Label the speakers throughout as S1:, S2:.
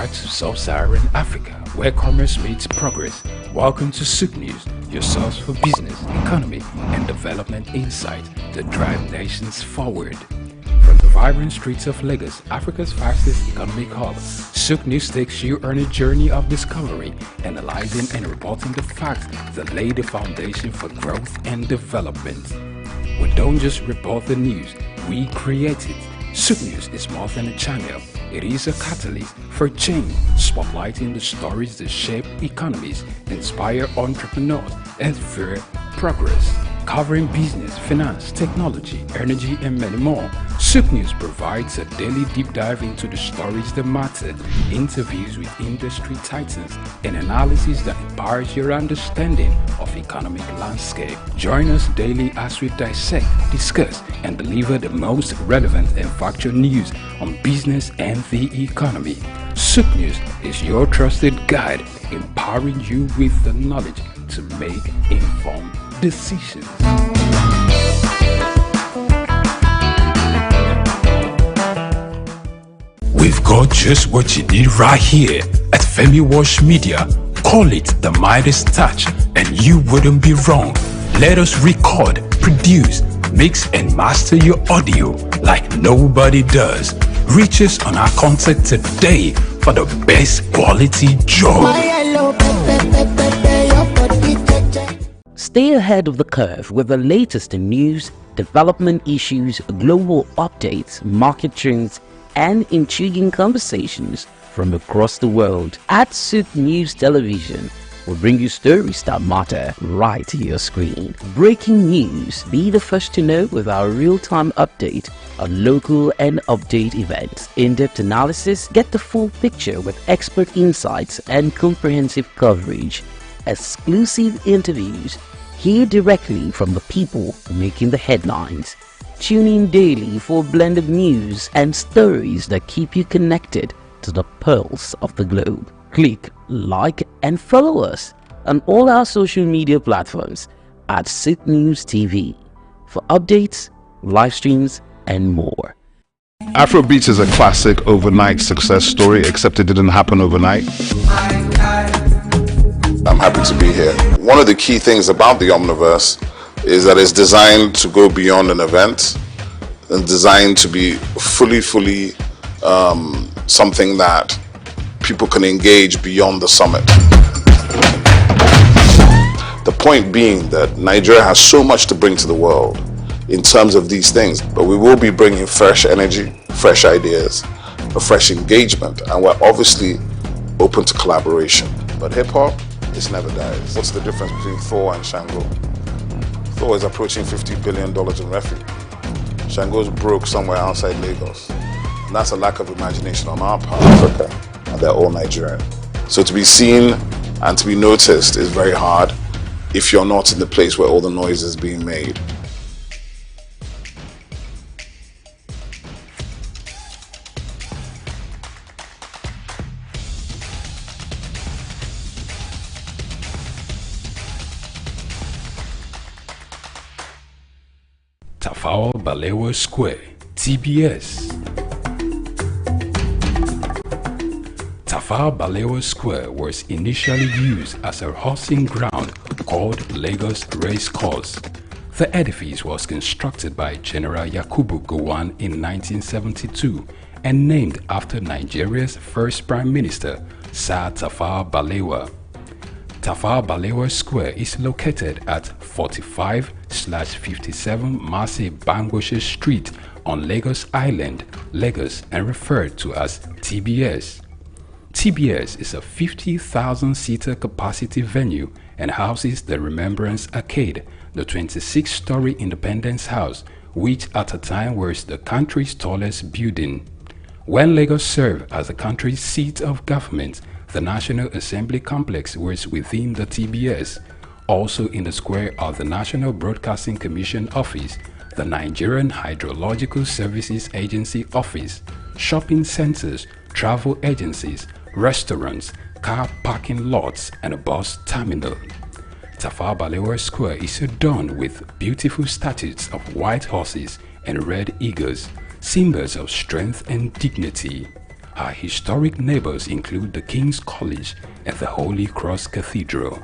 S1: parts of sub-Saharan Africa where commerce meets progress. Welcome to SOUQ News, your source for business, economy, and development insight that drive nations forward. From the vibrant streets of Lagos, Africa's fastest economic hub, SOUQ News takes you on a journey of discovery, analyzing and reporting the facts that lay the foundation for growth and development. We don't just report the news, we create it. SOUQ News is more than a channel. It is a catalyst for change, spotlighting the stories that shape economies, inspire entrepreneurs, and fuel progress. Covering business, finance, technology, energy, and many more, SOUQ News provides a daily deep dive into the stories that matter, interviews with industry titans, and analysis that empowers your understanding of economic landscape. Join us daily as we dissect, discuss, and deliver the most relevant and factual news on business and the economy. SOUQ News is your trusted guide, empowering you with the knowledge to make informed decisions. We've got just what you need right here at Femi Wash Media. Call it the Midas touch and you wouldn't be wrong. Let us record, produce, mix and master your audio like nobody does. Reach us on our contact today for the best quality job.
S2: Stay ahead of the curve with the latest in news, development issues, global updates, market trends, and intriguing conversations from across the world. At SOUQ News Television, we'll bring you stories that matter right to your screen. Breaking news, be the first to know with our real-time update on local and update events. In-depth analysis, get the full picture with expert insights and comprehensive coverage. Exclusive interviews, hear directly from the people making the headlines. Tune in daily for blended news and stories that keep you connected to the pulse of the globe. Click, like, and follow us on all our social media platforms at SOUQ News TV for updates, live streams, and more.
S3: Afrobeats is a classic overnight success story, except it didn't happen overnight. I'm happy to be here. One of the key things about the Omniverse is that it's designed to go beyond an event and designed to be fully something that people can engage beyond the summit. The point being that Nigeria has so much to bring to the world in terms of these things, but we will be bringing fresh energy, fresh ideas, a fresh engagement, and we're obviously open to collaboration. But hip-hop, it never dies. What's the difference between Thor and Shango? Thor is approaching $50 billion in revenue. Shango's broke somewhere outside Lagos. And that's a lack of imagination on our part, Africa, and they're all Nigerian. So to be seen and to be noticed is very hard if you're not in the place where all the noise is being made.
S1: Tafawa Balewa Square, TBS. Tafawa Balewa Square was initially used as a horsing ground called Lagos Race Course. The edifice was constructed by General Yakubu Gowon in 1972 and named after Nigeria's first Prime Minister, Sir Tafawa Balewa. Tafawa Balewa Square is located at 45/57 Mase Bangoshe Street on Lagos Island, Lagos, and referred to as TBS. TBS is a 50,000-seater capacity venue and houses the Remembrance Arcade, the 26-story Independence House, which at a time was the country's tallest building. When Lagos served as the country's seat of government, the National Assembly Complex was within the TBS. Also in the square are the National Broadcasting Commission Office, the Nigerian Hydrological Services Agency Office, shopping centers, travel agencies, restaurants, car parking lots, and a bus terminal. Tafawa Balewa Square is adorned with beautiful statues of white horses and red eagles, symbols of strength and dignity. Her historic neighbors include the King's College and the Holy Cross Cathedral.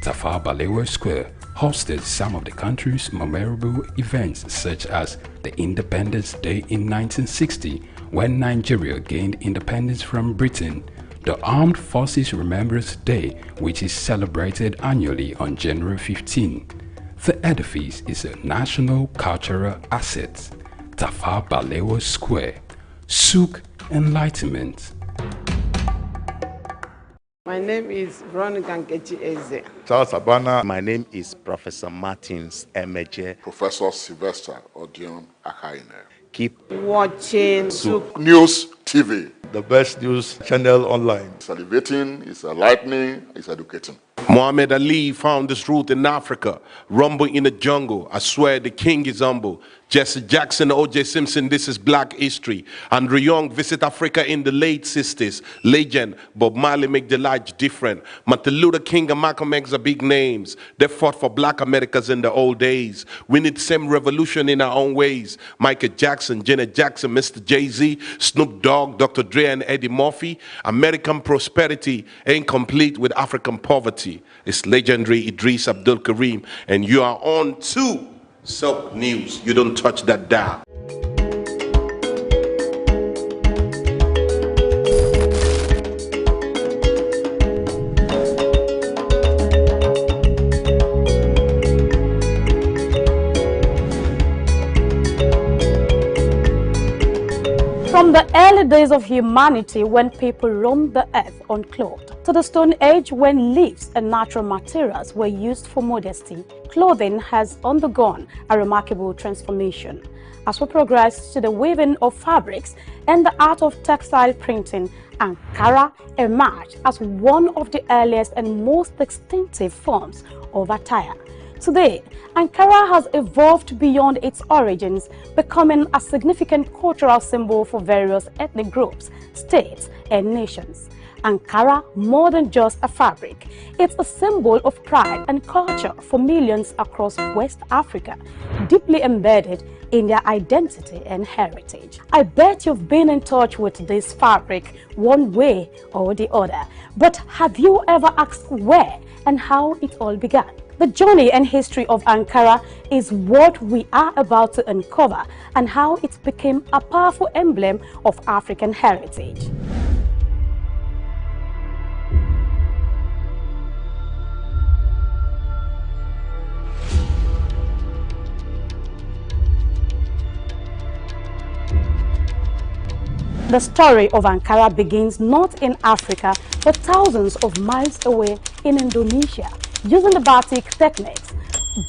S1: Tafawa Balewa Square hosted some of the country's memorable events, such as the Independence Day in 1960, when Nigeria gained independence from Britain, the Armed Forces Remembrance Day, which is celebrated annually on January 15. The edifice is a national cultural asset. Tafawa Balewa Square, SOUQ Enlightenment.
S4: My name is Veronica Nkechi Eze.
S5: Charles Abana.
S6: My name is Professor Martins Emeje.
S3: Professor Sylvester Odion Akaine.
S6: Keep
S4: Watching SOUQ
S3: News TV.
S5: The best news channel online.
S3: It's elevating, it's enlightening, it's educating.
S7: Muhammad Ali found his root in Africa. Rumble in the jungle. I swear the king is humble. Jesse Jackson, O.J. Simpson, this is black history. Andrew Young visit Africa in the late 60s. Legend, Bob Marley make the life different. Martin Luther King and Malcolm X are big names. They fought for black Americans in the old days. We need the same revolution in our own ways. Michael Jackson, Janet Jackson, Mr. Jay-Z, Snoop Dogg, Dr. Dre and Eddie Murphy. American prosperity ain't complete with African poverty. It's legendary Idris Abdul Karim, and you are on to SOUQ News. You don't touch that dial.
S8: From the early days of humanity, when people roamed the earth unclothed, to the Stone Age when leaves and natural materials were used for modesty, clothing has undergone a remarkable transformation. As we progress to the weaving of fabrics and the art of textile printing, Ankara emerged as one of the earliest and most distinctive forms of attire. Today, Ankara has evolved beyond its origins, becoming a significant cultural symbol for various ethnic groups, states, and nations. Ankara, more than just a fabric, it's a symbol of pride and culture for millions across West Africa, deeply embedded in their identity and heritage. I bet you've been in touch with this fabric one way or the other, but have you ever asked where and how it all began? The journey and history of Ankara is what we are about to uncover, and how it became a powerful emblem of African heritage. The story of Ankara begins not in Africa, but thousands of miles away in Indonesia, using the batik techniques.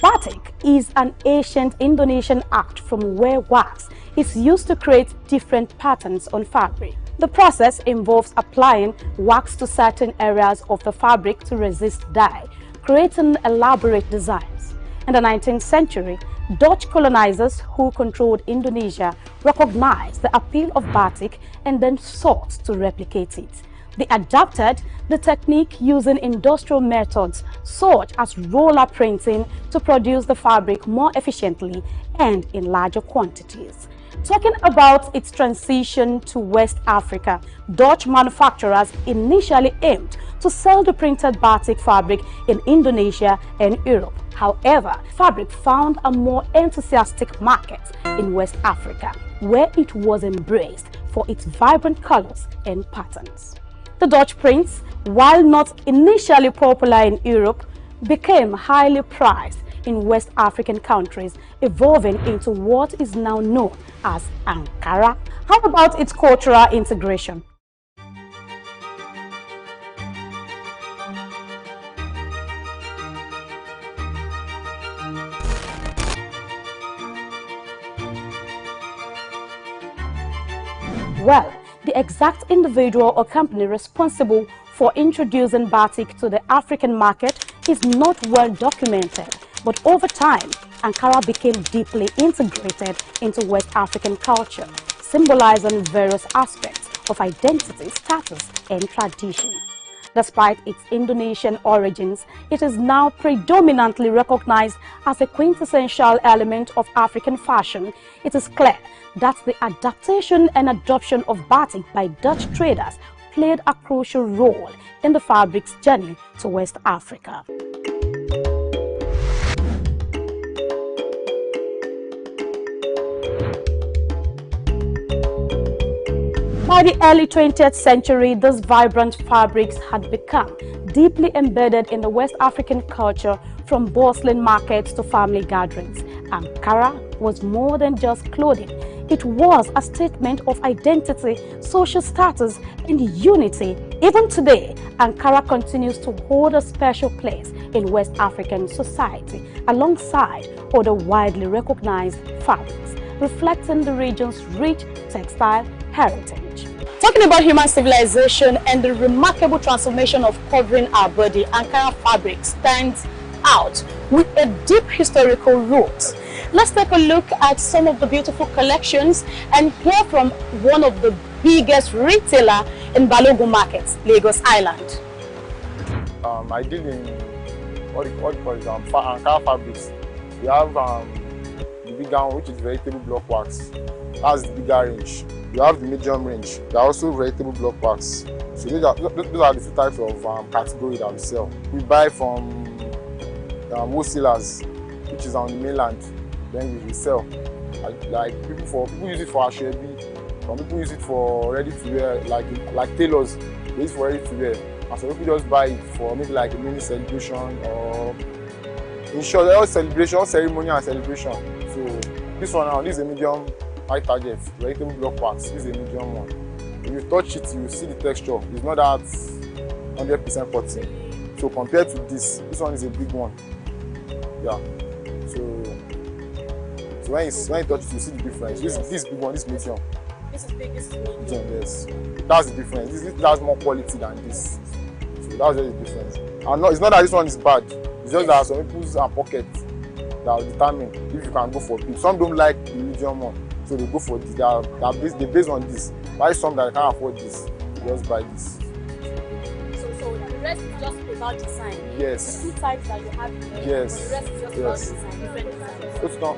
S8: Batik is an ancient Indonesian art from where wax is used to create different patterns on fabric. The process involves applying wax to certain areas of the fabric to resist dye, creating elaborate designs. In the 19th century, Dutch colonizers who controlled Indonesia recognized the appeal of batik and then sought to replicate it. They adapted the technique using industrial methods such as roller printing to produce the fabric more efficiently and in larger quantities. Talking about its transition to West Africa, Dutch manufacturers initially aimed to sell the printed batik fabric in Indonesia and Europe. However, fabric found a more enthusiastic market in West Africa, where it was embraced for its vibrant colors and patterns. The Dutch prints, while not initially popular in Europe, became highly prized in West African countries, evolving into what is now known as Ankara. How about its cultural integration? Well, the exact individual or company responsible for introducing batik to the African market is not well documented, but over time, Ankara became deeply integrated into West African culture, symbolizing various aspects of identity, status, and tradition. Despite its Indonesian origins, it is now predominantly recognized as a quintessential element of African fashion. It is clear that the adaptation and adoption of batik by Dutch traders played a crucial role in the fabric's journey to West Africa. By the early 20th century, these vibrant fabrics had become deeply embedded in the West African culture, from bustling markets to family gatherings. Ankara was more than just clothing. It was a statement of identity, social status, and unity. Even today, Ankara continues to hold a special place in West African society, alongside other widely recognized fabrics, reflecting the region's rich textile heritage. Talking about human civilization and the remarkable transformation of covering our body, Ankara fabric stands out with a deep historical roots. Let's take a look at some of the beautiful collections and hear from one of the biggest retailer in Balogun Market, Lagos Island.
S9: I deal in what you call Ankara fabrics. We have the big one, which is vegetable block wax. That's the bigger range. You have the medium range. There are also vegetable block wax. So those are the two types of category that we sell. We buy from wholesalers, which is on the mainland. Then we resell. Like people use it for ashwebi. Some people use it for ready to wear, like tailors. They use it for ready to wear. And some people just buy it for maybe like a mini celebration, or in short, all celebration, ceremony and celebration. So this one now, this is a medium high target, vegetable block wax. This is a medium one. If you touch it, you see the texture. It's not that 100% cotton. So compared to this one is a big one. Yeah. So when you touch it, you see the difference. This big one, this medium.
S8: This is big, this is medium.
S9: Yes. That's the difference. This has more quality than this. So that's the difference. And it's not that this one is bad. It's just that some people's pocket that will determine if you can go for it. Some don't like the medium one, so they go for this. They based on this. Why some that can't afford this, they just buy this.
S8: So the rest is just about design.
S9: Yes.
S8: The two types that you have here.
S9: Yes.
S8: The rest is just about design, different designs.
S9: It's not.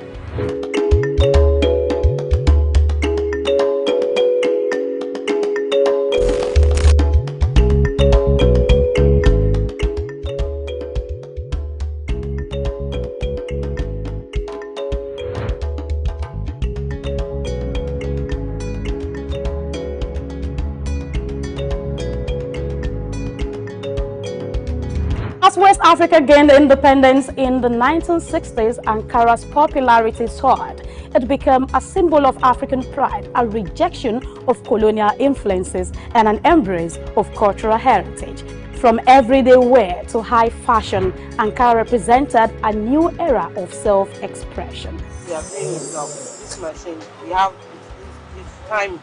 S8: As West Africa gained independence in the 1960s, Ankara's popularity soared. It became a symbol of African pride, a rejection of colonial influences, and an embrace of cultural heritage. From everyday wear to high fashion, Ankara represented a new era of self-expression.
S4: We are playing it now. This machine, we have this time.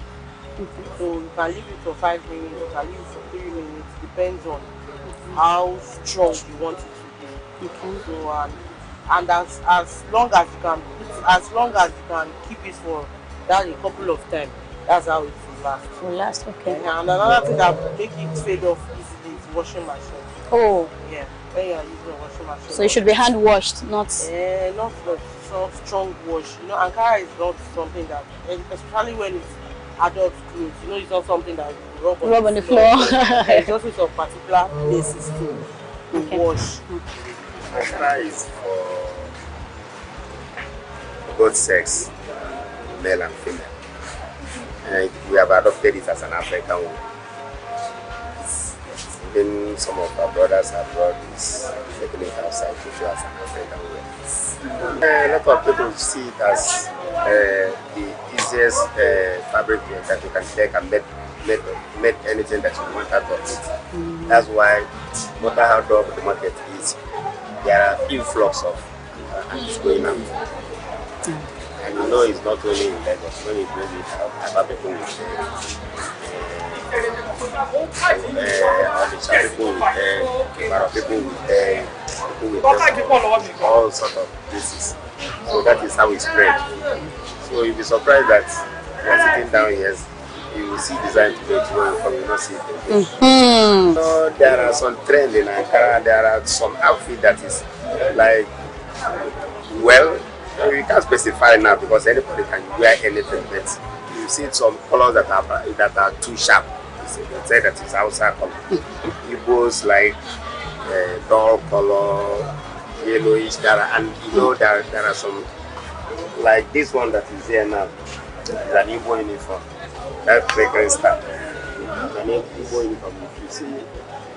S4: So you can leave it for 5 minutes, you can leave it for 3 minutes, depends on how strong you want it to be. So and as long as you can keep it for that a couple of times, that's how it will last.
S8: Will last, okay.
S4: And another thing that make it fade off easily is washing machine.
S8: Oh.
S4: Yeah, when you are using a washing machine.
S8: So it should be hand washed, not.
S4: Not soft, strong wash. You know, Ankara is not something that, especially when it's adult clothes. You know, it's not something that you rub on the floor. It's just with a particular places to wash.
S6: Ankara is for both sex, male and female. And we have adopted it as an African one. Even some of our brothers abroad is making it outside to show as an African wear. A lot of people see it as the easiest fabric that you can take and make anything that you want out of it. That's why no matter how dog the market is, there are influx of it's going out. And you know it's not only in Lagos. When you bring it out, other people will people with all sorts of places. So that is how it spread. So you'll be surprised that you are sitting down here, you will see design to it when you come, you not see it. So there are some trends in Ankara. There are some outfit that is like, well, you can't specify now because anybody can wear anything. But you see some colors that are too sharp. You say that is outside color. Igbos like dull color, yellowish. And you know there are some like this one that is here now. Is an Igbo uniform. That fragrance stuff. An Igbo uniform. If you see,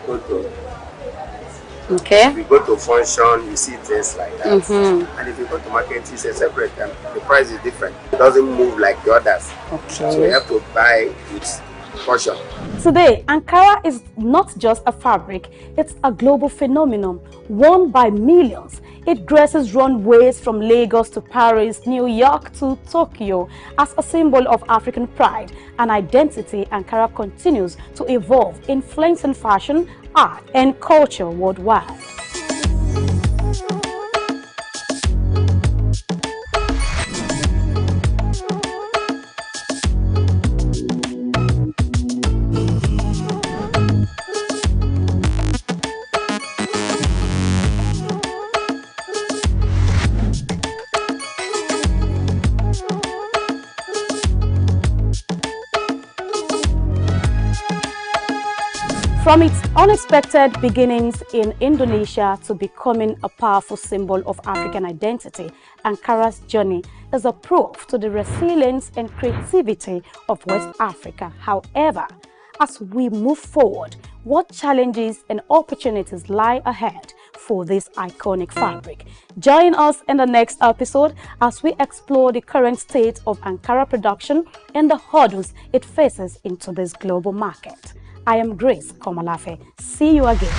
S6: go to.
S8: Okay.
S6: If you go to function, you see things like that. And if you go to market, it's a separate and the price is different. It doesn't move like the others.
S8: Okay.
S6: So you have to buy with caution.
S8: Today, Ankara is not just a fabric, it's a global phenomenon, worn by millions. It graces runways from Lagos to Paris, New York to Tokyo. As a symbol of African pride and identity, Ankara continues to evolve, influencing fashion, art, and culture worldwide. From its unexpected beginnings in Indonesia to becoming a powerful symbol of African identity, Ankara's journey is a proof to the resilience and creativity of West Africa. However, as we move forward, what challenges and opportunities lie ahead for this iconic fabric? Join us in the next episode as we explore the current state of Ankara production and the hurdles it faces into this global market. I am Grace Komalafe. See you again.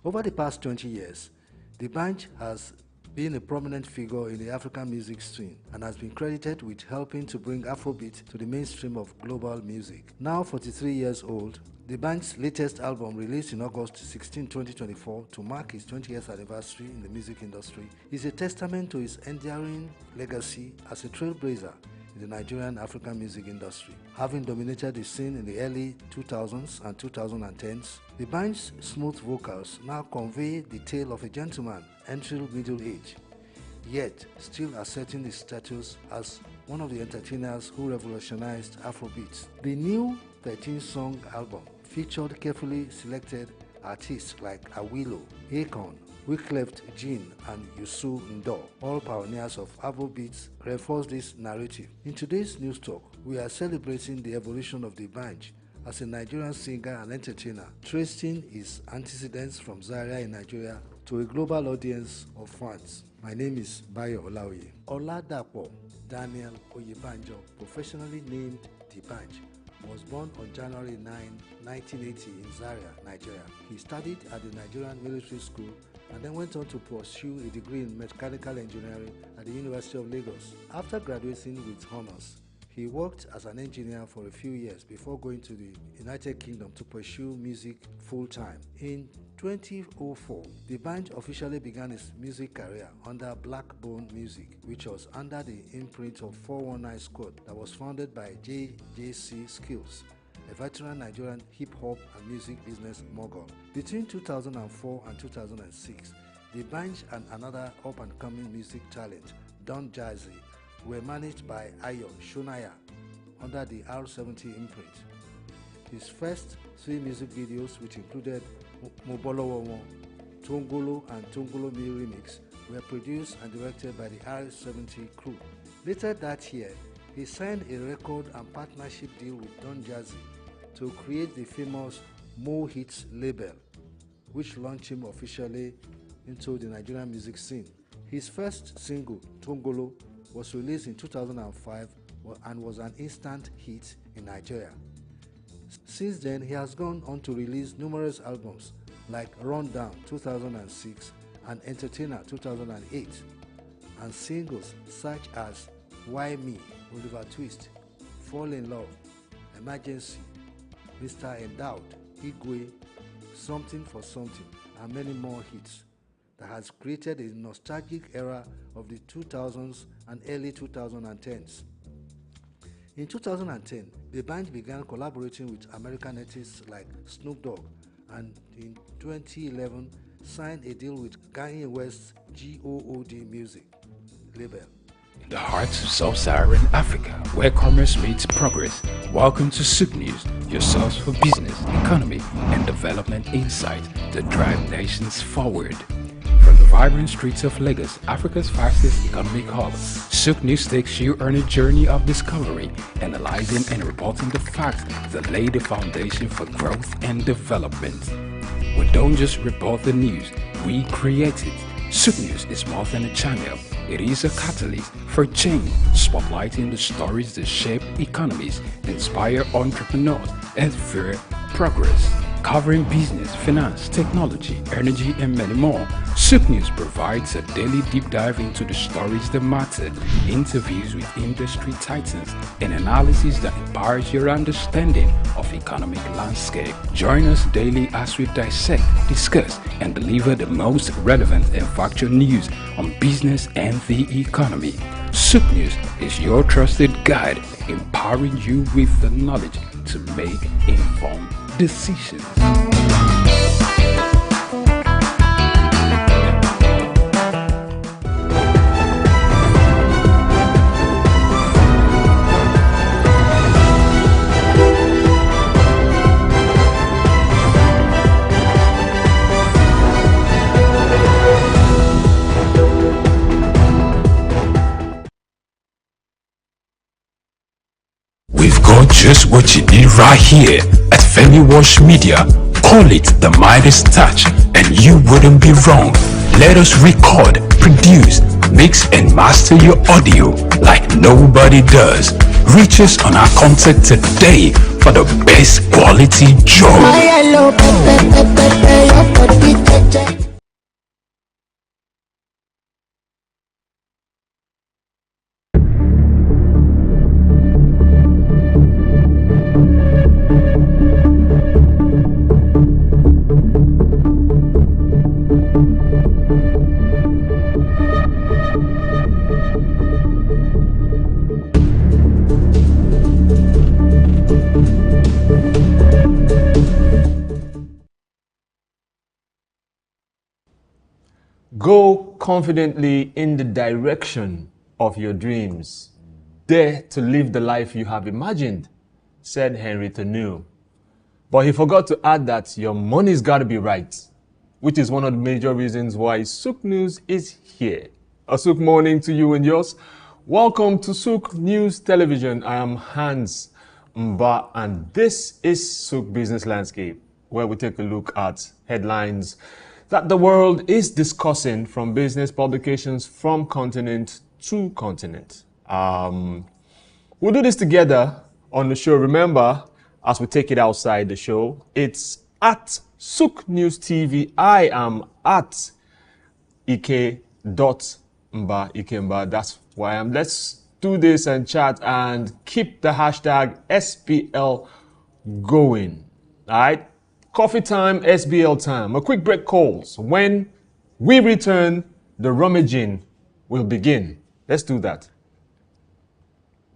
S10: Over the past 20 years, the band has been a prominent figure in the African music scene and has been credited with helping to bring Afrobeat to the mainstream of global music. Now 43 years old, the band's latest album, released in August 16, 2024 to mark its 20th anniversary in the music industry, is a testament to its enduring legacy as a trailblazer in the Nigerian African music industry. Having dominated the scene in the early 2000s and 2010s, the band's smooth vocals now convey the tale of a gentleman entering middle age, yet still asserting his status as one of the entertainers who revolutionized Afrobeats. The new 13-song album featured carefully selected artists like Awilo, Akon, Wyclef Jean, and Youssou N'Dour, all pioneers of Afrobeats, reinforce this narrative. In today's News Talk, we are celebrating the evolution of the band as a Nigerian singer and entertainer, tracing his antecedents from Zaria in Nigeria to a global audience of fans. My name is Bayo Olaoye. Oladapo Daniel Oyebanjo, professionally named D'banj, was born on January 9, 1980 in Zaria, Nigeria. He studied at the Nigerian Military School and then went on to pursue a degree in mechanical engineering at the University of Lagos. After graduating with honors, he worked as an engineer for a few years before going to the United Kingdom to pursue music full-time. In 2004, D'banj officially began his music career under Blackbone Music, which was under the imprint of 419 Squad that was founded by JJC Skills, a veteran Nigerian hip-hop and music business mogul. Between 2004 and 2006, D'banj and another up-and-coming music talent, Don Jazzy, were managed by Ayo Shonaya under the R70 imprint. His first 3 music videos, which included Mobolowo, Tongolo and Tongolo Me Remix, were produced and directed by the R70 crew. Later that year, he signed a record and partnership deal with Don Jazzy to create the famous Mo Hits label, which launched him officially into the Nigerian music scene. His first single, Tongolo, was released in 2005 and was an instant hit in Nigeria. Since then, he has gone on to release numerous albums like Rundown 2006 and Entertainer 2008, and singles such as Why Me Oliver Twist, Fall in Love, Emergency, Mr. Endowed, Igwe, Something for Something, and many more hits that has created a nostalgic era of the 2000s and early 2010s. In 2010, the band began collaborating with American artists like Snoop Dogg, and in 2011 signed a deal with Kanye West's GOOD Music label.
S1: In the heart of sub-Saharan Africa, where commerce meets progress, welcome to SOUQ News, your source for business, economy, and development insight that drive nations forward. From the vibrant streets of Lagos, Africa's fastest economic hub, SOUQ News takes you on a journey of discovery, analyzing and reporting the facts that lay the foundation for growth and development. We don't just report the news, we create it. SOUQ News is more than a channel. It is a catalyst for change, spotlighting the stories that shape economies, inspire entrepreneurs, and fuel progress. Covering business, finance, technology, energy, and many more, SOUQ News provides a daily deep dive into the stories that matter, interviews with industry titans, and analysis that empowers your understanding of economic landscape. Join us daily as we dissect, discuss, and deliver the most relevant and factual news on business and the economy. SOUQ News is your trusted guide, empowering you with the knowledge to make informed decisions. We've got just what you need right here at Femi Wash Media. Call it the Midas touch and you wouldn't be wrong. Let us record, produce, mix and master your audio like nobody does. Reach us on our contact today for the best quality job.
S11: Go confidently in the direction of your dreams. Dare to live the life you have imagined, said Henry Tanu. But he forgot to add that your money's got to be right, which is one of the major reasons why SOUQ News is here. A SOUQ morning to you and yours. Welcome to SOUQ News Television. I am Hans Mba, and this is SOUQ Business Landscape, where we take a look at headlines that the world is discussing from business publications from continent to continent. We'll do this together on the show. Remember, as we take it outside the show, it's at SOUQ News TV. I am at Ike.Mba. That's where I am. Let's do this and chat and keep the hashtag SPL going. All right? Coffee time, SBL time. A quick break calls. When we return, the rummaging will begin. Let's do that.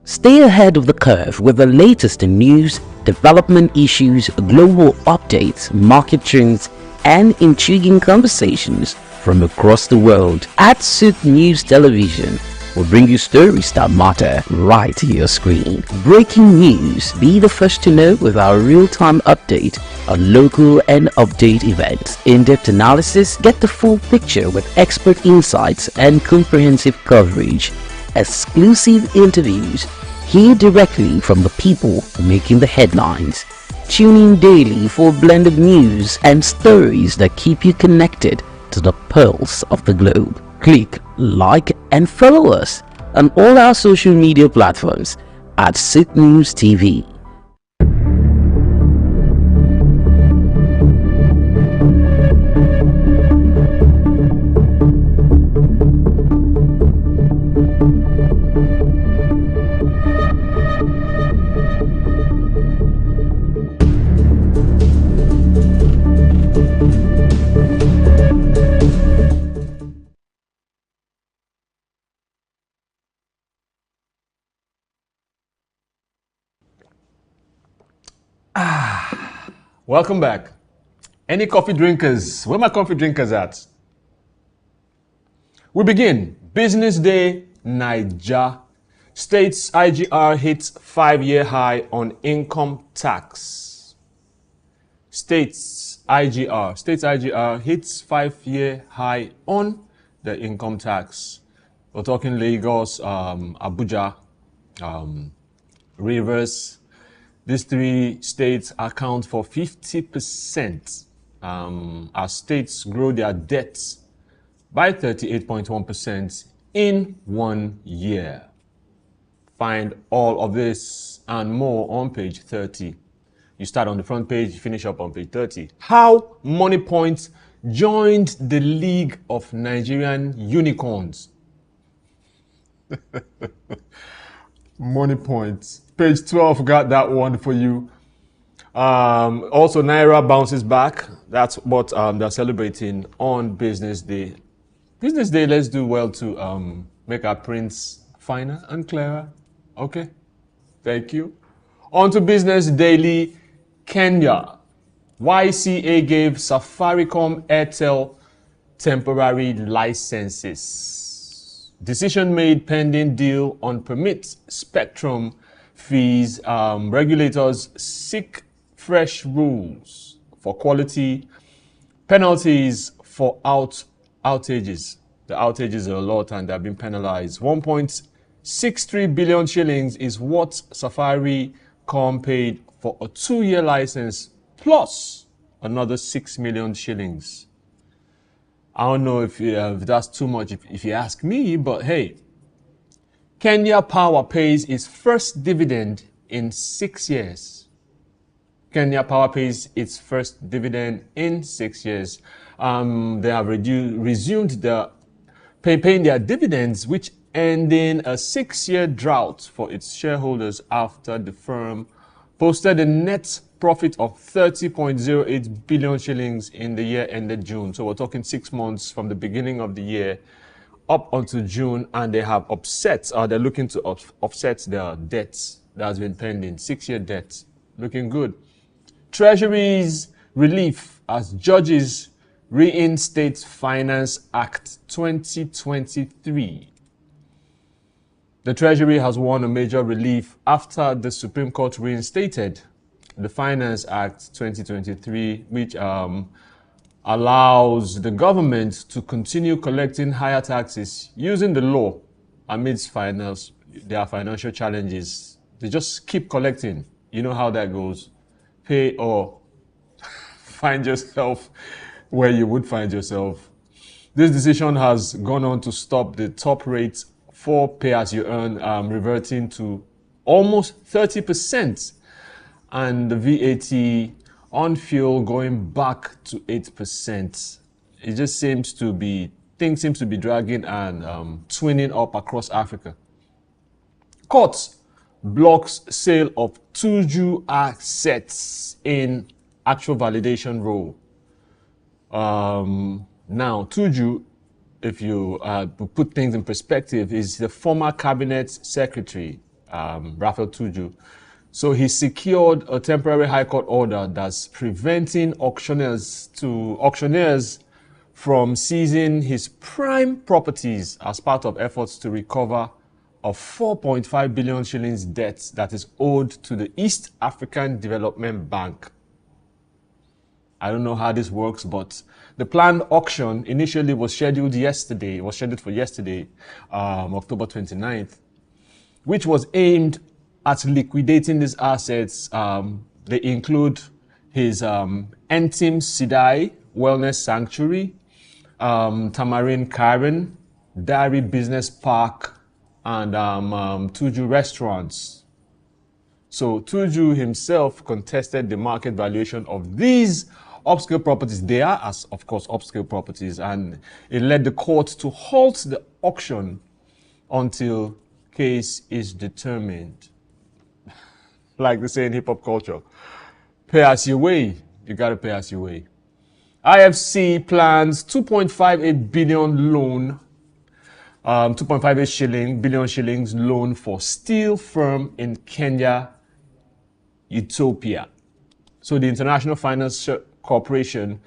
S2: Stay ahead of the curve with the latest in news, development issues, global updates, market trends, and intriguing conversations from across the world. At SOUQ News Television, we'll bring you stories that matter right to your screen. Breaking news. Be the first to know with our real-time update on local and update events. In-depth analysis. Get the full picture with expert insights and comprehensive coverage. Exclusive interviews. Hear directly from the people making the headlines. Tune in daily for a blend of news and stories that keep you connected to the pulse of the globe. Click, like, and follow us on all our social media platforms at SOUQ News TV.
S11: Welcome back. Any coffee drinkers? Where my coffee drinkers at? We begin. Business Day, Niger. States IGR hits 5-year high on income tax. States IGR hits 5-year high on the income tax. We're talking Lagos, Abuja, Rivers. These 3 states account for 50% as states grow their debts by 38.1% in 1 year. Find all of this and more on page 30. You start on the front page, you finish up on page 30. How Money Point joined the League of Nigerian Unicorns. Money Point. Page 12 got that one for you. Also, Naira bounces back. That's what they're celebrating on Business Day. Business Day, let's do well to make our prints finer and clearer. Okay, thank you. On to Business Daily, Kenya. YCA gave Safaricom Airtel temporary licenses. Decision made pending deal on permit spectrum fees. Regulators seek fresh rules for quality, penalties for outages. The outages are a lot and they've been penalized. 1.63 billion shillings is what Safaricom paid for a 2-year license plus another 6 million shillings. I don't know if that's too much if you ask me, but hey, Kenya Power pays its first dividend in 6 years. Kenya Power pays its first dividend in 6 years. They have resumed paying their dividends, which ending a 6-year drought for its shareholders after the firm posted a net profit of 30.08 billion shillings in the year ended June. So we're talking 6 months from the beginning of the year up until June, and they have they're looking to offset their debts that has been pending. 6-year debt, looking good. Treasury's relief as judges reinstate Finance Act 2023. The Treasury has won a major relief after the Supreme Court reinstated the Finance Act 2023, which allows the government to continue collecting higher taxes using the law amidst their financial challenges. They just keep collecting. You know how that goes. Pay or find yourself where you would find yourself. This decision has gone on to stop the top rate for pay-as-you-earn reverting to almost 30%, and the VAT on fuel going back to 8%. It just seems to be, things seem to be dragging and twinning up across Africa. Court blocks sale of SOUQ assets in actual validation role. Now, SOUQ, if you put things in perspective, is the former cabinet secretary, Raphael SOUQ. So he secured a temporary high court order that's preventing auctioneers from seizing his prime properties as part of efforts to recover a 4.5 billion shillings debt that is owed to the East African Development Bank. I don't know how this works, but the planned auction initially was scheduled for yesterday, October 29th, which was aimed at liquidating these assets. They include his Entim Sidai Wellness Sanctuary, Tamarin Karen, Dairy Business Park, and SOUQ Restaurants. So SOUQ himself contested the market valuation of these upscale properties. They are, of course, upscale properties, and it led the court to halt the auction until case is determined. Like they say in hip-hop culture, pay as you weigh. You got to pay as you weigh. IFC plans 2.58 billion loan, 2.58 billion shillings loan for steel firm in Kenya, Ethiopia. So the International Finance Corporation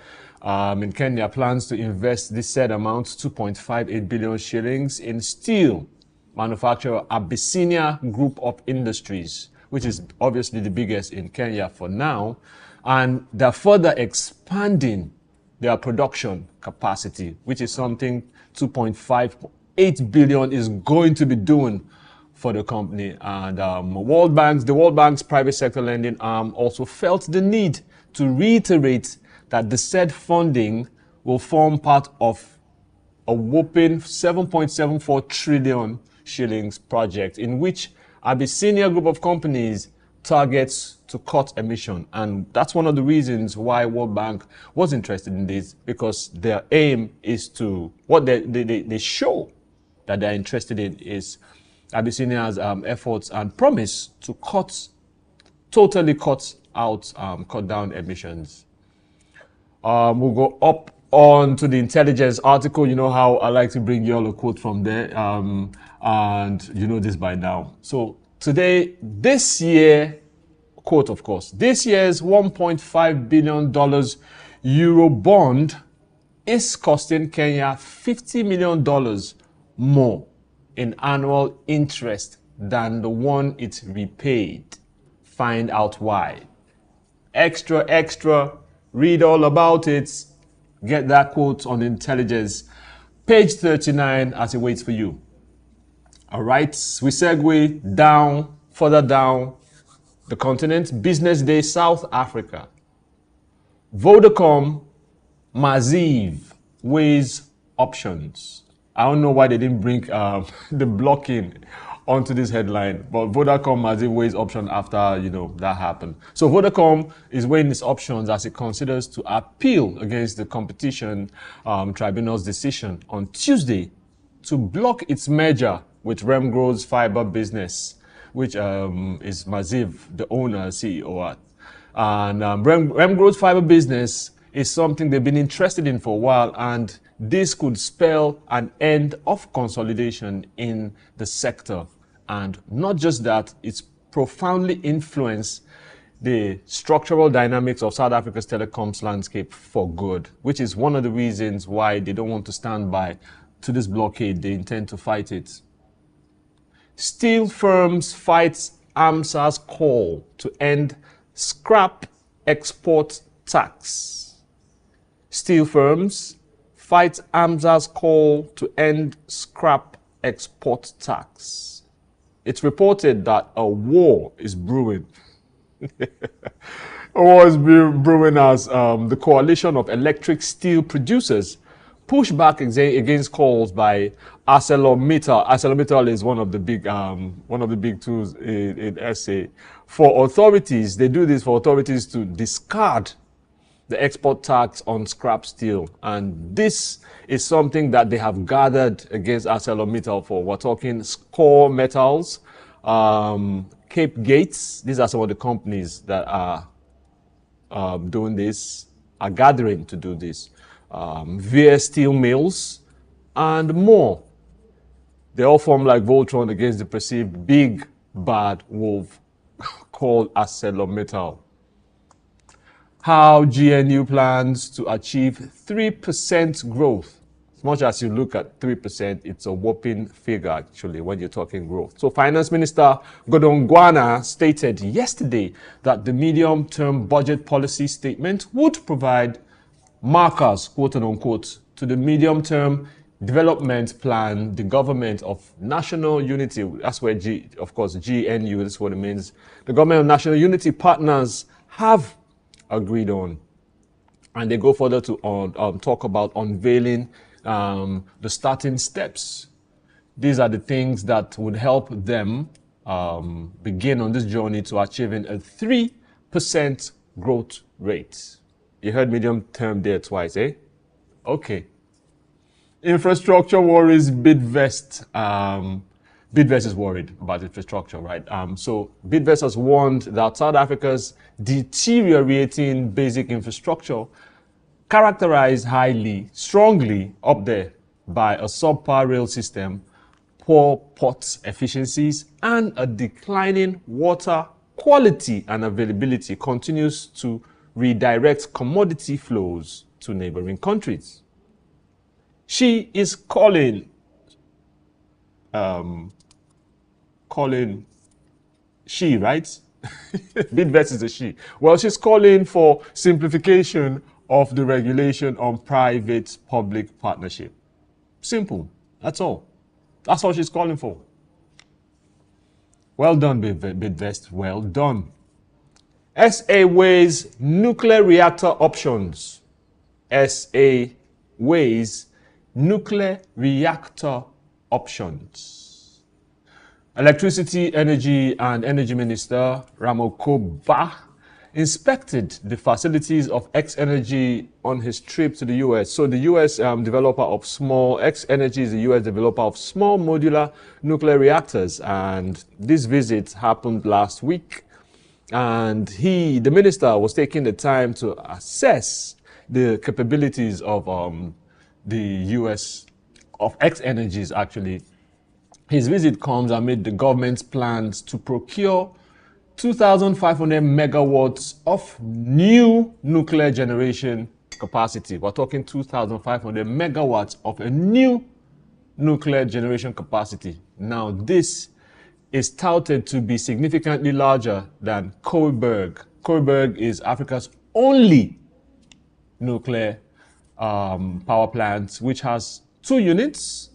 S11: in Kenya plans to invest this said amount, 2.58 billion shillings, in steel manufacturer Abyssinia Group of Industries, which is obviously the biggest in Kenya for now. And they're further expanding their production capacity, which is something 2.58 billion is going to be doing for the company. And the World Bank's private sector lending arm also felt the need to reiterate that the said funding will form part of a whopping 7.74 trillion shillings project in which Abyssinia Group of Companies targets to cut emission. And that's one of the reasons why World Bank was interested in this, because their aim is to, what they show that they're interested in is Abyssinia's efforts and promise to totally cut down emissions. We'll go up on to the intelligence article. You know how I like to bring you all a quote from there, and you know this by now. So today, this year, quote of course, this year's $1.5 billion Euro bond is costing Kenya $50 million more in annual interest than the one it repaid. Find out why. Extra, read all about it. Get that quote on intelligence. Page 39 as it waits for you. All right, we segue down, further down the continent. Business Day, South Africa. Vodacom, Maziv, weighs options. I don't know why they didn't bring the blocking onto this headline, but Vodacom Maziv weighs option after, that happened. So Vodacom is weighing its options as it considers to appeal against the competition tribunal's decision on Tuesday to block its merger with Remgro's fiber business, which is Maziv, the owner, CEO at. And Remgro's fiber business is something they've been interested in for a while, and this could spell an end of consolidation in the sector. And not just that, it's profoundly influenced the structural dynamics of South Africa's telecoms landscape for good, which is one of the reasons why they don't want to stand by to this blockade. They intend to fight it. Steel firms fight AMSA's call to end scrap export tax. Steel firms fight AMSA's call to end scrap export tax. It's reported that a war is brewing. A war is brewing as the coalition of electric steel producers push back against calls by ArcelorMittal. ArcelorMittal is one of the big tools in SA. For authorities, they do this for authorities to discard the export tax on scrap steel. And this is something that they have gathered against ArcelorMittal for. We're talking Core Metals, Cape Gates. These are some of the companies that are doing this, are gathering to do this. Veer Steel Mills, and more. They all form like Voltron against the perceived big bad wolf called ArcelorMittal. How GNU plans to achieve 3% growth. As much as you look at 3%, it's a whopping figure actually when you're talking growth. So Finance Minister Godongwana stated yesterday that the medium-term budget policy statement would provide markers, quote unquote, to the medium-term development plan the government of national unity, that's where of course GNU, that's what it means, the government of national unity partners have agreed on. And they go further to talk about unveiling the starting steps. These are the things that would help them begin on this journey to achieving a 3% growth rate. You heard medium term there twice, eh? Okay. Infrastructure worries Bidvest. Bidvest is worried about infrastructure, right? So Bidvest has warned that South Africa's deteriorating basic infrastructure, characterized strongly up there by a subpar rail system, poor port efficiencies, and a declining water quality and availability continues to redirect commodity flows to neighboring countries. She is calling she, right? Bidvest is a she. Well, she's calling for simplification of the regulation on private-public partnership. Simple. That's all. That's all she's calling for. Well done, Bidvest. Well done. SA weighs nuclear reactor options. SA weighs nuclear reactor options. Electricity, Energy and Energy Minister Ramokoba inspected the facilities of X-Energy on his trip to the US. So the US developer of X-Energy is the US developer of small modular nuclear reactors. And this visit happened last week. And the minister was taking the time to assess the capabilities of the US, of X-Energies actually. His visit comes amid the government's plans to procure 2,500 megawatts of new nuclear generation capacity. We're talking 2,500 megawatts of a new nuclear generation capacity. Now, this is touted to be significantly larger than Koeberg. Koeberg is Africa's only nuclear power plant, which has 2 units.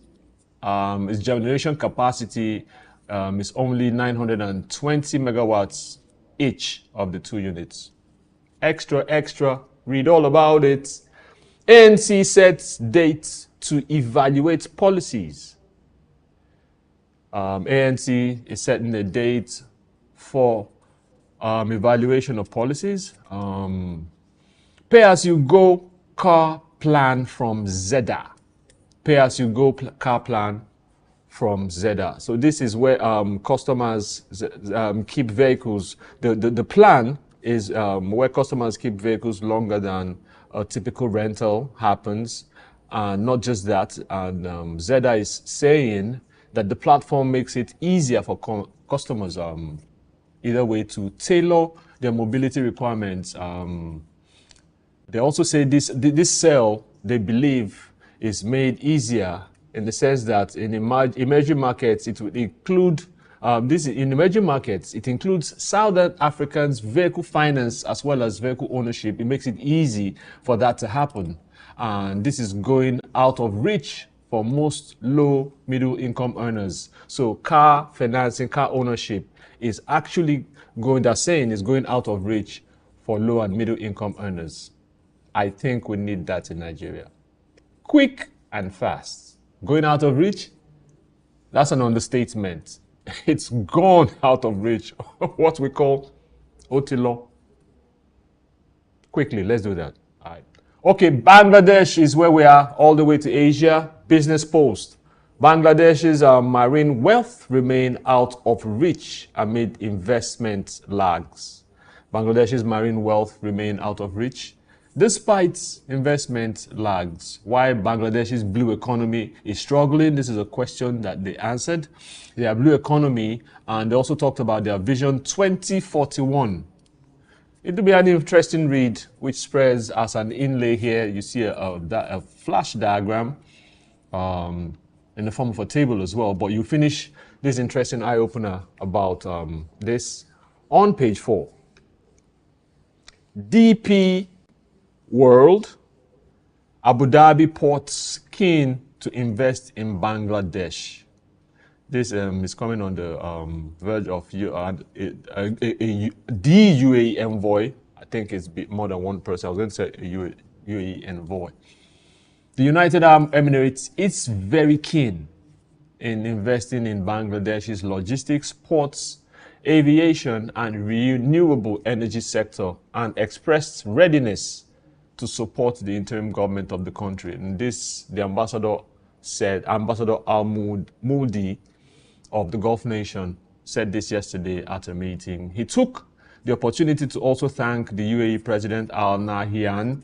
S11: Its generation capacity is only 920 megawatts each of the 2 units. Extra, read all about it. ANC sets dates to evaluate policies. ANC is setting a date for evaluation of policies. Pay-as-you-go car plan from Zeda. Pay-as-you-go car plan from Zeda. So this is where customers keep vehicles. The plan is where customers keep vehicles longer than a typical rental happens. Not just that, and Zeda is saying that the platform makes it easier for customers either way to tailor their mobility requirements. They also say this sale, they believe, is made easier in the sense that in emerging markets, it would include, in emerging markets, it includes Southern Africans' vehicle finance as well as vehicle ownership. It makes it easy for that to happen. And this is going out of reach for most low middle income earners. So car financing, car ownership is actually going out of reach for low and middle income earners. I think we need that in Nigeria. Quick and fast. Going out of reach? That's an understatement. It's gone out of reach. What we call Otilo. Quickly, let's do that. All right. Okay, Bangladesh is where we are, all the way to Asia. Business Post. Bangladesh's marine wealth remain out of reach amid investment lags. Bangladesh's marine wealth remain out of reach despite investment lags. Why Bangladesh's blue economy is struggling? This is a question that they answered. Their blue economy, and they also talked about their Vision 2041. It will be an interesting read, which spreads as an inlay here. You see a flash diagram in the form of a table as well. But you finish this interesting eye-opener about this on page 4. DP World, Abu Dhabi ports keen to invest in Bangladesh. This is coming on the verge of the UAE envoy. I think it's more than one person. I was going to say a UAE envoy. The United Arab Emirates is very keen in investing in Bangladesh's logistics, ports, aviation, and renewable energy sector, and expressed readiness to support the interim government of the country. And this, the ambassador said, Ambassador Al-Moudi of the Gulf nation said this yesterday at a meeting. He took the opportunity to also thank the UAE President Al Nahyan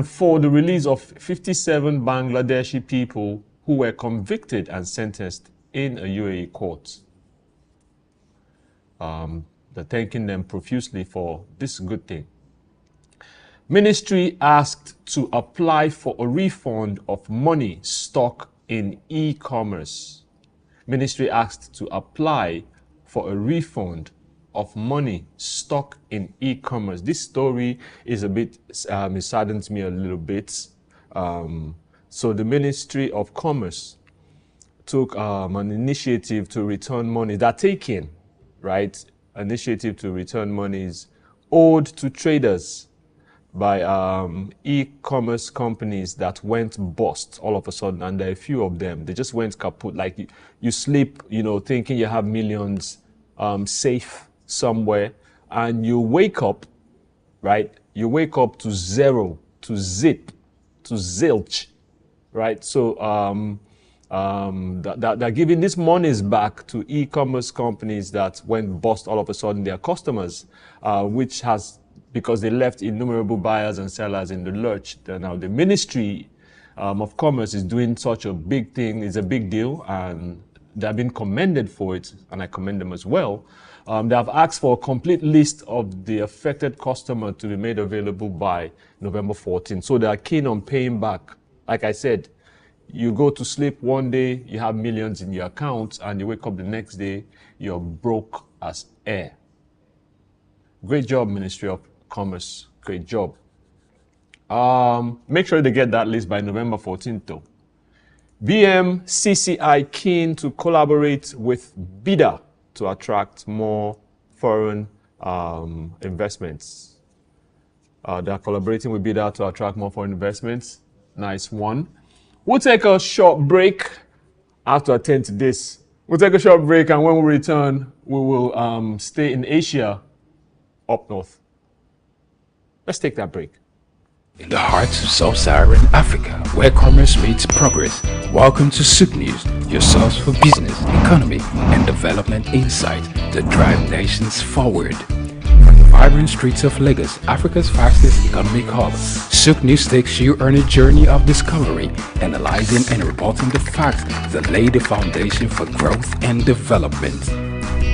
S11: for the release of 57 Bangladeshi people who were convicted and sentenced in a UAE court. The They're thanking them profusely for this good thing. Ministry asked to apply for a refund of money stuck in e-commerce. Ministry asked to apply for a refund of money stuck in e-commerce. This story is a bit, it saddens me a little bit. So the Ministry of Commerce took an initiative to return money. They're taking, right, initiative to return monies owed to traders by e-commerce companies that went bust all of a sudden, and there are a few of them. They just went kaput. Like you sleep, thinking you have millions safe somewhere, and you wake up, right? You wake up to zero, to zip, to zilch, right? So they're giving these monies back to e-commerce companies that went bust all of a sudden, their customers, which has, because they left innumerable buyers and sellers in the lurch. Now the Ministry of Commerce is doing such a big thing. It's a big deal, and they've been commended for it, and I commend them as well. They have asked for a complete list of the affected customer to be made available by November 14th. So they are keen on paying back. Like I said, you go to sleep one day, you have millions in your account, and you wake up the next day, you're broke as air. Great job, Ministry of Commerce. Great job. Make sure they get that list by November 14th, though. BMCCI keen to collaborate with BIDA to attract more foreign investments. They're collaborating with BIDA to attract more foreign investments. Nice one. We'll take a short break. I have to attend to this. We'll take a short break, and when we return, we will stay in Asia up north. Let's take that break.
S1: In the heart of sub-Saharan Africa, where commerce meets progress, welcome to SOUQ News, your source for business, economy, and development insight that drive nations forward. From the vibrant streets of Lagos, Africa's fastest economic hub, SOUQ News takes you on a journey of discovery, analyzing and reporting the facts that lay the foundation for growth and development.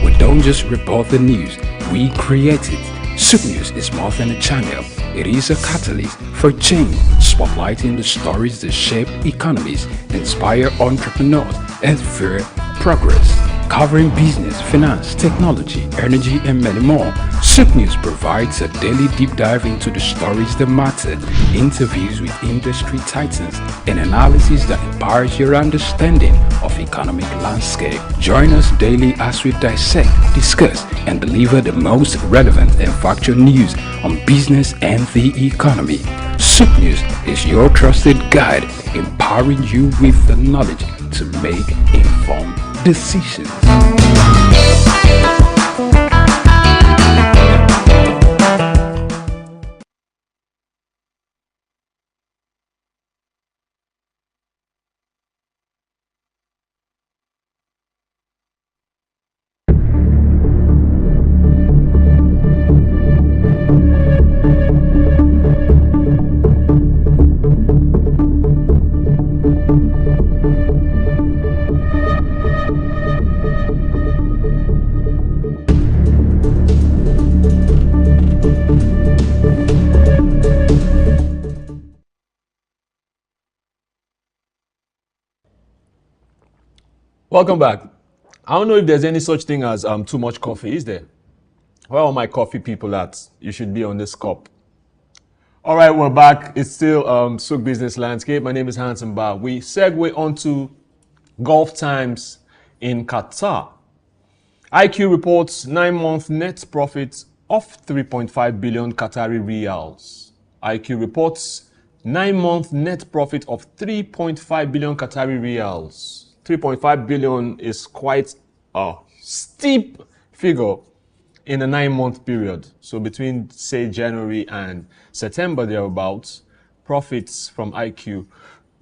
S1: We don't just report the news, we create it. SOUQ News is more than a channel. It is a catalyst for change, spotlighting the stories that shape economies, inspire entrepreneurs, and fuel progress. Covering business, finance, technology, energy, and many more, SOUQ News provides a daily deep dive into the stories that matter, interviews with industry titans, and analysis that empowers your understanding of economic landscape. Join us daily as we dissect, discuss, and deliver the most relevant and factual news on business and the economy. SOUQ News is your trusted guide, empowering you with the knowledge to make informed decisions.
S11: Welcome back. I don't know if there's any such thing as too much coffee, is there? Where are my coffee people at? You should be on this cup. All right, we're back. It's still SOUQ Business Landscape. My name is Hanson Ba. We segue onto Gulf Times in Qatar. IQ reports 9-month net profit of 3.5 billion Qatari riyals. IQ reports 9-month net profit of 3.5 billion Qatari riyals. 3.5 billion is quite a steep figure in a 9-month period. So between, say, January and September, thereabouts, profits from IQ,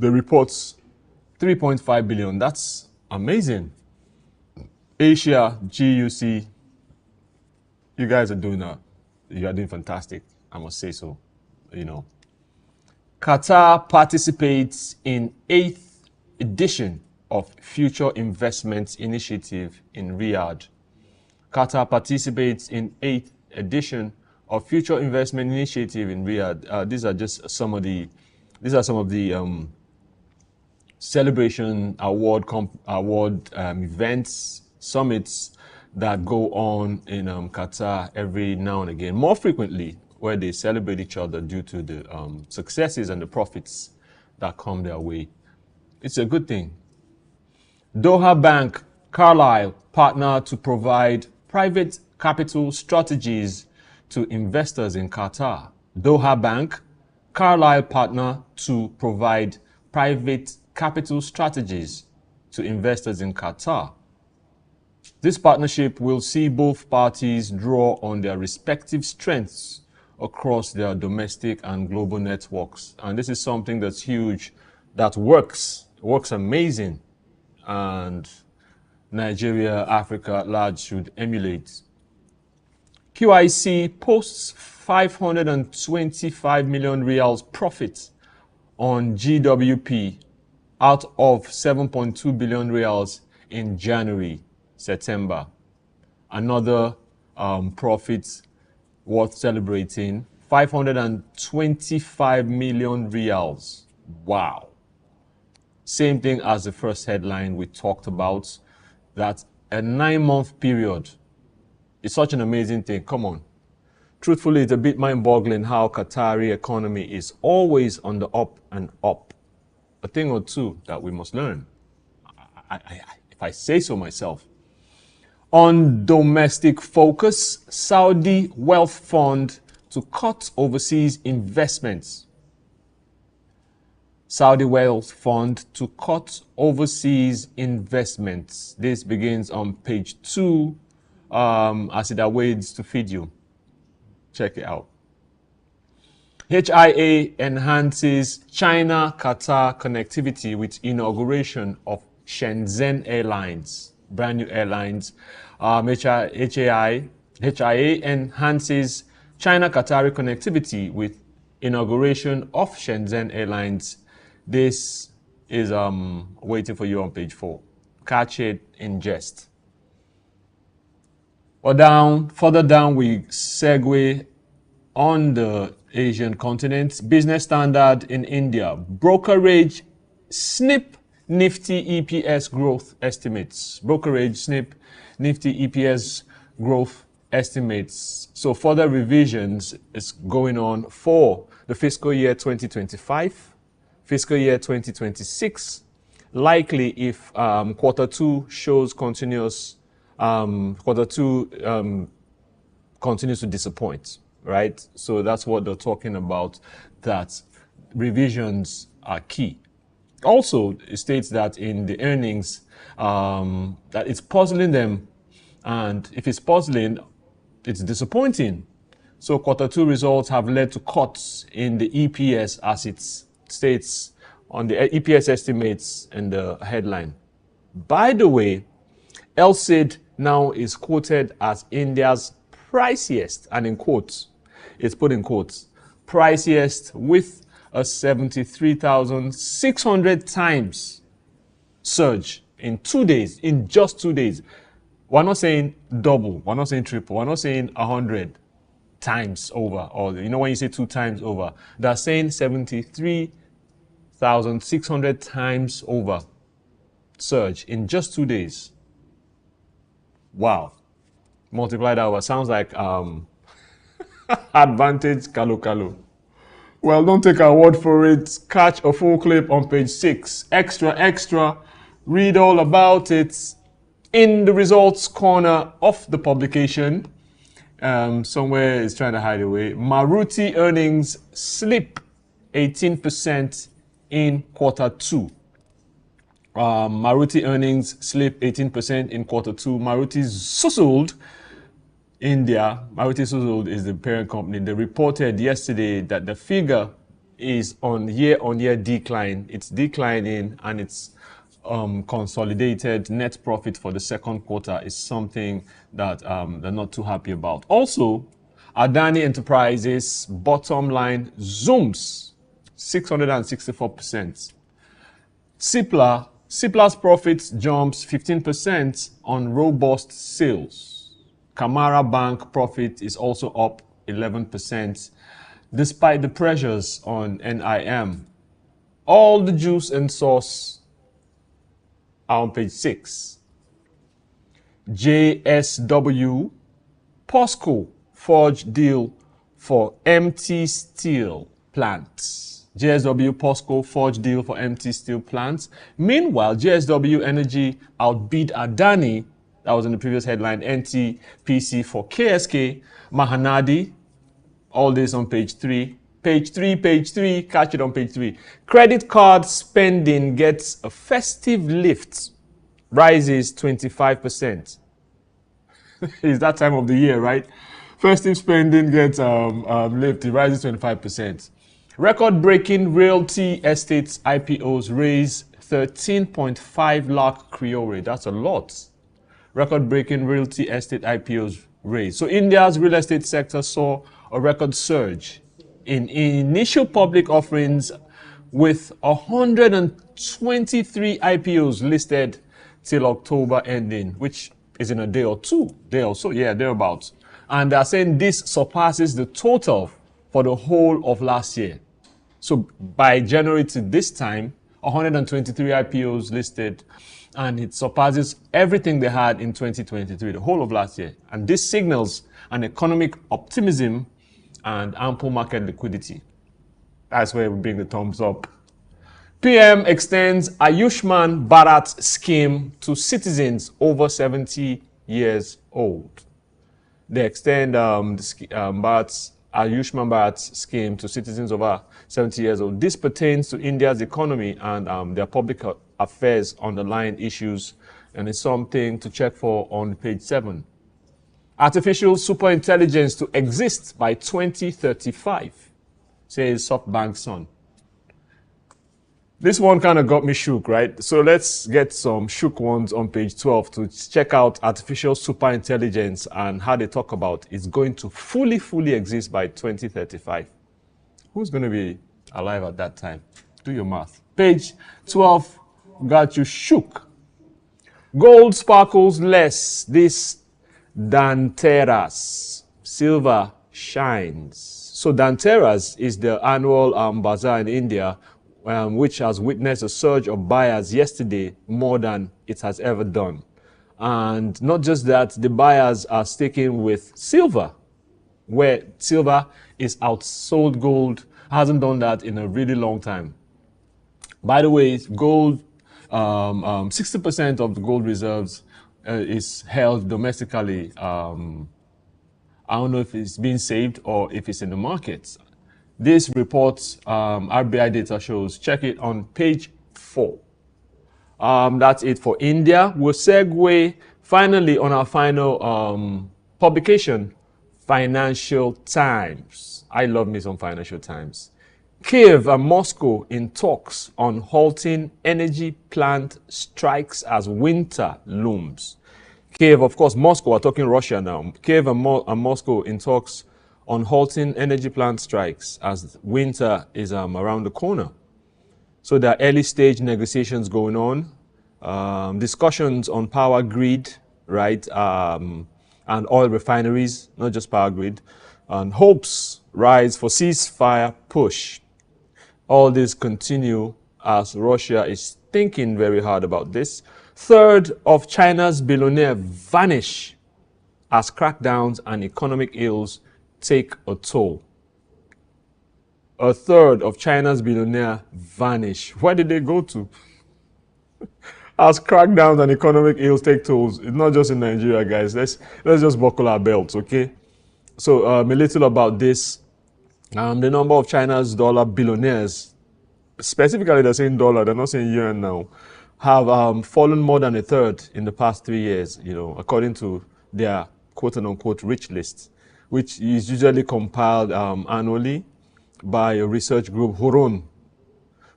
S11: the reports 3.5 billion. That's amazing. Asia, GUC, you guys are doing fantastic. I must say so, Qatar participates in 8th edition of Future Investments Initiative in Riyadh. Qatar participates in 8th edition of Future Investment Initiative in Riyadh. These are just some of the celebration award events, summits that go on in Qatar every now and again, more frequently, where they celebrate each other due to the successes and the profits that come their way. It's a good thing. Doha Bank, Carlyle partner to provide private capital strategies to investors in Qatar. Doha Bank, Carlyle partner to provide private capital strategies to investors in Qatar. This partnership will see both parties draw on their respective strengths across their domestic and global networks. And this is something that's huge, that works amazing. And Nigeria, Africa at large should emulate. QIC posts 525 million reals profit on GWP out of 7.2 billion reals in January-September. Another profit worth celebrating, 525 million reals. Wow. Same thing as the first headline we talked about, that a 9-month period is such an amazing thing. Come on. Truthfully, it's a bit mind-boggling how Qatari economy is always on the up and up. A thing or two that we must learn, if I say so myself. On domestic focus, Saudi Wealth Fund to cut overseas investments. Saudi Wealth Fund to cut overseas investments. This begins on page 2 as it awaits to feed you. Check it out. HIA enhances China-Qatar connectivity with inauguration of Shenzhen Airlines, brand new airlines. HIA enhances China-Qatari connectivity with inauguration of Shenzhen Airlines. This is waiting for you on page 4. Catch it in jest. Further down, we segue on the Asian continent. Business Standard in India. Brokerage SNP Nifty EPS growth estimates. Brokerage SNP Nifty EPS growth estimates. So further revisions is going on for the fiscal year 2025, fiscal year 2026. Likely if quarter 2 shows continues, continues to disappoint, right? So that's what they're talking about, that revisions are key. Also, it states that in the earnings, that it's puzzling them. And if it's puzzling, it's disappointing. So quarter 2 results have led to cuts in the EPS, as it states on the EPS estimates in the headline. By the way, LSID now is quoted as India's priciest, and in quotes, it's put in quotes, priciest, with a 73,600 times surge in 2 days, in just 2 days. We're not saying double, we're not saying triple, we're not saying 100 times over, or you know when you say 2 times over, they're saying 73,600 times over surge in just 2 days. Wow. Multiply that over. Sounds like advantage kalu. Well, don't take our word for it. Catch a full clip on page 6. Extra. Read all about it in the results corner of the publication. Somewhere it's trying to hide away. Maruti earnings slip 18% in quarter 2. Maruti earnings slip 18% in quarter 2. Maruti Suzuki India, Maruti Suzuki is the parent company. They reported yesterday that the figure is on year-on-year decline. It's declining, and its consolidated net profit for the second quarter is something that they're not too happy about. Also, Adani Enterprises bottom line zooms 664%. Cipla's profits jumps 15% on robust sales. Camara Bank profit is also up 11%, despite the pressures on NIM. All the juice and sauce are on page 6. JSW POSCO forged deal for MT Steel plants. JSW POSCO forged deal for MT Steel plants. Meanwhile, JSW Energy outbid Adani, that was in the previous headline, NTPC for KSK, Mahanadi. All this on page 3. Page 3, catch it on page 3. Credit card spending gets a festive lift, rises 25%. It's that time of the year, right? Festive spending gets lift, it rises 25%. Record-breaking realty estates IPOs raise 13.5 lakh Creole. That's a lot. Record-breaking realty estate IPOs raised. So India's real estate sector saw a record surge in initial public offerings, with 123 IPOs listed till October ending, which is in a day or so, thereabouts. And they're saying this surpasses the total for the whole of last year. So by January to this time, 123 IPOs listed, and it surpasses everything they had in 2023, the whole of last year. And this signals an economic optimism and ample market liquidity. That's where we bring the thumbs up. PM extends Ayushman Bharat scheme to citizens over 70 years old. They extend Ayushman Bharat scheme to citizens over 70 years old. This pertains to India's economy and their public affairs underlying issues, and it's something to check for on page 7. Artificial superintelligence to exist by 2035, says SoftBank's son. This one kind of got me shook, right? So let's get some shook ones on page 12 to check out artificial superintelligence and how they talk about it's going to fully exist by 2035. Who's going to be alive at that time? Do your math. Page 12 got you shook. Gold sparkles less this Dhanteras. Silver shines. So Dhanteras is the annual bazaar in India, which has witnessed a surge of buyers yesterday more than it has ever done. And not just that, the buyers are sticking with silver, where silver is outsold gold, hasn't done that in a really long time. By the way, gold, 60% of the gold reserves is held domestically. I don't know if it's being saved or if it's in the markets. This report, RBI data shows, check it on page 4. That's it for India. We'll segue finally on our final publication, Financial Times. I love me some Financial Times. Kiev and Moscow in talks on halting energy plant strikes as winter looms. Kiev, of course, Moscow, we're talking Russia now. Kiev and Moscow in talks on halting energy plant strikes as winter is around the corner. So there are early stage negotiations going on, discussions on power grid, right, and oil refineries, not just power grid, and hopes rise for ceasefire push. All this continue as Russia is thinking very hard about this. Third of China's billionaires vanish as crackdowns and economic ills take a toll. A third of China's billionaires vanish. Where did they go to? As crackdowns and economic ills take tolls. It's not just in Nigeria, guys. Let's just buckle our belts, okay? So a little about this. The number of China's dollar billionaires, specifically they're saying dollar, they're not saying yuan now, have fallen more than a third in the past 3 years, according to their quote-unquote rich list, which is usually compiled annually by a research group, Hurun.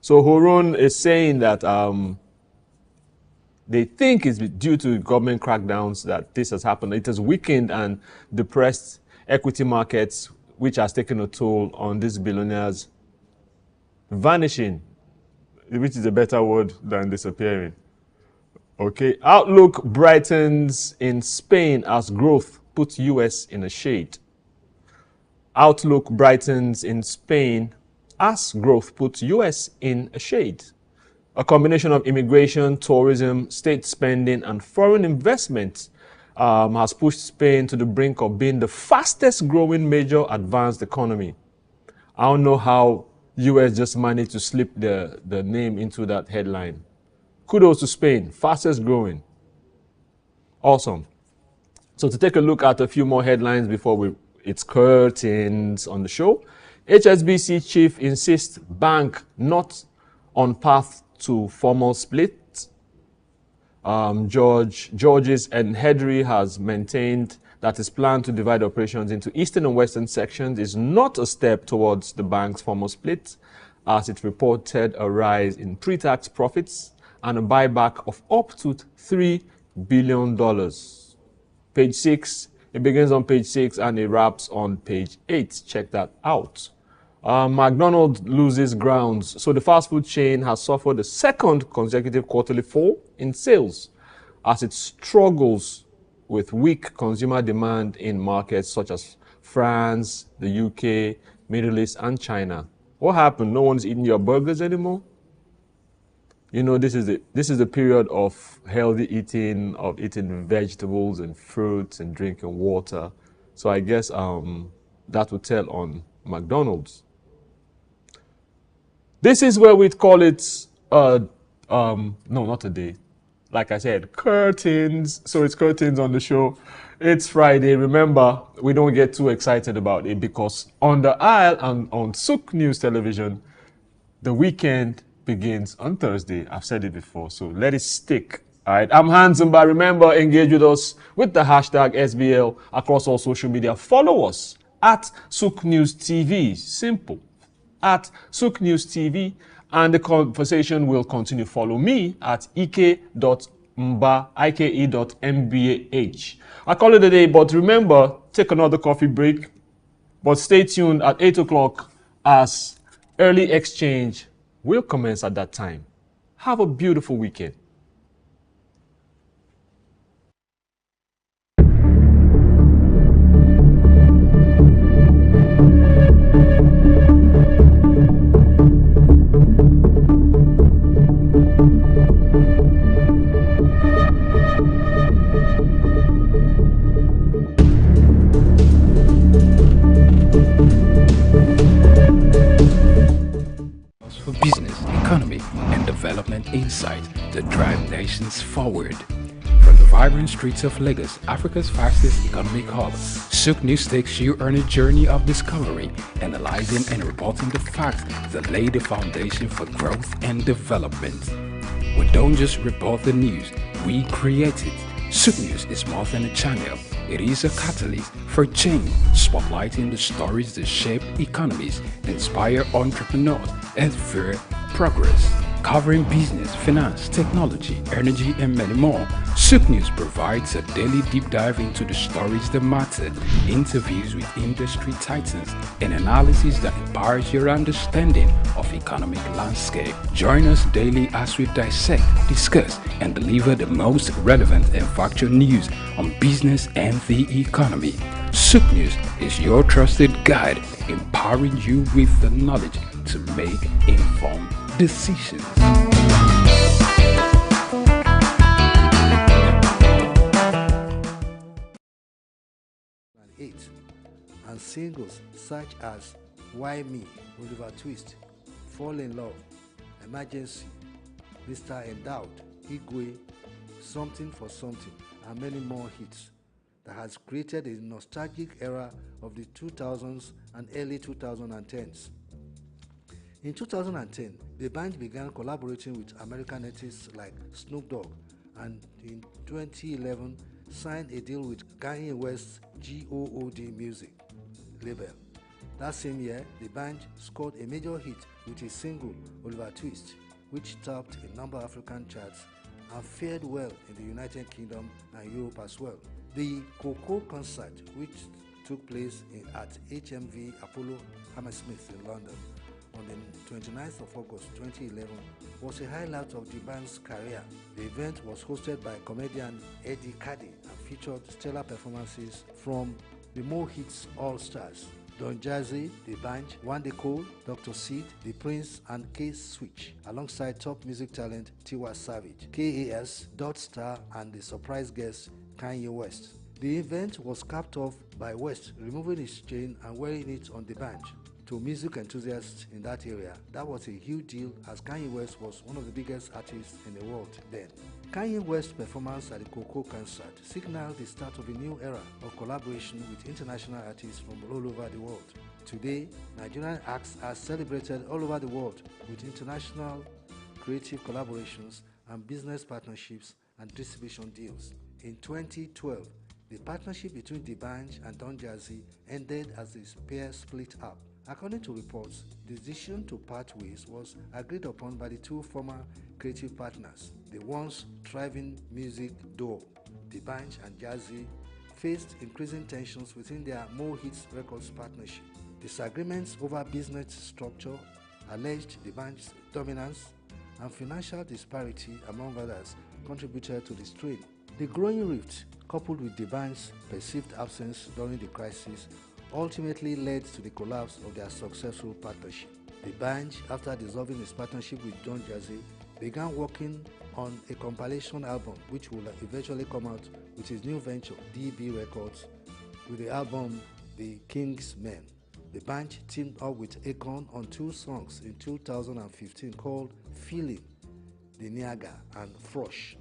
S11: So Hurun is saying that they think it's due to government crackdowns that this has happened. It has weakened and depressed equity markets, which has taken a toll on these billionaires vanishing, which is a better word than disappearing. Okay, outlook brightens in Spain as growth puts US in a shade. Outlook brightens in Spain as growth puts US in a shade. A combination of immigration, tourism, state spending, and foreign investment has pushed Spain to the brink of being the fastest growing major advanced economy. I don't know how US just managed to slip the name into that headline. Kudos to Spain, fastest growing. Awesome. So to take a look at a few more headlines before it's curtains on the show. HSBC chief insists bank not on path to formal split. Georges and Hedry has maintained that his plan to divide operations into eastern and western sections is not a step towards the bank's formal split, as it reported a rise in pre-tax profits and a buyback of up to $3 billion. Page 6, it begins on page 6 and it wraps on page 8. Check that out. McDonald's loses grounds. So the fast food chain has suffered a second consecutive quarterly fall in sales as it struggles with weak consumer demand in markets such as France, the UK, Middle East, and China. What happened? No one's eating your burgers anymore? You know, this is the period of healthy eating, of eating vegetables and fruits and drinking water. So I guess that would tell on McDonald's. This is where we'd call it, no, not a day. Like I said, curtains. So it's curtains on the show. It's Friday. Remember, we don't get too excited about it because on the aisle and on SOUQ News Television, the weekend begins on Thursday. I've said it before, so let it stick. All right, I'm Handsome, but remember, engage with us with the hashtag SBL across all social media. Follow us at SOUQ News TV. Simple. At SOUQ News TV, and the conversation will continue. Follow me at ike.mbah. I call it a day, but remember, take another coffee break. But stay tuned at 8 o'clock as early exchange will commence at that time. Have a beautiful weekend.
S1: For business, economy, and development insight that drive nations forward. From the vibrant streets of Lagos, Africa's fastest economic hub, SOUQ News takes you on a journey of discovery, analyzing and reporting the facts that lay the foundation for growth and development. We don't just report the news, we create it. SOUQ News is more than a channel. It is a catalyst for change, spotlighting the stories that shape economies, inspire entrepreneurs, and fuel progress. Covering business, finance, technology, energy, and many more, SOUQ News provides a daily deep dive into the stories that matter, interviews with industry titans, and analysis that empowers your understanding of economic landscape. Join us daily as we dissect, discuss, and deliver the most relevant and factual news on business and the economy. SOUQ News is your trusted guide, empowering you with the knowledge to make informed decisions.
S10: 8 and singles such as Why Me, Oliver Twist, Fall in Love, Emergency, Mr. Endowed, Igwe, Something for Something, and many more hits that has created a nostalgic era of the 2000s and early 2010s. In 2010, the band began collaborating with American artists like Snoop Dogg, and in 2011 signed a deal with Kanye West's GOOD Music label. That same year, the band scored a major hit with his single Oliver Twist, which topped a number of African charts and fared well in the United Kingdom and Europe as well. The Coco concert, which took place at HMV Apollo Hammersmith in London on the 29th of August 2011, was a highlight of the band's career. The event was hosted by comedian Eddie Caddy and featured stellar performances from the Mo Hits All-Stars, Don Jazzy, The Banj, Wande Cole, Dr. Seed, The Prince, and K-Switch, alongside top music talent Tiwa Savage, KAS, Dot Star, and the surprise guest Kanye West. The event was capped off by West removing his chain and wearing it on The Banj. To music enthusiasts in that area, that was a huge deal as Kanye West was one of the biggest artists in the world then. Kanye West's performance at the Coco concert signaled the start of a new era of collaboration with international artists from all over the world. Today, Nigerian acts are celebrated all over the world with international creative collaborations and business partnerships and distribution deals. In 2012, the partnership between The Banj and Don Jazzy ended as the pair split up. According to reports, the decision to part ways was agreed upon by the two former creative partners. The once thriving music duo, The Banj and Jazzy, faced increasing tensions within their Mo Hits Records partnership. Disagreements over business structure, alleged The Banj's dominance, and financial disparity, among others, contributed to the strain. The growing rift, coupled with The Banj's perceived absence during the crisis, ultimately led to the collapse of their successful partnership. The Banj, after dissolving his partnership with Don Jazzy, began working on a compilation album which will eventually come out with his new venture, DB Records, with the album The King's Men. The Banj teamed up with Akon on two songs in 2015 called Feeling, The Niaga, and Frosh.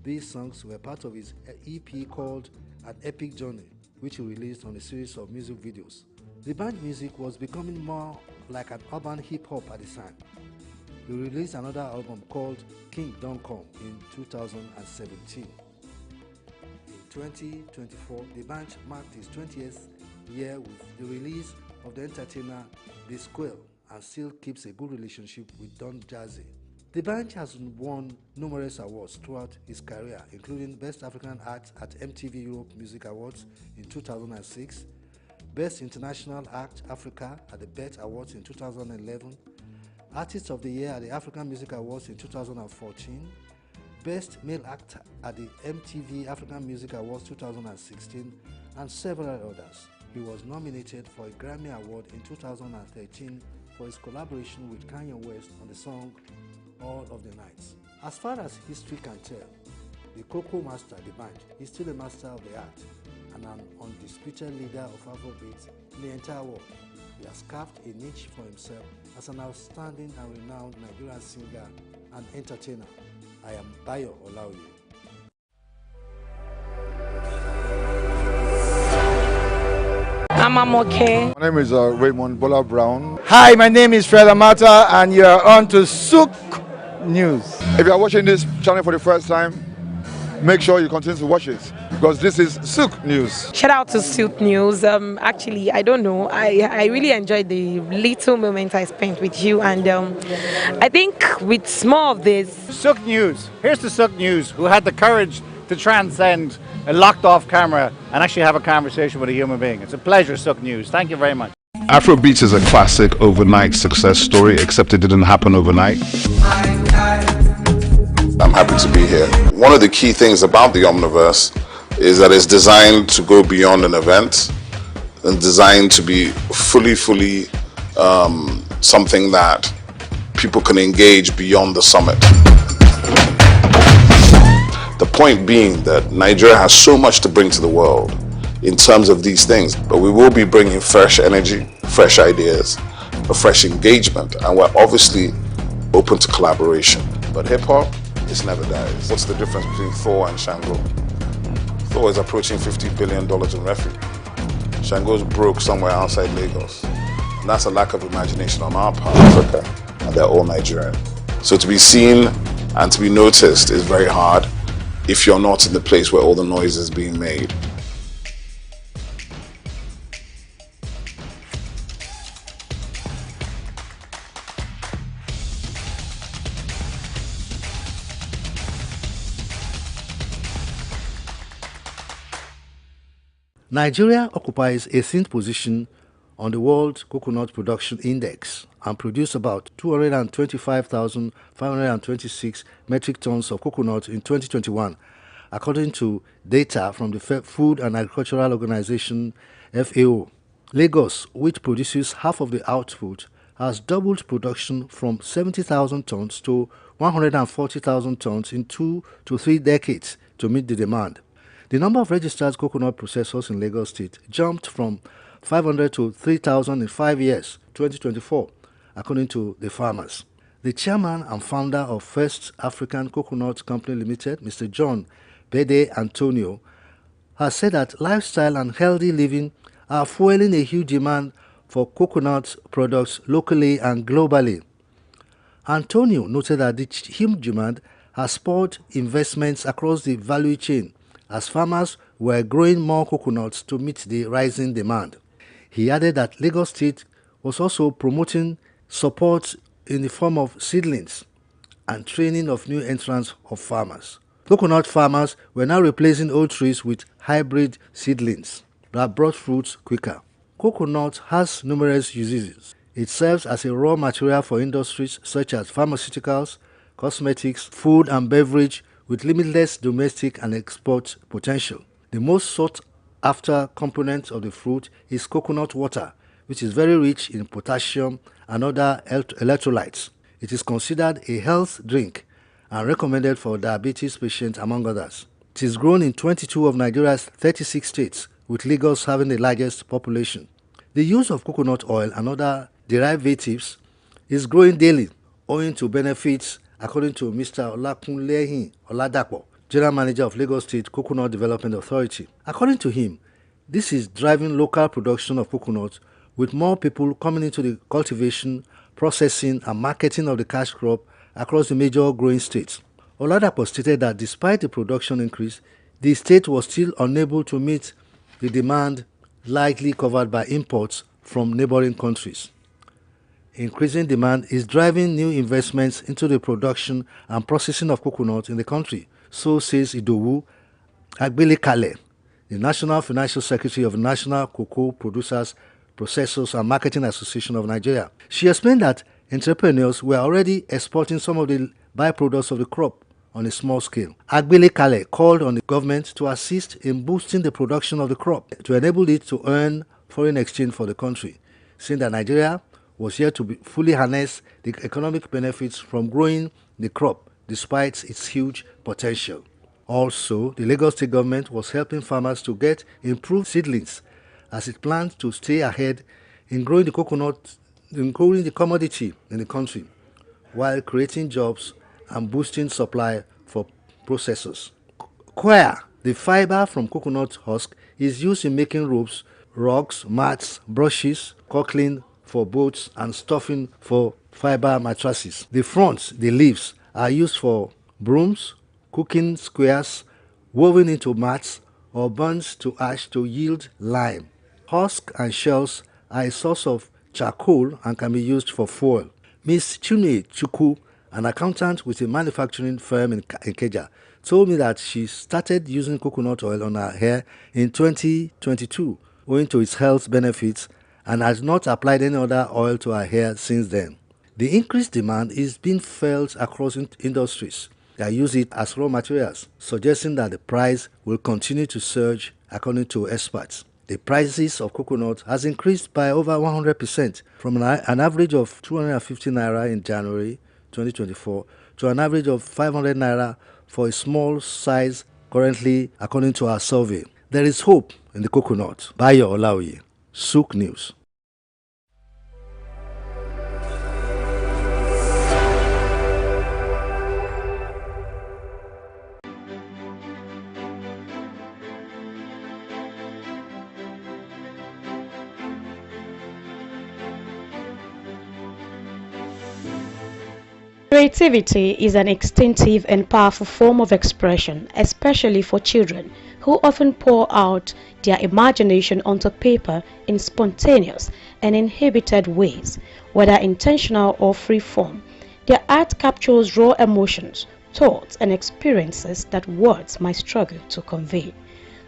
S10: These songs were part of his EP called An Epic Journey, which he released on a series of music videos. The Banj music was becoming more like an urban hip-hop at the time. He released another album called King Don't Come in 2017. In 2024, The Banj marked his 20th year with the release of the entertainer The Square and still keeps a good relationship with Don Jazzy. The Banj has won numerous awards throughout his career, including Best African Act at MTV Europe Music Awards in 2006, Best International Act Africa at the BET Awards in 2011, Artist of the Year at the African Music Awards in 2014, Best Male Act at the MTV African Music Awards 2016, and several others. He was nominated for a Grammy Award in 2013 for his collaboration with Kanye West on the song All of the Nights. As far as history can tell, the Coco master, The Banj, is still a master of the art and an undisputed leader of Afrobeat in the entire world. He has carved a niche for himself as an outstanding and renowned Nigerian singer and entertainer. I am Bayo Olaoye.
S12: I'm okay.
S5: My name is Raymond Bola Brown.
S13: Hi, my name is Fred Amata, and you are on to SOUQ News.
S5: If you are watching this channel for the first time, make sure you continue to watch it because this is SOUQ News.
S12: Shout out to SOUQ News. Actually, I don't know. I really enjoyed the little moment I spent with you, and I think with more of this.
S13: SOUQ News. Here's the SOUQ News, who had the courage to transcend a locked-off camera and actually have a conversation with a human being. It's a pleasure, SOUQ News. Thank you very much.
S3: Afrobeats is a classic overnight success story, except it didn't happen overnight. I'm happy to be here. One of the key things about the Omniverse is that it's designed to go beyond an event and designed to be fully something that people can engage beyond the summit. The point being that Nigeria has so much to bring to the world in terms of these things, but we will be bringing fresh energy, fresh ideas, a fresh engagement, and we're obviously open to collaboration. But hip-hop, it never dies. What's the difference between Thor and Shango? Thor is approaching $50 billion in revenue. Shango's broke somewhere outside Lagos. And that's a lack of imagination on our part of Africa, and they're all Nigerian. So to be seen and to be noticed is very hard if you're not in the place where all the noise is being made.
S10: Nigeria occupies a 18th position on the World Coconut Production Index and produced about 225,526 metric tons of coconut in 2021, according to data from the Food and Agricultural Organization FAO. Lagos, which produces half of the output, has doubled production from 70,000 tons to 140,000 tons in 2 to 3 decades to meet the demand. The number of registered coconut processors in Lagos State jumped from 500 to 3,000 in 5 years, 2024, according to the farmers. The chairman and founder of First African Coconut Company Limited, Mr. John Bede Antonio, has said that lifestyle and healthy living are fueling a huge demand for coconut products locally and globally. Antonio noted that the huge demand has spurred investments across the value chain as farmers were growing more coconuts to meet the rising demand. He added that Lagos State was also promoting support in the form of seedlings and training of new entrants of farmers. Coconut farmers were now replacing old trees with hybrid seedlings that brought fruits quicker. Coconut has numerous uses. It serves as a raw material for industries such as pharmaceuticals, cosmetics, food and beverage with limitless domestic and export potential. The most sought after component of the fruit is coconut water, which is very rich in potassium and other electrolytes. It is considered a health drink and recommended for diabetes patients, among others. It is grown in 22 of Nigeria's 36 states, with Lagos having the largest population. The use of coconut oil and other derivatives is growing daily, owing to benefits, according to Mr. Olakunlehin Oladapo, General Manager of Lagos State Coconut Development Authority. According to him, this is driving local production of coconut, with more people coming into the cultivation, processing and marketing of the cash crop across the major growing states. Oladapo stated that despite the production increase, the state was still unable to meet the demand likely covered by imports from neighboring countries. Increasing demand is driving new investments into the production and processing of coconut in the country, so says Idowu Agbelekale, the National Financial Secretary of the National Cocoa Producers, Processors and Marketing Association of Nigeria. She explained that entrepreneurs were already exporting some of the byproducts of the crop on a small scale. Agbelekale called on the government to assist in boosting the production of the crop to enable it to earn foreign exchange for the country, saying that Nigeria was here to fully harness the economic benefits from growing the crop despite its huge potential. Also, the Lagos State government was helping farmers to get improved seedlings as it planned to stay ahead in growing the commodity in the country while creating jobs and boosting supply for processors. Coir, the fiber from coconut husk, is used in making ropes, rugs, mats, brushes, caulking for boats and stuffing for fiber mattresses. The fronds, the leaves, are used for brooms, cooking squares, woven into mats or burnt to ash to yield lime. Husk and shells are a source of charcoal and can be used for fuel. Ms. Chune Chukwu, an accountant with a manufacturing firm in Ikeja, told me that she started using coconut oil on her hair in 2022 owing to its health benefits and has not applied any other oil to her hair since then. The increased demand is being felt across industries that use it as raw materials, suggesting that the price will continue to surge according to experts. The prices of coconut has increased by over 100% from an average of 250 naira in January 2024 to an average of 500 naira for a small size currently, according to our survey. There is hope in the coconut. Bayo Olaoye, SOUQ News.
S8: Creativity is an instinctive and powerful form of expression, especially for children, who often pour out their imagination onto paper in spontaneous and inhibited ways, whether intentional or free form. Their art captures raw emotions, thoughts, and experiences that words might struggle to convey.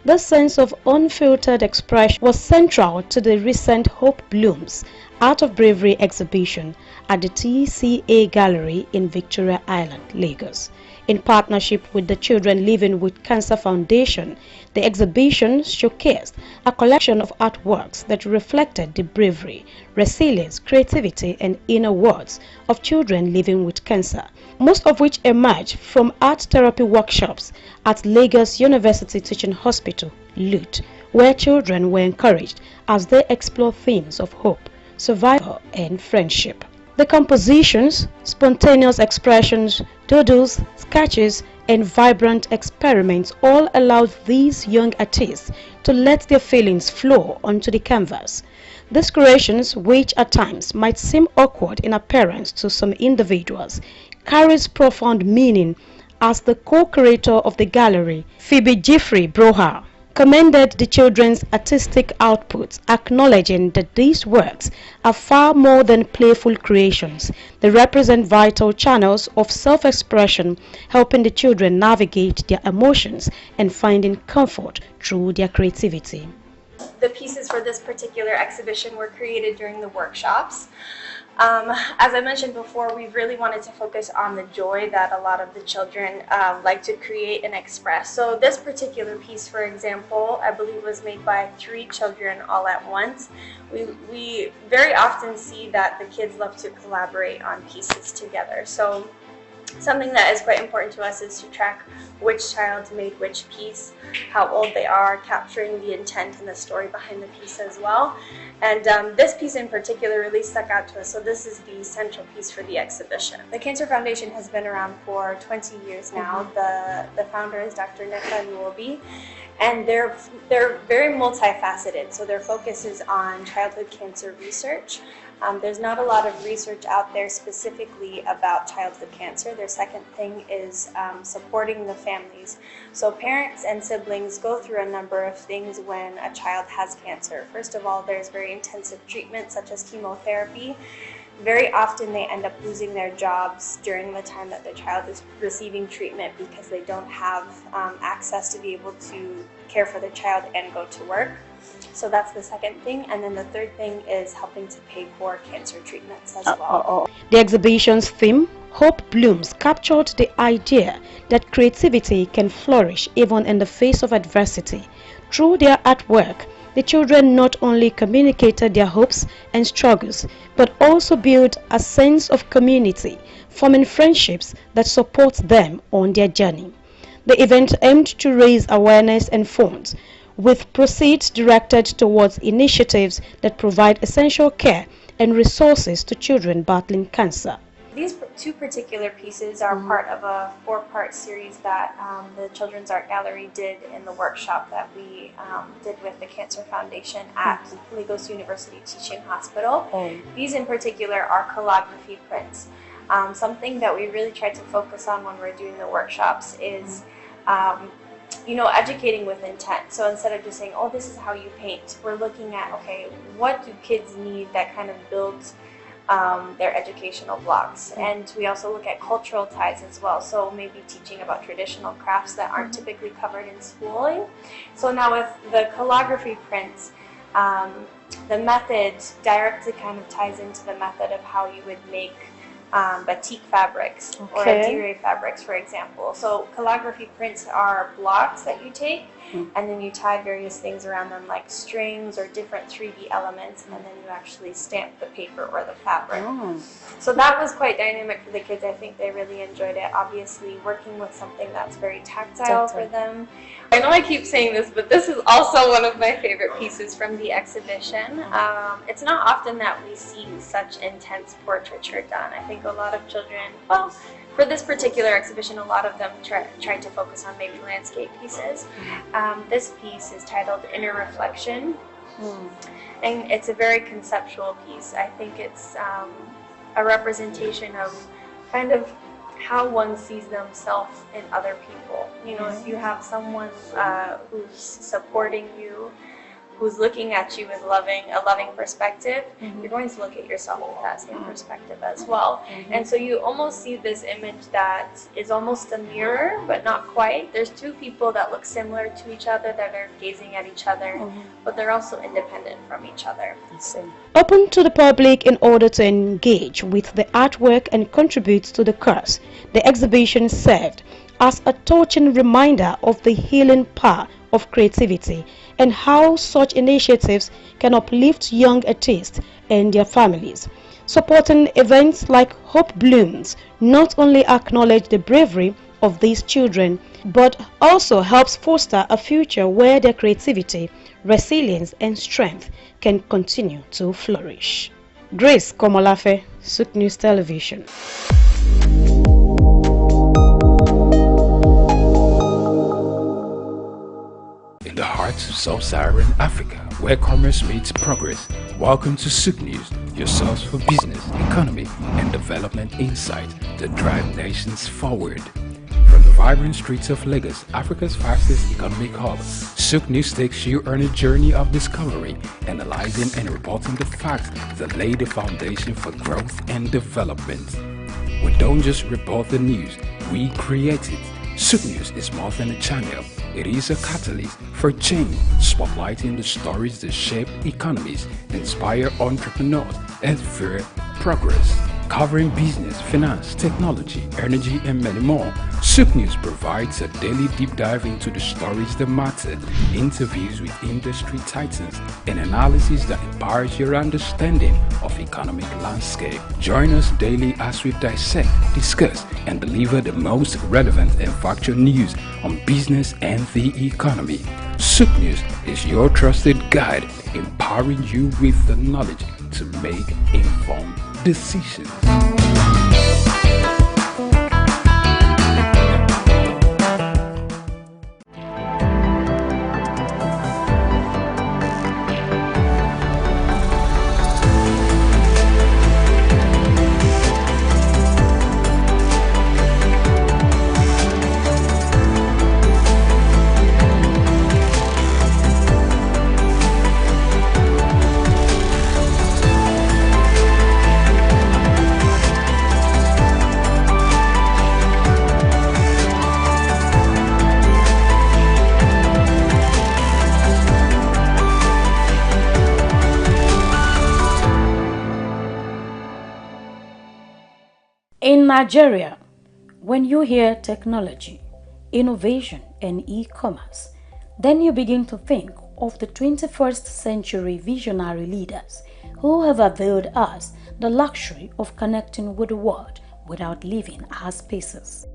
S8: This sense of unfiltered expression was central to the recent Hope Blooms Art of Bravery exhibition at the TCA Gallery in Victoria Island, Lagos. In partnership with the Children Living with Cancer Foundation, the exhibition showcased a collection of artworks that reflected the bravery, resilience, creativity, and inner worlds of children living with cancer, most of which emerged from art therapy workshops at Lagos University Teaching Hospital, LUT, where children were encouraged as they explore themes of hope, survival, and friendship. The compositions, spontaneous expressions, doodles, sketches, and vibrant experiments all allowed these young artists to let their feelings flow onto the canvas. These creations, which at times might seem awkward in appearance to some individuals, carries profound meaning, as the co-creator of the gallery, Phoebe Jeffrey Broha, commended the children's artistic output, acknowledging that these works are far more than playful creations. They represent vital channels of self-expression, helping the children navigate their emotions and finding comfort through their creativity.
S14: The pieces for this particular exhibition were created during the workshops. As I mentioned before, we really wanted to focus on the joy that a lot of the children like to create and express. So this particular piece, for example, I believe was made by 3 children all at once. We very often see that the kids love to collaborate on pieces together. So something that is quite important to us is to track which child made which piece, how old they are, capturing the intent and the story behind the piece as well. And this piece in particular really stuck out to us, so this is the central piece for the exhibition. The Cancer Foundation has been around for 20 years now. The founder is Dr. Netta Nuobi, and they're very multifaceted, so their focus is on childhood cancer research. There's not a lot of research out there specifically about childhood cancer. Their second thing is supporting the families. So parents and siblings go through a number of things when a child has cancer. First of all, there's very intensive treatment such as chemotherapy. Very often they end up losing their jobs during the time that their child is receiving treatment because they don't have access to be able to care for their child and go to work. So that's the second thing. And then the third thing is helping to pay for cancer treatments as well.
S8: The exhibition's theme, Hope Blooms, captured the idea that creativity can flourish even in the face of adversity. Through their artwork, the children not only communicated their hopes and struggles, but also built a sense of community, forming friendships that support them on their journey. The event aimed to raise awareness and funds, with proceeds directed towards initiatives that provide essential care and resources to children battling cancer.
S14: These 2 particular pieces are part of a 4-part series that the Children's Art Gallery did in the workshop that we did with the Cancer Foundation at Lagos University Teaching Hospital. These in particular are calligraphy prints. Something that we really try to focus on when we're doing the workshops is educating with intent. So instead of just saying, oh, this is how you paint, we're looking at, okay, what do kids need that kind of builds their educational blocks. And we also look at cultural ties as well, so maybe teaching about traditional crafts that aren't typically covered in schooling. So now with the calligraphy prints, the method directly kind of ties into the method of how you would make batik fabrics or dire fabrics, for example. So calligraphy prints are blocks that you take and then you tie various things around them like strings or different 3D elements, and then you actually stamp the paper or the fabric. So that was quite dynamic for the kids. I think they really enjoyed it. Obviously working with something that's very tactile for them. I know I keep saying this, but this is also one of my favorite pieces from the exhibition. It's not often that we see such intense portraiture done. I think a lot of children, well, for this particular exhibition, a lot of them tried to focus on maybe landscape pieces. This piece is titled Inner Reflection, and it's a very conceptual piece. I think it's a representation of kind of how one sees themselves in other people. You know, if you have someone who's supporting you, who's looking at you with a loving perspective, you're going to look at yourself with that same perspective as well. And so you almost see this image that is almost a mirror, but not quite. There's two people that look similar to each other, that are gazing at each other, but they're also independent from each other.
S8: Open to the public in order to engage with the artwork and contribute to the cause, the exhibition served as a touching reminder of the healing power of creativity and how such initiatives can uplift young artists and their families. Supporting events like Hope Blooms not only acknowledge the bravery of these children, but also helps foster a future where their creativity, resilience and strength can continue to flourish. Grace Komolafe, SOUQ News Television.
S1: In the heart of sub-Saharan Africa, where commerce meets progress, welcome to SOUQ News, your source for business, economy, and development insight that drive nations forward. From the vibrant streets of Lagos, Africa's fastest economic hub, SOUQ News takes you on a journey of discovery, analyzing and reporting the facts that lay the foundation for growth and development. We don't just report the news, we create it. SOUQ News is more than a channel. It is a catalyst for change, spotlighting the stories that shape economies, inspire entrepreneurs, and fuel progress. Covering business, finance, technology, energy, and many more, SOUQ News provides a daily deep dive into the stories that matter, interviews with industry titans, and analysis that empowers your understanding of economic landscape. Join us daily as we dissect, discuss, and deliver the most relevant and factual news on business and the economy. SOUQ News is your trusted guide, empowering you with the knowledge to make informed decisions.
S8: In Nigeria, when you hear technology, innovation and e-commerce, then you begin to think of the 21st century visionary leaders who have availed us the luxury of connecting with the world without leaving our spaces.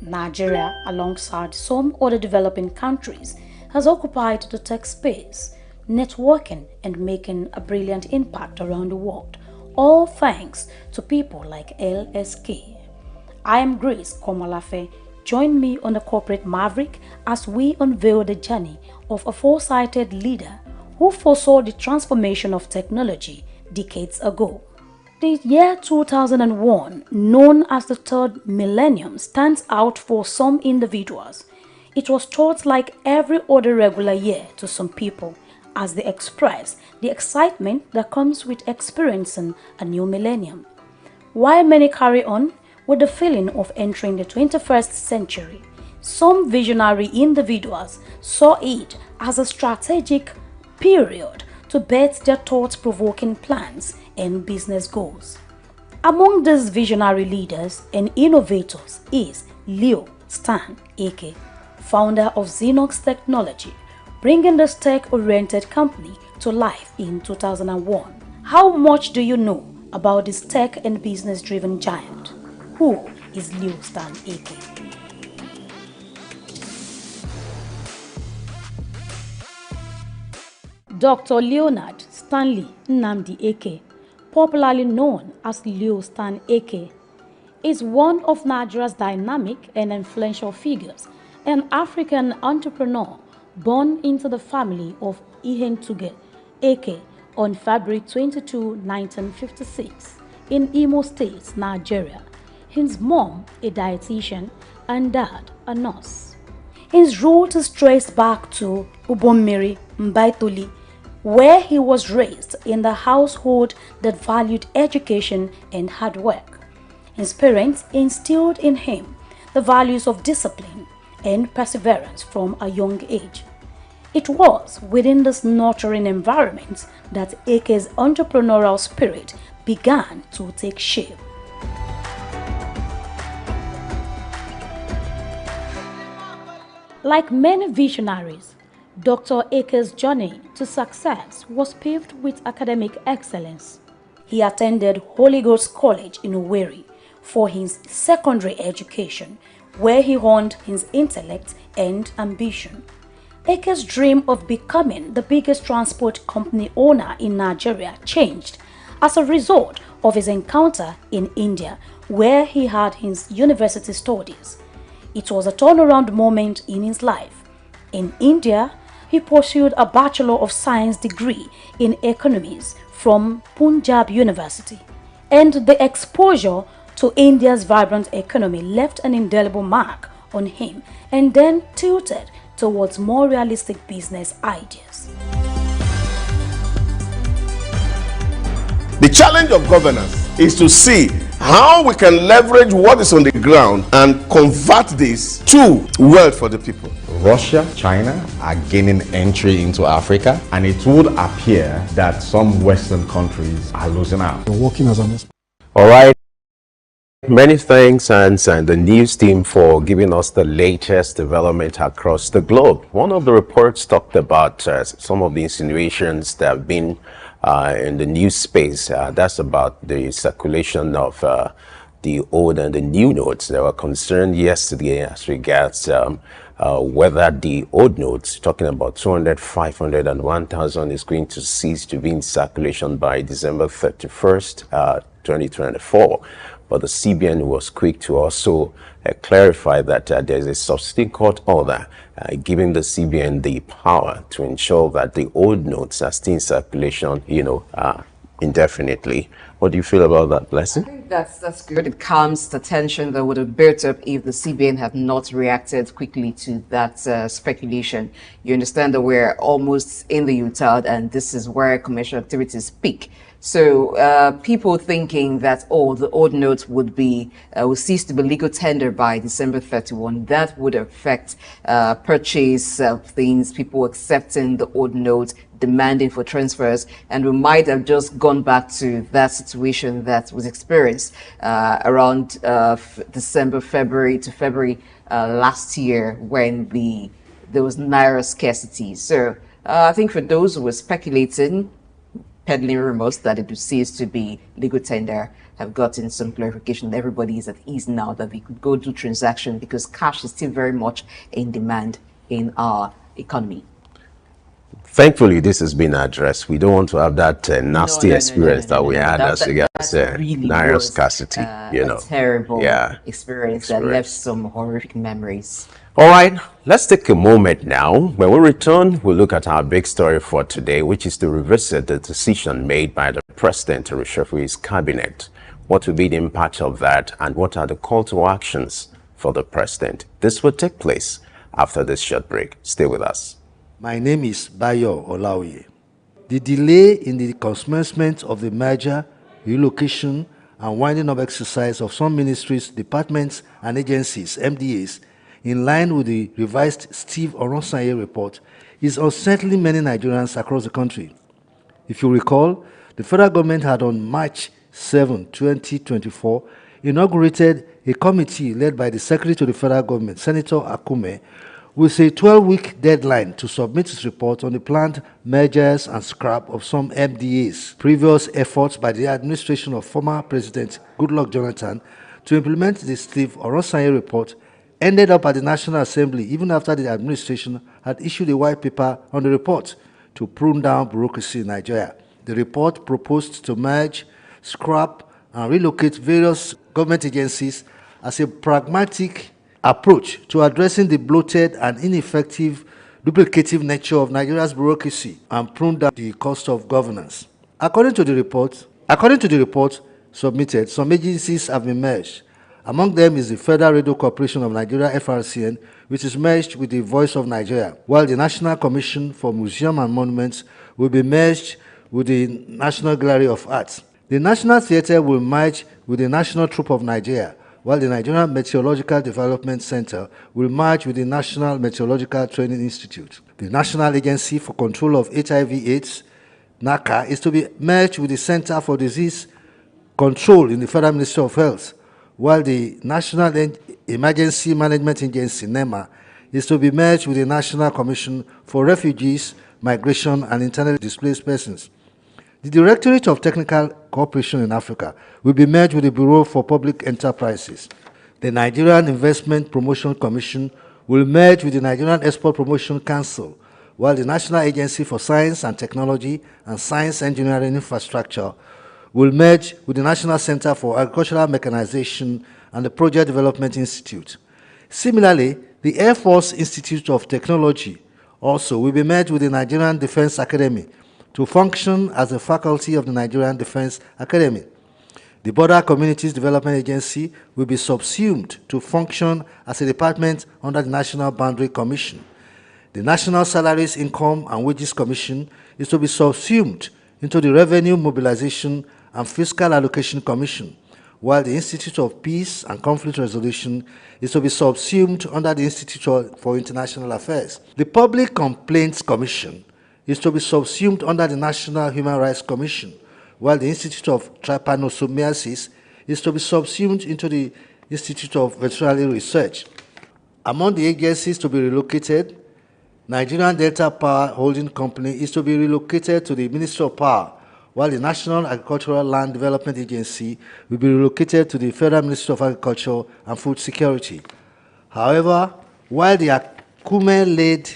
S8: Nigeria, alongside some other developing countries, has occupied the tech space, networking and making a brilliant impact around the world, all thanks to people like LSK. I am Grace Komolafe. Join me on the Corporate Maverick as we unveil the journey of a foresighted leader who foresaw the transformation of technology decades ago. The year 2001, known as the third millennium, stands out for some individuals. It was thought like every other regular year to some people, as they express the excitement that comes with experiencing a new millennium. While many carry on with the feeling of entering the 21st century, some visionary individuals saw it as a strategic period to bet their thought-provoking plans and business goals. Among these visionary leaders and innovators is Leo Stan Eke, founder of Xenox Technology, bringing this tech-oriented company to life in 2001. How much do you know about this tech and business-driven giant? Who is Leo Stan Eke? Dr. Leonard Stanley Nnamdi Eke, popularly known as Leo Stan Eke, is one of Nigeria's dynamic and influential figures, an African entrepreneur born into the family of Ihentuge Eke on February 22, 1956 in Imo State, Nigeria. His mom, a dietitian, and dad, a nurse. His root is traced back to Ubommiri Mbaitoli, where he was raised in the household that valued education and hard work. His parents instilled in him the values of discipline and perseverance from a young age. It was within this nurturing environment that Eke's entrepreneurial spirit began to take shape. Like many visionaries, Dr. Eke's journey to success was paved with academic excellence. He attended Holy Ghost College in Owerri for his secondary education, where he honed his intellect and ambition. Eke's dream of becoming the biggest transport company owner in Nigeria changed as a result of his encounter in India, where he had his university studies. It was a turnaround moment in his life. In India, he pursued a Bachelor of Science degree in economics from Punjab University, and the exposure to India's vibrant economy left an indelible mark on him and then tilted towards more realistic business ideas.
S7: The challenge of governance is to see how we can leverage what is on the ground and convert this to wealth for the people.
S15: Russia, China are gaining entry into Africa, and it would appear that some Western countries are losing out.
S16: You're working as an expert.
S17: All right. Many thanks, Hans, and the news team for giving us the latest development across the globe. One of the reports talked about some of the insinuations that have been in the news space. That's about the circulation of the old and the new notes. There were concerns yesterday as regards whether the old notes, talking about 200, 500, and 1,000, is going to cease to be in circulation by December 31st, 2024. But the CBN was quick to also clarify that there's a Supreme Court order giving the CBN the power to ensure that the old notes are still in circulation, indefinitely. What do you feel about that, Blessing?
S18: I think that's good. It calms the tension that would have built up if the CBN had not reacted quickly to that speculation. You understand that we're almost in the UTAD, and this is where commercial activities peak. So people thinking that, oh, the old notes would cease to be legal tender by December 31, that would affect purchase of things, people accepting the old notes, demanding for transfers, and we might have just gone back to that situation that was experienced around February to February last year, when there was naira scarcity. So I think for those who were speculating, peddling rumors that it would cease to be legal tender, have gotten some clarification. Everybody is at ease now that we could go do transaction, because cash is still very much in demand in our economy.
S17: Thankfully, this has been addressed. We don't want to have that nasty experience that we had as regards naira scarcity.
S18: A terrible experience that left some horrific memories.
S17: All right, let's take a moment now. When we return, we'll look at our big story for today, which is to revisit the decision made by the president to reshuffle his cabinet. What will be the impact of that, and what are the call to actions for the president? This will take place after this short break. Stay with us.
S10: My name is Bayo Olaoye. The delay in the commencement of the merger, relocation, and winding up exercise of some ministries, departments, and agencies, MDAs, in line with the revised Steve Oronsaye report, is unsettling many Nigerians across the country. If you recall, the federal government had on March 7, 2024, inaugurated a committee led by the Secretary to the federal government, Senator Akume, with a 12-week deadline to submit its report on the planned mergers and scrap of some MDAs. Previous efforts by the administration of former President Goodluck Jonathan to implement the Steve Oronsaye report ended up at the National Assembly even after the administration had issued a white paper on the report to prune down bureaucracy in Nigeria. The report proposed to merge, scrap, and relocate various government agencies as a pragmatic approach to addressing the bloated and ineffective duplicative nature of Nigeria's bureaucracy and prune down the cost of governance. According to the report submitted, some agencies have been merged Among them is the Federal Radio Corporation of Nigeria, FRCN, which is merged with the Voice of Nigeria, while the National Commission for Museum and Monuments will be merged with the National Gallery of Arts. The National Theatre will merge with the National Troupe of Nigeria, while the Nigerian Meteorological Development Center will merge with the National Meteorological Training Institute. The National Agency for Control of HIV/AIDS, NACA, is to be merged with the Center for Disease Control in the Federal Ministry of Health, while the National Emergency Management Agency, NEMA, is to be merged with the National Commission for Refugees, Migration and Internally Displaced Persons. The Directorate of Technical Cooperation in Africa will be merged with the Bureau for Public Enterprises. The Nigerian Investment Promotion Commission will merge with the Nigerian Export Promotion Council, while the National Agency for Science and Technology and Science Engineering Infrastructure will merge with the National Center for Agricultural Mechanization and the Project Development Institute. Similarly, the Air Force Institute of Technology also will be merged with the Nigerian Defense Academy to function as a faculty of the Nigerian Defense Academy. The Border Communities Development Agency will be subsumed to function as a department under the National Boundary Commission. The National Salaries, Income and Wages Commission is to be subsumed into the Revenue Mobilization and Fiscal Allocation Commission, while the Institute of Peace and Conflict Resolution is to be subsumed under the Institute for International Affairs. The Public Complaints Commission is to be subsumed under the National Human Rights Commission, while the Institute of Trypanosomiasis is to be subsumed into the Institute of Veterinary Research. Among the agencies to be relocated, Nigerian Delta Power Holding Company is to be relocated to the Ministry of Power, while the National Agricultural Land Development Agency will be relocated to the Federal Ministry of Agriculture and Food Security. However, while the Akume-led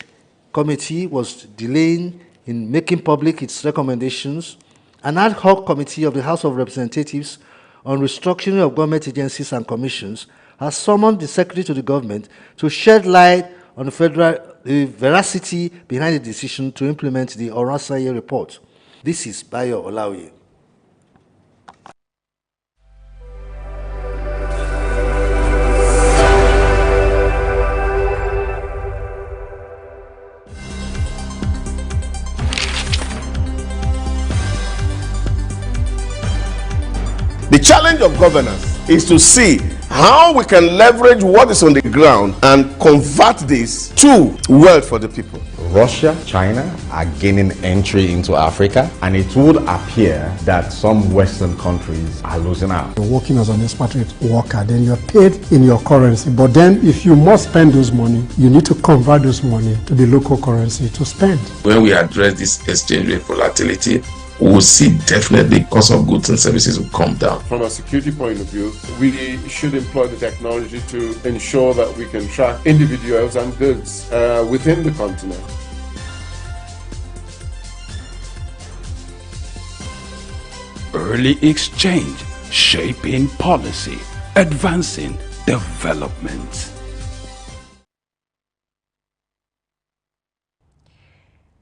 S10: committee was delaying in making public its recommendations, an ad hoc committee of the House of Representatives on restructuring of government agencies and commissions has summoned the Secretary to the government to shed light on the veracity behind the decision to implement the Oransaye report. This is Bayo Olaoye.
S3: The challenge of governance is to see how we can leverage what is on the ground and convert this to wealth for the people.
S15: Russia, China are gaining entry into Africa, and it would appear that some Western countries are losing out.
S16: You're working as an expatriate worker, then you're paid in your currency. But then if you must spend those money, you need to convert those money to the local currency to spend.
S19: When we address this exchange rate volatility, we will see definitely cost of goods and services will come down.
S7: From a security point of view, we should employ the technology to ensure that we can track individuals and goods within the continent.
S1: Early exchange, shaping policy, advancing development.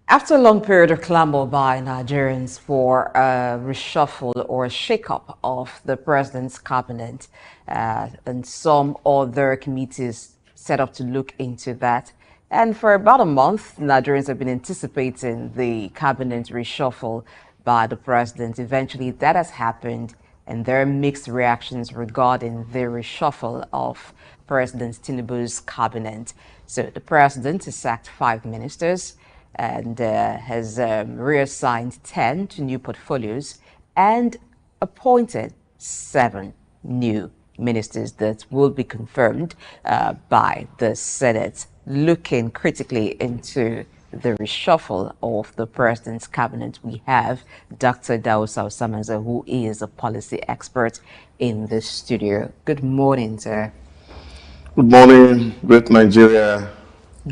S18: After a long period of clamor by Nigerians for a reshuffle or a shake-up of the president's cabinet and some other committees set up to look into that, and for about a month, Nigerians have been anticipating the cabinet reshuffle by the president. Eventually, that has happened, and there are mixed reactions regarding the reshuffle of President Tinubu's cabinet. So the president has sacked 5 ministers and has reassigned 10 to new portfolios and appointed 7 new ministers that will be confirmed by the Senate. Looking critically into the reshuffle of the president's cabinet, we have Dr. Dausa Osamaza, who is a policy expert in the studio. Good morning, sir.
S3: Good morning, great Nigeria.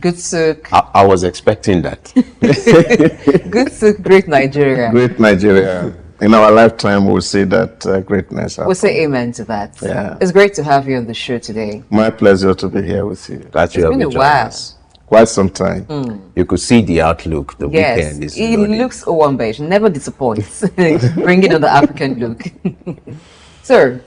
S18: Good SOUQ.
S17: I was expecting that.
S18: Good SOUQ, great Nigeria.
S3: Great Nigeria. In our lifetime, we'll see that greatness.
S18: We'll say amen to that.
S3: Yeah.
S18: It's great to have you on the show today.
S3: My pleasure to be here with you.
S17: Glad you have
S18: been a while.
S3: Quite some time.
S17: You could see the outlook. The weekend is
S18: he
S17: loaded.
S18: looks Owambe. He never disappoints. Bringing on the African look. Sir,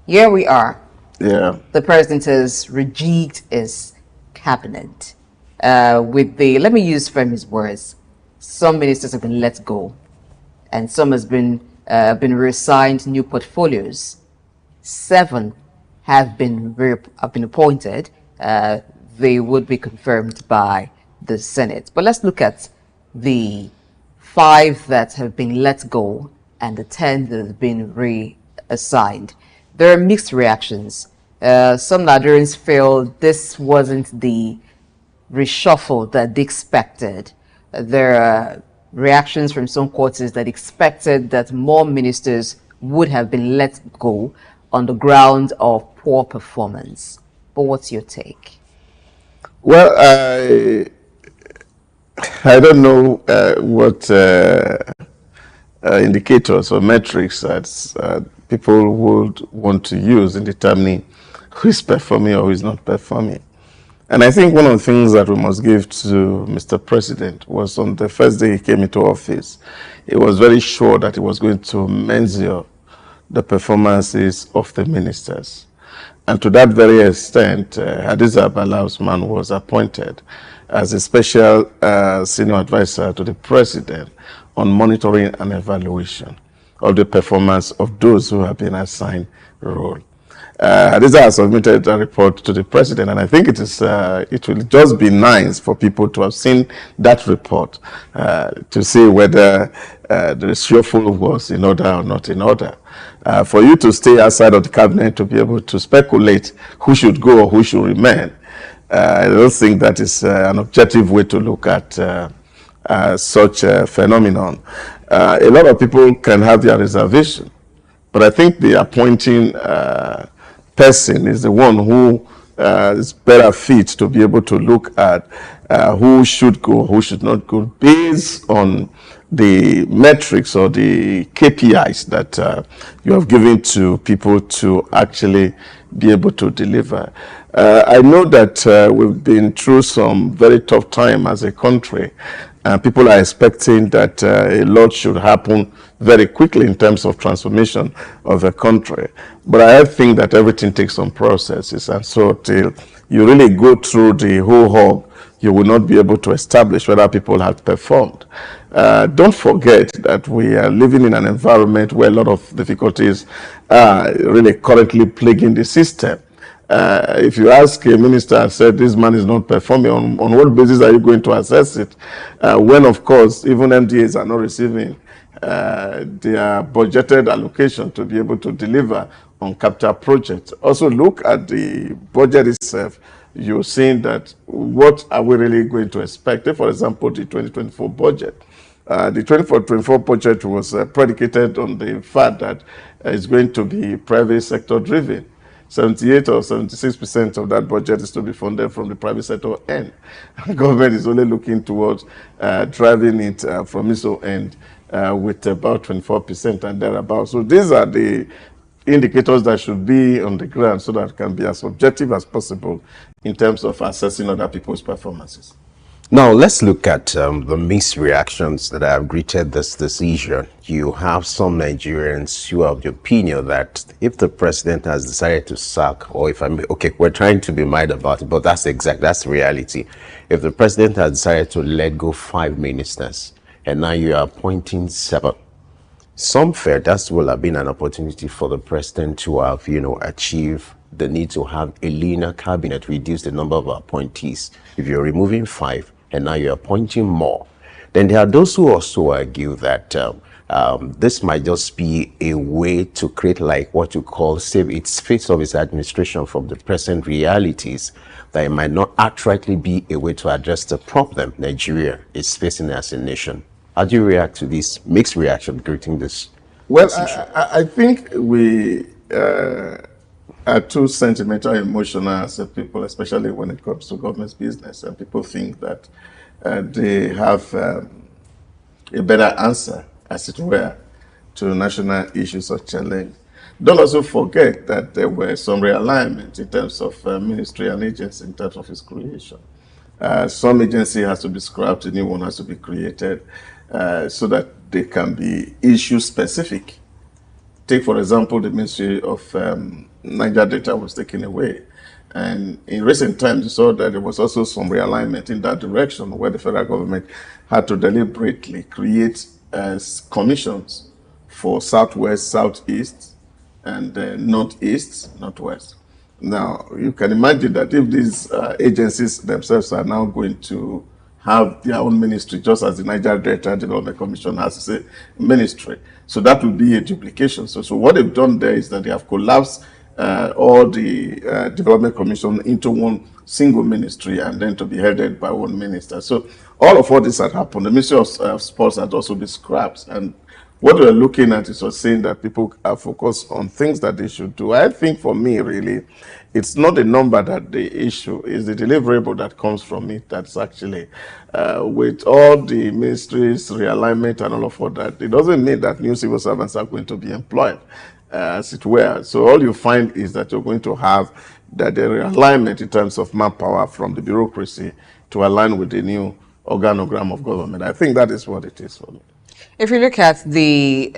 S18: here we are.
S3: Yeah.
S18: The president has rejigged his cabinet with let me use Femi's words, some ministers have been let go and some has been reassigned new portfolios. 7 have been appointed. They would be confirmed by the Senate. But let's look at the 5 that have been let go and the 10 that have been reassigned. There are mixed reactions. Some Nigerians feel this wasn't the reshuffle that they expected. There are reactions from some quarters that expected that more ministers would have been let go on the ground of poor performance. But what's your take?
S3: Well, I don't know what indicators or metrics that people would want to use in determining who is performing or who is not performing. And I think one of the things that we must give to Mr. President was on the first day he came into office, he was very sure that he was going to measure the performances of the ministers. And to that very extent, Hadiza Bala-Usman was appointed as a special senior advisor to the president on monitoring and evaluation of the performance of those who have been assigned role. Hadiza has submitted a report to the president, and I think it will just be nice for people to have seen that report to see whether the reshuffle was in order or not in order. For you to stay outside of the cabinet to be able to speculate who should go or who should remain, I don't think that is an objective way to look at such a phenomenon. A lot of people can have their reservation, but I think the appointing person is the one who is better fit to be able to look at who should go, who should not go, based on the metrics or the KPIs that you have given to people to actually be able to deliver. I know that we've been through some very tough time as a country, and people are expecting that a lot should happen very quickly in terms of transformation of the country. But I think that everything takes some processes, and so till you really go through the whole hog, you will not be able to establish whether people have performed. Don't forget that we are living in an environment where a lot of difficulties are really currently plaguing the system. If you ask a minister and said this man is not performing, on what basis are you going to assess it? When, of course, even MDAs are not receiving their budgeted allocation to be able to deliver on capital projects. Also look at the budget itself. You're seeing that what are we really going to expect? Take, for example, the 2024 budget. The 2024 budget was predicated on the fact that it's going to be private sector driven. 78 or 76% of that budget is to be funded from the private sector end. Government is only looking towards driving it from its own end with about 24% and thereabouts. So these are the indicators that should be on the ground so that it can be as objective as possible in terms of assessing other people's performances.
S17: Now, let's look at the mixed reactions that have greeted this decision. You have some Nigerians who have the opinion that if the president has decided to sack, or if okay, we're trying to be mild about it, but that's reality. If the president has decided to let go 5 ministers, and now you are appointing 7, some fear that will have been an opportunity for the president to have, achieve the need to have a leaner cabinet, reduce the number of appointees. If you're removing 5 and now you're appointing more, then there are those who also argue that this might just be a way to create like what you call save its face of its administration from the present realities, that it might not actually be a way to address the problem Nigeria is facing as a nation. How do you react to this mixed reaction greeting this?
S3: Well, I think we are too sentimental, emotional as a people, especially when it comes to government's business, and people think that they have a better answer, as it were, to national issues of challenge. Don't also forget that there were some realignment in terms of ministry and agency in terms of its creation. Some agency has to be scrapped, a new one has to be created so that they can be issue specific Take, for example, the Ministry of Niger Delta was taken away. And in recent times, you saw that there was also some realignment in that direction where the federal government had to deliberately create commissions for Southwest, Southeast, and Northeast, Northwest. Now, you can imagine that if these agencies themselves are now going to have their own ministry, just as the Niger Delta Development Commission has a ministry. So that will be a duplication. So what they've done there is that they have collapsed all the Development Commission into one single ministry and then to be headed by one minister. So all this had happened. The Ministry of Sports had also been scrapped. And what we're looking at is saying that people are focused on things that they should do. I think for me, really, it's not the number that the issue is, the deliverable that comes from it. That's actually, with all the ministries, realignment and all of that, it doesn't mean that new civil servants are going to be employed, as it were. So all you find is that you're going to have that the realignment in terms of manpower from the bureaucracy to align with the new organogram of government. I think that is what it is for me.
S18: If you look at the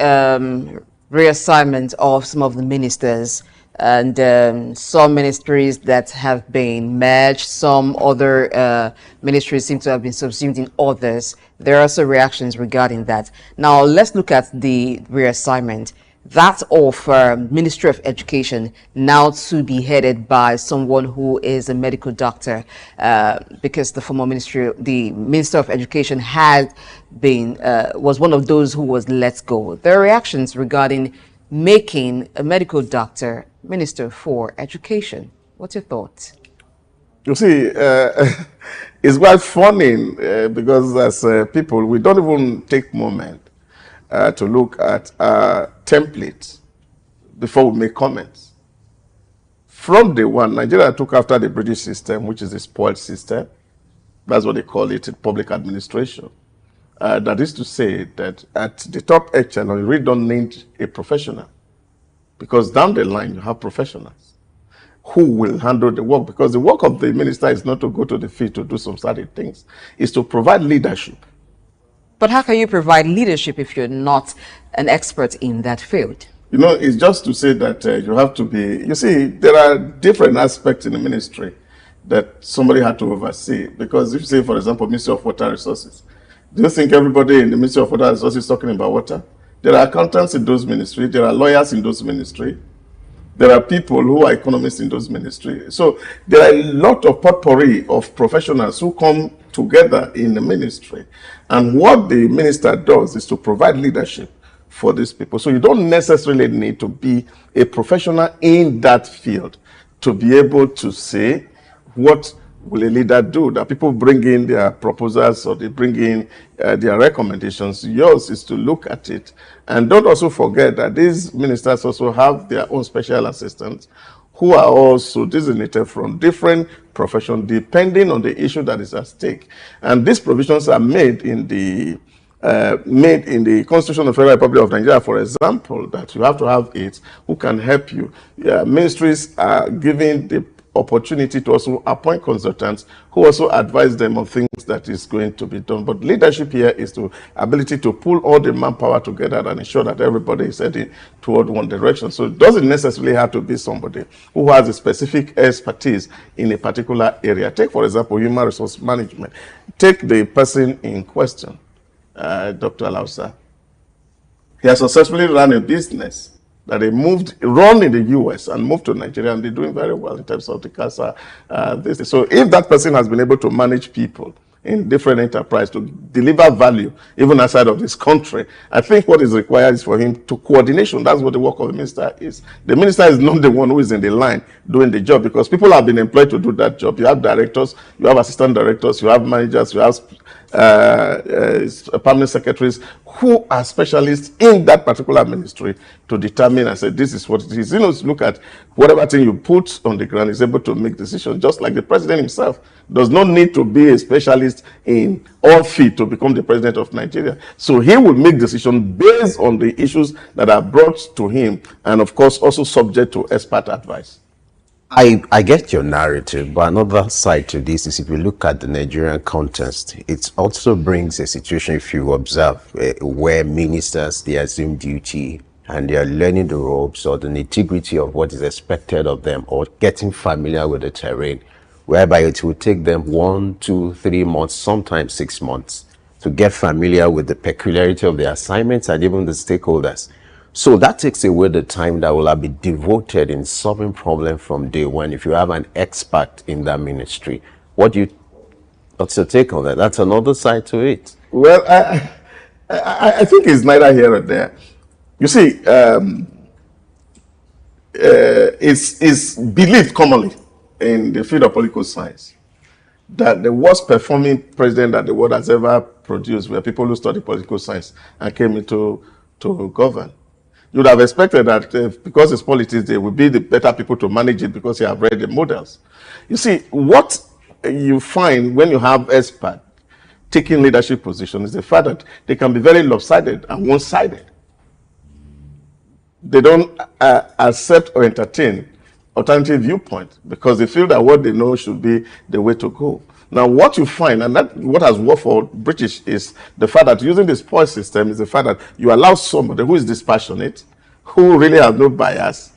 S18: reassignment of some of the ministers and some ministries that have been merged, some other ministries seem to have been subsumed in others, there are also reactions regarding that. Now, let's look at the reassignment. That of Ministry of Education now to be headed by someone who is a medical doctor, because the former Minister of Education had been was one of those who was let go. There are reactions regarding making a medical doctor Minister for Education. What's your thoughts?
S3: You see, it's quite funny because as people, we don't even take moment to look at templates before we make comments. From day one, Nigeria took after the British system, which is the spoiled system. That's what they call it in public administration. That is to say that at the top echelon, you really don't need a professional, because down the line, you have professionals who will handle the work, because the work of the minister is not to go to the field to do some certain things, it's to provide leadership.
S18: But how can you provide leadership if you're not an expert in that field?
S3: You know, it's just to say that you have to be, you see, there are different aspects in the ministry that somebody had to oversee. Because if you say, for example, Ministry of Water Resources, do you think everybody in the Ministry of Water Resources is talking about water? There are accountants in those ministries, there are lawyers in those ministries, there are people who are economists in those ministries. So there are a lot of potpourri of professionals who come together in the ministry. And what the minister does is to provide leadership for these people. So you don't necessarily need to be a professional in that field to be able to say what will a leader do. That people bring in their proposals or they bring in their recommendations. Yours is to look at it. And don't also forget that these ministers also have their own special assistants who are also designated from different professions depending on the issue that is at stake. And these provisions are made in the Constitution of the Federal Republic of Nigeria, for example, that you have to have aides who can help you. Ministries are given the opportunity to also appoint consultants who also advise them on things that is going to be done. But leadership here is the ability to pull all the manpower together and ensure that everybody is heading toward one direction. So it doesn't necessarily have to be somebody who has a specific expertise in a particular area. Take, for example, human resource management. Take the person in question, Dr. Alausa. He has successfully run a business that they run in the US and moved to Nigeria, and they're doing very well in terms of the CASA. So if that person has been able to manage people in different enterprise to deliver value, even outside of this country, I think what is required is for him to coordination. That's what the work of the minister is. The minister is not the one who is in the line doing the job, because people have been employed to do that job. You have directors, you have assistant directors, you have managers, you have permanent secretaries who are specialists in that particular ministry to determine and say, this is what it is. You know, look at whatever thing you put on the ground is able to make decisions, just like the president himself does not need to be a specialist in all fields to become the president of Nigeria. So he will make decisions based on the issues that are brought to him, and of course also subject to expert advice.
S17: I get your narrative, but another side to this is if you look at the Nigerian context, it also brings a situation, if you observe, where ministers, they assume duty and they are learning the ropes or the nitty-gritty of what is expected of them, or getting familiar with the terrain, whereby it will take them 1, 2, 3 months, sometimes 6 months to get familiar with the peculiarity of the assignments and even the stakeholders. So that takes away the time that will be devoted in solving problems from day one if you have an expert in that ministry. What's your take on that? That's another side to it.
S3: Well, I think it's neither here or there. You see, it's believed commonly in the field of political science that the worst performing president that the world has ever produced were people who studied political science and came into to govern. You would have expected that because it's politics, they would be the better people to manage it because they have read the models. You see, what you find when you have experts taking leadership positions is the fact that they can be very lopsided and one-sided. They don't accept or entertain alternative viewpoints because they feel that what they know should be the way to go. Now, what you find, and that what has worked for British, is the fact that using this Pulse system is the fact that you allow somebody who is dispassionate, who really has no bias,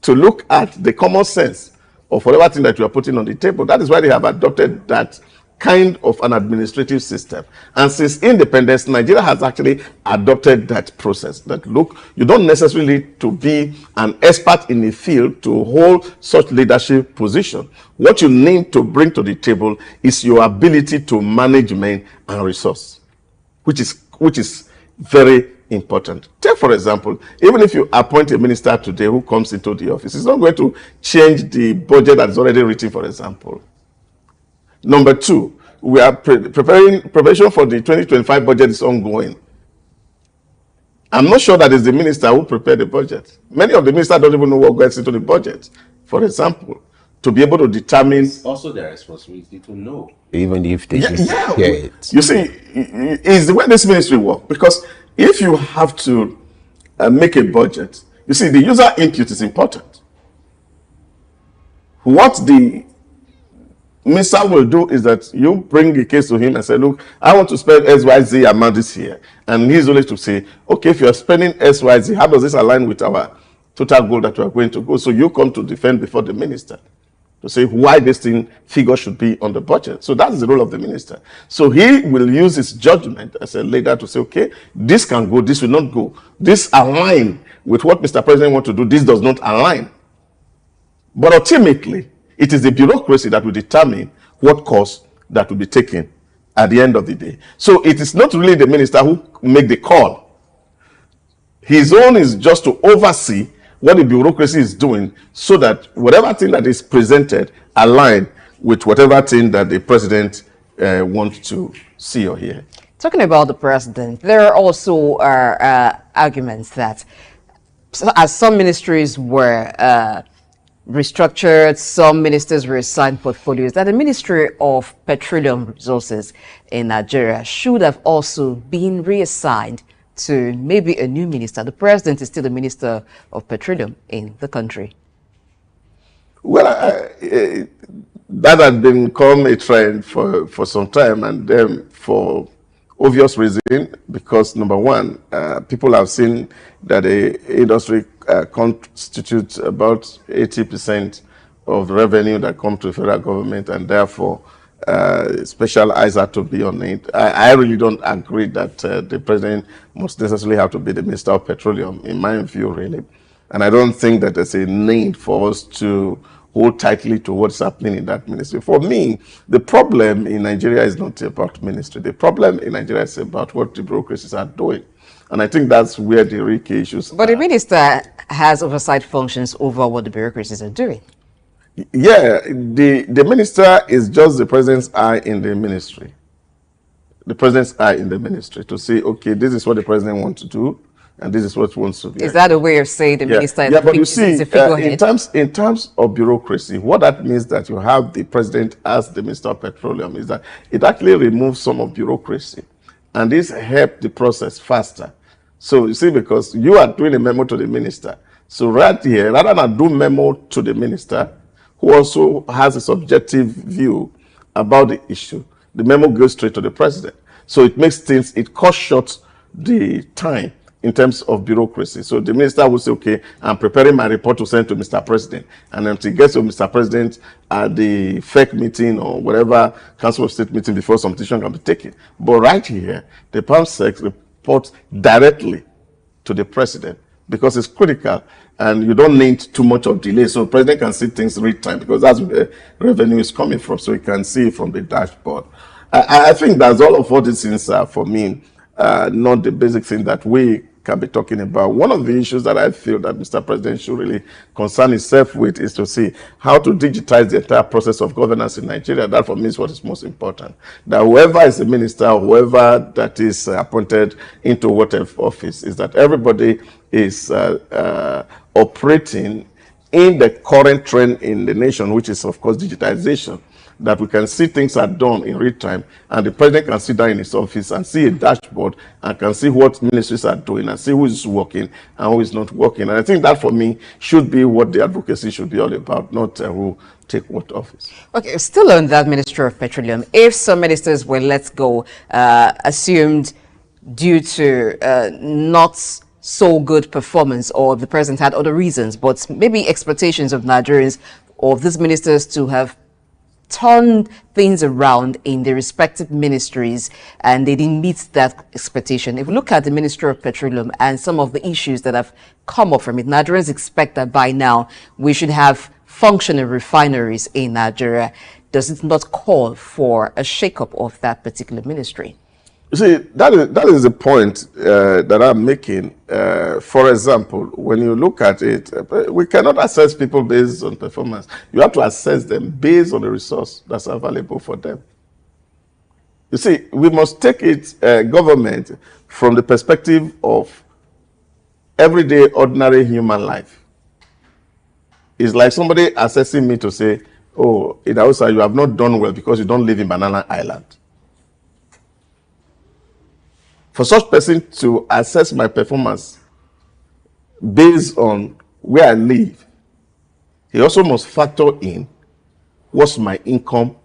S3: to look at the common sense of whatever thing that you are putting on the table. That is why they have adopted that kind of an administrative system. And since independence, Nigeria has actually adopted that process. That look, you don't necessarily need to be an expert in the field to hold such leadership position. What you need to bring to the table is your ability to manage men and resource, which is very important. Take, for example, even if you appoint a minister today who comes into the office, it's not going to change the budget that is already written, for example. Number two, we are preparation for the 2025 budget is ongoing. I'm not sure that it's the minister who prepared the budget. Many of the ministers don't even know what goes into the budget, for example, to be able to determine.
S17: It's also their responsibility to know, even if they it.
S3: You see, it's the way this ministry works. Because if you have to make a budget, you see, the user input is important. What the minister will do is that you bring a case to him and say, look, I want to spend XYZ amount this year. And he's only to say, okay, if you're spending XYZ, how does this align with our total goal that we are going to go? So you come to defend before the minister to say why this figure should be on the budget. So that's the role of the minister. So he will use his judgment as a leader to say, okay, this can go, this will not go. This align with what Mr. President wants to do, this does not align. But ultimately, it is the bureaucracy that will determine what course that will be taken at the end of the day. So it is not really the minister who make the call. His own is just to oversee what the bureaucracy is doing so that whatever thing that is presented align with whatever thing that the president wants to see or hear.
S18: Talking about the president, there are also arguments that as some ministries were restructured, some ministers were assigned portfolios, that the Ministry of Petroleum Resources in Nigeria should have also been reassigned to maybe a new minister. The president is still the Minister of Petroleum in the country.
S3: Well, that has become a trend for some time, and then for obvious reason, because number one, people have seen that the industry constitutes about 80% of the revenue that comes to the federal government, and therefore special eyes have to be on it. I really don't agree that the president must necessarily have to be the Minister of Petroleum, in my view, really. And I don't think that there's a need for us to hold tightly to what's happening in that ministry. For me, the problem in Nigeria is not about ministry. The problem in Nigeria is about what the bureaucracies are doing. And I think that's where the real key issues
S18: But the minister has oversight functions over what the bureaucracies are doing.
S3: Yeah, the minister is just the president's eye in the ministry. The president's eye in the ministry to say, okay, this is what the president wants to do, and this is what he wants to do.
S18: Is that a way of saying the minister is
S3: but you see,
S18: the figurehead?
S3: in terms of bureaucracy, what that means that you have the president as the Minister of Petroleum is that it actually removes some of bureaucracy, and this helps the process faster. So you see, because you are doing a memo to the minister, so right here, rather than do memo to the minister, who also has a subjective view about the issue, the memo goes straight to the president. So it makes things, it cuts short the time in terms of bureaucracy. So the minister will say, okay, I'm preparing my report to send to Mr. President. And until it gets to Mr. President at the FEC meeting or whatever Council of State meeting before some decision can be taken. But right here, the PAMSEC reports directly to the President because it's critical and you don't need too much of delay. So the President can see things real time because that's where the revenue is coming from. So he can see it from the dashboard. I think that's all of what these things are for me. Not the basic thing that we can be talking about. One of the issues that I feel that Mr. President should really concern himself with is to see how to digitize the entire process of governance in Nigeria. That for me is what is most important. That whoever is the minister, whoever that is appointed into whatever office, is that everybody is operating in the current trend in the nation, which is of course digitization. That we can see things are done in real time and the president can sit down in his office and see a dashboard and can see what ministries are doing and see who is working and who is not working. And I think that for me should be what the advocacy should be all about, not who take what office.
S18: Okay, still on that Ministry of Petroleum, if some ministers were let go, assumed due to not so good performance or the president had other reasons, but maybe expectations of Nigerians or of these ministers to have turn things around in the respective ministries and they didn't meet that expectation. If we look at the Ministry of Petroleum and some of the issues that have come up from it, Nigerians expect that by now we should have functioning refineries in Nigeria. Does it not call for a shake-up of that particular ministry?
S3: You see, that is the point that I'm making. For example, when you look at it, we cannot assess people based on performance. You have to assess them based on the resource that's available for them. You see, we must take it, government, from the perspective of everyday, ordinary human life. It's like somebody assessing me to say, oh, in Hausa, you have not done well because you don't live in Banana Island. For such person to assess my performance based on where I live, he also must factor in what's my income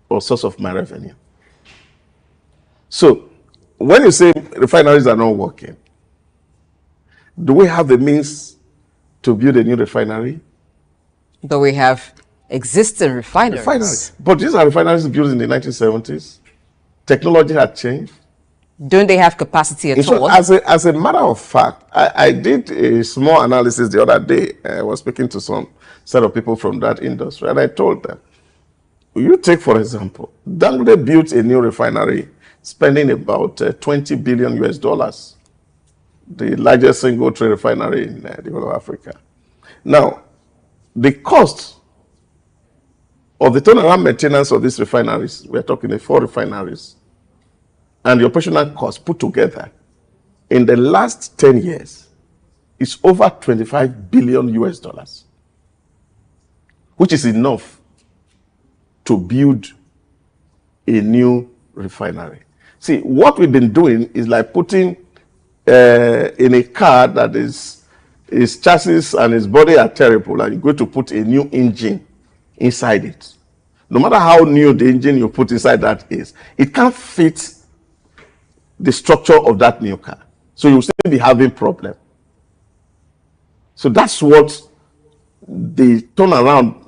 S3: or source of my revenue. So when you say refineries are not working, do we have the means to build a new refinery?
S18: Do we have existing refineries?
S3: But these are refineries built in the 1970s. Technology had changed.
S18: Don't they have capacity at all?
S3: As a matter of fact, I did a small analysis the other day. I was speaking to some set of people from that industry, and I told them, you take, for example, Dangote built a new refinery spending about $20 billion US, the largest single trade refinery in the whole of Africa. Now, the cost of the turnaround maintenance of these refineries, we're talking the 4 refineries, and the operational cost put together in the last 10 years is over $25 billion US, which is enough to build a new refinery. See, what we've been doing is like putting in a car that is its chassis and its body are terrible, and you're going to put a new engine inside it. No matter how new the engine you put inside that is, it can't fit the structure of that new car. So you'll still be having problem. So that's what the turnaround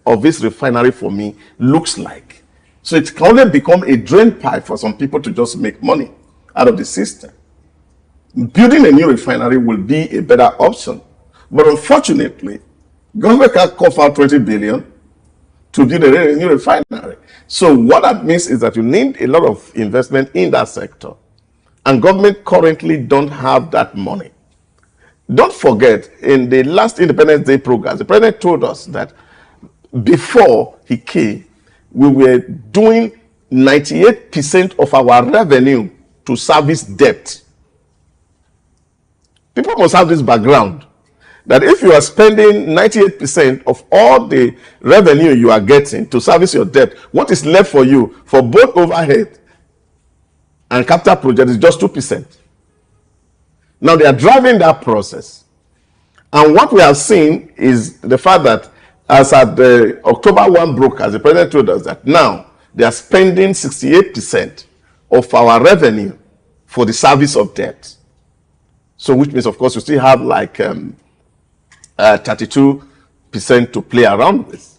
S3: of this refinery for me looks like. So it can only become a drain pipe for some people to just make money out of the system. Building a new refinery will be a better option. But unfortunately, government can't cough out 20 billion to build a new refinery. So what that means is that you need a lot of investment in that sector. And government currently don't have that money. Don't forget, in the last Independence Day program, the president told us that before he came, we were doing 98% of our revenue to service debt. People must have this background that if you are spending 98% of all the revenue you are getting to service your debt, what is left for you for both overhead and capital project is just 2%. Now they are driving that process. And what we have seen is the fact that as at the October 1 broadcast, the president told us that now they are spending 68% of our revenue for the service of debt.
S20: So which means, of course, you still have like 32% to play around with.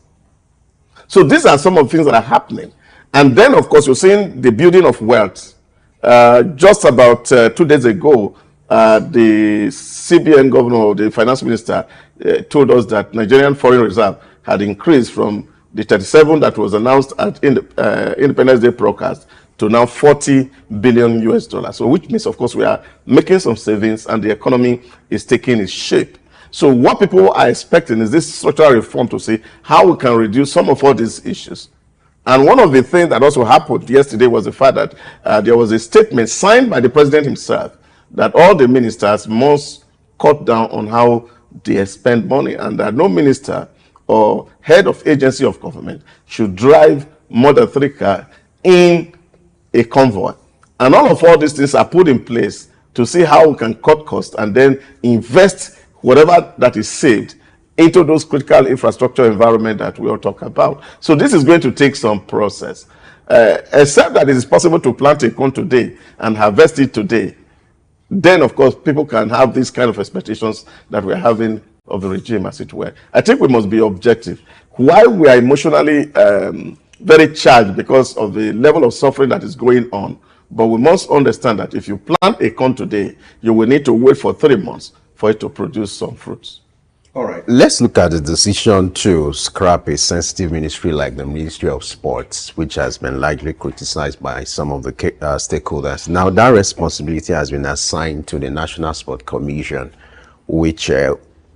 S20: So these are some of the things that are happening. And then, of course, you're seeing the building of wealth. Just about 2 days ago, the CBN governor, the finance minister, told us that Nigerian foreign reserve had increased from the 37 that was announced at Independence Day broadcast to now 40 billion US dollars. So which means, of course, we are making some savings and the economy is taking its shape. So what people are expecting is this structural reform to see how we can reduce some of all these issues. And one of the things that also happened yesterday was the fact that there was a statement signed by the president himself that all the ministers must cut down on how they spend money, and that no minister or head of agency of government should drive more than 3 cars in a convoy. And all these things are put in place to see how we can cut costs and then invest whatever that is saved into those critical infrastructure environment that we all talk about. So this is going to take some process. Except that it is possible to plant a corn today and harvest it today, then of course people can have these kind of expectations that we're having of the regime, as it were. I think we must be objective. While we are emotionally very charged because of the level of suffering that is going on, but we must understand that if you plant a corn today, you will need to wait for 3 months for it to produce some fruits.
S17: All right. Let's look at the decision to scrap a sensitive ministry like the Ministry of Sports, which has been largely criticized by some of the stakeholders. Now, that responsibility has been assigned to the National Sport Commission, which,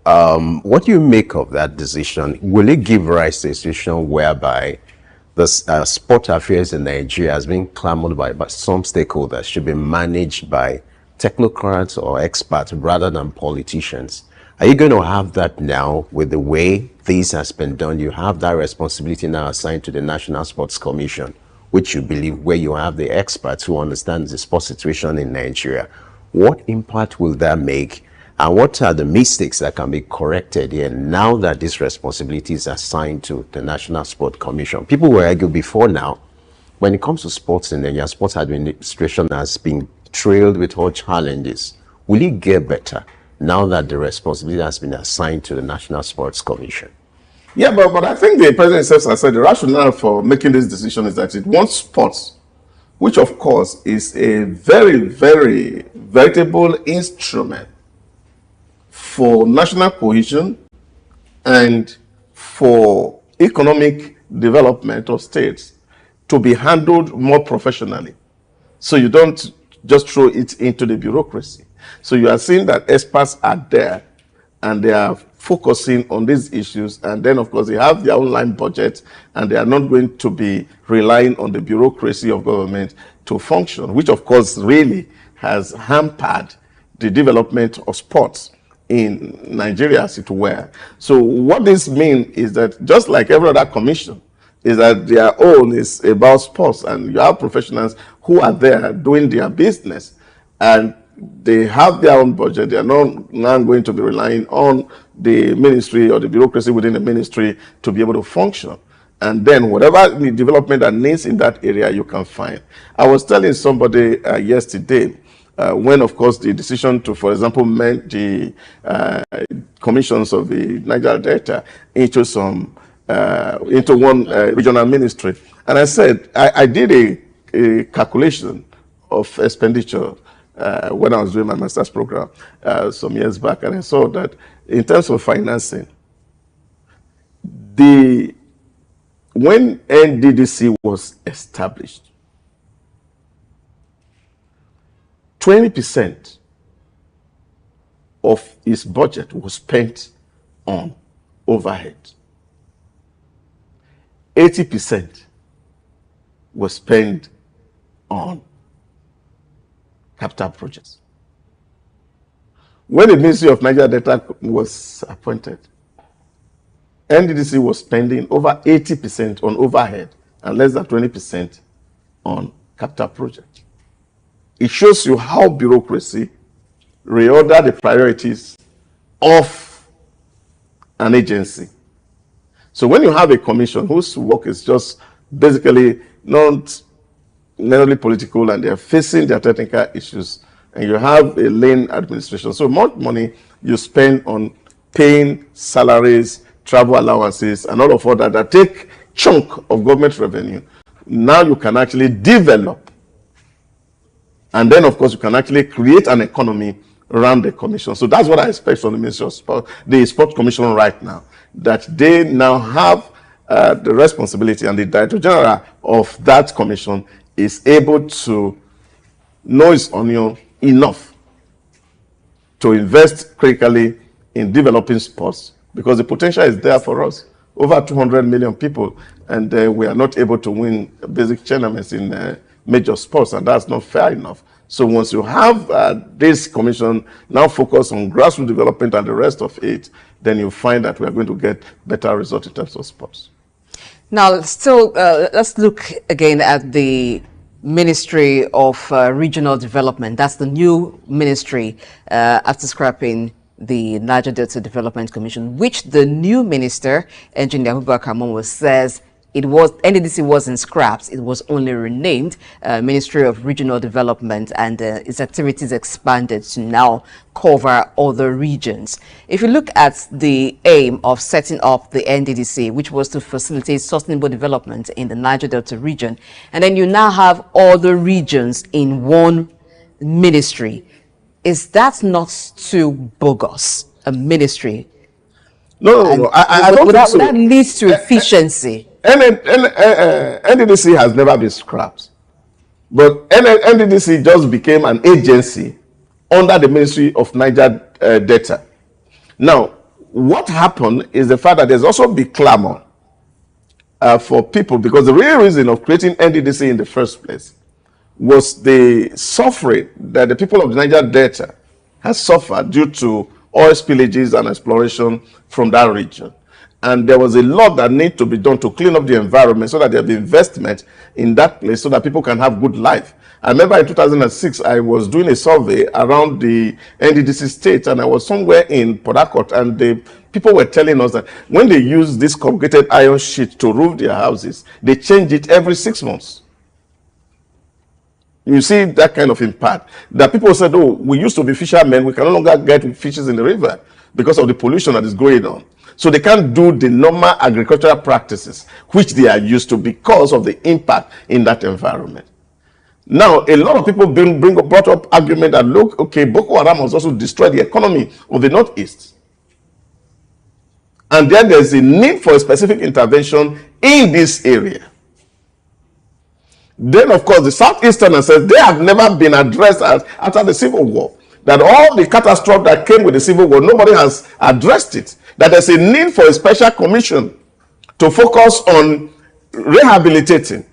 S17: what do you make of that decision? Will it give rise to a situation whereby the sport affairs in Nigeria has been clamored by some stakeholders should be managed by technocrats or experts rather than politicians? Are you going to have that now with the way this has been done? You have that responsibility now assigned to the National Sports Commission, which you believe where you have the experts who understand the sports situation in Nigeria. What impact will that make? And what are the mistakes that can be corrected here now that this responsibility is assigned to the National Sports Commission? People will argue before now, when it comes to sports in Nigeria, sports administration has been trailed with all challenges. Will it get better now that the responsibility has been assigned to the National Sports Commission?
S20: Yeah, but I think the president himself has said the rationale for making this decision is that it wants sports, which of course is a very, very veritable instrument for national cohesion and for economic development of states to be handled more professionally. So you don't just throw it into the bureaucracy. So you are seeing that experts are there and they are focusing on these issues, and then of course they have their own line budget and they are not going to be relying on the bureaucracy of government to function, which of course really has hampered the development of sports in Nigeria, as it were. So what this means is that just like every other commission, is that their own is about sports, and you have professionals who are there doing their business and they have their own budget. They are not now going to be relying on the ministry or the bureaucracy within the ministry to be able to function. And then whatever the development that needs in that area, you can find. I was telling somebody yesterday, when of course the decision to, for example, merge the commissions of the Niger Delta into some into one regional ministry. And I said, I did a calculation of expenditure when I was doing my master's program some years back, and I saw that in terms of financing, when NDDC was established, 20% of its budget was spent on overhead. 80% was spent on capital projects. When the Ministry of Niger Delta was appointed, NDDC was spending over 80% on overhead and less than 20% on capital projects. It shows you how bureaucracy reorder the priorities of an agency. So when you have a commission whose work is just basically not necessarily political and they're facing their technical issues, and you have a lean administration. So much money you spend on paying salaries, travel allowances, and all of that take chunk of government revenue. Now you can actually develop. And then, of course, you can actually create an economy around the commission. So that's what I expect from the Ministry of Sport, the Sports Commission right now, that they now have the responsibility, and the Director General of that commission is able to know his onion enough to invest critically in developing sports, because the potential is there for us. Over 200 million people, and we are not able to win basic tournaments in major sports, and that's not fair enough. So once you have this commission now focus on grassroots development and the rest of it, then you find that we are going to get better results in terms of sports.
S18: Now, still, let's look again at the Ministry of Regional Development. That's the new ministry after scrapping the Niger Delta Development Commission, which the new minister, Engineer Abubakar Momo, says it was NDDC wasn't scrapped, it was only renamed Ministry of Regional Development, and its activities expanded to now cover other regions. If you look at the aim of setting up the NDDC, which was to facilitate sustainable development in the Niger Delta region, and then you now have other regions in one ministry, is that not too bogus, a ministry?
S20: No, I don't think so.
S18: Would that lead to efficiency?
S20: NDDC has never been scrapped, but NDDC just became an agency under the Ministry of Niger Delta. Now, what happened is the fact that there's also been clamor for people, because the real reason of creating NDDC in the first place was the suffering that the people of the Niger Delta has suffered due to oil spillages and exploration from that region. And there was a lot that needed to be done to clean up the environment so that there be investment in that place so that people can have good life. I remember in 2006, I was doing a survey around the NDDC state, and I was somewhere in Port Harcourt, and the people were telling us that when they use this corrugated iron sheet to roof their houses, they change it every 6 months. You see that kind of impact. That people said, oh, we used to be fishermen, we can no longer get fishes in the river because of the pollution that is going on. So they can't do the normal agricultural practices which they are used to because of the impact in that environment. Now, a lot of people brought up argument that, look, okay, Boko Haram has also destroyed the economy of the Northeast. And then there's a need for a specific intervention in this area. Then, of course, the Southeasterners said they have never been addressed after the Civil War. That all the catastrophe that came with the Civil War, nobody has addressed it. That there's a need for a special commission to focus on rehabilitating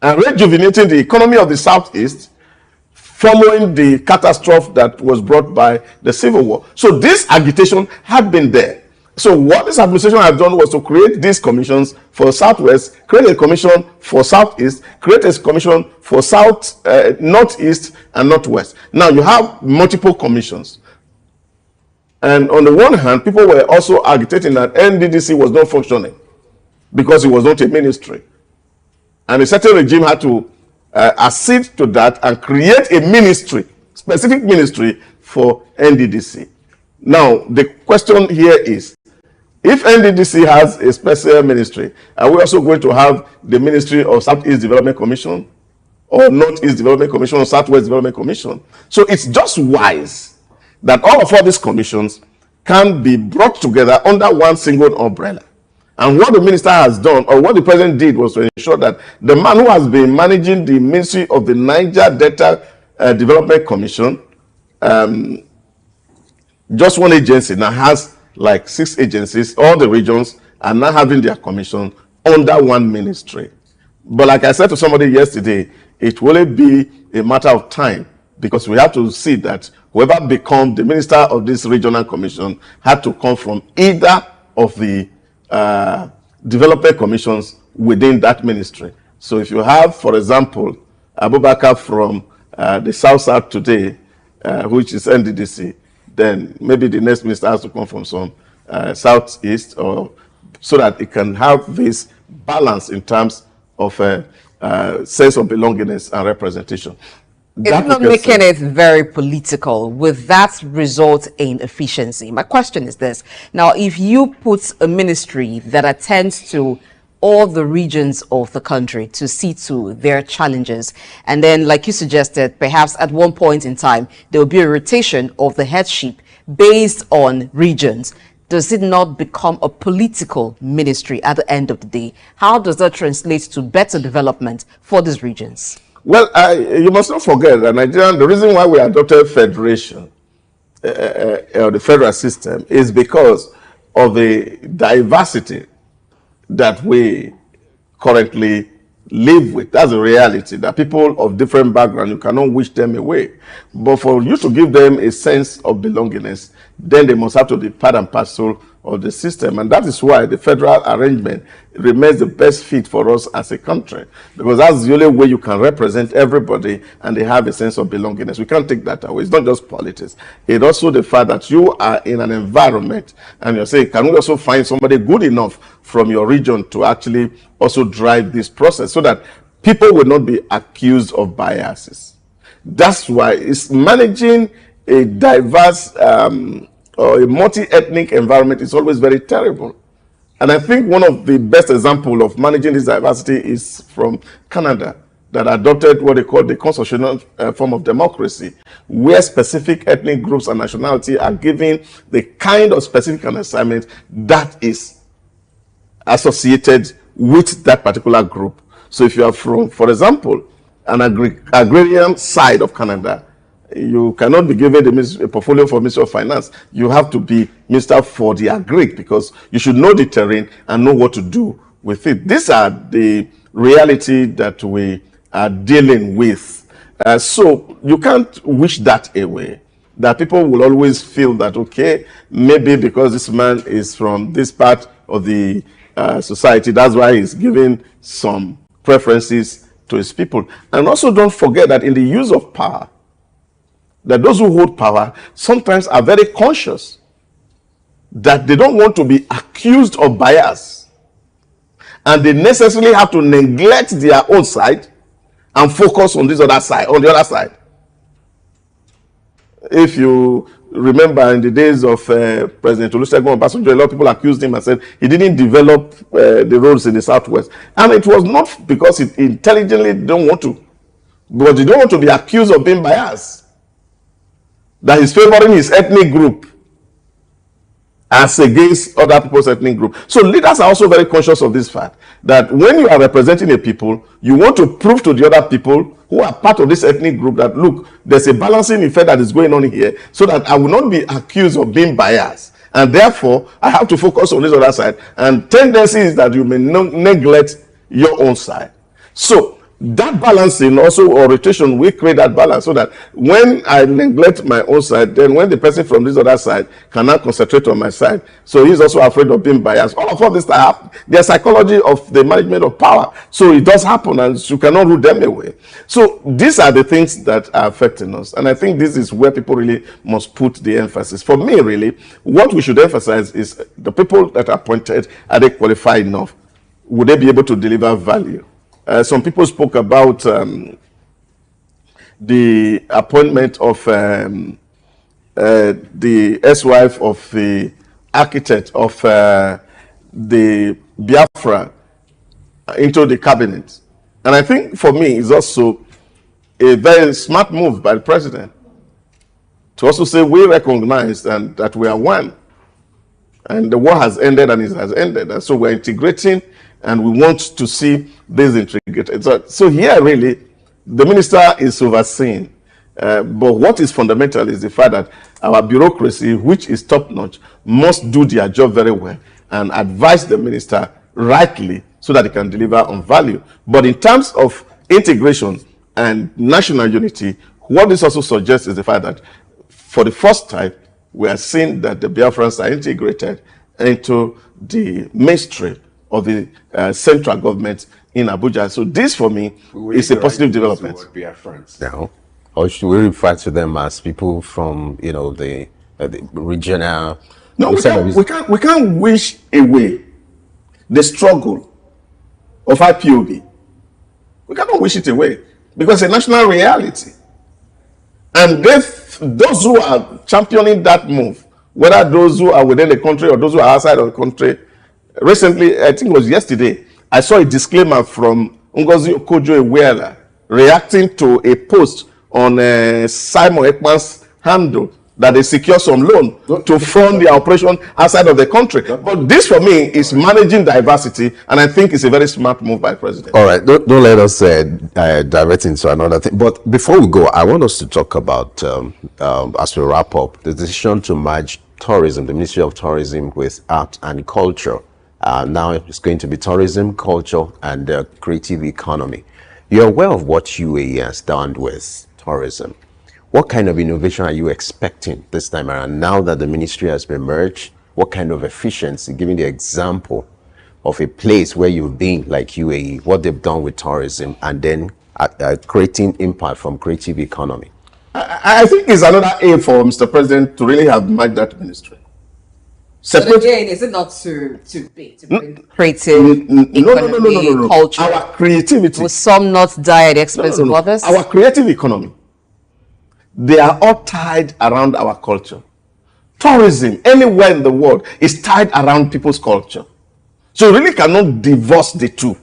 S20: and rejuvenating the economy of the Southeast following the catastrophe that was brought by the Civil War. So this agitation had been there. So what this administration has done was to create these commissions for Southwest, create a commission for Southeast, create a commission for Northeast and Northwest. Now you have multiple commissions. And on the one hand, people were also agitating that NDDC was not functioning because it was not a ministry. And a certain regime had to accede to that and create a ministry, specific ministry for NDDC. Now, the question here is, if NDDC has a special ministry, are we also going to have the Ministry of Southeast Development Commission or Northeast Development Commission or Southwest Development Commission? So it's just wise that all these commissions can be brought together under one single umbrella. And what the minister has done, or what the president did, was to ensure that the man who has been managing the Ministry of the Niger Delta Development Commission, just one agency now has like 6 agencies, all the regions are now having their commission under one ministry. But like I said to somebody yesterday, it will only be a matter of time, because we have to see that whoever becomes the minister of this regional commission had to come from either of the development commissions within that ministry. So if you have, for example, Abubakar from the South today, which is NDDC, then maybe the next minister has to come from some Southeast, or so that it can have this balance in terms of sense of belongingness and representation.
S18: If you're not making it very political, would that result in efficiency? My question is this. Now, if you put a ministry that attends to all the regions of the country to see to their challenges, and then, like you suggested, perhaps at one point in time, there will be a rotation of the headship based on regions, does it not become a political ministry at the end of the day? How does that translate to better development for these regions?
S20: Well, you must not forget that the reason why we adopted federation, or the federal system, is because of the diversity that we currently live with. That's a reality, that people of different backgrounds, you cannot wish them away. But for you to give them a sense of belongingness, then they must have to be part and parcel of the system. And that is why the federal arrangement remains the best fit for us as a country, because that's the only way you can represent everybody and they have a sense of belongingness. We can't take that away. It's not just politics. It's also the fact that you are in an environment and you're saying, can we also find somebody good enough from your region to actually also drive this process so that people will not be accused of biases. That's why it's managing a diverse or a multi-ethnic environment is always very terrible. And I think one of the best examples of managing this diversity is from Canada, that adopted what they call the constitutional form of democracy, where specific ethnic groups and nationality are given the kind of specific assignment that is associated with that particular group. So if you are from, for example, an agrarian side of Canada, you cannot be given a portfolio for Ministry of Finance. You have to be Minister for the Agric, because you should know the terrain and know what to do with it. These are the reality that we are dealing with. So you can't wish that away, that people will always feel that, okay, maybe because this man is from this part of the society, that's why he's giving some preferences to his people. And also don't forget that in the use of power, that those who hold power sometimes are very conscious that they don't want to be accused of bias, and they necessarily have to neglect their own side and focus on this other side, on the other side. If you remember, in the days of President Olusegun Obasanjo, a lot of people accused him and said he didn't develop the roads in the southwest, and it was not because he intelligently don't want to, but he don't want to be accused of being biased, that he's favoring his ethnic group as against other people's ethnic group. So leaders are also very conscious of this fact, that when you are representing a people, you want to prove to the other people who are part of this ethnic group that, look, there's a balancing effect that is going on here, so that I will not be accused of being biased. And therefore, I have to focus on this other side. And tendency is that you may neglect your own side. So that balancing also, or rotation, we create that balance so that when I neglect my own side, then when the person from this other side cannot concentrate on my side, so he's also afraid of being biased. All of this happen. The psychology of the management of power. So it does happen, and you cannot rule them away. So these are the things that are affecting us. And I think this is where people really must put the emphasis. For me, really, what we should emphasize is the people that are appointed, are they qualified enough? Would they be able to deliver value? Some people spoke about the appointment of the ex-wife of the architect of the Biafra into the cabinet. And I think for me, it's also a very smart move by the president to also say we recognize and that we are one. And the war has ended, and it has ended. And so we're integrating, and we want to see this integrated. So here, really, the minister is overseeing. But what is fundamental is the fact that our bureaucracy, which is top-notch, must do their job very well and advise the minister rightly so that he can deliver on value. But in terms of integration and national unity, what this also suggests is the fact that for the first time, we are seeing that the Biafrans are integrated into the mainstream of the central government in Abuja. So this, for me, is a positive development.
S17: Biafrans now, or should we refer to them as people from, you know, the regional?
S20: No, we can't wish away the struggle of IPOB. We cannot wish it away because it's a national reality. And those who are championing that move, whether those who are within the country or those who are outside of the country, recently, I think it was yesterday, I saw a disclaimer from Ngozi Okonjo-Iweala reacting to a post on Simon Ekman's handle that they secure some loan to fund their operation outside of the country. But this, for me, is managing diversity, and I think it's a very smart move by the president.
S17: All right, don't let us divert into another thing. But before we go, I want us to talk about, as we wrap up, the decision to merge tourism, the Ministry of Tourism, with art and culture. Now it's going to be tourism, culture, and creative economy. You're aware of what UAE has done with tourism. What kind of innovation are you expecting this time around? Now that the ministry has been merged, what kind of efficiency, giving the example of a place where you've been, like UAE, what they've done with tourism, and then creating impact from creative economy?
S20: I think it's another aim for Mr. President to really have merged that ministry.
S18: But again, is it not to bring creative economy, culture?
S20: Our creativity.
S18: Will some not die at the expense of others?
S20: Our creative economy. They are all tied around our culture. Tourism, anywhere in the world, is tied around people's culture. So you really cannot divorce the two.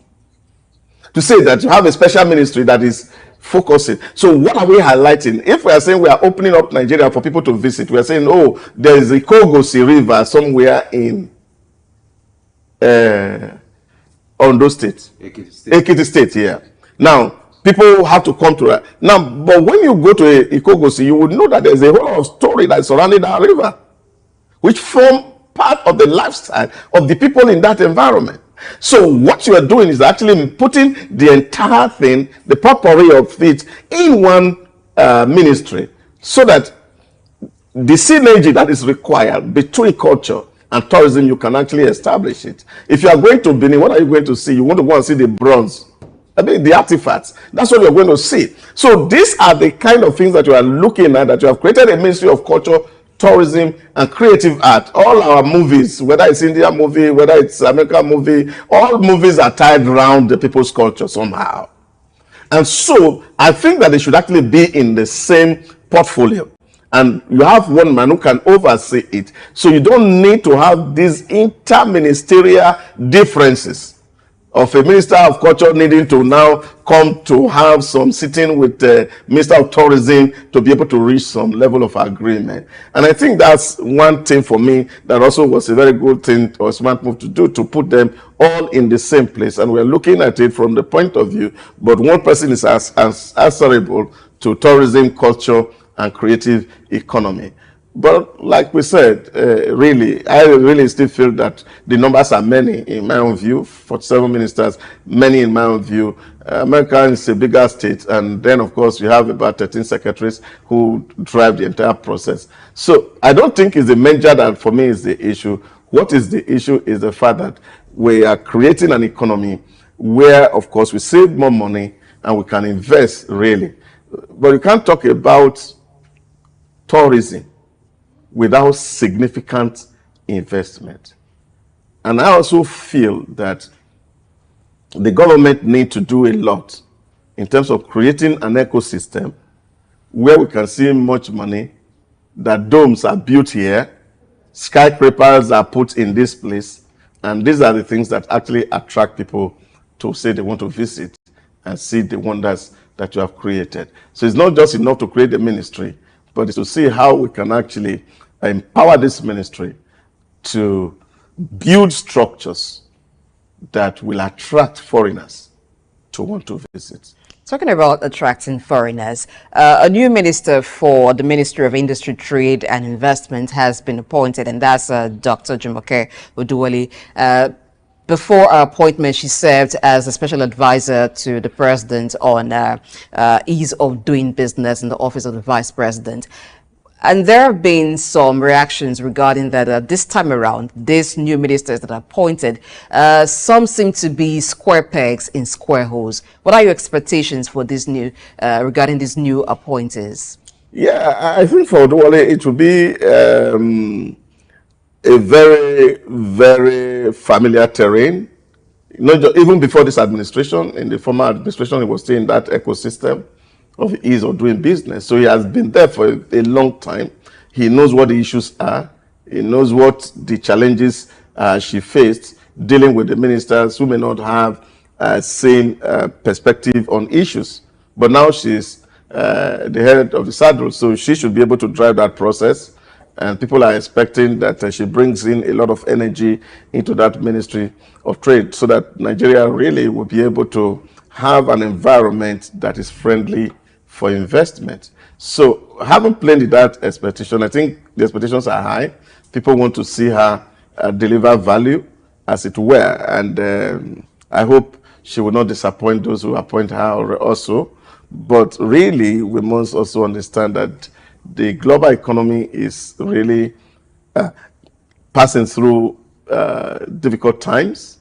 S20: To say that you have a special ministry that is focusing. So what are we highlighting? If we are saying we are opening up Nigeria for people to visit, we are saying, oh, there is a Kogosi River somewhere in Ondo State. Ekiti State, yeah. Now, people have to come to that. Now, but when you go to Ikogosi, you would know that there's a whole lot of story that's surrounding that river, which form part of the lifestyle of the people in that environment. So what you are doing is actually putting the entire thing, the potpourri of it, in one ministry, so that the synergy that is required between culture and tourism, you can actually establish it. If you are going to Benin, what are you going to see? You want to go and see the bronze. I mean, the artifacts. That's what you're going to see. So these are the kind of things that you are looking at, that you have created a Ministry of Culture, Tourism, and Creative Art. All our movies, whether it's Indian movie, whether it's American movie, all movies are tied around the people's culture somehow. And so I think that they should actually be in the same portfolio. And you have one man who can oversee it. So you don't need to have these interministerial differences of a Minister of Culture needing to now come to have some sitting with the Minister of Tourism to be able to reach some level of agreement. And I think that's one thing for me that also was a very good thing or smart move to do, to put them all in the same place. And we're looking at it from the point of view, but one person is answerable to tourism, culture, and creative economy. But like we said, really, I really still feel that the numbers are many in my own view, 47 ministers, many in my own view. America is a bigger state, and then of course we have about 13 secretaries who drive the entire process. So I don't think it's the major that for me is the issue. What is the issue is the fact that we are creating an economy where of course we save more money and we can invest really. But you can't talk about tourism without significant investment. And I also feel that the government need to do a lot in terms of creating an ecosystem where we can see much money, that domes are built here, skyscrapers are put in this place, and these are the things that actually attract people to say they want to visit and see the wonders that you have created. So it's not just enough to create a ministry, but it's to see how we can actually empower this ministry to build structures that will attract foreigners to want to visit.
S18: Talking about attracting foreigners, a new minister for the Ministry of Industry, Trade and Investment has been appointed, and that's Dr. Jumoke Oduwole. Before her appointment, she served as a special advisor to the president on ease of doing business in the office of the vice president. And there have been some reactions regarding that this time around, these new ministers that are appointed, some seem to be square pegs in square holes. What are your expectations for this new, regarding these new appointees?
S20: Yeah, I think for Oduwole, it will be a very, very familiar terrain. Not just, even before this administration, in the former administration, it was still in that ecosystem of ease of doing business. So he has been there for a long time. He knows what the issues are. He knows what the challenges she faced dealing with the ministers who may not have same perspective on issues. But now she's the head of the saddle, so she should be able to drive that process. And people are expecting that she brings in a lot of energy into that Ministry of Trade so that Nigeria really will be able to have an environment that is friendly for investment. So having plenty that expectation, I think the expectations are high. People want to see her deliver value, as it were. And I hope she will not disappoint those who appoint her also. But really, we must also understand that the global economy is really passing through difficult times,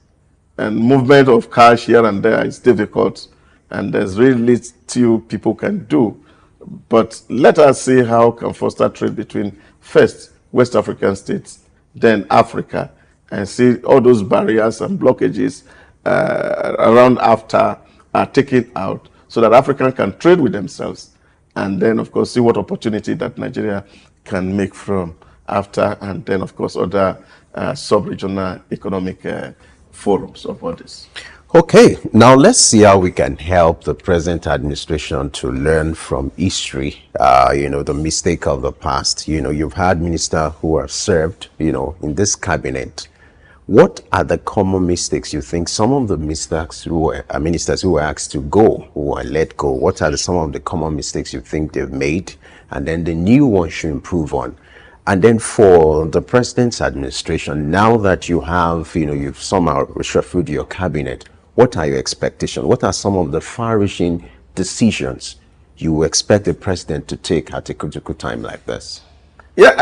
S20: and movement of cash here and there is difficult, and there's really little people can do. But let us see how can foster trade between first West African states, then Africa, and see all those barriers and blockages around AFTA are taken out so that Africans can trade with themselves. And then, of course, see what opportunity that Nigeria can make from AFTA, and then, of course, other sub-regional economic forums of all this.
S17: Okay, now let's see how we can help the present administration to learn from history, the mistake of the past. You've had ministers who have served, in this cabinet. What are the common mistakes you think some of the ministers who were asked to go, who were let go, what are some of the common mistakes you think they've made, and then the new ones should improve on? And then for the president's administration, now that you have, you've somehow reshuffled your cabinet, what are your expectations? What are some of the far-reaching decisions you expect the president to take at a critical time like this?
S20: Yeah,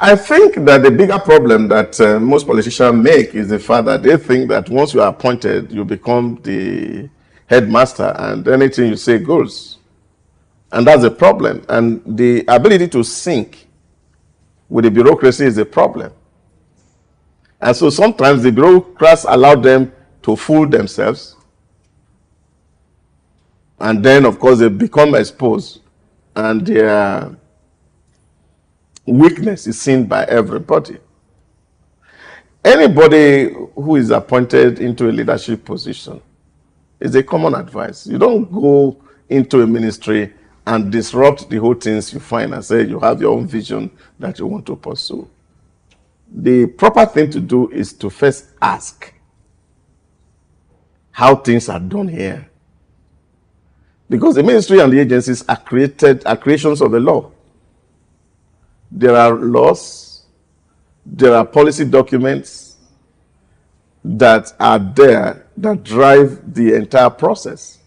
S20: I think that the bigger problem that most politicians make is the fact that they think that once you are appointed, you become the headmaster and anything you say goes. And that's a problem. And the ability to sync with the bureaucracy is a problem. And so sometimes the bureaucrats allow them to fool themselves. And then, of course, they become exposed. And their weakness is seen by everybody. Anybody who is appointed into a leadership position is a common advice. You don't go into a ministry and disrupt the whole things you find and say you have your own vision that you want to pursue. The proper thing to do is to first ask how things are done here. Because the ministry and the agencies are creations of the law. There are laws, there are policy documents that are there that drive the entire process.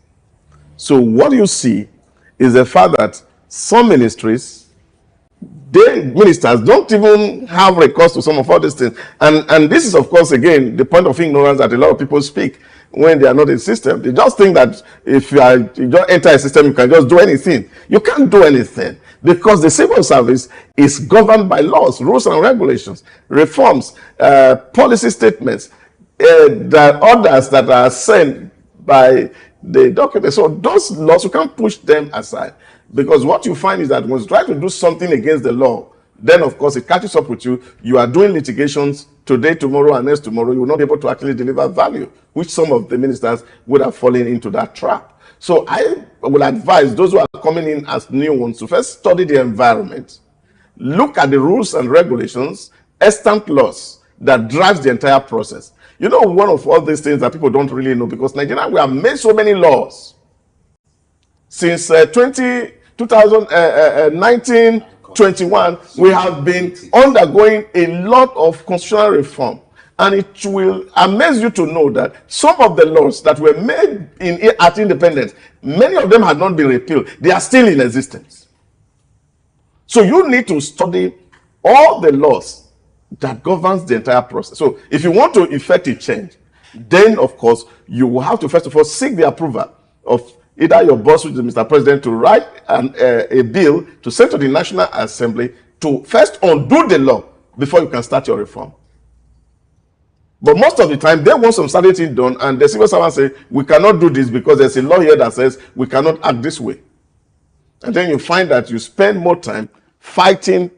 S20: So what you see is the fact that some ministries, ministers don't even have recourse to some of all these things. And this is, of course, again, the point of ignorance that a lot of people speak when they are not in system. They just think that if you just enter a system, you can just do anything. You can't do anything because the civil service is governed by laws, rules and regulations, reforms, policy statements, the orders that are sent by the document. So those laws, you can't push them aside. Because what you find is that when you try to do something against the law, then of course it catches up with you. You are doing litigations today, tomorrow, and next tomorrow. You will not be able to actually deliver value, which some of the ministers would have fallen into that trap. So I will advise those who are coming in as new ones to first study the environment, look at the rules and regulations, extant laws that drives the entire process. You know, one of all these things that people don't really know, because Nigeria, we have made so many laws since 1921, we have been undergoing a lot of constitutional reform. And it will amaze you to know that some of the laws that were made at independence, many of them had not been repealed. They are still in existence. So you need to study all the laws that governs the entire process. So if you want to effect a change, then of course you will have to first of all seek the approval of either your boss, which is Mr. President, to write a bill to send to the National Assembly to first undo the law before you can start your reform. But most of the time, they want some certain thing done, and the civil servants say, we cannot do this because there's a law here that says we cannot act this way. And then you find that you spend more time fighting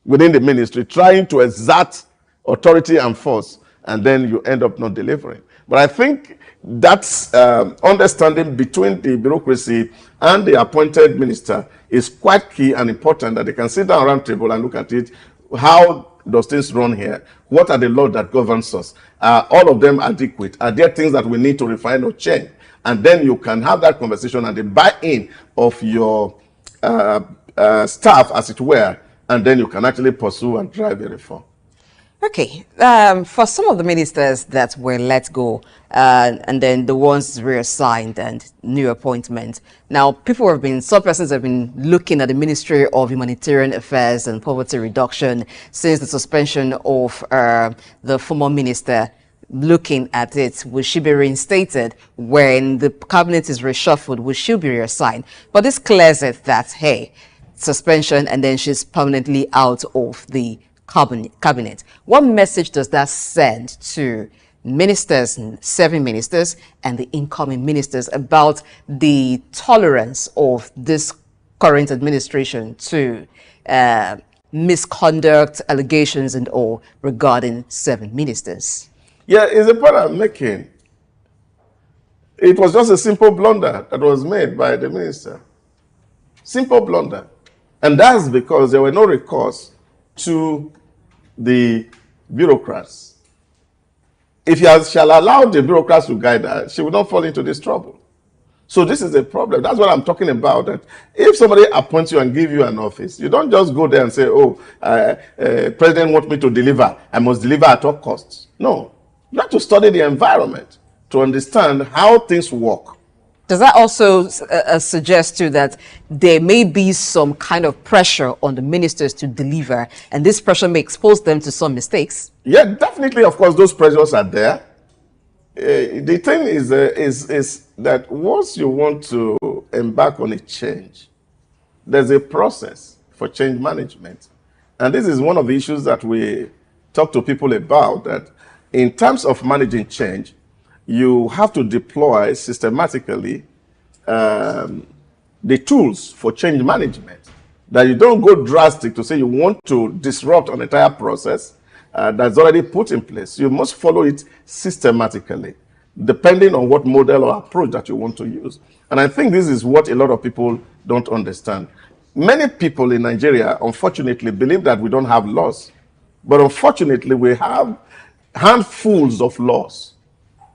S20: within the ministry, trying to exert authority and force, and then you end up not delivering. But I think that's understanding between the bureaucracy and the appointed minister is quite key and important, that they can sit down around the table and look at it. How does things run here? What are the laws that governs us? Are all of them adequate? Are there things that we need to refine or change? And then you can have that conversation and the buy-in of your staff, as it were, and then you can actually pursue and drive a reform.
S18: Okay, for some of the ministers that were let go, and then the ones reassigned and new appointments, now some persons have been looking at the Ministry of Humanitarian Affairs and Poverty Reduction since the suspension of the former minister. Looking at it, will she be reinstated? When the cabinet is reshuffled, will she be reassigned? But this clears it that, hey, suspension, and then she's permanently out of the cabinet. What message does that send to ministers, serving ministers, and the incoming ministers about the tolerance of this current administration to misconduct, allegations, and all regarding serving ministers?
S20: Yeah, it's a point I'm making. It was just a simple blunder that was made by the minister. Simple blunder. And that's because there were no recourse to the bureaucrats. If you shall allow the bureaucrats to guide her, she will not fall into this trouble. So this is a problem. That's what I'm talking about. That if somebody appoints you and give you an office, you don't just go there and say, oh, president wants me to deliver. I must deliver at all costs. No. You have to study the environment to understand how things work.
S18: Does that also suggest to that there may be some kind of pressure on the ministers to deliver, and this pressure may expose them to some mistakes?
S20: Yeah, definitely. Of course, those pressures are there. The thing is that once you want to embark on a change, there's a process for change management. And this is one of the issues that we talk to people about, that in terms of managing change, you have to deploy systematically the tools for change management. That you don't go drastic to say you want to disrupt an entire process that's already put in place. You must follow it systematically, depending on what model or approach that you want to use. And I think this is what a lot of people don't understand. Many people in Nigeria, unfortunately, believe that we don't have laws. But unfortunately, we have handfuls of laws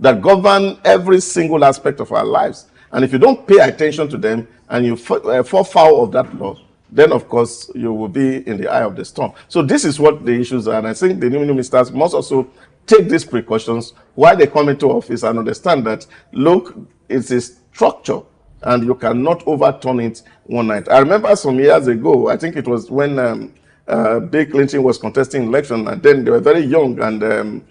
S20: that govern every single aspect of our lives. And if you don't pay attention to them and you fall foul of that law, then of course you will be in the eye of the storm. So this is what the issues are. And I think the new ministers must also take these precautions while they come into office and understand that, look, it's a structure and you cannot overturn it one night. I remember some years ago, I think it was when Bill Clinton was contesting election, and then they were very young, and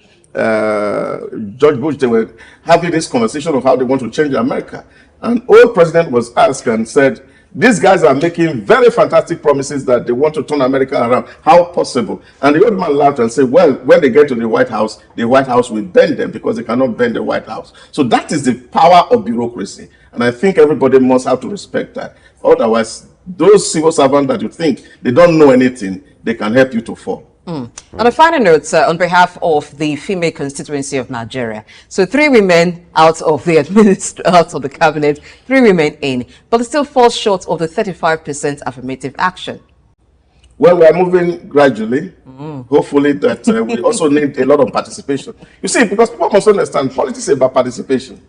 S20: George Bush, they were having this conversation of how they want to change America. And old president was asked and said, these guys are making very fantastic promises that they want to turn America around. How possible? And the old man laughed and said, well, when they get to the White House will bend them because they cannot bend the White House. So that is the power of bureaucracy. And I think everybody must have to respect that. Otherwise, those civil servants that you think they don't know anything, they can help you to fall.
S18: On a final note, on behalf of the female constituency of Nigeria, so 3 women out of the cabinet, 3 women in, but it still falls short of the 35% affirmative action.
S20: Well, we are moving gradually. Hopefully that we also need a lot of participation. You see, because people must understand, politics is about participation.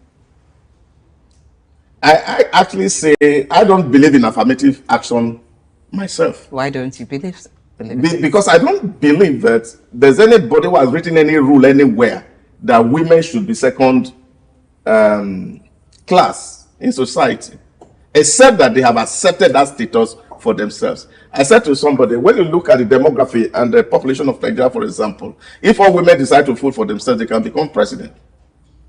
S20: I actually say I don't believe in affirmative action myself.
S18: Why don't you believe so?
S20: Because I don't believe that there's anybody who has written any rule anywhere that women should be second class in society, except that they have accepted that status for themselves. I said to somebody, when you look at the demography and the population of Nigeria, for example, if all women decide to vote for themselves, they can become president.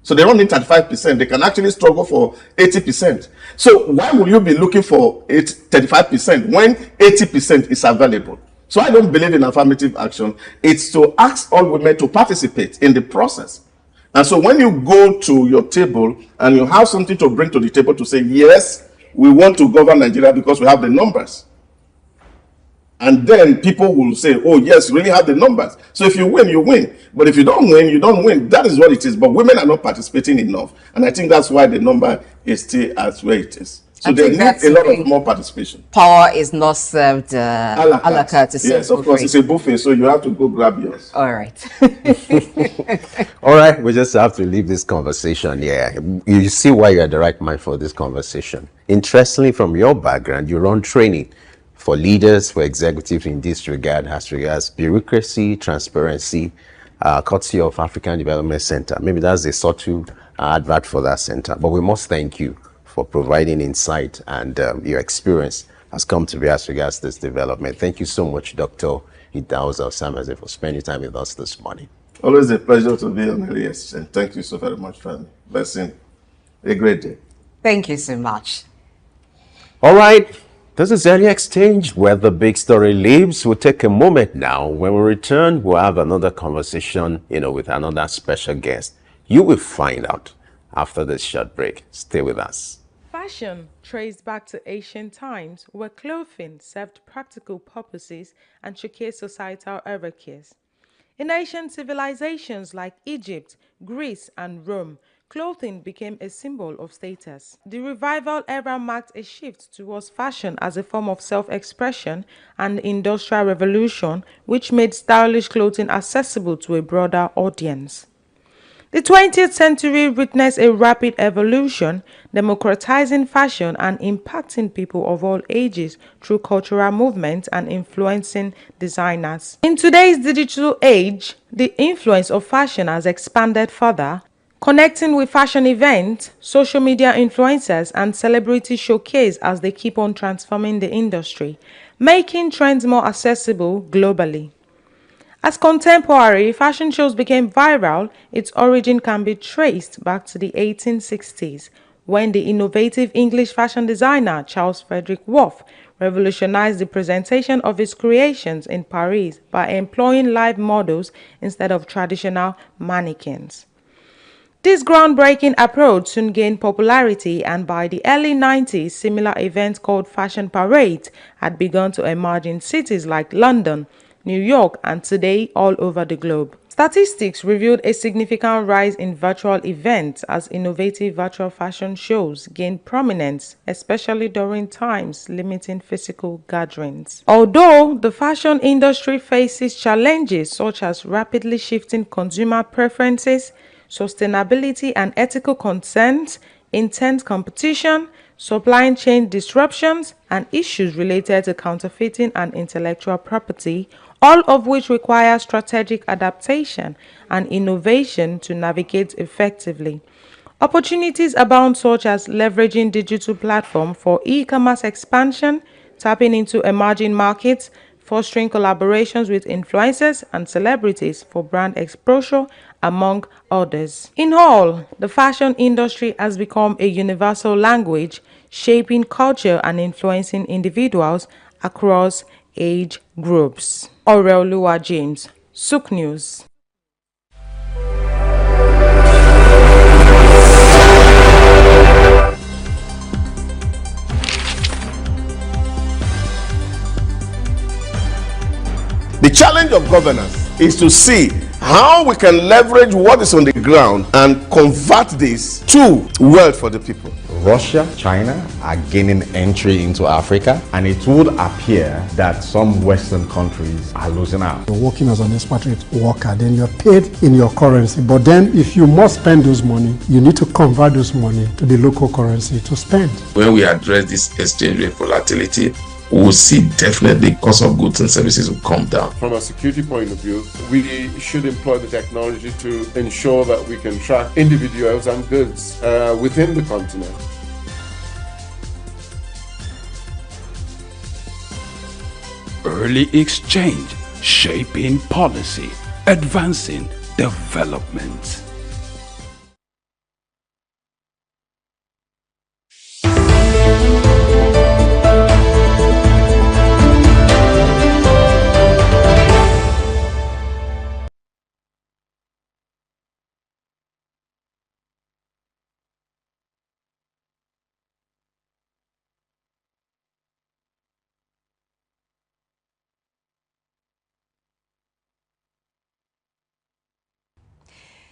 S20: So they don't need 35%. They can actually struggle for 80%. So why would you be looking for 35% when 80% is available? So I don't believe in affirmative action. It's to ask all women to participate in the process. And so when you go to your table and you have something to bring to the table to say, yes, we want to govern Nigeria because we have the numbers. And then people will say, oh, yes, you really have the numbers. So if you win, you win. But if you don't win, you don't win. That is what it is. But women are not participating enough. And I think that's why the number is still as where it is. So they need a lot of more participation.
S18: Power is not served a la carte.
S20: Yes, of course, it's a buffet, so you have to go grab yours.
S18: All right.
S17: All right, we just have to leave this conversation here. You see why you're the right man for this conversation. Interestingly, from your background, you run training for leaders, for executives in this regard, as regards bureaucracy, transparency, courtesy of African Development Center. Maybe that's a subtle advert for that center. But we must thank you for providing insight, and your experience has come to be as regards this development. Thank you so much, Dr. Idauza Osamaze, for spending time with us this morning.
S20: Always a pleasure to be on the exchange. Thank you so very much, family. Blessing. A great day.
S18: Thank you so much.
S17: All right. This is Early Exchange, where the big story lives. We'll take a moment now. When we return, we'll have another conversation, with another special guest. You will find out after this short break. Stay with us.
S21: Fashion traced back to ancient times, where clothing served practical purposes and showcased societal hierarchies. In ancient civilizations like Egypt, Greece, and Rome, clothing became a symbol of status. The revival era marked a shift towards fashion as a form of self-expression, and the Industrial Revolution, which made stylish clothing accessible to a broader audience. The 20th century witnessed a rapid evolution, democratizing fashion and impacting people of all ages through cultural movements and influencing designers. In today's digital age, the influence of fashion has expanded further, connecting with fashion events, social media influencers, and celebrity showcase as they keep on transforming the industry, making trends more accessible globally. As contemporary fashion shows became viral, its origin can be traced back to the 1860s, when the innovative English fashion designer Charles Frederick Worth revolutionized the presentation of his creations in Paris by employing live models instead of traditional mannequins. This groundbreaking approach soon gained popularity, and by the early 90s, similar events called fashion parades had begun to emerge in cities like London, New York, and today all over the globe. Statistics revealed a significant rise in virtual events as innovative virtual fashion shows gained prominence, especially during times limiting physical gatherings. Although the fashion industry faces challenges such as rapidly shifting consumer preferences, sustainability and ethical concerns, intense competition, supply chain disruptions, and issues related to counterfeiting and intellectual property, all of which require strategic adaptation and innovation to navigate effectively. Opportunities abound, such as leveraging digital platforms for e-commerce expansion, tapping into emerging markets, fostering collaborations with influencers and celebrities for brand exposure, among others. In all, the fashion industry has become a universal language, shaping culture and influencing individuals across age groups. Aureolua James, SOUQ News.
S20: The challenge of governance is to see how we can leverage what is on the ground and convert this to wealth for the people.
S15: Russia, China are gaining entry into Africa, and it would appear that some Western countries are losing out.
S16: You're working as an expatriate worker, then you're paid in your currency. But then if you must spend those money, you need to convert those money to the local currency to spend.
S19: When we address this exchange rate volatility, we will see definitely cost of goods and services will come down.
S7: From a security point of view, we should employ the technology to ensure that we can track individuals and goods within the continent.
S1: Early exchange, shaping policy, advancing development.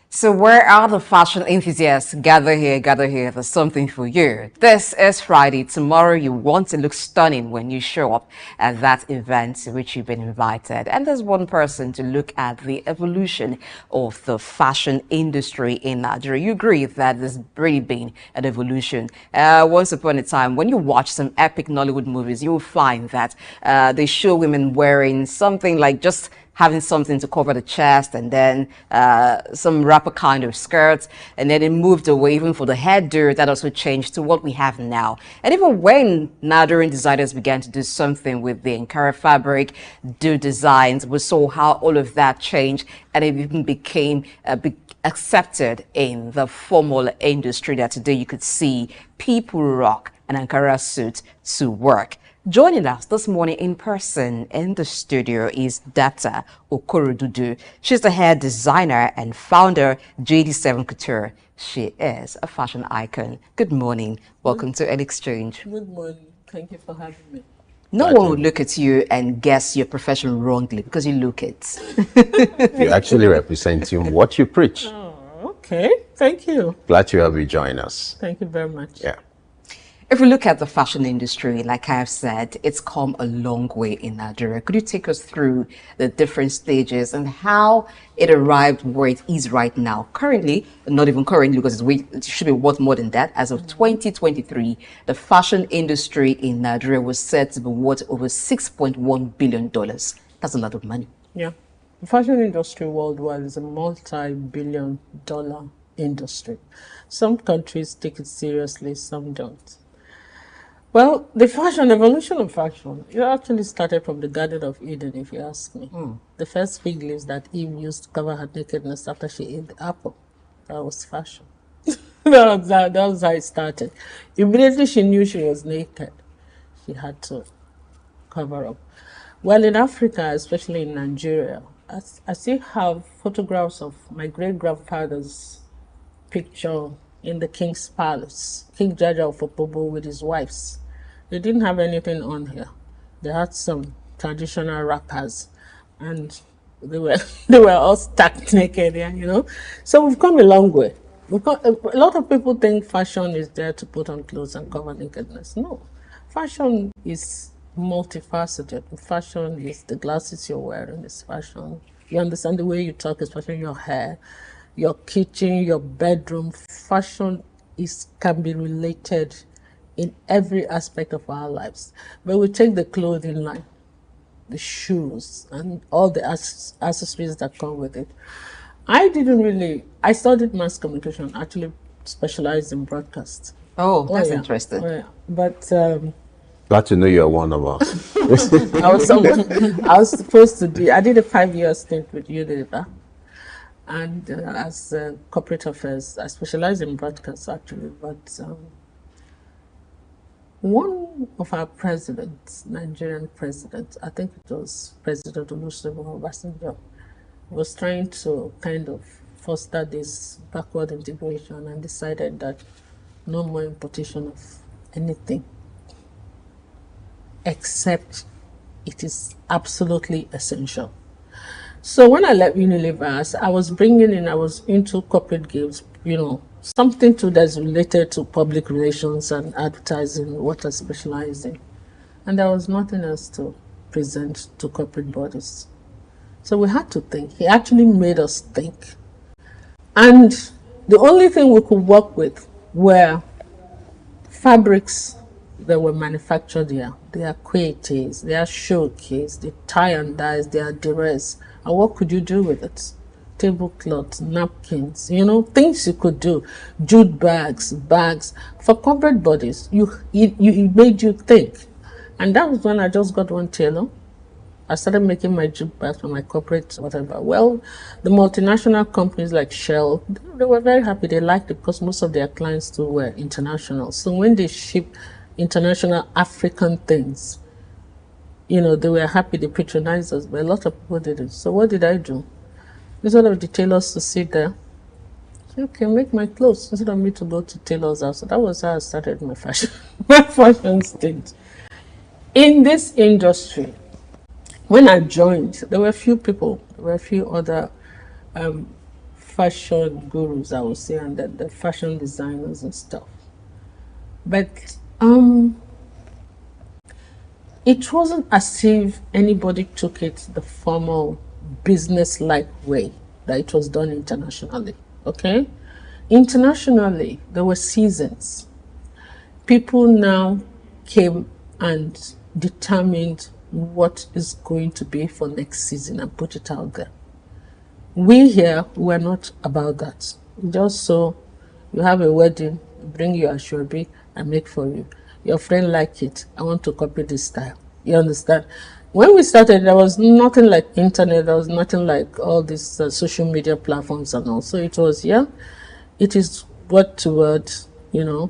S18: So where are the fashion enthusiasts? Gather here, there's something for you. This is Friday. Tomorrow you want to look stunning when you show up at that event to which you've been invited. And there's one person to look at the evolution of the fashion industry in Nigeria. You agree that there's really been an evolution. Once upon a time, when you watch some epic Nollywood movies, you'll find that they show women wearing something like just having something to cover the chest, and then some wrapper kind of skirts, and then it moved away even for the hairdo. That also changed to what we have now. And even when Nigerian designers began to do something with the Ankara fabric, do designs, we saw how all of that changed, and it even became accepted in the formal industry that today you could see people rock an Ankara suit to work. Joining us this morning in person in the studio is Data Okorodudu. She's the hair designer and founder JD7 Couture. She is a fashion icon. Good morning. Welcome to An Exchange.
S9: Good morning. Thank you for having me.
S18: No one would look at you and guess your profession wrongly because you look it.
S17: You actually represent what you preach.
S9: Oh, okay. Thank you.
S17: Glad to have you join us.
S9: Thank you very much.
S17: Yeah.
S18: If we look at the fashion industry, like I've said, it's come a long way in Nigeria. Could you take us through the different stages and how it arrived where it is right now? Currently, not even currently, because it should be worth more than that. As of 2023, the fashion industry in Nigeria was said to be worth over $6.1 billion. That's a lot of money.
S9: Yeah. The fashion industry worldwide is a multi-billion-dollar industry. Some countries take it seriously, some don't. Well, the evolution of fashion, it actually started from the Garden of Eden, if you ask me. The first fig leaves that Eve used to cover her nakedness after she ate the apple, that was fashion. that was how it started. Immediately she knew she was naked, she had to cover up. Well, in Africa, especially in Nigeria, I still have photographs of my great-grandfather's picture in the king's palace, King Jaja of Opobo with his wives. They didn't have anything on here. They had some traditional wrappers, and they were all stuck naked, yeah, you know. So we've come a long way. A lot of people think fashion is there to put on clothes and cover nakedness. No, fashion is multifaceted. Fashion is the glasses you're wearing, it's fashion. You understand the way you talk, is fashion. Your hair, your kitchen, your bedroom. Fashion can be related in every aspect of our lives. But we take the clothing line, the shoes, and all the accessories that come with it. I studied mass communication, actually specialized in broadcast.
S18: Oh, that's interesting.
S9: Oh, yeah. But
S17: glad to know you're one of us.
S9: I was supposed to I did a 5-year stint with Unilever. And as corporate affairs, I specialize in broadcast actually, but one of our presidents, Nigerian president, I think it was President Olusegun Obasanjo, was trying to kind of foster this backward integration and decided that no more importation of anything except it is absolutely essential. So when I left Unilever, I was into corporate gigs, you know, something that's related to public relations and advertising, what I specialize in. And there was nothing else to present to corporate bodies. So we had to think. He actually made us think. And the only thing we could work with were fabrics that were manufactured here. They are quilts, they are showcase, they tie and dyes, they are duress. And what could you do with it? Tablecloths, napkins, you know, things you could do. Jute bags. For corporate bodies, it made you think. And that was when I just got one tailor. I started making my jute bags for my corporate whatever. Well, the multinational companies like Shell, they were very happy. They liked it because most of their clients too were international. So when they shipped international African things, you know, they were happy, they patronized us, but a lot of people didn't. So what did I do? Instead of the tailors to sit there, okay, make my clothes, instead of me to go to tailors' house. So that was how I started my fashion stint. In this industry, when I joined, there were a few people, there were a few other fashion gurus, I would say, and the fashion designers and stuff. But it wasn't as if anybody took it the formal business-like way that it was done internationally, okay? Internationally, there were seasons. People now came and determined what is going to be for next season and put it out there. We here, we're not about that. Just so you have a wedding, bring your ashwabi and make for you. Your friend like it, I want to copy this style. You understand? When we started, there was nothing like internet, there was nothing like all these social media platforms and all. So it was, yeah, it is word to word, you know,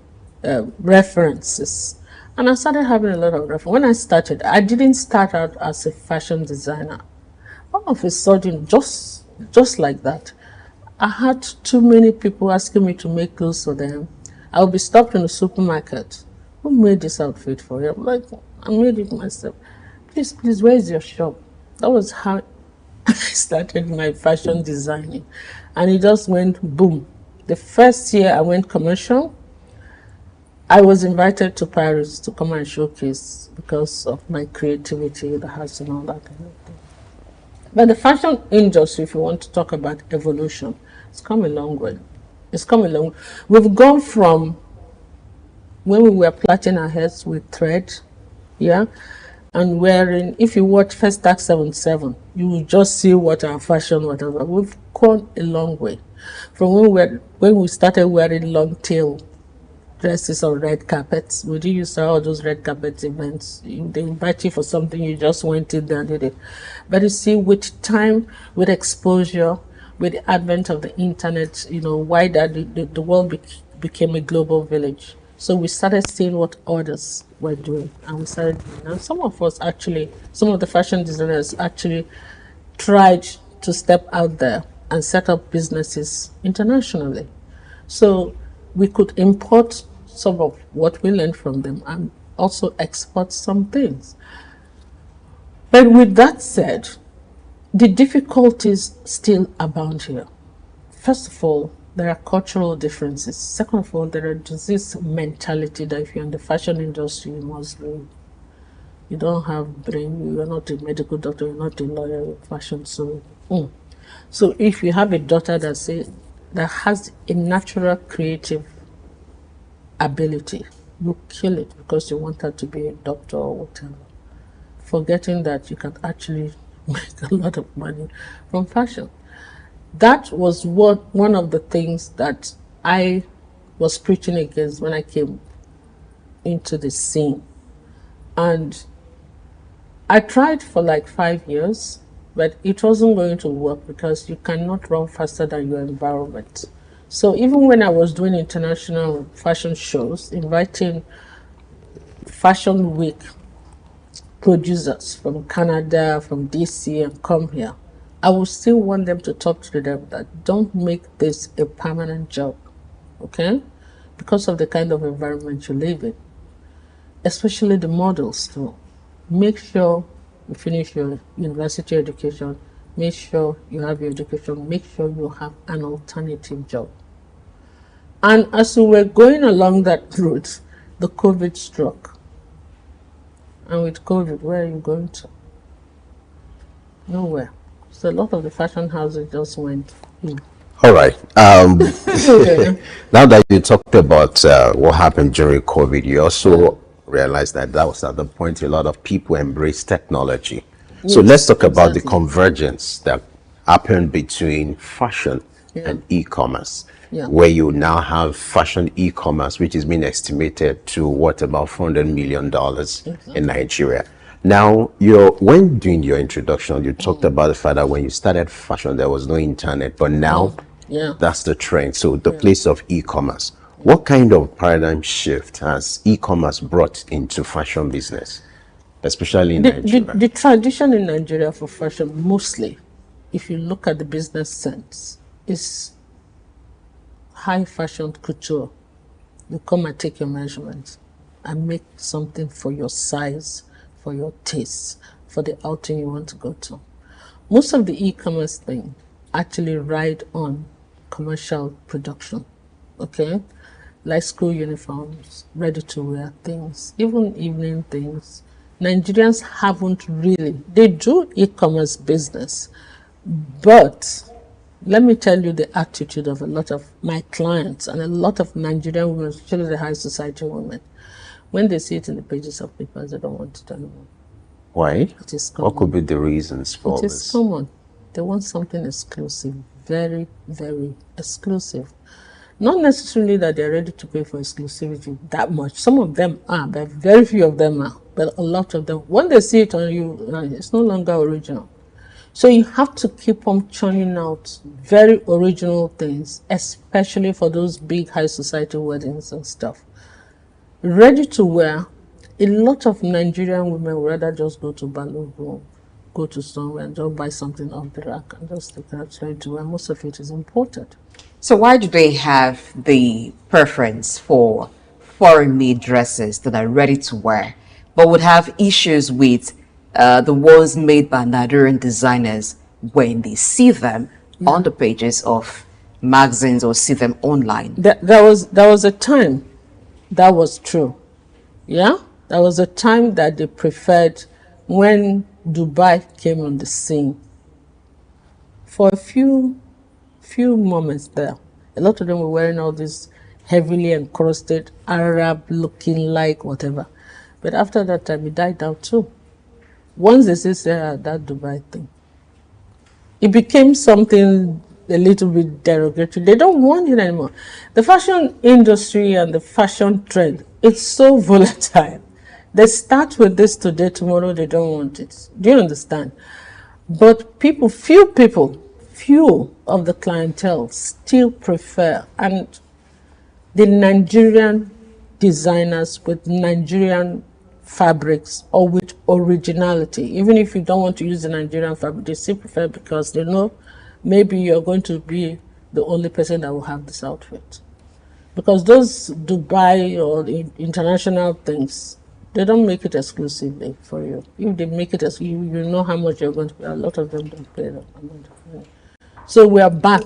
S9: references. And I started having a lot of references. When I started, I didn't start out as a fashion designer. All of a sudden, just like that, I had too many people asking me to make clothes for them. I would be stopped in the supermarket. Who made this outfit for you? I'm like, I made it myself. Please, where is your shop? That was how I started my fashion designing. And it just went boom. The first year I went commercial, I was invited to Paris to come and showcase because of my creativity, the house and all that kind of thing. But the fashion industry, if you want to talk about evolution, it's come a long way. It's come a long way. We've gone from when we were plaiting our heads with thread, yeah, and wearing, if you watch First Act 77, you will just see what our fashion, whatever. We've gone a long way. From when we started wearing long tail dresses on red carpets. We did use all those red carpet events. They invite you for something, you just went in there and did it. But you see, with time, with exposure, with the advent of the internet, you know, wider, the world became a global village. So we started seeing what others were doing, and we started doing. And some of us actually, some of the fashion designers actually tried to step out there and set up businesses internationally. So we could import some of what we learned from them and also export some things. But with that said, the difficulties still abound here. First of all, there are cultural differences. Second of all, there is this mentality that if you're in the fashion industry, you must be, you don't have brain, you're not a medical doctor, you're not a lawyer, you're fashion. So if you have a daughter that has a natural creative ability, you kill it because you want her to be a doctor or whatever, forgetting that you can actually make a lot of money from fashion. That was one of the things that I was preaching against when I came into the scene. And I tried for like 5 years, but it wasn't going to work because you cannot run faster than your environment. So even when I was doing international fashion shows, inviting Fashion Week producers from Canada, from DC, and come here, I would still want them to talk to them that don't make this a permanent job, okay? Because of the kind of environment you live in, especially the models too. Make sure you finish your university education, make sure you have your education, make sure you have an alternative job. And as we were going along that route, the COVID struck. And with COVID, where are you going to? Nowhere. So a lot of the fashion houses just went in.
S17: All right. Now that you talked about what happened during COVID, you also realized that was at the point a lot of people embraced technology. So let's talk about the convergence that happened between fashion and e-commerce, where you now have fashion e-commerce, which is being estimated to what, about $400 million in Nigeria. Now, when doing your introduction, you talked about the fact that when you started fashion, there was no internet, but now that's the trend. So the place of e-commerce. What kind of paradigm shift has e-commerce brought into fashion business, especially in Nigeria?
S9: The tradition in Nigeria for fashion, mostly, if you look at the business sense, is high fashion couture. You come and take your measurements and make something for your size, for your taste, for the outing you want to go to. Most of the e-commerce thing actually ride on commercial production, okay? Like school uniforms, ready-to-wear things, even evening things. Nigerians haven't really, they do e-commerce business, but let me tell you the attitude of a lot of my clients and a lot of Nigerian women, especially the high society women. When they see it in the pages of papers, they don't want it anymore.
S17: Why?
S9: It is common.
S17: What could be the reasons for all
S9: It is
S17: this?
S9: common. They want something exclusive, very, very exclusive. Not necessarily that they're ready to pay for exclusivity that much. Some of them are, but very few of them are. But a lot of them, when they see it on you, it's no longer original. So you have to keep on churning out very original things, especially for those big high society weddings and stuff. Ready to wear, a lot of Nigerian women would rather just go to Balogun, go to somewhere and just buy something off the rack and just take it ready to wear. Most of it is imported.
S18: So why do they have the preference for foreign-made dresses that are ready to wear, but would have issues with the ones made by Nigerian designers when they see them on the pages of magazines or see them online?
S9: There was a time that was true. Yeah? There was a time that they preferred when Dubai came on the scene. For a few moments there, a lot of them were wearing all these heavily encrusted Arab looking like whatever. But after that time, it died down too. Once they said that Dubai thing, it became something a little bit derogatory. They don't want it anymore. The fashion industry and the fashion trend, it's so volatile. They start with this today, tomorrow they don't want it. Do you understand? But few of the clientele still prefer, and the Nigerian designers with Nigerian fabrics or with originality, even if you don't want to use the Nigerian fabric, they still prefer because they know maybe you're going to be the only person that will have this outfit. Because those Dubai or international things, they don't make it exclusively for you. If they make it as you know how much you're going to pay. A lot of them don't pay that amount of money. So we are back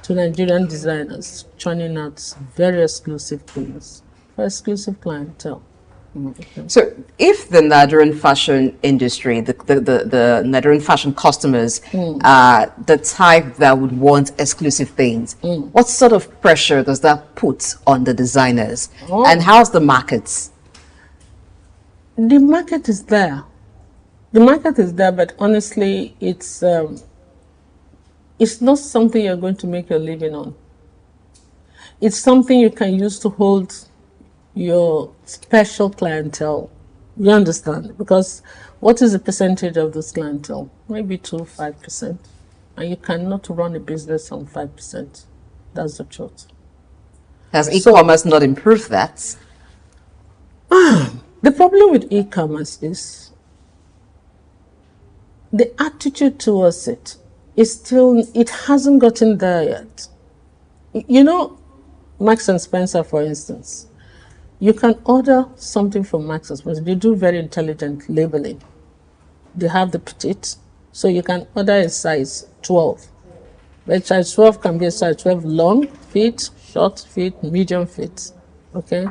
S9: to Nigerian designers churning out very exclusive things for exclusive clientele. Okay.
S18: So if the Nigerian fashion industry, the Nigerian fashion customers are the type that would want exclusive things, what sort of pressure does that put on the designers? And how's the markets?
S9: The market is there. The market is there, but honestly, it's not something you're going to make your living on. It's something you can use to hold your special clientele. You understand? Because what is the percentage of this clientele? Maybe 5%. And you cannot run a business on 5%. That's the truth.
S18: Has e-commerce not improved that?
S9: The problem with e-commerce is the attitude towards it is still, it hasn't gotten there yet. You know, Marks and Spencer, for instance, you can order something from Marks and Spencer. They do very intelligent labeling. They have the petite, so you can order a size 12. But size 12 can be a size 12 long feet, short feet, medium feet. Okay?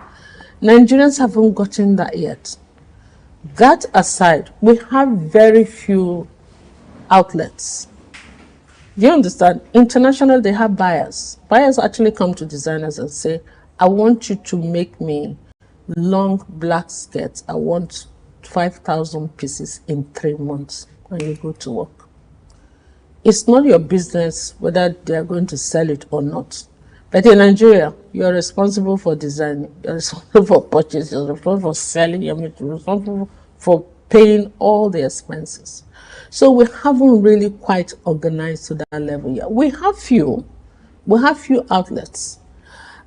S9: Nigerians haven't gotten that yet. That aside, we have very few outlets. Do you understand? International, they have buyers. Buyers actually come to designers and say, I want you to make me long black skirts. I want 5,000 pieces in 3 months. And you go to work. It's not your business whether they are going to sell it or not. But in Nigeria, you are responsible for designing, you are responsible for purchasing, you are responsible for selling, you are responsible for paying all the expenses. So we haven't really quite organized to that level yet. We have few outlets.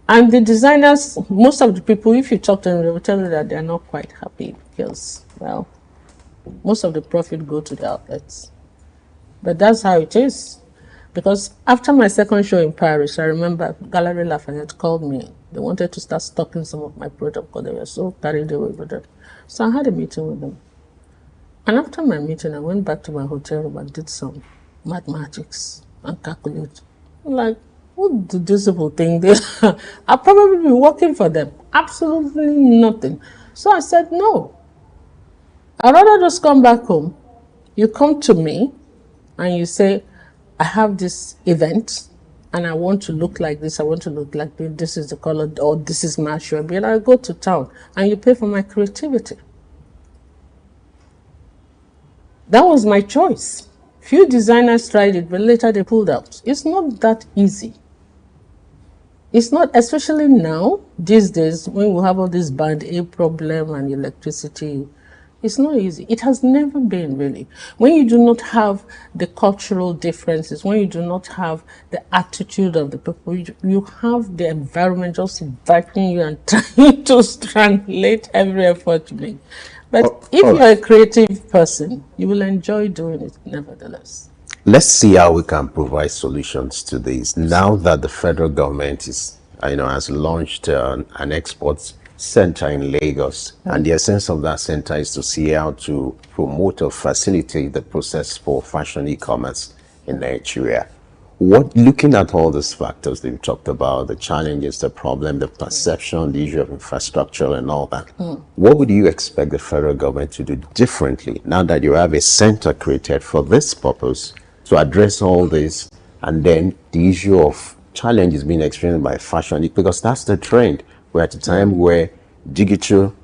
S9: And the designers, most of the people, if you talk to them, they will tell you that they are not quite happy because, well, most of the profit go to the outlets. But that's how it is. Because after my second show in Paris, I remember Galerie Lafayette called me. They wanted to start stocking some of my product because they were so carried away with it. So I had a meeting with them. And after my meeting, I went back to my hotel room and did some mathematics and calculated. Like, What do these people think? I'll probably be working for them. Absolutely nothing. So I said, no. I'd rather just come back home. You come to me and you say, I have this event and I want to look like this, I want to look like this, this is the color, or this is my shirt. And I go to town and you pay for my creativity. That was my choice. Few designers tried it, but later they pulled out. It's not that easy. It's not, especially now, these days, when we have all this band aid problem and electricity, it's not easy. It has never been, really. When you do not have the cultural differences, when you do not have the attitude of the people, you have the environment just inviting you and trying to strangulate every effort you make. But if you're a creative person, you will enjoy doing it nevertheless.
S17: Let's see how we can provide solutions to this. Now that the federal government is, has launched an export center in Lagos, and the essence of that center is to see how to promote or facilitate the process for fashion e-commerce in Nigeria. Looking at all these factors that we talked about, the challenges, the problem, the perception, the issue of infrastructure and all that, what would you expect the federal government to do differently now that you have a center created for this purpose to address all this, and then the issue of challenges being experienced by fashion, because that's the trend. We're at a time where digital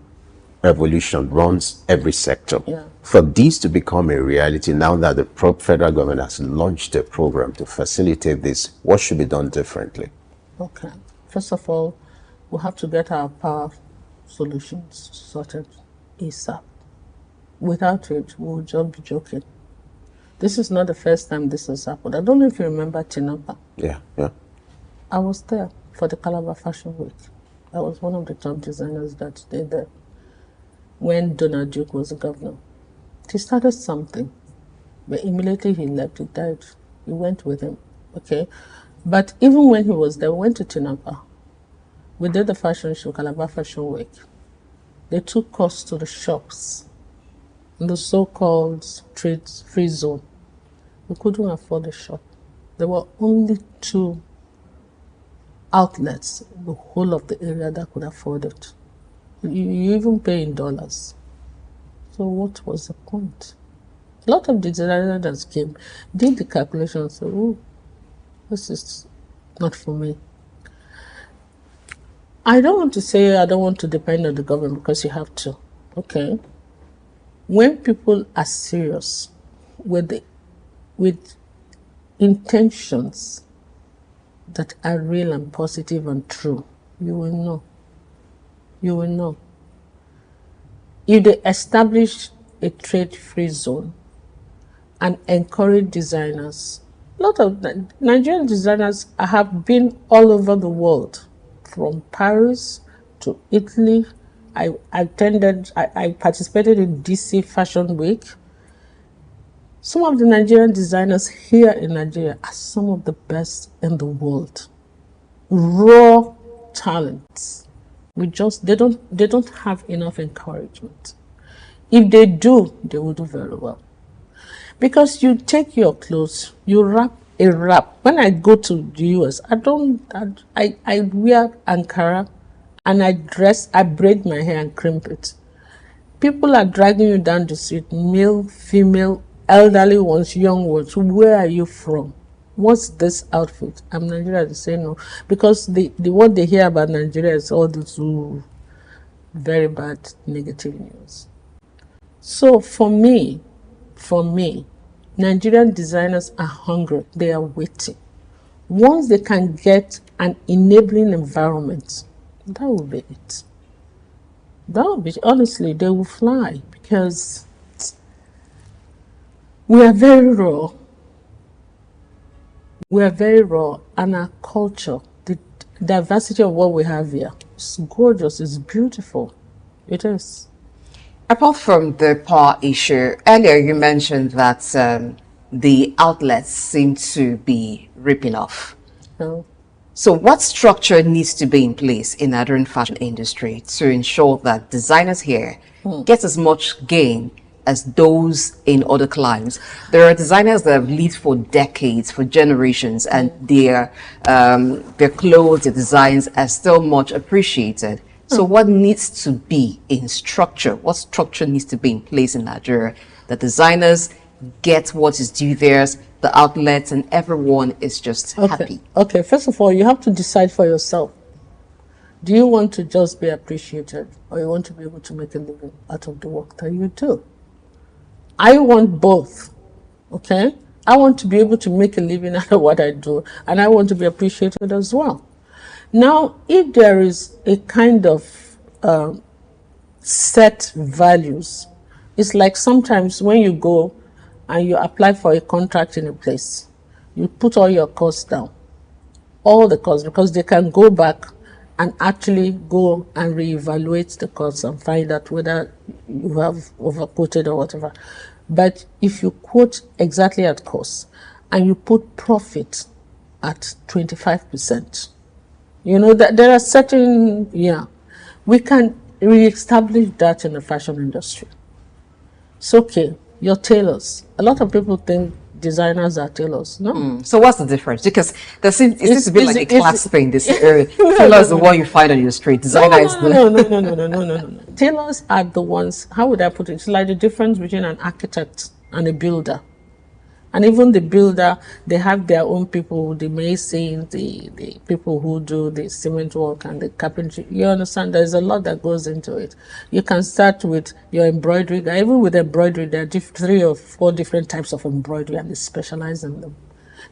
S17: revolution runs every sector. For this to become a reality, now that the federal government has launched a program to facilitate this, what should be done differently?
S9: Okay. First of all, we have to get our power solutions sorted ASAP. Without it, we'll just be joking. This is not the first time this has happened. I don't know if you remember Tinapa.
S17: Yeah.
S9: I was there for the Calabar Fashion Week. I was one of the top designers that stayed there when Donald Duke was the governor. He started something, but immediately he left, he died. We went with him, okay? But even when he was there, we went to Tinapa. We did the fashion show, Calabar Fashion Week. They took us to the shops in the so-called trade-free zone. We couldn't afford the shop. There were only 2 outlets in the whole of the area that could afford it. You even pay in dollars. So what was the point? A lot of designers that came did the calculation and said, oh, this is not for me. I don't want to say I don't want to depend on the government, because you have to. Okay. When people are serious with intentions that are real and positive and true, you will know. You will know. If they establish a trade-free zone and encourage designers, a lot of Nigerian designers have been all over the world, from Paris to Italy. I participated in DC Fashion Week. Some of the Nigerian designers here in Nigeria are some of the best in the world. Raw talents. They don't have enough encouragement. If they do, they will do very well. Because you take your clothes, you wrap a wrap. When I go to the US, I wear Ankara and I braid my hair and crimp it. People are dragging you down the street, male, female, elderly ones, young ones. Where are you from? What's this outfit? I'm Nigerian. They say no. Because what they hear about Nigeria is all this very bad negative news. So for me, Nigerian designers are hungry. They are waiting. Once they can get an enabling environment, that will be it. That will be, honestly, they will fly, because we are very raw. We are very raw, and our culture, the diversity of what we have here, is gorgeous, it's beautiful. It is.
S18: Apart from the power issue, earlier you mentioned that the outlets seem to be ripping off.
S9: No.
S18: So what structure needs to be in place in the fashion industry to ensure that designers here get as much gain as those in other climes. There are designers that have lived for decades, for generations, and their clothes, their designs are still much appreciated. So what needs to be in structure? What structure needs to be in place in Nigeria? The designers get what is due theirs, the outlets, and everyone is just happy.
S9: Okay, first of all, you have to decide for yourself. Do you want to just be appreciated, or you want to be able to make a living out of the work that you do? I want both, okay? I want to be able to make a living out of what I do, and I want to be appreciated as well. Now, if there is a kind of set values, it's like sometimes when you go and you apply for a contract in a place, you put all your costs down, all the costs, because they can go back and actually go and reevaluate the costs and find out whether you have overquoted or whatever. But if you quote exactly at cost and you put profit at 25%, you know that there are certain, we can re-establish that in the fashion industry. It's okay, you're tailors. A lot of people think designers are tailors. No.
S18: So what's the difference? Because it seems to be like a class thing. This tailor is the one you find on your street. Designer is the
S9: no. Tailors are the ones. How would I put it? It's like the difference between an architect and a builder. And even the builder, they have their own people, the masons, the people who do the cement work and the carpentry. You understand? There's a lot that goes into it. You can start with your embroidery. Even with embroidery, there are 3 or 4 different types of embroidery, and they specialize in them.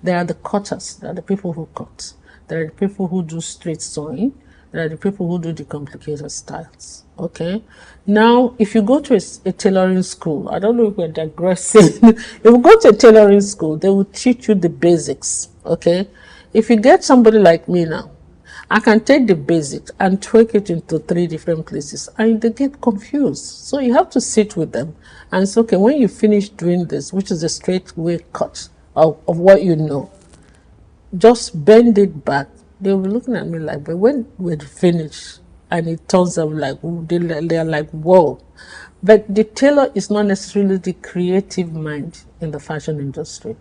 S9: There are the cutters. There are the people who cut. There are the people who do straight sewing. There are the people who do the complicated styles. Okay. Now, if you go to a tailoring school, I don't know if we're digressing. If you go to a tailoring school, they will teach you the basics. Okay. If you get somebody like me now, I can take the basics and tweak it into 3 different places, and they get confused. So you have to sit with them and say, okay, when you finish doing this, which is a straight way cut of what you know, just bend it back. They'll be looking at me like, but when we're finished, and it turns out like, they're like, whoa. But the tailor is not necessarily the creative mind in the fashion industry.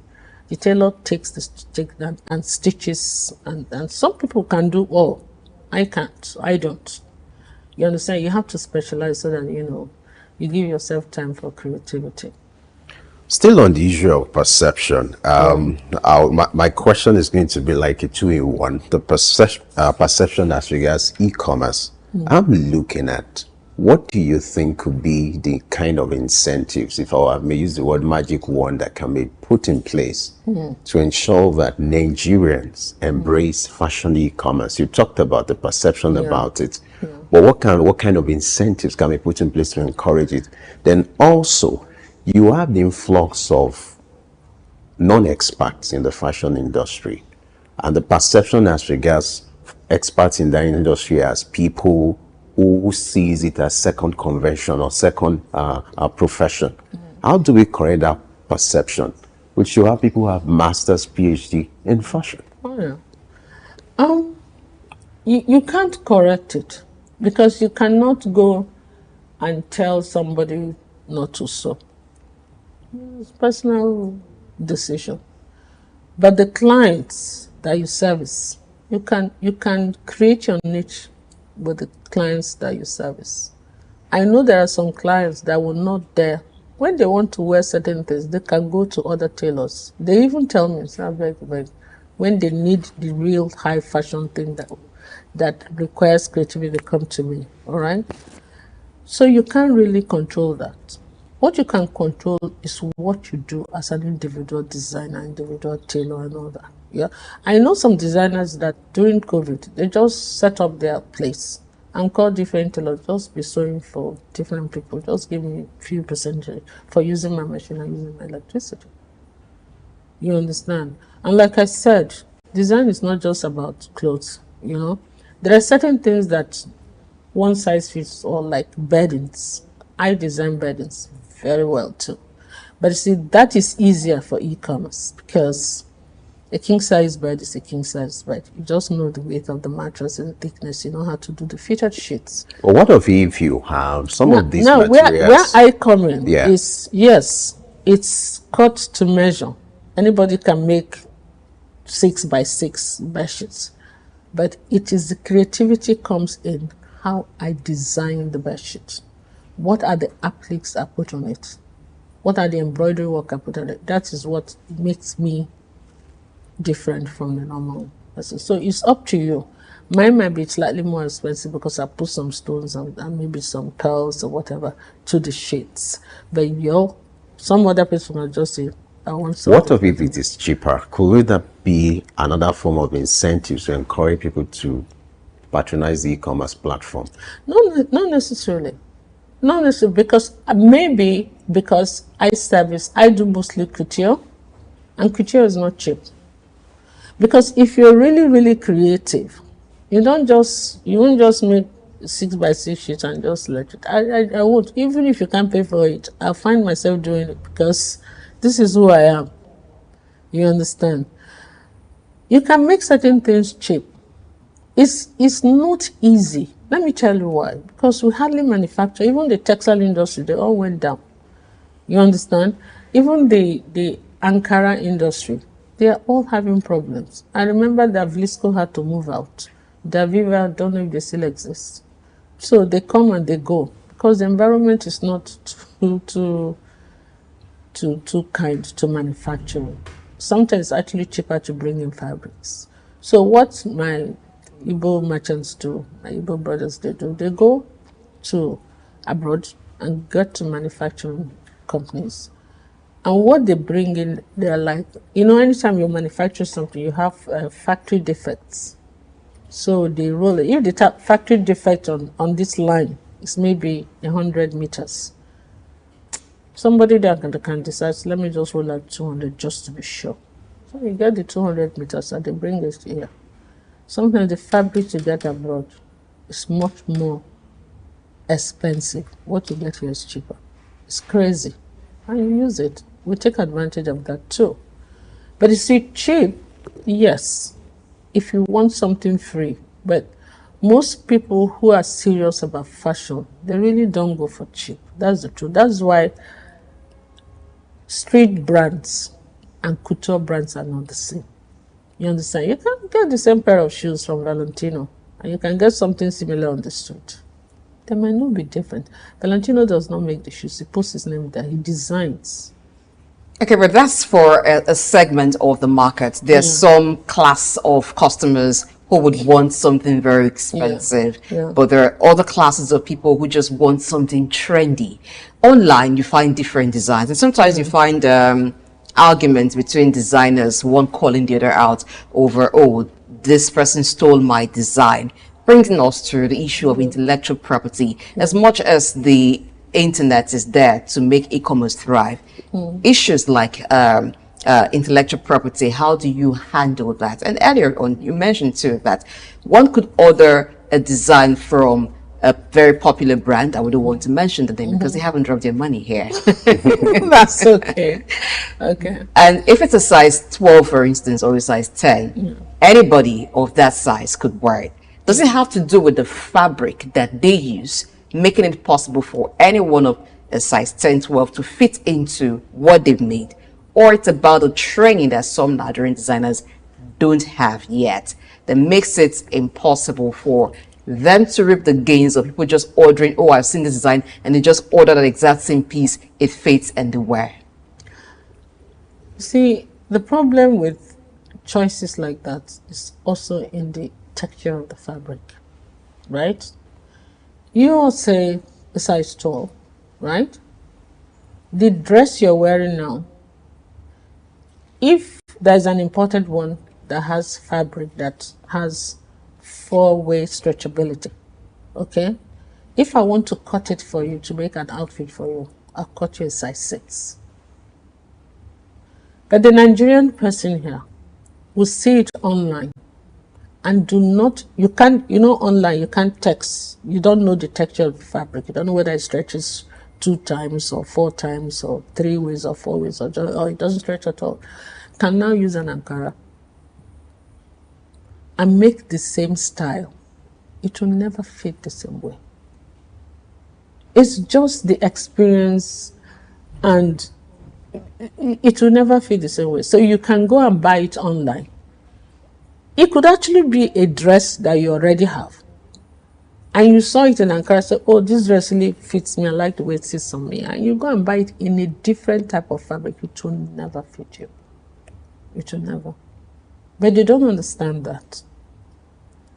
S9: The tailor takes the stick and stitches, and some people can do all. I can't. I don't. You understand? You have to specialize so that, you give yourself time for creativity.
S17: Still on the issue of perception, my question is going to be like a 2-in-1. The perception as regards e-commerce. I'm looking at, what do you think could be the kind of incentives, if I may use the word magic wand, that can be put in place to ensure that Nigerians embrace fashion e-commerce? You talked about the perception about it, but what kind of incentives can be put in place to encourage it? Then also, you have the influx of non-experts in the fashion industry, and the perception as regards experts in that industry as people who sees it as second convention or second profession. How do we correct that perception? Which you have people who have master's PhD in fashion.
S9: You can't correct it, because you cannot go and tell somebody not to sew. It's a personal decision. But the clients that you service, you can create your niche with the clients that you service. I know there are some clients that will not dare. When they want to wear certain things, they can go to other tailors. They even tell me, when they need the real high fashion thing that requires creativity, they come to me. All right? So you can't really control that. What you can control is what you do as an individual designer, individual tailor, and all that. Yeah, I know some designers that during COVID, they just set up their place and call different tailors, just be sewing for different people. Just give me a few percentage for using my machine and using my electricity. You understand? And like I said, design is not just about clothes. There are certain things that one size fits all, like beddings. I design beddings very well too. But you see, that is easier for e-commerce, because A king size bed is a king size bed. You just know the weight of the mattress and the thickness. You know how to do the fitted sheets.
S17: Well, what if you have some of these
S9: Now,
S17: materials?
S9: where I come in
S17: Yeah.
S9: is, yes, it's cut to measure. Anybody can make 6x6 bed sheets, but it is the creativity comes in how I design the bed sheet. What are the appliques I put on it? What are the embroidery work I put on it? That is what makes me different from the normal person. So it's up to you. Mine might be slightly more expensive because I put some stones and maybe some pearls or whatever to the shades. But some other person will just say, I want something.
S17: What if it is cheaper? Could that be another form of incentive to encourage people to patronize the e-commerce platform?
S9: No, not necessarily. Not necessarily, because maybe because I do mostly couture, and couture is not cheap. Because if you're really, really creative, you won't just make 6x6 sheets and just let it. I won't. Even if you can't pay for it, I'll find myself doing it because this is who I am. You understand? You can make certain things cheap. It's not easy. Let me tell you why. Because we hardly manufacture. Even the textile industry, they all went down. You understand? Even the Ankara industry, they are all having problems. I remember that Vlisco had to move out. Daviva, I don't know if they still exist. So they come and they go because the environment is not too kind to manufacturing. Sometimes it's actually cheaper to bring in fabrics. So what my Igbo merchants do, my Igbo brothers, they go to abroad and get to manufacturing companies. And what they bring in, they're like, anytime you manufacture something, you have factory defects. So they roll it. If the factory defect on this line is maybe 100 meters, somebody there can decide, let me just roll out 200 just to be sure. So you get the 200 meters and they bring it here. Sometimes the fabric you get abroad is much more expensive. What you get here is cheaper. It's crazy. And you use it. We take advantage of that too. But you see, cheap, yes, if you want something free. But most people who are serious about fashion, they really don't go for cheap. That's the truth. That's why street brands and couture brands are not the same. You understand? You can get the same pair of shoes from Valentino, and you can get something similar on the street. They might not be different. Valentino does not make the shoes. He puts his name there. He designs.
S18: Okay, but that's for a segment of the market. There's some class of customers who would want something very expensive. But there are other classes of people who just want something trendy. Online, you find different designs. And sometimes you find arguments between designers, one calling the other out over, oh, this person stole my design. Bringing us to the issue of intellectual property. As much as the internet is there to make e-commerce thrive, issues like intellectual property, how do you handle that? And earlier on, you mentioned too that one could order a design from a very popular brand. I wouldn't want to mention the name because they haven't dropped their money here.
S9: That's okay. Okay.
S18: And if it's a size 12, for instance, or a size 10, anybody of that size could wear it. Does it have to do with the fabric that they use, making it possible for anyone of a size 10, 12 to fit into what they've made? Or it's about the training that some Nigerian designers don't have yet that makes it impossible for them to reap the gains of people just ordering, oh, I've seen this design, and they just order that exact same piece, it fits and they wear.
S9: See, the problem with choices like that is also in the texture of the fabric, right? You all say a size 12, right? The dress you're wearing now, if there's an imported one that has fabric that has 4-way stretchability, okay? If I want to cut it for you to make an outfit for you, I'll cut you a size 6. But the Nigerian person here will see it online and do not, you can't, online, you can't text. You don't know the texture of the fabric. You don't know whether it stretches 2 times or 4 times or 3 ways or 4 ways or it doesn't stretch at all. Can now use an Ankara and make the same style, it will never fit the same way. It's just the experience, and it will never fit the same way. So you can go and buy it online. It could actually be a dress that you already have, and you saw it in Ankara, so oh, this dress really fits me, I like the way it sits on me, and you go and buy it in a different type of fabric. It will never fit you. It will never. But they don't understand that.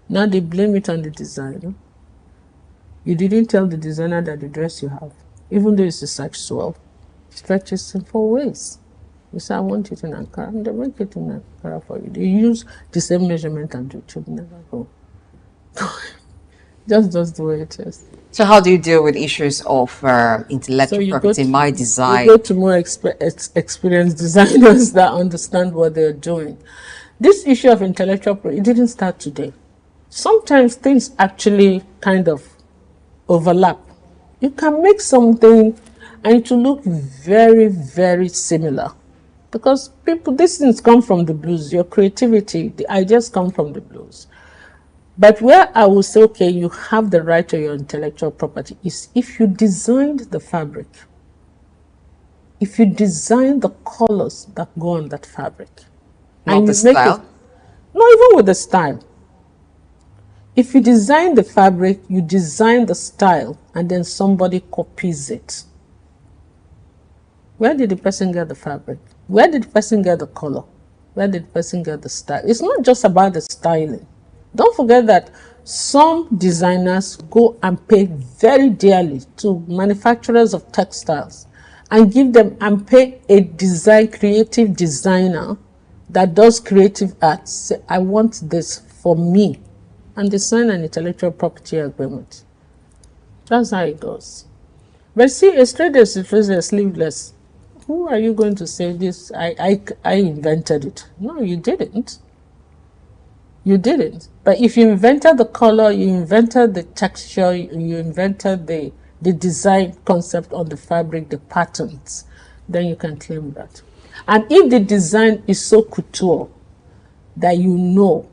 S9: Now they blame it on the designer. You didn't tell the designer that the dress you have, even though it's a size 12, stretches in 4 ways. You say, I want it in Ankara, and they make it in Ankara for you. They use the same measurement and it should never go. Just the way it is.
S18: So how do you deal with issues of intellectual property, my design?
S9: You go to more experienced designers that understand what they're doing. This issue of intellectual property, it didn't start today. Sometimes things actually kind of overlap. You can make something and it will look very, very similar. Because these things come from the blues. Your creativity, the ideas come from the blues. But where I will say, okay, you have the right to your intellectual property is if you designed the fabric, if you design the colors that go on that fabric.
S18: Not the style?
S9: Not even with the style. If you design the fabric, you design the style, and then somebody copies it. Where did the person get the fabric? Where did the person get the color? Where did the person get the style? It's not just about the styling. Don't forget that some designers go and pay very dearly to manufacturers of textiles and give them and pay a creative designer that does creative art. Say, I want this for me. And they sign an intellectual property agreement. That's how it goes. But see, a straight dress is a sleeveless. Who are you going to say this? I invented it. No, you didn't. You didn't. But if you invented the color, you invented the texture, you invented the design concept on the fabric, the patterns, then you can claim that. And if the design is so couture that you know,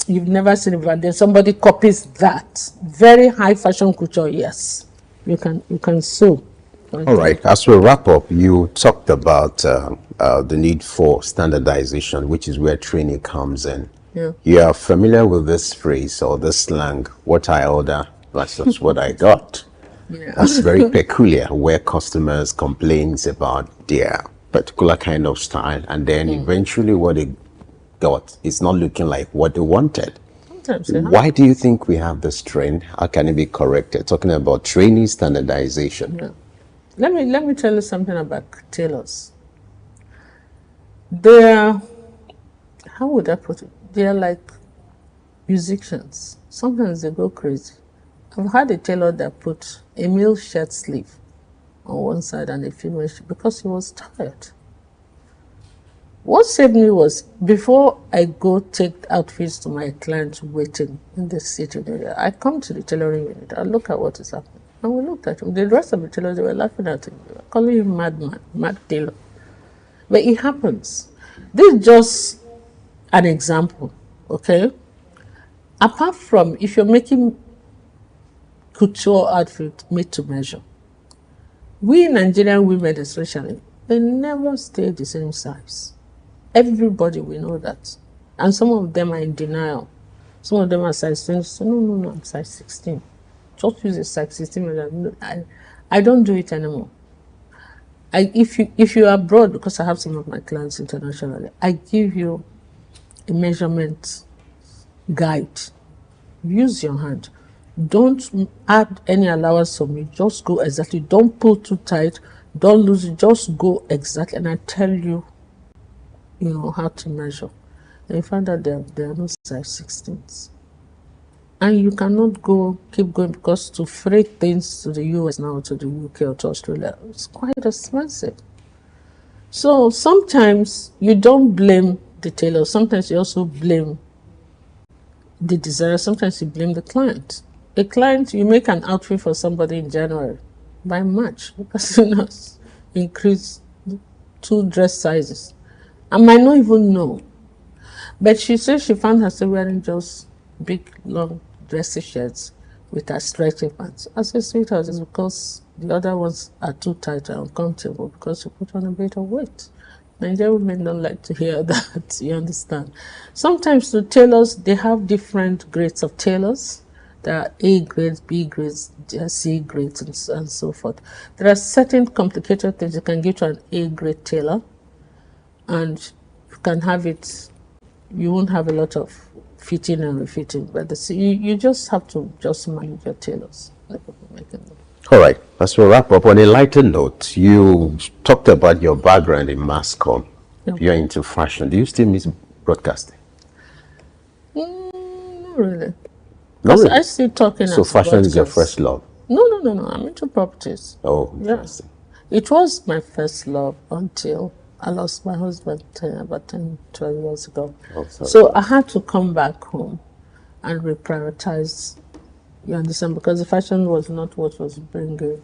S9: you've never seen it, and then somebody copies that, very high fashion couture, yes, you can sue.
S17: All right, as we wrap up, you talked about the need for standardization, which is where training comes in.
S9: Yeah.
S17: You are familiar with this phrase or this slang, what I order versus what I got.
S9: Yeah.
S17: That's very peculiar, where customers complains about their particular kind of style, and then eventually what they got is not looking like what they wanted.
S9: Sometimes,
S17: Why do you think we have this trend? How can it be corrected? Talking about training standardization.
S9: Yeah. Let me tell you something about tailors. They're, how would I put it? They're like musicians. Sometimes they go crazy. I've had a tailor that put a male shirt sleeve on one side and a female shirt because he was tired. What saved me was, before I go take outfits to my clients waiting in the sitting area, I come to the tailoring unit, I look at what is happening. And we looked at him. The rest of the tailors, they were laughing at him. They were calling him madman, mad tailor. But it happens. This is just an example, okay? Apart from, if you're making couture outfit made to measure, we Nigerian women especially, they never stay the same size. Everybody, we know that. And some of them are in denial. Some of them are size 20. So, no, I'm size 16. Just use a size 16. I don't do it anymore. If you are abroad, because I have some of my clients internationally, I give you a measurement guide. Use your hand. Don't add any allowance for me. Just go exactly. Don't pull too tight. Don't lose it. Just go exactly. And I tell you, how to measure. And you find out there are no size 16s. And you cannot keep going, because to freight things to the US now, to the UK or to Australia, it's quite expensive. So sometimes you don't blame the tailor. Sometimes you also blame the designer. Sometimes you blame the client. A client, you make an outfit for somebody in January. By March, the person has increased 2 dress sizes. I might not even know. But she said she found herself wearing just big, long dressy shirts with her stretchy pants. I said, sweetheart, it's because the other ones are too tight and uncomfortable because you put on a bit of weight. Nigerian women don't like to hear that, you understand. Sometimes the tailors, they have different grades of tailors. There are A grades, B grades, C grades, and so forth. There are certain complicated things you can give to an A grade tailor, and you can have it, you won't have a lot of fitting and refitting, but you just have to just manage your tailors.
S17: All right, as we wrap up, on a lighter note, you talked about your background in mass comm.
S9: Yeah.
S17: You're into fashion. Do you still miss broadcasting?
S9: Not really.
S17: Not really?
S9: I still talking.
S17: So fashion is your first love?
S9: No. I'm into properties.
S17: Oh,
S9: interesting. Yeah. It was my first love until I lost my husband about 10, 12 years ago.
S17: Oh,
S9: so I had to come back home and reprioritize. You understand? Because the fashion was not what was bringing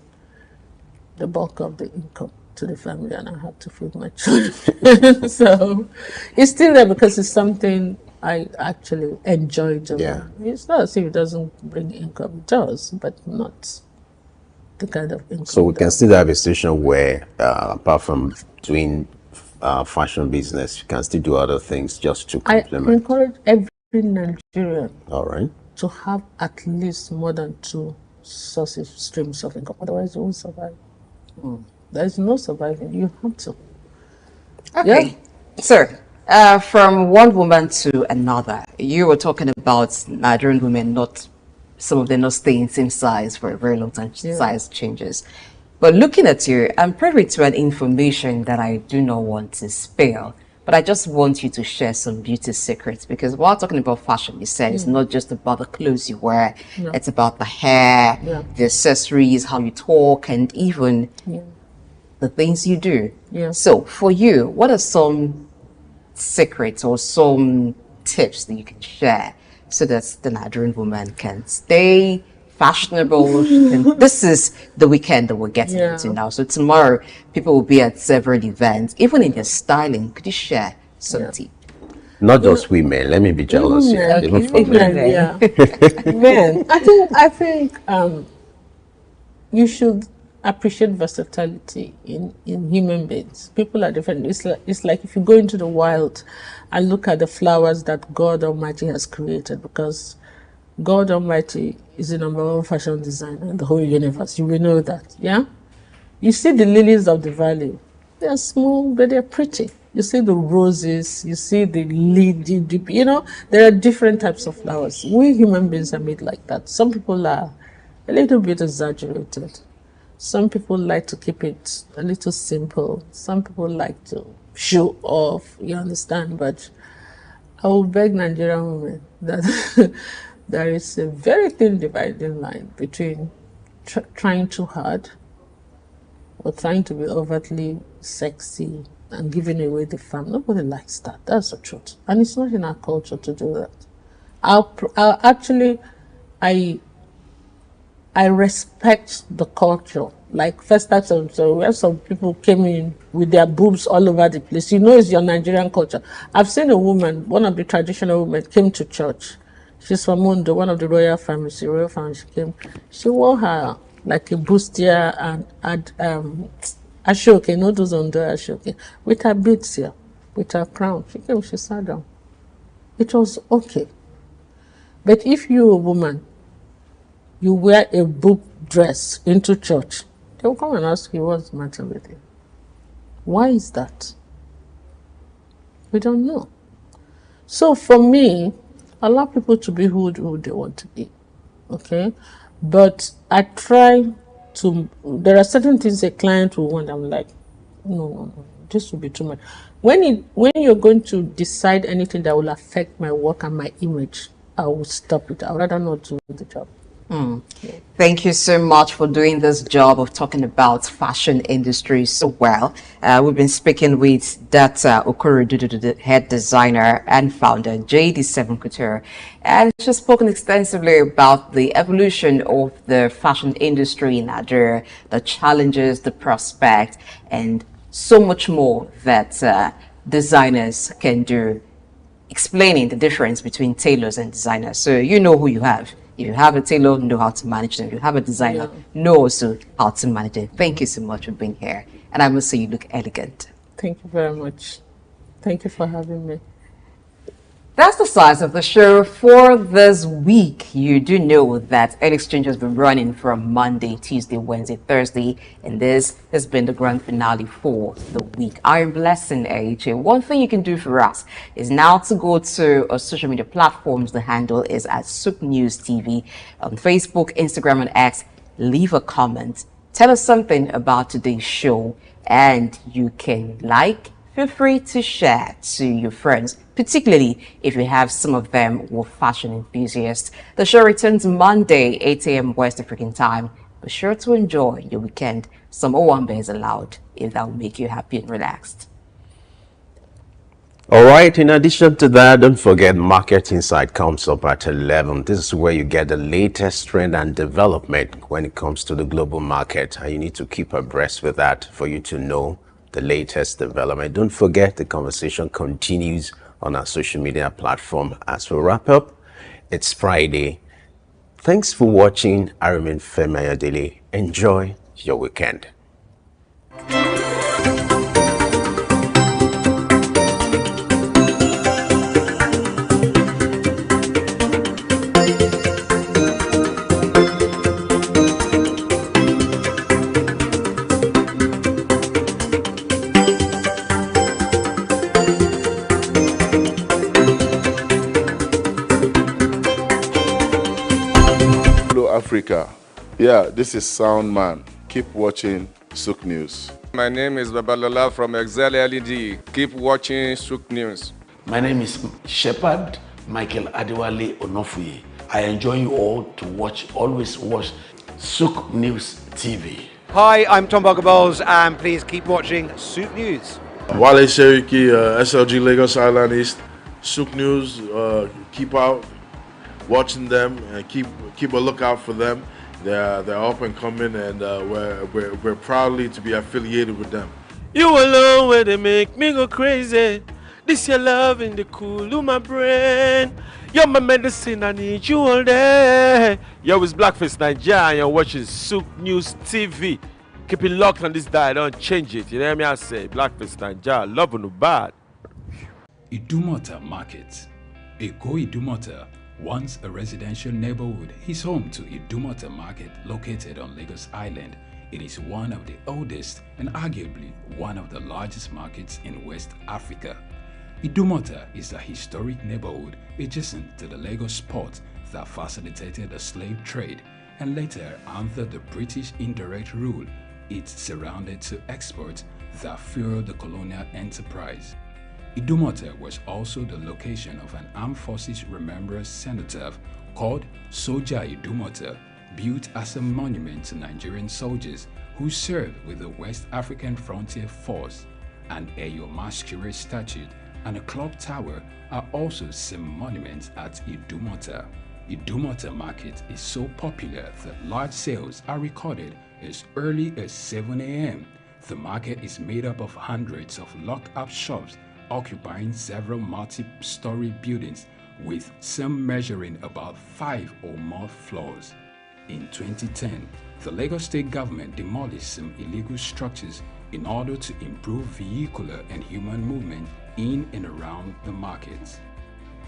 S9: the bulk of the income to the family, and I had to feed my children. So it's still there because it's something I actually enjoy doing.
S17: Yeah.
S9: It's not as if it doesn't bring income. It does, but not the kind of income.
S17: So we can still have a situation where, apart from doing fashion business, you can still do other things just to complement.
S9: I encourage every Nigerian
S17: All right.
S9: to have at least more than 2 sources, streams of income. Otherwise, you won't survive. There is no surviving. You have to.
S18: Okay. Yeah. Sir, from one woman to another, you were talking about Nigerian women some of them not staying same size for a very long time, size changes. But looking at you, I'm privy to an information that I do not want to spill, but I just want you to share some beauty secrets, because while talking about fashion, you said it's not just about the clothes you wear, it's about the hair, the accessories, how you talk, and even the things you do. So for you, what are some secrets or some tips that you can share so that the Nigerian woman can stay fashionable? And this is the weekend that we're getting into now. So tomorrow, people will be at several events. Even in their styling, could you share some tips?
S17: Not just women. Let me be jealous here. Even for men.
S9: Men. I think you should appreciate versatility in human beings. People are different. It's like if you go into the wild and look at the flowers that God Almighty has created, because God Almighty is the #1 fashion designer in the whole universe. You will know that, yeah? You see the lilies of the valley. They are small, but they're pretty. You see the roses, you see the lily, you know, there are different types of flowers. We human beings are made like that. Some people are a little bit exaggerated. Some people like to keep it a little simple. Some people like to show off, you understand? But I will beg Nigerian women that there is a very thin dividing line between trying too hard or trying to be overtly sexy and giving away the fam. Nobody likes that. That's the truth. And it's not in our culture to do that. I respect the culture. Like first time, so we have some people came in with their boobs all over the place. You know, it's your Nigerian culture. I've seen a woman, one of the traditional women, came to church. She's from Mundo, one of the royal families. The royal family. She came. She wore her like a bustier and ashoke, no those on the ashoke, with her beads here, with her crown. She came. She sat down. It was okay. But if you're a woman, you wear a boob dress into church, they will come and ask you what's the matter with you. Why is that? We don't know. So for me, allow people to be who they want to be, okay? But I try to, there are certain things a client will want, I'm like, no, this will be too much. When you're going to decide anything that will affect my work and my image, I will stop it. I would rather not do the job.
S18: Thank you so much for doing this job of talking about fashion industry so well. We've been speaking with Data Okoro, the head designer and founder, JD7 Couture, and she's spoken extensively about the evolution of the fashion industry in Nigeria, the challenges, the prospect, and so much more that designers can do explaining the difference between tailors and designers. So you know who you have. If you have a tailor, know how to manage them. If you have a designer, know also how to manage them. Thank you so much for being here. And I must say you look elegant.
S9: Thank you very much. Thank you for having me.
S18: That's the size of the show for this week. You do know that Air Exchange has been running from Monday, Tuesday, Wednesday, Thursday, and this has been the grand finale for the week. I am Blessing AHA. One thing you can do for us is now to go to our social media platforms. The handle is at SOUQ News TV on Facebook, Instagram, and X. Leave a comment. Tell us something about today's show, and you can like. Feel free to share to your friends, particularly if you have some of them who are fashion enthusiasts. The show returns Monday, 8 a.m. West African time. Be sure to enjoy your weekend. Some Owambe is allowed if that will make you happy and relaxed.
S17: All right, in addition to that, don't forget Market Insight comes up at 11. This is where you get the latest trend and development when it comes to the global market. And you need to keep abreast with that for you to know the latest development. Don't forget the conversation continues on our social media platform. As we wrap up, it's Friday. Thanks for watching. I remain Femi Ayodele. Enjoy your weekend.
S3: Africa. Yeah, this is Sound Man. Keep watching SOUQ News.
S4: My name is Babalola from Excel LED. Keep watching SOUQ News.
S22: My name is Shepherd Michael Adewale Onofuye. I enjoy you all to watch, always watch SOUQ News TV.
S23: Hi, I'm Tom Bogaballs, and please keep watching SOUQ News.
S24: Wale Seriki, SLG Lagos Island East. SOUQ News, keep out watching them and keep a lookout for them. They're up and coming, and we're proudly to be affiliated with them.
S25: You alone where they make me go crazy. This your love in the cool of my brain. You're my medicine, I need you all day. Yo, it's Blackface Nigeria, and you're watching SOUQ News TV. Keep it locked on this dial, don't change it. You know what I say? Blackface Nigeria, love no bad.
S1: Idumota Market. Eko Idumota, once a residential neighborhood, is home to Idumota Market, located on Lagos Island. It is one of the oldest and arguably one of the largest markets in West Africa. Idumota is a historic neighborhood adjacent to the Lagos port that facilitated the slave trade, and later, under the British indirect rule, it surrounded to exports that fueled the colonial enterprise. Idumota was also the location of an armed forces remembrance cenotaph called Soja Idumota, built as a monument to Nigerian soldiers who served with the West African Frontier Force. An Eyo Masquerade statue and a clock tower are also some monuments at Idumota. Idumota Market is so popular that large sales are recorded as early as 7 a.m. The market is made up of hundreds of locked-up shops occupying several multi-story buildings, with some measuring about 5 or more floors. In 2010, the Lagos State government demolished some illegal structures in order to improve vehicular and human movement in and around the markets.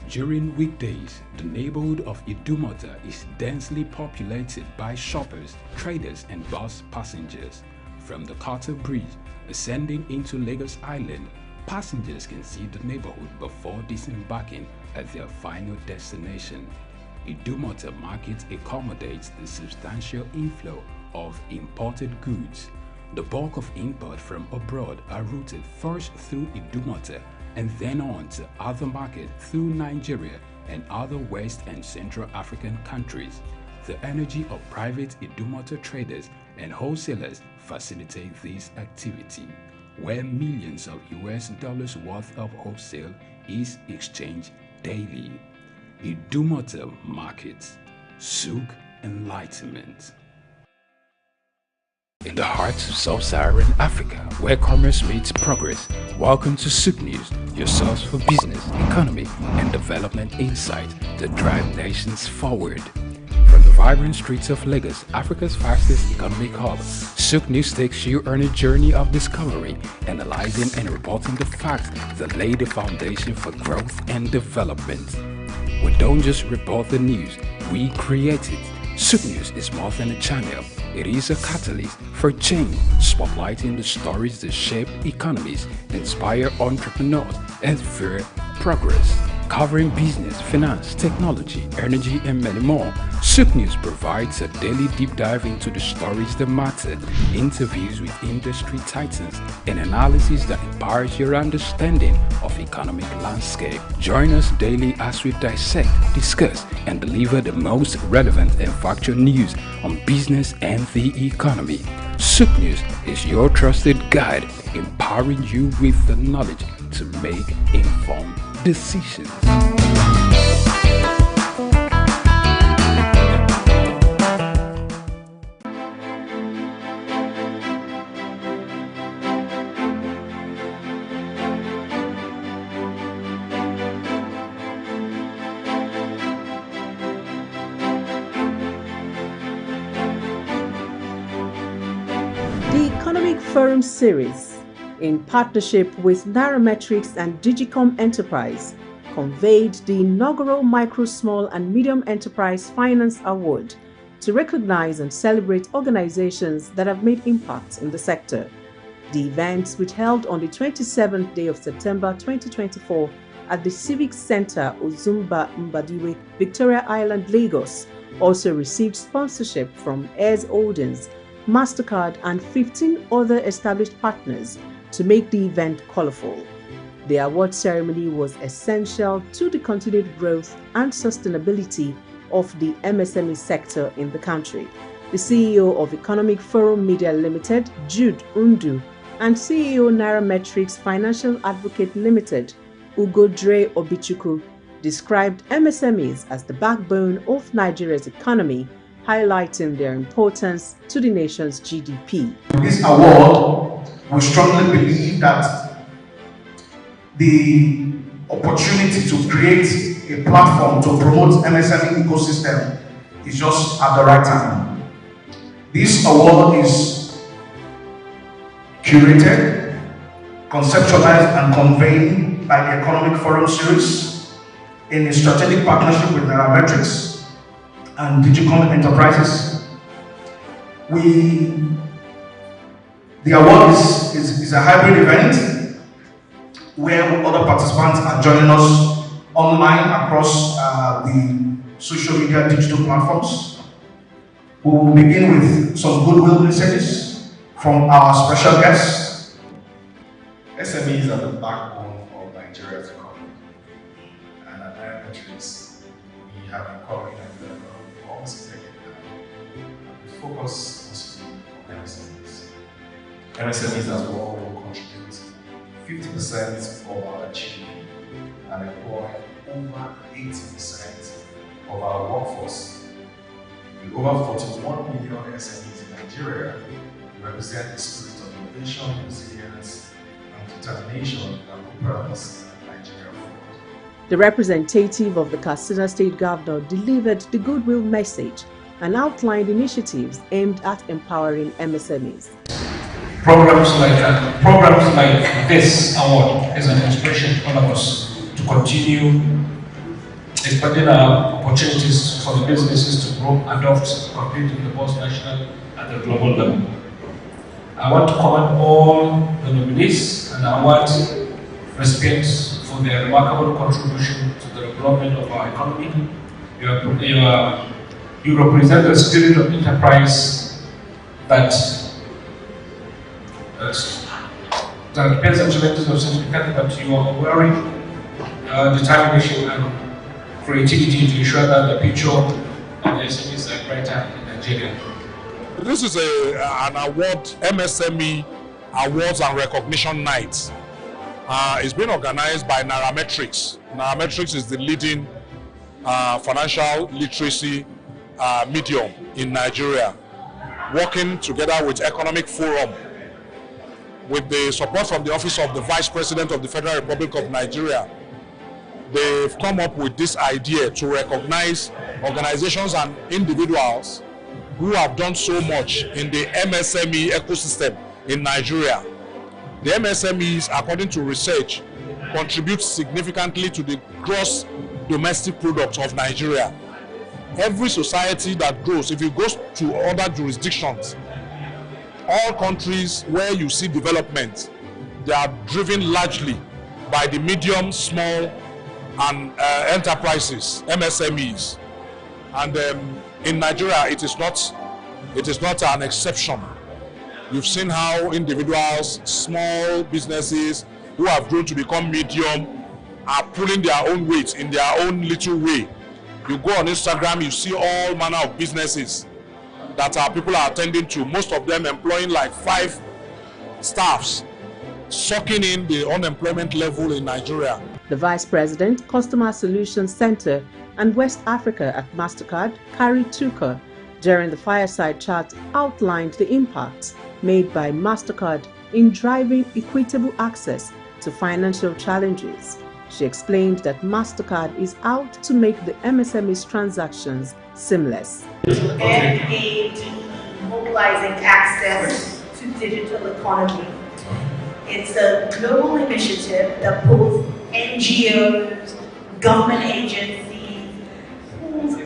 S1: During weekdays, the neighborhood of Idumota is densely populated by shoppers, traders, and bus passengers. From the Carter Bridge ascending into Lagos Island, passengers can see the neighborhood before disembarking at their final destination. Idumota Market accommodates the substantial inflow of imported goods. The bulk of import from abroad are routed first through Idumota and then on to other markets through Nigeria and other West and Central African countries. The energy of private Idumota traders and wholesalers facilitate this activity, where millions of US dollars worth of wholesale is exchanged daily. Idumota Market, SOUQ Enlightenment. in the heart of sub-Saharan Africa, where commerce meets progress. Welcome to SOUQ News, your source for business, economy, and development insight that drive nations forward. From the vibrant streets of Lagos, Africa's fastest economic hub, SOUQ News takes you on a journey of discovery, analyzing and reporting the facts that lay the foundation for growth and development. We don't just report the news, we create it. SOUQ News is more than a channel. It is a catalyst for change, spotlighting the stories that shape economies, inspire entrepreneurs, and fuel progress. Covering business, finance, technology, energy, and many more, SOUQ News provides a daily deep dive into the stories that matter, interviews with industry titans, and analysis that empowers your understanding of economic landscape. Join us daily as we dissect, discuss, and deliver the most relevant and factual news on business and the economy. SOUQ News is your trusted guide, empowering you with the knowledge to make informed decisions.
S2: The Economic Forum Series, in partnership with Nairametrics and Digicom Enterprise, conveyed the inaugural Micro, Small and Medium Enterprise Finance Award to recognize and celebrate organizations that have made impacts in the sector. The event, which held on the 27th day of September 2024 at the Civic Center, Ozumba Mbadiwe, Victoria Island, Lagos, also received sponsorship from Heirs Holdings, MasterCard and 15 other established partners to make the event colorful. The award ceremony was essential to the continued growth and sustainability of the MSME sector in the country. The CEO of Economic Forum Media Limited, Jude Undu, and CEO Nairametrics Financial Advocate Limited, Ugodre Obichukwu, described MSMEs as the backbone of Nigeria's economy, highlighting their importance to the nation's GDP.
S5: This award, we strongly believe that the opportunity to create a platform to promote MSME ecosystem is just at the right time. This award is curated, conceptualized and conveyed by the Economic Forum Series in a strategic partnership with Nairametrics and Digicom Enterprises. The award is a hybrid event where other participants are joining us online across the social media digital platforms. We will begin with some goodwill messages from our special guests.
S6: SMEs are the backbone of Nigeria's economy, and at Nairametrics, we have encouraged almost a decade now. We focus on MSMEs. MSMEs as well will contribute 50% of our GDP and employ over 80% of our workforce. With over 41 million SMEs in Nigeria, we represent the spirit of innovation, resilience, and determination that propels Nigeria forward.
S2: The representative of the Katsina State Governor delivered the goodwill message and outlined initiatives aimed at empowering MSMEs.
S11: Programs like this award is an inspiration to all of us to continue expanding our opportunities for the businesses to grow, adopt, compete in both national and the global level. I want to commend all the nominees and award recipients for their remarkable contribution to the development of our economy. You represent the spirit of enterprise that pays a tremendous of significance, but you are wearing determination and creativity to ensure that the future of the SMEs are brighter in Nigeria.
S12: This is an award, MSME Awards and Recognition Night. It's been organized by Nairametrics. Nairametrics is the leading financial literacy medium in Nigeria. working together with Economic Forum, with the support from the Office of the Vice President of the Federal Republic of Nigeria, they've come up with this idea to recognize organizations and individuals who have done so much in the MSME ecosystem in Nigeria. The MSMEs, according to research, contribute significantly to the gross domestic product of Nigeria. Every society that grows, if you go to other jurisdictions, all countries where you see development, they are driven largely by the medium, small, and enterprises, MSMEs. And in Nigeria, it is not an exception. You've seen how individuals, small businesses who have grown to become medium are pulling their own weight in their own little way. You go on Instagram, you see all manner of businesses that people are attending to, most of them employing like 5 staffs, sucking in the unemployment level in Nigeria.
S2: The Vice President, Customer Solutions Center and West Africa at MasterCard, Kari Tuka, during the fireside chat outlined the impact made by MasterCard in driving equitable access to financial challenges. She explained that MasterCard is out to make the MSME's transactions seamless.
S8: And mobilizing access to digital economy. It's a global initiative that pulls NGOs, government agencies,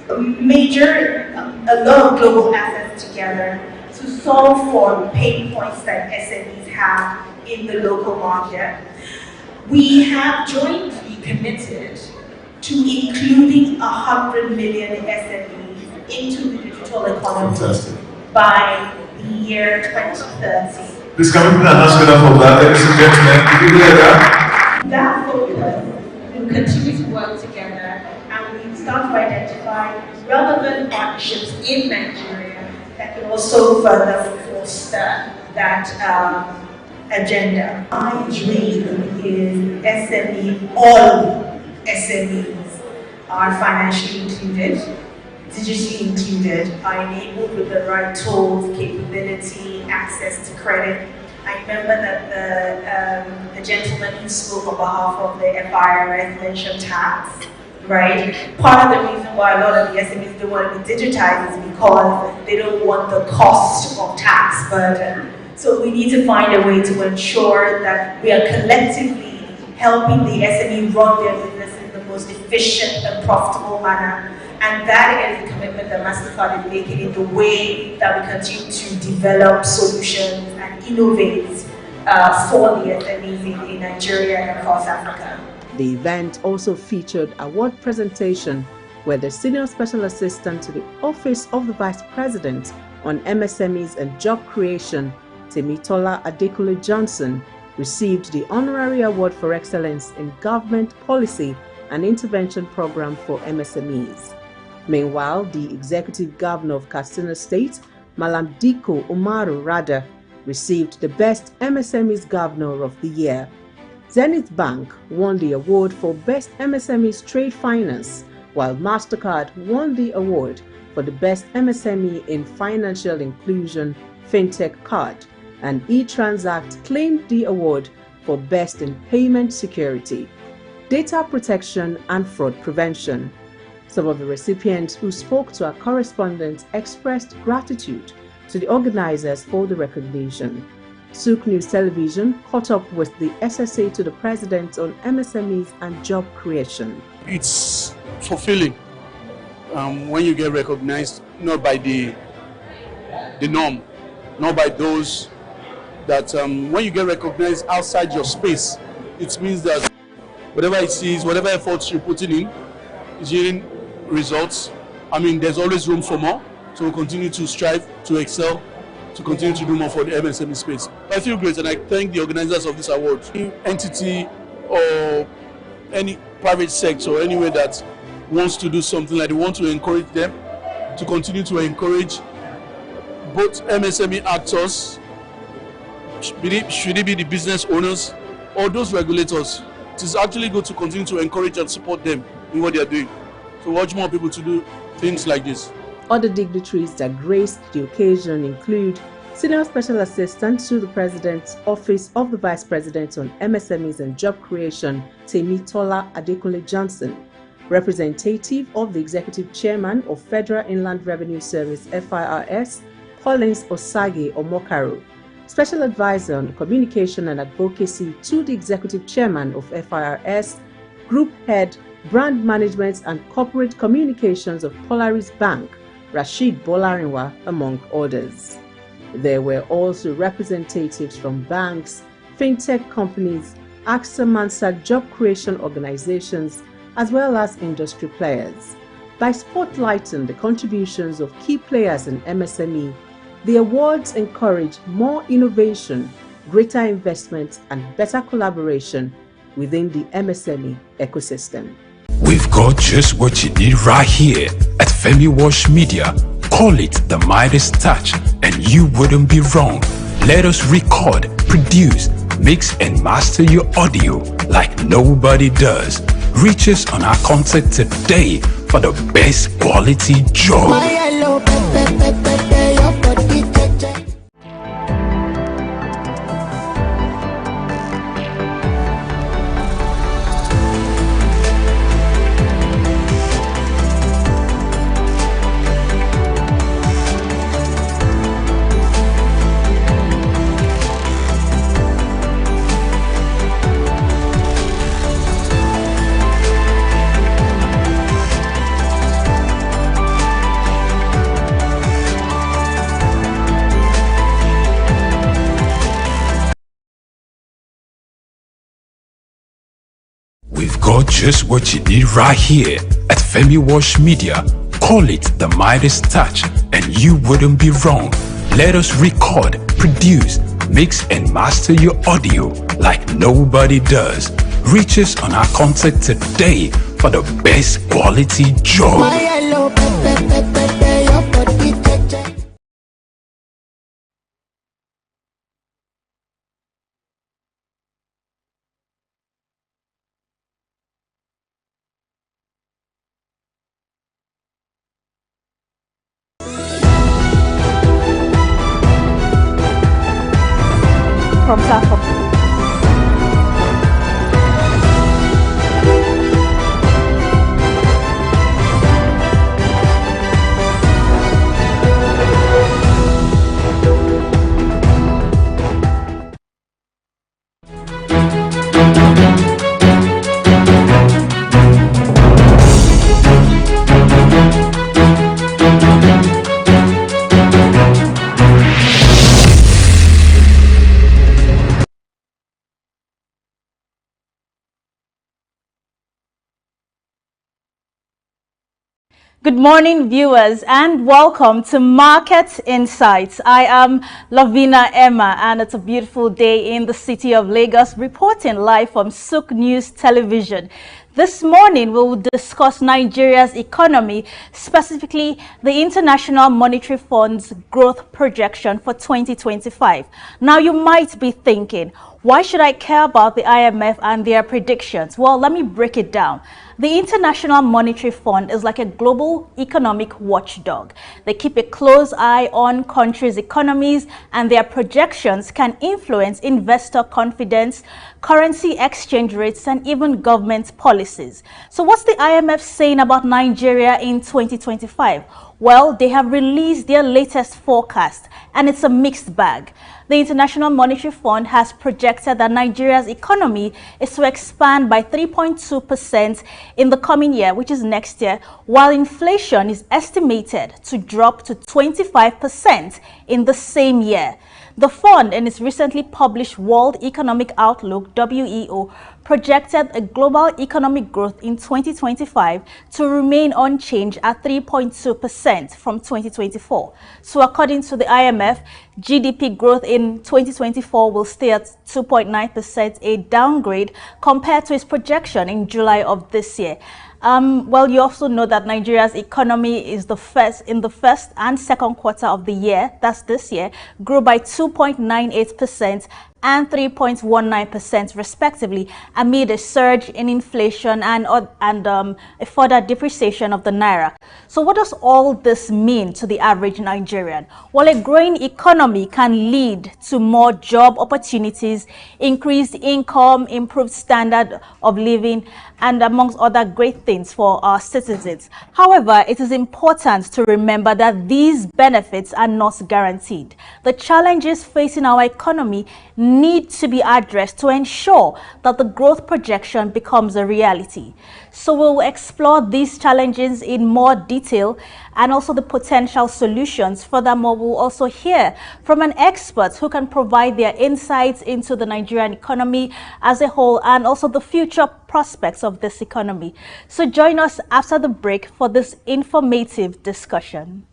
S8: a lot of global assets together to solve for pain points that SMEs have in the local market. We have jointly committed to including 100 million SMEs into the digital economy by the year 2030.
S5: Please can we put an announcement for that, ladies and gentlemen? Did you hear that?
S8: That focus will continue to work together, and we start to identify relevant partnerships in Nigeria that can also further foster that agenda. My dream is SME, all SMEs are financially included, digitally included, are enabled with the right tools, capability, access to credit. I remember that the gentleman who spoke on behalf of the FIRS mentioned tax, right? Part of the reason why a lot of the SMEs don't want to be digitized is because they don't want the cost of tax burden. So we need to find a way to ensure that we are collectively helping the SME run their business in the most efficient and profitable manner. And that is the commitment that MasterCard is making in the way that we continue to develop solutions and innovate for the SMEs in Nigeria and across Africa.
S2: The event also featured award presentation where the Senior Special Assistant to the Office of the Vice President on MSMEs and Job Creation, Temitola Adekule Johnson, received the Honorary Award for Excellence in Government Policy and Intervention Program for MSMEs. Meanwhile, the Executive Governor of Katsina State, Malam Diko Umaru Rada, received the Best MSMEs Governor of the Year. Zenith Bank won the award for Best MSMEs Trade Finance, while MasterCard won the award for the Best MSME in Financial Inclusion FinTech Card, and eTransact claimed the award for Best in Payment Security, Data Protection and Fraud Prevention. Some of the recipients who spoke to our correspondents expressed gratitude to the organizers for the recognition. SOUQ News Television caught up with the SSA to the President on MSMEs and job creation.
S10: It's fulfilling when you get recognized, not by the norm, not by those that when you get recognized outside your space, it means that whatever it is, whatever efforts you're putting in is yielding results. I mean, there's always room for more, so we'll continue to strive, to excel, to continue to do more for the MSME space. I feel great, and I thank the organizers of this award. Any entity or any private sector or anywhere that wants to do something like they want to encourage them to continue to encourage both MSME actors, should it be the business owners or those regulators. It is actually good to continue to encourage and support them in what they are doing. So urge more people to do things like this.
S2: Other dignitaries that graced the occasion include Senior Special Assistant to the President's Office of the Vice President on MSMEs and Job Creation, Temitola Adekunle Johnson, Representative of the Executive Chairman of Federal Inland Revenue Service FIRS, Collins Osage Omokaro, Special Advisor on Communication and Advocacy to the Executive Chairman of FIRS, Group Head, Brand Management and Corporate Communications of Polaris Bank, Rashid Bolarinwa, among others. There were also representatives from banks, fintech companies, AXA Mansa job creation organizations, as well as industry players. By spotlighting the contributions of key players in MSME, the awards encourage more innovation, greater investment, and better collaboration within the MSME ecosystem.
S1: We've got just what you need right here at Femi Wash Media. Call it the Midas touch and you wouldn't be wrong. Let us record, produce, mix and master your audio like nobody does. Reach us on our contact today for the best quality job. We've got just what you need right here at Femi Wash Media. Call it the Midas touch and you wouldn't be wrong. Let us record, produce, mix and master your audio like nobody does. Reach us on our contact today for the best quality job.
S13: From platform. Good morning, viewers, and welcome to Market Insights. I am Lavina Emma, and it's a beautiful day in the city of Lagos, reporting live from SOUQ News Television. This morning, we will discuss Nigeria's economy, specifically the International Monetary Fund's growth projection for 2025. Now, you might be thinking, why should I care about the IMF and their predictions? Well, let me break it down. The International Monetary Fund is like a global economic watchdog. They keep a close eye on countries' economies, and their projections can influence investor confidence, currency exchange rates, and even government policies. So what's the IMF saying about Nigeria in 2025? Well, they have released their latest forecast, and it's a mixed bag. The International Monetary Fund has projected that Nigeria's economy is to expand by 3.2% in the coming year, which is next year, while inflation is estimated to drop to 25% in the same year. The fund, in its recently published World Economic Outlook, WEO, projected a global economic growth in 2025 to remain unchanged at 3.2% from 2024. So according to the IMF, GDP growth in 2024 will stay at 2.9%, a downgrade compared to its projection in July of this year. Well, you also know that Nigeria's economy is in the first and second quarter of the year, that's this year, grew by 2.98% and 3.19% respectively, amid a surge in inflation and a further depreciation of the naira. So what does all this mean to the average Nigerian? Well, a growing economy can lead to more job opportunities, increased income, improved standard of living, and amongst other great things for our citizens. However, it is important to remember that these benefits are not guaranteed. The challenges facing our economy need to be addressed to ensure that the growth projection becomes a reality. So we'll explore these challenges in more detail and also the potential solutions. Furthermore, we'll also hear from an expert who can provide their insights into the Nigerian economy as a whole and also the future prospects of this economy. So join us after the break for this informative discussion.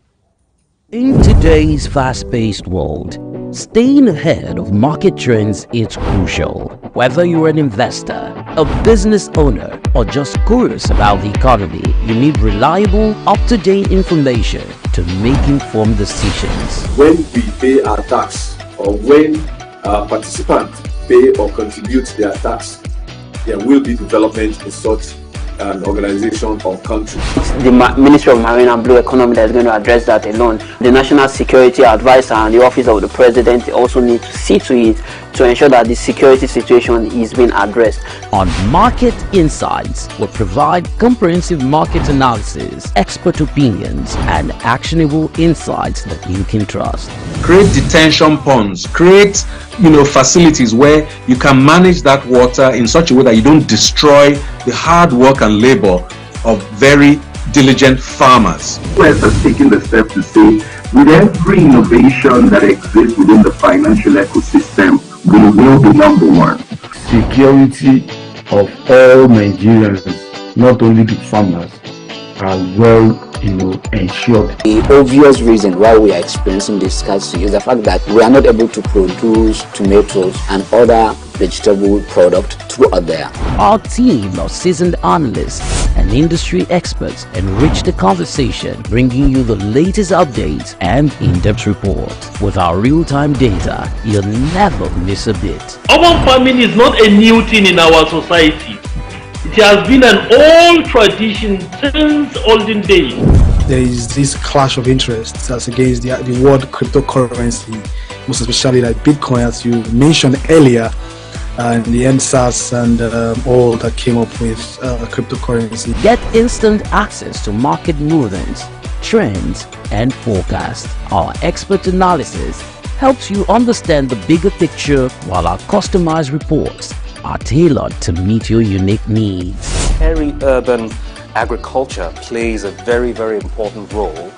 S14: In today's fast-paced world, staying ahead of market trends is crucial. Whether you're an investor, a business owner, or just curious about the economy, you need reliable, up-to-date information to make informed decisions.
S15: When we pay our tax, or when participants pay or contribute their tax, there will be development in such an organization or country.
S16: The Ministry of Marine and Blue Economy that is going to address that alone. The National Security Advisor and the Office of the President also need to see to it to ensure that the security situation is being addressed.
S14: On Market Insights, we provide comprehensive market analysis, expert opinions, and actionable insights that you can trust.
S20: Create detention ponds, create facilities where you can manage that water in such a way that you don't destroy the hard work and labor of very diligent farmers.
S21: West has taken the step to say, with every innovation that exists within the financial ecosystem, we will be number one.
S26: Security of all Nigerians, not only the farmers, are well ensured.
S27: The obvious reason why we are experiencing this scarcity is the fact that we are not able to produce tomatoes and other vegetable products throughout there.
S14: Our team of seasoned analysts and industry experts enrich the conversation, bringing you the latest updates and in-depth reports. With our real-time data, you'll never miss a bit.
S28: Urban farming is not a new thing in our society. It has been an old tradition since olden days.
S5: There is this clash of interests as against the word cryptocurrency, most especially like Bitcoin, as you mentioned earlier, and the NSAS and all that came up with cryptocurrency.
S14: Get instant access to market movements, trends, and forecasts. Our expert analysis helps you understand the bigger picture, while our customized reports are tailored to meet your unique needs.
S29: Peri-urban agriculture plays a very, very important role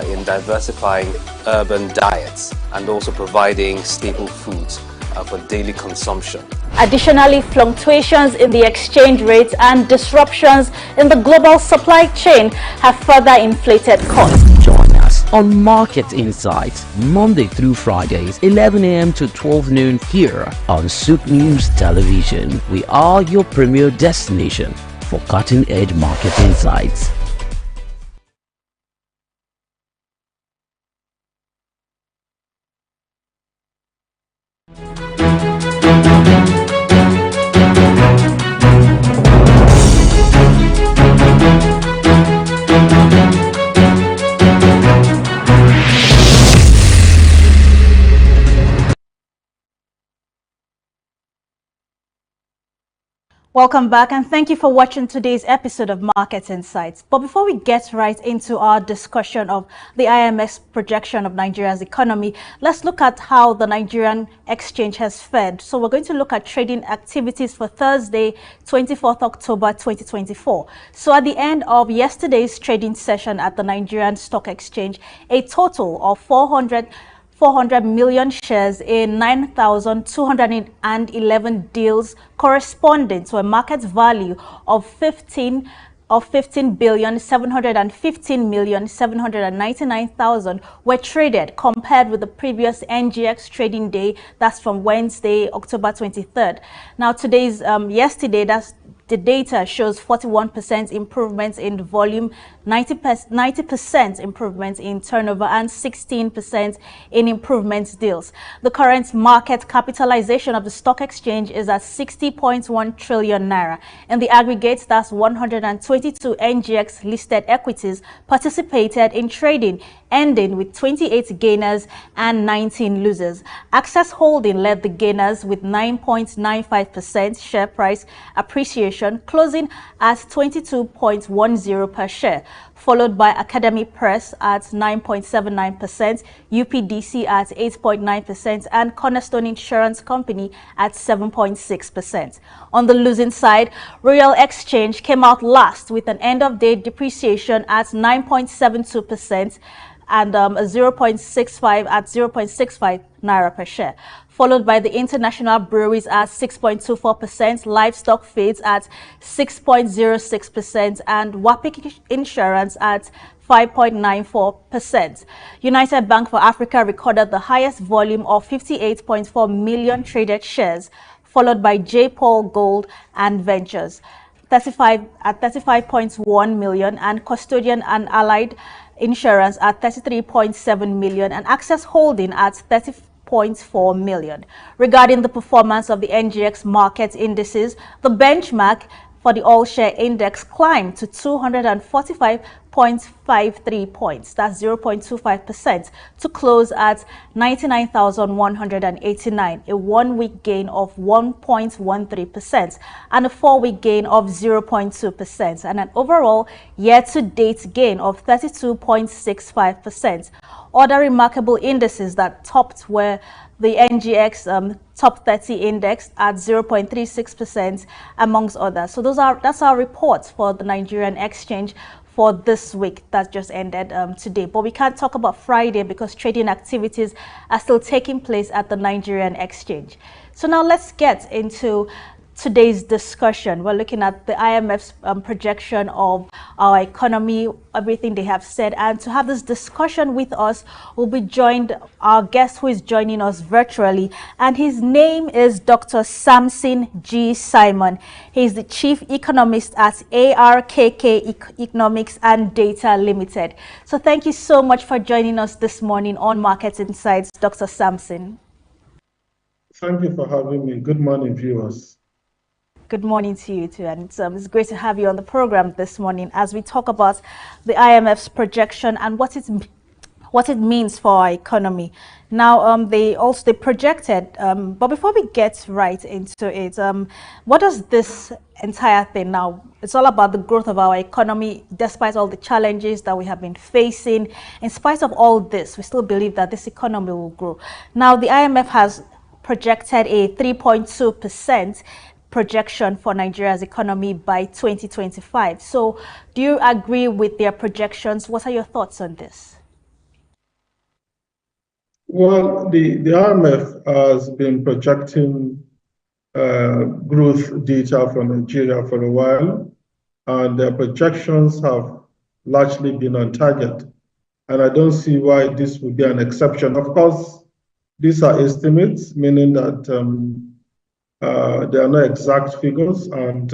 S29: in diversifying urban diets and also providing staple foods for daily consumption.
S13: Additionally, fluctuations in the exchange rate and disruptions in the global supply chain have further inflated costs.
S14: Join us on Market Insights, Monday through Fridays, 11 a.m. to 12 noon here on SOUQ News Television. We are your premier destination for cutting-edge market insights.
S13: Welcome back, and thank you for watching today's episode of Market Insights. But before we get right into our discussion of the IMF's projection of Nigeria's economy, let's look at how the Nigerian exchange has fared. So we're going to look at trading activities for Thursday, 24th October 2024. So at the end of yesterday's trading session at the Nigerian Stock Exchange, a total of 400 million shares in 9,211 deals, corresponding to a market value of 15,715,799,000 were traded, compared with the previous NGX trading day, that's from Wednesday, October 23rd. Now today's yesterday, that's The data shows 41% improvement in volume, 90% improvement in turnover, and 16% in improvement deals. The current market capitalization of the stock exchange is at 60.1 trillion naira. In the aggregate, that's 122 NGX listed equities participated in trading, ending with 28 gainers and 19 losers. Access Holding led the gainers with 9.95% share price appreciation, closing at 22.10 per share, followed by Academy Press at 9.79%, UPDC at 8.9%, and Cornerstone Insurance Company at 7.6%. On the losing side, Royal Exchange came out last with an end-of-day depreciation at 9.72%, and 0.65 naira per share, followed by the International Breweries at 6.24%, Livestock Feeds at 6.06%, and Wapik Insurance at 5.94%. United Bank for Africa recorded the highest volume of 58.4 million traded shares, followed by J. Paul Gold and Ventures at 35.1 million, and Custodian and Allied Insurance at 33.7 million, and Access Holding at 30.4 million. Regarding the performance of the NGX market indices, the benchmark for the all-share index climbed to 245.53 points, that's 0.25%, to close at 99,189, a one-week gain of 1.13%, and a four-week gain of 0.2%, and an overall year-to-date gain of 32.65%. Other remarkable indices that topped were the NGX Top 30 Index at 0.36%, amongst others. So that's our reports for the Nigerian exchange for this week that just ended today. But we can't talk about Friday because trading activities are still taking place at the Nigerian exchange. So now let's get into today's discussion. We're looking at the IMF's projection of our economy, everything they have said. And to have this discussion with us, we'll be joined, our guest who is joining us virtually, and his name is Dr. Samson G. Simon. He's the Chief Economist at ARKK Economics and Data Limited. So thank you so much for joining us this morning on Market Insights, Dr. Samson.
S3: Thank you for having me. Good morning, viewers.
S13: Good morning to you too, and it's great to have you on the program this morning as we talk about the IMF's projection and what it means for our economy. Now, they projected, but before we get right into it, what does this entire thing now? It's all about the growth of our economy, despite all the challenges that we have been facing. In spite of all this, we still believe that this economy will grow. Now, the IMF has projected a 3.2% projection for Nigeria's economy by 2025. So do you agree with their projections? What are your thoughts on this?
S3: Well, the IMF has been projecting growth data for Nigeria for a while, and their projections have largely been on target. And I don't see why this would be an exception. Of course, these are estimates, meaning that there are no exact figures, and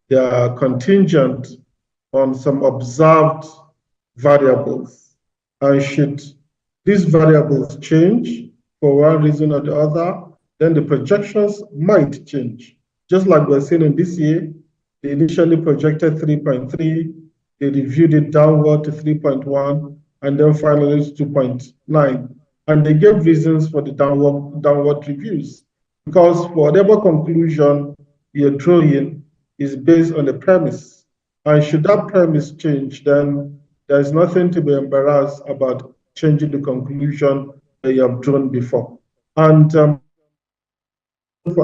S3: they are contingent on some observed variables. And should these variables change for one reason or the other, then the projections might change. Just like we're seeing in this year, they initially projected 3.3, they reviewed it downward to 3.1, and then finally to 2.9. And they gave reasons for the downward reviews. Because whatever conclusion you're drawing is based on a premise. And should that premise change, then there's nothing to be embarrassed about changing the conclusion that you have drawn before. And for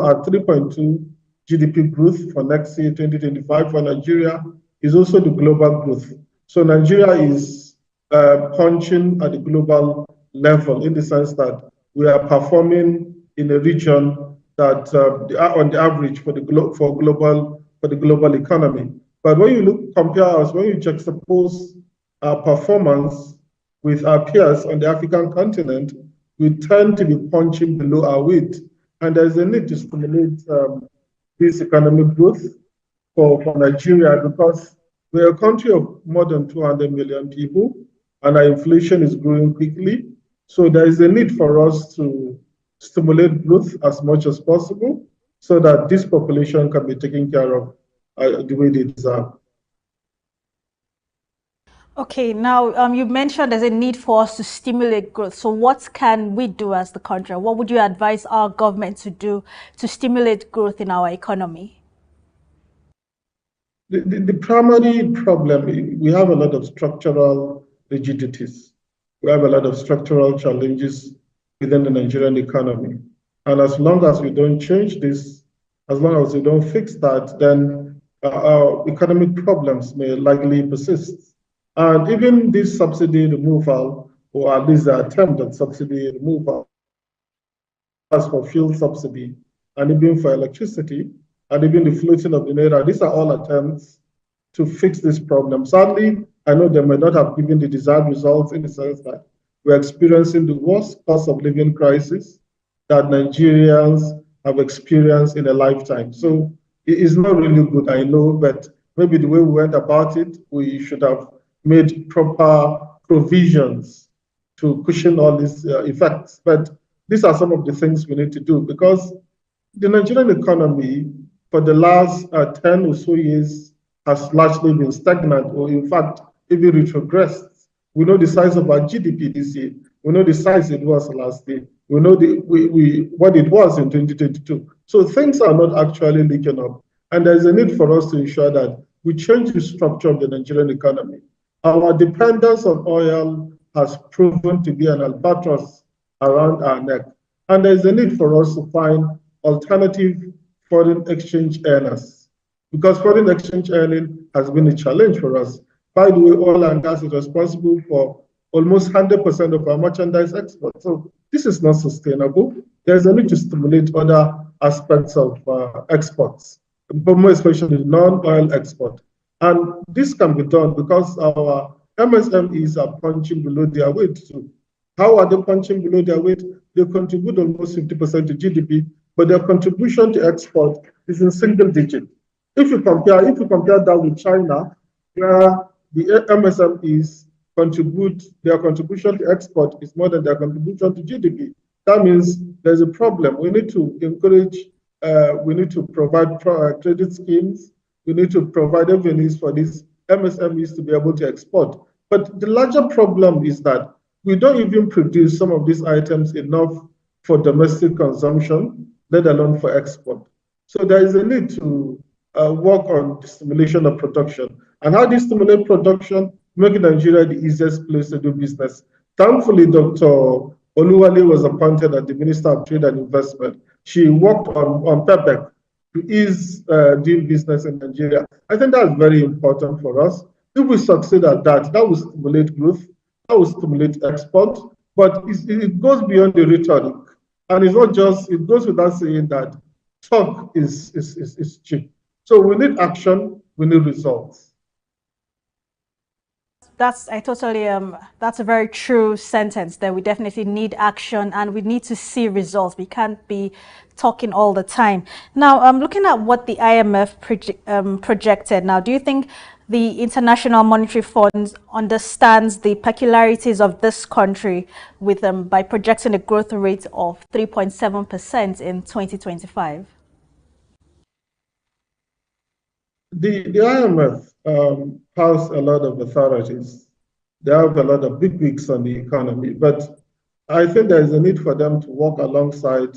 S3: our 3.2 GDP growth for next year, 2025, for Nigeria, is also the global growth. So Nigeria is punching at the global level in the sense that we are performing in a region that on the average for the global economy. But when you compare us, when you juxtapose our performance with our peers on the African continent, we tend to be punching below our weight. And there's a need to stimulate this economic growth for Nigeria because we're a country of more than 200 million people and our inflation is growing quickly. So there is a need for us to stimulate growth as much as possible so that this population can be taken care of the way they deserve.
S13: Okay, now you mentioned there's a need for us to stimulate growth. So what can we do as the country? What would you advise our government to do to stimulate growth in our economy?
S3: The primary problem, we have a lot of structural rigidities. We have a lot of structural challenges within the Nigerian economy. And as long as we don't change this, as long as we don't fix that, then our economic problems may likely persist. And even this subsidy removal, or at least the attempt at subsidy removal, as for fuel subsidy, and even for electricity, and even the floating of the naira, these are all attempts to fix this problem. Sadly, I know they may not have given the desired results in the sense that we're experiencing the worst cost of living crisis that Nigerians have experienced in a lifetime. So it is not really good, I know, but maybe the way we went about it, we should have made proper provisions to cushion all these effects. But these are some of the things we need to do because the Nigerian economy for the last 10 or so years has largely been stagnant or in fact even retrogressed. We know the size of our GDP this year. We know the size it was last year. We know what it was in 2022. So things are not actually leaking up. And there's a need for us to ensure that we change the structure of the Nigerian economy. Our dependence on oil has proven to be an albatross around our neck. And there's a need for us to find alternative foreign exchange earners because foreign exchange earning has been a challenge for us. By the way, oil and gas is responsible for almost 100% of our merchandise export. So this is not sustainable. There's a need to stimulate other aspects of exports, but more especially non-oil export. And this can be done because our MSMEs are punching below their weight too. How are they punching below their weight? They contribute almost 50% to GDP, but their contribution to export is in single digit. If you compare that with China, where the MSMEs contribute, their contribution to export is more than their contribution to GDP. That means there's a problem. We need to encourage, we need to provide credit schemes, we need to provide avenues for these MSMEs to be able to export. But the larger problem is that we don't even produce some of these items enough for domestic consumption, let alone for export. So there is a need to work on the stimulation of production. And how do you stimulate production? Making Nigeria the easiest place to do business. Thankfully, Dr. Oluwale was appointed as the Minister of Trade and Investment. She worked on PEPEC to ease doing business in Nigeria. I think that's very important for us. If we succeed at that, that will stimulate growth, that will stimulate export, but it goes beyond the rhetoric. And it's not just, it goes without saying that talk is cheap. So we need action, we need results.
S13: That's a very true sentence that we definitely need action and we need to see results. We can't be talking all the time. Now, I'm looking at what the IMF projected. Now, do you think the International Monetary Fund understands the peculiarities of this country with by projecting a growth rate of 3.7% in 2025?
S3: The IMF has a lot of authorities. They have a lot of big wigs on the economy, but I think there is a need for them to work alongside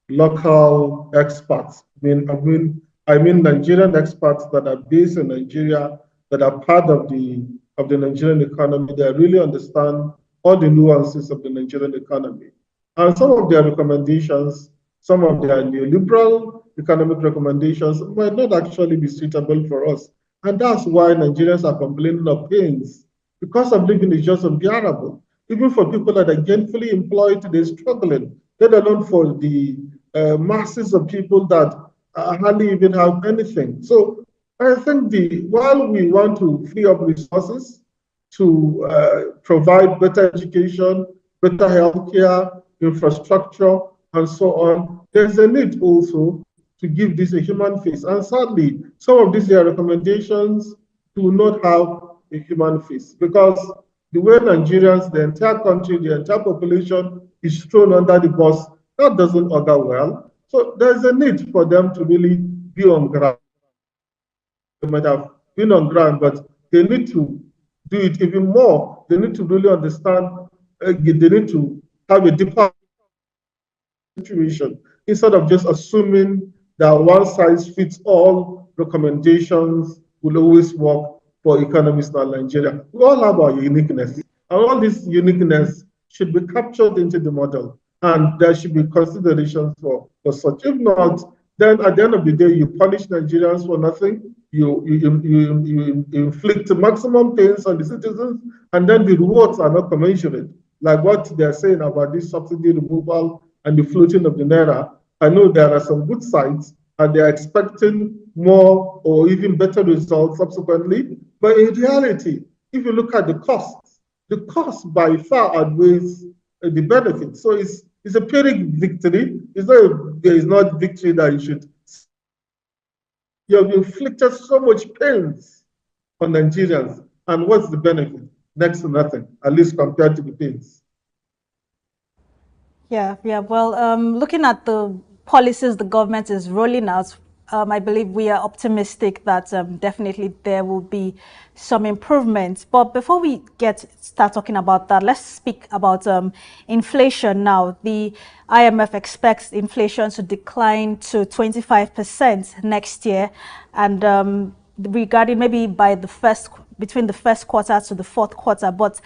S3: local experts. I mean Nigerian experts that are based in Nigeria, that are part of the Nigerian economy. They really understand all the nuances of the Nigerian economy. And some of their recommendations, some of their neoliberal economic recommendations might not actually be suitable for us. And that's why Nigerians are complaining of pains. The cost of living is just unbearable. Even for people that are gainfully employed, they're struggling, let alone for the masses of people that hardly even have anything. So I think while we want to free up resources to provide better education, better healthcare, infrastructure, and so on, there's a need also to give this a human face. And sadly, some of these recommendations do not have a human face, because the way Nigerians, the entire country, the entire population is thrown under the bus, that doesn't augur well. So there's a need for them to really be on ground. They might have been on ground, but they need to do it even more. They need to really understand, they need to have a deeper situation instead of just assuming that one size fits all recommendations will always work for economies in Nigeria. We all have our uniqueness, and all this uniqueness should be captured into the model, and there should be considerations for such. If not, then at the end of the day, you punish Nigerians for nothing. You inflict maximum pains on the citizens, and then the rewards are not commensurate. Like what they're saying about this subsidy removal and the floating of the naira. I know there are some good sides, and they're expecting more or even better results subsequently. But in reality, if you look at the cost by far outweighs the benefit. So it's a Pyrrhic victory. There is not victory that you should. You have inflicted so much pains on Nigerians, and what's the benefit? Next to nothing, at least compared to the pains.
S13: Yeah. Well, looking at the policies the government is rolling out, I believe we are optimistic that definitely there will be some improvements. But before we start talking about that, let's speak about inflation now. The IMF expects inflation to decline to 25% next year, and regarding maybe between the first quarter to the fourth quarter. But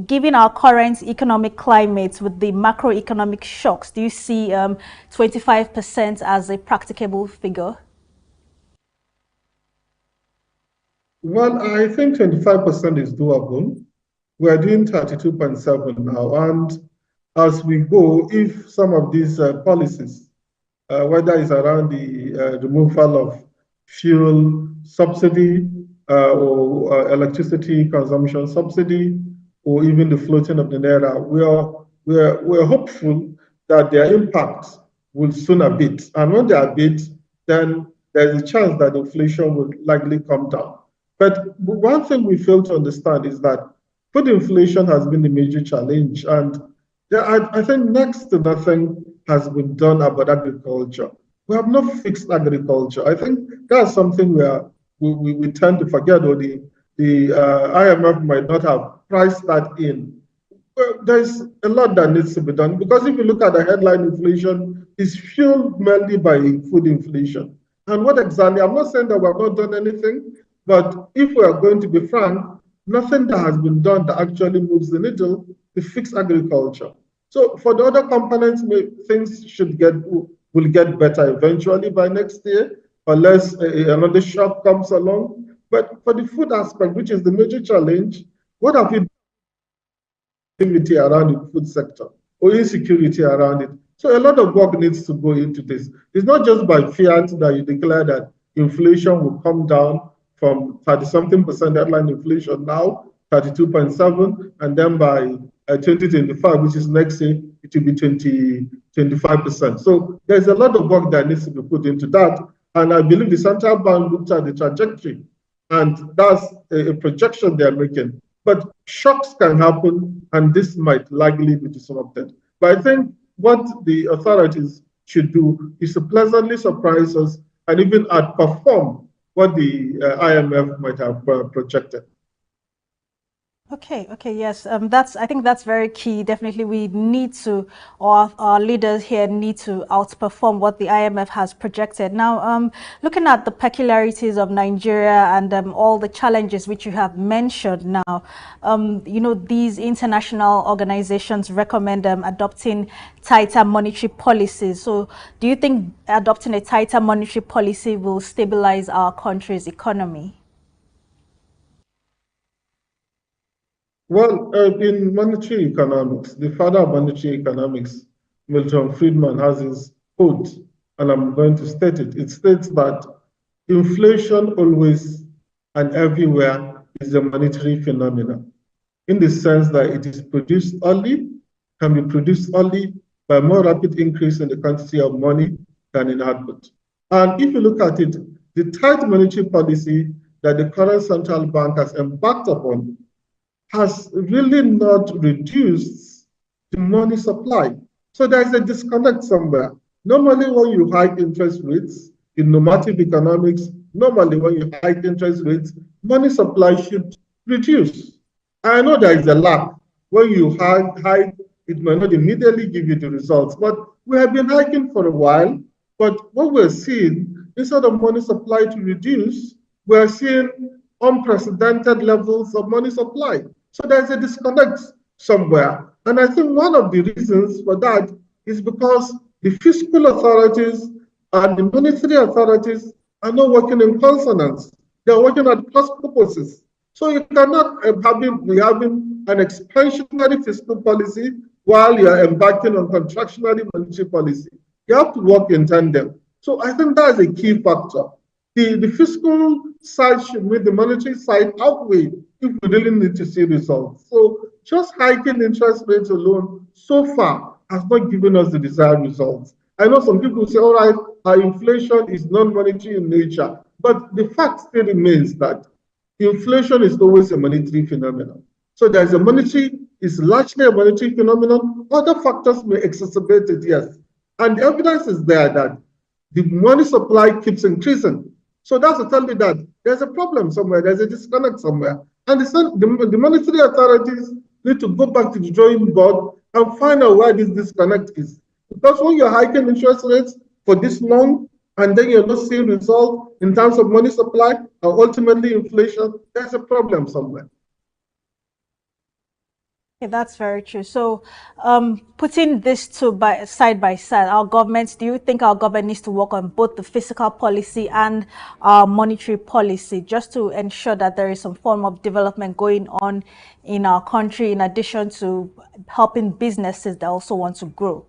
S13: given our current economic climate with the macroeconomic shocks, do you see 25% as a practicable figure?
S3: Well, I think 25% is doable. We're doing 32.7 now. And as we go, if some of these policies, whether it's around the removal of fuel subsidy or electricity consumption subsidy, or even the floating of the naira, we're hopeful that their impact will soon abate. And when they abate, then there's a chance that inflation will likely come down. But one thing we fail to understand is that food inflation has been the major challenge. And I think next to nothing has been done about agriculture. We have not fixed agriculture. I think that's something we tend to forget, or the IMF might not have priced that in. Well, there's a lot that needs to be done, because if you look at the headline inflation, it's fueled mainly by food inflation. And what exactly, I'm not saying that we have not done anything, but if we are going to be frank, nothing that has been done that actually moves the needle to fix agriculture. So for the other components, things will get better eventually by next year, unless another shock comes along. But for the food aspect, which is the major challenge, what have you done around the food sector or insecurity around it? So a lot of work needs to go into this. It's not just by fiat that you declare that inflation will come down from 30-something% headline inflation now, 32.7, and then by 2025, which is next year, it will be 25%. So there's a lot of work that needs to be put into that. And I believe the central bank looked at the trajectory, and that's a projection they're making. But shocks can happen, and this might likely be disrupted. But I think what the authorities should do is to pleasantly surprise us and even outperform what the IMF might have projected.
S13: Okay, yes, I think that's very key. Definitely, we need to, or our leaders here need to outperform what the IMF has projected. Now, looking at the peculiarities of Nigeria and all the challenges which you have mentioned now, these international organizations recommend adopting tighter monetary policies. So, do you think adopting a tighter monetary policy will stabilize our country's economy?
S3: Well, in monetary economics, the father of monetary economics, Milton Friedman, has his quote, and I'm going to state it. It states that inflation always and everywhere is a monetary phenomenon, in the sense that it is produced only, can be produced only by more rapid increase in the quantity of money than in output. And if you look at it, the tight monetary policy that the current central bank has embarked upon has really not reduced the money supply. So there's a disconnect somewhere. Normally, when you hike interest rates in normative economics, normally when you hike interest rates, money supply should reduce. I know there is a lack. When you hike, it may not immediately give you the results, but we have been hiking for a while. But what we're seeing, instead of money supply to reduce, we're seeing unprecedented levels of money supply. So there's a disconnect somewhere. And I think one of the reasons for that is because the fiscal authorities and the monetary authorities are not working in consonance. They're working at cross purposes. So you cannot be having an expansionary fiscal policy while you're embarking on contractionary monetary policy. You have to work in tandem. So I think that's a key factor. The fiscal side should make the monetary side outweigh if we really need to see results. So just hiking interest rates alone so far has not given us the desired results. I know some people say, all right, our inflation is non-monetary in nature, but the fact still remains that inflation is always a monetary phenomenon. So there's a monetary, it's largely a monetary phenomenon. Other factors may exacerbate it, yes. And the evidence is there that the money supply keeps increasing. So that's to tell me that there's a problem somewhere, there's a disconnect somewhere. And the monetary authorities need to go back to the drawing board and find out where this disconnect is. Because when you're hiking interest rates for this long, and then you're not seeing results in terms of money supply and ultimately inflation, there's a problem somewhere.
S13: Okay, that's very true. So putting this two side by side, do you think our government needs to work on both the fiscal policy and monetary policy just to ensure that there is some form of development going on in our country in addition to helping businesses that also want to grow?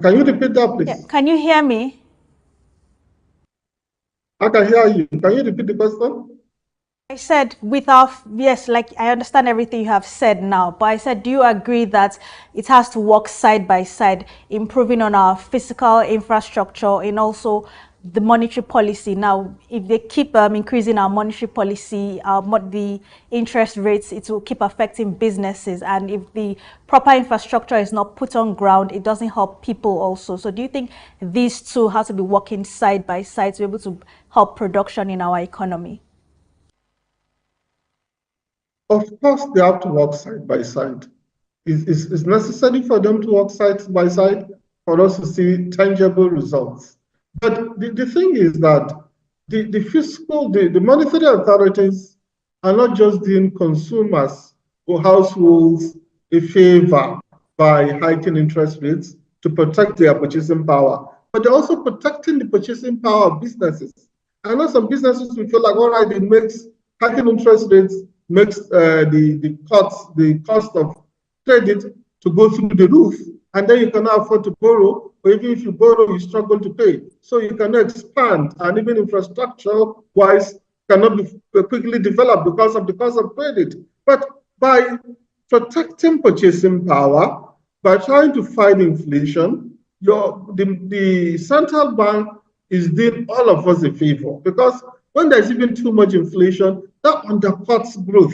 S3: Can you repeat that, please?
S13: Yeah. Can you hear me?
S3: I can hear you. Can you repeat the question?
S13: I said yes, like I understand everything you have said now, but I said, do you agree that it has to work side by side, improving on our physical infrastructure and also the monetary policy? Now, if they keep increasing our monetary policy, the interest rates, it will keep affecting businesses. And if the proper infrastructure is not put on ground, it doesn't help people also. So do you think these two have to be working side by side to be able to help production in our economy?
S3: Of course, they have to work side by side. It's necessary for them to work side by side for us to see tangible results. But the thing is that the monetary authorities are not just doing consumers or households a favor by hiking interest rates to protect their purchasing power, but they're also protecting the purchasing power of businesses. I know some businesses will feel like, all right, hiking interest rates makes the cost of credit to go through the roof, and then you cannot afford to borrow, or even if you borrow, you struggle to pay. So you cannot expand, and even infrastructure-wise cannot be quickly developed because of the cost of credit. But by protecting purchasing power, by trying to fight inflation, the central bank is doing all of us a favor, because when there's even too much inflation, that undercuts growth.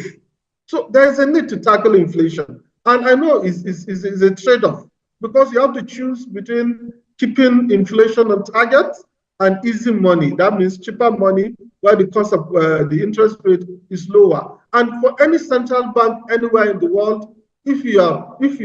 S3: So there's a need to tackle inflation. And I know it's a trade-off, because you have to choose between keeping inflation on target and easy money. That means cheaper money where the cost of the interest rate is lower. And for any central bank anywhere in the world, if you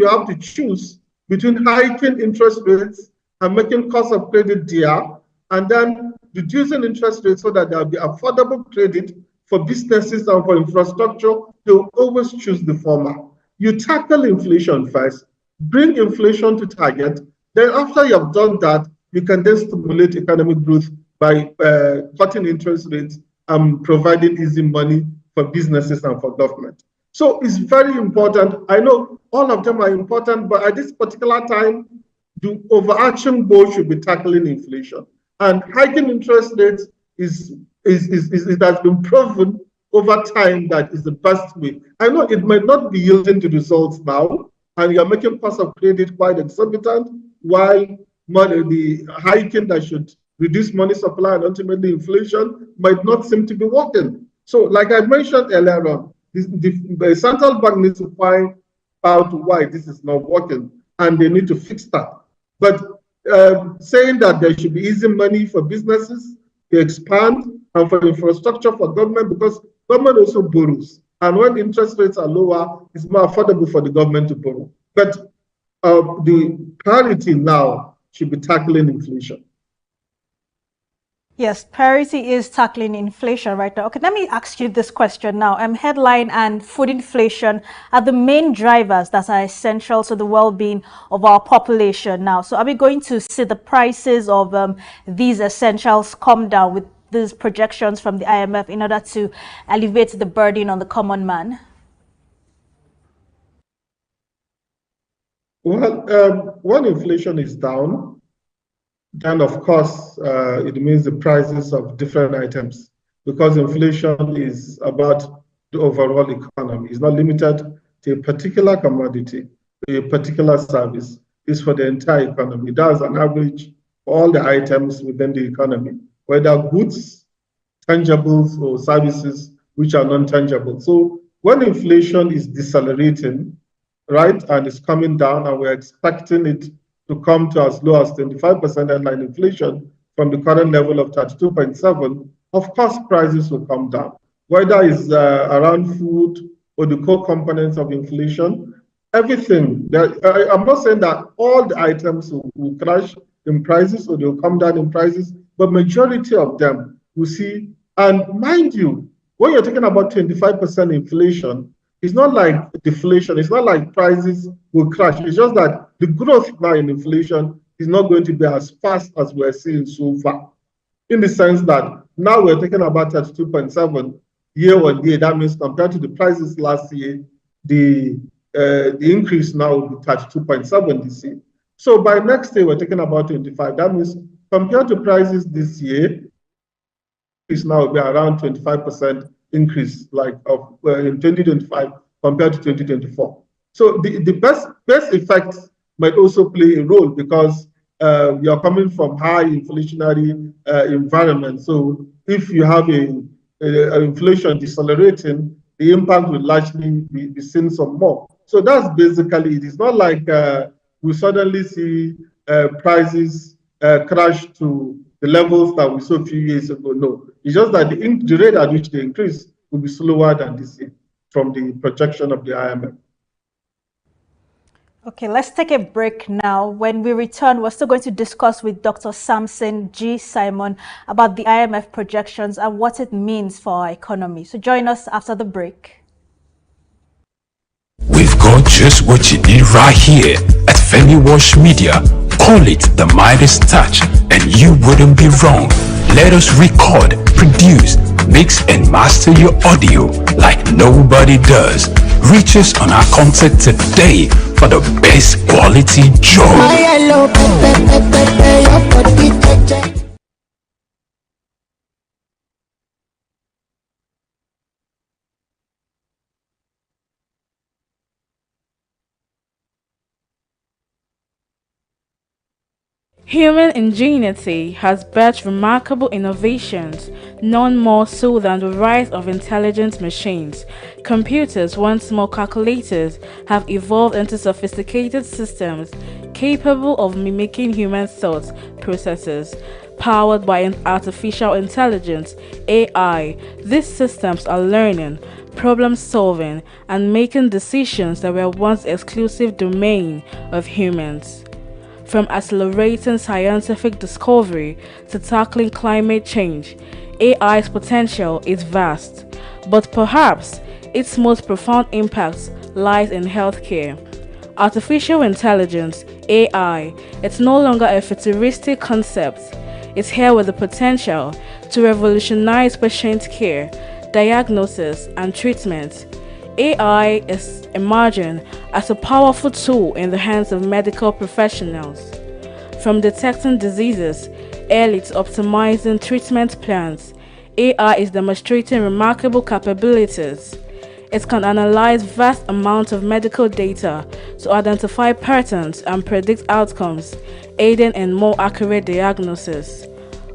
S3: have to choose between hiking interest rates and making cost of credit dear, and then reducing interest rates so that there will be affordable credit for businesses and for infrastructure, they'll always choose the former. You tackle inflation first, bring inflation to target, then after you have done that, you can then stimulate economic growth by cutting interest rates and providing easy money for businesses and for government. So it's very important. I know all of them are important, but at this particular time, the overarching goal should be tackling inflation. And hiking interest rates it has been proven over time that is the best way. I know it might not be yielding the results now, and you're making cost of credit quite exorbitant, while the hiking that should reduce money supply and ultimately inflation might not seem to be working. So, like I mentioned earlier on, the central bank needs to find out why this is not working, and they need to fix that. But saying that there should be easy money for businesses to expand and for infrastructure for government, because government also borrows. And when interest rates are lower, it's more affordable for the government to borrow. But the priority now should be tackling inflation.
S13: Yes, priority is tackling inflation right now. Okay, let me ask you this question now. Headline and food inflation are the main drivers that are essential to the well-being of our population now. So are we going to see the prices of these essentials come down with these projections from the IMF in order to alleviate the burden on the common man?
S3: Well, when inflation is down, then of course it means the prices of different items, because inflation is about the overall economy. It's not limited to a particular commodity, to a particular service. It's for the entire economy. That's an average for all the items within the economy, whether goods, tangibles, or services which are non-tangible. So when inflation is decelerating, right, and it's coming down, and we're expecting it to come to as low as 25% headline inflation from the current level of 32.7, of course prices will come down. Whether it's around food or the core components of inflation, everything. I'm not saying that all the items will crash in prices or they'll come down in prices, but majority of them will see. And mind you, when you're talking about 25% inflation, it's not like deflation. It's not like prices will crash. It's just that the growth now in inflation is not going to be as fast as we're seeing so far. In the sense that now we're talking about 32.7 year on year. That means compared to the prices last year, the increase now will be 32.7 this year. So by next year, we're talking about 25. That means compared to prices this year, it's now will be around 25% increase, like in 2025 compared to 2024. So the best effects might also play a role, because you're coming from high inflationary environment. So if you have a inflation decelerating, the impact will largely be seen some more. So that's basically it. It's not like we suddenly see prices crash to the levels that we saw a few years ago. No, it's just that the rate at which they increase will be slower than this year from the projection of the IMF.
S13: Okay, let's take a break now. When we return, we're still going to discuss with Dr. Samson G. Simon about the IMF projections and what it means for our economy. So join us after the break.
S1: We've got just what you need right here at Femi Wash Media. Call it the Midas Touch and you wouldn't be wrong. Let us record, produce, mix and master your audio like nobody does. Reach us on our contact today for the best quality job.
S4: Human ingenuity has birthed remarkable innovations, none more so than the rise of intelligent machines. Computers, once more calculators, have evolved into sophisticated systems capable of mimicking human thought processes. Powered by artificial intelligence, AI, these systems are learning, problem solving, and making decisions that were once exclusive domain of humans. From accelerating scientific discovery to tackling climate change, AI's potential is vast, but perhaps its most profound impact lies in healthcare. Artificial intelligence, AI, it's no longer a futuristic concept. It's here with the potential to revolutionize patient care, diagnosis, and treatment. AI is emerging as a powerful tool in the hands of medical professionals. From detecting diseases early to optimizing treatment plans, AI is demonstrating remarkable capabilities. It can analyze vast amounts of medical data to identify patterns and predict outcomes, aiding in more accurate diagnosis.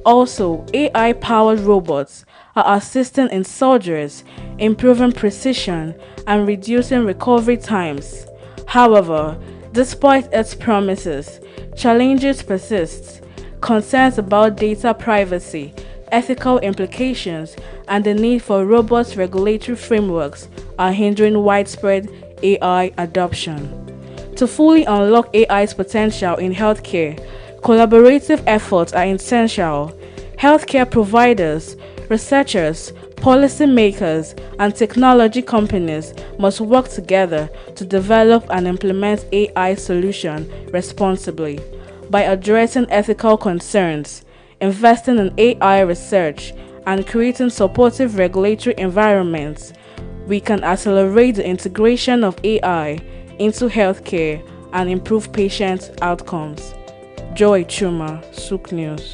S4: Also, AI-powered robots are assisting in surgeries, improving precision, and reducing recovery times. However, despite its promises, challenges persist. Concerns about data privacy, ethical implications, and the need for robust regulatory frameworks are hindering widespread AI adoption. To fully unlock AI's potential in healthcare, collaborative efforts are essential. Healthcare providers, researchers, policymakers, and technology companies must work together to develop and implement AI solutions responsibly. By addressing ethical concerns, investing in AI research, and creating supportive regulatory environments, we can accelerate the integration of AI into healthcare and improve patient outcomes. Joy Chuma, SOUQ News.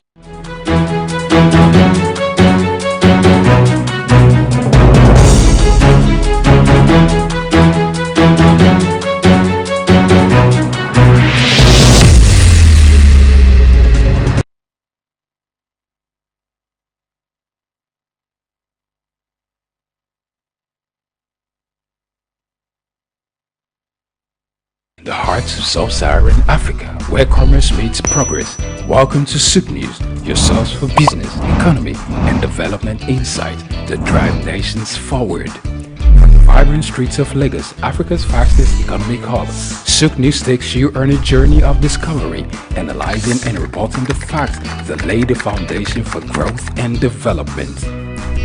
S1: The heart of sub-Saharan Africa, where commerce meets progress. Welcome to SOUQ News, your source for business, economy, and development insight that drive nations forward. From the vibrant streets of Lagos, Africa's fastest economic hub, SOUQ News takes you on a journey of discovery, analyzing and reporting the facts that lay the foundation for growth and development.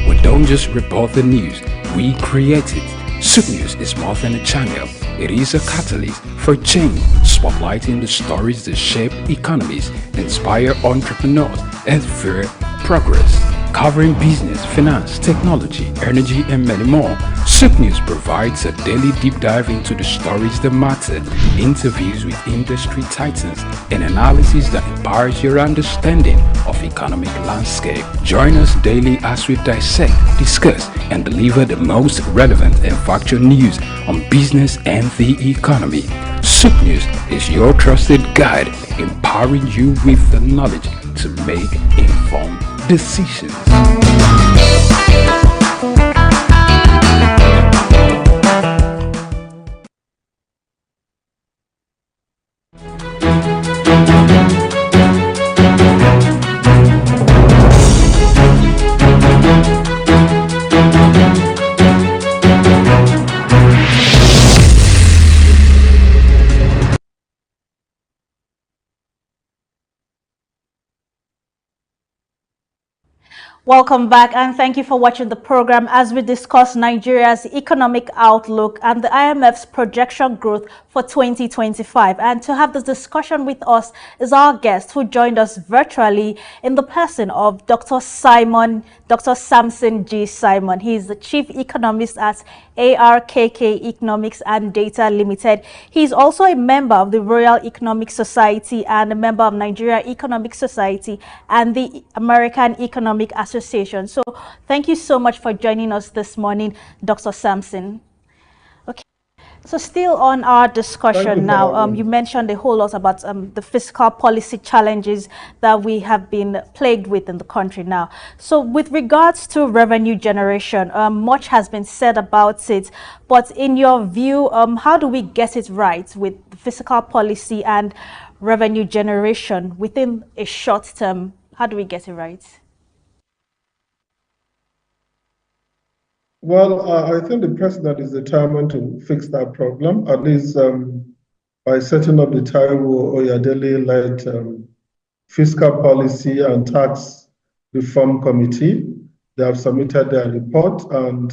S1: We don't just report the news, we create it. SOUQ News is more than a channel. It is a catalyst for change, spotlighting the stories that shape economies, inspire entrepreneurs, and fuel progress. Covering business, finance, technology, energy, and many more, SOUQ News provides a daily deep dive into the stories that matter, interviews with industry titans, and analysis that empowers your understanding of economic landscape. Join us daily as we dissect, discuss, and deliver the most relevant and factual news on business and the economy. SOUQ News is your trusted guide, empowering you with the knowledge to make informed decisions.
S13: Welcome back, and thank you for watching the program as we discuss Nigeria's economic outlook and the IMF's projection growth for 2025. And to have this discussion with us is our guest who joined us virtually in the person of Dr. Samson G. Simon. He is the Chief Economist at ARKK Economics and Data Limited. He is also a member of the Royal Economic Society and a member of Nigeria Economic Society and the American Economic Association. So thank you so much for joining us this morning, Dr. Samson. Okay, so still on our discussion now, you mentioned a whole lot about the fiscal policy challenges that we have been plagued with in the country now. So with regards to revenue generation, much has been said about it, but in your view, how do we get it right with fiscal policy and revenue generation within a short term? How do we get it right?
S3: Well, I think the president is determined to fix that problem, at least by setting up the Taiwo Oyadele-led Fiscal Policy and Tax Reform Committee. They have submitted their report, and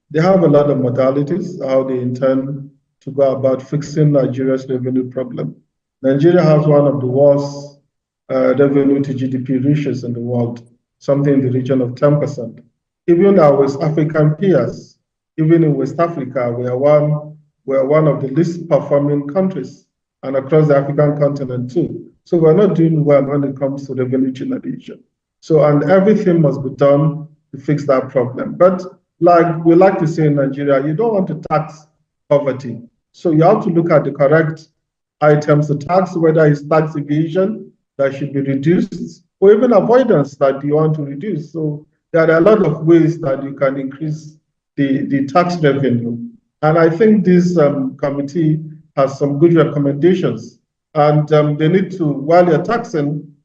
S3: they have a lot of modalities how they intend to go about fixing Nigeria's revenue problem. Nigeria has one of the worst revenue to GDP ratios in the world, something in the region of 10%. Even our West African peers, even in West Africa, we are one of the least performing countries, and across the African continent too. So we're not doing well when it comes to revenue generation. So, and everything must be done to fix that problem. But like we like to say in Nigeria, you don't want to tax poverty. So you have to look at the correct items to tax, whether it's tax evasion that should be reduced or even avoidance that you want to reduce. So there are a lot of ways that you can increase the tax revenue. And I think this committee has some good recommendations. And they need to, while you're taxing,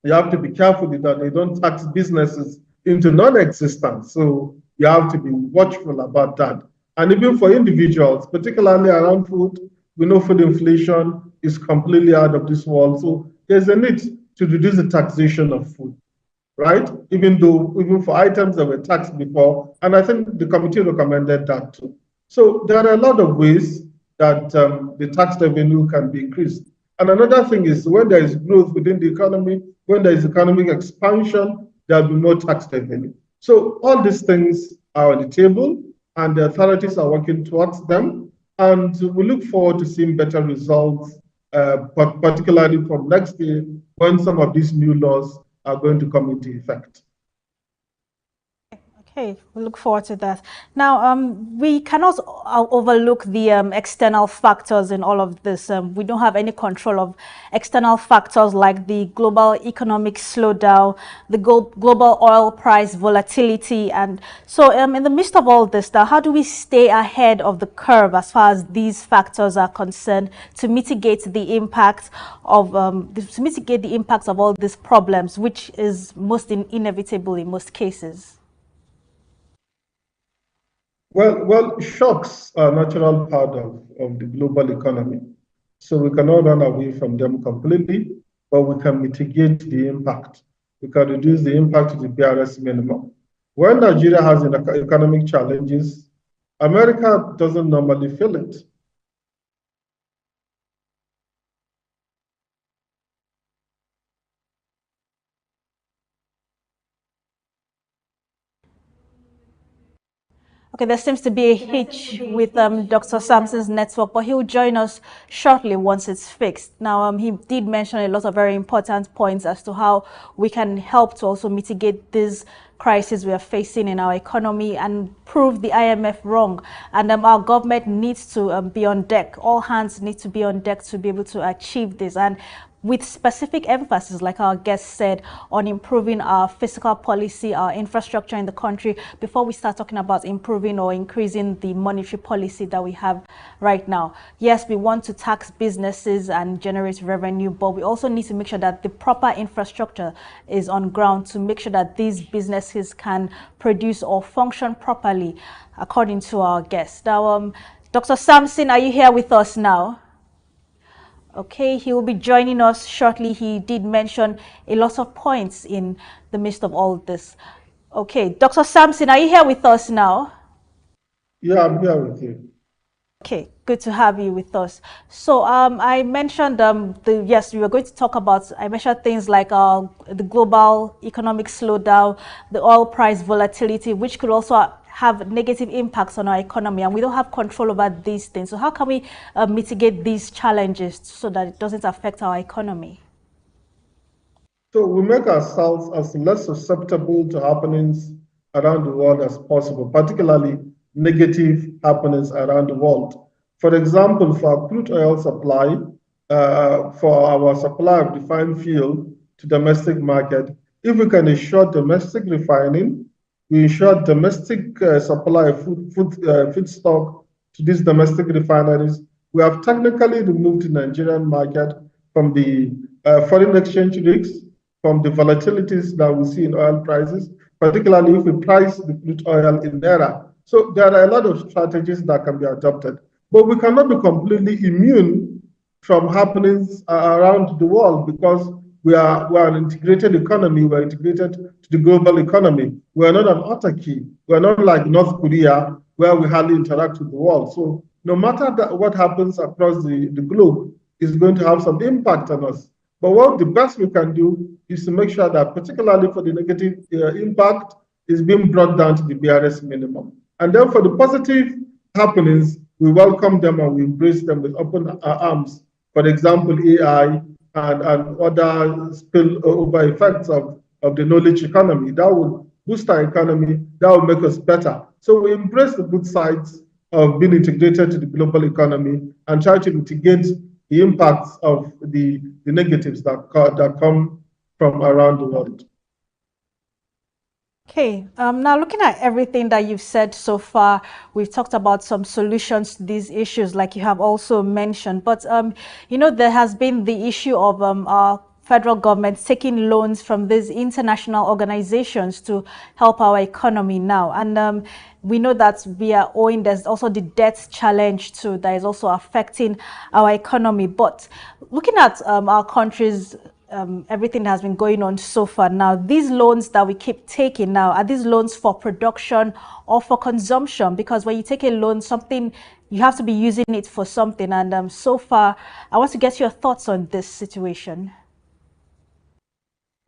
S3: you have to be careful that they don't tax businesses into non-existence. So you have to be watchful about that. And even for individuals, particularly around food, we know food inflation is completely out of this world. So there's a need to reduce the taxation of food, right? Even for items that were taxed before. And I think the committee recommended that too. So there are a lot of ways that the tax revenue can be increased. And another thing is when there is growth within the economy, when there is economic expansion, there will be more tax revenue. So all these things are on the table and the authorities are working towards them. And we look forward to seeing better results, particularly from next year when some of these new laws are going to come into effect.
S13: Okay, we look forward to that. Now, we cannot overlook the external factors in all of this. We don't have any control of external factors like the global economic slowdown, the global oil price volatility. And so in the midst of all this, now, how do we stay ahead of the curve as far as these factors are concerned to mitigate the impact of all these problems, which is most inevitable in most cases?
S3: Well, shocks are a natural part of the global economy. So we cannot run away from them completely, but we can mitigate the impact. We can reduce the impact to the barest minimum. When Nigeria has economic challenges, America doesn't normally feel it.
S13: Okay, there seems to be a hitch with Dr. Sampson's network, but he'll join us shortly once it's fixed. Now, he did mention a lot of very important points as to how we can help to also mitigate this crisis we are facing in our economy and prove the IMF wrong. And our government needs to be on deck. All hands need to be on deck to be able to achieve this. And with specific emphasis, like our guest said, on improving our fiscal policy, our infrastructure in the country, before we start talking about improving or increasing the monetary policy that we have right now. Yes, we want to tax businesses and generate revenue, but we also need to make sure that the proper infrastructure is on ground to make sure that these businesses can produce or function properly, according to our guest. Now, Dr. Sampson, are you here with us now? Okay, he will be joining us shortly. He did mention a lot of points in the midst of all this. Okay, Dr. Sampson, are you here with us now?
S3: Yeah, I'm here with you.
S13: Okay, good to have you with us. So I mentioned, yes, we were going to talk about, I mentioned things like the global economic slowdown, the oil price volatility, which could also have negative impacts on our economy, and we don't have control over these things. So how can we mitigate these challenges so that it doesn't affect our economy?
S3: So we make ourselves as less susceptible to happenings around the world as possible, particularly negative happenings around the world. For example, for our crude oil supply, for our supply of refined fuel to domestic market, if we can ensure domestic refining, we ensure domestic supply of feedstock to these domestic refineries. We have technically removed the Nigerian market from the foreign exchange risks, from the volatilities that we see in oil prices, particularly if we price the crude oil in naira. So there are a lot of strategies that can be adopted, but we cannot be completely immune from happenings around the world because we are an integrated economy. We're integrated to the global economy. We're not an autarky. We're not like North Korea, where we hardly interact with the world. So no matter what happens across the globe is going to have some impact on us. But what the best we can do is to make sure that, particularly for the negative impact, is being brought down to the barest minimum. And then for the positive happenings, we welcome them and we embrace them with open arms. For example, AI, and other spillover effects of the knowledge economy. That would boost our economy, that will make us better. So we embrace the good sides of being integrated to the global economy and try to mitigate the impacts of the negatives that come from around the world.
S13: Okay, now looking at everything that you've said so far, we've talked about some solutions to these issues, like you have also mentioned. But, you know, there has been the issue of our federal government taking loans from these international organizations to help our economy now. And we know that we are owing, there's also the debt challenge too, that is also affecting our economy. But looking at our country's everything that has been going on so far now, these loans that we keep taking now, are these loans for production or for consumption? Because when you take a loan, something, you have to be using it for something. And so far, I want to get your thoughts on this situation.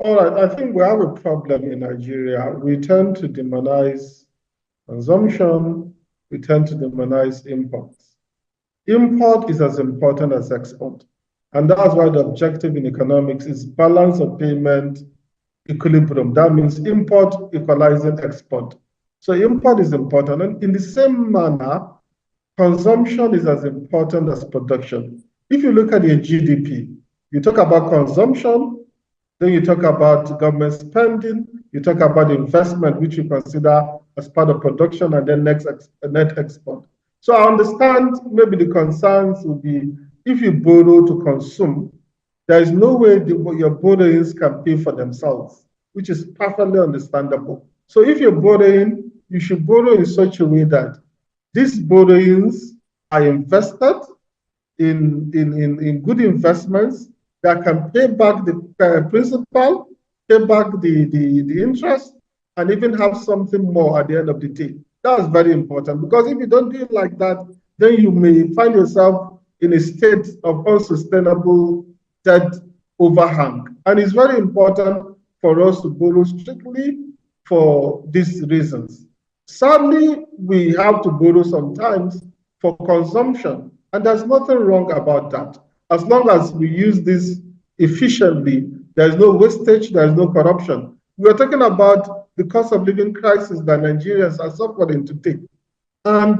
S3: All right, I think we have a problem in Nigeria. We tend to demonize consumption, we tend to demonize imports. Import is as important as export. And that's why the objective in economics is balance of payment equilibrium. That means import equalizing export. So import is important. And in the same manner, consumption is as important as production. If you look at your GDP, you talk about consumption, then you talk about government spending, you talk about investment, which you consider as part of production, and then net export. So I understand maybe the concerns will be, if you borrow to consume, there is no way your borrowings can pay for themselves, which is perfectly understandable. So if you're borrowing, you should borrow in such a way that these borrowings are invested in good investments that can pay back the principal, pay back the interest, and even have something more at the end of the day. That's very important, because if you don't do it like that, then you may find yourself in a state of unsustainable debt overhang. And it's very important for us to borrow strictly for these reasons. Sadly, we have to borrow sometimes for consumption, and there's nothing wrong about that. As long as we use this efficiently, there's no wastage, there's no corruption. We are talking about the cost of living crisis that Nigerians are suffering today. And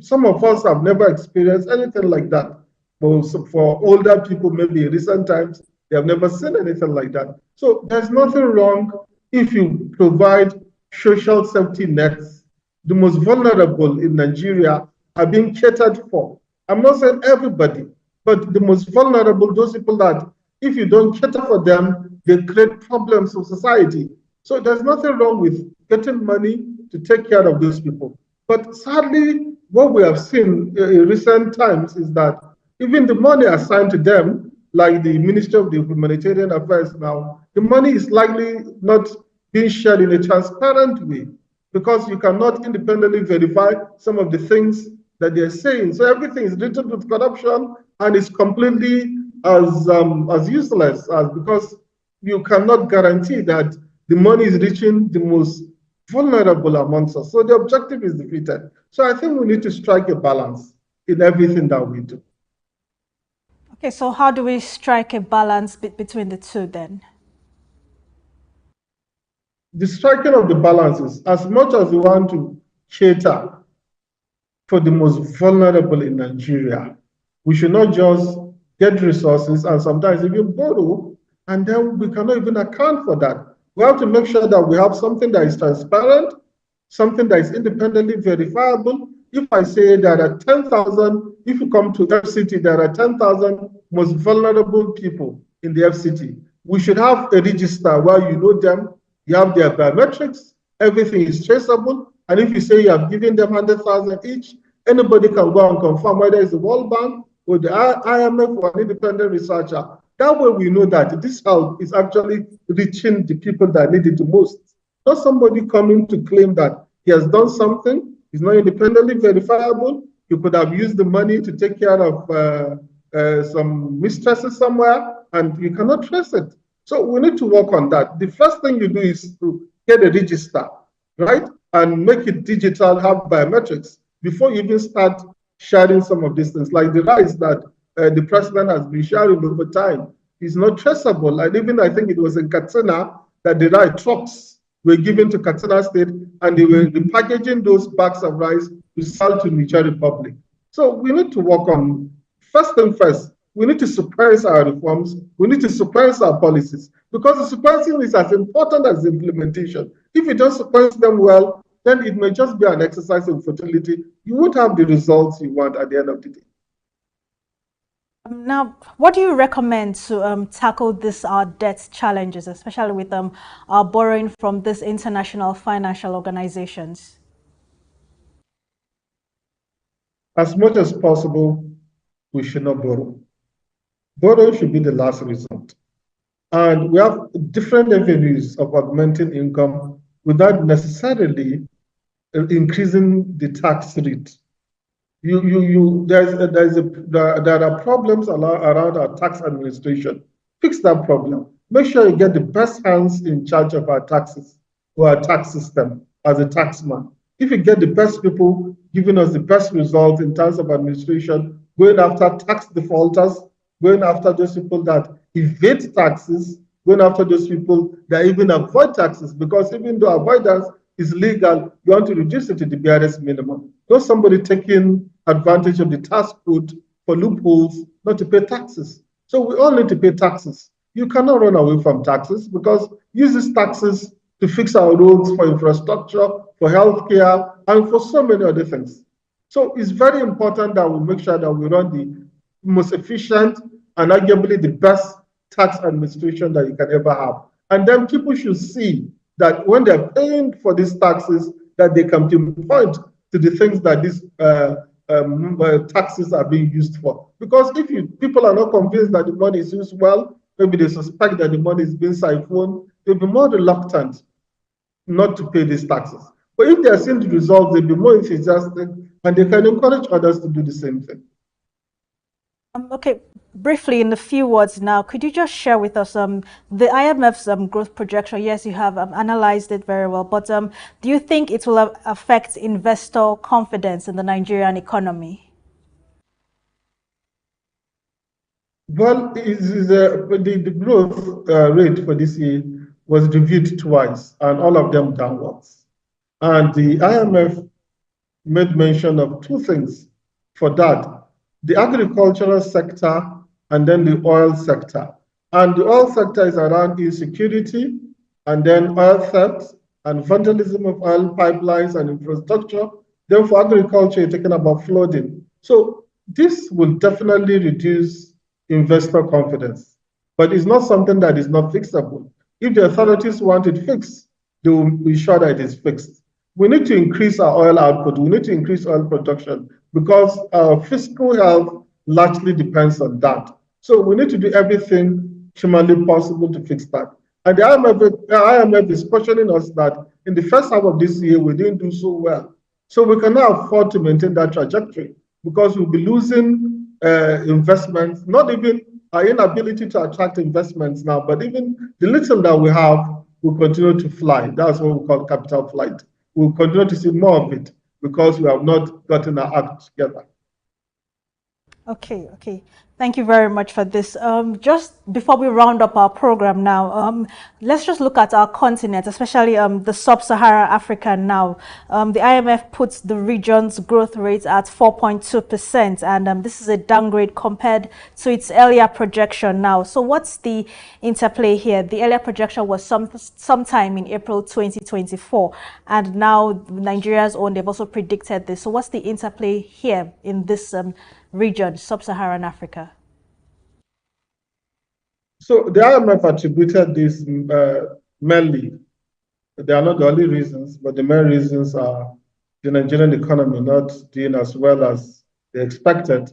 S3: some of us have never experienced anything like that. For older people, maybe in recent times, they have never seen anything like that. So there's nothing wrong if you provide social safety nets. The most vulnerable in Nigeria are being catered for. I'm not saying everybody, but the most vulnerable, those people that if you don't cater for them, they create problems for society. So there's nothing wrong with getting money to take care of those people. But sadly, what we have seen in recent times is that even the money assigned to them, like the Ministry of the Humanitarian Affairs now, the money is likely not being shared in a transparent way, because you cannot independently verify some of the things that they're saying. So everything is written with corruption, and it's completely as useless because you cannot guarantee that the money is reaching the most vulnerable amongst us. So the objective is defeated. So I think we need to strike a balance in everything that we do.
S13: Okay, so how do we strike a balance between the two then?
S3: The striking of the balance is, as much as we want to cater for the most vulnerable in Nigeria, we should not just get resources and sometimes even borrow, and then we cannot even account for that. We have to make sure that we have something that is transparent, something that is independently verifiable. If I say there are 10,000, if you come to FCT, there are 10,000 most vulnerable people in the FCT, we should have a register where you know them, you have their biometrics, everything is traceable. And if you say you have given them 100,000 each, anybody can go and confirm whether it's the World Bank or the IMF or an independent researcher. That way we know that this help is actually reaching the people that need it the most. Not somebody coming to claim that he has done something, he's not independently verifiable, he could have used the money to take care of some mistresses somewhere, and you cannot trace it. So we need to work on that. The first thing you do is to get a register, right? And make it digital, have biometrics, before you even start sharing some of these things, like the rice that the president has been sharing over time is not traceable. And even I think it was in Katsina that the rice trucks were given to Katsina State, and they were repackaging those bags of rice to sell to Niger Republic. So we need to work on, first thing first, we need to suppress our reforms, we need to suppress our policies, because the suppressing is as important as the implementation. If you don't suppress them well, then it may just be an exercise in fertility. You won't have the results you want at the end of the day.
S13: Now, what do you recommend to tackle this debt challenges, especially with borrowing from these international financial organizations?
S3: As much as possible, we should not borrow. Borrowing should be the last resort. And we have different avenues of augmenting income without necessarily increasing the tax rate. There are problems around our tax administration. Fix that problem. Make sure you get the best hands in charge of our taxes or our tax system as a taxman. If you get the best people giving us the best results in terms of administration, going after tax defaulters, going after those people that evade taxes, going after those people that even avoid taxes, because even though avoidance is legal, you want to reduce it to the barest minimum. Not somebody taking advantage of the tax code for loopholes, not to pay taxes. So we all need to pay taxes. You cannot run away from taxes, because use these taxes to fix our roads, for infrastructure, for healthcare, and for so many other things. So it's very important that we make sure that we run the most efficient and arguably the best tax administration that you can ever have. And then people should see that when they're paying for these taxes, that they can pinpoint to the things that these taxes are being used for. Because if people are not convinced that the money is used well, maybe they suspect that the money is being siphoned, they'll be more reluctant not to pay these taxes. But if they are seeing the results, they'll be more enthusiastic, and they can encourage others to do the same thing.
S13: Okay, briefly, in a few words now, could you just share with us the IMF's growth projection? Yes, you have analyzed it very well, but do you think it will affect investor confidence in the Nigerian economy?
S3: Well, the growth rate for this year was reviewed twice, and all of them downwards. And the IMF made mention of two things for that: the agricultural sector and then the oil sector. And the oil sector is around insecurity, and then oil theft and vandalism of oil pipelines and infrastructure. Then for agriculture, you're talking about flooding. So this will definitely reduce investor confidence, but it's not something that is not fixable. If the authorities want it fixed, they will be sure that it is fixed. We need to increase our oil output. We need to increase oil production, because our fiscal health largely depends on that. So we need to do everything humanly possible to fix that. And the IMF is cautioning us that in the first half of this year, we didn't do so well. So we cannot afford to maintain that trajectory, because we'll be losing investments, not even our inability to attract investments now, but even the little that we have will continue to fly. That's what we call capital flight. We'll continue to see more of it, because we have not gotten our act together.
S13: Okay. Thank you very much for this. Just before we round up our program now, let's just look at our continent, especially the sub-Saharan Africa now. The IMF puts the region's growth rate at 4.2%, and this is a downgrade compared to its earlier projection now. So what's the interplay here? The earlier projection was sometime in April 2024, and now Nigeria's own, they've also predicted this. So what's the interplay here in this region, sub-Saharan Africa?
S3: So the IMF attributed this mainly, they are not the only reasons, but the main reasons are the Nigerian economy not doing as well as they expected,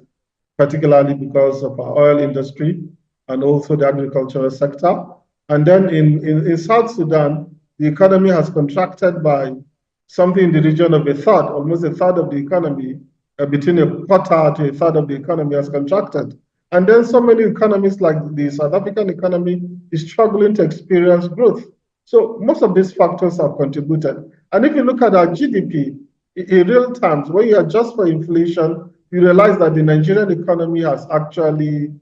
S3: particularly because of our oil industry and also the agricultural sector. And then in South Sudan, the economy has contracted by something in the region of a third, almost a third of the economy, between a quarter to a third of the economy has contracted. And then so many economies like the South African economy is struggling to experience growth. So most of these factors have contributed. And if you look at our GDP in real terms, when you adjust for inflation, you realize that the Nigerian economy has actually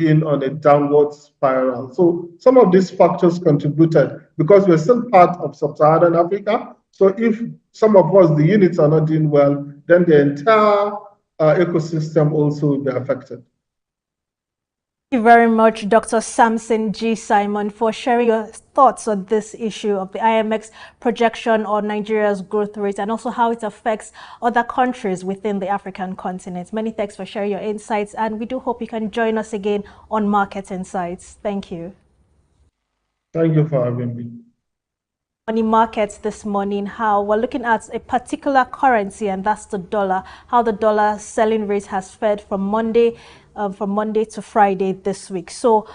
S3: been on a downward spiral. So some of these factors contributed because we're still part of sub-Saharan Africa. So if some of us, the units are not doing well, then the entire ecosystem also will be affected.
S13: Thank you very much, Dr. Samson G. Simon, for sharing your thoughts on this issue of the IMF's projection on Nigeria's growth rate and also how it affects other countries within the African continent. Many thanks for sharing your insights, and we do hope you can join us again on Market Insights. Thank you.
S3: Thank you for having me.
S13: Money markets this morning, how we're looking at a particular currency, and that's the dollar, how the dollar selling rate has fared from Monday to Friday this week. So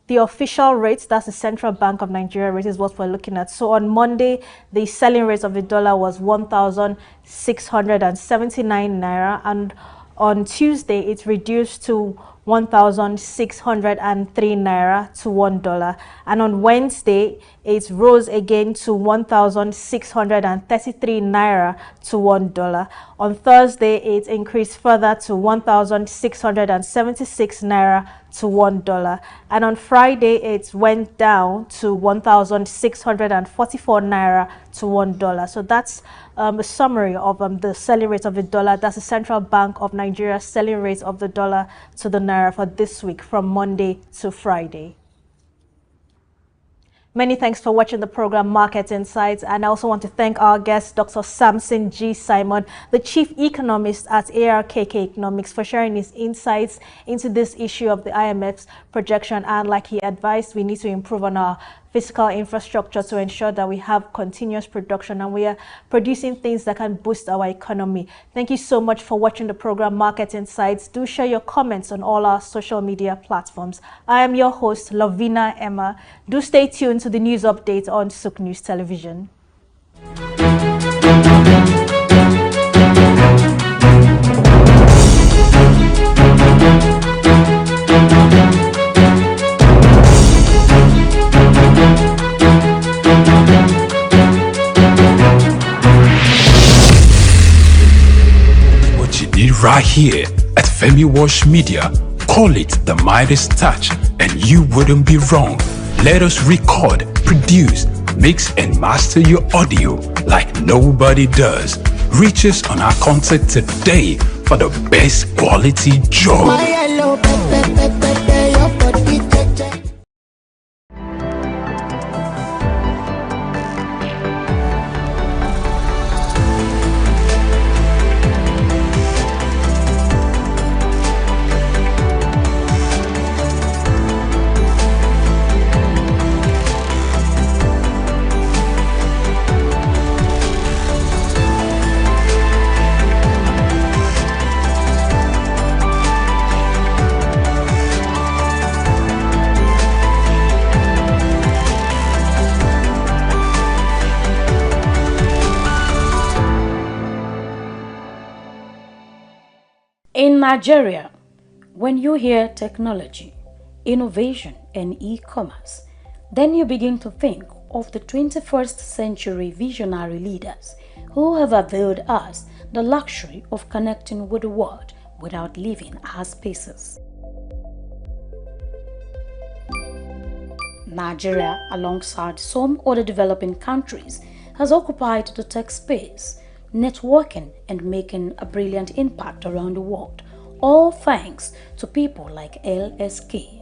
S13: the official rate, that's the Central Bank of Nigeria rate, is what we're looking at. So on Monday, the selling rate of the dollar was 1,679 naira, and on Tuesday it reduced to 1,603 naira to $1, and on Wednesday it rose again to 1,633 naira to $1. On Thursday it increased further to 1,676 naira to $1, and on Friday it went down to 1,644 naira to $1. So that's a summary of the selling rate of the dollar. That's the Central Bank of Nigeria's selling rate of the dollar to the naira for this week from Monday to Friday. Many thanks for watching the program Market Insights, and I also want to thank our guest, Dr. Samson G. Simon, the Chief Economist at ARKK Economics, for sharing his insights into this issue of the IMF's projection. And like he advised, we need to improve on our physical infrastructure to ensure that we have continuous production and we are producing things that can boost our economy. Thank you so much for watching the program Market Insights. Do share your comments on all our social media platforms. I am your host, Lovina Emma. Do stay tuned to the news update on SOUQ News Television.
S1: Right here at Femi Wash Media, call it the Midas touch and you wouldn't be wrong. Let us record, produce, mix and master your audio like nobody does. Reach us on our contact today for the best quality job.
S7: In Nigeria, when you hear technology, innovation and e-commerce, then you begin to think of the 21st century visionary leaders who have availed us the luxury of connecting with the world without leaving our spaces. Nigeria, alongside some other developing countries, has occupied the tech space, networking and making a brilliant impact around the world, all thanks to people like LSK.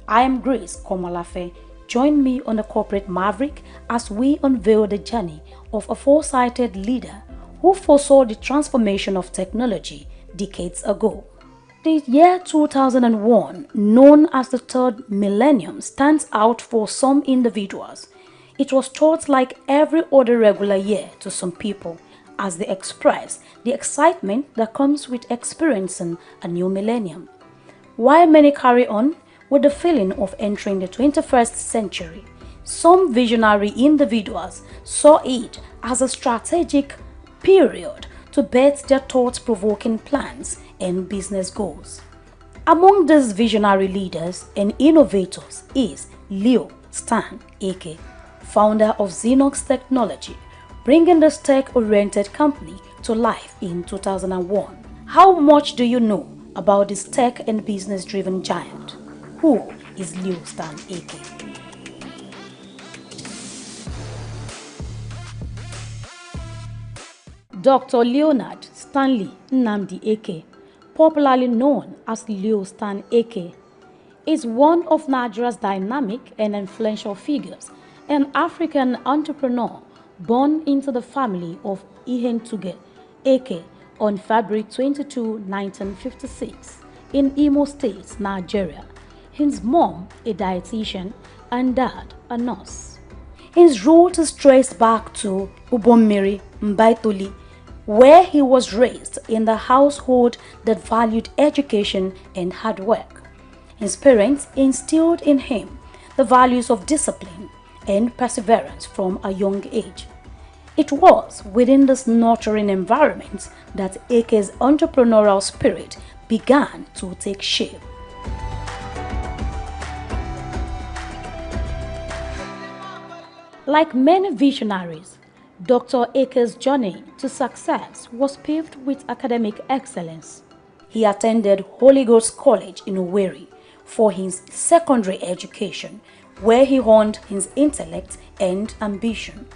S7: I am Grace Komalafe. Join me on the Corporate Maverick as we unveil the journey of a foresighted leader who foresaw the transformation of technology decades ago. The year 2001, known as the third millennium, stands out for some individuals. It was thought like every other regular year to some people, as they express the excitement that comes with experiencing a new millennium. While many carry on with the feeling of entering the 21st century, some visionary individuals saw it as a strategic period to bet their thought-provoking plans and business goals. Among these visionary leaders and innovators is Leo Stan Eke, founder of Xenox Technology, bringing this tech-oriented company to life in 2001. How much do you know about this tech and business-driven giant? Who is Leo Stan Eke? Dr. Leonard Stanley Nnamdi Eke, popularly known as Leo Stan Eke, is one of Nigeria's dynamic and influential figures, an African entrepreneur born into the family of Ihentuge Eke on February 22, 1956 in Imo State, Nigeria. His mom, a dietitian, and dad, a nurse. His roots is traced back to Ubommiri, Mbaitoli, where he was raised in the household that valued education and hard work. His parents instilled in him the values of discipline and perseverance from a young age. It was within this nurturing environment that Eke's entrepreneurial spirit began to take shape. Like many visionaries, Dr. Eke's journey to success was paved with academic excellence. He attended Holy Ghost College in Owerri for his secondary education, where he honed his intellect and ambition.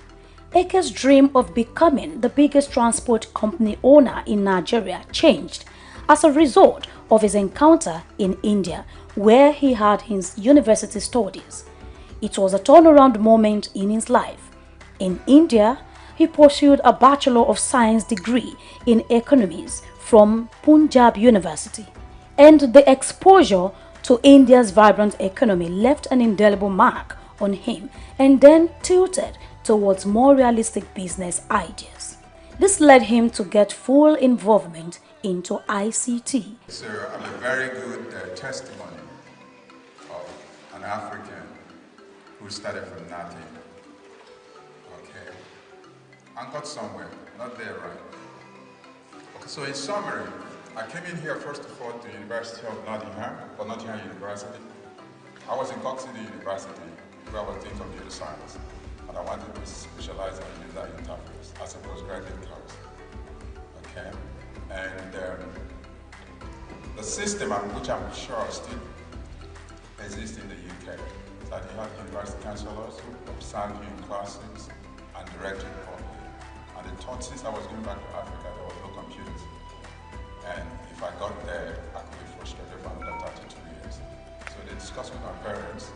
S7: Eke's dream of becoming the biggest transport company owner in Nigeria changed as a result of his encounter in India, where he had his university studies. It was a turnaround moment in his life. In India, he pursued a Bachelor of Science degree in economics from Punjab University, and the exposure to India's vibrant economy left an indelible mark on him and then tilted towards more realistic business ideas. This led him to get full involvement into ICT.
S6: So I'm a very good testimony of an African who started from nothing, okay, and got somewhere, not there, right? Okay, so in summary, I came in here first of all to the University of Nottingham, or Nottingham University. I was in Cork City University, where I was doing computer science, and I wanted to specialize in user interface as a postgraduate course, okay? And the system, which I'm sure still exists in the UK, that you have university counselors who observe you in classes and direct you properly. And they thought since I was going back to Africa, there was no computers. And if I got there, I could be frustrated for another 32 years. So they discussed with my parents,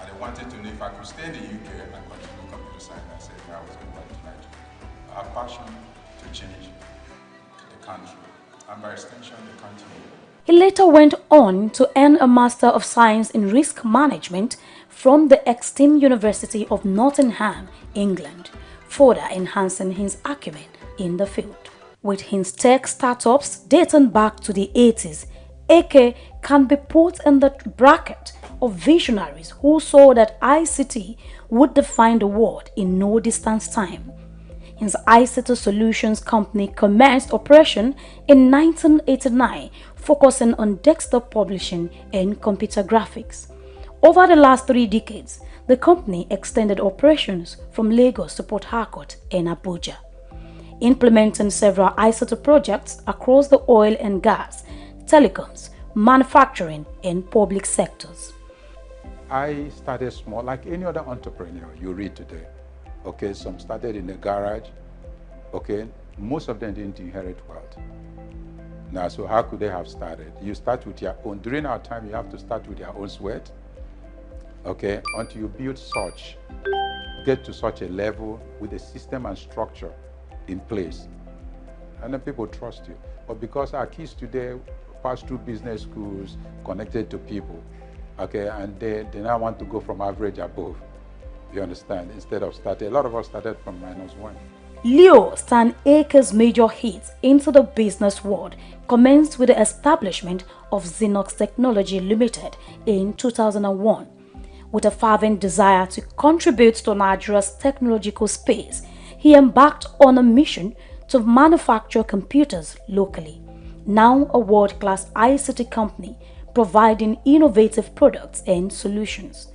S6: and they wanted to know if I could stay in the UK and continue computer science. I said, no, I was going back to Nigeria. I have passion to change the country, and by extension, the continent.
S7: He later went on to earn a Master of Science in Risk Management from the Exton University of Nottingham, England, further enhancing his acumen in the field. With his tech startups dating back to the 80s, Eke can be put in the bracket of visionaries who saw that ICT would define the world in no distant time. His ICT Solutions company commenced operation in 1989, focusing on desktop publishing and computer graphics. Over the last 3 decades, the company extended operations from Lagos to Port Harcourt and Abuja, implementing several ICT projects across the oil and gas, telecoms, manufacturing, and public sectors.
S9: I started small, like any other entrepreneur you read today. Okay, some started in the garage. Okay, most of them didn't inherit wealth. Now, so how could they have started? You start with your own. During our time, you have to start with your own sweat. Okay, until you build such, get to such a level with a system and structure in place. And then people trust you. But because our kids today pass through business schools, connected to people, okay, and they now want to go from average above. You understand? Instead of starting, a lot of us started from -1.
S7: Leo Stan Eke's major hits into the business world commenced with the establishment of SOUQ Technology Limited in 2001. With a fervent desire to contribute to Nigeria's technological space, he embarked on a mission to manufacture computers locally. Now a world-class ICT company providing innovative products and solutions.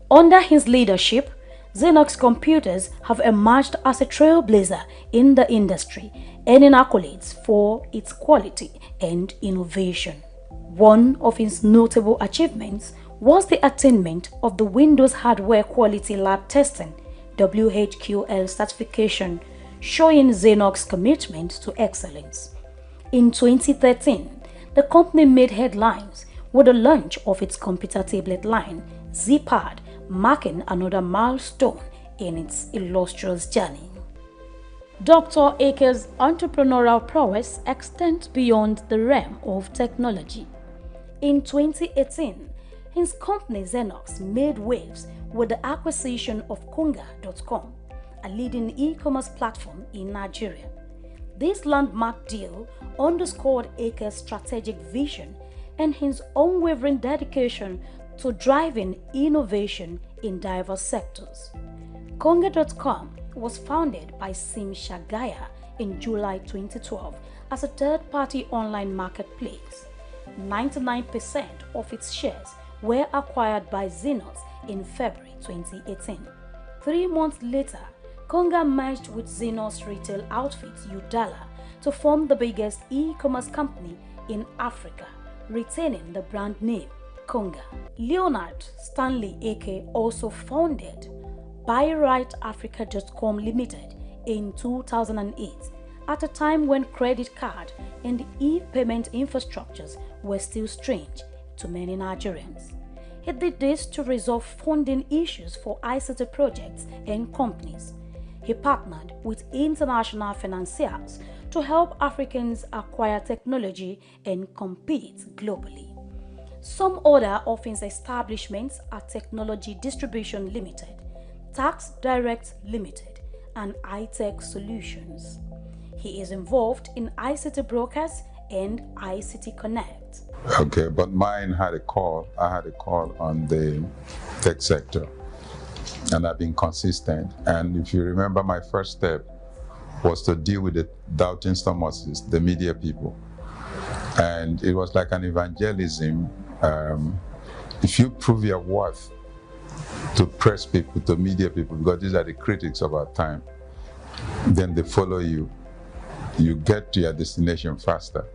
S7: Under his leadership, SOUQ computers have emerged as a trailblazer in the industry, earning accolades for its quality and innovation. One of his notable achievements was the attainment of the Windows Hardware Quality Lab Testing WHQL certification, showing SOUQ's commitment to excellence. In 2013, the company made headlines with the launch of its computer tablet line, ZPad, marking another milestone in its illustrious journey. Dr. Ake's entrepreneurial prowess extends beyond the realm of technology. In 2018, his company SOUQ made waves with the acquisition of Konga.com, a leading e-commerce platform in Nigeria. This landmark deal underscored Ake's strategic vision and his unwavering dedication to driving innovation in diverse sectors. Konga.com was founded by Sim Shagaya in July 2012 as a third-party online marketplace. 99% of its shares were acquired by SOUQ in February 2018. 3 months later, Konga merged with SOUQ's retail outfit Udala to form the biggest e-commerce company in Africa, retaining the brand name Konga. Leonard Stanley Ake also founded BuyRightAfrica.com Limited in 2008, at a time when credit card and e-payment infrastructures were still strange to many Nigerians. He did this to resolve funding issues for ICT projects and companies. He partnered with international financiers to help Africans acquire technology and compete globally. Some other of his establishments are Technology Distribution Limited, Tax Direct Limited, and iTech Solutions. He is involved in ICT Brokers and ICT Connect.
S9: Okay, but mine had a call. I had a call on the tech sector, and I've been consistent. And if you remember, my first step was to deal with the doubting Thomases, the media people. And it was like an evangelism. If you prove your worth to press people, to media people, because these are the critics of our time, then they follow you. You get to your destination faster.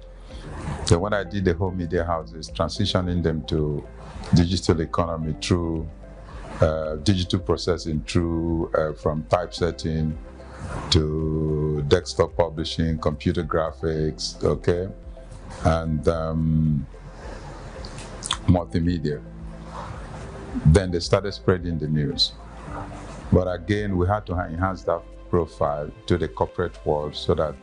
S9: So when I did the whole media houses, transitioning them to digital economy through digital processing, through from typesetting to desktop publishing, computer graphics, okay, and multimedia. Then they started spreading the news. But again, we had to enhance that profile to the corporate world so that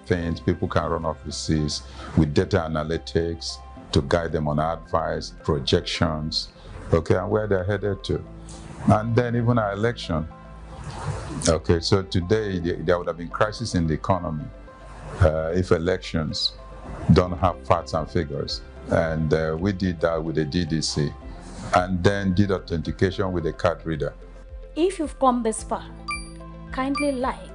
S9: people can run offices with data analytics to guide them on advice, projections, okay, and where they're headed to. And then even our election. Okay, so today there would have been crisis in the economy if elections don't have facts and figures. And we did that with the DDC, and then did authentication with a card reader.
S7: If you've come this far, kindly like,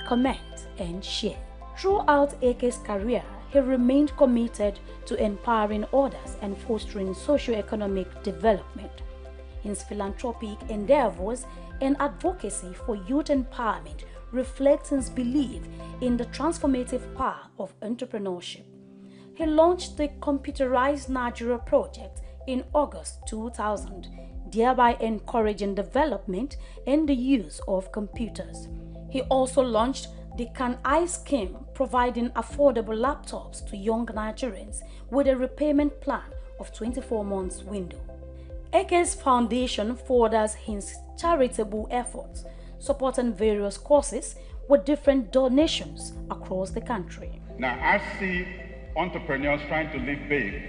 S7: comment, and share. Throughout Ake's career, he remained committed to empowering others and fostering socio-economic development. His philanthropic endeavors and advocacy for youth empowerment reflects his belief in the transformative power of entrepreneurship. He launched the Computerized Nigeria project in August 2000, thereby encouraging development and the use of computers. He also launched the Can I scheme, providing affordable laptops to young Nigerians with a repayment plan of 24 months window. Ake's foundation furthers his charitable efforts, supporting various causes with different donations across the country.
S11: Now, I see entrepreneurs trying to live big.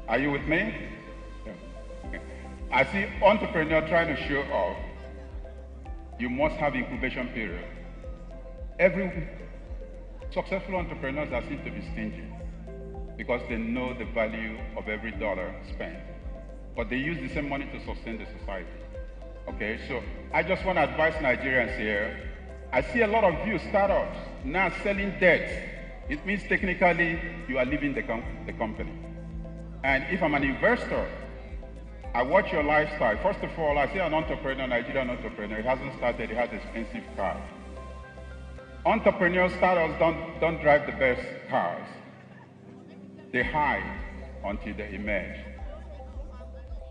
S11: Are you with me? Yeah. I see entrepreneurs trying to show off. You must have incubation period. Every successful entrepreneurs are seen to be stingy because they know the value of every dollar spent. But they use the same money to sustain the society. Okay, so I just want to advise Nigerians here. I see a lot of you startups now selling debt. It means technically you are leaving the company. And if I'm an investor, I watch your lifestyle. First of all, I see an entrepreneur, Nigerian entrepreneur. He hasn't started, he has expensive cars. Entrepreneurs, startups don't drive the best cars. They hide until they emerge.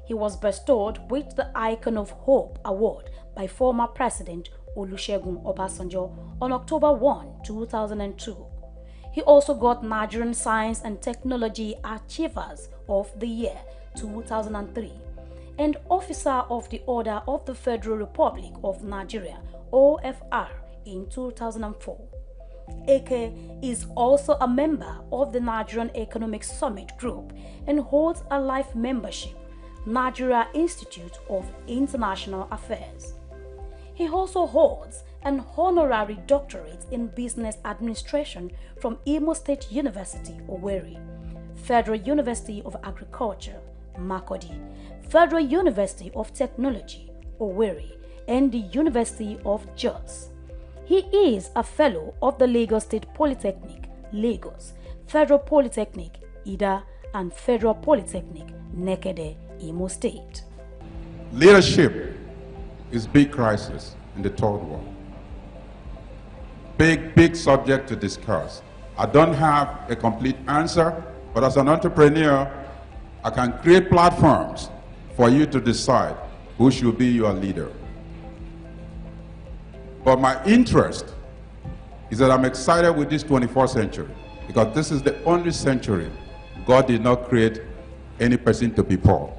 S7: He was bestowed with the Icon of Hope Award by former President Olusegun Obasanjo on October 1, 2002. He also got Nigerian Science and Technology Achievers of the Year 2003 and Officer of the Order of the Federal Republic of Nigeria OFR in 2004. Eke is also a member of the Nigerian Economic Summit Group and holds a life membership, Nigeria Institute of International Affairs. He also holds an honorary doctorate in business administration from Imo State University, Owerri, Federal University of Agriculture, Makurdi, Federal University of Technology, Owerri, and the University of Jos. He is a fellow of the Lagos State Polytechnic, Lagos, Federal Polytechnic, Ida, and Federal Polytechnic, Nekede, Imo State.
S6: Leadership is big crisis in the third world. Big subject to discuss. I don't have a complete answer, but as an entrepreneur, I can create platforms for you to decide who should be your leader. But my interest is that I'm excited with this 21st century because this is the only century God did not create any person to be poor.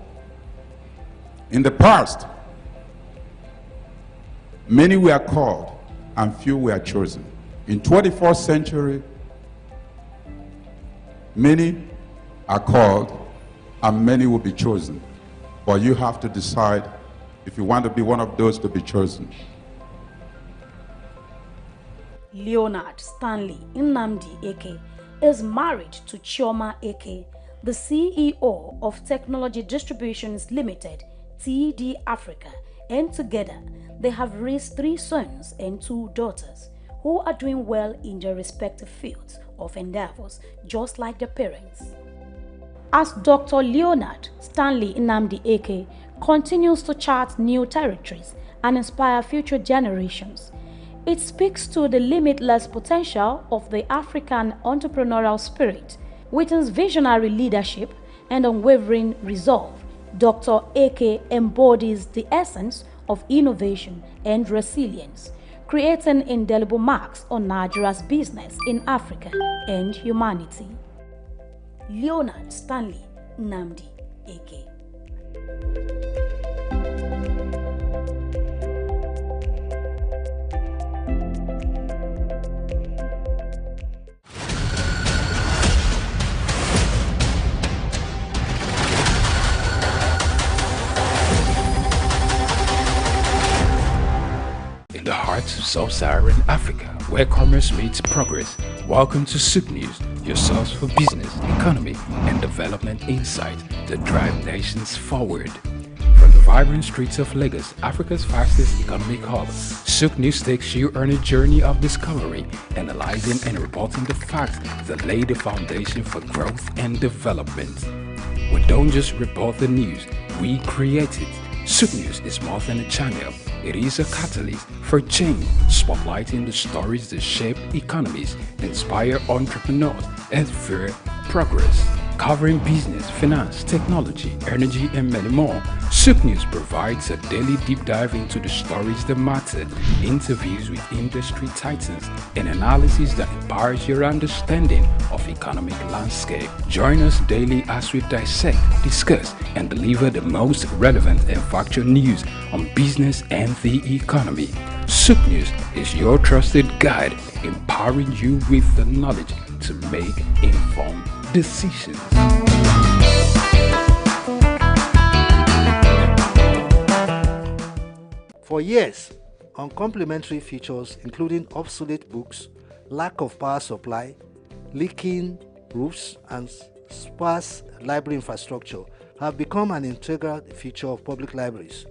S6: In the past, many were called and few were chosen. In 21st century, many are called and many will be chosen. But you have to decide if you want to be one of those to be chosen.
S7: Leonard Stanley Nnamdi Eke is married to Chioma Eke, the CEO of Technology Distributions Limited, TD Africa, and together they have raised 3 sons and 2 daughters who are doing well in their respective fields of endeavors, just like their parents. As Dr. Leonard Stanley Nnamdi Eke continues to chart new territories and inspire future generations, it speaks to the limitless potential of the African entrepreneurial spirit. With his visionary leadership and unwavering resolve, Dr. Eke embodies the essence of innovation and resilience, creating indelible marks on Nigeria's business in Africa and humanity. Leonard Stanley Nnamdi Eke.
S1: In the heart of sub-Saharan Africa, where commerce meets progress, welcome to SOUQ News, your source for business, economy, and development insight that drive nations forward. From the vibrant streets of Lagos, Africa's fastest economic hub, SOUQ News takes you on a journey of discovery, analyzing and reporting the facts that lay the foundation for growth and development. We don't just report the news, we create it. SOUQ News is more than a channel. It is a catalyst for change, spotlighting the stories that shape economies, inspire entrepreneurs, and fuel progress. Covering business, finance, technology, energy, and many more, SOUQ News provides a daily deep dive into the stories that matter, interviews with industry titans, and analysis that empowers your understanding of economic landscape. Join us daily as we dissect, discuss, and deliver the most relevant and factual news on business and the economy. SOUQ News is your trusted guide, empowering you with the knowledge to make informed decisions.
S8: For years, uncomplimentary features including obsolete books, lack of power supply, leaking roofs, and sparse library infrastructure have become an integral feature of public libraries.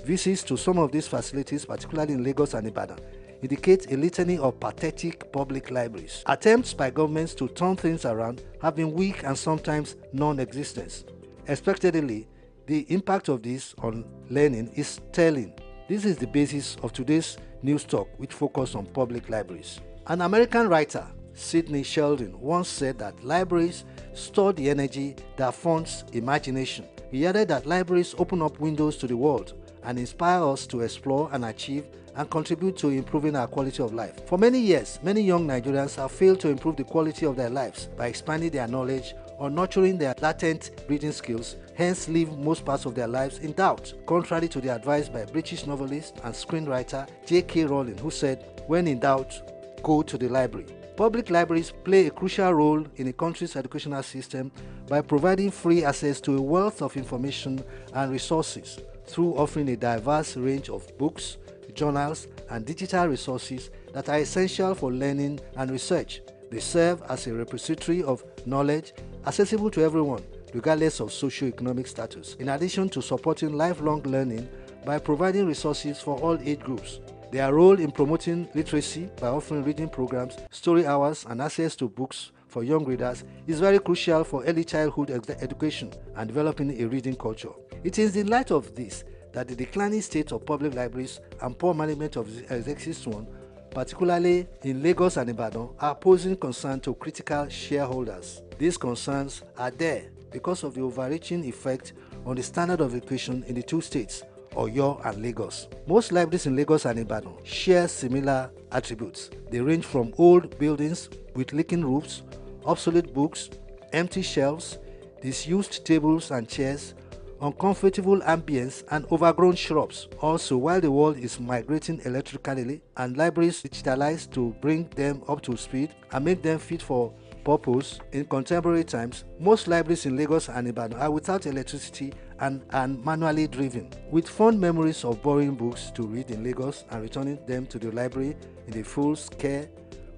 S8: Visits to some of these facilities, particularly in Lagos and Ibadan, indicate a litany of pathetic public libraries. Attempts by governments to turn things around have been weak and sometimes non-existent. Expectedly, the impact of this on learning is telling. This is the basis of today's news talk, which focuses on public libraries. An American writer, Sidney Sheldon, once said that libraries store the energy that funds imagination He added that libraries open up windows to the world and inspire us to explore and achieve and contribute to improving our quality of life. For many years, many young Nigerians have failed to improve the quality of their lives by expanding their knowledge or nurturing their latent reading skills, hence leave most parts of their lives in doubt, contrary to the advice by British novelist and screenwriter J.K. Rowling, who said, "When in doubt, go to the library." Public libraries play a crucial role in a country's educational system by providing free access to a wealth of information and resources through offering a diverse range of books, journals, and digital resources that are essential for learning and research. They serve as a repository of knowledge accessible to everyone, regardless of socio-economic status, in addition to supporting lifelong learning by providing resources for all age groups. Their role in promoting literacy by offering reading programs, story hours, and access to books for young readers is very crucial for early childhood education and developing a reading culture. It is in light of this that the declining state of public libraries and poor management of the existing one, particularly in Lagos and Ibadan, are posing concern to critical shareholders. These concerns are there because of the overreaching effect on the standard of education in the two states, Oyo and Lagos. Most libraries in Lagos and Ibadan share similar attributes. They range from old buildings with leaking roofs, obsolete books, empty shelves, disused tables and chairs, uncomfortable ambience, and overgrown shrubs. Also, while the world is migrating electrically and libraries digitalized to bring them up to speed and make them fit for purpose in contemporary times, most libraries in Lagos and Ibadan are without electricity and manually driven. With fond memories of borrowing books to read in Lagos and returning them to the library in the full care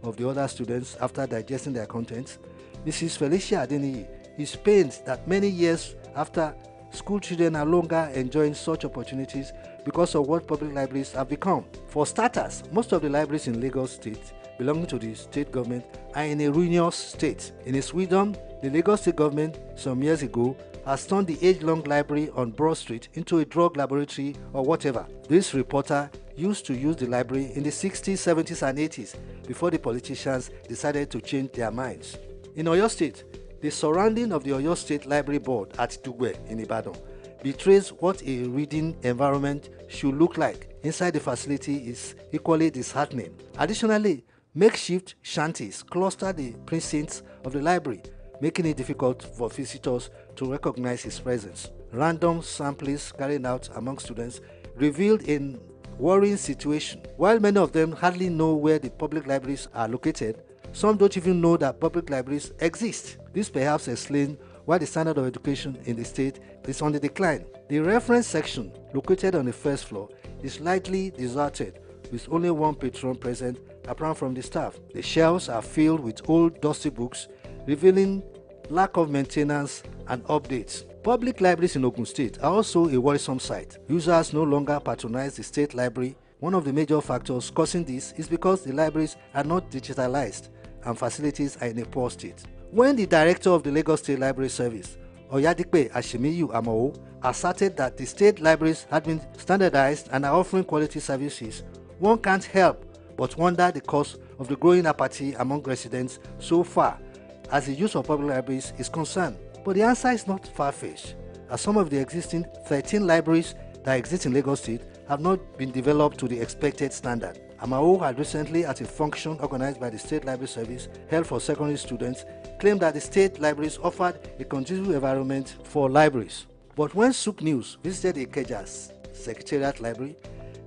S8: of the other students after digesting their contents, Mrs. Felicia Adeniyi is pained that many years after, school children are longer enjoying such opportunities because of what public libraries have become. For starters, most of the libraries in Lagos State belonging to the state government are in a ruinous state. In its wisdom, the Lagos state government some years ago has turned the age-long library on Broad Street into a drug laboratory or whatever. This reporter used to use the library in the 60s, 70s and 80s before the politicians decided to change their minds. In Oyo State, the surrounding of the Oyo State Library Board at Dugbe in Ibadan betrays what a reading environment should look like. Inside the facility is equally disheartening. Additionally, makeshift shanties cluster the precincts of the library, making it difficult for visitors to recognize his presence. Random samplings carried out among students revealed a worrying situation. While many of them hardly know where the public libraries are located, some don't even know that public libraries exist. This perhaps explains why the standard of education in the state is on the decline. The reference section, located on the first floor, is lightly deserted, with only one patron present apart from the staff. The shelves are filled with old dusty books, revealing lack of maintenance and updates. Public libraries in Ogun State are also a worrisome sight. Users no longer patronize the state library. One of the major factors causing this is because the libraries are not digitalized and facilities are in a poor state. When the director of the Lagos State Library Service, Oyadipe Ashimiyu Amao, asserted that the state libraries had been standardized and are offering quality services, one can't help but wonder the cause of the growing apathy among residents so far as the use of public libraries is concerned. But the answer is not far-fetched, as some of the existing 13 libraries that exist in Lagos State have not been developed to the expected standard. Amao had recently, at a function organized by the State Library Service held for secondary students, claimed that the state libraries offered a conducive environment for libraries. But when SOUQ News visited Ikeja's Secretariat Library,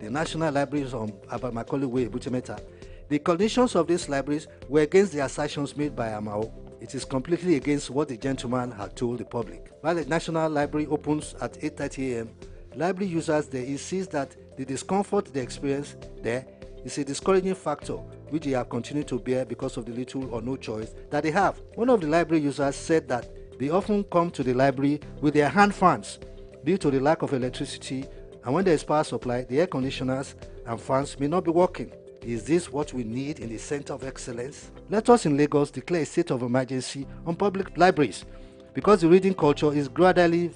S8: the National Libraries on Macaulay Way, Butemeta, the conditions of these libraries were against the assertions made by Amao. It is completely against what the gentleman had told the public. While the National Library opens at 8:30 a.m., library users there insist that the discomfort they experience there is a discouraging factor which they have continued to bear because of the little or no choice that they have. One of the library users said that they often come to the library with their hand fans due to the lack of electricity, and when there is power supply, the air conditioners and fans may not be working. Is this what we need in the center of excellence? Let us in Lagos declare a state of emergency on public libraries because the reading culture is gradually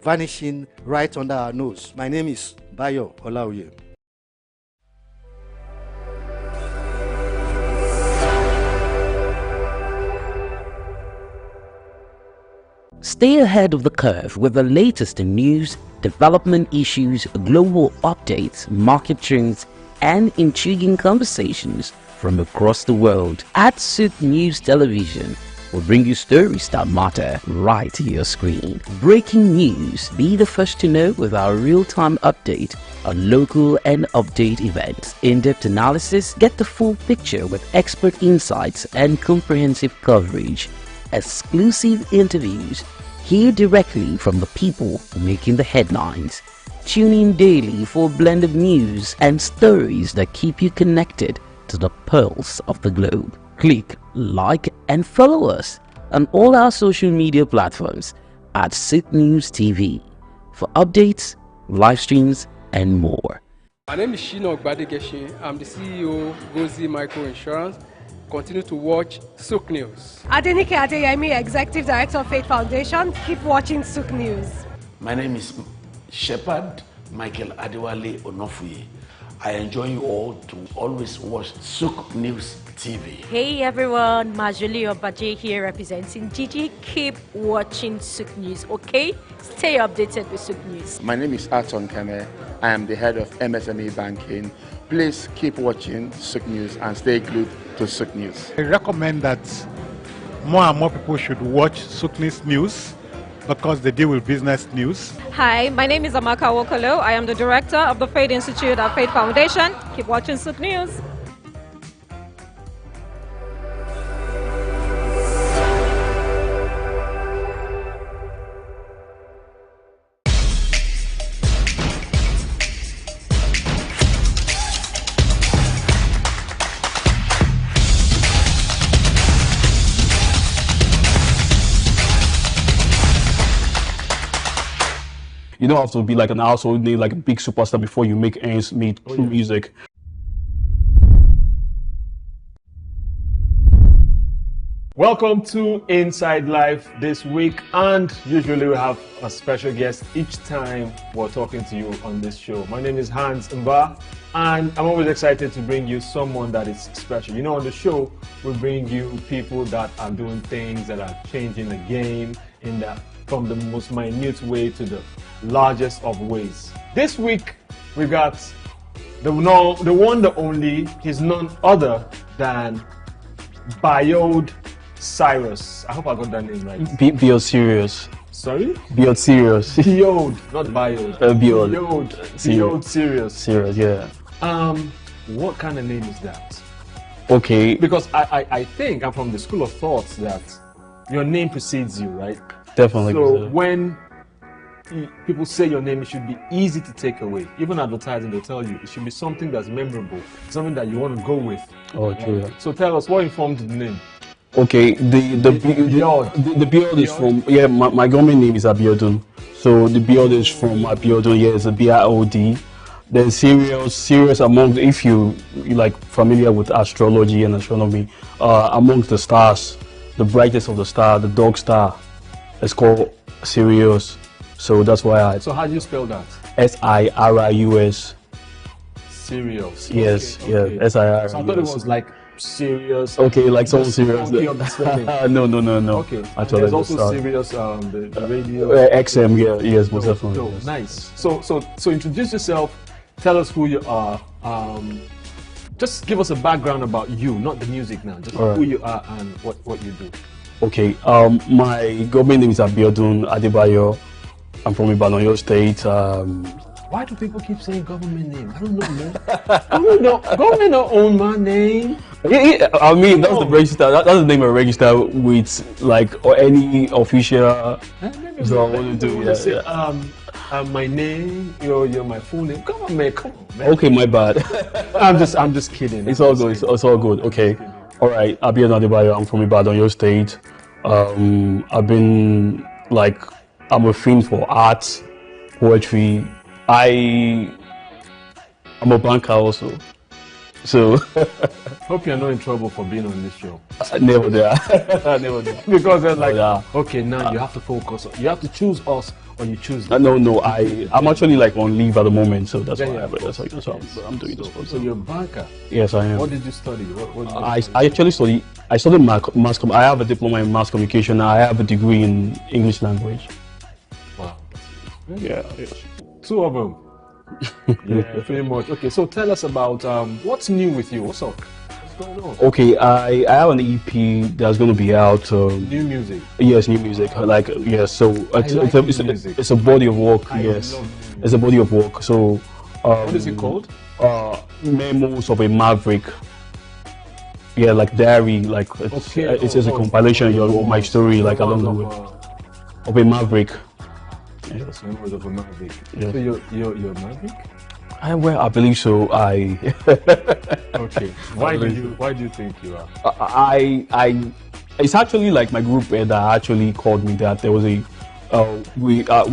S8: vanishing right under our nose. My name is Bayo Olaoye.
S14: Stay ahead of the curve with the latest in news, development issues, global updates, market trends, and intriguing conversations from across the world. At SOUQ News Television, we'll bring you stories that matter right to your screen. Breaking news, be the first to know with our real-time update on local and update events. In-depth analysis, get the full picture with expert insights and comprehensive coverage. Exclusive interviews, hear directly from the people making the headlines. Tune in daily for a blend of news and stories that keep you connected to the pulse of the globe. Click, like, and follow us on all our social media platforms at SOUQ News TV for updates, live streams, and more.
S10: My name is Shino Gbadegeshin. I'm the CEO of Gozi Micro Insurance. Continue to watch SOUQ News.
S12: Adenike Adeyemi, Executive Director of Faith Foundation. Keep watching SOUQ News.
S17: My name is Shepherd Michael Adewale Onofuye. I enjoy you all to always watch SOUQ News TV.
S18: Hey everyone, Majuli Obaje here representing Gigi. Keep watching SOUQ News, okay? Stay updated with SOUQ News.
S19: My name is Aton Keme. I am the head of MSME Banking. Please keep watching SOUQ News and stay glued to SOUQ News.
S22: I recommend that more and more people should watch SOUQ News because they deal with business news.
S23: Hi, my name is Amaka Wokolo. I am the director of the Faith Institute at Faith Foundation. Keep watching SOUQ News.
S24: You don't have to be like an household name, like a big superstar before you make ends meet through music.
S25: Welcome to Inside Life this week, and usually we have a special guest each time we're talking to you on this show. My name is Hans Mba, and I'm always excited to bring you someone that is special. You know, on the show, we bring you people that are doing things that are changing the game in that from the most minute way to the largest of ways. This week, we got the one, the only, he's none other than Biode Cyrus. I hope I got that name right.
S24: Biode Serious.
S25: Sorry?
S24: Biode Serious.
S25: Biode, not Biode.
S24: Biode.
S25: Biode Serious.
S24: Serious, yeah.
S25: What kind of name is that?
S24: Okay.
S25: Because I think I'm from the school of thought that your name precedes you, right?
S24: Definitely.
S25: So when people say your name, it should be easy to take away. Even advertising, they tell you it should be something that's memorable, something that you want to go with.
S24: Oh, true. Yeah.
S25: So tell us, what informed the name?
S24: Okay, the Biode is from, yeah, my government name is Abiodun. So the Biode is from Abiodun, yeah, it's a B-I-O-D. Then serious among, if you like familiar with astrology and astronomy, amongst the stars, the brightest of the star, the dog star, it's called Sirius. So that's why
S25: So how do you spell that?
S24: S-I-R-I-U-S.
S25: Sirius.
S24: Yes,
S25: okay.
S24: Yeah, S-I-R-I-U-S.
S25: So I thought it was like serious.
S24: Okay, like someone serious. No.
S25: Okay.
S24: Actually,
S25: there's also serious the radio.
S24: XM, yeah, yes, most definitely.
S25: So,
S24: yes.
S25: Nice. So introduce yourself. Tell us who you are. Just give us a background about you, not the music now. Just who you are and what you do.
S24: Okay. My government name is Abiodun Adebayo. I'm from Ibadan, Oyo State.
S25: Why do people keep saying government name? I don't know, man. Government don't own my name.
S24: Yeah, I mean, that's the register. That's the name I register with, like, or any official. So I want to do.
S25: Yeah. My name, you're my full name. Government, come on, man.
S24: Okay, my bad.
S25: I'm just kidding.
S24: It's all good. It's all good. Okay. All right. Abiodun Adebayo. I'm from Ibadan, Oyo State. I've been like, I'm a fiend for art, poetry. I'm a banker also. So
S25: hope you're not in trouble for being on this show.
S24: Never there. Never there.
S25: Because they're like, okay, now you have to focus. You have to choose us or you choose?
S24: No. I'm actually like on leave at the moment, so that's why I'm doing this.
S25: So you're a banker.
S24: Yes, I am.
S25: What did you study? What
S24: I actually studied mass. I have a diploma in mass communication. I have a degree in English language.
S25: Wow.
S24: Yeah.
S25: Two of them. Yeah, pretty much. Okay, so tell us about what's new with you. What's up? What's going on?
S24: Okay, I have an EP that's going to be out.
S25: New music.
S24: Yes, new music. Like yes, so it's a body of work. Yes, it's a body of work. So
S25: what is it called?
S24: Memos of a Maverick. Yeah, like diary. Like it's just a compilation of my story, like along the way of a Maverick.
S25: Yes, Memos of a Maverick.
S24: Yes.
S25: So you're a Maverick?
S24: I believe so.
S25: Okay. Why do you think you are?
S24: It's actually like my group that actually called me that there was we got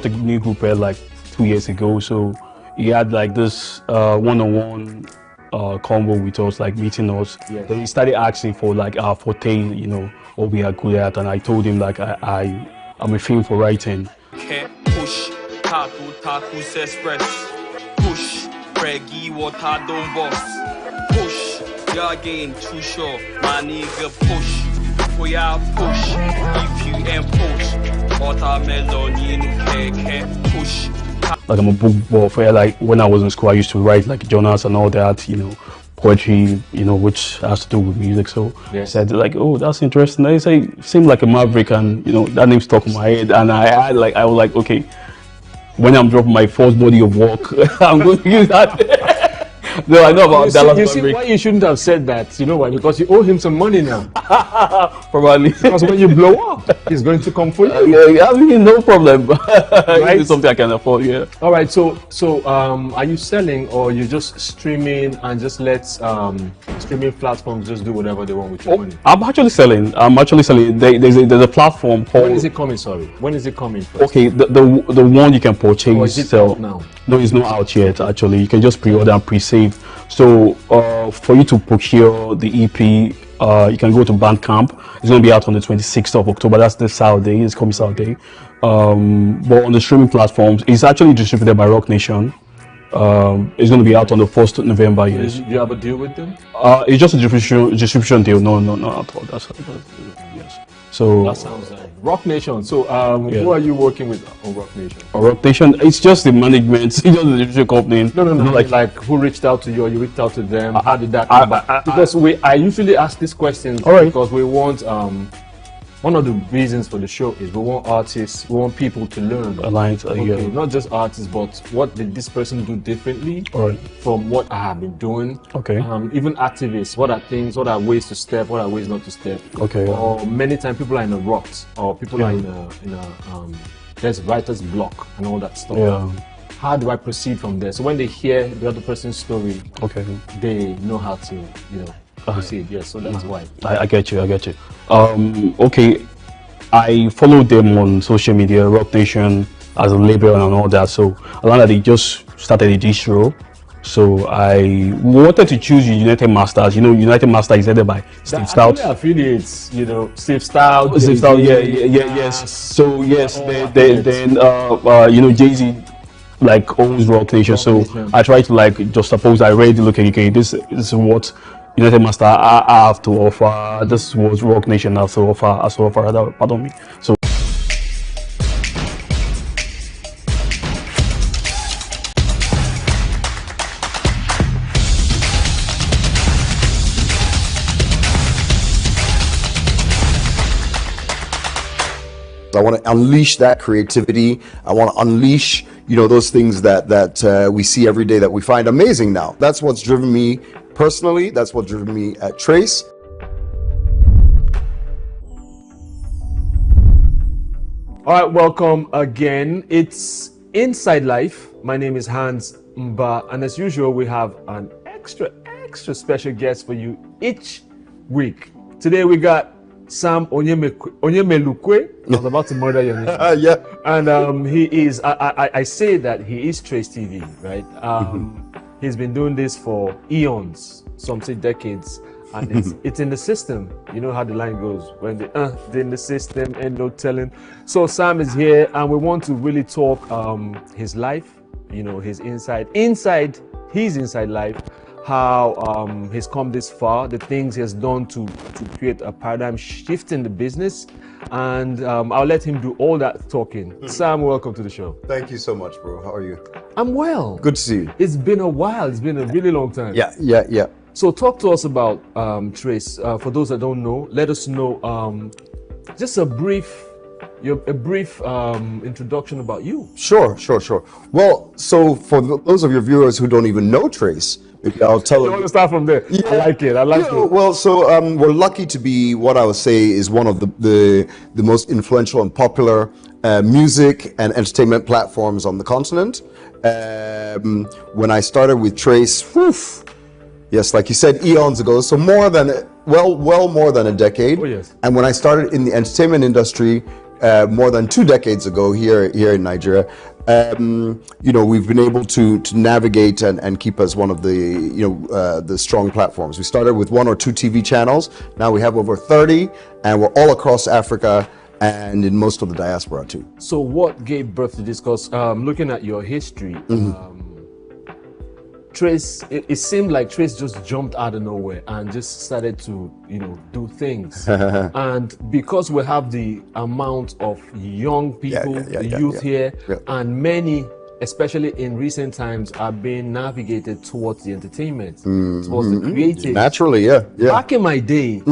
S24: a new group like 2 years ago. So he had like this one-on-one combo with us, like meeting us.
S25: Yes.
S24: Then he started asking for like our forte, you know, what we are good at, and I told him like I'm a film for writing.
S2: Push, tattoo express. Push, reggae, water, don't boss. Push, you're getting too short, my nigga. Push, we are push. If you ain't push, watermelon, you know, push.
S24: Like I'm a book buff. Like when I was in school, I used to write like journals and all that, you know, poetry, you know, which has to do with music. So I said like, oh, that's interesting. I say, seemed like a Maverick, and you know, that name stuck in my head. And I was like, okay, when I'm dropping my first body of work, I'm going to use that. No, I know about Dallas.
S25: You see why you shouldn't have said that? You know why? Because you owe him some money now.
S24: Probably.
S25: Because when you blow up, he's going to come for you.
S24: Yeah, I mean, no problem.
S25: Right?
S24: It's something I can afford. Yeah.
S25: All right. So, are you selling, or you just streaming and just let streaming platforms just do whatever they want with your money?
S24: I'm actually selling. There's a platform called.
S25: When is it coming? Sorry. When is it coming? First?
S24: Okay, the one you can purchase.
S25: Or is it out now?
S24: No, it's not out yet. Actually, you can just pre-order and pre-save. So for you to procure the EP, you can go to Bandcamp. It's going to be out on the 26th of October. That's this Saturday. It's coming Saturday. But on the streaming platforms, it's actually distributed by Rock Nation. It's going to be out on the 1st of November. Yes.
S25: Do you have a deal with them?
S24: It's just a distribution deal. No, not at all. Yes. So
S25: that sounds like Rock Nation. So who are you working with on Rock Nation?
S24: Rock Nation, it's just the management, it's just the distribution company.
S25: No. Like who reached out to you, or you reached out to them? How did that come about? Because I usually ask these questions because we want one of the reasons for the show is we want artists, we want people to learn. Not just artists, but what did this person do differently from what I have been doing.
S24: Okay.
S25: Even activists, what are ways to step, what are ways not to step.
S24: Okay.
S25: Or many times people are in a rut, or people are in a there's writer's block and all that stuff.
S24: Yeah.
S25: How do I proceed from there? So when they hear the other person's story, they know how to, proceed. Yes, so that's why.
S24: I get you. Okay, I followed them on social media, Rock Nation as a label and all that. So I learned that they just started a distro. So I wanted to choose United Masters. You know, United Master is headed by Steve Stout.
S25: Affiliates, Steve Stout.
S24: Yes. So yes, then Jay-Z like owns Rock Nation. So I tried to like just suppose I read, look at okay, this is what United Master I have to offer. This is what Rock Nation has to offer. Pardon me. So.
S5: I want to unleash that creativity. I want to unleash, those things that we see every day that we find amazing now. That's what's driven me personally. That's what's driven me at Trace.
S25: All right, welcome again. It's Inside Life. My name is Hans Mba, and as usual, we have an extra special guest for you each week. Today we got Sam Onyemelukwe. I was about to murder your name.
S5: Yeah.
S25: And he is, I say that he is Trace TV, right? He's been doing this for eons, some say decades. and it's in the system. You know how the line goes, when they're in the system and no telling. So Sam is here, and we want to really talk his life, you know, his inside life, how he's come this far, the things he has done to create a paradigm shift in the business. And I'll let him do all that talking. Sam, welcome to the show.
S5: Thank you so much, bro. How are you?
S25: I'm well.
S5: Good to see you.
S25: It's been a while. It's been a really long time.
S5: Yeah.
S25: So talk to us about Trace. For those that don't know, let us know just a brief introduction about you.
S5: Sure. Well, so for those of your viewers who don't even know Trace, maybe I'll tell them.
S25: You want to start from there? Yeah. I like it.
S5: Well, so we're lucky to be what I would say is one of the most influential and popular music and entertainment platforms on the continent. When I started with Trace, yes, like you said, eons ago, so more than a decade.
S25: Oh, yes.
S5: And when I started in the entertainment industry, more than 2 decades ago here in Nigeria, you know, we've been able to navigate and keep as one of the the strong platforms. We started with 1 or 2 TV channels. Now we have over 30, and we're all across Africa and in most of the diaspora too.
S25: So what gave birth to this? Because looking at your history, Trace, it seemed like Trace just jumped out of nowhere and just started to, you know, do things. And because we have the amount of young people, youth here, and many, especially in recent times, are being navigated towards the entertainment, towards the creative.
S5: Naturally, yeah.
S25: Back in my day,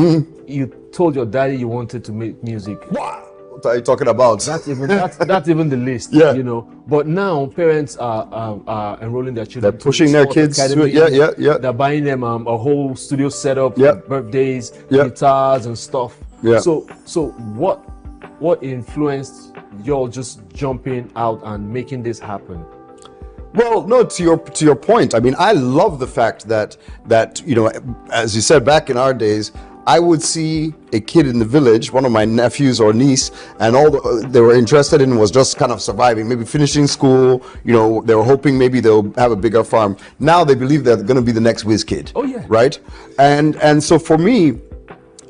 S25: you told your daddy you wanted to make music.
S5: What are you talking about?
S25: That's even the least, you know. But now parents are enrolling their children.
S5: They're pushing their kids to it.
S25: They're buying them a whole studio setup, birthdays, guitars and stuff. So what influenced y'all just jumping out and making this happen?
S5: Well, no, to your point. I mean, I love the fact that you know, as you said, back in our days, I would see a kid in the village, one of my nephews or niece, and all they were interested in was just kind of surviving, maybe finishing school. You know, they were hoping maybe they'll have a bigger farm. Now they believe they're going to be the next whiz kid.
S25: Oh yeah.
S5: Right. And so for me,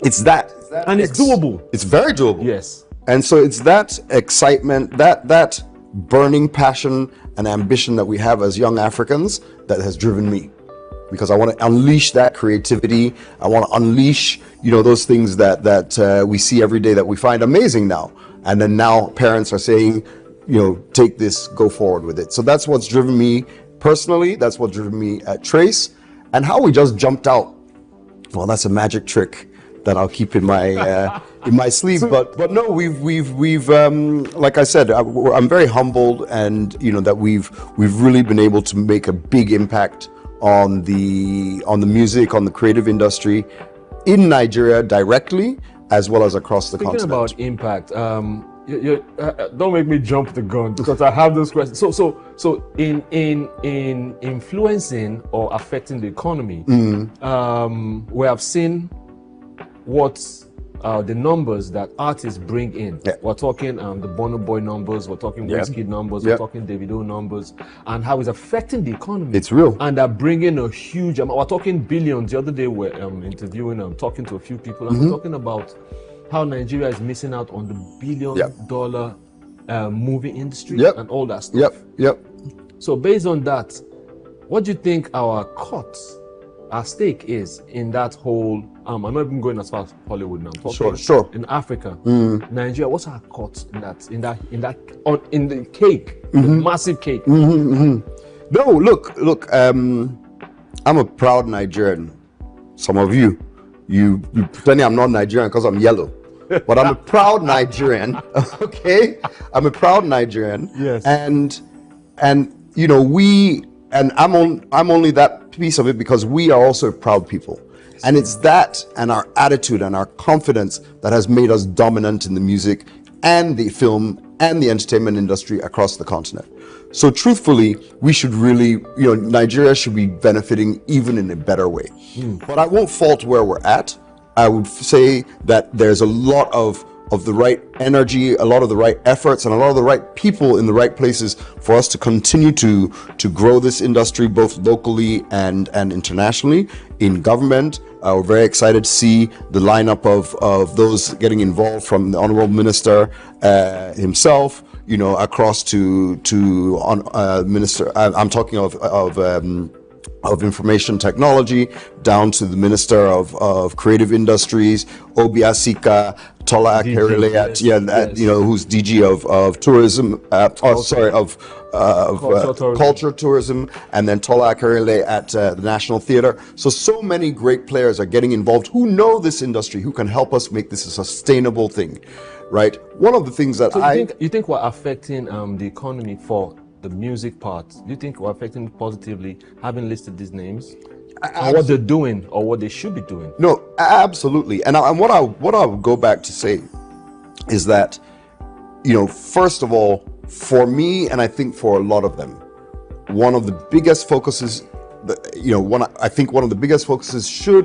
S5: it's that.
S25: And it's doable.
S5: It's very doable.
S25: Yes.
S5: And so it's that excitement, that burning passion and ambition that we have as young Africans that has driven me. Because I want to unleash that creativity. I want to unleash, you know, those things that we see every day that we find amazing now. And then now parents are saying, you know, take this, go forward with it. So that's what's driven me personally. That's what driven me at Trace. And how we just jumped out. Well, that's a magic trick that I'll keep in my sleeve. But no, we've like I said, I'm very humbled, and you know that we've really been able to make a big impact on the music, on the creative industry in Nigeria directly, as well as across the continent.
S25: Speaking about impact, don't make me jump the gun because I have those questions. So in influencing or affecting the economy, we have seen what the numbers that artists bring in. We're talking the Burna Boy numbers, we're talking Wizkid numbers, we're talking Davido numbers, and how it's affecting the economy.
S5: It's real.
S25: And they're bringing a huge amount. We're talking billions. The other day we're interviewing, talking to a few people, and we're talking about how Nigeria is missing out on the billion-dollar movie industry and all that stuff. So based on that, what do you think our stake is in that whole? I'm not even going as far as Hollywood now.
S5: Sure.
S25: In Africa, Nigeria, what's our cut in the cake, the massive cake?
S5: No, look. I'm a proud Nigerian. Some of you pretending I'm not Nigerian because I'm yellow, but I'm a proud Nigerian. Okay, I'm a proud Nigerian.
S25: Yes.
S5: And you know I'm only that piece of it because we are also proud people. And it's that and our attitude and our confidence that has made us dominant in the music and the film and the entertainment industry across the continent. So truthfully, we should really, you know, Nigeria should be benefiting even in a better way. But I won't fault where we're at. I would say that there's a lot of the right energy, a lot of the right efforts, and a lot of the right people in the right places for us to continue to grow this industry both locally and internationally, in government, We're very excited to see the lineup of those getting involved, from the Honorable Minister himself, across to Minister. I'm talking of Information Technology, down to the Minister of Creative Industries, Obiasika, Tola Akerele, who's DG of Tourism, Culture, Tourism, and then Tola Akerele at the National Theatre. So many great players are getting involved who know this industry, who can help us make this a sustainable thing, right? One of the things that
S24: you think we're affecting the economy for the music part? Do you think we're affecting it positively, having listed these names, and what they're doing or what they should be doing?
S5: No, absolutely. And what I'll go back to say is that, first of all, for me, and I think for a lot of them, one of the biggest focuses, I think one of the biggest focuses should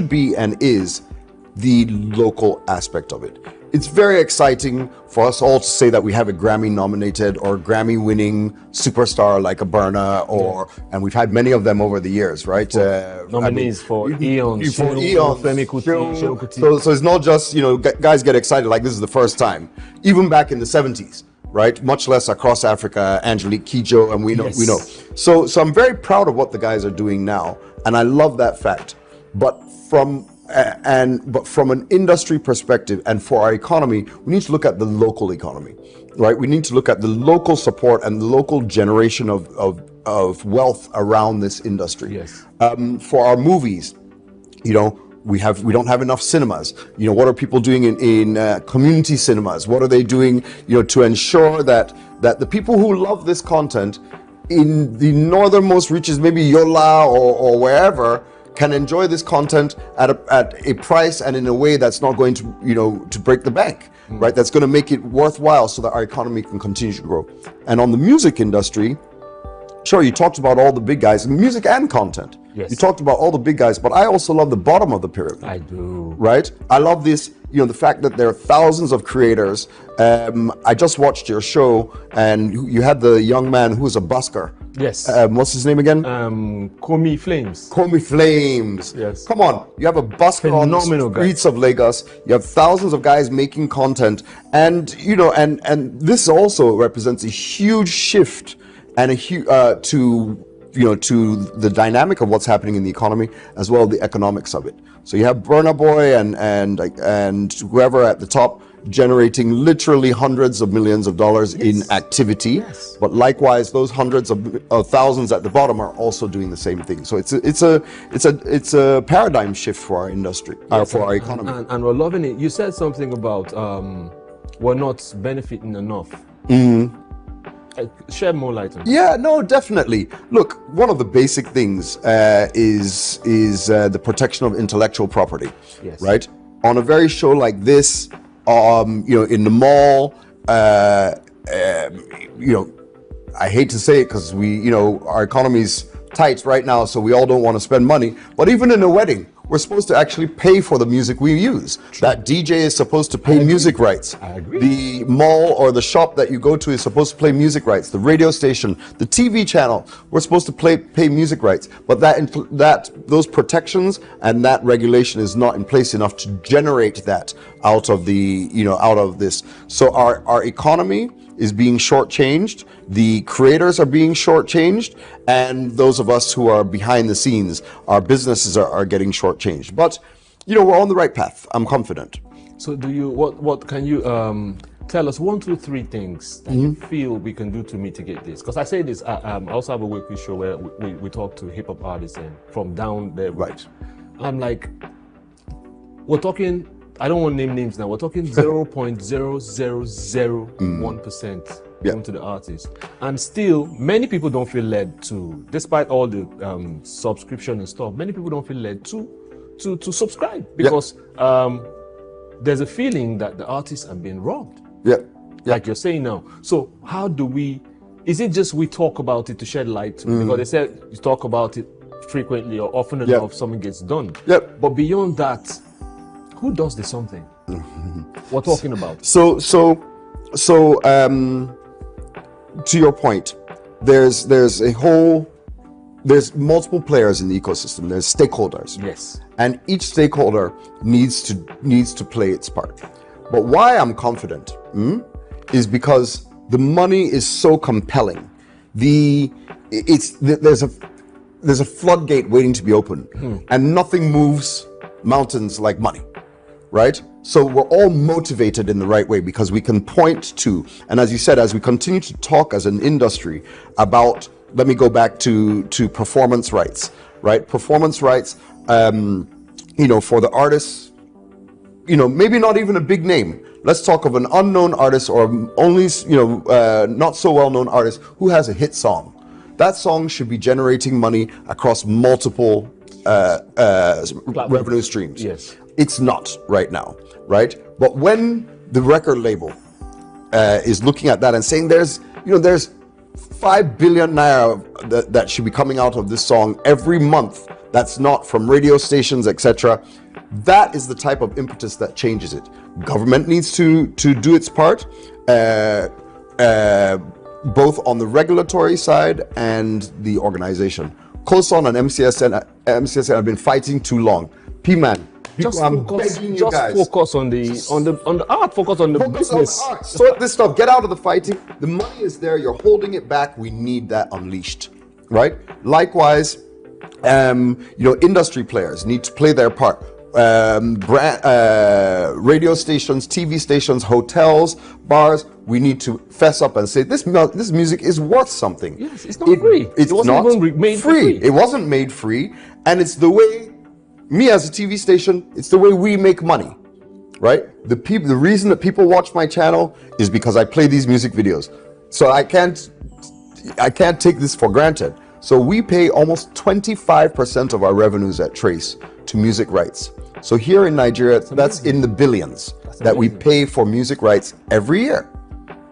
S5: be and is the local aspect of it. It's very exciting for us all to say that we have a Grammy-nominated or Grammy-winning superstar like a Burna, and we've had many of them over the years, right?
S24: Nominees for Eons.
S5: So it's not just, guys get excited like this is the first time. Even back in the 70s, right? Much less across Africa, Angelique Kidjo, and we know. So I'm very proud of what the guys are doing now, and I love that fact. But from an industry perspective and for our economy, we need to look at the local economy, right? We need to look at the local support and the local generation of wealth around this industry.
S24: Yes.
S5: For our movies, we don't have enough cinemas. What are people doing in community cinemas? What are they doing, to ensure that the people who love this content in the northernmost reaches, maybe Yola or wherever, can enjoy this content at a price and in a way that's not going to break the bank, right? That's going to make it worthwhile so that our economy can continue to grow. And on the music industry, sure, you talked about all the big guys, music and content.
S24: Yes.
S5: You talked about all the big guys, but I also love the bottom of the pyramid.
S24: I do.
S5: Right? I love this, the fact that there are thousands of creators. I just watched your show, and you had the young man who was a busker.
S24: Yes.
S5: What's his name again?
S24: Komi Flames.
S5: Komi Flames.
S24: Yes.
S5: Come on. You have a busker on the streets of Lagos. You have thousands of guys making content. And, and this also represents a huge shift and to the dynamic of what's happening in the economy, as well as the economics of it. So you have Burna Boy and whoever at the top generating literally hundreds of millions of dollars in activity.
S24: Yes.
S5: But likewise, those hundreds of thousands at the bottom are also doing the same thing. So it's a paradigm shift for our industry, for our economy.
S24: And we're loving it. You said something about we're not benefiting enough. Shed more light on it.
S5: Yeah, no, definitely. Look, one of the basic things is the protection of intellectual property.
S24: Yes.
S5: Right? On a very show like this, in the mall, I hate to say it because our economy's tight right now, so we all don't want to spend money. But even in a wedding, we're supposed to actually pay for the music we use. True. That DJ is supposed to pay music rights.
S24: I agree.
S5: The mall or the shop that you go to is supposed to play music rights. The radio station, the TV channel, we're supposed to pay music rights. But those protections and that regulation is not in place enough to generate that out of this. So our economy is being shortchanged, the creators are being shortchanged, and those of us who are behind the scenes, our businesses are getting shortchanged. But we're on the right path. I'm confident.
S24: So what can you tell us 1, 2, 3 things that you feel we can do to mitigate this? Because I say this, I also have a weekly show where we talk to hip hop artists and from down there.
S5: Right.
S24: I'm like, we're talking, I don't want to name names now. We're talking 0.0001% given to the artist, and still many people don't feel led to, despite all the subscription and stuff. Many people don't feel led to subscribe because there's a feeling that the artists are being robbed. Like you're saying now. So how do we? Is it just we talk about it to shed light? Because they said you talk about it frequently or often enough, something gets done. But beyond that, who does the something? We're talking about.
S5: So to your point, there's a whole there's multiple players in the ecosystem. There's stakeholders.
S24: Yes.
S5: And each stakeholder needs to play its part. But why I'm confident is because the money is so compelling. There's a floodgate waiting to be opened, and nothing moves mountains like money, right? So we're all motivated in the right way because we can point to, and as you said, as we continue to talk as an industry about, let me go back to performance rights, right? Performance rights, for the artists, maybe not even a big name. Let's talk of an unknown artist or only, not so well-known artist who has a hit song. That song should be generating money across multiple revenue streams.
S24: Yes.
S5: It's not right now, right? But when the record label is looking at that and saying there's 5 billion naira that should be coming out of this song every month, that's not from radio stations, etc. That is the type of impetus that changes it. Government needs to do its part, both on the regulatory side and the organization. COSON and MCSN have been fighting too long. P-Man,
S24: Just focus on the art, focus on the business.
S5: On art. Sort this stuff, get out of the fighting. The money is there, you're holding it back. We need that unleashed, right? Likewise, industry players need to play their part. Radio stations, TV stations, hotels, bars, we need to fess up and say this music is worth something.
S24: Yes, it's not free.
S5: It wasn't
S24: even made
S5: free. It wasn't made free, and it's the way, me as a TV station, it's the way we make money, right? The reason that people watch my channel is because I play these music videos. So I can't take this for granted. So we pay almost 25% of our revenues at Trace to music rights. So here in Nigeria, that's in the billions that we pay for music rights every year,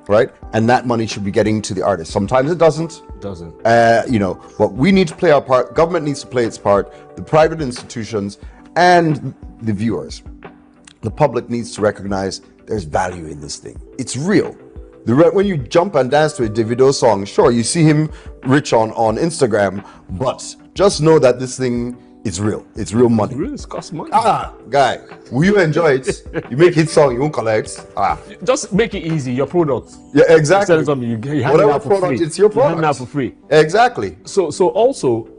S5: right? And that money should be getting to the artist. Sometimes it doesn't. But we need to play our part. Government needs to play its part. The private institutions and the viewers. The public needs to recognize there's value in this thing. It's real. When you jump and dance to a Davido song, sure, you see him rich on Instagram, but just know that this thing is real. It's real money.
S24: It costs money.
S5: Guy, will you enjoy it? You make hit song, you won't collect.
S24: Just make it easy. Your product.
S5: Yeah, exactly.
S24: You
S5: whatever product, it's your product.
S24: You have it for free.
S5: Exactly.
S24: So also,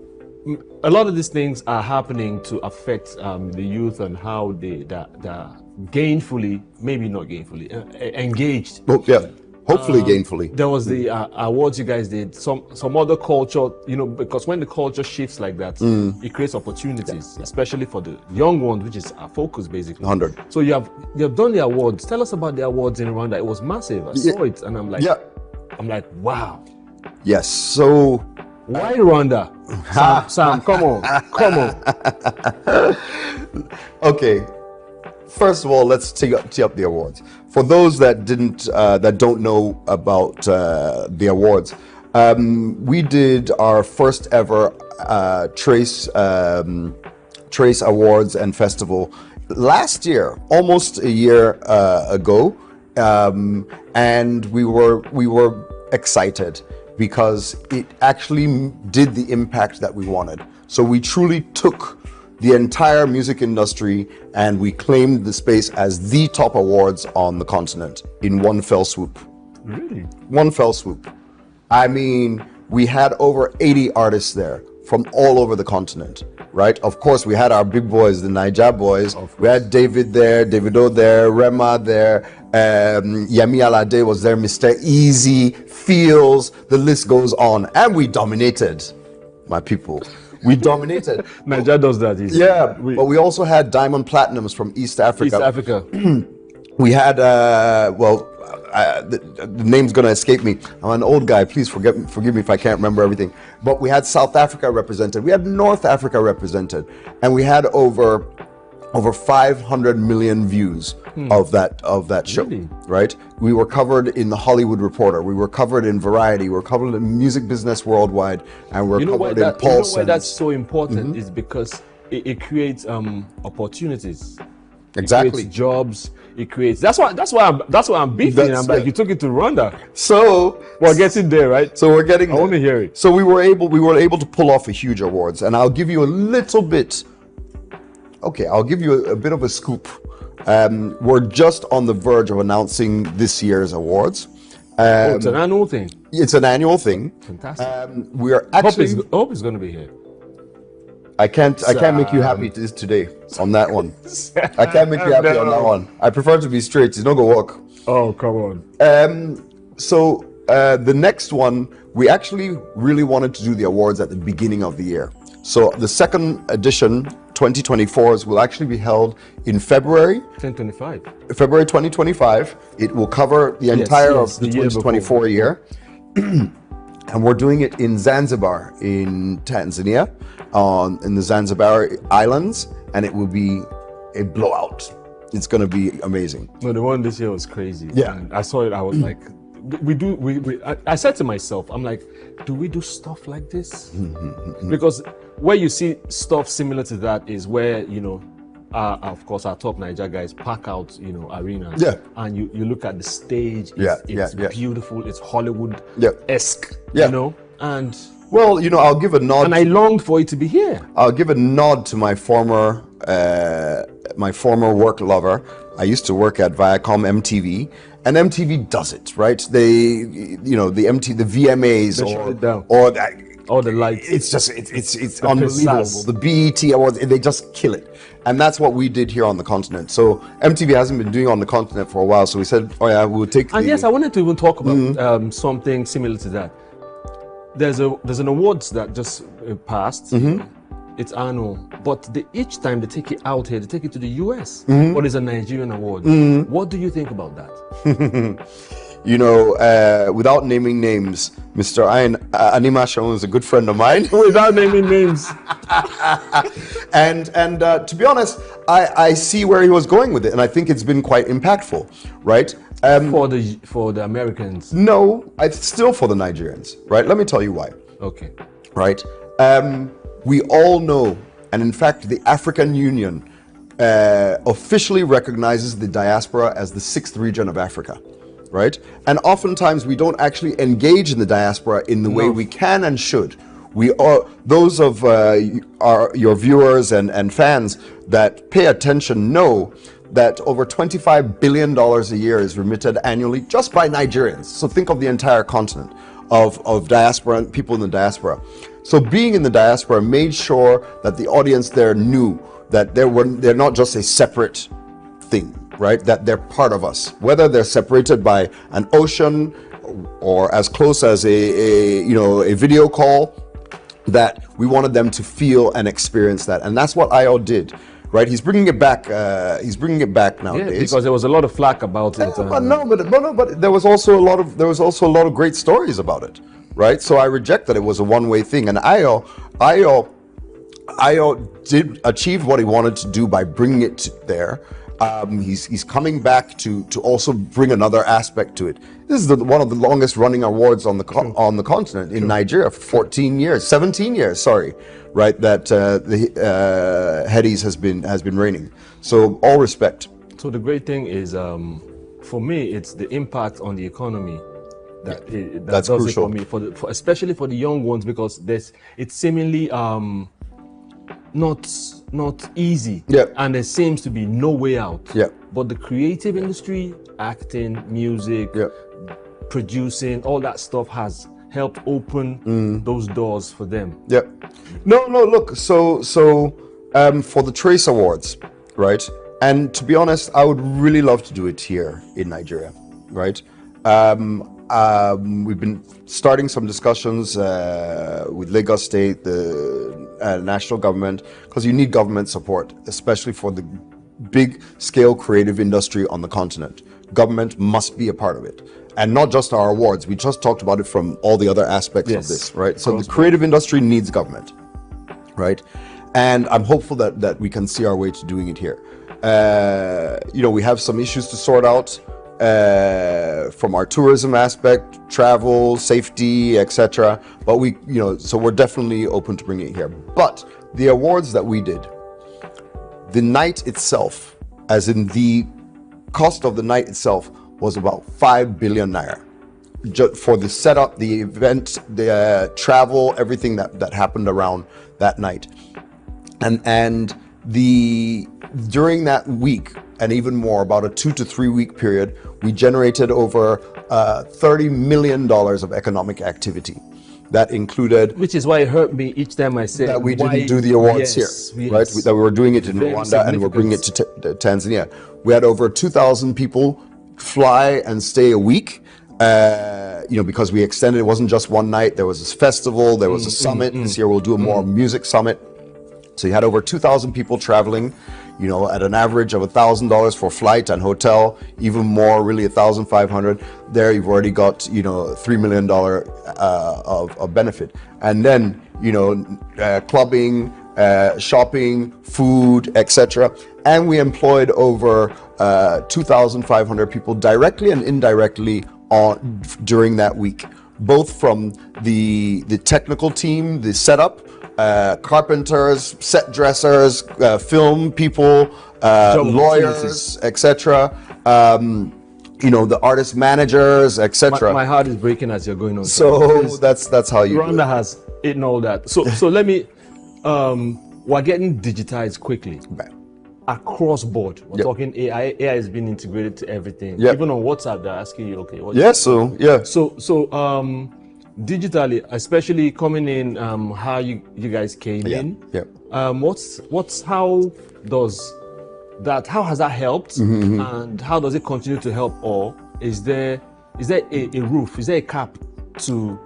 S24: a lot of these things are happening to affect the youth and how they're gainfully, maybe not gainfully, engaged.
S5: Oh, yeah. Hopefully gainfully.
S24: There was the awards you guys did, some other culture, because when the culture shifts like that, it creates opportunities, especially for the young ones, which is our focus basically.
S5: 100.
S24: So you have done the awards. Tell us about the awards in Rwanda. It was massive. I saw it and I'm like, wow.
S5: Yes. So
S24: why Rwanda? Sam, come on.
S5: Okay. First of all, let's tee up the awards. For those that don't know about the awards, we did our first ever Trace Awards and Festival last year, almost a year ago, and we were excited because it actually did the impact that we wanted. So we truly took the entire music industry and we claimed the space as the top awards on the continent in one fell swoop.
S24: Really?
S5: One fell swoop. I mean, we had over 80 artists there from all over the continent, right? Of course, we had our big boys, the Naija boys. We had David there, Davido there, Rema there, Yemi Alade was there, Mr. Easy, Feels, the list goes on. And we dominated, my people. We dominated.
S24: Nigeria does that.
S5: Yeah, but we also had Diamond Platinums from East Africa.
S24: East Africa.
S5: We had, the name's going to escape me. I'm an old guy. Please forgive me if I can't remember everything. But we had South Africa represented. We had North Africa represented. And we had over 500 million views of that show, really? Right? We were covered in the Hollywood Reporter. We were covered in Variety. We were covered in Music Business Worldwide, and we're covered in Pulse.
S24: Why that's so important is because it creates opportunities.
S5: Exactly.
S25: It creates jobs. It creates. That's why I'm beefing. I'm like, you took it to Rwanda.
S5: So
S25: we're getting there, right?
S5: So we're getting.
S25: I want to hear it.
S5: So we were able to pull off a huge awards, and I'll give you a little bit. Okay, I'll give you a bit of a scoop. We're just on the verge of announcing this year's awards.
S25: It's an annual thing.
S5: It's an annual thing.
S25: Fantastic.
S5: We are actually.
S25: Hope is going to be here.
S5: I can't make you happy today on that one. I can't make you happy on that one. I prefer to be straight. It's not gonna work.
S25: Oh, come on.
S5: So the next one, we actually really wanted to do the awards at the beginning of the year. So the second edition, 2024s, will actually be held in February.
S25: 2025.
S5: February 2025. It will cover the entire of the 2024 year. And we're doing it in Zanzibar, in Tanzania, in the Zanzibar Islands, and it will be a blowout. It's going to be amazing.
S25: No, the one this year was crazy.
S5: Yeah.
S25: And I saw it, I was like, I said to myself, I'm like, do we do stuff like this? Because where you see stuff similar to that is where, of course, our top Niger guys pack out, arenas.
S5: Yeah.
S25: And you look at the stage. It's beautiful. It's Hollywood-esque. And
S5: well, I'll give a nod.
S25: And I longed for it to be here.
S5: I'll give a nod to my former work lover. I used to work at Viacom MTV, and MTV does it right. They, the VMAs or that.
S25: All the lights.
S5: It's unbelievable. The BET Awards, they just kill it. And that's what we did here on the continent. So MTV hasn't been doing on the continent for a while. So we said, oh yeah, we'll take.
S25: And yes, I wanted to even talk about something similar to that. There's an awards that just passed. It's annual, but each time they take it out here, they take it to the US. But it's a Nigerian award. What do you think about that?
S5: Without naming names, Mr. Anima Shaun is a good friend of mine.
S25: Without naming names.
S5: and to be honest, I see where he was going with it, and I think it's been quite impactful, right?
S25: For the Americans.
S5: No, it's still for the Nigerians, right? Let me tell you why.
S25: Okay.
S5: Right? We all know, and in fact, the African Union officially recognizes the diaspora as the 6th region of Africa. Right? And oftentimes we don't actually engage in the diaspora in the way we can and should. We are, those of your viewers and fans that pay attention know that over $25 billion a year is remitted annually just by Nigerians. So think of the entire continent of diaspora and people in the diaspora. So being in the diaspora made sure that the audience there knew that they're not just a separate thing. Right, that they're part of us, whether they're separated by an ocean or as close as a video call. That we wanted them to feel and experience that, and that's what IO did. Right, he's bringing it back. He's bringing it back nowadays.
S25: Yeah, because there was a lot of flack about it.
S5: But there was also a lot of great stories about it. Right, so I reject that it was a one-way thing, and IO did achieve what he wanted to do by bringing it there. He's coming back to also bring another aspect to it. This is one of the longest running awards on the continent in Nigeria for 17 years, sorry, right? That the Headies has been reigning. So all respect.
S25: So the great thing is, for me, it's the impact on the economy that's does
S5: crucial
S25: it for me, especially for the young ones, because it's seemingly not easy, and there seems to be no way out. But the creative industry, acting, music, producing, all that stuff has helped open those doors for them.
S5: No, look, so for the Trace Awards, right? And to be honest, I would really love to do it here in Nigeria, right? We've been starting some discussions with Lagos State, the national government, because you need government support, especially for the big scale creative industry on the continent. Government must be a part of it, and not just our awards. We just talked about it from all the other aspects of this, right? So the creative industry needs government, right? And I'm hopeful that we can see our way to doing it here. We have some issues to sort out from our tourism aspect, travel, safety, etc. But so we're definitely open to bringing it here. But the awards that we did, the night itself, as in the cost of the night itself was about 5 billion naira. For the setup, the event, the travel, everything that happened around that night. And during that week, and even more, about a 2 to 3 week period, we generated over $30 million of economic activity. That included...
S24: Which is why it hurt me each time I said...
S5: That we didn't do the awards here, right? That we were doing it in
S24: Very
S5: Rwanda and we're bringing it to Tanzania. We had over 2,000 people fly and stay a week. Because we extended, it wasn't just one night. There was this festival, there was a summit. This year we'll do a more music summit. So you had over 2,000 people traveling, at an average of $1,000 for flight and hotel, even more, really $1,500. There you've already got, $3 million of benefit. And then, clubbing, shopping, food, etc. And we employed over 2,500 people directly and indirectly during that week, both from the technical team, the setup, carpenters, set dressers, film people, lawyers, etc. The artist managers, etc.
S24: My heart is breaking as you're going on.
S5: So that's how you.
S24: Rwanda has eaten all that. So let me. We're getting digitized quickly.
S5: Right.
S24: Across board, we're talking AI. AI has been integrated to everything.
S5: Yep.
S24: Even on WhatsApp, they're asking you, okay, what's
S5: So
S24: digitally, especially coming in, how you guys came in. How has that helped, and how does it continue to help? Or is there a roof? Is there a cap to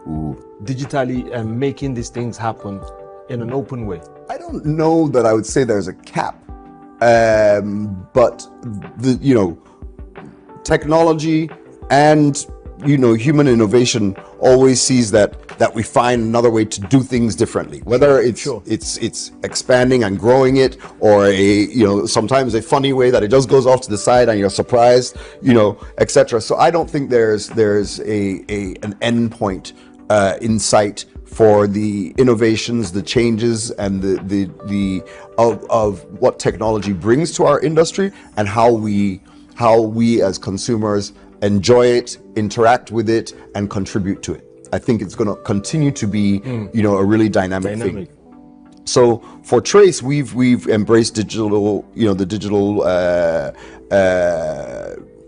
S24: digitally making these things happen in an open way?
S5: I don't know that I would say there's a cap. But technology and human innovation always sees that we find another way to do things differently, whether it's expanding and growing it, or sometimes a funny way that it just goes off to the side and you're surprised, etc. So I don't think there's an end point in sight for the innovations, the changes, and of what technology brings to our industry, and how we as consumers enjoy it, interact with it, and contribute to it. I think it's going to continue to be, a really dynamic thing. So for Trace, we've embraced digital, the digital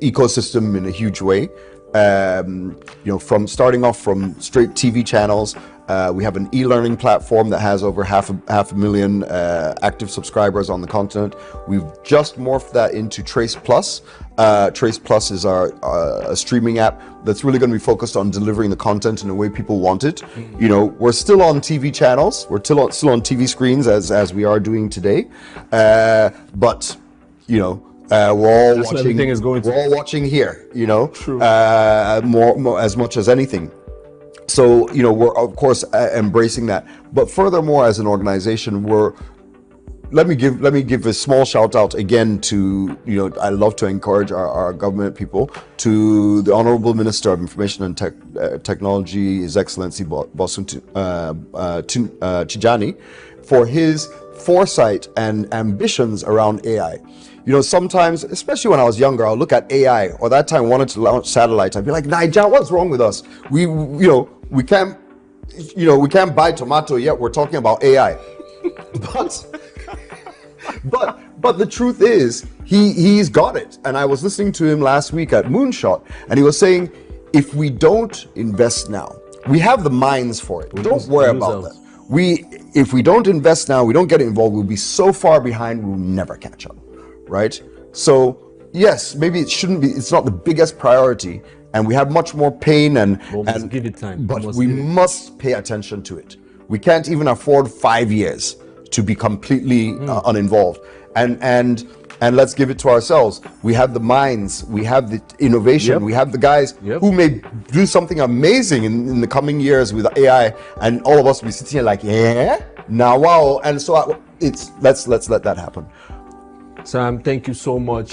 S5: ecosystem in a huge way. From starting off from straight TV channels. We have an e-learning platform that has over half a million active subscribers on the continent. We've just morphed that into Trace Plus. Trace Plus is our streaming app that's really going to be focused on delivering the content in the way people want it. We're still on TV channels. We're still on TV screens as we are doing today. But we're all watching here.
S24: True.
S5: More as much as anything. So, we're of course embracing that. But furthermore, as an organization, let me give a small shout out again to, I love to encourage our government people, to the Honorable Minister of Information and Technology, His Excellency Bosun Tijani, for his foresight and ambitions around AI. Sometimes, especially when I was younger, I'll look at AI, or that time I wanted to launch satellites. I'd be like, Naija, what's wrong with us? We can't buy tomato yet. We're talking about AI. But the truth is, he's got it. And I was listening to him last week at Moonshot, and he was saying, if we don't invest now, we have the minds for it. Don't worry about that. If we don't invest now, we don't get involved, we'll be so far behind, we'll never catch up. Right? So yes, maybe it's not the biggest priority, and we have much more pain and
S24: give it time.
S5: But we must pay attention to it. We can't even afford 5 years to be completely uninvolved. And let's give it to ourselves. We have the minds, we have the innovation, we have the guys who may do something amazing in the coming years with AI, and all of us will be sitting here like, now wow. And so let's let that happen.
S24: Sam, thank you so much.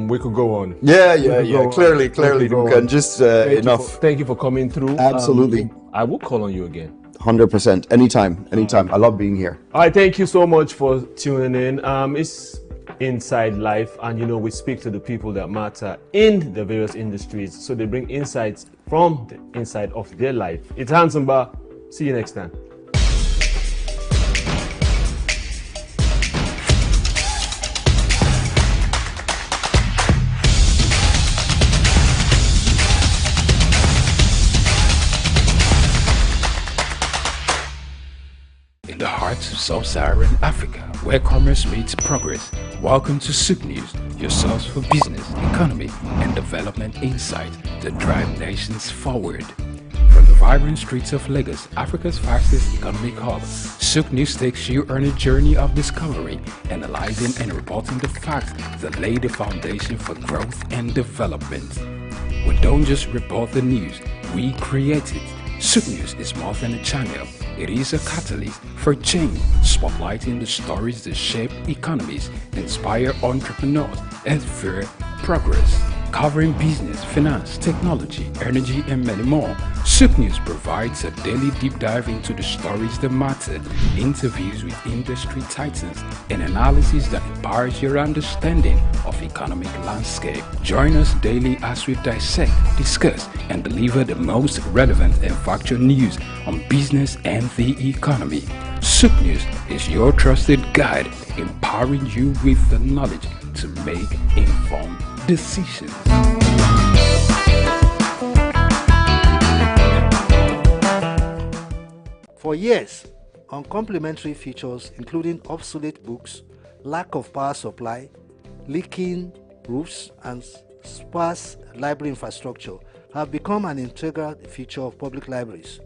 S24: We could go on.
S5: Yeah. Clearly, we can just enough.
S24: Thank you for coming through.
S5: Absolutely.
S24: I will call on you again.
S5: 100%. Anytime. I love being here.
S24: All right. Thank you so much for tuning in.
S25: inside life, and we speak to the people that matter in the various industries, so they bring insights from the inside of their life. It's Handsome Bar. See you next time.
S1: In the heart of sub-Saharan Africa, where commerce meets progress, welcome to SOUQ News, your source for business, economy, and development insight that drive nations forward. From the vibrant streets of Lagos, Africa's fastest economic hub, SOUQ News takes you on a journey of discovery, analyzing and reporting the facts that lay the foundation for growth and development. We don't just report the news, we create it. SOUQ News is more than a channel. It is a catalyst for change, spotlighting the stories that shape economies, inspire entrepreneurs, and fuel progress. Covering business, finance, technology, energy, and many more, SOUQ News provides a daily deep dive into the stories that matter, interviews with industry titans, and analysis that empowers your understanding of economic landscape. Join us daily as we dissect, discuss, and deliver the most relevant and factual news on business and the economy. SOUQ News is your trusted guide, empowering you with the knowledge to make informed decisions.
S8: For years, uncomplimentary features including obsolete books, lack of power supply, leaking roofs, and sparse library infrastructure have become an integral feature of public libraries.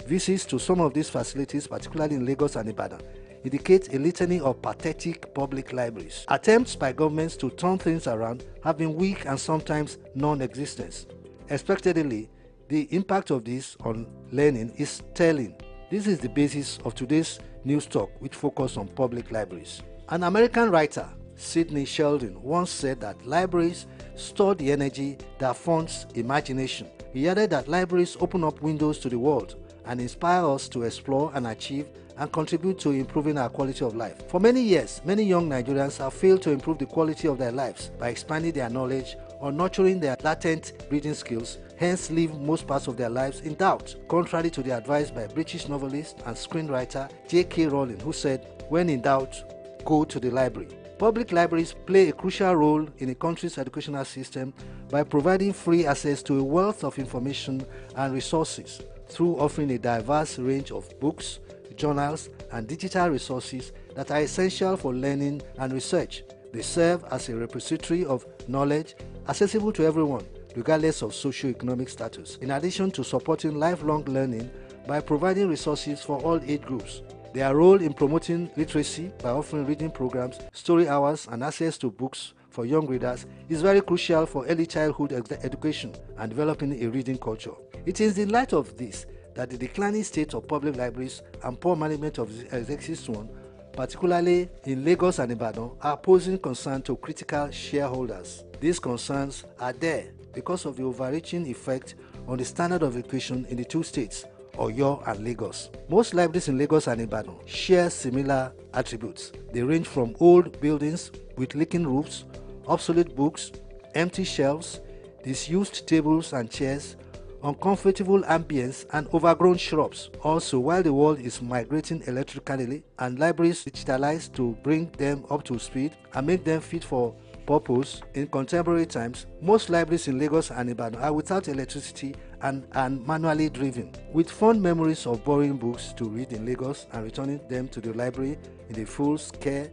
S8: Visits to some of these facilities, particularly in Lagos and Ibadan, indicate a litany of pathetic public libraries. Attempts by governments to turn things around have been weak and sometimes non-existent. Expectedly, the impact of this on learning is telling. This is the basis of today's news talk, which focuses on public libraries. An American writer, Sidney Sheldon, once said that libraries store the energy that funds imagination. He added that libraries open up windows to the world and inspire us to explore and achieve and contribute to improving our quality of life. For many years, many young Nigerians have failed to improve the quality of their lives by expanding their knowledge or nurturing their latent reading skills, hence leave most parts of their lives in doubt, contrary to the advice by British novelist and screenwriter J.K. Rowling, who said, "When in doubt, go to the library." Public libraries play a crucial role in a country's educational system by providing free access to a wealth of information and resources through offering a diverse range of books, journals, and digital resources that are essential for learning and research. They serve as a repository of knowledge accessible to everyone, regardless of socio-economic status, in addition to supporting lifelong learning by providing resources for all age groups. Their role in promoting literacy by offering reading programs, story hours, and access to books for young readers is very crucial for early childhood education and developing a reading culture. It is in light of this that the declining state of public libraries and poor management of the existing one, particularly in Lagos and Ibadan, are posing concern to critical shareholders. These concerns are there because of the overreaching effect on the standard of education in the two states, Oyo and Lagos. Most libraries in Lagos and Ibadan share similar attributes. They range from old buildings with leaking roofs, obsolete books, empty shelves, disused tables and chairs, uncomfortable ambience, and overgrown shrubs. Also, while the world is migrating electrically and libraries digitalized to bring them up to speed and make them fit for purpose in contemporary times, most libraries in Lagos and Ibadan are without electricity and manually driven. With fond memories of borrowing books to read in Lagos and returning them to the library in the full care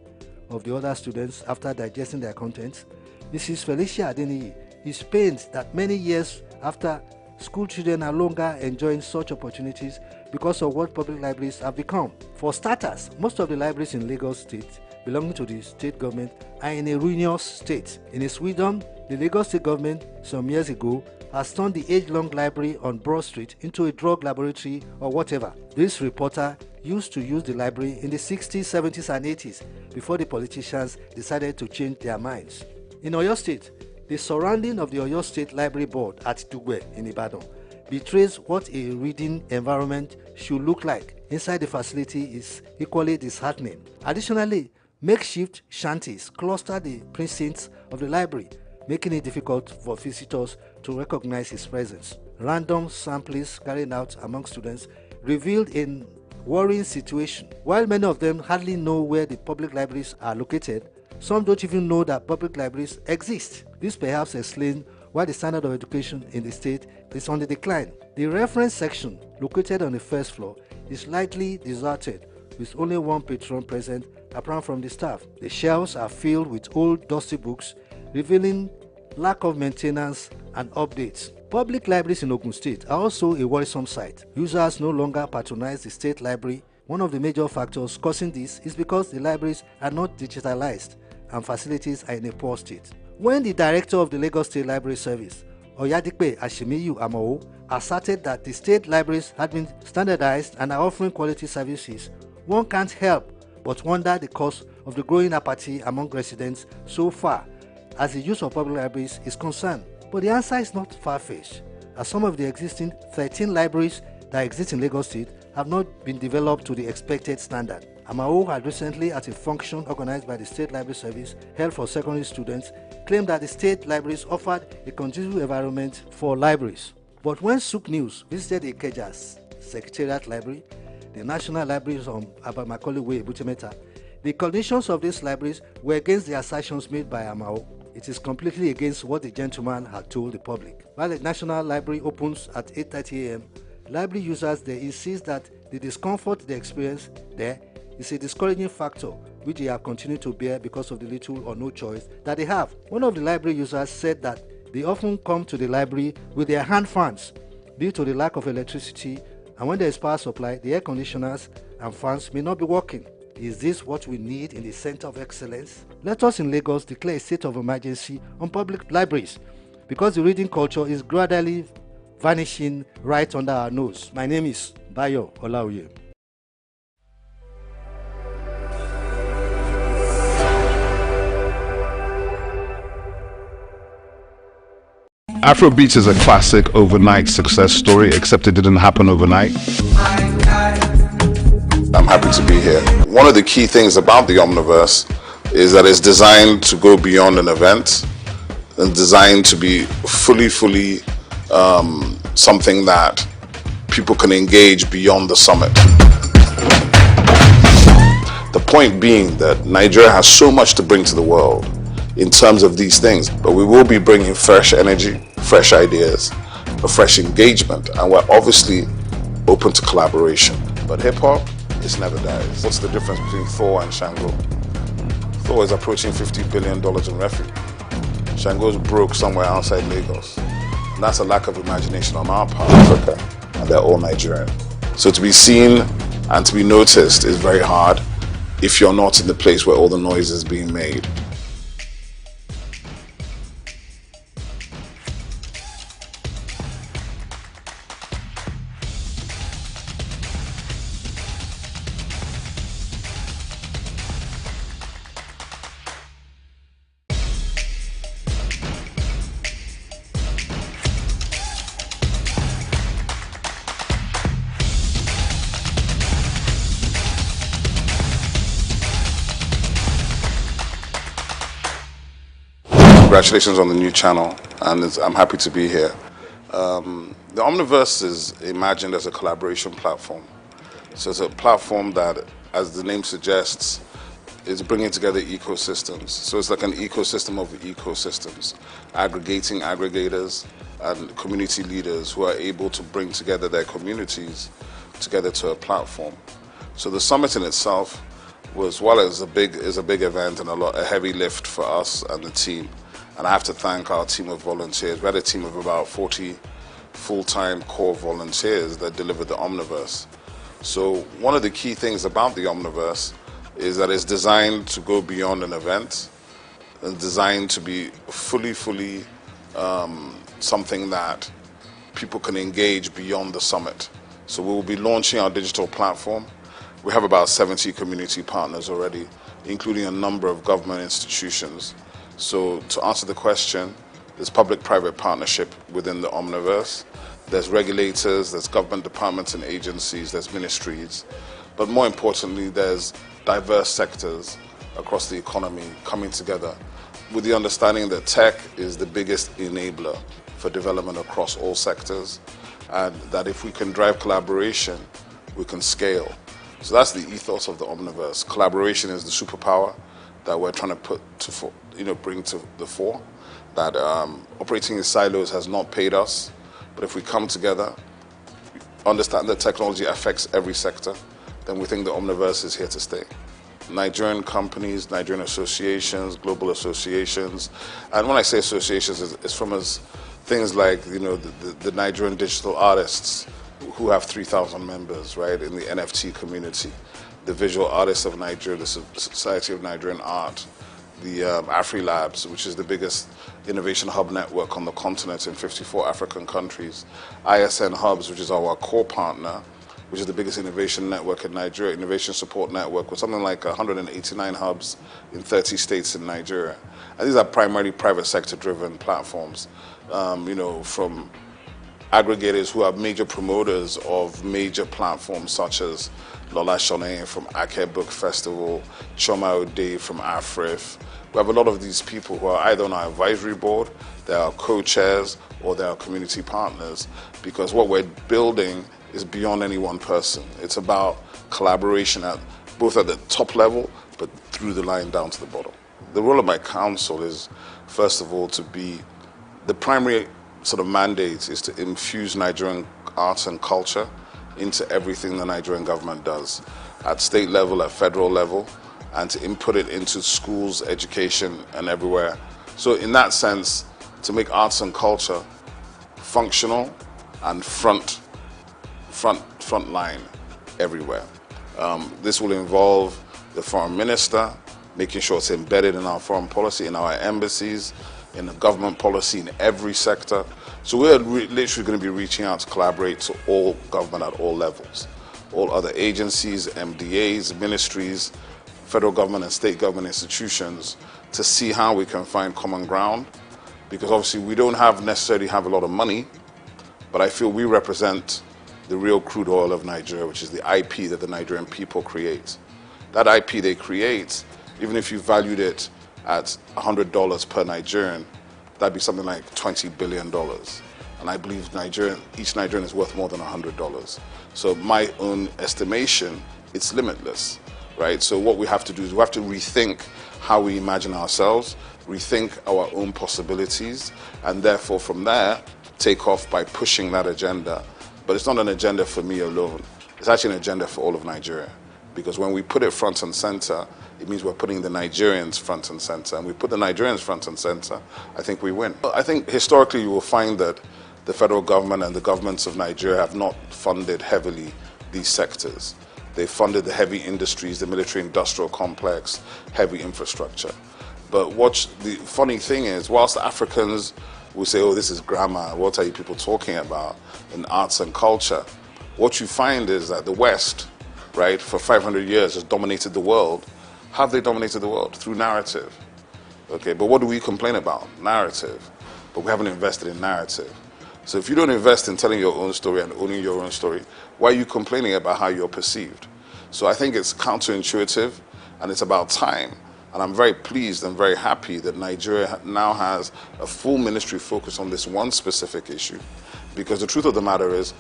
S8: of the other students after digesting their contents, Mrs. Felicia Adeniyi is pained that many years after, school children are longer enjoying such opportunities because of what public libraries have become. For starters, most of the libraries in Lagos State belonging to the state government are in a ruinous state. In its wisdom, the Lagos state government some years ago has turned the age-long library on Broad Street into a drug laboratory or whatever. This reporter used to use the library in the 60s, 70s and 80s before the politicians decided to change their minds. In Oyo State, the surrounding of the Oyo State Library Board at Dugbe in Ibadan betrays what a reading environment should look like. Inside the facility is equally disheartening. Additionally, Makeshift shanties cluster the precincts of the library, making it difficult for visitors to recognize his presence. Random samplings carried out among students revealed a worrying situation. While many of them hardly know where the public libraries are located, some don't even know that public libraries exist. This perhaps explains why the standard of education in the state is on the decline. The reference section, located on the first floor, is lightly deserted, with only one patron present apart from the staff. The shelves are filled with old dusty books, revealing lack of maintenance and updates. Public libraries in Ogun State are also a worrisome sight. Users no longer patronize the state library. One of the major factors causing this is because the libraries are not digitalized and facilities are in a poor state. When the director of the Lagos State Library Service, Oyadipe Ashimiyu Amao, asserted that the state libraries had been standardized and are offering quality services, one can't help but wonder the cause of the growing apathy among residents so far as the use of public libraries is concerned. But the answer is not far-fetched, as some of the existing 13 libraries that exist in Lagos State have not been developed to the expected standard. Amao had recently, at a function organized by the State Library Service held for secondary students, claimed that the state libraries offered a conducive environment for libraries. But when SOUQ News visited Ikeja's Secretariat Library, the National Libraries on Abamakoli Way, Butemeta, the conditions of these libraries were against the assertions made by Amao. It is completely against what the gentleman had told the public. While the National Library opens at 8:30 a.m., library users they insist that the discomfort they experience there is a discouraging factor which they have continued to bear because of the little or no choice that they have. One of the library users said that they often come to the library with their hand fans due to the lack of electricity, and when there is power supply, the air conditioners and fans may not be working. Is this what we need in the center of excellence? Let us in Lagos declare a state of emergency on public libraries because the reading culture is gradually vanishing right under our nose. My name is Bayo Olaoye.
S4: Afrobeats is a classic overnight success story, except it didn't happen overnight. I'm happy to be here. One of the key things about the Omniverse is that it's designed to go beyond an event and designed to be fully something that people can engage beyond the summit. The point being that Nigeria has so much to bring to the world in terms of these things, but we will be bringing fresh energy, fresh ideas, a fresh engagement, and we're obviously open to collaboration. But hip-hop, it never dies. What's the difference between Thor and Shango? Thor is approaching $50 billion in revenue. Shango's broke somewhere outside Lagos. And that's a lack of imagination on our part, Africa, and they're all Nigerian. So to be seen and to be noticed is very hard if you're not in the place where all the noise is being made. Congratulations on the new channel, and I'm happy to be here. The Omniverse is imagined as a collaboration platform. So it's a platform that, as the name suggests, is bringing together ecosystems. So it's like an ecosystem of ecosystems, aggregating aggregators and community leaders who are able to bring together their communities together to a platform. So the summit in itself was, while it's a big event and a heavy lift for us and the team. And I have to thank our team of volunteers. We had a team of about 40 full-time core volunteers that delivered the Omniverse. So one of the key things about the Omniverse is that it's designed to go beyond an event and designed to be fully something that people can engage beyond the summit. So we will be launching our digital platform. We have about 70 community partners already, including a number of government institutions. So to answer the question, there's public-private partnership within the Omniverse. There's regulators, there's government departments and agencies, there's ministries. But more importantly, there's diverse sectors across the economy coming together with the understanding that tech is the biggest enabler for development across all sectors, and that if we can drive collaboration, we can scale. So that's the ethos of the Omniverse. Collaboration is the superpower that we're trying to bring to the fore. That operating in silos has not paid us, but if we come together, understand that technology affects every sector, then we think the Omniverse is here to stay. Nigerian companies, Nigerian associations, global associations, and when I say associations, it's from things like the Nigerian digital artists who have 3,000 members, right, in the NFT community, the Visual Artists of Nigeria, the Society of Nigerian Art, the AfriLabs, which is the biggest innovation hub network on the continent in 54 African countries, ISN Hubs, which is our core partner, which is the biggest innovation network in Nigeria, innovation support network, with something like 189 hubs in 30 states in Nigeria. And these are primarily private sector driven platforms, from aggregators who are major promoters of major platforms such as Lola Shone from Ake Book Festival, Choma Ode from AFRIF. We have a lot of these people who are either on our advisory board, they are co-chairs, or they are community partners, because what we're building is beyond any one person. It's about collaboration both at the top level, but through the line down to the bottom. The role of my council is, first of all, to be the primary sort of mandate is to infuse Nigerian arts and culture into everything the Nigerian government does, at state level, at federal level, and to input it into schools, education, and everywhere. So in that sense, to make arts and culture functional and front line everywhere. This will involve the foreign minister, making sure it's embedded in our foreign policy, in our embassies, in the government policy, in every sector. So we're literally going to be reaching out to collaborate to all government at all levels, all other agencies, MDAs, ministries, federal government and state government institutions, to see how we can find common ground. Because obviously we don't necessarily have a lot of money, but I feel we represent the real crude oil of Nigeria, which is the IP that the Nigerian people create. That IP they create, even if you valued it at $100 per Nigerian, that'd be something like $20 billion. And I believe each Nigerian is worth more than $100. So my own estimation, it's limitless, right? So what we have to do is we have to rethink how we imagine ourselves, rethink our own possibilities, and therefore from there, take off by pushing that agenda. But it's not an agenda for me alone. It's actually an agenda for all of Nigeria. Because when we put it front and center, it means we're putting the Nigerians front and center. And we put the Nigerians front and center, I think we win. I think historically you will find that the federal government and the governments of Nigeria have not funded heavily these sectors. They funded the heavy industries, the military-industrial complex, heavy infrastructure. But the funny thing is, whilst the Africans will say, oh, this is grammar, what are you people talking about in arts and culture? What you find is that the West, right, for 500 years has dominated the world. How have they dominated the world? Through narrative. Okay, but what do we complain about? Narrative. But we haven't invested in narrative. So if you don't invest in telling your own story and owning your own story, why are you complaining about how you're perceived? So I think it's counterintuitive and it's about time. And I'm very pleased and very happy that Nigeria now has a full ministry focused on this one specific issue. Because the truth of the matter is,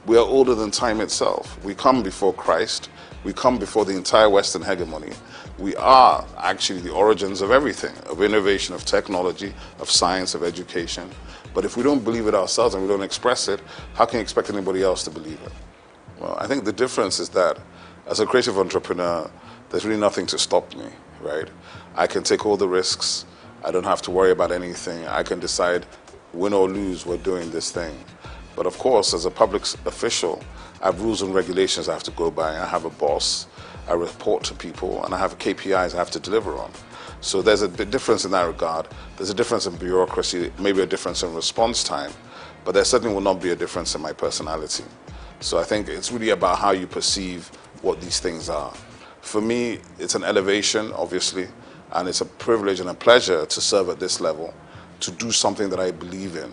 S4: we are older than time itself. We come before Christ. We come before the entire Western hegemony. We are actually the origins of everything, of innovation, of technology, of science, of education. But if we don't believe it ourselves and we don't express it, how can you expect anybody else to believe it? Well, I think the difference is that as a creative entrepreneur, there's really nothing to stop me, right? I can take all the risks. I don't have to worry about anything. I can decide, win or lose, we're doing this thing. But of course, as a public official, I have rules and regulations I have to go by. I have a boss, I report to people, and I have KPIs I have to deliver on. So there's a bit difference in that regard. There's a difference in bureaucracy, maybe a difference in response time, but there certainly will not be a difference in my personality. So I think it's really about how you perceive what these things are. For me, it's an elevation, obviously, and it's a privilege and a pleasure to serve at this level, to do something that I believe in,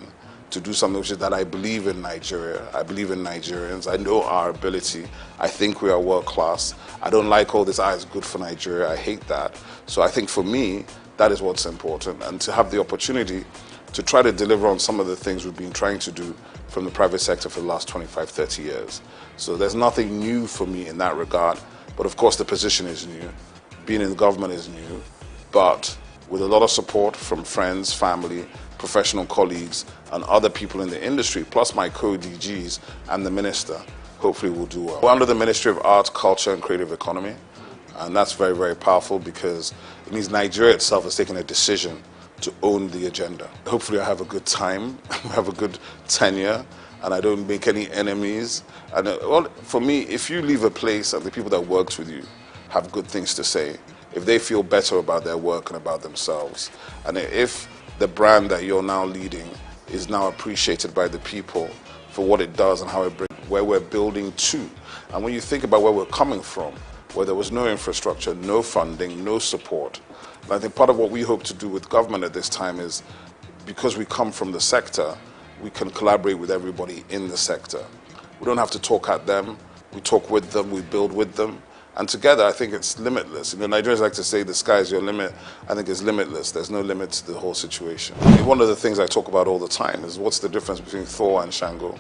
S4: to do something which is that I believe in Nigeria. I believe in Nigerians. I know our ability. I think we are world class. I don't like all this, it's good for Nigeria. I hate that. So I think for me, that is what's important. And to have the opportunity to try to deliver on some of the things we've been trying to do from the private sector for the last 25, 30 years. So there's nothing new for me in that regard. But of course, the position is new. Being in the government is new. But with a lot of support from friends, family, professional colleagues, and other people in the industry, plus my co-DGs and the minister, hopefully we'll do well. We're under the Ministry of Arts, Culture and Creative Economy, and that's very, very powerful because it means Nigeria itself has taken a decision to own the agenda. Hopefully I have a good time, have a good tenure, and I don't make any enemies. And well, for me, if you leave a place and the people that worked with you have good things to say, if they feel better about their work and about themselves, and if the brand that you're now leading is now appreciated by the people for what it does and how it brings, where we're building to. And when you think about where we're coming from, where there was no infrastructure, no funding, no support, and I think part of what we hope to do with government at this time is, because we come from the sector, we can collaborate with everybody in the sector. We don't have to talk at them, we talk with them, we build with them. And together, I think it's limitless. You know, Nigerians like to say the sky is your limit. I think it's limitless. There's no limit to the whole situation. I mean, one of the things I talk about all the time is what's the difference between Thor and Shango?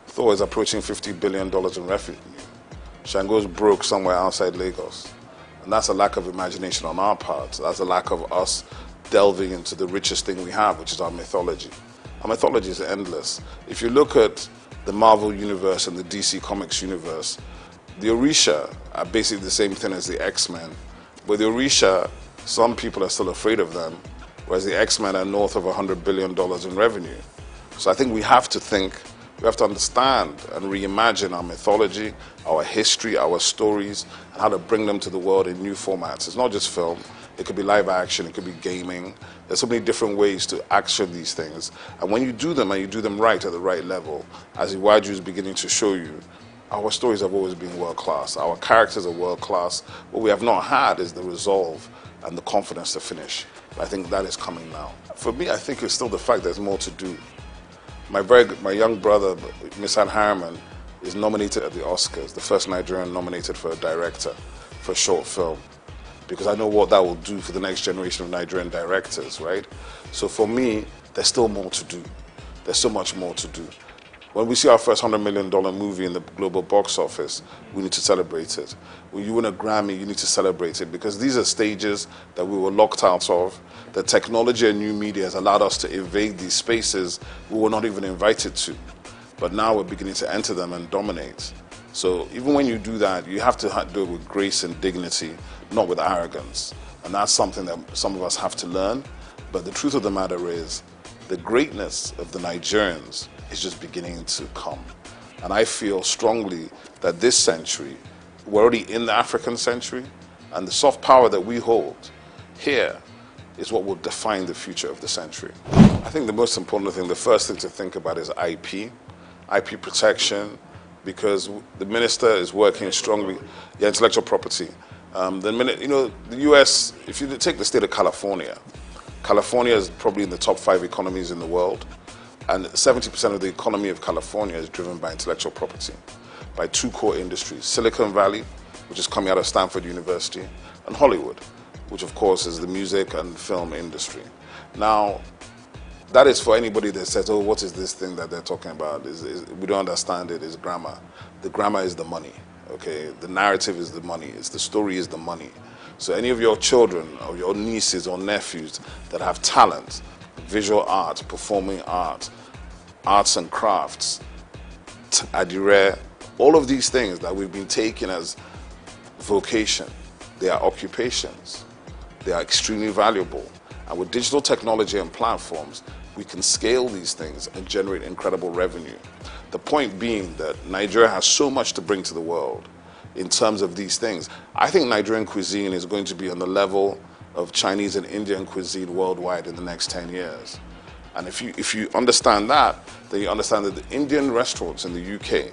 S4: Thor is approaching $50 billion in revenue. Shango's broke somewhere outside Lagos. And that's a lack of imagination on our part. That's a lack of us delving into the richest thing we have, which is our mythology. Our mythology is endless. If you look at the Marvel universe and the DC Comics universe, the Orisha are basically the same thing as the X-Men. But the Orisha, some people are still afraid of them, whereas the X-Men are north of $100 billion in revenue. So I think we have to understand and reimagine our mythology, our history, our stories, and how to bring them to the world in new formats. It's not just film. It could be live action, it could be gaming. There's so many different ways to action these things. And when you do them, and you do them right at the right level, as Iwaju is beginning to show you, our stories have always been world-class. Our characters are world-class. What we have not had is the resolve and the confidence to finish. I think that is coming now. For me, I think it's still the fact there's more to do. My young brother, Misan Harriman, is nominated at the Oscars, the first Nigerian nominated for a director for a short film, because I know what that will do for the next generation of Nigerian directors, right? So for me, there's still more to do. There's so much more to do. When we see our first $100 million movie in the global box office, we need to celebrate it. When you win a Grammy, you need to celebrate it, because these are stages that we were locked out of. The technology and new media has allowed us to invade these spaces we were not even invited to. But now we're beginning to enter them and dominate. So even when you do that, you have to do it with grace and dignity, not with arrogance. And that's something that some of us have to learn. But the truth of the matter is, the greatness of the Nigerians is just beginning to come. And I feel strongly that this century, we're already in the African century, and the soft power that we hold here is what will define the future of the century. I think the most important thing, the first thing to think about is IP protection, because the minister is working strongly, intellectual property. The US, if you take the state of California, California is probably in the top 5 economies in the world. And 70% of the economy of California is driven by intellectual property, by 2 core industries: Silicon Valley, which is coming out of Stanford University, and Hollywood, which of course is the music and film industry. Now, that is for anybody that says, oh, what is this thing that they're talking about? We don't understand it, it's grammar. The grammar is the money, okay? The narrative is the money, the story is the money. So any of your children or your nieces or nephews that have talent, visual art, performing art, arts and crafts, adire, all of these things that we've been taking as vocation, they are occupations. They are extremely valuable. And with digital technology and platforms, we can scale these things and generate incredible revenue. The point being that Nigeria has so much to bring to the world in terms of these things. I think Nigerian cuisine is going to be on the level of Chinese and Indian cuisine worldwide in the next 10 years. And if you understand that, then you understand that the Indian restaurants in the UK,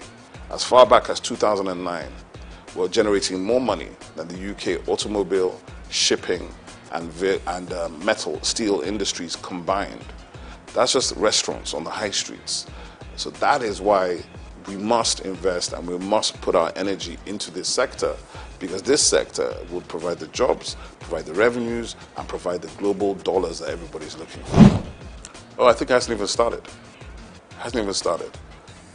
S4: as far back as 2009, were generating more money than the UK automobile, shipping, and metal, steel industries combined. That's just restaurants on the high streets. So that is why we must invest and we must put our energy into this sector, because this sector would provide the jobs, provide the revenues, and provide the global dollars that everybody's looking for. Oh, I think it hasn't even started.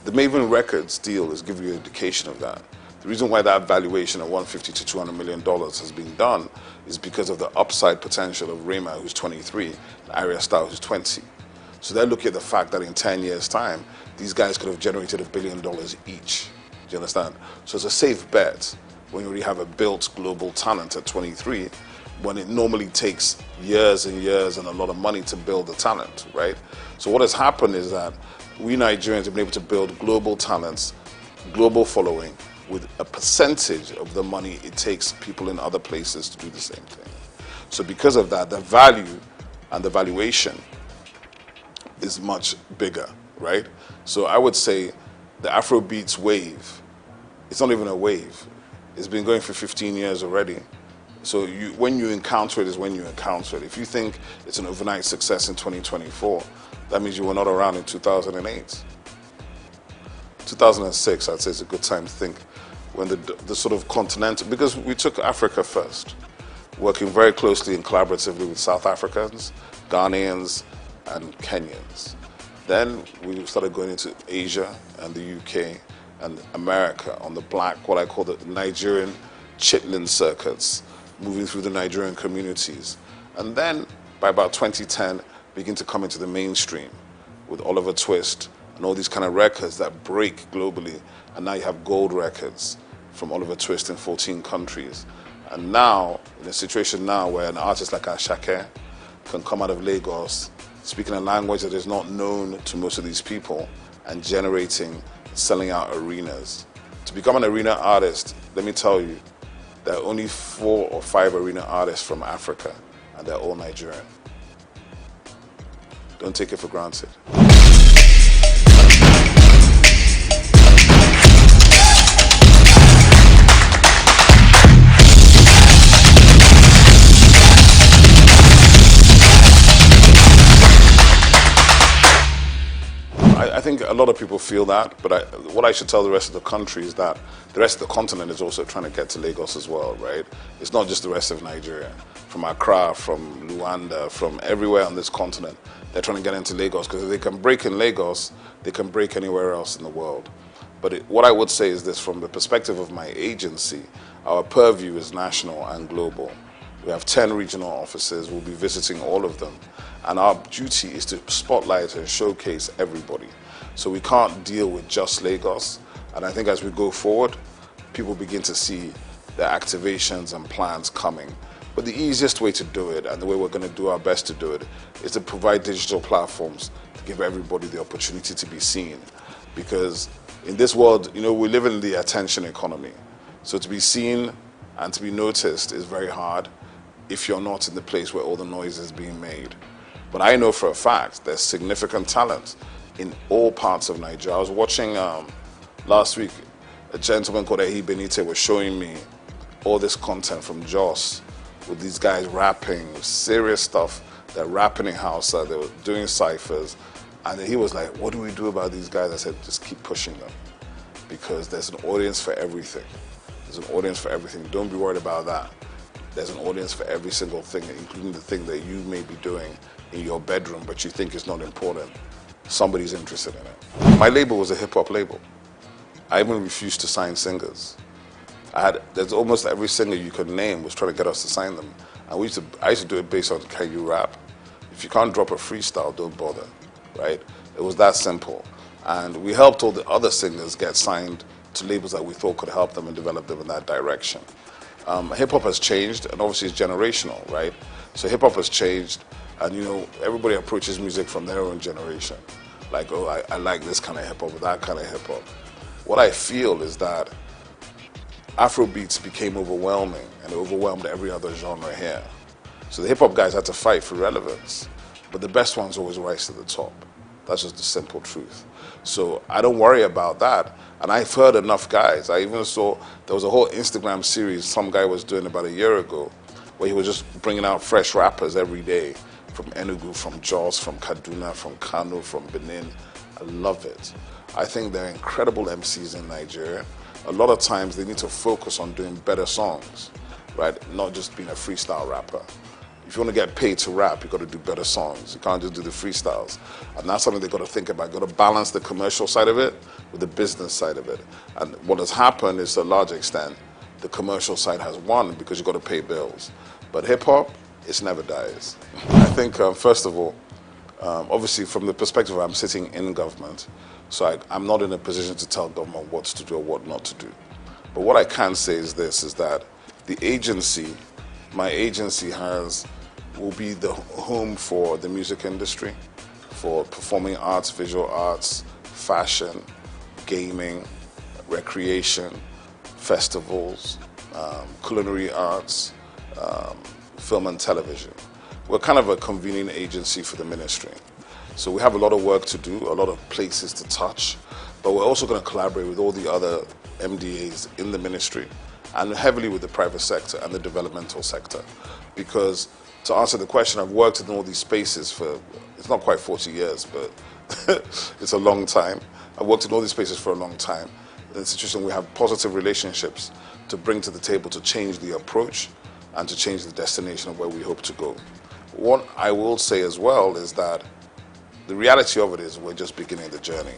S4: The Maven Records deal is giving you an indication of that. The reason why that valuation of $150 to $200 million has been done is because of the upside potential of Rema, who's 23, and Arya Starr, who's 20. So they're looking at the fact that in 10 years' time, these guys could have generated $1 billion each. Do you understand? So it's a safe bet when you already have a built global talent at 23, when it normally takes years and years and a lot of money to build the talent, right? So what has happened is that we Nigerians have been able to build global talents, global following, with a percentage of the money it takes people in other places to do the same thing. So because of that, the value and the valuation is much bigger, right? So I would say the Afrobeats wave, it's not even a wave. It's been going for 15 years already. So when you encounter it is when you encounter it. If you think it's an overnight success in 2024, that means you were not around in 2008. 2006, I'd say it's a good time to think when the sort of continental, because we took Africa first, working very closely and collaboratively with South Africans, Ghanaians, and Kenyans. Then we started going into Asia and the UK and America on the black, what I call the Nigerian chitlin circuits, moving through the Nigerian communities. And then by about 2010, begin to come into the mainstream with Oliver Twist and all these kind of records that break globally. And now you have gold records from Oliver Twist in 14 countries. And now, in a situation now where an artist like Ashake can come out of Lagos, speaking a language that is not known to most of these people, and generating, selling out arenas. To become an arena artist, let me tell you, there are only 4 or 5 arena artists from Africa, and they're all Nigerian. Don't take it for granted. I think a lot of people feel that, but what I should tell the rest of the country is that the rest of the continent is also trying to get to Lagos as well, right? It's not just the rest of Nigeria. From Accra, from Luanda, from everywhere on this continent, they're trying to get into Lagos, because if they can break in Lagos, they can break anywhere else in the world. But what I would say is this, from the perspective of my agency, our purview is national and global. We have 10 regional offices. We'll be visiting all of them. And our duty is to spotlight and showcase everybody. So we can't deal with just Lagos. And I think as we go forward, people begin to see the activations and plans coming. But the easiest way to do it, and the way we're going to do our best to do it, is to provide digital platforms to give everybody the opportunity to be seen. Because in this world, you know, we live in the attention economy. So to be seen and to be noticed is very hard if you're not in the place where all the noise is being made. But I know for a fact there's significant talent in all parts of Nigeria. I was watching last week, a gentleman called Ehi Benite was showing me all this content from Jos with these guys rapping, serious stuff. They're rapping in Hausa, they were doing ciphers. And he was like, what do we do about these guys? I said, just keep pushing them, because there's an audience for everything. There's an audience for everything. Don't be worried about that. There's an audience for every single thing, including the thing that you may be doing in your bedroom, but you think is not important. Somebody's interested in it. My label was a hip-hop label. I even refused to sign singers. There's almost every singer you could name was trying to get us to sign them. And I used to do it based on, can you rap? If you can't drop a freestyle, don't bother, right? It was that simple. And we helped all the other singers get signed to labels that we thought could help them and develop them in that direction. Hip-hop has changed, and obviously it's generational, right? So hip-hop has changed, and you know, everybody approaches music from their own generation. Like, oh, I like this kind of hip-hop or that kind of hip-hop. What I feel is that Afrobeats became overwhelming, and it overwhelmed every other genre here. So the hip-hop guys had to fight for relevance, but the best ones always rise to the top. That's just the simple truth. So I don't worry about that. And I've heard enough guys. I even saw there was a whole Instagram series some guy was doing about a year ago, where he was just bringing out fresh rappers every day from Enugu, from Jos, from Kaduna, from Kano, from Benin. I love it. I think there are incredible MCs in Nigeria. A lot of times they need to focus on doing better songs, right? Not just being a freestyle rapper. If you want to get paid to rap, you've got to do better songs. You can't just do the freestyles. And that's something they've got to think about. You've got to balance the commercial side of it with the business side of it. And what has happened is, to a large extent, the commercial side has won because you've got to pay bills. But hip-hop, it never dies. I think, first of all, obviously from the perspective I'm sitting in government, so I'm not in a position to tell government what to do or what not to do. But what I can say is this, is that the agency, my agency will be the home for the music industry, for performing arts, visual arts, fashion, gaming, recreation, festivals, culinary arts, film and television. We're kind of a convening agency for the ministry. So we have a lot of work to do, a lot of places to touch, but we're also going to collaborate with all the other MDAs in the ministry and heavily with the private sector and the developmental sector. Because to answer the question, I've worked in all these spaces for, it's not quite 40 years, but it's a long time. I've worked in all these spaces for a long time. In a situation we have positive relationships to bring to the table to change the approach and to change the destination of where we hope to go. What I will say as well is that the reality of it is we're just beginning the journey.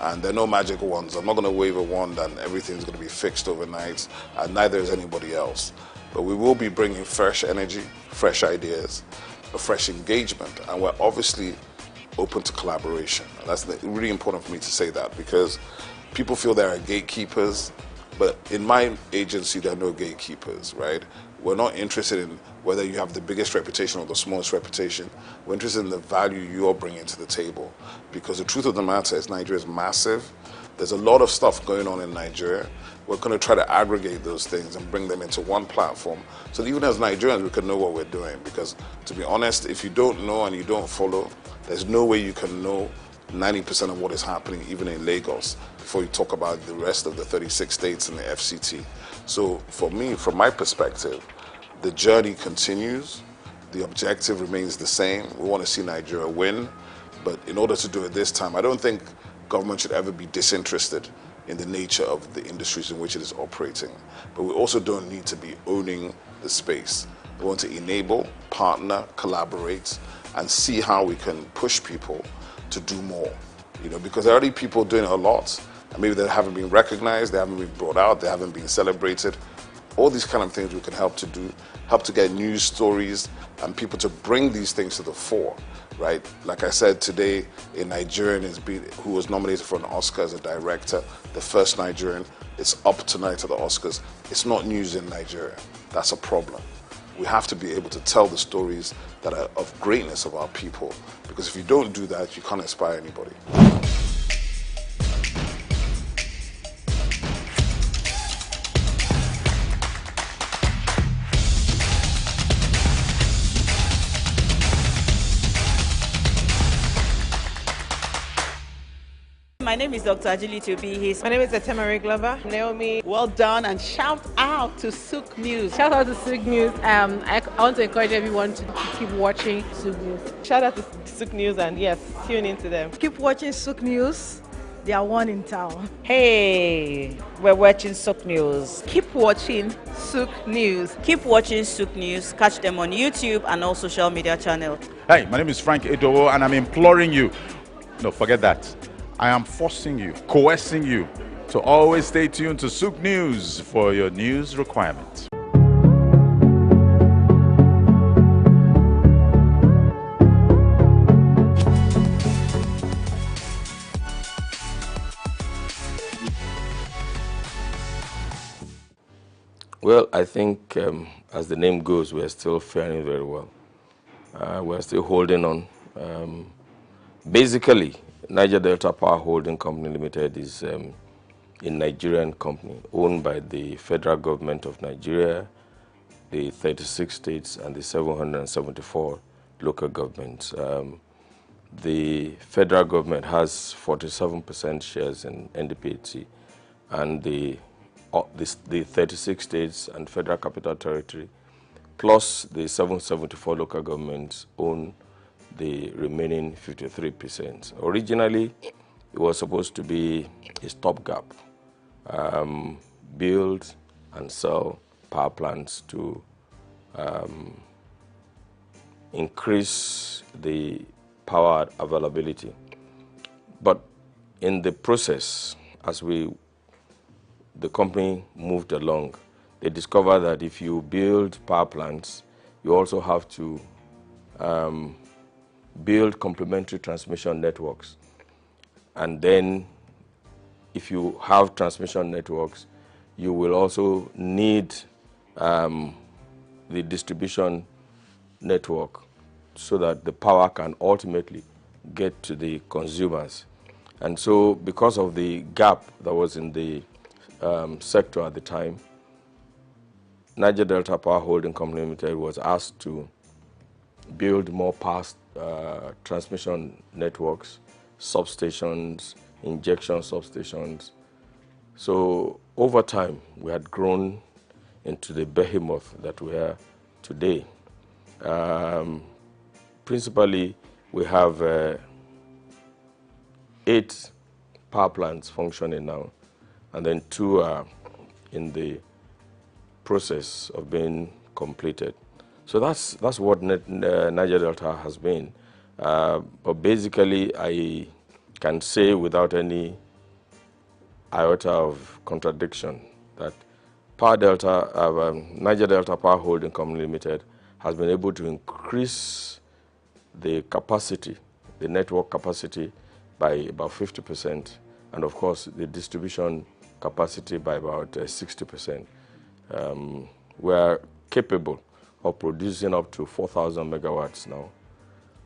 S4: And there are no magic wands. I'm not going to wave a wand and everything's going to be fixed overnight, and neither is anybody else. But we will be bringing fresh energy, fresh ideas, a fresh engagement, and we're obviously open to collaboration. And that's really important for me to say that, because people feel there are gatekeepers, but in my agency there are no gatekeepers, right? We're not interested in whether you have the biggest reputation or the smallest reputation. We're interested in the value you're bringing to the table. Because the truth of the matter is Nigeria is massive. There's a lot of stuff going on in Nigeria. We're going to try to aggregate those things and bring them into one platform so that even as Nigerians we can know what we're doing. Because to be honest, if you don't know and you don't follow, there's no way you can know 90% of what is happening even in Lagos before you talk about the rest of the 36 states in the FCT. So for me, from my perspective, the journey continues. The objective remains the same. We want to see Nigeria win. But in order to do it this time, I don't think government should ever be disinterested in the nature of the industries in which it is operating. But we also don't need to be owning the space. We want to enable, partner, collaborate, and see how we can push people to do more. Because there are already people doing a lot, and maybe they haven't been recognized, they haven't been brought out, they haven't been celebrated. All these kind of things we can help to do, help to get news stories and people to bring these things to the fore, right? Like I said today, a Nigerian who was nominated for an Oscar as a director, the first Nigerian. It's up tonight at the Oscars. It's not news in Nigeria. That's a problem. We have to be able to tell the stories that are of greatness of our people, because if you don't do that, you can't inspire anybody.
S3: My name is Dr. Agility Obi.
S15: My name is Etemere Glover. Naomi.
S3: Well done, and shout out to SOUQ News.
S15: Shout out to SOUQ News. I want to encourage everyone to keep watching SOUQ News. Shout out to SOUQ News, and yes, tune into them.
S16: Keep watching SOUQ News. They are one in town.
S3: Hey, we're watching SOUQ News.
S15: Keep watching SOUQ News.
S3: Keep watching SOUQ News. Catch them on YouTube and all social media channels.
S20: Hey, my name is Frank Edowo, and I'm imploring you. No, forget that. I am forcing you, coercing you to always stay tuned to SOUQ News for your news requirements.
S21: Well, I think as the name goes, we're still faring very well. We're still holding on. Basically, Niger Delta Power Holding Company Limited is a Nigerian company owned by the federal government of Nigeria, the 36 states, and the 774 local governments. The federal government has 47% shares in NDPHC, and the 36 states and federal capital territory, plus the 774 local governments own the remaining 53%. Originally, it was supposed to be a stopgap, build and sell power plants to increase the power availability. But in the process, as the company moved along, they discovered that if you build power plants, you also have to build complementary transmission networks. And then if you have transmission networks, you will also need the distribution network so that the power can ultimately get to the consumers. And so because of the gap that was in the sector at the time, Niger Delta Power Holding Company Limited was asked to build more power transmission networks, substations, injection substations. So over time, we had grown into the behemoth that we are today. Principally, we have 8 power plants functioning now, and then 2 are in the process of being completed. So that's what Niger Delta has been. But basically, I can say without any iota of contradiction that Niger Delta Power Holding Company Limited has been able to increase the capacity, the network capacity, by about 50%, and of course the distribution capacity by about 60%. We are capable of producing up to 4,000 megawatts now,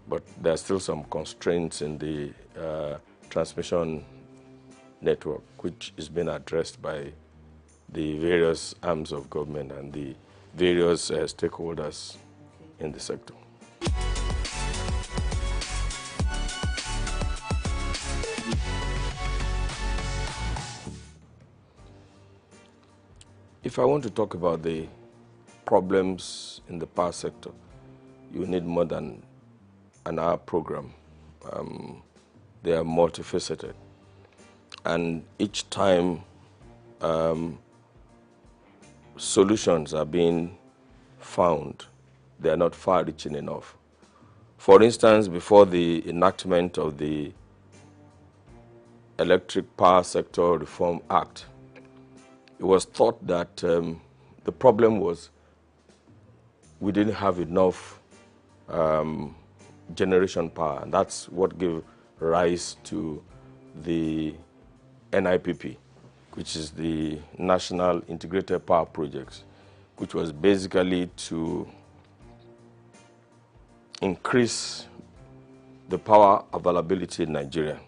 S21: but there are still some constraints in the transmission network, which is being addressed by the various arms of government and the various stakeholders in the sector. If I want to talk about the problems in the power sector, you need more than an hour program. They are multifaceted. And each time solutions are being found, they are not far-reaching enough. For instance, before the enactment of the Electric Power Sector Reform Act, it was thought that the problem was we didn't have enough generation power, and that's what gave rise to the NIPP, which is the National Integrated Power Projects, which was basically to increase the power availability in Nigeria.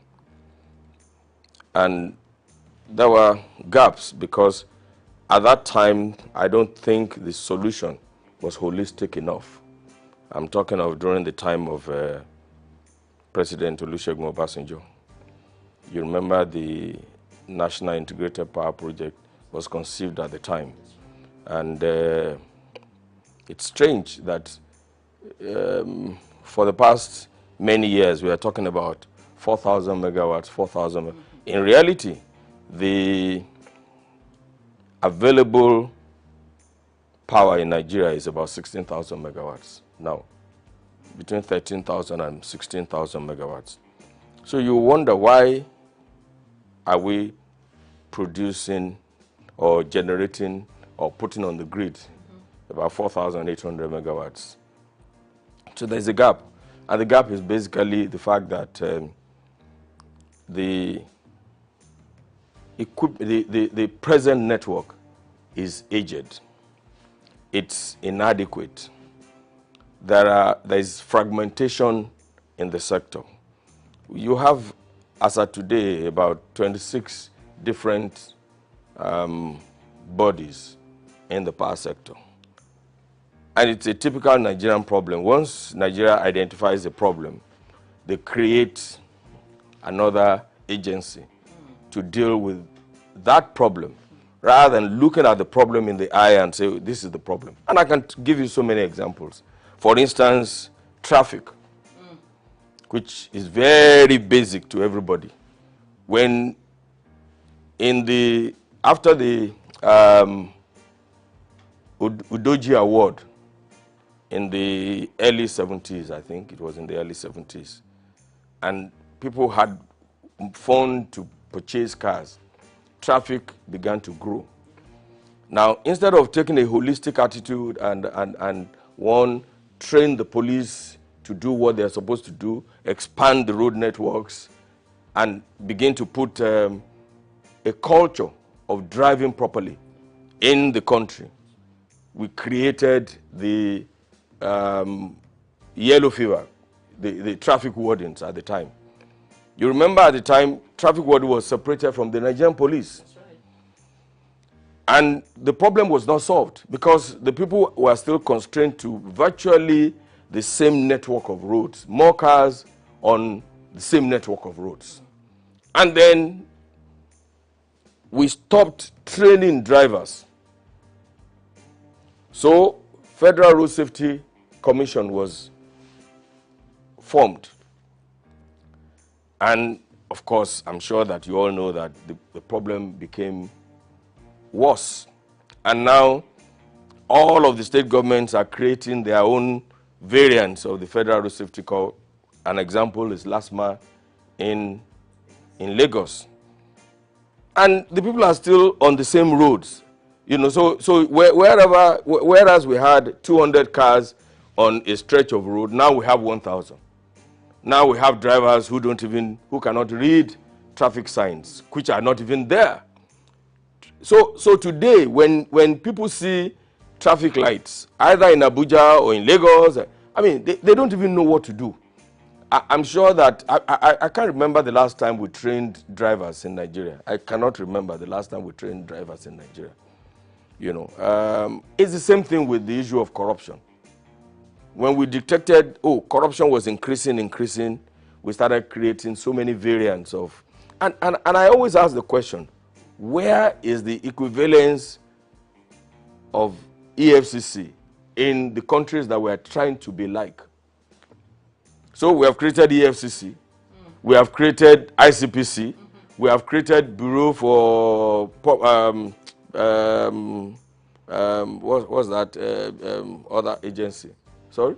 S21: And there were gaps because at that time, I don't think the solution was holistic enough. I'm talking of during the time of President Olusegun Obasanjo. You remember the National Integrated Power Project was conceived at the time. And it's strange that for the past many years, we are talking about 4,000 megawatts, 4,000. In reality, the available power in Nigeria is about 16,000 megawatts now, between 13,000 and 16,000 megawatts. So you wonder, why are we producing or generating or putting on the grid about 4,800 megawatts? So there's a gap. And the gap is basically the fact that the present network is aged. It's inadequate. There is fragmentation in the sector. You have, as of today, about 26 different bodies in the power sector. And it's a typical Nigerian problem. Once Nigeria identifies a problem, they create another agency to deal with that problem, rather than looking at the problem in the eye and say, this is the problem. And I can give you so many examples. For instance, traffic. which is very basic to everybody. When after the Udoji Award in the early 70s, I think it was in the early 70s, and people had funds to purchase cars, traffic began to grow. Now, instead of taking a holistic attitude and train the police to do what they're supposed to do, expand the road networks, and begin to put a culture of driving properly in the country, we created the yellow fever, the traffic wardens at the time. You remember at the time, traffic warden was separated from the Nigerian police. And the problem was not solved because the people were still constrained to virtually the same network of roads, more cars on the same network of roads. And then we stopped training drivers. So Federal Road Safety Commission was formed. And of course, I'm sure that you all know that the problem became worse. And now all of the state governments are creating their own variants of the Federal Road Safety Code. An example is LASMA in Lagos. And the people are still on the same roads. You know, so whereas we had 200 cars on a stretch of road, now we have 1,000. Now we have drivers who cannot read traffic signs, which are not even there. So today, when people see traffic lights, either in Abuja or in Lagos, I mean, they don't even know what to do. I'm sure that, I can't remember the last time we trained drivers in Nigeria. I cannot remember the last time we trained drivers in Nigeria. You know, it's the same thing with the issue of corruption. When we detected, corruption was increasing, we started creating so many variants of, and I always ask the question, where is the equivalence of EFCC in the countries that we're trying to be like? So we have created EFCC, we have created ICPC, we have created Bureau for, what's that other agency? Sorry?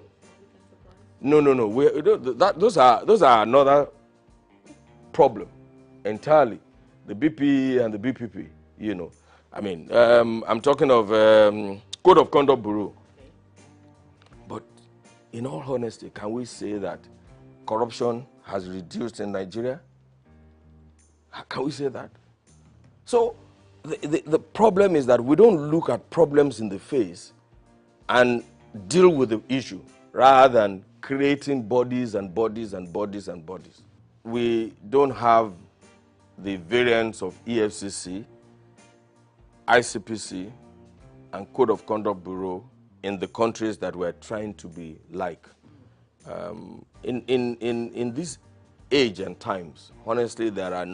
S21: No. Those are another problem entirely. The BP and the BPP, you know. I mean, I'm talking of Code of Conduct Bureau. But in all honesty, can we say that corruption has reduced in Nigeria? Can we say that? So the problem is that we don't look at problems in the face and deal with the issue rather than creating bodies and bodies and bodies and bodies. We don't have the variants of EFCC, ICPC, and Code of Conduct Bureau in the countries that we're trying to be like. In this age and times, honestly, there are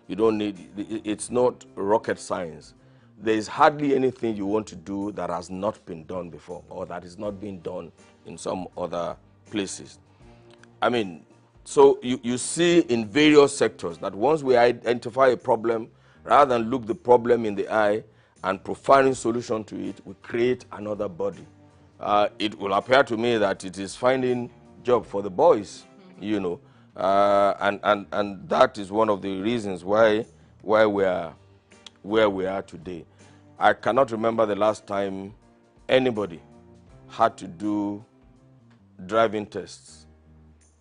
S21: you don't need, it's not rocket science. There is hardly anything you want to do that has not been done before or that is not being done in some other places. I mean, so you see in various sectors that once we identify a problem, rather than look the problem in the eye and providing solution to it, we create another body. It will appear to me that it is finding job for the boys, you know, and that is one of the reasons why we are where we are today. I cannot remember the last time anybody had to do driving tests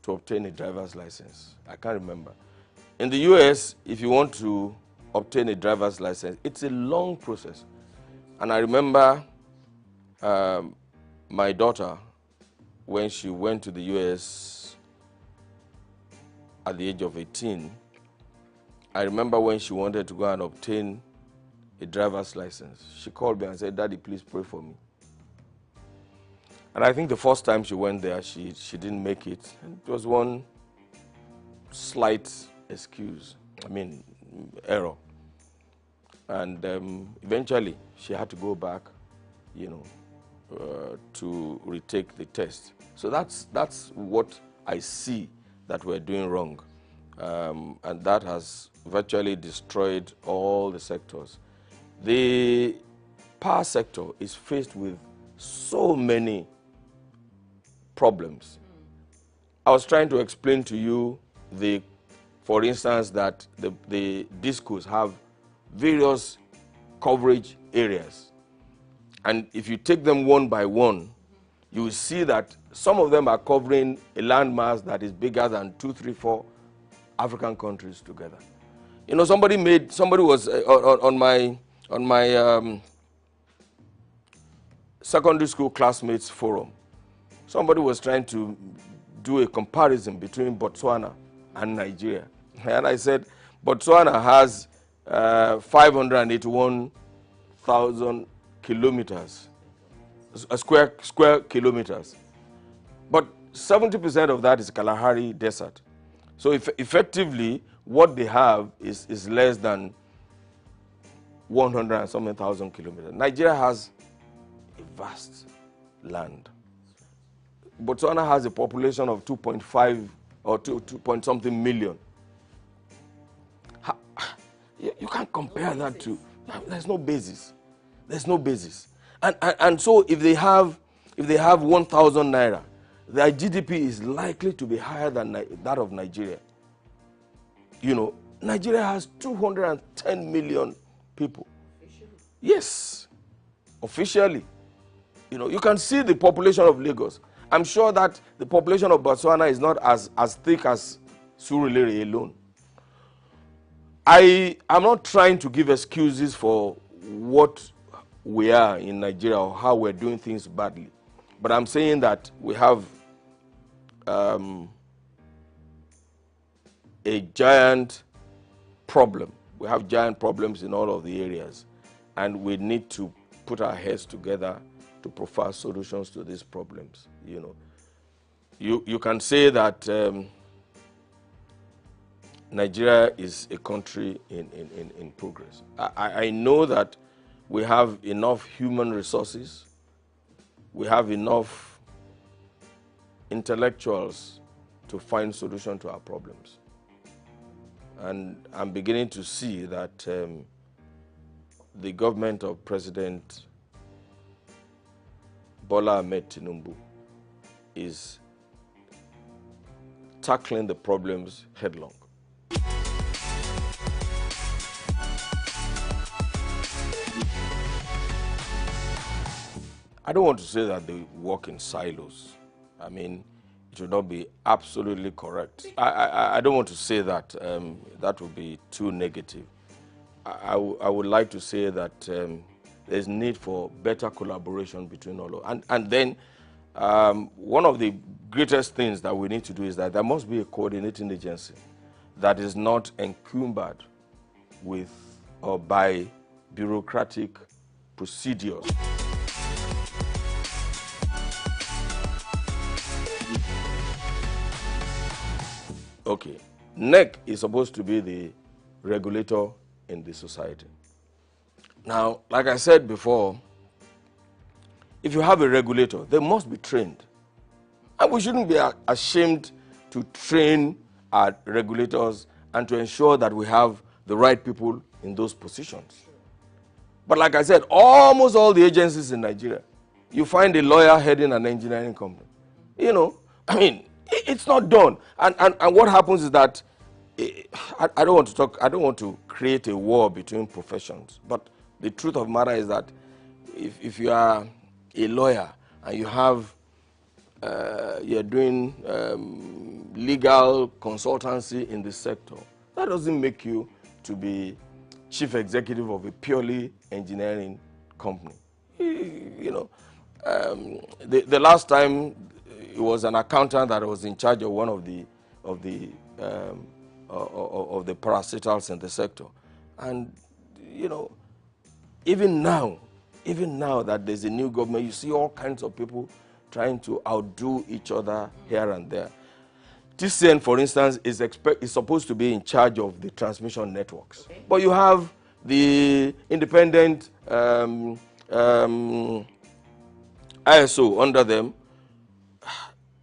S21: to obtain a driver's license. I can't remember. In the US, if you want to obtain a driver's license, it's a long process. And I remember my daughter, when she went to the US at the age of 18, I remember when she wanted to go and obtain a driver's license, she called me and said, "Daddy, please pray for me." And I think the first time she went there, she didn't make it. And it was one slight error. And eventually, she had to go back, you know, to retake the test. So that's what I see that we're doing wrong. And that has virtually destroyed all the sectors. The power sector is faced with so many problems. I was trying to explain to you, for instance, that the discos have various coverage areas. And if you take them one by one, you will see that some of them are covering a landmass that is bigger than 2, 3, 4 African countries together. You know, somebody was on my secondary school classmates forum. Somebody was trying to do a comparison between Botswana and Nigeria. And I said, Botswana has 581,000 kilometers, square kilometers. But 70% of that is Kalahari Desert. So effectively, what they have is less than 100 and something thousand kilometers. Nigeria has a vast land. Botswana has a population of 2.5 or 2 point something million. You can't compare that to, there's no basis. There's no basis. And so if they have 1,000 naira, their GDP is likely to be higher than that of Nigeria. You know, Nigeria has 210 million people. Yes, officially. You know, you can see the population of Lagos. I'm sure that the population of Botswana is not as thick as Surulere alone. I am not trying to give excuses for what we are in Nigeria or how we're doing things badly. But I'm saying that we have a giant problem. We have giant problems in all of the areas. And we need to put our heads together to provide solutions to these problems. You know, you can say that Nigeria is a country in progress. I know that we have enough human resources, we have enough intellectuals to find solution to our problems. And I'm beginning to see that the government of President Bola Ahmed Tinubu is tackling the problems headlong. I don't want to say that they work in silos. I mean, it would not be absolutely correct. I don't want to say that. That would be too negative. I would like to say that there's need for better collaboration between all of them. And then one of the greatest things that we need to do is that there must be a coordinating agency that is not encumbered with or by bureaucratic procedures. Okay, NEC is supposed to be the regulator in the society. Now, like I said before, if you have a regulator, they must be trained. And we shouldn't be ashamed to train our regulators and to ensure that we have the right people in those positions. But like I said, almost all the agencies in Nigeria, you find a lawyer heading an engineering company. You know, I mean, it's not done. And what happens is that, I don't want to create a war between professions, but the truth of the matter is that if you are a lawyer and you have, you're doing legal consultancy in the sector, that doesn't make you to be chief executive of a purely engineering company. You know, the last time it was an accountant that was in charge of one of the parasitals in the sector, and you know, even now that there's a new government, you see all kinds of people trying to outdo each other here and there. TCN, for instance, is supposed to be in charge of the transmission networks, but you have the independent ISO under them.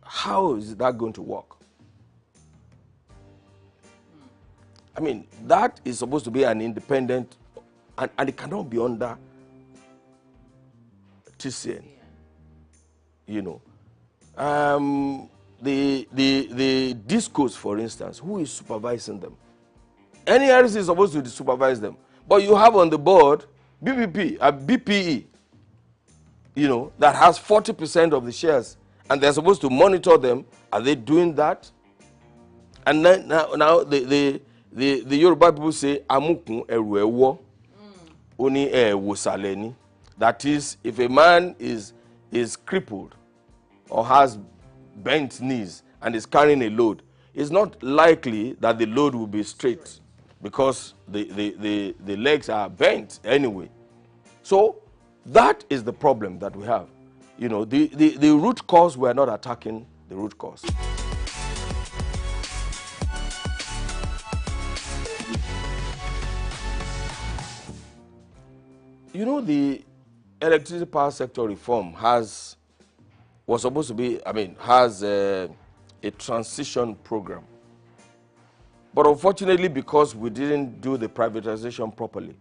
S21: How is that going to work? I mean, that is supposed to be an independent, and it cannot be under TCN. You know, the discos, for instance, who is supervising them? NERC is supposed to supervise them, but you have on the board BPE, you know, that has 40% of the shares, and they're supposed to monitor them. Are they doing that? And then now the Yoruba people say amukun eru ewo oni wosaleni. That is, if a man is crippled or has bent knees and is carrying a load, it's not likely that the load will be straight because the legs are bent anyway. So that is the problem that we have. You know, the root cause, we are not attacking the root cause. You know, the electricity power sector reform has a transition program. But unfortunately, because we didn't do the privatization properly,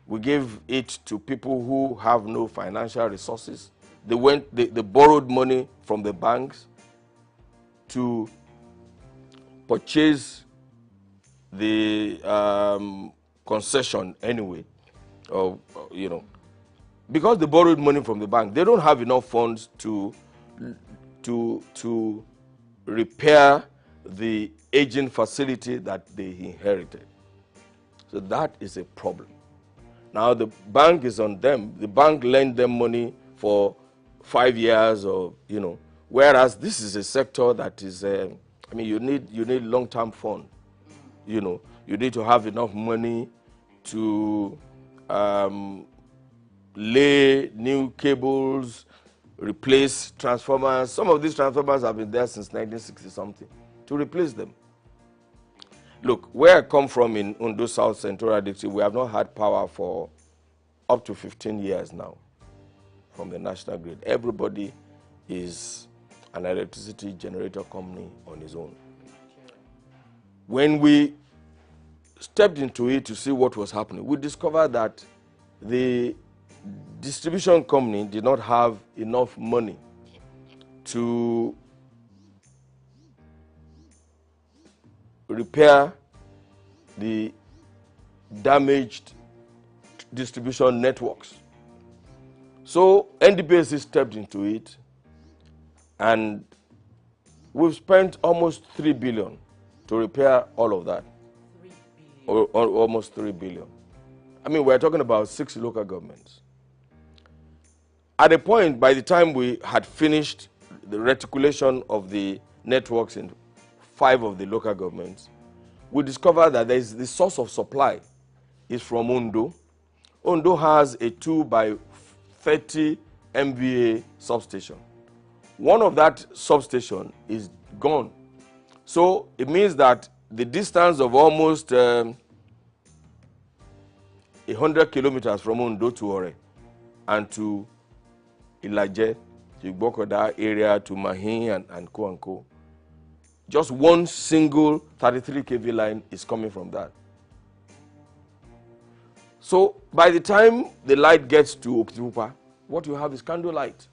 S21: we gave it to people who have no financial resources. They borrowed money from the banks to purchase the concession anyway. You know, because they borrowed money from the bank, they don't have enough funds to repair the aging facility that they inherited. So that is a problem. Now the bank is on them. The bank lent them money for 5 years, or you know, whereas this is a sector that is, I mean, you need long-term fund. You know, you need to have enough money to lay new cables, replace transformers. Some of these transformers have been there since 1960 something, to replace them. Look, where I come from in Ondo South Central District, we have not had power for up to 15 years now from the national grid. Everybody is an electricity generator company on his own. When we stepped into it to see what was happening, we discovered that the distribution company did not have enough money to repair the damaged distribution networks. So NDPC stepped into it, and we've spent almost 3 billion to repair all of that. Or almost 3 billion. I mean, we're talking about 6 local governments. At a point, by the time we had finished the reticulation of the networks in 5 of the local governments, we discovered that the source of supply is from Ondo. Ondo has a 2 by 30 MVA substation. One of that substation is gone. So it means that the distance of almost 100 kilometers from Ondo to Ore and to Ilaje, to Igbokoda area, to Mahin and Co. Just one single 33 kV line is coming from that. So by the time the light gets to Okitipupa, what you have is candle light.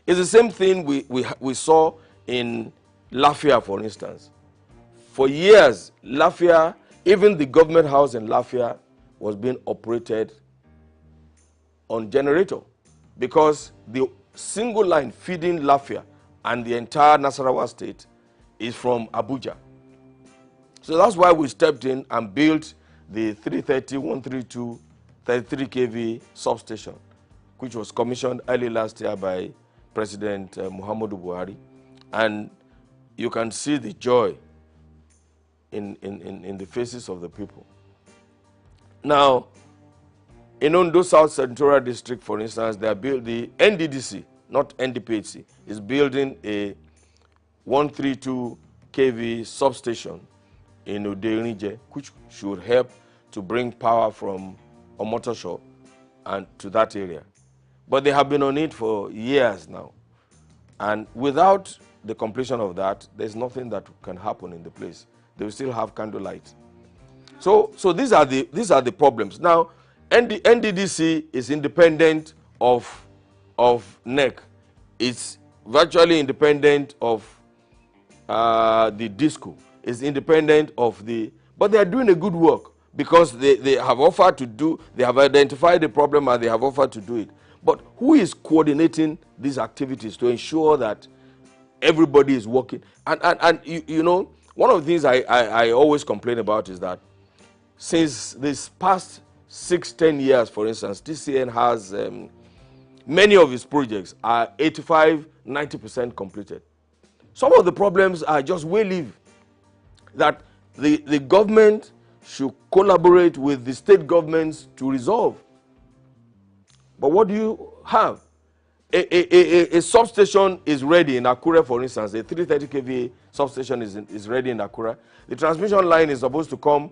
S21: It's the same thing we saw in Lafia, for instance. For years, Lafia, even the government house in Lafia, was being operated on generator, because the single line feeding Lafia and the entire Nasarawa state is from Abuja. So that's why we stepped in and built the 330, 132, 33 kV substation, which was commissioned early last year by President Muhammadu Buhari. And you can see the joy in the faces of the people. Now, in Ondo South Central District, for instance, they are building, the NDDC, not NDPHC, is building a 132 kV substation in Uderinje, which should help to bring power from Omotosho and to that area. But they have been on it for years now. And without the completion of that, there's nothing that can happen in the place. they will still have candlelight. So these are the problems. Now, NDDC is independent of NEC. It's virtually independent of the DISCO. It's independent of but they are doing a good work because they have offered to do, they have identified the problem and they have offered to do it. But who is coordinating these activities to ensure that everybody is working? And you know, one of the things I always complain about is that since this past 6-10 years, for instance, TCN has many of its projects are 85-90% completed. Some of the problems are just way-live, that the government should collaborate with the state governments to resolve. But what do you have? A substation is ready in Akure, for instance. A 330 kVA substation is ready in Akure. The transmission line is supposed to come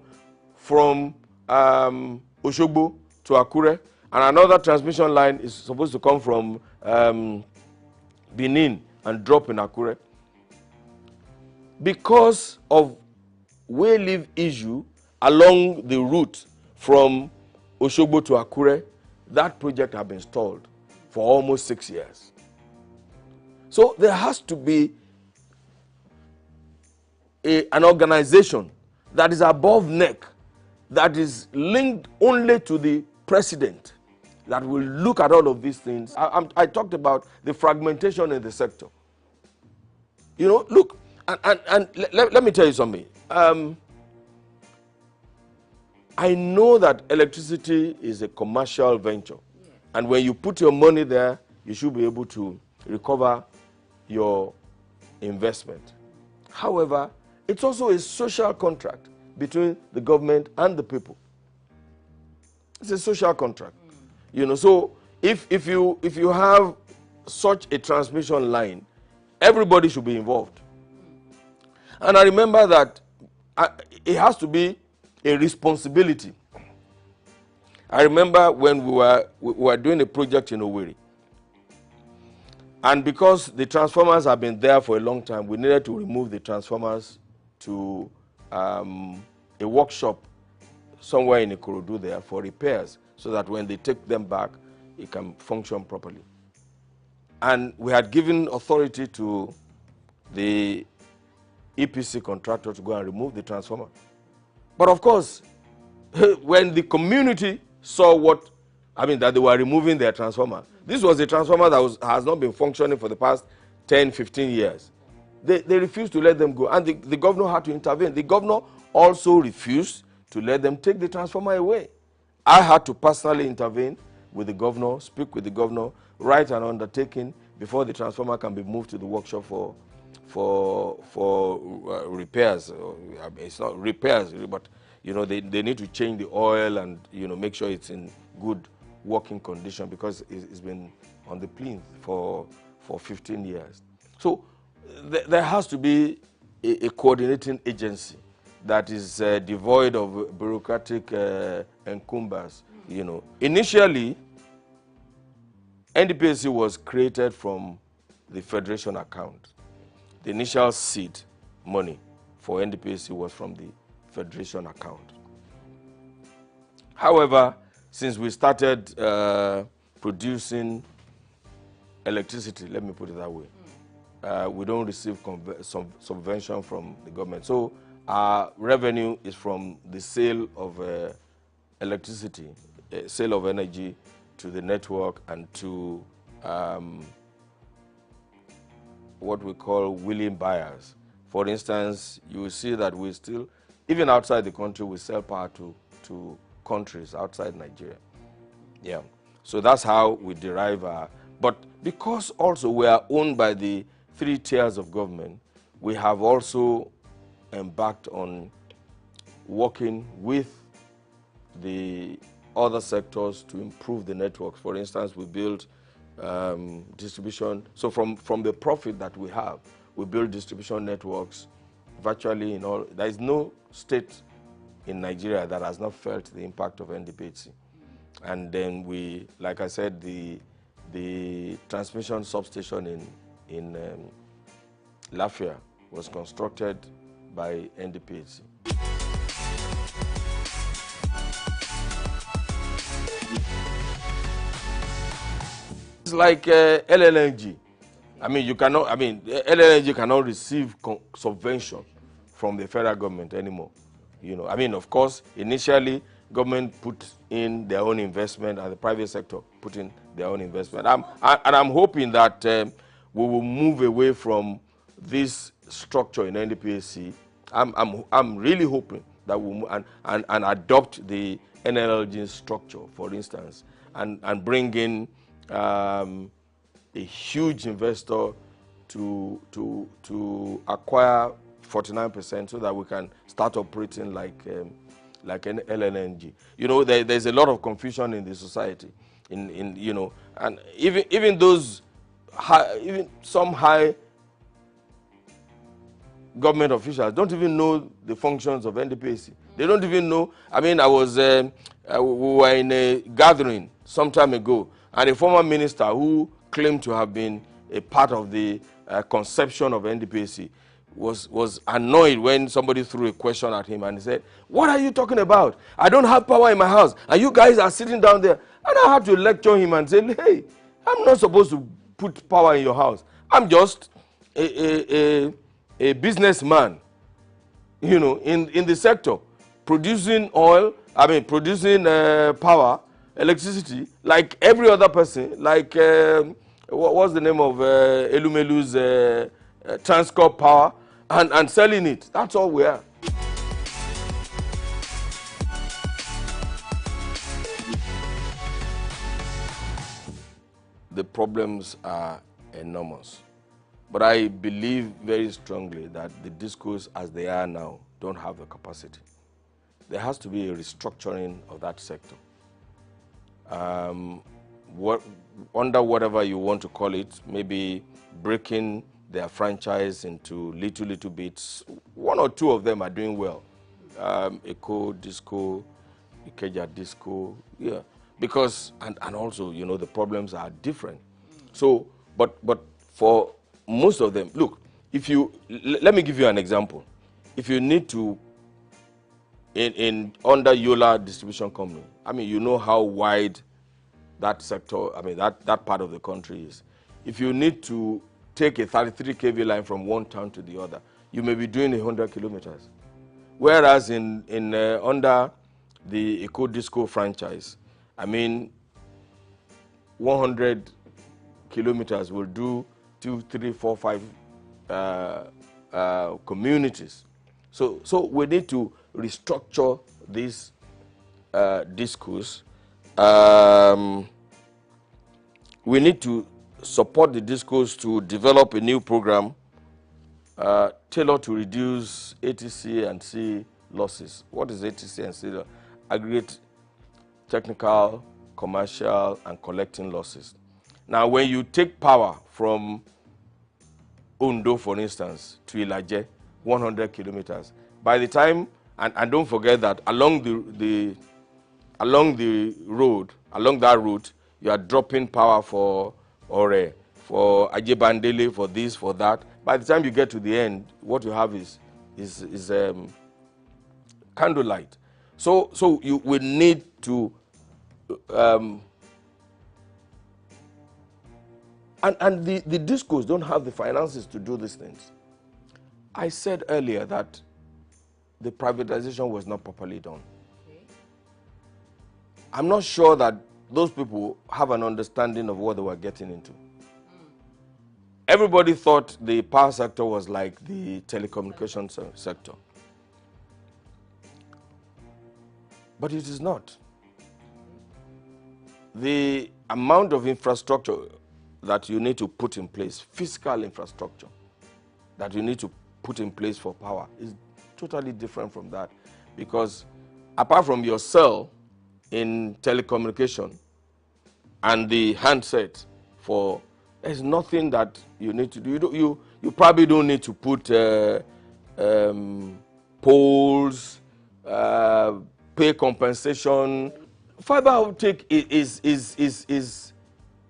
S21: from Oshogbo to Akure, and another transmission line is supposed to come from Benin and drop in Akure. Because of way-live issue along the route from Oshogbo to Akure, that project has been stalled for almost 6 years. So there has to be an organization that is above NEC, that is linked only to the president, that will look at all of these things. I talked about the fragmentation in the sector. You know, look, and let me tell you something. I know that electricity is a commercial venture. Yeah. And when you put your money there, you should be able to recover your investment. However, it's also a social contract between the government and the people. It's a social contract. You know, so if you have such a transmission line, everybody should be involved. And I remember that it has to be a responsibility. I remember when we were doing a project in Owerri, and because the transformers have been there for a long time, we needed to remove the transformers to a workshop somewhere in Ikorodu there for repairs, so that when they take them back, it can function properly. And we had given authority to the EPC contractor to go and remove the transformer. But of course, when the community saw that they were removing their transformer, this was a transformer that has not been functioning for the past 10-15 years. They refused to let them go, and the governor had to intervene. The governor also refused to let them take the transformer away. I had to personally intervene with the governor, speak with the governor, write an undertaking before the transformer can be moved to the workshop for repairs. I mean, it's not repairs, but you know, they need to change the oil and, you know, make sure it's in good working condition, because it's been on the plinth for 15 years. So there has to be a coordinating agency that is devoid of bureaucratic encumbers. You know, initially, NDPAC was created from the federation account. The initial seed money for NDPAC was from the federation account. However, since we started producing electricity, let me put it that way, we don't receive subvention from the government. So our revenue is from the sale of electricity, sale of energy to the network and to what we call willing buyers. For instance, you will see that we still, even outside the country, we sell power to countries outside Nigeria. Yeah. So that's how we derive our, but because also we are owned by the 3 tiers of government, we have also embarked on working with the other sectors to improve the network. For instance, we build distribution. So from the profit that we have, we build distribution networks virtually in all. There is no state in Nigeria that has not felt the impact of NDPAC. And then we, like I said, the transmission substation in Lafia was constructed by NDPHC. It's like LLNG. I mean, LLNG cannot receive subvention from the federal government anymore. You know, I mean, of course, initially, government put in their own investment and the private sector put in their own investment. I'm hoping that we will move away from this structure in NDPHC. I'm really hoping that we'll and adopt the NLLG structure, for instance, and bring in a huge investor to acquire 49% so that we can start operating like an LNG. You know, there's a lot of confusion in the society, you know, and even those even some high government officials don't even know the functions of NDPHC. They don't even know. I mean, we were in a gathering some time ago, and a former minister who claimed to have been a part of the conception of NDPHC was annoyed when somebody threw a question at him, and he said, "What are you talking about? I don't have power in my house, and you guys are sitting down there." And I had to lecture him and say, "Hey, I'm not supposed to put power in your house. I'm just a businessman, you know, in the sector, producing oil, producing power, electricity, like every other person, like what's the name of Elumelu's Transcorp Power, and selling it. That's all we are." The problems are enormous. But I believe very strongly that the discos as they are now don't have the capacity. There has to be a restructuring of that sector. Under whatever you want to call it, maybe breaking their franchise into little bits. One or two of them are doing well. Eco, Disco, Ikeja Disco, yeah. Because, and also, you know, the problems are different. So, but for most of them, look, if you, let me give you an example. If you need to, under Yola Distribution Company, I mean, you know how wide that sector, I mean, that part of the country is. If you need to take a 33 kV line from one town to the other, you may be doing 100 kilometers. Whereas under the Eco Disco franchise, I mean, 100 kilometers will do 2, 3, 4, 5 communities. So we need to restructure these discos. We need to support the discos to develop a new program tailored to reduce ATC and C losses. What is ATC and C? Aggregate technical, commercial, and collecting losses. Now, when you take power from Ondo, for instance, to Ilaje, 100 kilometers, by the time, and don't forget that along that route, you are dropping power for Ore, for Ajebandele, for this, for that. By the time you get to the end, what you have is candlelight. So you will need to and the discos don't have the finances to do these things. I said earlier that the privatization was not properly done. Okay. I'm not sure that those people have an understanding of what they were getting into. Everybody thought the power sector was like the telecommunications sector. But it is not. The amount of infrastructure that you need to put in place, physical infrastructure that you need to put in place for power is totally different from that. Because apart from your cell in telecommunication and the handset there's nothing that you need to do. You probably don't need to put poles, pay compensation. Fiber optic is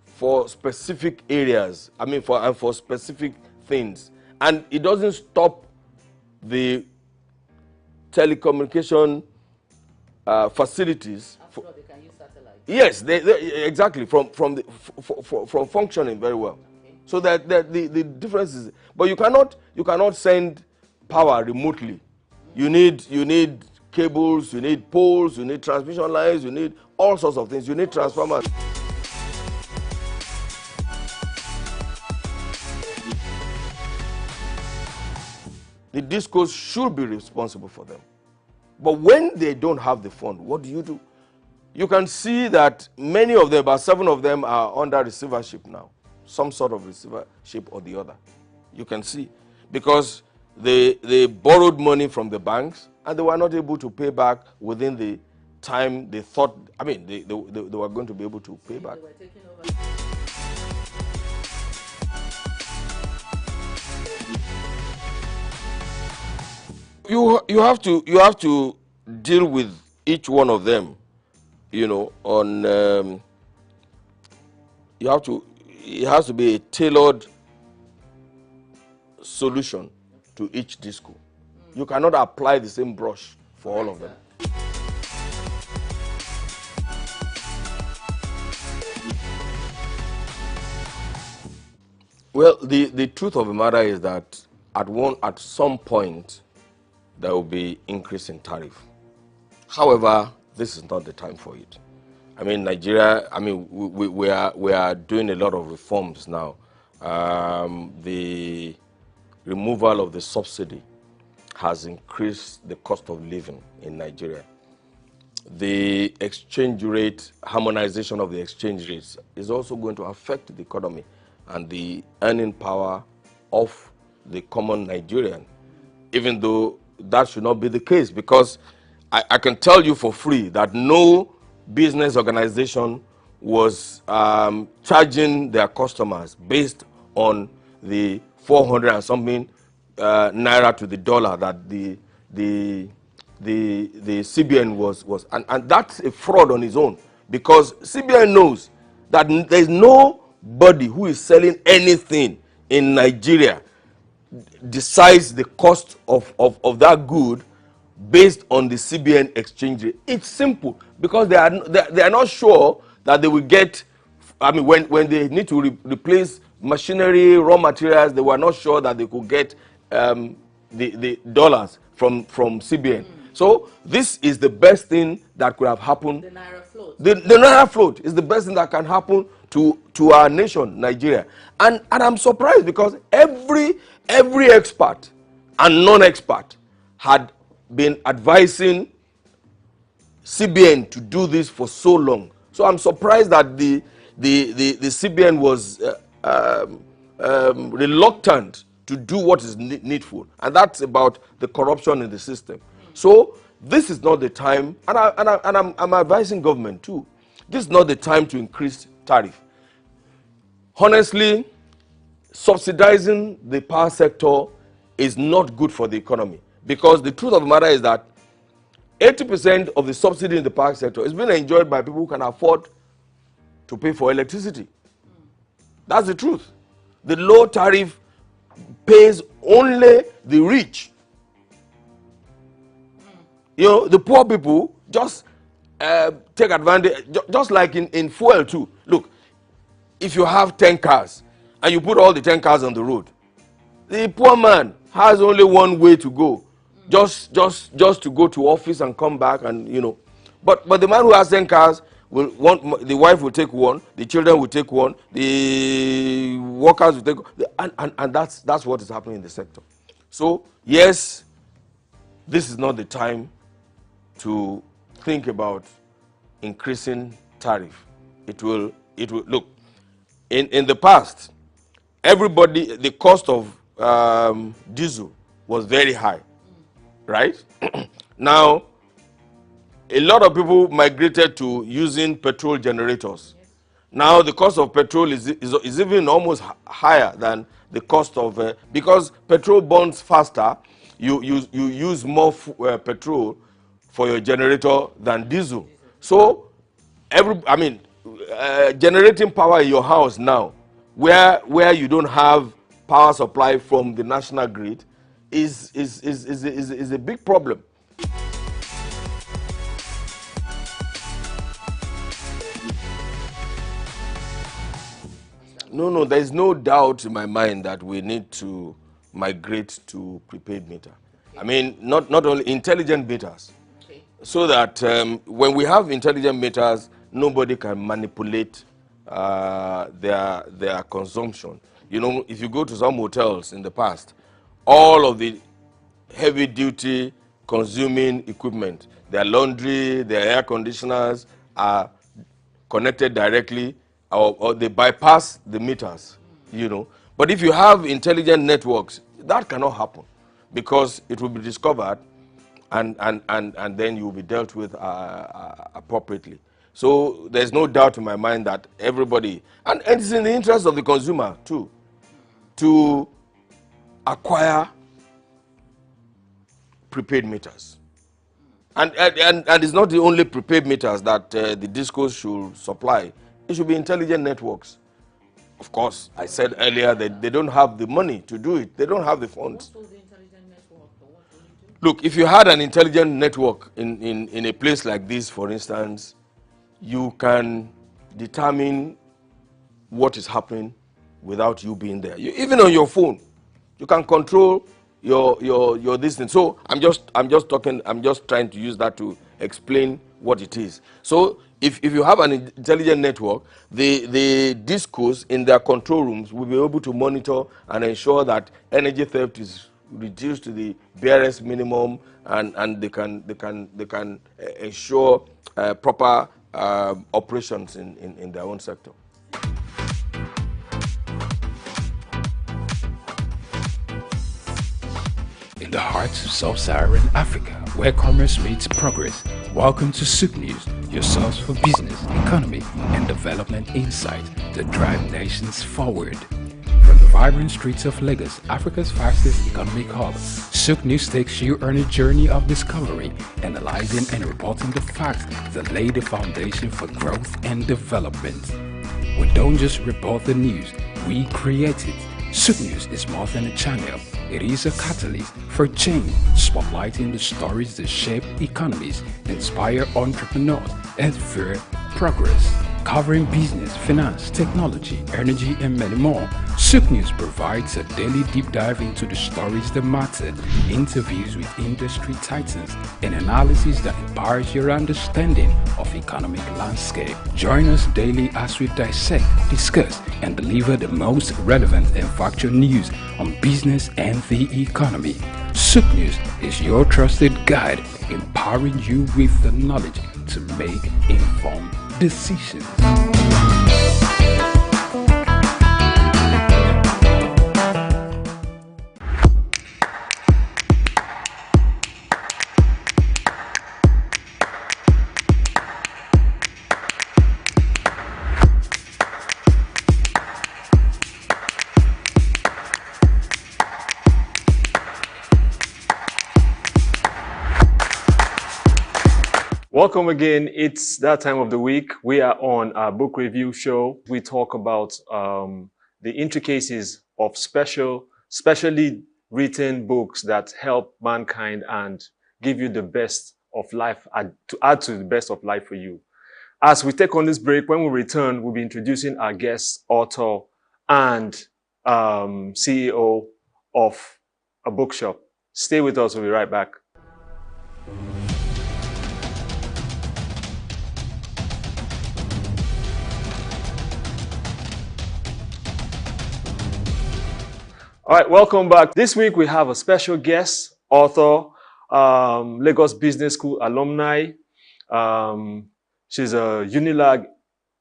S21: for specific areas. I mean, for specific things, and it doesn't stop the telecommunication facilities.
S15: They can use satellite.
S21: Yes, exactly, from functioning very well. Okay. So that the difference is, but you cannot send power remotely. You need cables, you need poles, you need transmission lines, you need all sorts of things. You need transformers. The discos should be responsible for them. But when they don't have the fund, what do? You can see that many of them, about 7 of them, are under receivership now. Some sort of receivership or the other. You can see. Because they borrowed money from the banks and they were not able to pay back within the time they thought, I mean, they were going to be able to pay back. You have to deal with each one of them, you know, on it has to be a tailored solution to each disco. You cannot apply the same brush for all of them. Well, the truth of the matter is that at some point there will be increase in tariff. However, this is not the time for it. I mean, Nigeria, I mean, we are doing a lot of reforms now. The removal of the subsidy has increased the cost of living in Nigeria. The exchange rate, harmonization of the exchange rates is also going to affect the economy and the earning power of the common Nigerian, even though that should not be the case, because I can tell you for free that no business organization was charging their customers based on the 400 and something naira to the dollar that the CBN was and that's a fraud on its own, because CBN knows that there's nobody who is selling anything in Nigeria decides the cost of that good based on the CBN exchange rate. It's simple, because they are not sure that they will get, I mean, when they need to replace machinery, raw materials, they were not sure that they could get the dollars from CBN. So this is the best thing that could have happened.
S15: The Naira float.
S21: The Naira float is the best thing that can happen to our nation, Nigeria. And I'm surprised, because every expert and non-expert had been advising CBN to do this for so long. So I'm surprised that the CBN was reluctant to do what is needful, and that's about the corruption in the system. So this is not the time, and I'm advising government too. This is not the time to increase tariff. Honestly, subsidizing the power sector is not good for the economy, because the truth of the matter is that 80% of the subsidy in the power sector is being enjoyed by people who can afford to pay for electricity. That's the truth. The low tariff pays only the rich. You know, the poor people just take advantage, just like in fuel too. Look, if you have 10 cars and you put all the 10 cars on the road, the poor man has only one way to go, just to go to office and come back, and you know. But the man who has 10 cars will want, the wife will take one, the children will take one, the workers will take, and that's what is happening in the sector. So yes, this is not the time to think about increasing tariff. It will look, in the past, everybody, the cost of diesel was very high, right? Now, a lot of people migrated to using petrol generators. Yes. Now the cost of petrol is even almost higher than the cost of, because petrol burns faster, you use more petrol for your generator than diesel. So, generating power in your house now, where you don't have power supply from the national grid, is a big problem. No, there is no doubt in my mind that we need to migrate to prepaid meter. I mean, not only intelligent meters, so that when we have intelligent meters, nobody can manipulate their consumption. You know, if you go to some hotels in the past, all of the heavy-duty consuming equipment, their laundry, their air conditioners are connected directly, or they bypass the meters, you know. But if you have intelligent networks, that cannot happen, because it will be discovered and then you will be dealt with appropriately. So there's no doubt in my mind that everybody, and it's in the interest of the consumer too, to acquire prepaid meters. And it's not the only prepaid meters that the discos should supply. It should be intelligent networks. Of course, I said earlier that they don't have the money to do it. They don't have the funds. Look, if you had an intelligent network in a place like this, for instance, you can determine what is happening without you being there. Even on your phone, you can control your this thing. So I'm just trying to use that to explain what it is. So if you have an intelligent network, the discos in their control rooms will be able to monitor and ensure that energy theft is reduced to the barest minimum, and they can ensure proper operations in their own sector.
S1: In the heart of sub-Saharan Africa, where commerce meets progress, welcome to SOUQ News, your source for business, economy, and development insight that drive nations forward. From the vibrant streets of Lagos, Africa's fastest economic hub, SOUQ News takes you on a journey of discovery, analyzing and reporting the facts that lay the foundation for growth and development. We don't just report the news, we create it. SOUQ News is more than a channel. It is a catalyst for change, spotlighting the stories that shape economies, inspire entrepreneurs, and fuel progress. Covering business, finance, technology, energy, and many more, SOUQ News provides a daily deep dive into the stories that matter, interviews with industry titans, and analysis that empowers your understanding of economic landscape. Join us daily as we dissect, discuss, and deliver the most relevant and factual news on business and the economy. SOUQ News is your trusted guide, empowering you with the knowledge to make informed decisions.
S25: Welcome again. It's that time of the week. We are on our book review show. We talk about the intricacies of specially written books that help mankind and give you the best of life, to add to the best of life for you. As we take on this break, when we return, we'll be introducing our guest author and CEO of a bookshop. Stay with us. We'll be right back. All right, welcome back. This week we have a special guest, author, Lagos Business School alumni. She's a UNILAG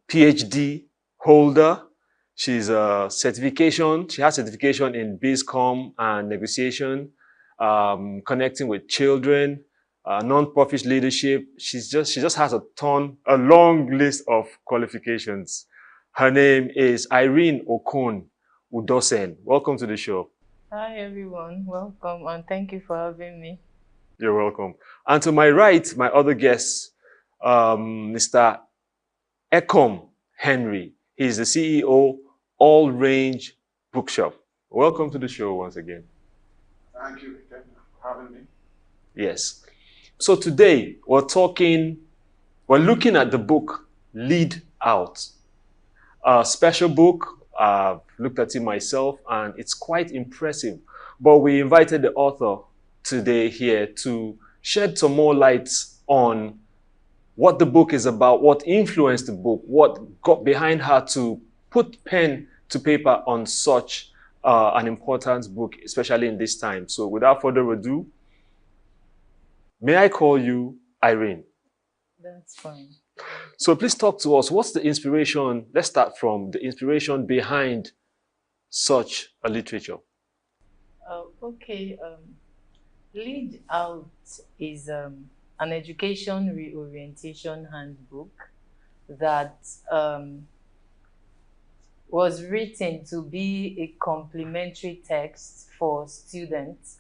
S25: PhD holder. She's a certification. She has certification in BizCom and negotiation, connecting with children, non-profit leadership. She just has a long list of qualifications. Her name is Irene Okon Udosen. Welcome to the show.
S6: Hi everyone, welcome and thank you for having me.
S25: You're welcome. And to my right, my other guest, Mr. Ekom Henry. He's the CEO, All Range Bookshop. Welcome to the show once again.
S7: Thank you again for having me.
S25: Yes. So today we're looking at the book Lead Out. A special book. I've looked at it myself and it's quite impressive. But we invited the author today here to shed some more light on what the book is about, what influenced the book, what got behind her to put pen to paper on such an important book, especially in this time. So without further ado, may I call you Irene?
S6: That's fine.
S25: So please talk to us. What's the inspiration? Let's start from the inspiration behind such a literature.
S6: Okay. Lead Out is an education reorientation handbook that was written to be a complementary text for students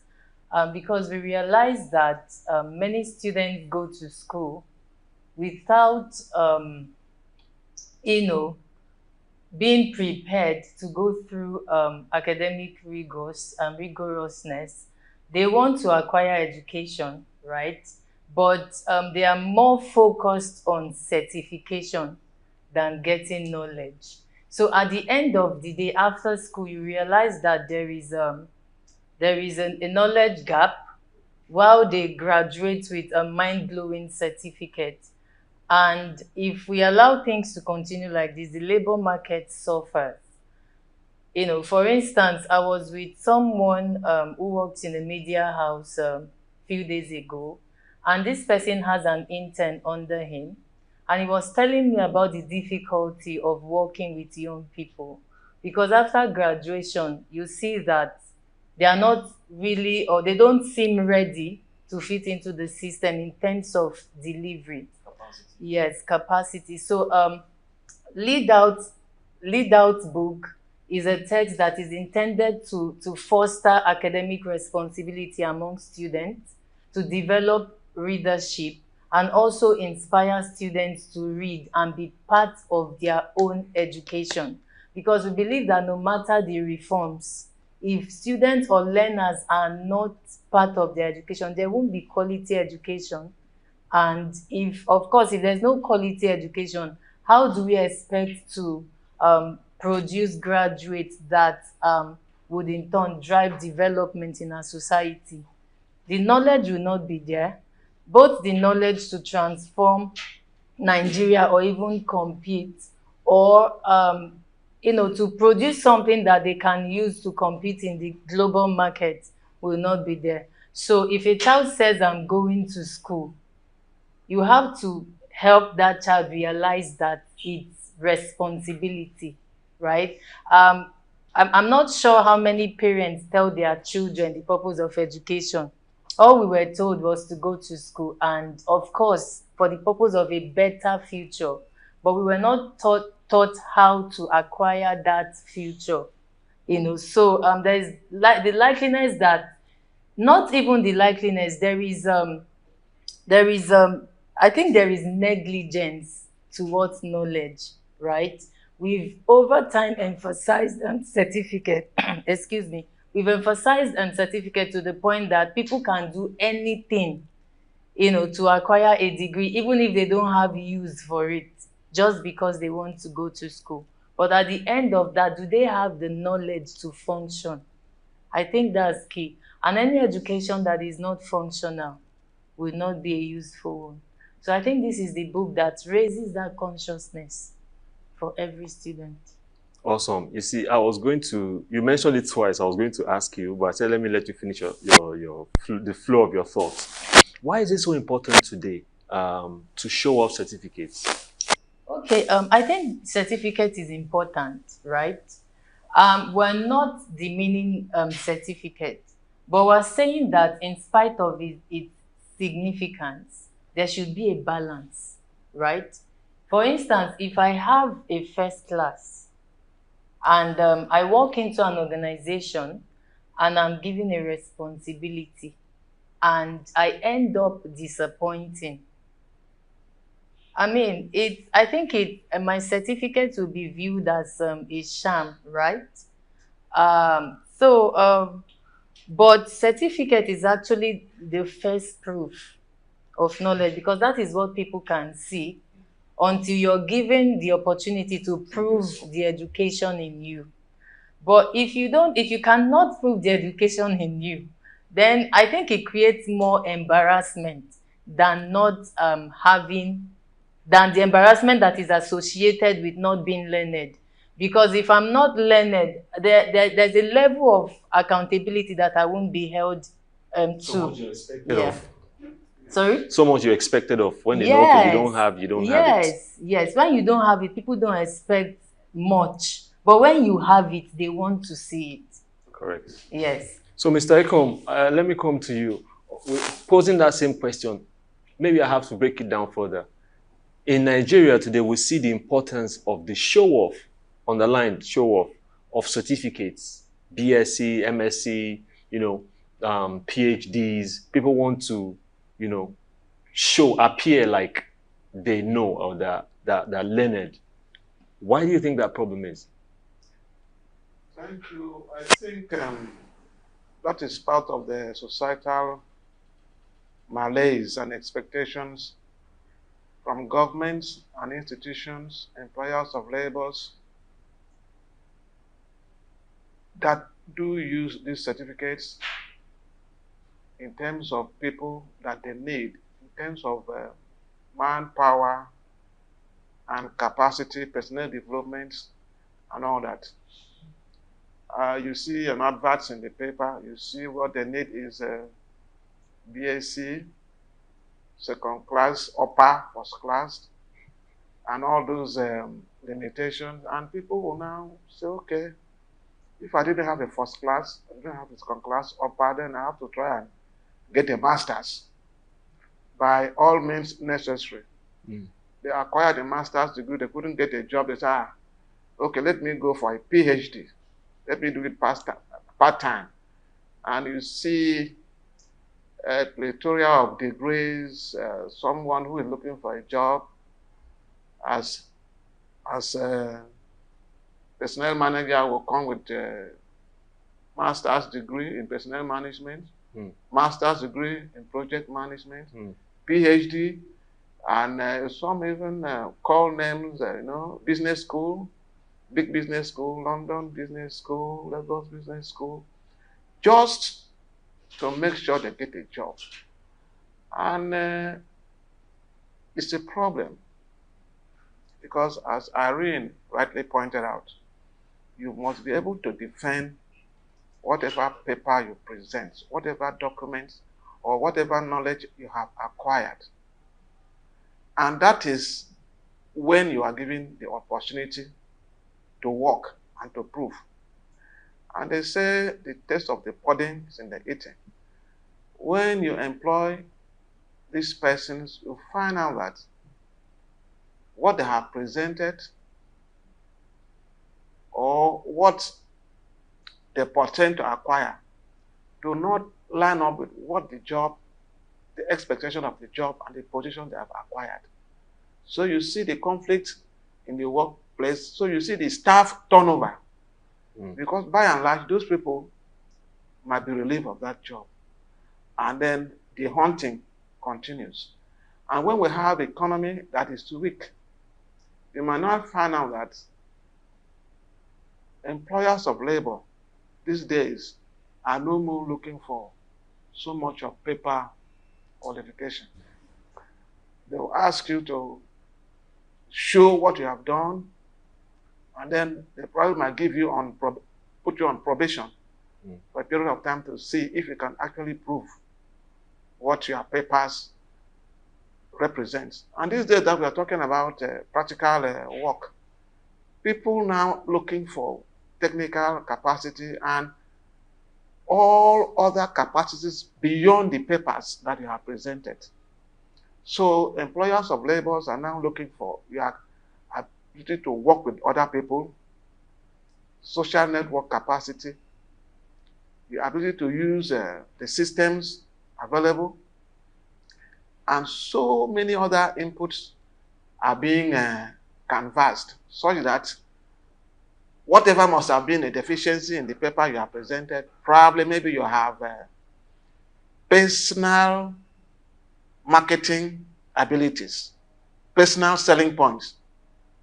S6: because we realized that many students go to school without, being prepared to go through academic rigorousness. They want to acquire education, right? But they are more focused on certification than getting knowledge. So at the end of the day, after school, you realize that there is a knowledge gap while they graduate with a mind-blowing certificate. And if we allow things to continue like this, the labor market suffers. For instance, I was with someone who works in a media house a few days ago, and this person has an intern under him, and he was telling me about the difficulty of working with young people. Because after graduation, you see that they are not really, or they don't seem ready to fit into the system in terms of delivery. Yes, capacity. So Lead Out book is a text that is intended to foster academic responsibility among students, to develop readership, and also inspire students to read and be part of their own education. Because we believe that no matter the reforms, if students or learners are not part of their education, there won't be quality education. And of course, if there's no quality education, how do we expect to produce graduates that would in turn drive development in our society? The knowledge will not be there, both the knowledge to transform Nigeria or even compete, or to produce something that they can use to compete in the global market will not be there. So if a child says, I'm going to school, you have to help that child realize that it's responsibility, right? I'm not sure how many parents tell their children the purpose of education. All we were told was to go to school and, of course, for the purpose of a better future. But we were not taught how to acquire that future, So there's the likeliness that, not even the likeliness, I think there is negligence towards knowledge, right? We've over time emphasized certificate, excuse me, we've emphasized certificate to the point that people can do anything, to acquire a degree, even if they don't have use for it, just because they want to go to school. But at the end of that, do they have the knowledge to function? I think that's key. And any education that is not functional will not be a useful one. So I think this is the book that raises that consciousness for every student.
S25: Awesome. You see, you mentioned it twice. I was going to ask you, but I said, let me let you finish the flow of your thoughts. Why is it so important today to show off certificates?
S6: Okay, I think certificate is important, right? We're not demeaning certificate, but we're saying that in spite of its significance, there should be a balance, right? For instance, if I have a first class and I walk into an organization and I'm given a responsibility and I end up disappointing, I think my certificate will be viewed as a sham, right? But certificate is actually the first proof of knowledge, because that is what people can see until you're given the opportunity to prove the education in you. But if you cannot prove the education in you, then I think it creates more embarrassment than not than the embarrassment that is associated with not being learned. Because if I'm not learned, there's a level of accountability that I won't be held
S9: So
S6: to.
S9: much you're expected
S6: Yeah.
S9: of.
S6: Sorry?
S9: So much you're expected of. When they know, okay, you don't have it.
S6: Yes. When you don't have it, people don't expect much. But when you have it, they want to see it.
S9: Correct.
S6: Yes.
S9: So, Mr. Ekom, let me come to you. Posing that same question, maybe I have to break it down further. In Nigeria today, we see the importance of the show-off, underlined show-off, of certificates, BSc, MSc, PhDs. People want to, appear like they know or they're learned. Why do you think that problem is?
S7: Thank you. I think that is part of the societal malaise and expectations from governments and institutions, employers of labors that do use these certificates in terms of people that they need, in terms of manpower and capacity, personnel development, and all that. You see an advert in the paper, you see what they need is BSc, second class, upper, first class, and all those limitations. And people will now say, okay, if I didn't have a first class, I didn't have a second class, upper, then I have to try and get a master's by all means necessary. They acquired a master's degree, they couldn't get a job, they said, okay, let me go for a PhD. Let me do it part-time. And you see a plethora of degrees, someone who is looking for a job as a personnel manager will come with a master's degree in personnel management, master's degree in project management, PhD, and some even call names, business school, big business school, London Business School, Lagos Business School, just to make sure they get a job. And it's a problem because, as Irene rightly pointed out, you must be able to defend whatever paper you present, whatever documents or whatever knowledge you have acquired. And that is when you are given the opportunity to work and to prove. And they say the taste of the pudding is in the eating. When you employ these persons, you find out that what they have presented or what they pretend to acquire do not line up with what the job, the expectation of the job and the position they have acquired. So you see the conflict in the workplace. So you see the staff turnover. Because by and large, those people might be relieved of that job. And then the hunting continues. And when we have an economy that is too weak, you might not find out that employers of labor these days are no more looking for so much of paper qualification. They will ask you to show what you have done, and then they probably might give you put you on probation for a period of time to see if you can actually prove what your papers represent. And these days that we are talking about practical work, people now looking for technical capacity and all other capacities beyond the papers that you have presented. So employers of labors are now looking for your ability to work with other people, social network capacity, the ability to use the systems available, and so many other inputs are being canvassed such that whatever must have been a deficiency in the paper you have presented, probably maybe you have personal marketing abilities, personal selling points.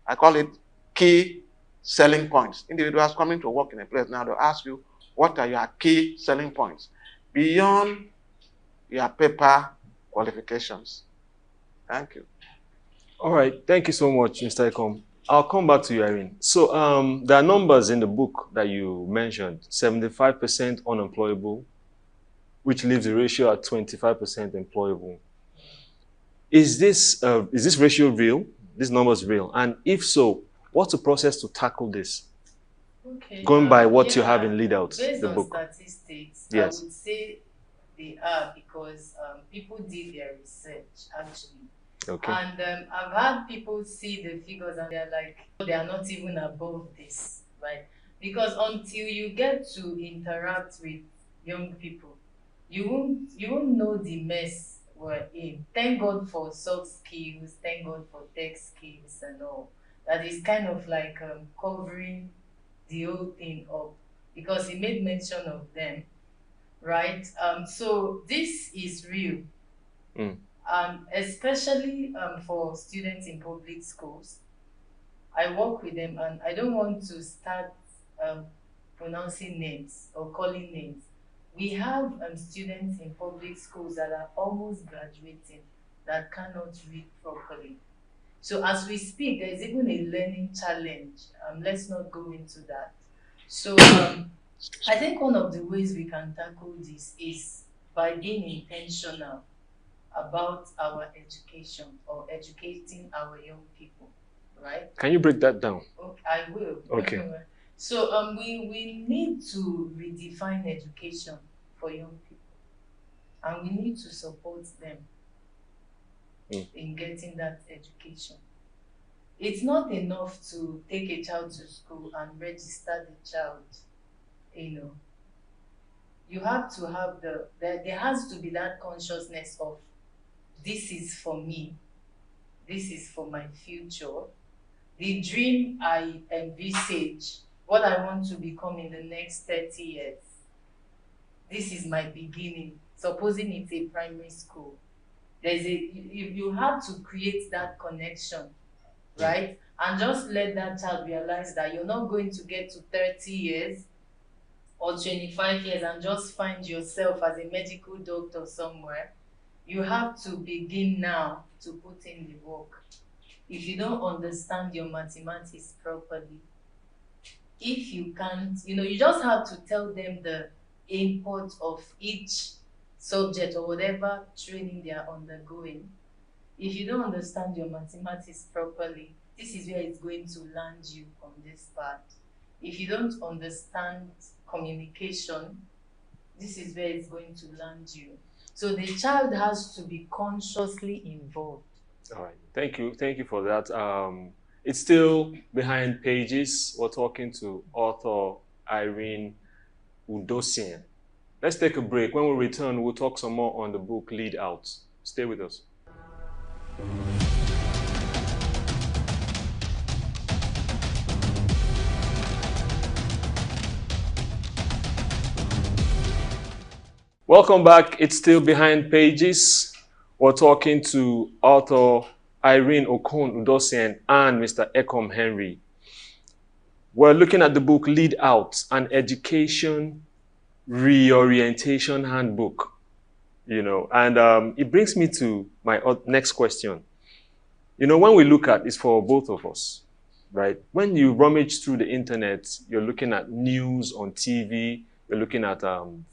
S7: I call it key selling points. Individuals coming to work in a place now, they'll ask you, what are your key selling points beyond your paper qualifications? Thank you.
S9: All right. Thank you so much, Mr. Ekom. I'll come back to you, Irene. So there are numbers in the book that you mentioned, 75% unemployable, which leaves the ratio at 25% employable. Is this ratio real? This number is real? And if so, what's the process to tackle this?
S6: Okay.
S9: Going by what you have in Lead Out,
S6: based
S9: the
S6: on
S9: book.
S6: Statistics,
S9: Yes.
S6: I would say they are, because people did their research actually.
S9: Okay.
S6: And I've had people see the figures and they're like, they are not even above this, right? Because until you get to interact with young people, you won't know the mess we're in. Thank God for soft skills, thank God for tech skills and all. That is kind of like covering the whole thing up, because he made mention of them, right? So this is real. Especially for students in public schools. I work with them and I don't want to start pronouncing names or calling names. We have students in public schools that are almost graduating that cannot read properly. So as we speak, there's even a learning challenge. Let's not go into that. So I think one of the ways we can tackle this is by being intentional about our education or educating our young people, right?
S9: Can you break that down?
S6: Okay, I will.
S9: Okay.
S6: So we need to redefine education for young people, and we need to support them in getting that education. It's not enough to take a child to school and register the child, you know. You have to have there has to be that consciousness of, this is for me, this is for my future, the dream I envisage, what I want to become in the next 30 years. This is my beginning. Supposing it's a primary school, you have to create that connection, right? And just let that child realize that you're not going to get to 30 years or 25 years and just find yourself as a medical doctor somewhere. You have to begin now to put in the work. If you don't understand your mathematics properly, if you can't, you just have to tell them the import of each subject or whatever training they are undergoing. If you don't understand your mathematics properly, this is where it's going to land you on this part. If you don't understand communication, this is where it's going to land you. So the child has to be consciously involved.
S9: All right. Thank you for that. It's still behind pages. We're talking to author Irene Udosian. Let's take a break. When we return, we'll talk some more on the book Lead Out. Stay with us. Welcome back. It's still behind pages. We're talking to author Irene Okon Udosian and Mr. Ekom Henry. We're looking at the book Lead Out, an education reorientation handbook. And it brings me to my next question. When we look at, it's for both of us, right? When you rummage through the internet, you're looking at news on TV, you're looking at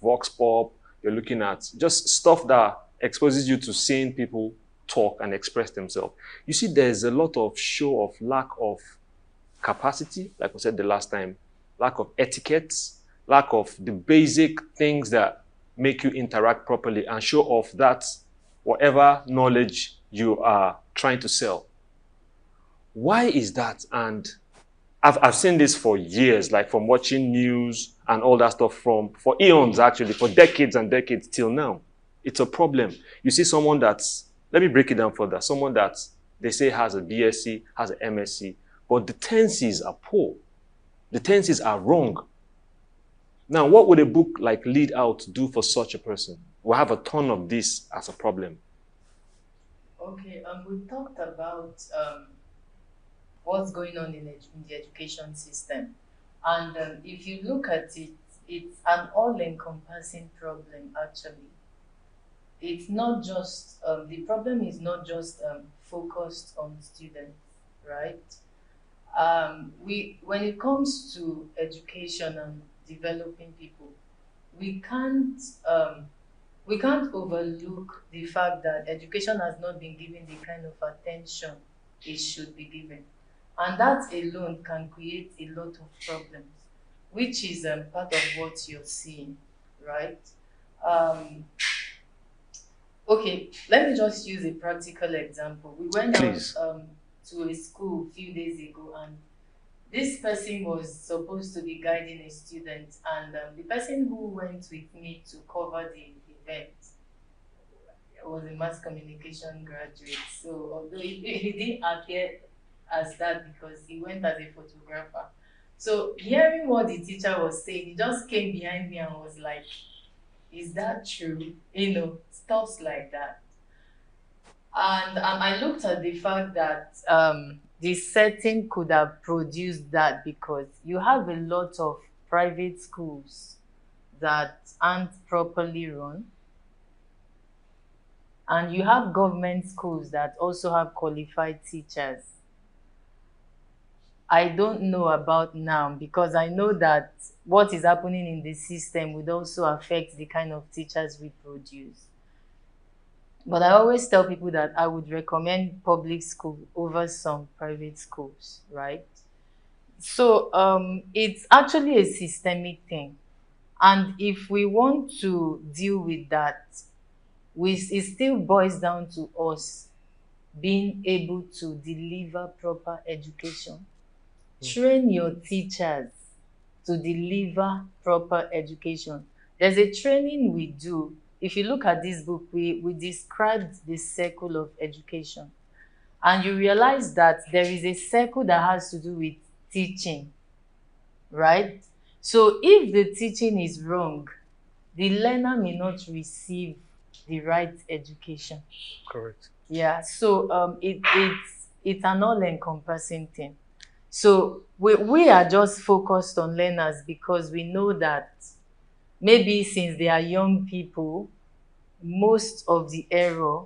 S9: Vox Pop, you're looking at just stuff that exposes you to seeing people talk and express themselves. You see, there's a lot of show of lack of capacity, like we said the last time, lack of etiquette, lack of the basic things that make you interact properly and show off that whatever knowledge you are trying to sell. Why is that? And I've seen this for years, like from watching news and all that stuff for eons, actually, for decades and decades till now. It's a problem. You see someone that's, let me break it down further, someone that they say has a BSc, has an MSc, but the tenses are poor.
S25: The tenses are wrong. Now, what would a book like Lead Out do for such a person? We'll have a ton of this as a problem.
S6: Okay, we talked about what's going on in the education system. And if you look at it, it's an all-encompassing problem, actually. It's not just, the problem is not just focused on students, right? When it comes to education and developing people, we can't overlook the fact that education has not been given the kind of attention it should be given. And that alone can create a lot of problems, which is part of what you're seeing, right? Okay, let me just use a practical example. We went
S25: Please.
S6: out to a school a few days ago, and this person was supposed to be guiding a student, and the person who went with me to cover the event was a mass communication graduate. So although he didn't appear as that because he went as a photographer. So hearing what the teacher was saying, he just came behind me and was like, is that true? You know, stuff like that. And I looked at the fact that the setting could have produced that because you have a lot of private schools that aren't properly run. And you have government schools that also have qualified teachers. I don't know about now because I know that what is happening in the system would also affect the kind of teachers we produce. But I always tell people that I would recommend public school over some private schools, right? So it's actually a systemic thing. And if we want to deal with that, it still boils down to us being able to deliver proper education. Train your teachers to deliver proper education. There's a training we do. If you look at this book, we described the circle of education. And you realize that there is a circle that has to do with teaching, right? So if the teaching is wrong, the learner may not receive the right education.
S25: Correct.
S6: Yeah, so it's an all-encompassing thing. So we are just focused on learners because we know that maybe since they are young people, most of the error,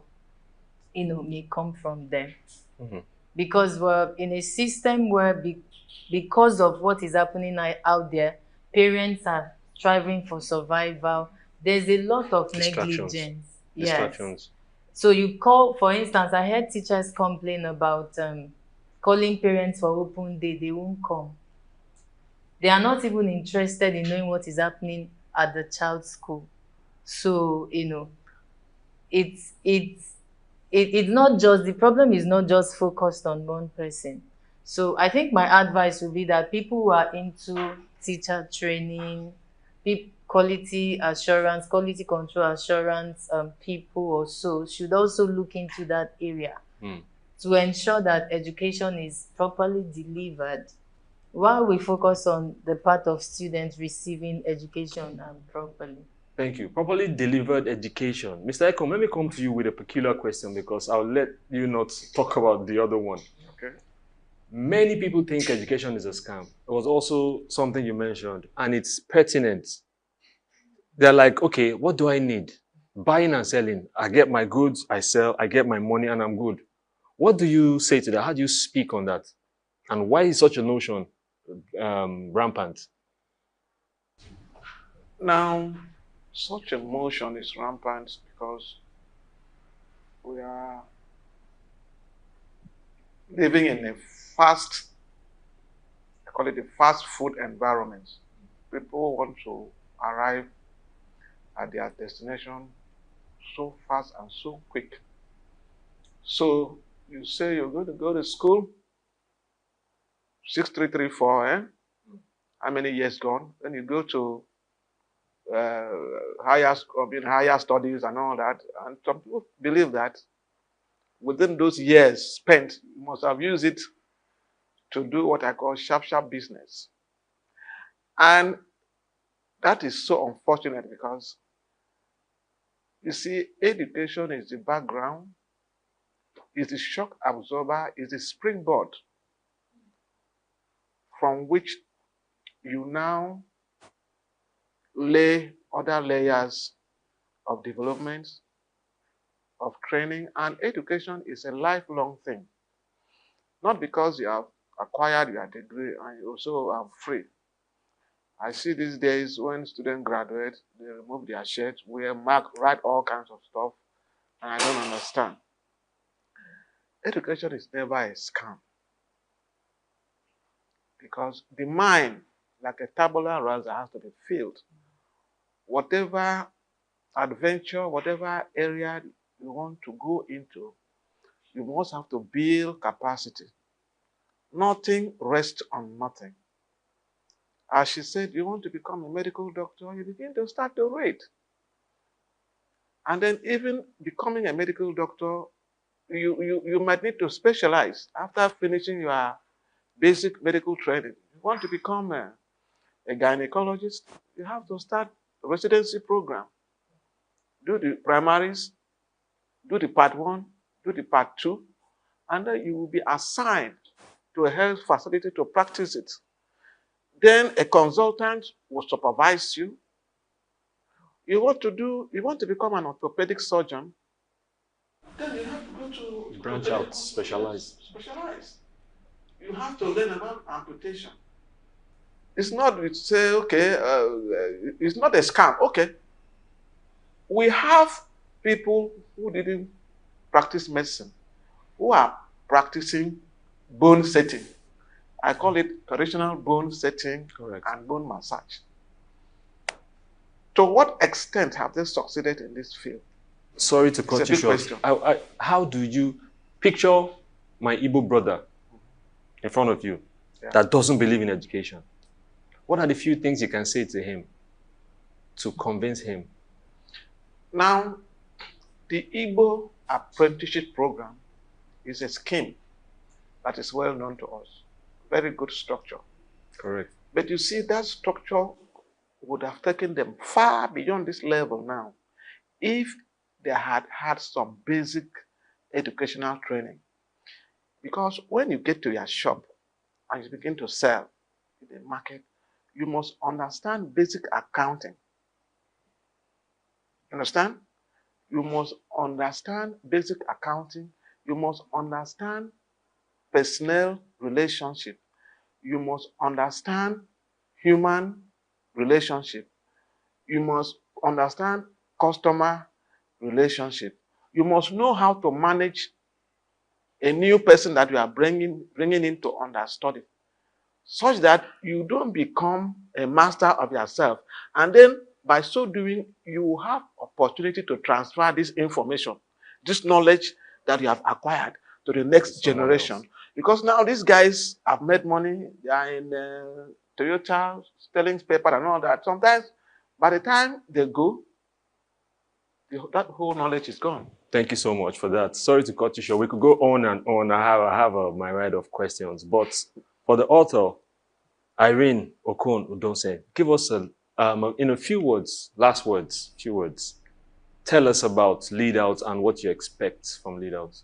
S6: may come from them.
S25: Mm-hmm.
S6: Because we're in a system where because of what is happening out there, parents are striving for survival. There's a lot of negligence.
S25: Distractions.
S6: Yes. So you call, for instance, I heard teachers complain about calling parents for open day, they won't come. They are not even interested in knowing what is happening at the child's school. So, it's not just, the problem is not just focused on one person. So I think my advice would be that people who are into teacher training, quality assurance, quality control assurance, people or so should also look into that area to ensure that education is properly delivered while we focus on the part of students receiving education properly.
S25: Thank you. Properly delivered education. Mr. Ekom, let me come to you with a peculiar question because I'll let you not talk about the other one.
S7: Okay.
S25: Many people think education is a scam. It was also something you mentioned, and it's pertinent. They're like, okay, what do I need? Buying and selling. I get my goods, I sell, I get my money, and I'm good. What do you say to that? How do you speak on that? And why is such a notion rampant?
S7: Now, such a motion is rampant because we are living in a I call it a fast food environment. People want to arrive at their destination so fast and so quick. So you say you're going to go to school, 6334, how many years gone? Then you go to higher studies and all that. And some people believe that within those years spent, you must have used it to do what I call sharp business. And that is so unfortunate because, you see, education is the background, is the shock absorber, is the springboard from which you now lay other layers of development, of training, and education is a lifelong thing. Not because you have acquired your degree and you also are free. I see these days when students graduate, they remove their shirts, wear mark, write all kinds of stuff, and I don't understand. Education is never a scam. Because the mind, like a tabula rasa, has to be filled. Whatever adventure, whatever area you want to go into, you must have to build capacity. Nothing rests on nothing. As she said, you want to become a medical doctor, you begin to start to read. And then even becoming a medical doctor, you might need to specialize after finishing your basic medical training. You want to become a gynecologist, you have to start a residency program. Do the primaries, do the part 1, do the part 2, and then you will be assigned to a health facility to practice it. Then a consultant will supervise you. You want to become an orthopedic surgeon, then you have to go to
S9: branch out, specialize.
S7: You have to learn about amputation. It's not to say, okay, it's not a scam. Okay. We have people who didn't practice medicine, who are practicing bone setting. I call it traditional bone setting and bone massage. To what extent have they succeeded in this field?
S9: Sorry to cut you short. How do you picture my Igbo brother in front of you that doesn't believe in education? What are the few things you can say to him to convince him?
S7: Now, the Igbo apprenticeship program is a scheme that is well known to us. Very good structure.
S9: Correct.
S7: But you see, that structure would have taken them far beyond this level now if they had had some basic educational training. Because when you get to your shop and you begin to sell in the market, you must understand basic accounting. Understand? You must understand basic accounting. You must understand personnel relationship. You must understand human relationship. You must understand customer relationship. You must know how to manage a new person that you are bringing in to understudy, such that you don't become a master of yourself. And then by so doing, you will have opportunity to transfer this information, this knowledge that you have acquired to the next generation. Because now these guys have made money, they are in Toyota, selling paper and all that. Sometimes by the time they go, that whole knowledge is gone.
S9: Thank you so much for that. Sorry to cut you short. We could go on and on. I have my right of questions. But for the author, Irene Okon Udonse, give us in a few words, last words, few words. Tell us about Lead Out and what you expect from Lead Out.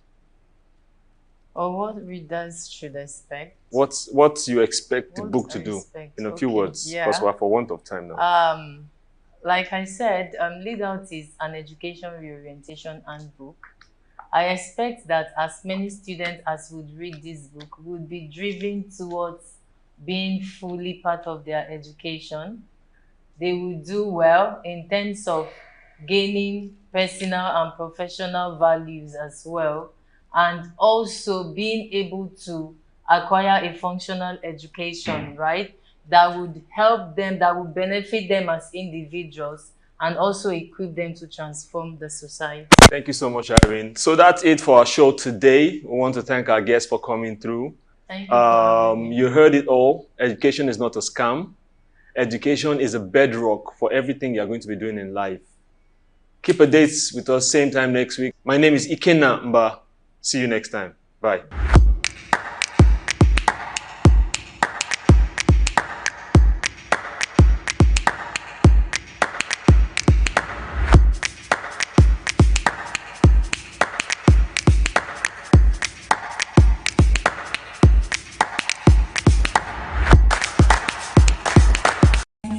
S6: Or what readers should expect.
S9: What you expect the book to do in a few words, because we're for want of time now.
S6: Like I said, Lead Out is an education reorientation handbook. I expect that as many students as would read this book would be driven towards being fully part of their education. They will do well in terms of gaining personal and professional values as well, and also being able to acquire a functional education, right? That would help them, that would benefit them as individuals and also equip them to transform the society.
S9: Thank you so much, Irene. So that's it for our show today. We want to thank our guests for coming through.
S6: Thank you for having me.
S9: You heard it all. Education is not a scam. Education is a bedrock for everything you're going to be doing in life. Keep a date with us same time next week. My name is Ikenna Mba. See you next time. Bye.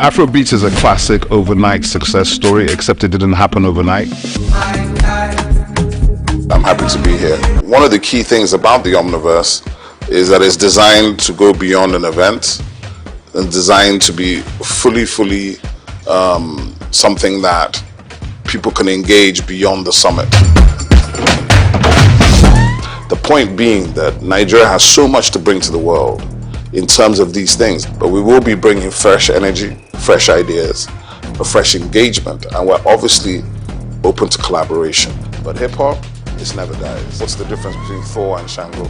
S4: Afrobeats is a classic overnight success story, except it didn't happen overnight. I'm happy to be here. One of the key things about the Omniverse is that it's designed to go beyond an event and designed to be fully something that people can engage beyond the summit. The point being that Nigeria has so much to bring to the world in terms of these things, but we will be bringing fresh energy, fresh ideas, a fresh engagement, and we're obviously open to collaboration. But hip-hop, it never dies. What's the difference between Thor and Shango?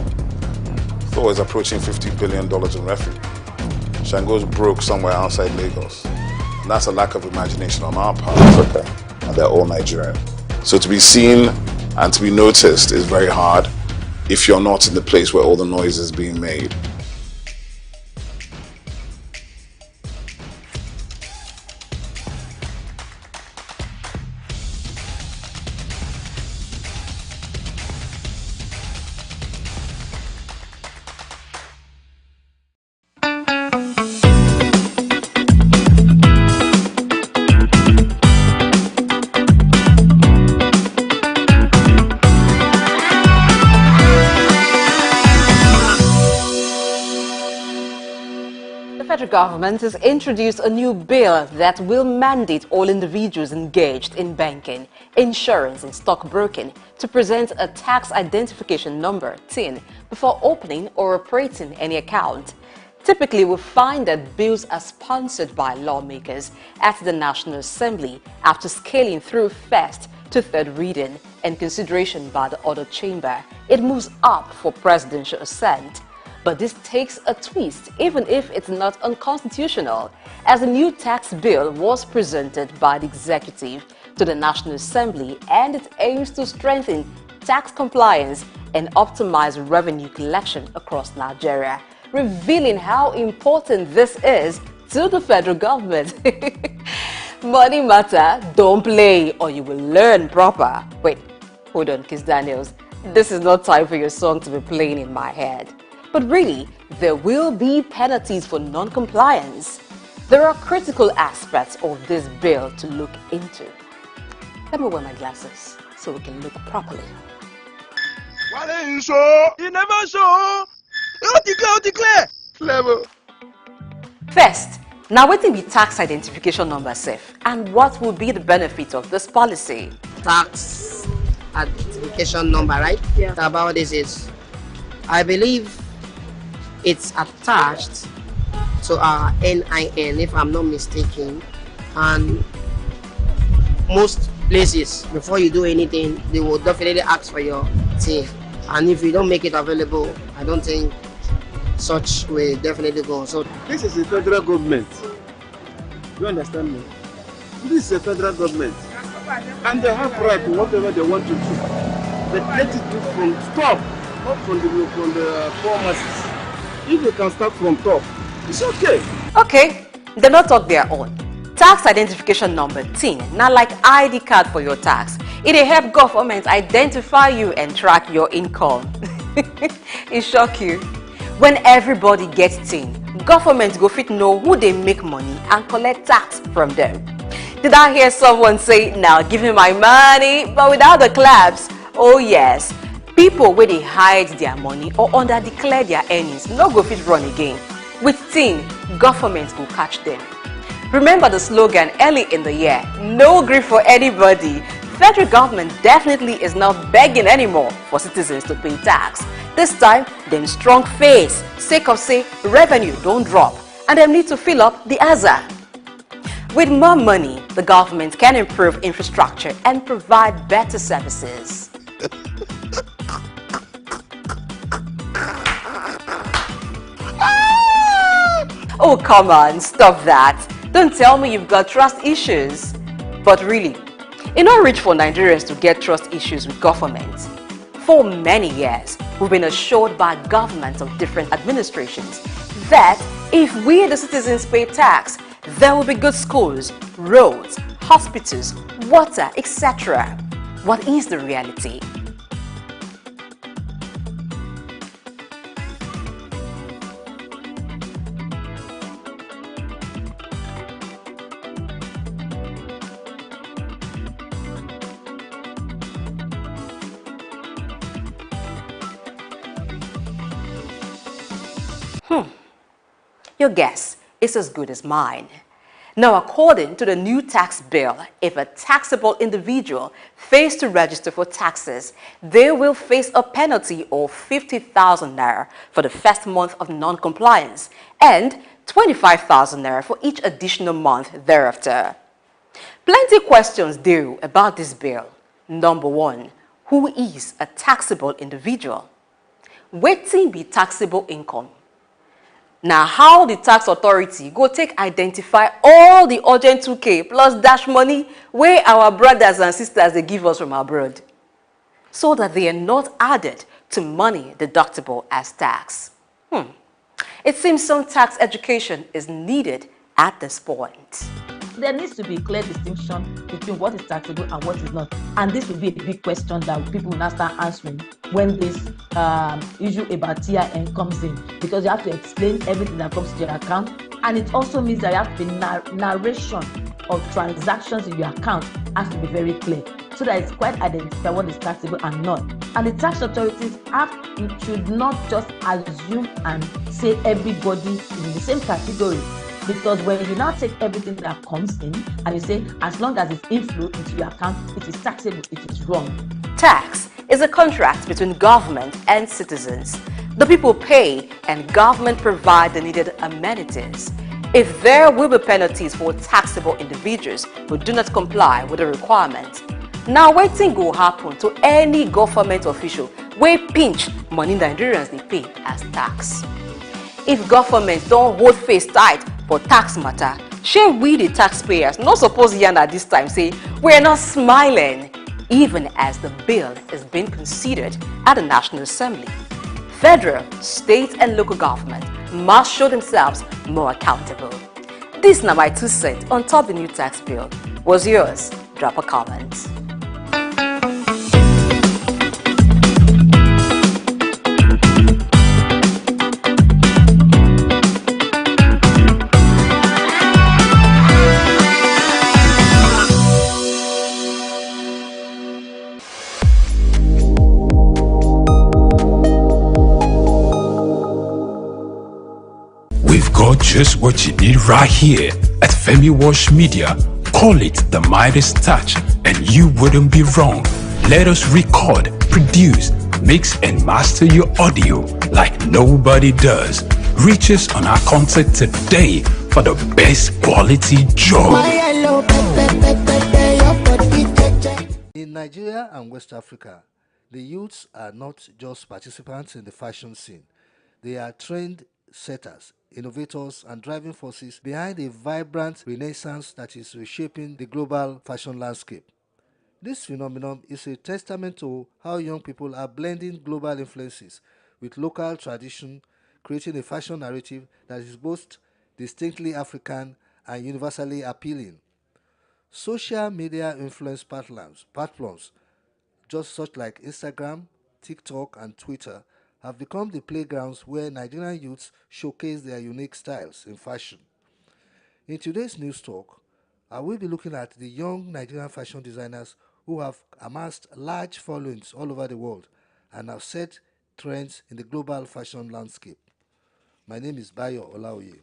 S4: Thor is approaching $50 billion in revenue. Shango's broke somewhere outside Lagos. And that's a lack of imagination on our part, Africa, and they're all Nigerian. So to be seen and to be noticed is very hard if you're not in the place where all the noise is being made.
S10: The federal government has introduced a new bill that will mandate all individuals engaged in banking, insurance and stockbroking to present a tax identification number, TIN, before opening or operating any account. Typically, we find that bills are sponsored by lawmakers at the National Assembly after scaling through first to third reading and consideration by the other chamber. It moves up for presidential assent. But this takes a twist, even if it's not unconstitutional, as a new tax bill was presented by the executive to the National Assembly, and it aims to strengthen tax compliance and optimize revenue collection across Nigeria, revealing how important this is to the federal government. Money matter, don't play or you will learn proper. Wait, hold on, Kiss Daniels. This is not time for your song to be playing in my head. But really, there will be penalties for non-compliance. There are critical aspects of this bill to look into. Let me wear my glasses so we can look properly.
S11: Why you show? You never show. You declare. Clever.
S10: First, now what will be tax identification number safe, and what will be the benefit of this policy?
S12: Tax identification number, right? Yeah. About this is, I believe it's attached to our NIN, if I'm not mistaken, and most places, before you do anything, they will definitely ask for your TIN, and if you don't make it available, I don't think such will definitely go. So
S11: this is the federal government. You understand me? This is the federal government, and they have right to whatever they want to do. But let it do from top, not from the poor masses. If they can start from top, it's okay.
S10: Okay, they not talk their own. Tax identification number, TIN, not like ID card for your tax. It will help government identify you and track your income. It shock you. When everybody gets TIN, government go fit know who they make money and collect tax from them. Did I hear someone say, now give me my money, but without the claps? Oh yes. People where they hide their money or underdeclare their earnings no go fit run again. With TIN, government will catch them. Remember the slogan early in the year, no grief for anybody. Federal government definitely is not begging anymore for citizens to pay tax. This time, them strong face, sake of say revenue don't drop, and them need to fill up the other. With more money, the government can improve infrastructure and provide better services. Oh, come on, stop that. Don't tell me you've got trust issues. But really, it's not rich for Nigerians to get trust issues with government. For many years, we've been assured by governments of different administrations that if we the citizens pay tax, there will be good schools, roads, hospitals, water, etc. What is the reality? Your guess is as good as mine. Now, according to the new tax bill, if a taxable individual fails to register for taxes, they will face a penalty of 50,000 naira for the first month of non-compliance and 25,000 naira for each additional month thereafter. Plenty questions though about this bill. Number one, who is a taxable individual? Wetin be taxable income? Now, how the tax authority go take identify all the urgent 2K plus dash money where our brothers and sisters they give us from abroad, so that they are not added to money deductible as tax? It seems some tax education is needed at this point.
S13: There needs to be a clear distinction between what is taxable and what is not. And this will be a big question that people will now start answering when this issue about TIN comes in. Because you have to explain everything that comes to your account. And it also means that you have to be narration of transactions in your account has to be very clear, so that it's quite identify what is taxable and not. And the tax authorities should not just assume and say everybody is in the same category. Because when you now take everything that comes in and you say, as long as it's inflow into your account, it is taxable, it is wrong.
S10: Tax is a contract between government and citizens. The people pay and government provide the needed amenities. If there will be penalties for taxable individuals who do not comply with the requirement, now wetin go happen to any government official wey pinch money Nigerians they pay as tax? If government don't hold face tight for tax matter, shey we the taxpayers not suppose yarn at this time say we're not smiling, even as the bill is being considered at the National Assembly. Federal, state and local government must show themselves more accountable. This now my 2 cents on top the new tax bill. Was yours? Drop a comment.
S1: Got just what you need right here at Femi Wash Media. Call it the Midas Touch and you wouldn't be wrong. Let us record, produce, mix and master your audio like nobody does. Reach us on our contact today for the best quality job.
S8: In Nigeria and West Africa, the youths are not just participants in the fashion scene. They are trained setters, innovators, and driving forces behind a vibrant renaissance that is reshaping the global fashion landscape. This phenomenon is a testament to how young people are blending global influences with local tradition, creating a fashion narrative that is both distinctly African and universally appealing. Social media influence platforms, just such like Instagram, TikTok, and Twitter, have become the playgrounds where Nigerian youths showcase their unique styles in fashion. In today's news talk, I will be looking at the young Nigerian fashion designers who have amassed large followings all over the world and have set trends in the global fashion landscape. My name is Bayo Olaoye.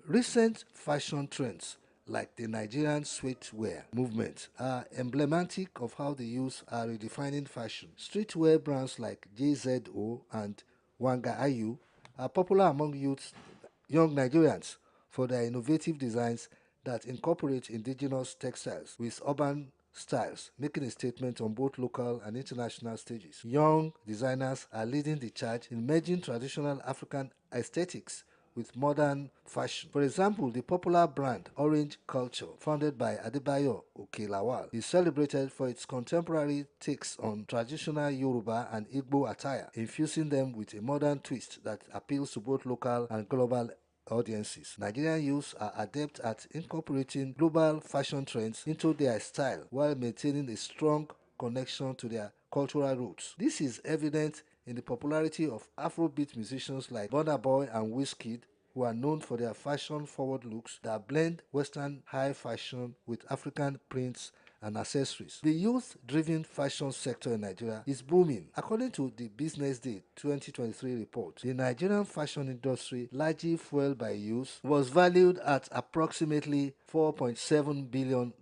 S8: Recent fashion trends like the Nigerian streetwear movement are emblematic of how the youth are redefining fashion. Streetwear brands like JZO and Wanga Ayu are popular among young Nigerians for their innovative designs that incorporate indigenous textiles with urban styles, making a statement on both local and international stages. Young designers are leading the charge in merging traditional African aesthetics with modern fashion. For example, the popular brand Orange Culture, founded by Adebayo Okelawal, is celebrated for its contemporary takes on traditional Yoruba and Igbo attire, infusing them with a modern twist that appeals to both local and global audiences. Nigerian youths are adept at incorporating global fashion trends into their style while maintaining a strong connection to their cultural roots. This is evident in the popularity of Afrobeat musicians like Burna Boy and Wizkid, who are known for their fashion-forward looks that blend Western high fashion with African prints and accessories. The youth-driven fashion sector in Nigeria is booming. According to the Business Day 2023 report, the Nigerian fashion industry, largely fueled by youth, was valued at approximately $4.7 billion,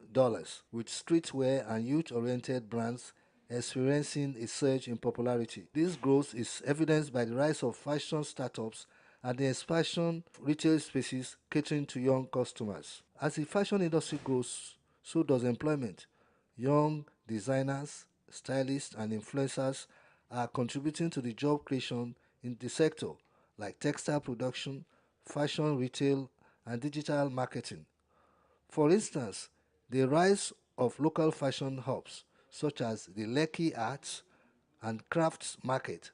S8: with streetwear and youth-oriented brands experiencing a surge in popularity. This growth is evidenced by the rise of fashion startups and the expansion of retail spaces catering to young customers. As the fashion industry grows, so does employment. Young designers, stylists, and influencers are contributing to the job creation in the sector, like textile production, fashion retail, and digital marketing. For instance, the rise of local fashion hubs, such as the Lekki Arts and Crafts Market,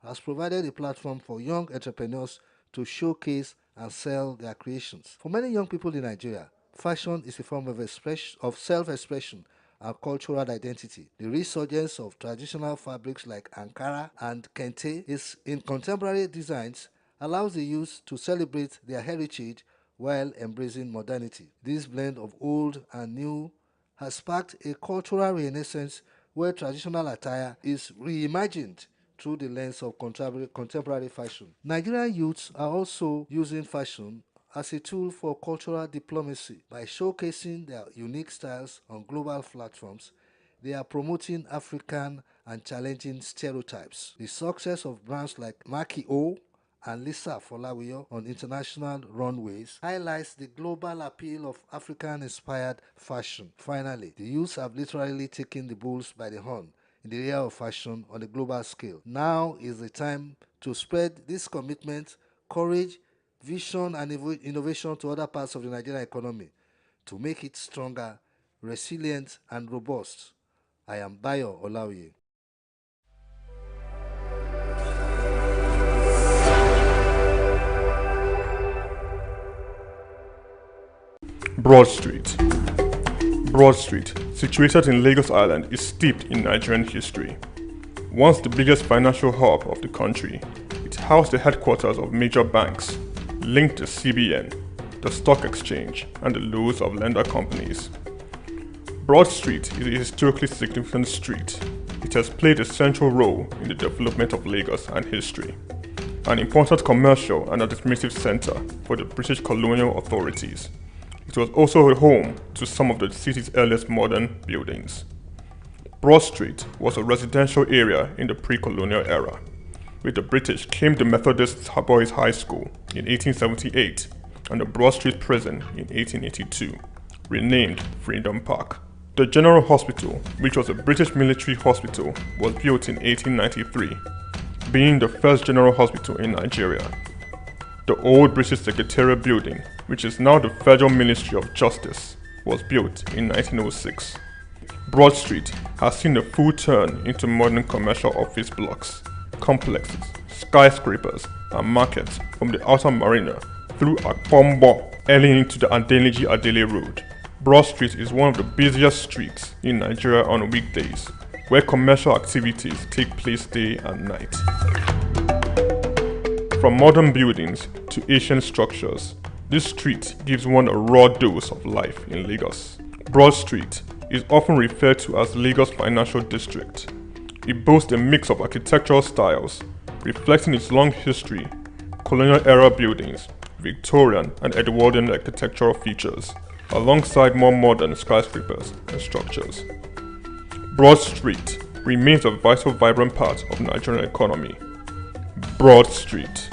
S8: has provided a platform for young entrepreneurs to showcase and sell their creations. For many young people in Nigeria, fashion is a form of self-expression and cultural identity. The resurgence of traditional fabrics like Ankara and Kente is in contemporary designs allows the youth to celebrate their heritage while embracing modernity. This blend of old and new has sparked a cultural renaissance where traditional attire is reimagined through the lens of contemporary fashion. Nigerian youths are also using fashion as a tool for cultural diplomacy. By showcasing their unique styles on global platforms, they are promoting African and challenging stereotypes. The success of brands like Maki O and Lisa Folawiyo on international runways highlights the global appeal of African-inspired fashion. Finally, the youth have literally taken the bulls by the horn in the area of fashion on a global scale. Now is the time to spread this commitment, courage, vision, and innovation to other parts of the Nigerian economy to make it stronger, resilient, and robust. I am Bayo Olaoye.
S14: Broad Street. Broad Street, situated in Lagos Island, is steeped in Nigerian history. Once the biggest financial hub of the country, it housed the headquarters of major banks, linked to CBN, the stock exchange, and the loads of lender companies. Broad Street is a historically significant street. It has played a central role in the development of Lagos and history, an important commercial and administrative center for the British colonial authorities. It was also home to some of the city's earliest modern buildings. Broad Street was a residential area in the pre-colonial era. With the British came the Methodist Boys High School in 1878 and the Broad Street Prison in 1882, renamed Freedom Park. The General Hospital, which was a British military hospital, was built in 1893, being the first general hospital in Nigeria. The old British Secretariat building, which is now the Federal Ministry of Justice, was built in 1906. Broad Street has seen a full turn into modern commercial office blocks, complexes, skyscrapers, and markets from the outer marina through Akpombo, early into the Adeniji Adele Road. Broad Street is one of the busiest streets in Nigeria on weekdays, where commercial activities take place day and night. From modern buildings to ancient structures, this street gives one a raw dose of life in Lagos. Broad Street is often referred to as Lagos Financial District. It boasts a mix of architectural styles, reflecting its long history, colonial-era buildings, Victorian and Edwardian architectural features, alongside more modern skyscrapers and structures. Broad Street remains a vital, vibrant part of the Nigerian economy. Broad Street.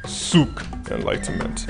S14: SOUQ Enlightenment.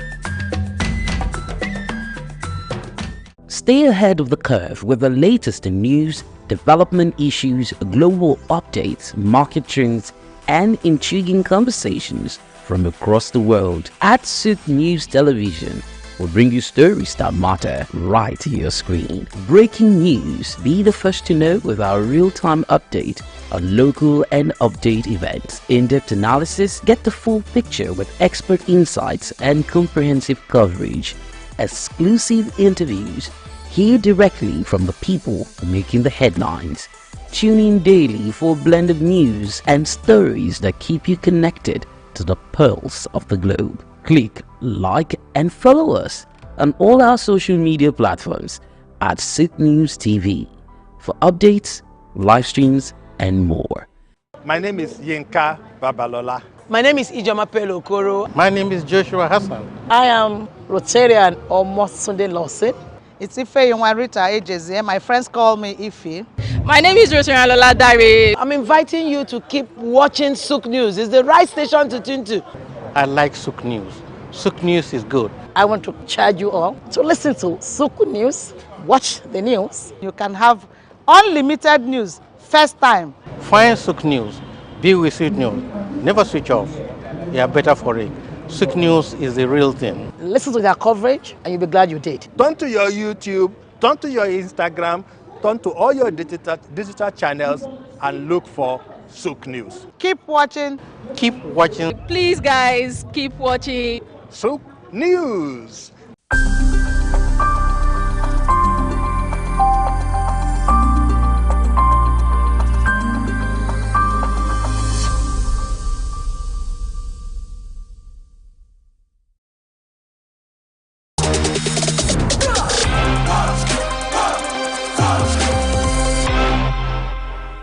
S17: Stay ahead of the curve with the latest in news, development issues, global updates, market trends, and intriguing conversations from across the world. At SOUQ News Television, we'll bring you stories that matter right to your screen. Breaking news. Be the first to know with our real-time update on local and update events. In-depth analysis. Get the full picture with expert insights and comprehensive coverage. Exclusive interviews. Hear directly from the people making the headlines. Tune in daily for a blend of news and stories that keep you connected to the pulse of the globe. Click, like, and follow us on all our social media platforms at SOUQ News TV. for updates, live streams, and more.
S2: My name is Yinka Babalola.
S18: My name is Ijoma Pelokoro.
S2: My name is Joshua Hassan.
S18: I am Rotarian or Mosunde Lawson.
S19: It's Ife Rita Ejeze. My friends call me Ife.
S18: My name is Rotarian Lola Dare. I'm inviting you to keep watching SOUQ News. It's the right station to tune to.
S2: I like SOUQ News. SOUQ News is good.
S18: I want to charge you all to listen to SOUQ News, watch the news.
S19: You can have unlimited news first time.
S2: Find SOUQ News. Be with SOUQ News. Never switch off. You are better for it. SOUQ News is the real thing.
S18: Listen to their coverage and you'll be glad you did.
S2: Turn to your YouTube, turn to your Instagram, turn to all your digital channels and look for SOUQ News.
S19: Keep watching.
S2: Keep watching.
S15: Please, guys, keep watching
S2: SOUQ News.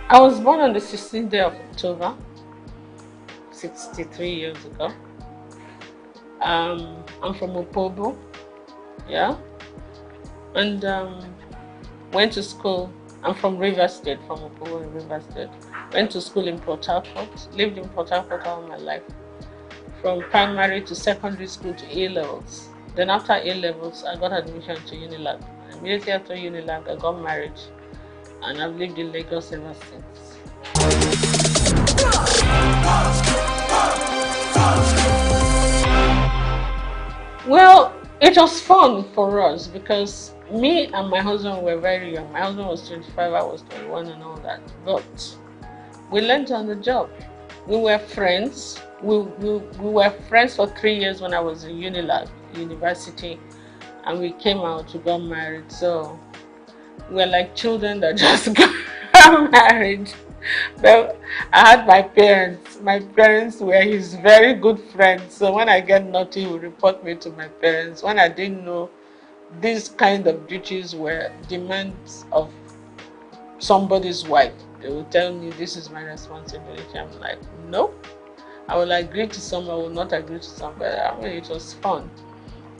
S22: I was born on the 16th day of October, 63 years ago. I'm from Opobo, yeah, and went to school. I'm from River State, from Opobo in River State. Went to school in Port Harcourt, lived in Port Harcourt all my life, from primary to secondary school to A-levels. Then after A-levels, I got admission to Unilag. Immediately after Unilag, I got married. And I've lived in Lagos ever since. Well, it was fun for us because me and my husband were very young. My husband was 25, I was 21 and all that. But we learned on the job. We were friends. We were friends for 3 years when I was in Unilag, university. And we came out, we got married. So we're like children that just got married. But I had my parents. My parents were his very good friends. So when I get naughty, he would report me to my parents. When I didn't know these kind of duties were demands of somebody's wife, they would tell me this is my responsibility. I'm like, no. I will agree to some, I will not agree to some. But I mean, it was fun.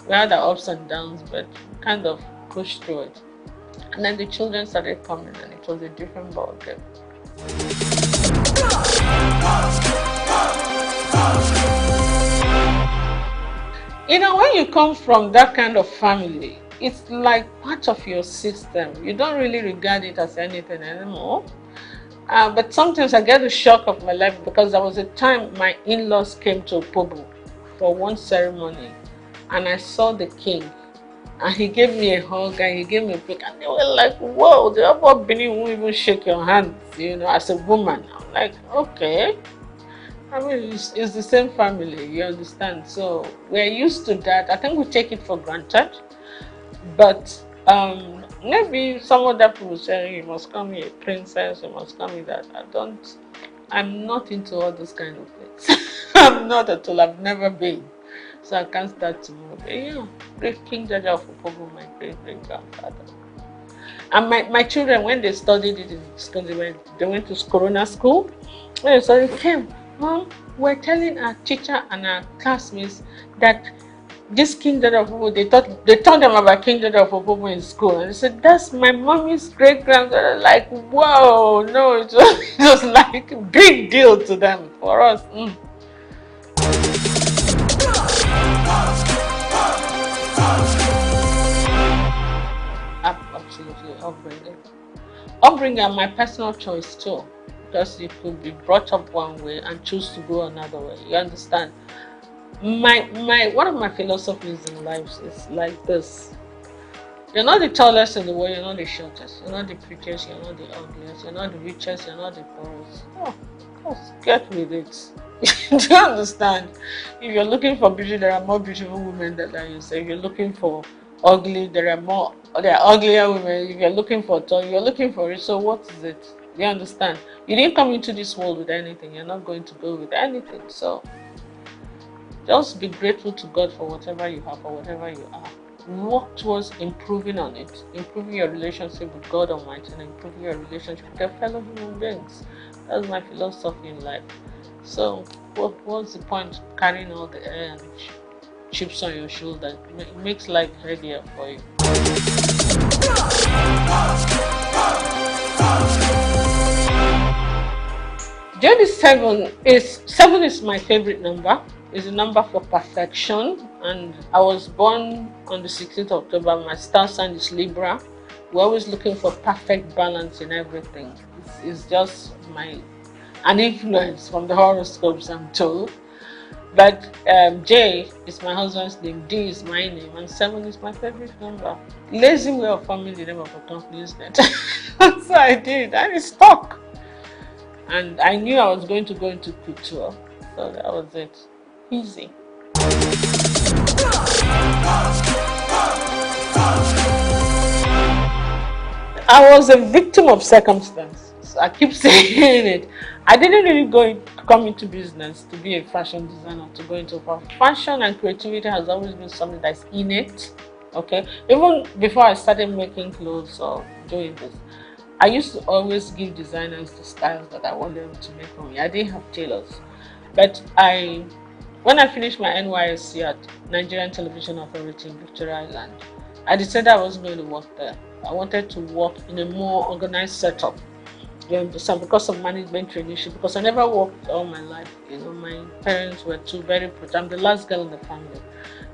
S22: We had our ups and downs, but kind of pushed through it. And then the children started coming and it was a different ballgame. You know, when you come from that kind of family, it's like part of your system. You don't really regard it as anything anymore. But sometimes I get the shock of my life because there was a time my in-laws came to Opobo for one ceremony and I saw the king. And he gave me a hug and he gave me a pic and they were like, whoa, the other Benin won't even shake your hand, you know, as a woman. I'm like, okay. I mean, it's the same family, you understand? So we're used to that. I think we take it for granted. But maybe some other people say, you must call me a princess, you must call me that. I'm not into all those kind of things. I'm not at all, I've never been. So I can't start tomorrow. But yeah, great King Jaja of Opobo, my great-great-grandfather. And my children, when they studied it in school, they went to Corona school. When they studied, came, Mom, we're telling our teacher and our classmates that this King Jaja of Opobo, they taught them about King Jaja of Opobo in school. And they said, that's my mommy's great-grandfather. Like, whoa, no, it was like a big deal to them. For us, Absolutely, upbringing and my personal choice too, because you could be brought up one way and choose to go another way. You understand? One of my philosophies in life is like this: you're not the tallest in the world, you're not the shortest, you're not the prettiest, you're not the ugliest, you're not the richest, you're not the poorest. Oh, of course, get with it. Do you understand? If you're looking for beauty, there are more beautiful women than you say. If you're looking for ugly, there are uglier women. If you're looking for tall, you're looking for it. So what is it? Do you understand? You didn't come into this world with anything. You're not going to go with anything. So just be grateful to God for whatever you have or whatever you are. work towards improving on it, improving your relationship with God Almighty and improving your relationship with your fellow human beings. That's my philosophy in life. So what's the point carrying all the air and chips on your shoulder? It makes life heavier for you. Seven is my favorite number. It's a number for perfection, and I was born on the 16th of October. My star sign is Libra. We're always looking for perfect balance in everything. It's just an influence from the horoscopes, I'm told. But J is my husband's name, D is my name, and 7 is my favorite number. Lazy way of forming the name of a company, isn't it? So I did, and it stuck. And I knew I was going to go into couture, so that was it. Easy. I was a victim of circumstance. I keep saying it. I didn't really come into business to be a fashion designer, to go into fashion, and creativity has always been something that's innate. Okay, even before I started making clothes or doing this, I used to always give designers the styles that I wanted them to make for me. I didn't have tailors, but when I finished my NYSC at Nigerian Television Authority in Victoria Island, I decided I wasn't going to work there. I wanted to work in a more organized setup. You understand? Because of management traineeship, because I never worked all my life. You know, my parents were very protective. I'm the last girl in the family.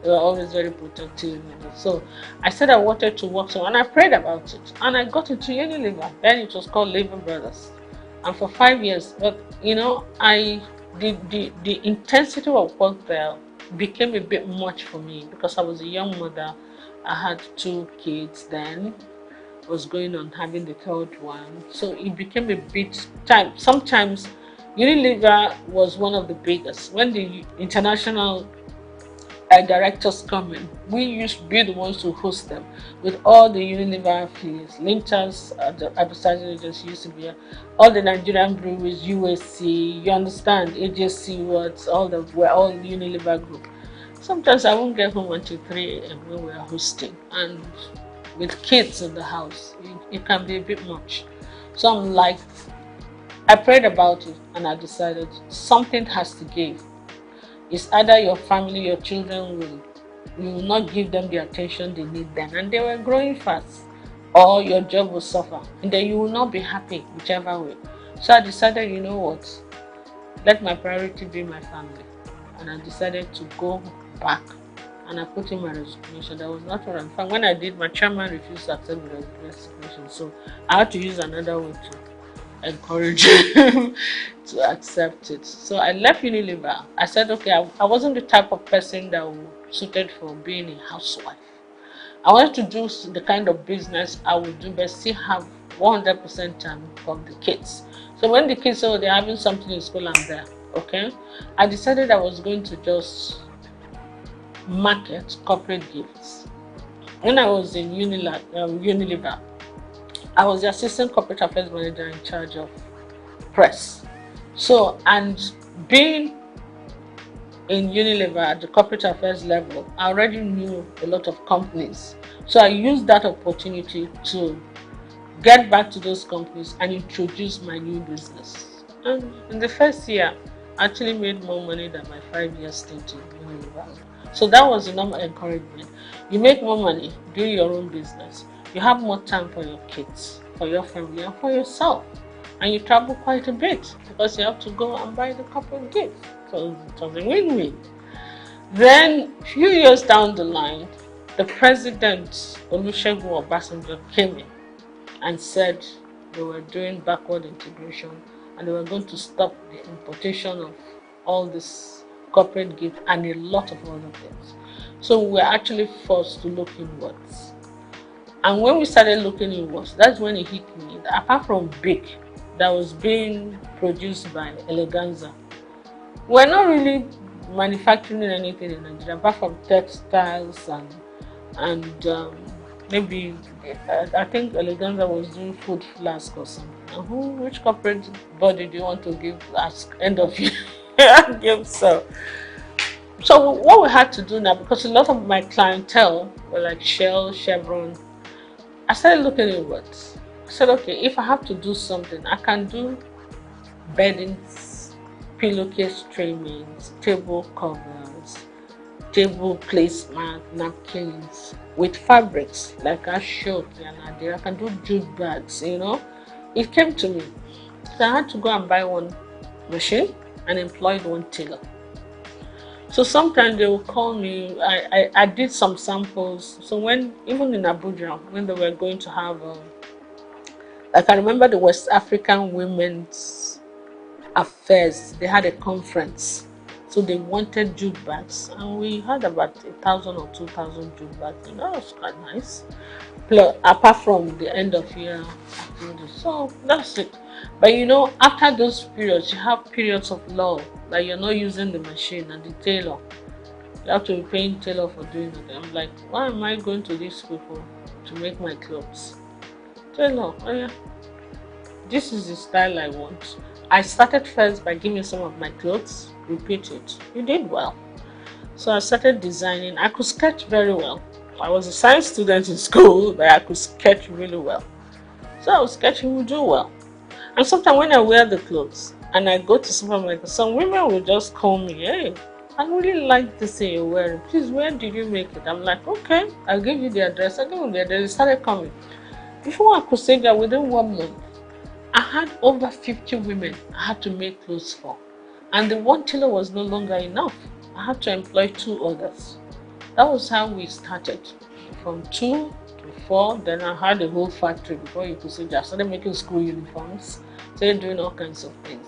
S22: They were always very protective. You know. So I said I wanted to work somewhere, and I prayed about it. And I got into Unilever. Then it was called Lever Brothers. And for 5 years, but you know, the intensity of work there became a bit much for me because I was a young mother. I had 2 kids then. Was going on having the 3rd one, so it became a bit time. Sometimes Unilever was one of the biggest. When the international directors come in, we used to be the ones to host them with all the Unilever affiliates. Linters, the advertising agency used to be here, all the Nigerian breweries, USC, you understand, AJC words, we're all Unilever group. Sometimes I won't get home until 3 a.m. when we are hosting, and with kids in the house, it can be a bit much. So I'm like, I prayed about it and I decided something has to give. It's either your family, your children you will not give them the attention they need then, and they were growing fast, or your job will suffer, and then you will not be happy whichever way. So I decided, you know what, let my priority be my family, and I decided to go back. And I put in my resignation. That was not what I'm fine. When I did, my chairman refused to accept the resignation. So I had to use another way to encourage him to accept it. So I left Unilever. I said, okay, I wasn't the type of person that was suited for being a housewife. I wanted to do the kind of business I would do, but still have 100% time for the kids. So when the kids say, oh, they're having something in school, I'm there. Okay? I decided I was going to just market corporate gifts. When I was in Unilever, I was the assistant corporate affairs manager in charge of press. So, and being in Unilever at the corporate affairs level, I already knew a lot of companies. So I used that opportunity to get back to those companies and introduce my new business. And in the first year, I actually made more money than my 5-year stint in Unilever. So that was the normal encouragement. You make more money, do your own business. You have more time for your kids, for your family, and for yourself. And you travel quite a bit because you have to go and buy the corporate gifts. So it was a win-win. Then, a few years down the line, the president, Olusegun Obasanjo, came in and said they were doing backward integration and they were going to stop the importation of all this corporate gift and a lot of other things. So we were actually forced to look inwards. And when we started looking inwards, that's when it hit me that apart from Big, that was being produced by Eleganza, we're not really manufacturing anything in Nigeria apart from textiles and maybe I think Eleganza was doing food flask or something. And which corporate body do you want to give as end of year gift? So So what we had to do now, because a lot of my clientele were like Shell, Chevron, I started looking at what. I said, okay, if I have to do something, I can do beddings, pillowcase trimmings, table covers, table placemat, napkins with fabrics like I showed and I can do jute bags, you know. It came to me. So I had to go and buy one machine and employed one tailor. So sometimes they will call me. I did some samples. So when, even in Abuja, when they were going to have, like I remember the West African Women's Affairs, they had a conference. So they wanted jute bags, and we had about 1,000 or 2,000 jute bags, and that was quite nice. Plus, apart from the end of year activities. So that's it. But you know, after those periods, you have periods of lull, like you're not using the machine and the tailor. You have to be paying tailor for doing it. I'm like, why am I going to these people to make my clothes? Tailor, oh yeah, this is the style I want. I started first by giving some of my clothes, repeat it. You did well. So I started designing. I could sketch very well. I was a science student in school, but I could sketch really well. So I was sketching, would do well. And sometimes when I wear the clothes and I go to supermarket, some women will just call me, hey, I really like this thing you're wearing. Please, where did you make it? I'm like, okay, I'll give you the address. I give them the address. They started coming. Before I could say that, within 1 month, I had over 50 women I had to make clothes for. And the one tailor was no longer enough. I had to employ 2 others. That was how we started. From 2 to 4, then I had a whole factory before you could say that. I started making school uniforms, started doing all kinds of things.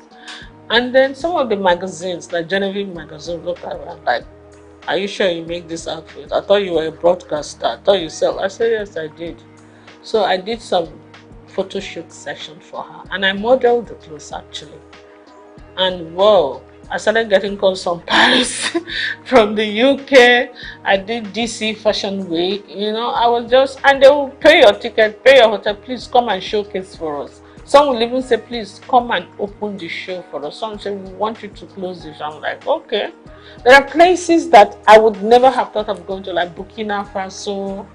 S22: And then some of the magazines, like Genevieve magazine, look at me, I'm like, are you sure you make this outfit? I thought you were a broadcaster. I thought you sell. I said, yes, I did. So I did some photo shoot session for her. And I modeled the clothes actually. And whoa, I started getting calls from Paris, from the UK. I did DC Fashion Week. You know, I was just, and they will pay your ticket, pay your hotel, please come and showcase for us. Some will even say, please come and open the show for us. Some say, we want you to close this. I'm like, okay. There are places that I would never have thought of going to, like Burkina Faso.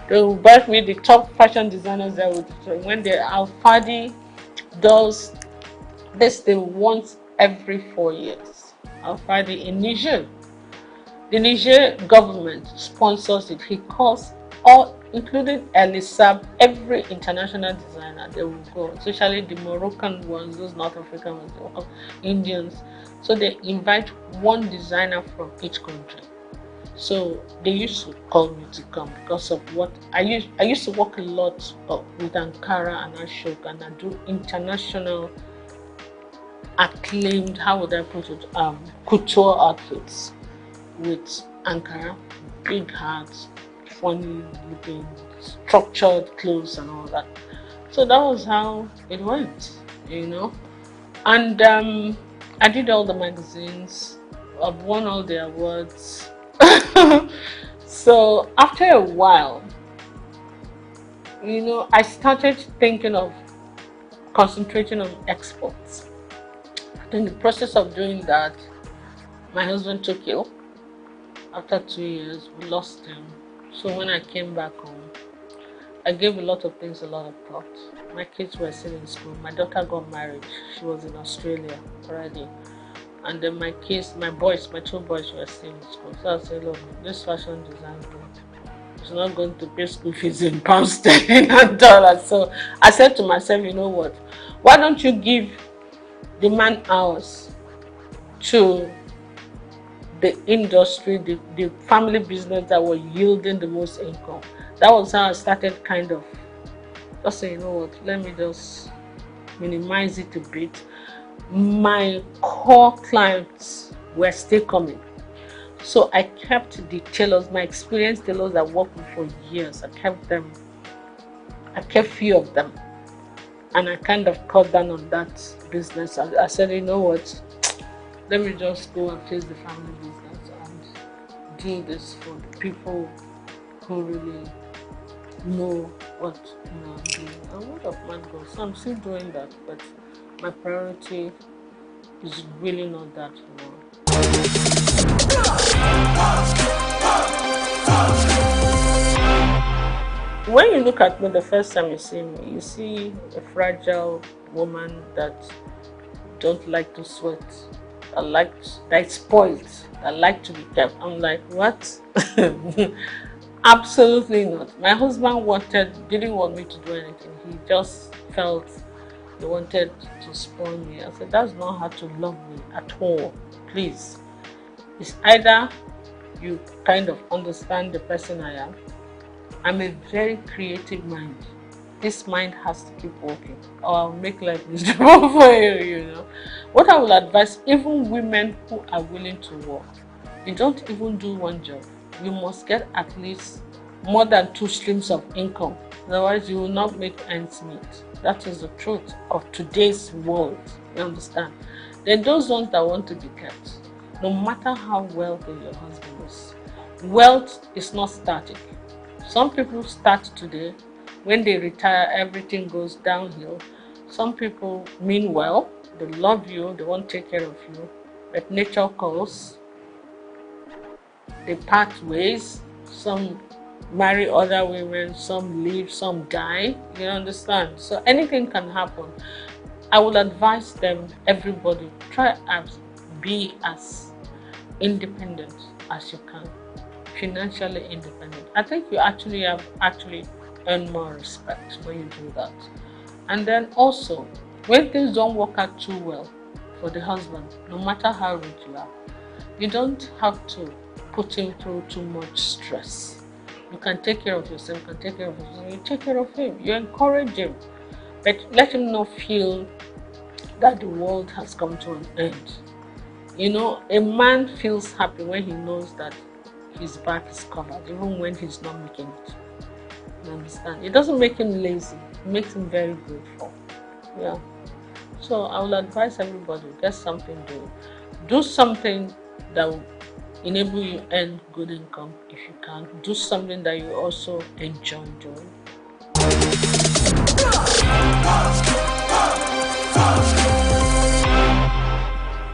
S22: They will buy me the top fashion designers that would, when the Alfadi does this thing once every 4 years. Alfadi in Niger. The Niger government sponsors it. He calls all, including Elisab, every international designer, they will go, especially the Moroccan ones, those North African ones, Indians. So they invite one designer from each country. So they used to call me to come because of what I used to work a lot with Ankara and SOUQ, and I do international acclaimed, how would I put it, couture outfits with Ankara, big hats, funny looking, structured clothes and all that. So that was how it went, you know. And I did all the magazines. I've won all the awards. So after a while, you know, I started thinking of concentrating on exports. In the process of doing that, my husband took ill. After 2 years, we lost him. So when I came back home, I gave a lot of things a lot of thought. My kids were still in school. My daughter got married. She was in Australia already. And then my kids, my 2 boys were still in school. So I said, look, this fashion design group is not going to pay school fees in pounds sterling and dollars. So I said to myself, you know what? Why don't you give the man hours to the industry, the family business that were yielding the most income? That was how I started kind of just saying, you know what, let me just minimize it a bit. My core clients were still coming. So I kept the tailors, my experienced tailors that worked with for years, I kept them. I kept few of them. And I kind of cut down on that business. I said, you know what, let me just go and face the family business and do this for the people who really know what I'm doing. And word of mouth goes. So I'm still doing that, but my priority is really not that, you know. When you look at me the first time you see me, you see a fragile woman that don't like to sweat, that's spoiled, that like to be kept. I'm like, what? Absolutely not. My husband didn't want me to do anything. He just felt he wanted to spoil me. I said, that's not how to love me at all. Please. It's either you kind of understand the person I am. I'm a very creative mind. This mind has to keep working, or I'll make life miserable for you, you know. What I will advise, even women who are willing to work, you don't even do one job. You must get at least more than 2 streams of income. Otherwise, you will not make ends meet. That is the truth of today's world. You understand? Then those ones that want to be kept, no matter how wealthy your husband is, wealth is not static. Some people start today. When they retire, everything goes downhill. Some people mean well, they love you, they want to take care of you, but nature calls, they part ways. Some marry other women, some leave, some die. You understand? So anything can happen. I will advise them, everybody, try and be as independent as you can, financially independent. I think you actually earn more respect when you do that. And then also, when things don't work out too well for the husband, no matter how rich you are, you don't have to put him through too much stress. You can take care of yourself, you take care of him, you encourage him, but let him not feel that the world has come to an end. You know, a man feels happy when he knows that his back is covered, even when he's not making it. You understand? It doesn't make him lazy, it makes him very grateful. Yeah. So I will advise everybody, get something doing. Do something that will enable you earn good income if you can. Do something that you also enjoy doing.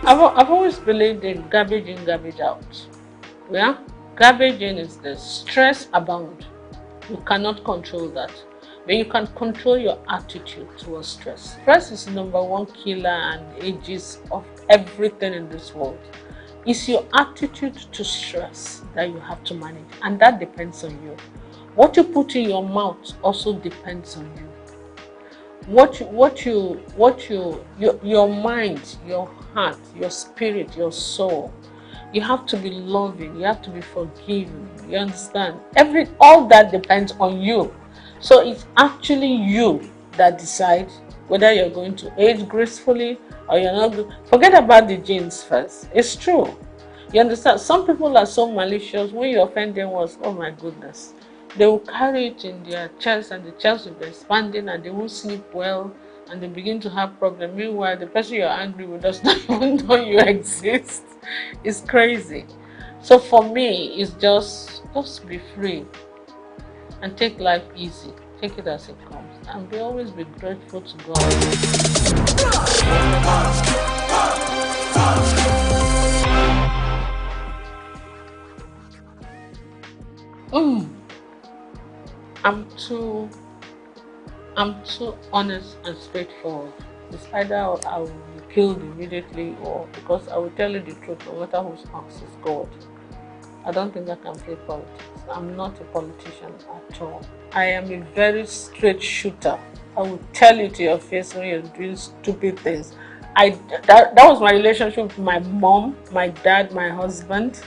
S22: I've always believed in garbage in, garbage out. Yeah? Garbage in is the stress abound. You cannot control that. But you can control your attitude towards stress. Stress is #1 killer and ages of everything in this world. It's your attitude to stress that you have to manage, and that depends on you. What you put in your mouth also depends on you. Your mind, your heart, your spirit, your soul. You have to be loving, you have to be forgiving, you understand? All that depends on you. So it's actually you that decide whether you're going to age gracefully or you're not. Forget about the genes first. It's true. You understand? Some people are so malicious, when you offend them once, oh my goodness. They will carry it in their chest and the chest will be expanding and they won't sleep well and they begin to have problems. Meanwhile, the person you're angry with does not even know you exist. It's crazy. So for me, it's just be free and take life easy. Take it as it comes. And always be grateful to God. I'm too honest and straightforward. It's either I will be killed immediately or because I will tell you the truth no matter whose house is God. I don't think I can play politics. I'm not a politician at all. I am a very straight shooter. I will tell you to your face when you're doing stupid things. That was my relationship with my mom, my dad, my husband.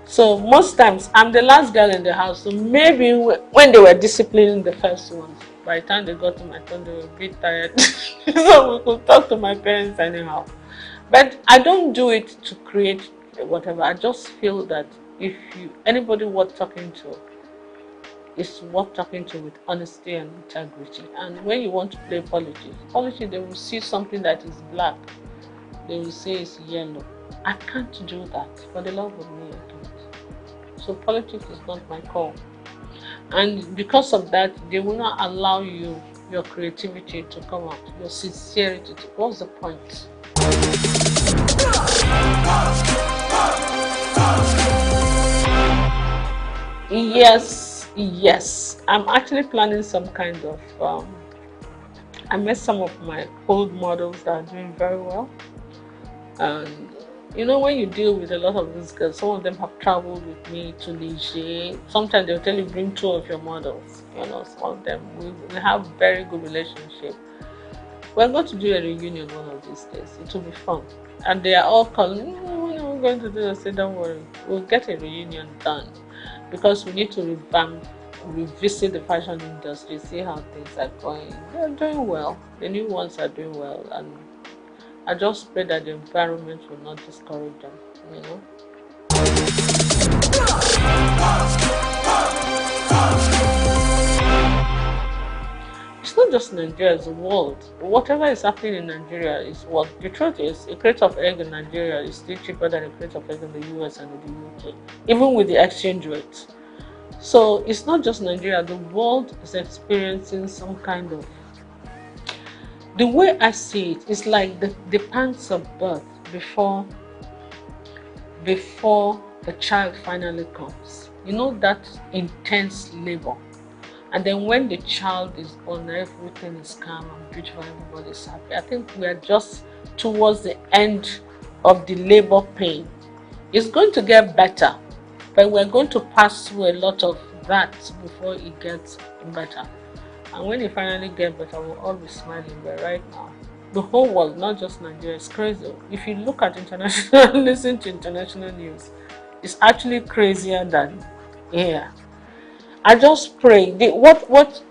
S22: So most times I'm the last girl in the house. So maybe when they were disciplining the first ones, by the time they got to my turn, they were a bit tired. So we could talk to my parents anyhow. But I don't do it to create whatever. I just feel that if anybody worth talking to, is worth talking to with honesty and integrity. And when you want to play politics, they will see something that is black. They will say it's yellow. I can't do that. For the love of me, I can't. So politics is not my call. And because of that, they will not allow your creativity to come out, your sincerity. What's the point? Yes. I'm actually planning some kind of, I met some of my old models that are doing very well. And you know, when you deal with a lot of these girls, some of them have traveled with me to Niger. Sometimes they'll tell you, bring 2 of your models. You know, some of them, we have very good relationship. We're going to do a reunion one of these days. It will be fun. And they are all calling, when are we going to do? I say, don't worry, we'll get a reunion done. Because we need to revamp, revisit the fashion industry, see how things are going. They're doing well. The new ones are doing well. And I just pray that the environment will not discourage them, you know. It's not just Nigeria, it's the world. Whatever is happening in Nigeria is what the truth is. A crate of egg in Nigeria is still cheaper than a crate of egg in the US and in the UK, even with the exchange rate. So it's not just Nigeria, the world is experiencing some kind of, the way I see it, it's like the pangs of birth before the child finally comes. You know, that intense labor. And then when the child is born, everything is calm and beautiful, everybody's happy. I think we are just towards the end of the labor pain. It's going to get better, but we're going to pass through a lot of that before it gets better. And when it finally gets better, we'll all be smiling. But right now, the whole world, not just Nigeria, is crazy. If you look at international, listen to international news, it's actually crazier than here. I just pray.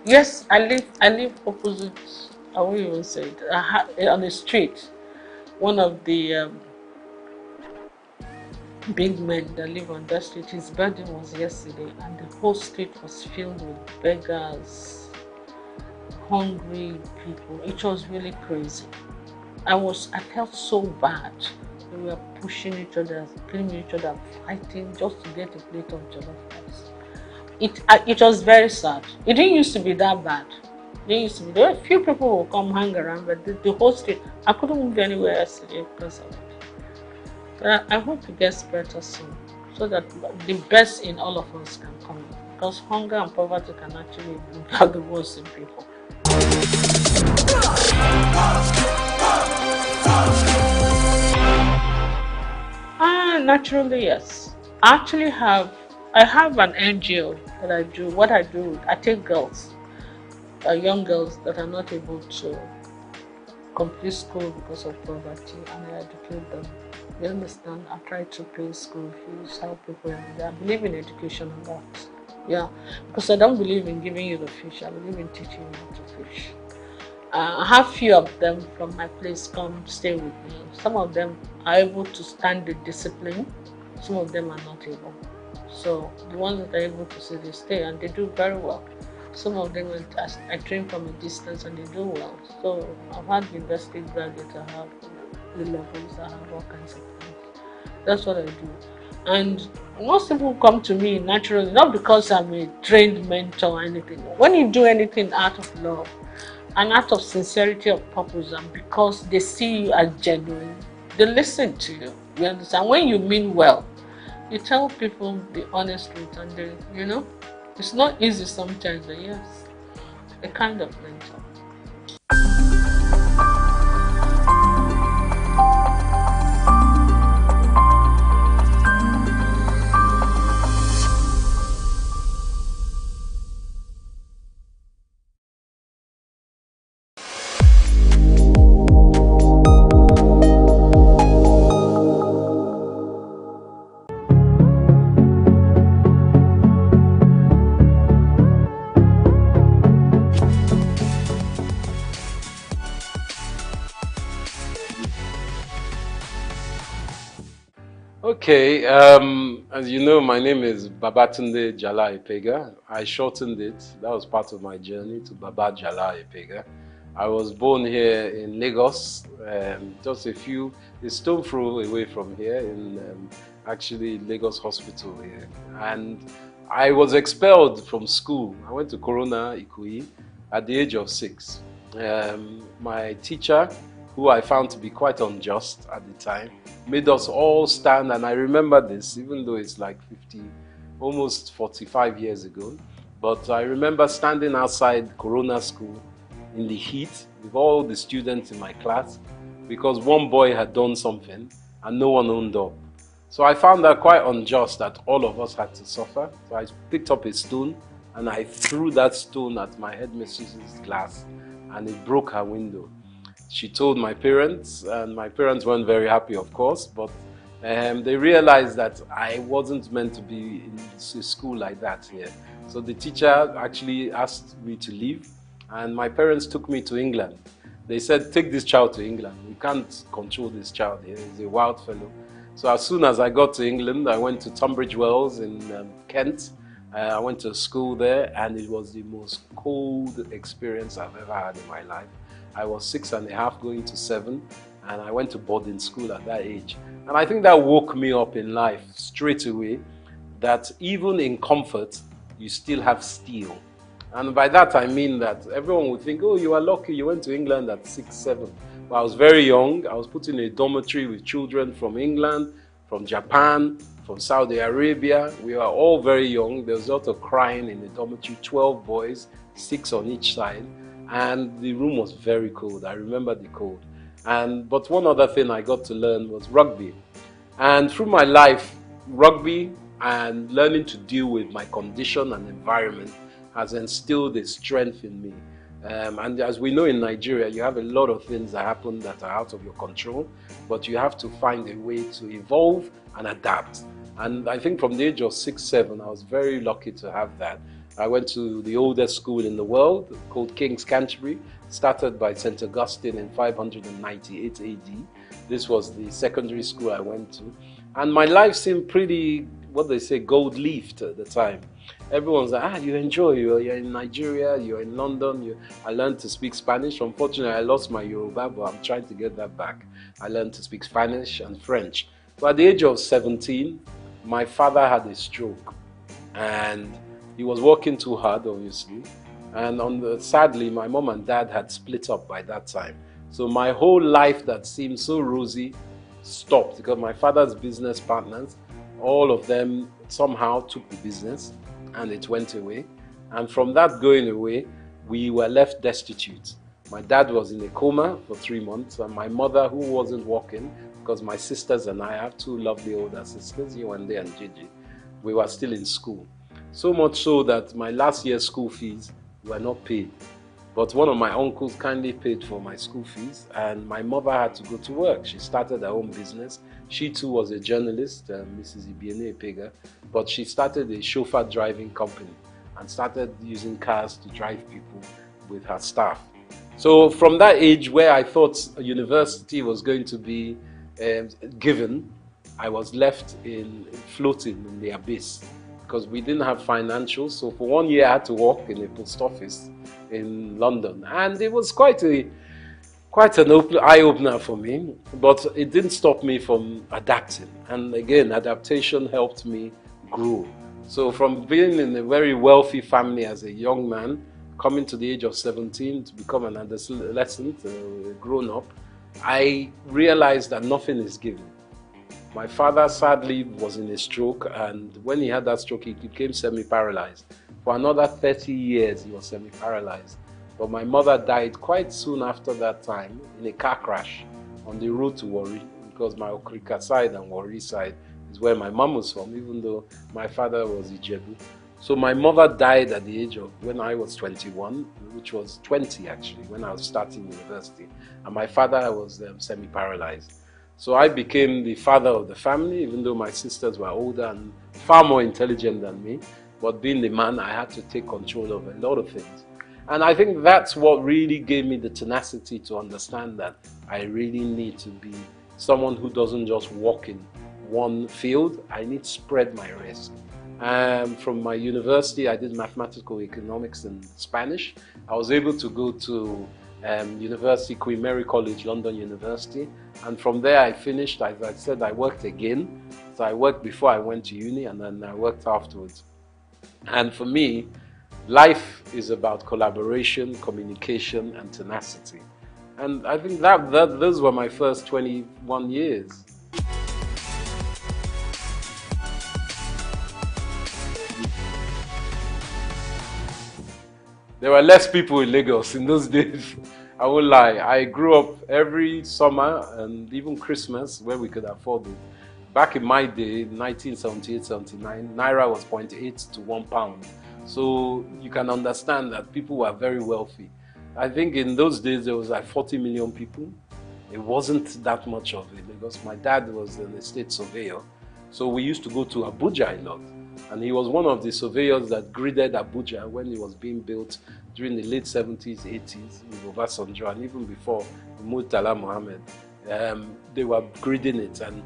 S22: Yes, I live opposite, I won't even say it, on the street. One of the big men that live on that street, his birthday was yesterday, and the whole street was filled with beggars, hungry people. It was really crazy. I felt so bad. We were pushing each other, killing each other, fighting just to get a plate of jollof rice. It was very sad. It didn't used to be that bad. There were a few people who would come hang around, but the whole street, I couldn't move anywhere yesterday because of it. But I hope it gets better soon, so that the best in all of us can come out. Because hunger and poverty can actually bring out the worst in people. Naturally, yes. I have an NGO that I do. What I do, I take girls, young girls that are not able to complete school because of poverty, and I educate them. You understand? I try to pay school fees, help people, and I believe in education a lot. Yeah, because I don't believe in giving you the fish. I believe in teaching you how to fish. I have few of them from my place come stay with me. Some of them are able to stand the discipline. Some of them are not able. So the ones that are able to stay, they stay, and they do very well. Some of them I train from a distance and they do well. So I've had university graduates, I have the levels, I have all kinds of things. That's what I do. And most people come to me naturally, not because I'm a trained mentor or anything. When you do anything out of love, an act of sincerity of purpose, and because they see you as genuine, they listen to you. You understand? When you mean well, you tell people the honest truth, and they, you know, it's not easy sometimes, but yes, a kind of mentor.
S3: Okay, as you know, my name is Babatunde Jala Epega. I shortened it. That was part of my journey to Baba Jala Epega. I was born here in Lagos, just a stone throw away from here, in actually Lagos Hospital here. And I was expelled from school. I went to Corona Ikoyi at the age of 6. My teacher who I found to be quite unjust at the time, made us all stand, and I remember this, even though it's like 50, almost 45 years ago, but I remember standing outside Corona School in the heat with all the students in my class because one boy had done something and no one owned up. So I found that quite unjust that all of us had to suffer. So I picked up a stone and I threw that stone at my headmistress's glass and it broke her window. She told my parents, and my parents weren't very happy, of course, but they realized that I wasn't meant to be in school like that here. So the teacher actually asked me to leave, and my parents took me to England. They said, take this child to England. We can't control this child here. He's a wild fellow. So as soon as I got to England, I went to Tunbridge Wells in Kent. I went to school there, and it was the most cold experience I've ever had in my life. I was 6.5 going to 7, and I went to boarding school at that age. And I think that woke me up in life straight away, that even in comfort, you still have steel. And by that I mean that everyone would think, oh, you are lucky, you went to England at 6, 7. But I was very young. I was put in a dormitory with children from England, from Japan, from Saudi Arabia. We were all very young. There was a lot of crying in the dormitory, 12 boys, 6 on each side. And the room was very cold. I remember the cold. But one other thing I got to learn was rugby. And through my life, rugby and learning to deal with my condition and environment has instilled a strength in me. And as we know in Nigeria, you have a lot of things that happen that are out of your control, but you have to find a way to evolve and adapt. And I think from the age of 6, 7, I was very lucky to have that. I went to the oldest school in the world called King's Canterbury, started by St. Augustine in 598 AD. This was the secondary school I went to. And my life seemed pretty, what they say, gold-leafed at the time. Everyone's like, you enjoy, you're in Nigeria, you're in London. I learned to speak Spanish. Unfortunately, I lost my Yoruba, but I'm trying to get that back. I learned to speak Spanish and French. But at the age of 17, my father had a stroke. And he was working too hard, obviously. And sadly, my mom and dad had split up by that time. So my whole life that seemed so rosy stopped because my father's business partners, all of them somehow took the business and it went away. And from that going away, we were left destitute. My dad was in a coma for 3 months, and my mother, who wasn't working, because my sisters and I have 2 lovely older sisters, Yewande and Gigi, we were still in school. So much so that my last year's school fees were not paid. But one of my uncles kindly paid for my school fees, and my mother had to go to work. She started her own business. She too was a journalist, Mrs. Ibiene Epega, but she started a chauffeur driving company and started using cars to drive people with her staff. So from that age where I thought a university was going to be given, I was left floating in the abyss because we didn't have financials. So for 1 year I had to work in a post office in London, and it was quite an eye-opener for me, but it didn't stop me from adapting. And again, adaptation helped me grow. So from being in a very wealthy family as a young man, coming to the age of 17 to become an adolescent, a grown-up, I realized that nothing is given. My father sadly was in a stroke, and when he had that stroke, he became semi-paralyzed. For another 30 years, he was semi-paralyzed. But my mother died quite soon after that time in a car crash on the road to Warri, because my Okrika side and Warri side is where my mom was from, even though my father was Ijebu. So my mother died at the age of, when I was 21, which was 20 actually, when I was starting university. And my father was semi-paralyzed. So I became the father of the family, even though my sisters were older and far more intelligent than me. But being the man, I had to take control of a lot of things. And I think that's what really gave me the tenacity to understand that I really need to be someone who doesn't just walk in one field. I need to spread my risk. From my university, I did mathematical economics and Spanish. I was able to go to University, Queen Mary College, London University. And from there I finished, as I said, I worked again. So I worked before I went to uni, and then I worked afterwards. And for me, life is about collaboration, communication, and tenacity. And I think those were my first 21 years. There were less people in Lagos in those days. I won't lie. I grew up every summer and even Christmas where we could afford it. Back in my day, 1978, 79, Naira was 0.8 to £1. So you can understand that people were very wealthy. I think in those days there was like 40 million people. It wasn't that much of it because my dad was an estate surveyor. So we used to go to Abuja a lot. And he was one of the surveyors that gridded Abuja when it was being built during the late 70s, 80s with Obasanjo, and even before Murtala Mohammed. They were gridding it. And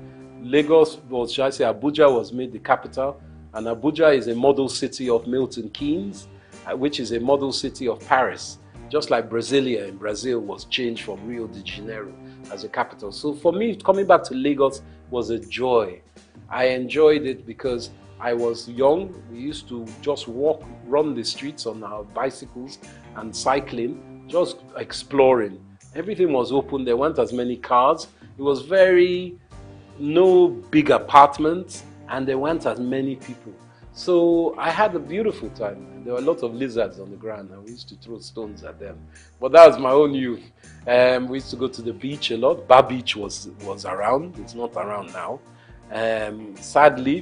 S3: Lagos, or should I say Abuja, was made the capital. And Abuja is a model city of Milton Keynes, which is a model city of Paris. Just like Brasilia in Brazil was changed from Rio de Janeiro as a capital. So for me, coming back to Lagos was a joy. I enjoyed it because I was young. We used to just run the streets on our bicycles and cycling, just exploring. Everything was open. There weren't as many cars. It was no big apartments, and there weren't as many people. So I had a beautiful time. There were a lot of lizards on the ground, and we used to throw stones at them. But that was my own youth. We used to go to the beach a lot. Bar Beach was around. It's not around now. Sadly,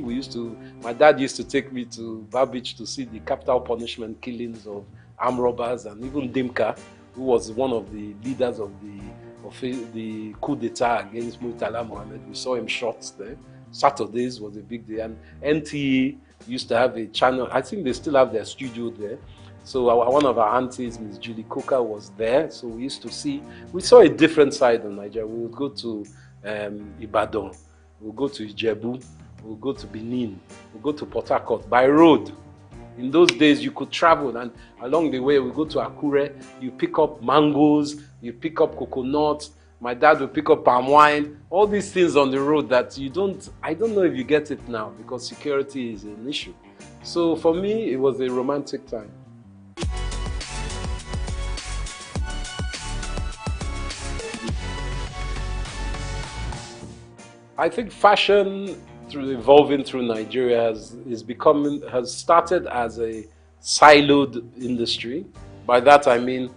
S3: my dad used to take me to Bar Beach to see the capital punishment killings of armed robbers, and even Dimka, who was one of the leaders of the coup d'etat against Murtala Mohammed. We saw him shot there. Saturdays was a big day, and NTA used to have a channel. I think they still have their studio there. So one of our aunties, Ms. Julie Coker, was there. So we saw a different side of Nigeria. We would go to Ibadan, we'll go to Ijebu, we'll go to Benin, we'll go to Port Harcourt by road. In those days, you could travel, and along the way, we go to Akure, you pick up mangoes, you pick up coconuts, my dad will pick up palm wine, all these things on the road that I don't know if you get it now because security is an issue. So for me, it was a romantic time. I think fashion evolving through Nigeria has started as a siloed industry. By that I mean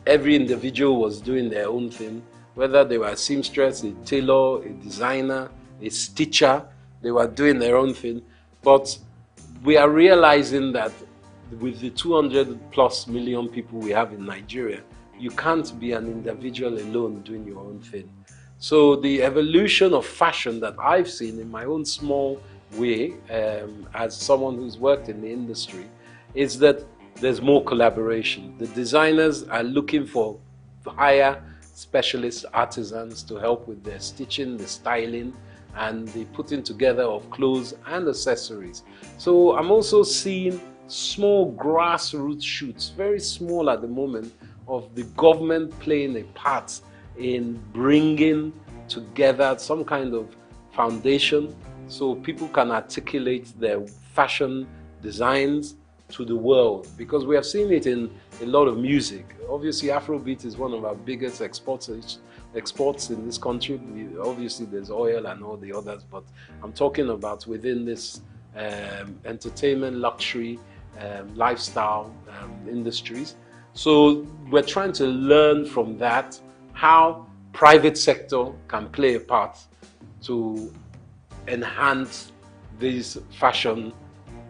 S3: every individual was doing their own thing, whether they were a seamstress, a tailor, a designer, a stitcher, they were doing their own thing. But we are realizing that with the 200+ million people we have in Nigeria, you can't be an individual alone doing your own thing. So the evolution of fashion that I've seen in my own small way, as someone who's worked in the industry, is that there's more collaboration. The designers are looking for hire specialist artisans to help with their stitching, the styling, and the putting together of clothes and accessories. So I'm also seeing small grassroots shoots, very small at the moment, of the government playing a part in bringing together some kind of foundation so people can articulate their fashion designs to the world, because we have seen it in a lot of music. Obviously, Afrobeat is one of our biggest exports in this country. Obviously, there's oil and all the others, but I'm talking about within this entertainment, luxury, lifestyle industries. So we're trying to learn from that how private sector can play a part to enhance this fashion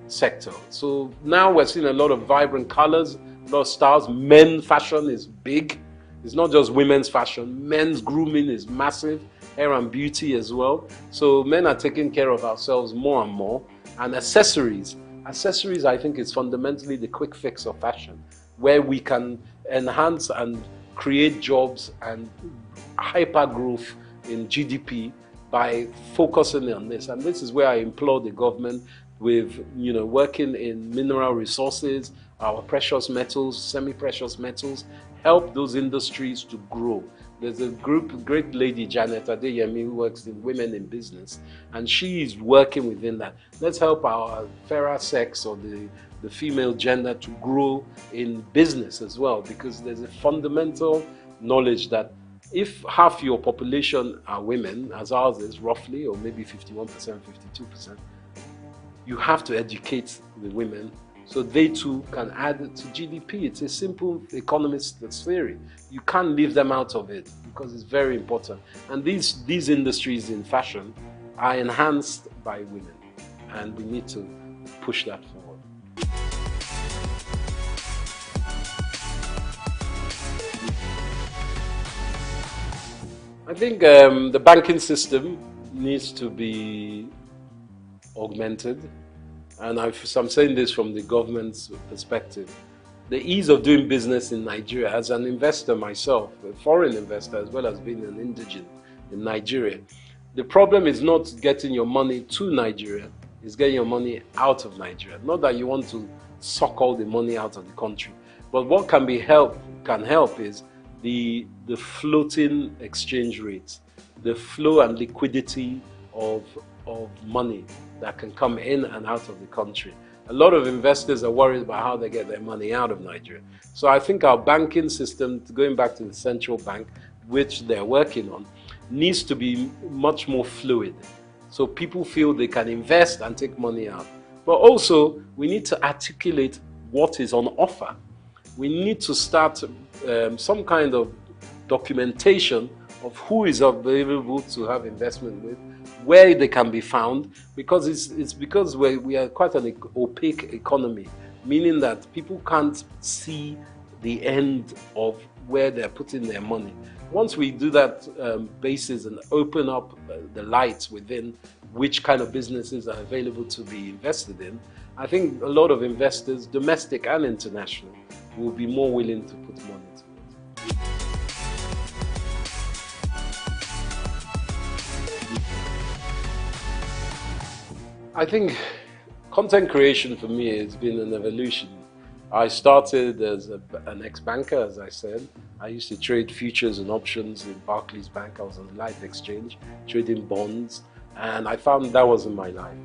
S3: sector. So now we're seeing a lot of vibrant colors, a lot of styles. Men's fashion is big. It's not just women's fashion. Men's grooming is massive. Hair and beauty as well. So men are taking care of ourselves more and more. And accessories. Accessories, I think, is fundamentally the quick fix of fashion, where we can enhance and create jobs and hyper growth in GDP by focusing on this. And this is where I implore the government with, working in mineral resources, our precious metals, semi-precious metals, help those industries to grow. There's a great lady, Janet Adeyemi, who works in Women in Business, and she is working within that. Let's help our fairer sex or the female gender to grow in business as well, because there's a fundamental knowledge that if half your population are women, as ours is roughly, or maybe 51%, 52%, you have to educate the women so they too can add to GDP. It's a simple economist theory. You can't leave them out of it because it's very important. And these industries in fashion are enhanced by women, and we need to push that forward. I think the banking system needs to be augmented, and I'm saying this from the government's perspective. The ease of doing business in Nigeria, as an investor myself, a foreign investor as well as being an indigent in Nigeria, the problem is not getting your money to Nigeria, it's getting your money out of Nigeria. Not that you want to suck all the money out of the country, but what can help is the floating exchange rates, the flow and liquidity of money that can come in and out of the country. A lot of investors are worried about how they get their money out of Nigeria. So I think our banking system, going back to the central bank, which they're working on, needs to be much more fluid. So people feel they can invest and take money out. But also, we need to articulate what is on offer. We need to start some kind of documentation of who is available to have investment with, where they can be found, because it's because we are quite an opaque economy, meaning that people can't see the end of where they're putting their money. Once we do that basis and open up the lights within which kind of businesses are available to be invested in, I think a lot of investors, domestic and international, will be more willing to put money to it. I think content creation for me has been an evolution. I started as an ex-banker, as I said. I used to trade futures and options in Barclays Bank. I was on the Life Exchange, trading bonds, and I found that wasn't my life.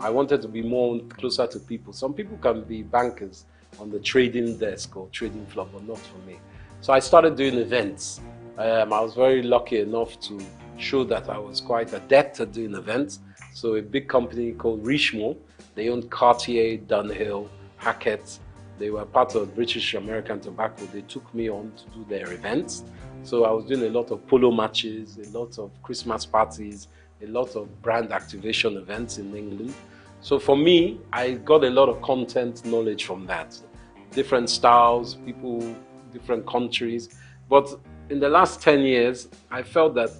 S3: I wanted to be more closer to people. Some people can be bankers on the trading desk or trading floor, but not for me. So I started doing events. I was very lucky enough to show that I was quite adept at doing events. So a big company called Richemont, they owned Cartier, Dunhill, Hackett. They were part of British American Tobacco. They took me on to do their events. So I was doing a lot of polo matches, a lot of Christmas parties, a lot of brand activation events in England. So for me, I got a lot of content knowledge from that. Different styles, people, different countries. But in the last 10 years, I felt that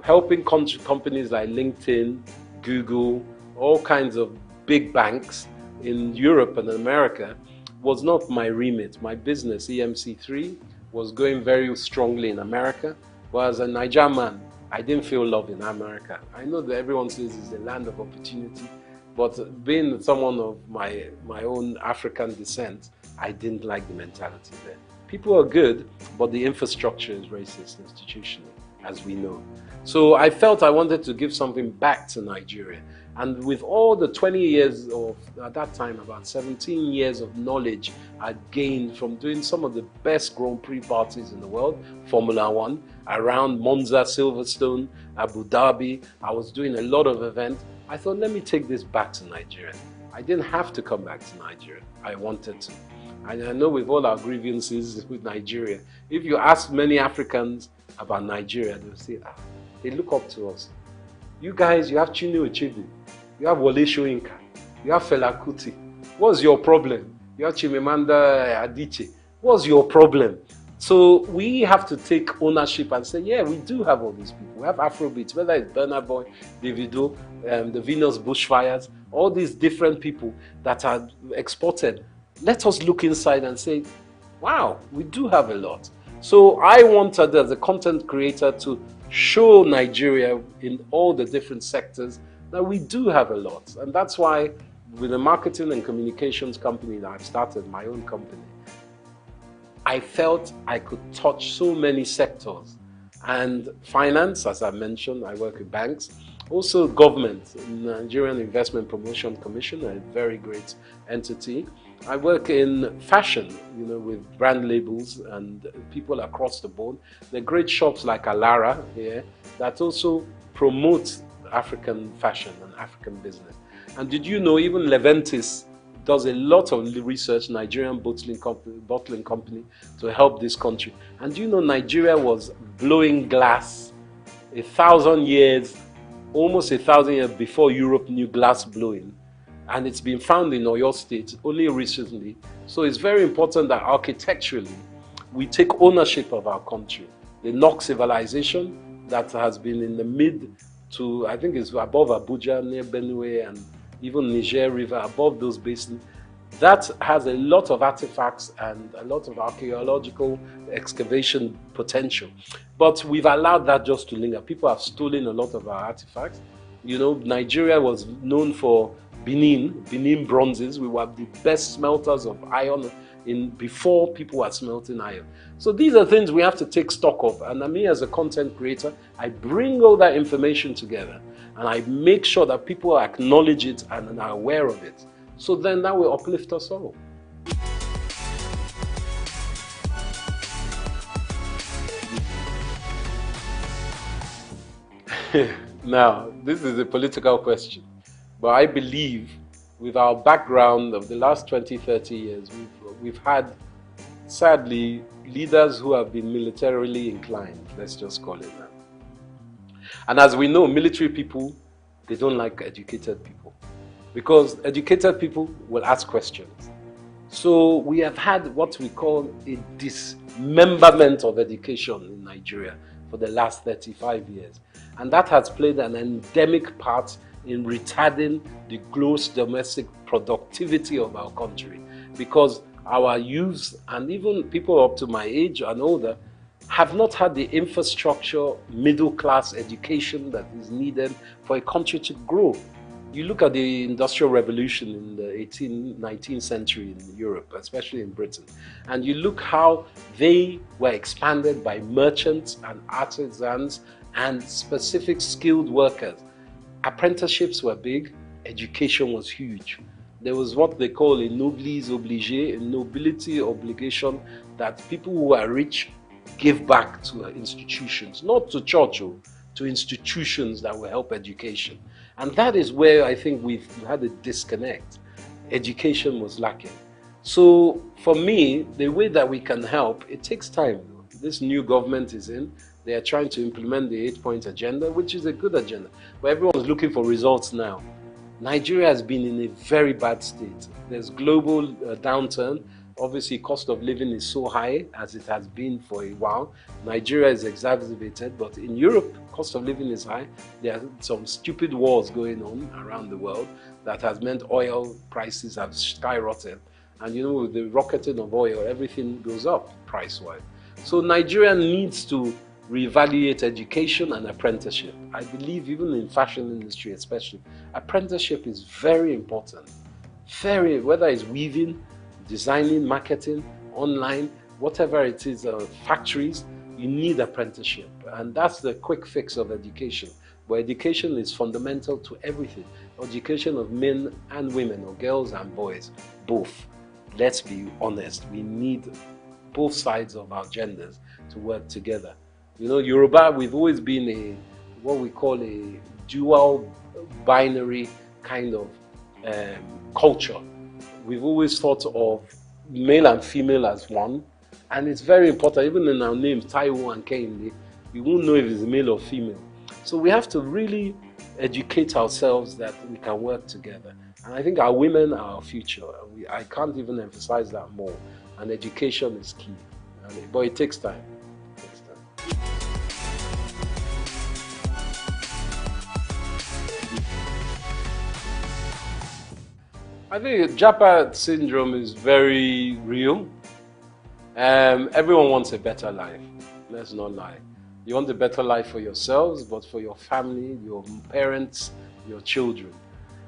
S3: helping companies like LinkedIn, Google, all kinds of big banks in Europe and America was not my remit. My business, EMC3, was going very strongly in America. But as a Nigerian man, I didn't feel love in America. I know that everyone says it's the land of opportunity, but being someone of my own African descent, I didn't like the mentality there. People are good, but the infrastructure is racist institutionally, as we know. So I felt I wanted to give something back to Nigeria. And with all the 20 years of, at that time, about 17 years of knowledge I'd gained from doing some of the best Grand Prix parties in the world, Formula One, around Monza, Silverstone, Abu Dhabi, I was doing a lot of events. I thought, let me take this back to Nigeria. I didn't have to come back to Nigeria. I wanted to. And I know with all our grievances with Nigeria, if you ask many Africans about Nigeria, they'll say, they look up to us. You guys, you have Chinua Achebe, you have Wole Soyinka, you have Fela Kuti. What's your problem? You have Chimamanda Adichie. What's your problem? So we have to take ownership and say, yeah, we do have all these people. We have Afrobeats, whether it's Burna Boy, Davido, the Venus Bushfires, all these different people that are exported. Let us look inside and say, wow, we do have a lot. So I wanted, as a content creator, to show Nigeria in all the different sectors that we do have a lot. And that's why with the marketing and communications company that I've started, my own company, I felt I could touch so many sectors. And finance, as I mentioned, I work with banks. Also government, Nigerian Investment Promotion Commission, a very great entity. I work in fashion, with brand labels and people across the board. There are great shops like Alara here that also promote African fashion and African business. And did you know even Leventis does a lot of research, Nigerian bottling company, to help this country. And do you know Nigeria was blowing glass 1,000 years, almost 1,000 years before Europe knew glass blowing. And it's been found in Oyo State only recently. So it's very important that architecturally we take ownership of our country. The NOC civilization that has been in the mid to, I think it's above Abuja, near Benue, and even Niger River, above those basins, that has a lot of artifacts and a lot of archaeological excavation potential. But we've allowed that just to linger. People have stolen a lot of our artifacts. Nigeria was known for Benin bronzes. We were the best smelters of iron before people were smelting iron. So these are things we have to take stock of. And me as a content creator, I bring all that information together and I make sure that people acknowledge it and are aware of it. So then that will uplift us all. Now, this is a political question, but I believe with our background of the last 20, 30 years, we've had, sadly, leaders who have been militarily inclined, let's just call it that. And as we know, military people, they don't like educated people, because educated people will ask questions. So we have had what we call a dismemberment of education in Nigeria for the last 35 years. And that has played an endemic part in retarding the gross domestic productivity of our country, because our youths and even people up to my age and older have not had the infrastructure, middle-class education that is needed for a country to grow. You look at the Industrial Revolution in the 19th century in Europe, especially in Britain, and you look how they were expanded by merchants and artisans and specific skilled workers. Apprenticeships were big, education was huge. There was what they call a noblesse obligée, a nobility obligation, that people who are rich give back to institutions, not to church, to institutions that will help education. And that is where I think we've had a disconnect. Education was lacking. So for me, the way that we can help, it takes time. This new government is in. They are trying to implement the 8-point agenda, which is a good agenda. But everyone's looking for results now. Nigeria has been in a very bad state. There's global downturn. Obviously, cost of living is so high as it has been for a while. Nigeria is exacerbated, but in Europe, cost of living is high. There are some stupid wars going on around the world that has meant oil prices have skyrocketed. And with the rocketing of oil, everything goes up price-wise. So Nigeria needs to reevaluate education and apprenticeship. I believe even in fashion industry especially, apprenticeship is very important. Whether it's weaving, designing, marketing, online, whatever it is, factories, you need apprenticeship. And that's the quick fix of education. But education is fundamental to everything. Education of men and women, or girls and boys, both. Let's be honest, we need both sides of our genders to work together. Yoruba, we've always been what we call a dual binary kind of culture. We've always thought of male and female as one, and it's very important. Even in our names, Taiwo and Kehinde, you won't know if it's male or female. So we have to really educate ourselves that we can work together. And I think our women are our future. I can't even emphasize that more. And education is key. But it takes time. I think Japa syndrome is very real. Everyone wants a better life. Let's not lie. You want a better life for yourselves, but for your family, your parents, your children.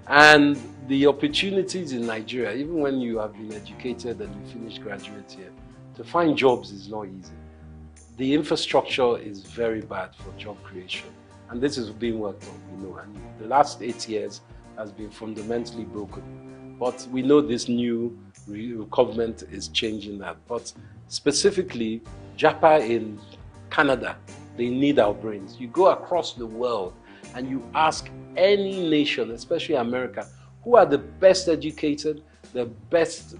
S3: And the opportunities in Nigeria, even when you have been educated and you finish graduate here, to find jobs is not easy. The infrastructure is very bad for job creation. And this is being worked on, and the last 8 years has been fundamentally broken. But we know this new government is changing that. But specifically, Japa in Canada, they need our brains. You go across the world and you ask any nation, especially America, who are the best educated, the best,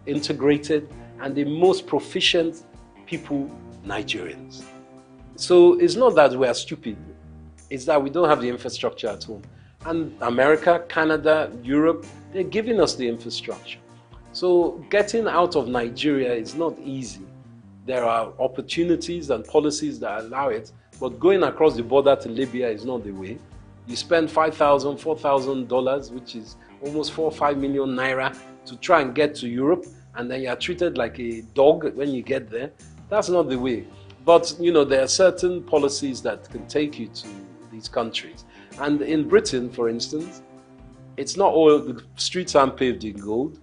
S3: integrated, and the most proficient people, Nigerians. So it's not that we are stupid, it's that we don't have the infrastructure at home. And America, Canada, Europe, they're giving us the infrastructure. So getting out of Nigeria is not easy. There are opportunities and policies that allow it, but going across the border to Libya is not the way. You spend $5,000, $4,000, which is almost 4 or 5 million naira to try and get to Europe, and then you are treated like a dog when you get there. That's not the way. But, you know, there are certain policies that can take you to these countries. And in Britain, for instance, it's not all, the streets aren't paved in gold,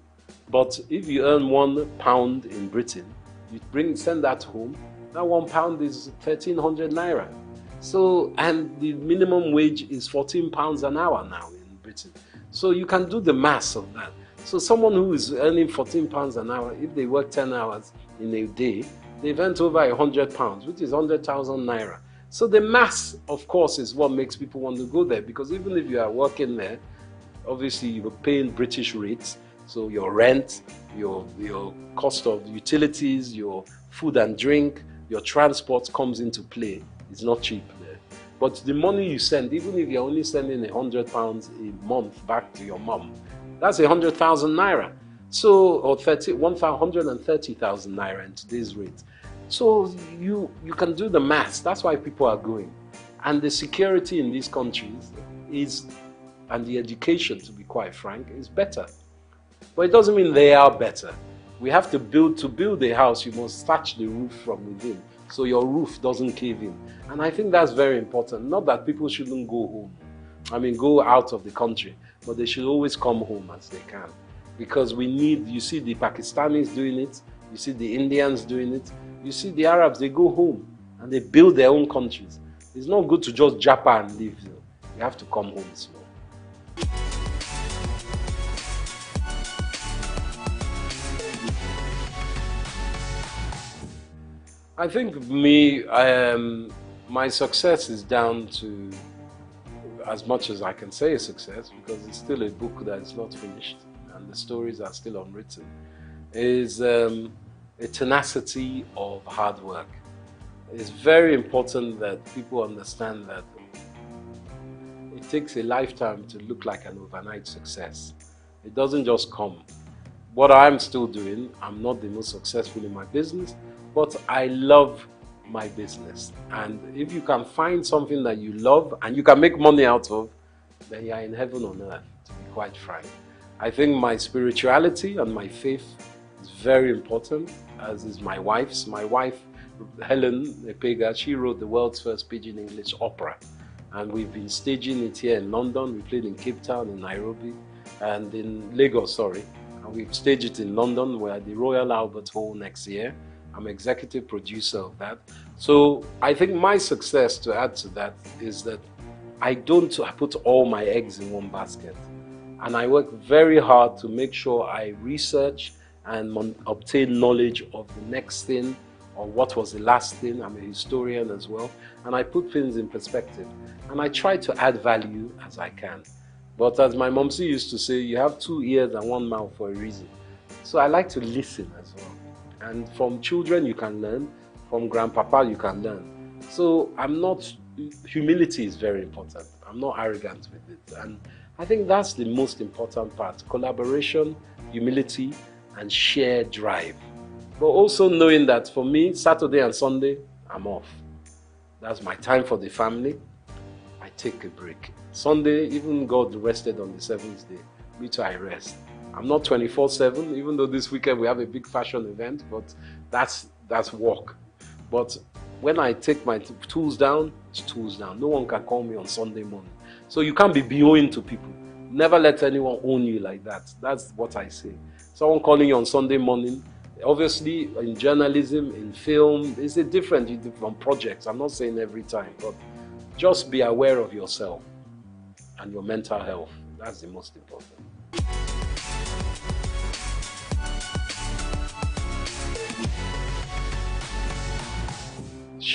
S3: but if you earn £1 in Britain, you send that home, that £1 is 1,300 naira. So, and the minimum wage is £14 an hour now in Britain. So you can do the maths of that. So someone who is earning £14 an hour, if they work 10 hours in a day, they've earned over £100, which is 100,000 naira. So the maths, of course, is what makes people want to go there, because even if you are working there, obviously you're paying British rates, so your rent, your cost of utilities, your food and drink, your transport comes into play. It's not cheap there. But the money you send, even if you're only sending £100 a month back to your mom, that's 100,000 naira. So, or 130,000 naira in today's rate. So you can do the maths. That's why people are going. And the security in these countries is, and the education, to be quite frank, is better. But it doesn't mean they are better. We have to build a house, you must thatch the roof from within, so your roof doesn't cave in. And I think that's very important. Not that people shouldn't go home. I mean, go out of the country, but they should always come home as they can. Because we need, you see the Pakistanis doing it, you see the Indians doing it, you see the Arabs, they go home and they build their own countries. It's not good to just japa and leave. You have to come home as well. I think my success is down to, as much as I can say a success, because it's still a book that is not finished and the stories are still unwritten, is a tenacity of hard work. It's very important that people understand that it takes a lifetime to look like an overnight success. It doesn't just come. What I'm still doing, I'm not the most successful in my business, but I love my business. And if you can find something that you love and you can make money out of, then you're in heaven on earth, to be quite frank. I think my spirituality and my faith is very important, as is my wife's. My wife, Helen Epega, she wrote the world's first Pidgin English opera. And we've been staging it here in London. We played in Cape Town, in Nairobi, and in Lagos, sorry. And we've staged it in London. We're at the Royal Albert Hall next year. I'm executive producer of that. So I think my success, to add to that, is that I put all my eggs in one basket. And I work very hard to make sure I research and obtain knowledge of the next thing, or what was the last thing. I'm a historian as well. And I put things in perspective. And I try to add value as I can. But as my momsy used to say, you have 2 ears and 1 mouth for a reason. So I like to listen as well. And from children you can learn, from grandpapa you can learn. So humility is very important. I'm not arrogant with it. And I think that's the most important part. Collaboration, humility, and shared drive. But also knowing that for me, Saturday and Sunday, I'm off. That's my time for the family. I take a break. Sunday, even God rested on the 7th day. Me too, I rest. I'm not 24/7, even though this weekend we have a big fashion event, but that's work. But when I take my tools down, it's tools down. No one can call me on Sunday morning. So you can't be BOing to people. Never let anyone own you like that. That's what I say. Someone calling you on Sunday morning, obviously in journalism, in film, it's a different from projects. I'm not saying every time, but just be aware of yourself and your mental health. That's the most important.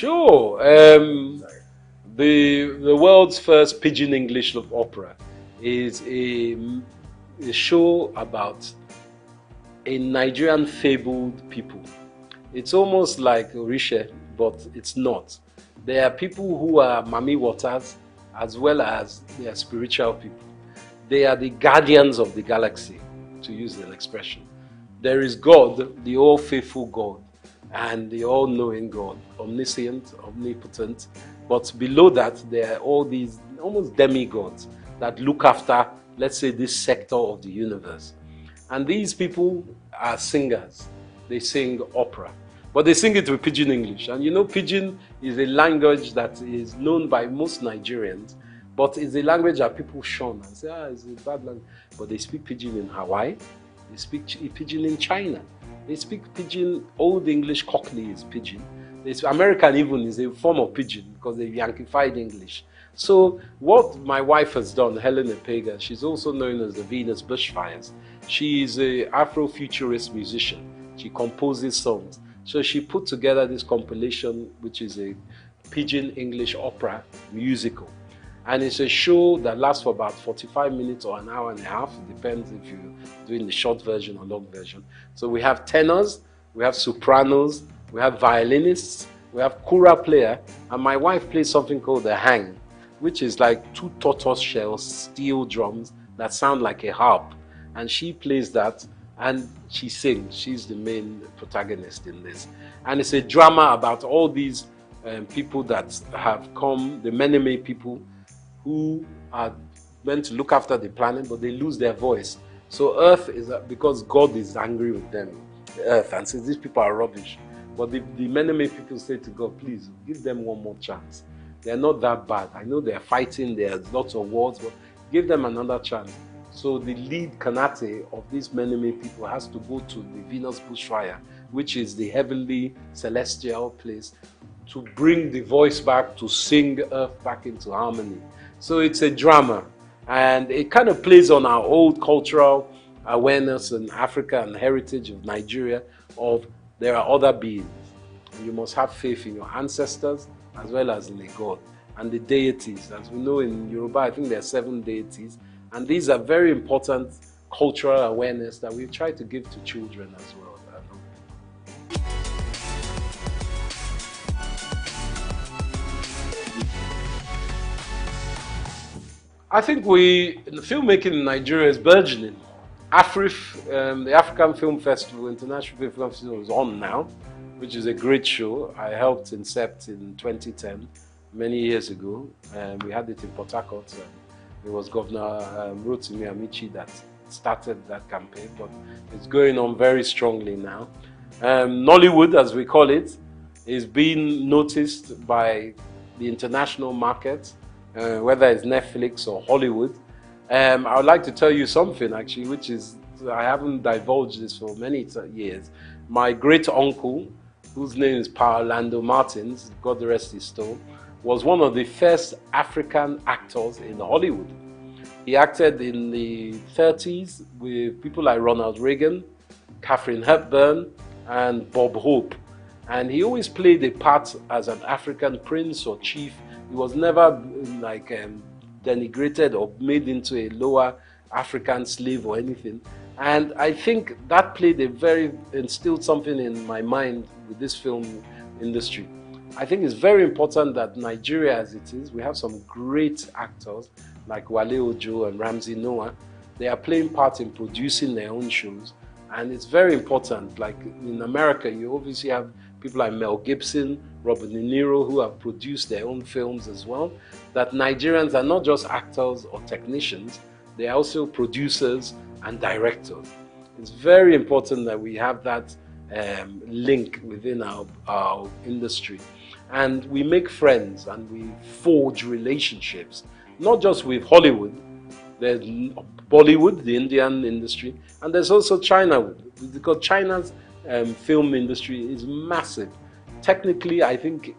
S3: Sure. The world's first pidgin English opera is a show about a Nigerian fabled people. It's almost like Orisha, but it's not. There are people who are Mami Waters as well as they are spiritual people. They are the guardians of the galaxy, to use an expression. There is God, the all-faithful God, and the all-knowing God, omniscient, omnipotent. But below that, there are all these almost demigods that look after, let's say, this sector of the universe. And these people are singers. They sing opera. But they sing it with pidgin English. And you know, pidgin is a language that is known by most Nigerians, but it's a language that people shun and say, it's a bad language. But they speak pidgin in Hawaii. They speak pidgin in China. They speak pidgin, Old English Cockney is pidgin. American even is a form of pidgin because they've Yankified English. So what my wife has done, Helen Epega, she's also known as the Venus Bushfires. She is an Afrofuturist musician. She composes songs. So she put together this compilation, which is a pidgin English opera musical. And it's a show that lasts for about 45 minutes or an hour and a half. It depends if you're doing the short version or long version. So we have tenors, we have sopranos, we have violinists, we have kura player, and my wife plays something called the hang, which is like 2 tortoise shells, steel drums that sound like a harp. And she plays that and she sings. She's the main protagonist in this. And it's a drama about all these people that have come, the Meneme people, who are meant to look after the planet, but they lose their voice. So Earth is, because God is angry with them, the Earth, and says these people are rubbish. But the Meneme people say to God, please, give them one more chance. They're not that bad. I know they're fighting, there's lots of wars, but give them another chance. So the lead Kanate of these Meneme people has to go to the Venus Bushfire, which is the heavenly celestial place, to bring the voice back, to sing Earth back into harmony. So it's a drama, and it kind of plays on our old cultural awareness in Africa and heritage of Nigeria of there are other beings. You must have faith in your ancestors as well as in a God. And the deities, as we know in Yoruba, I think there are 7 deities, and these are very important cultural awareness that we try to give to children as well. I think the filmmaking in Nigeria is burgeoning. AFRIF, the African Film Festival, International Film Festival, is on now, which is a great show. I helped incept in 2010, many years ago. We had it in Port Harcourt. It was Governor Rotimi Amici that started that campaign, but it's going on very strongly now. Nollywood, as we call it, is being noticed by the international market, whether it's Netflix or Hollywood. I would like to tell you something actually, which is, I haven't divulged this for many years. My great uncle, whose name is Paolando Martins, God rest his soul, was one of the first African actors in Hollywood. He acted in the 30s with people like Ronald Reagan, Katharine Hepburn, and Bob Hope. And he always played a part as an African prince or chief. He was never like denigrated or made into a lower African slave or anything. And I think that instilled something in my mind with this film industry. I think it's very important that Nigeria, as it is, we have some great actors like Wale Ojo and Ramsey Noah. They are playing part in producing their own shows. And it's very important. Like in America, you obviously have people like Mel Gibson, Robert De Niro, who have produced their own films as well. That Nigerians are not just actors or technicians, they are also producers and directors. It's very important that we have that link within our industry. And we make friends and we forge relationships, not just with Hollywood. There's Bollywood, the Indian industry, and there's also China, because China's film industry is massive. Technically, I think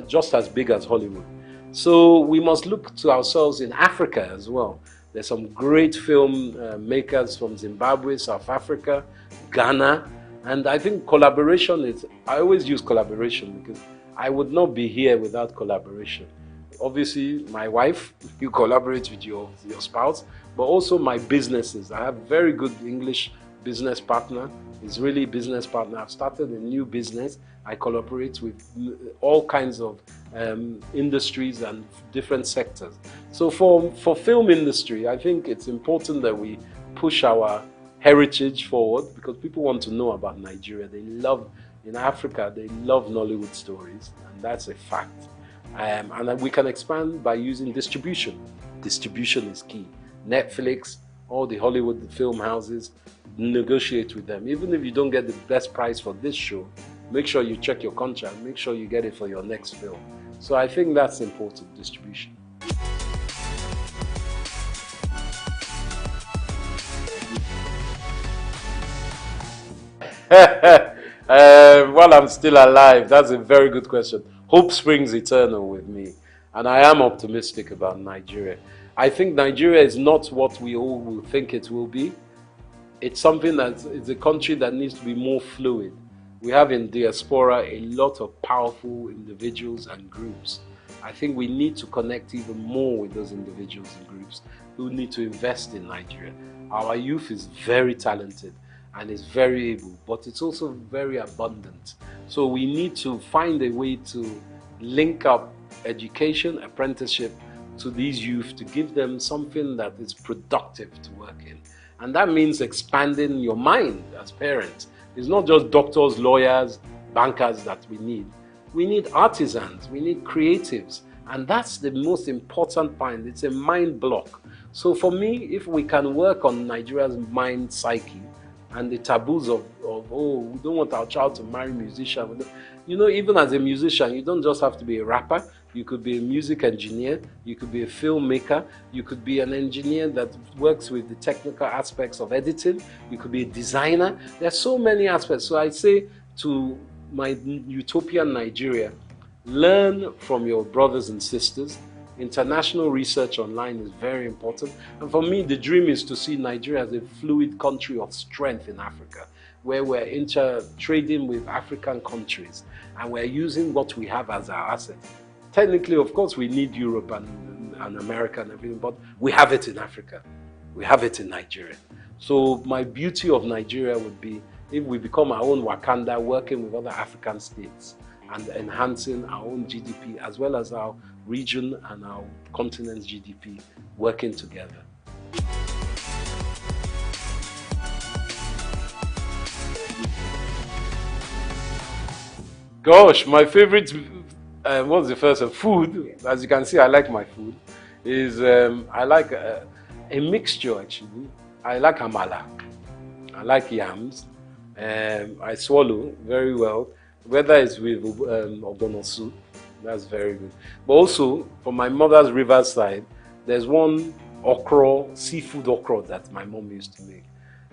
S3: just as big as Hollywood. So we must look to ourselves in Africa as well. There's some great film makers from Zimbabwe, South Africa, Ghana, and I think collaboration is, I always use collaboration because I would not be here without collaboration. Obviously, my wife, you collaborate with your spouse, but also my businesses. I have very good English business partner. He's really a business partner. I've started a new business. I collaborate with all kinds of industries and different sectors. So for film industry, I think it's important that we push our heritage forward, because people want to know about Nigeria. They love, in Africa, they love Nollywood stories, and that's a fact. And we can expand by using distribution. Distribution is key. Netflix, all the Hollywood film houses, negotiate with them. Even if you don't get the best price for this show, make sure you check your contract, make sure you get it for your next film. So I think that's important, distribution. While I'm still alive, that's a very good question. Hope springs eternal with me, and I am optimistic about Nigeria. I think Nigeria is not what we all will think it will be. It's something it's a country that needs to be more fluid. We have in diaspora a lot of powerful individuals and groups. I think we need to connect even more with those individuals and groups who need to invest in Nigeria. Our youth is very talented and is very able, but it's also very abundant. So we need to find a way to link up education, apprenticeship to these youth to give them something that is productive to work in. And that means expanding your mind as parents. It's not just doctors, lawyers, bankers that we need. We need artisans, we need creatives. And that's the most important point. It's a mind block. So for me, if we can work on Nigeria's mind psyche and the taboos of oh, we don't want our child to marry a musician. You know, even as a musician, you don't just have to be a rapper. You could be a music engineer, you could be a filmmaker, you could be an engineer that works with the technical aspects of editing, you could be a designer. There's so many aspects. So I say to my utopian Nigeria, learn from your brothers and sisters. International research online is very important. And for me, the dream is to see Nigeria as a fluid country of strength in Africa, where we're trading with African countries and we're using what we have as our asset. Technically, of course, we need Europe and America and everything, but we have it in Africa. We have it in Nigeria. So my beauty of Nigeria would be if we become our own Wakanda, working with other African states and enhancing our own GDP as well as our region and our continent's GDP working together. Gosh, my favorite, what's the first one? Food. As you can see, I like my food. Is I like a mixture actually. I like amala. I like yams. I swallow very well. Whether it's with ogbono soup, that's very good. But also, from my mother's riverside, there's one okra, seafood okra that my mom used to make.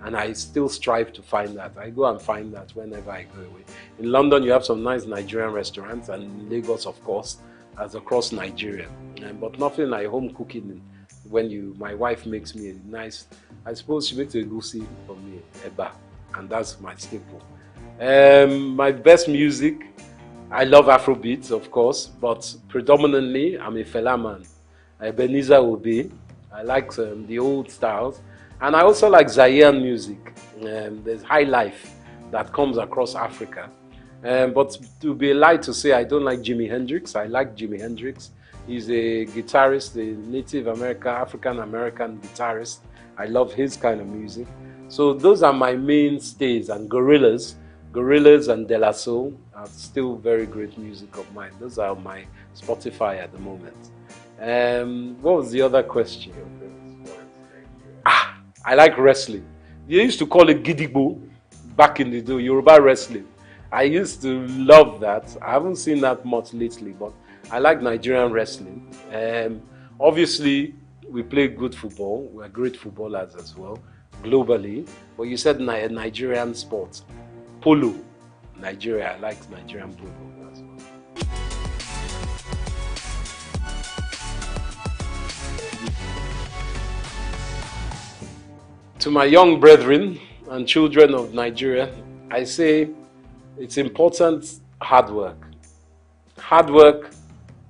S3: And I still strive to find that. I go and find that whenever I go away. In London, you have some nice Nigerian restaurants, and in Lagos, of course, as across Nigeria. But nothing like home cooking. When my wife makes me a nice, I suppose she makes a goosey for me, eba, and that's my staple. My best music, I love Afrobeats, of course, but predominantly I'm a Fela man. Ebenezer Obey. I like the old styles. And I also like Zaire music. There's high life that comes across Africa. But to be a lie to say I don't like Jimi Hendrix. I like Jimi Hendrix. He's a guitarist, a Native American, African-American guitarist. I love his kind of music. So those are my mainstays, and Gorillaz and De La Soul are still very great music of mine. Those are my Spotify at the moment. What was the other question? I like wrestling. They used to call it Gidigbo back in the day, Yoruba wrestling. I used to love that. I haven't seen that much lately, but I like Nigerian wrestling. Obviously, we play good football. We're great footballers as well, globally. But you said Nigerian sports. Polo. Nigeria, I like Nigerian polo as well. To my young brethren and children of Nigeria, I say it's important hard work. hard work,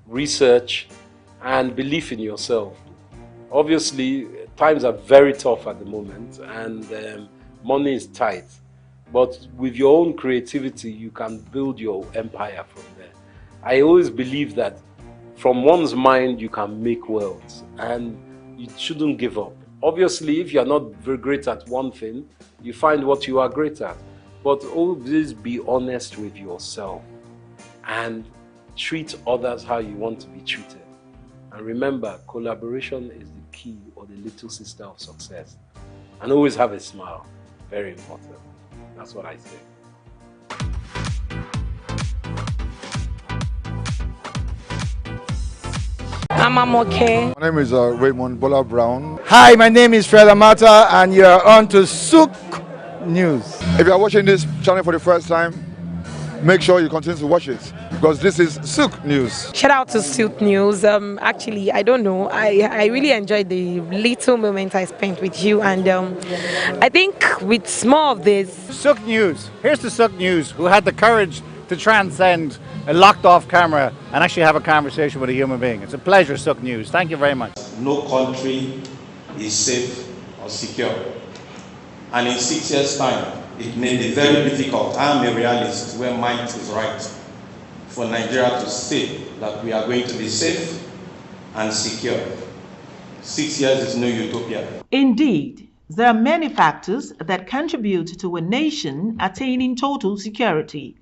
S3: research, and belief in yourself. Obviously, times are very tough at the moment, and money is tight. But with your own creativity, you can build your empire from there. I always believe that from one's mind, you can make wealth, and you shouldn't give up. Obviously, if you're not very great at one thing, you find what you are great at. But always be honest with yourself and treat others how you want to be treated. And remember, collaboration is the key or the little sister of success. And always have a smile. Very important. That's what I say.
S5: I'm okay.
S16: My name is Raymond Bola Brown.
S20: Hi, my name is Fred Amata, and you're on to SOUQ News.
S16: If you are watching this channel for the first time, make sure you continue to watch it, because this is SOUQ News.
S5: Shout out to SOUQ News. Actually, I don't know. I really enjoyed the little moment I spent with you, and I think with more of this.
S23: SOUQ News. Here's the SOUQ News, who had the courage to transcend a locked-off camera and actually have a conversation with a human being. It's a pleasure, SOUQ News. Thank you very much.
S24: No country is safe or secure. And in 6 years' time, it may be very difficult. I'm a realist where might is right for Nigeria to say that we are going to be safe and secure. 6 years is no utopia.
S18: Indeed, there are many factors that contribute to a nation attaining total security.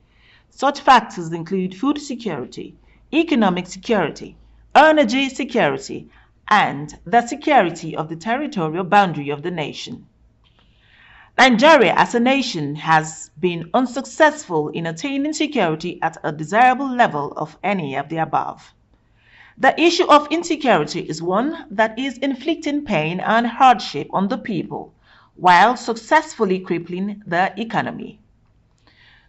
S18: Such factors include food security, economic security, energy security, and the security of the territorial boundary of the nation. Nigeria as a nation has been unsuccessful in attaining security at a desirable level of any of the above. The issue of insecurity is one that is inflicting pain and hardship on the people while successfully crippling the economy.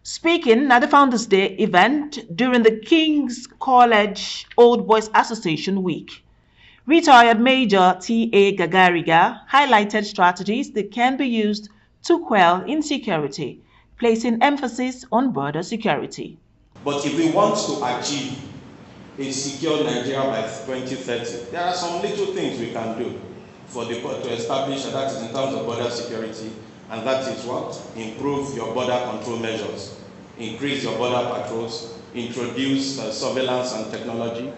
S18: Speaking at the Founders Day event during the King's College Old Boys Association Week, retired Major T.A. Gagariga highlighted strategies that can be used to quell insecurity, placing emphasis on border security.
S24: But if we want to achieve a secure Nigeria by 2030, there are some little things we can do to establish, and that is in terms of border security, and that is what? Improve your border control measures, increase your border patrols, introduce surveillance and technology,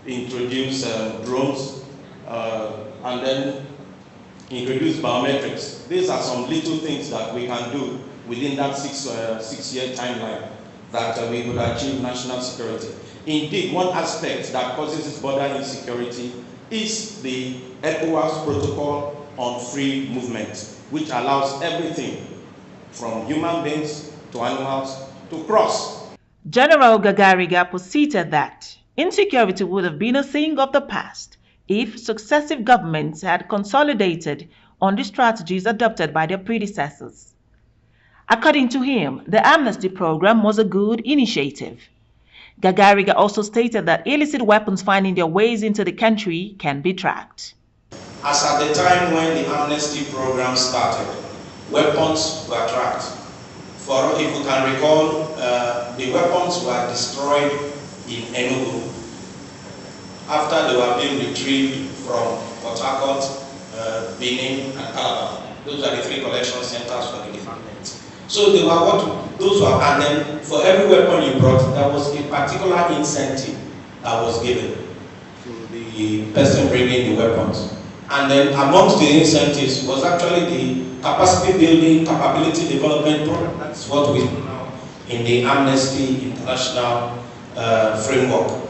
S24: introduce drones, and then introduce biometrics. These are some little things that we can do within that six-year timeline that we would achieve national security. Indeed, one aspect that causes this border insecurity is the ECOWAS protocol on free movement, which allows everything from human beings to animals to cross.
S18: General Gagariga posited that insecurity would have been a thing of the past if successive governments had consolidated on the strategies adopted by their predecessors. According to him, the amnesty program was a good initiative. Gagariga also stated that illicit weapons finding their ways into the country can be tracked.
S24: As at the time when the amnesty program started, weapons were tracked. For if you can recall, the weapons were destroyed in Enugu after they were being retrieved from Port Harcourt, Benin, and Calabar. Those are the three collection centers for the department. So they were those were, and then for every weapon you brought, there was a particular incentive that was given to the person bringing the weapons. And then amongst the incentives was actually the capacity building, capability development program. That's what we do now in the Amnesty International framework.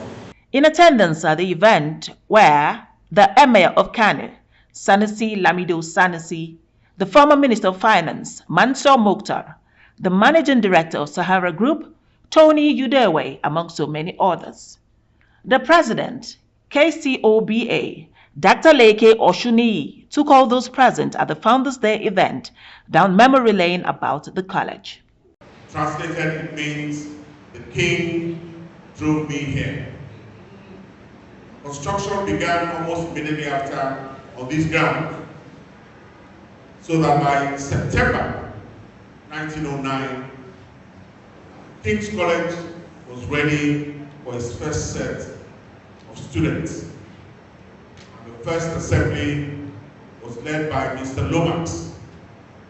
S18: In attendance at the event were the Emir of Kano, Sanusi Lamido Sanusi, the former Minister of Finance, Mansour Mokhtar, the Managing Director of Sahara Group, Tony Udewe, among so many others. The President, KCOBA, Dr. Leke Oshuni, took all those present at the Founders Day event down memory lane about the college.
S26: Translated, it means the king drove me here. Construction began almost immediately after on this ground, so that by September 1909, King's College was ready for his first set of students. And the first assembly was led by Mr. Lomax,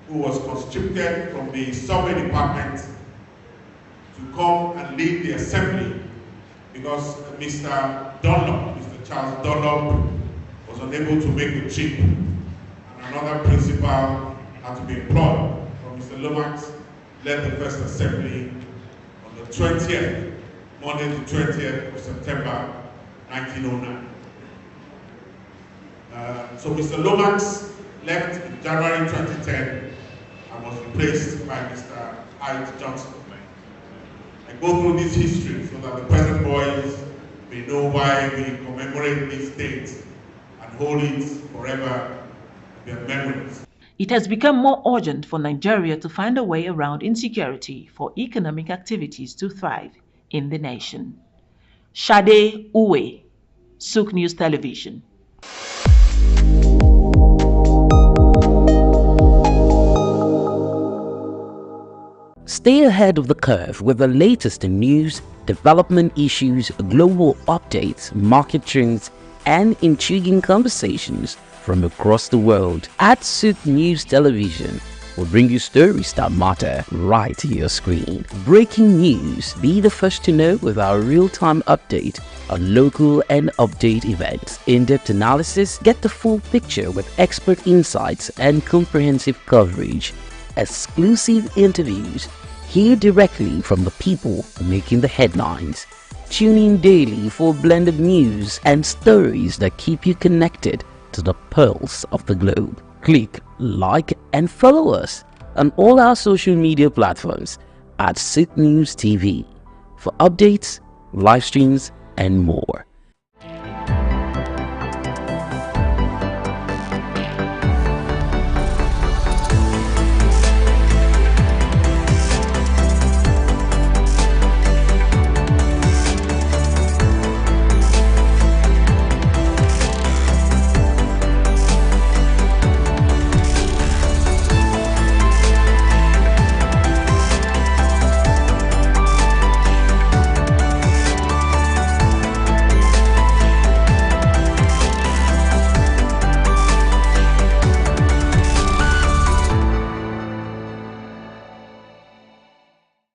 S26: who was conscripted from the survey department to come and lead the assembly because Mr. Dunlop, Mr. Charles Dunlop, was unable to make the trip, and another principal had to be employed. So Mr. Lomax led the first assembly on the 20th, Monday the 20th of September 1909. So Mr. Lomax left in January 2010 and was replaced by Mr. Hyde Johnson. I go through this history so that the present boys may know why we commemorate this date and hold it forever in their memories.
S18: It has become more urgent for Nigeria to find a way around insecurity for economic activities to thrive in the nation. Shade Uwe, SOUQ News Television.
S17: Stay ahead of the curve with the latest in news, development issues, global updates, market trends, and intriguing conversations from across the world. At SOUQ News Television, we'll bring you stories that matter right to your screen. Breaking news, be the first to know with our real-time update on local and update events. In-depth analysis, get the full picture with expert insights and comprehensive coverage. Exclusive interviews, hear directly from the people making the headlines. Tune in daily for blended news and stories that keep you connected to the pulse of the globe. Click, like, and follow us on all our social media platforms at SOUQ News TV for updates, live streams, and more.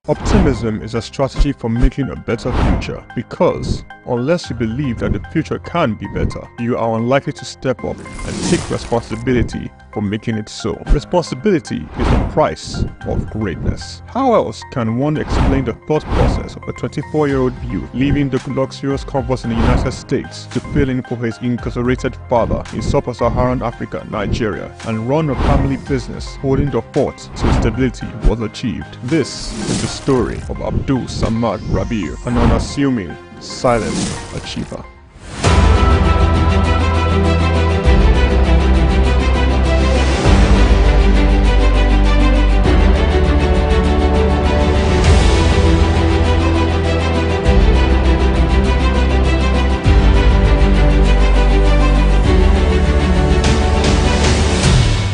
S14: Optimism is a strategy for making a better future, because unless you believe that the future can be better, you are unlikely to step up and take responsibility for making it so. Responsibility is the price of greatness. How else can one explain the thought process of a 24-year-old youth leaving the luxurious comforts in the United States to fill in for his incarcerated father in sub-Saharan Africa, Nigeria, and run a family business holding the fort till stability was achieved? This is the story of Abdul Samad Rabiu, an unassuming, silent achiever.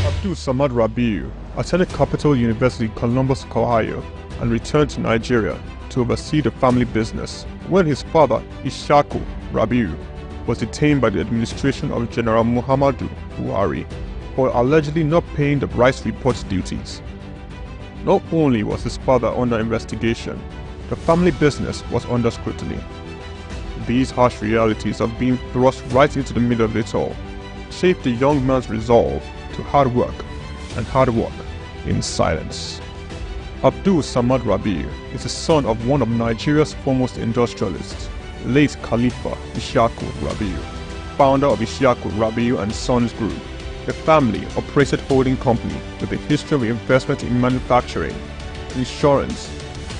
S14: Abdul Samad Rabiu attended Capital University, Columbus, Ohio, and returned to Nigeria to oversee the family business when his father, SOUQ Rabiu, was detained by the administration of General Muhammadu Buhari for allegedly not paying the rice report duties. Not only was his father under investigation, the family business was under scrutiny. These harsh realities of being thrust right into the middle of it all shaped the young man's resolve to hard work in silence. Abdul Samad Rabiu is the son of one of Nigeria's foremost industrialists, late Khalifa SOUQ Rabiu, founder of SOUQ Rabiu and Sons Group, a family-operated holding company with a history of investment in manufacturing, insurance,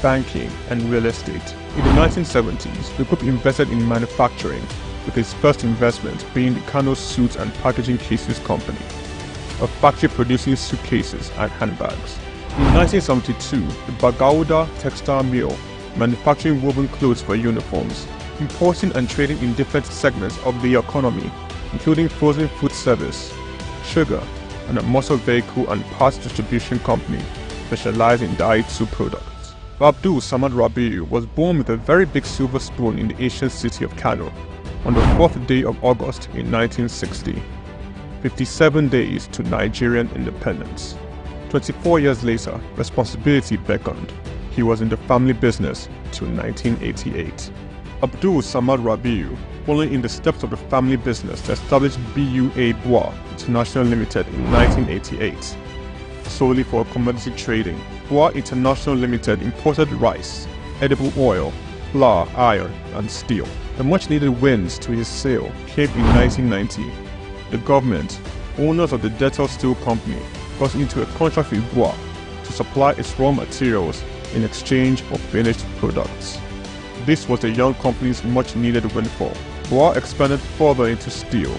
S14: banking, and real estate. In the 1970s, the group invested in manufacturing, with its first investment being the Kano Suits and Packaging Cases Company, a factory producing suitcases and handbags. In 1972, the Bagauda Textile Mill, manufacturing woven clothes for uniforms, importing and trading in different segments of the economy, including frozen food service, sugar, and a motor vehicle and parts distribution company specialized in Daihatsu products. Abdul Samad Rabiu was born with a very big silver spoon in the ancient city of Kano on the 4th day of August in 1960, 57 days to Nigerian independence. 24 years later, responsibility beckoned. He was in the family business till 1988. Abdul Samad Rabiu, following in the steps of the family business to establish BUA Bois International Limited in 1988. Solely for commodity trading, Bois International Limited imported rice, edible oil, flour, iron, and steel. The much-needed wins to his sale came in 1990. The government, owners of the Dettol Steel Company, got into a contract with Bois to supply its raw materials in exchange for finished products. This was the young company's much-needed windfall. Bois expanded further into steel,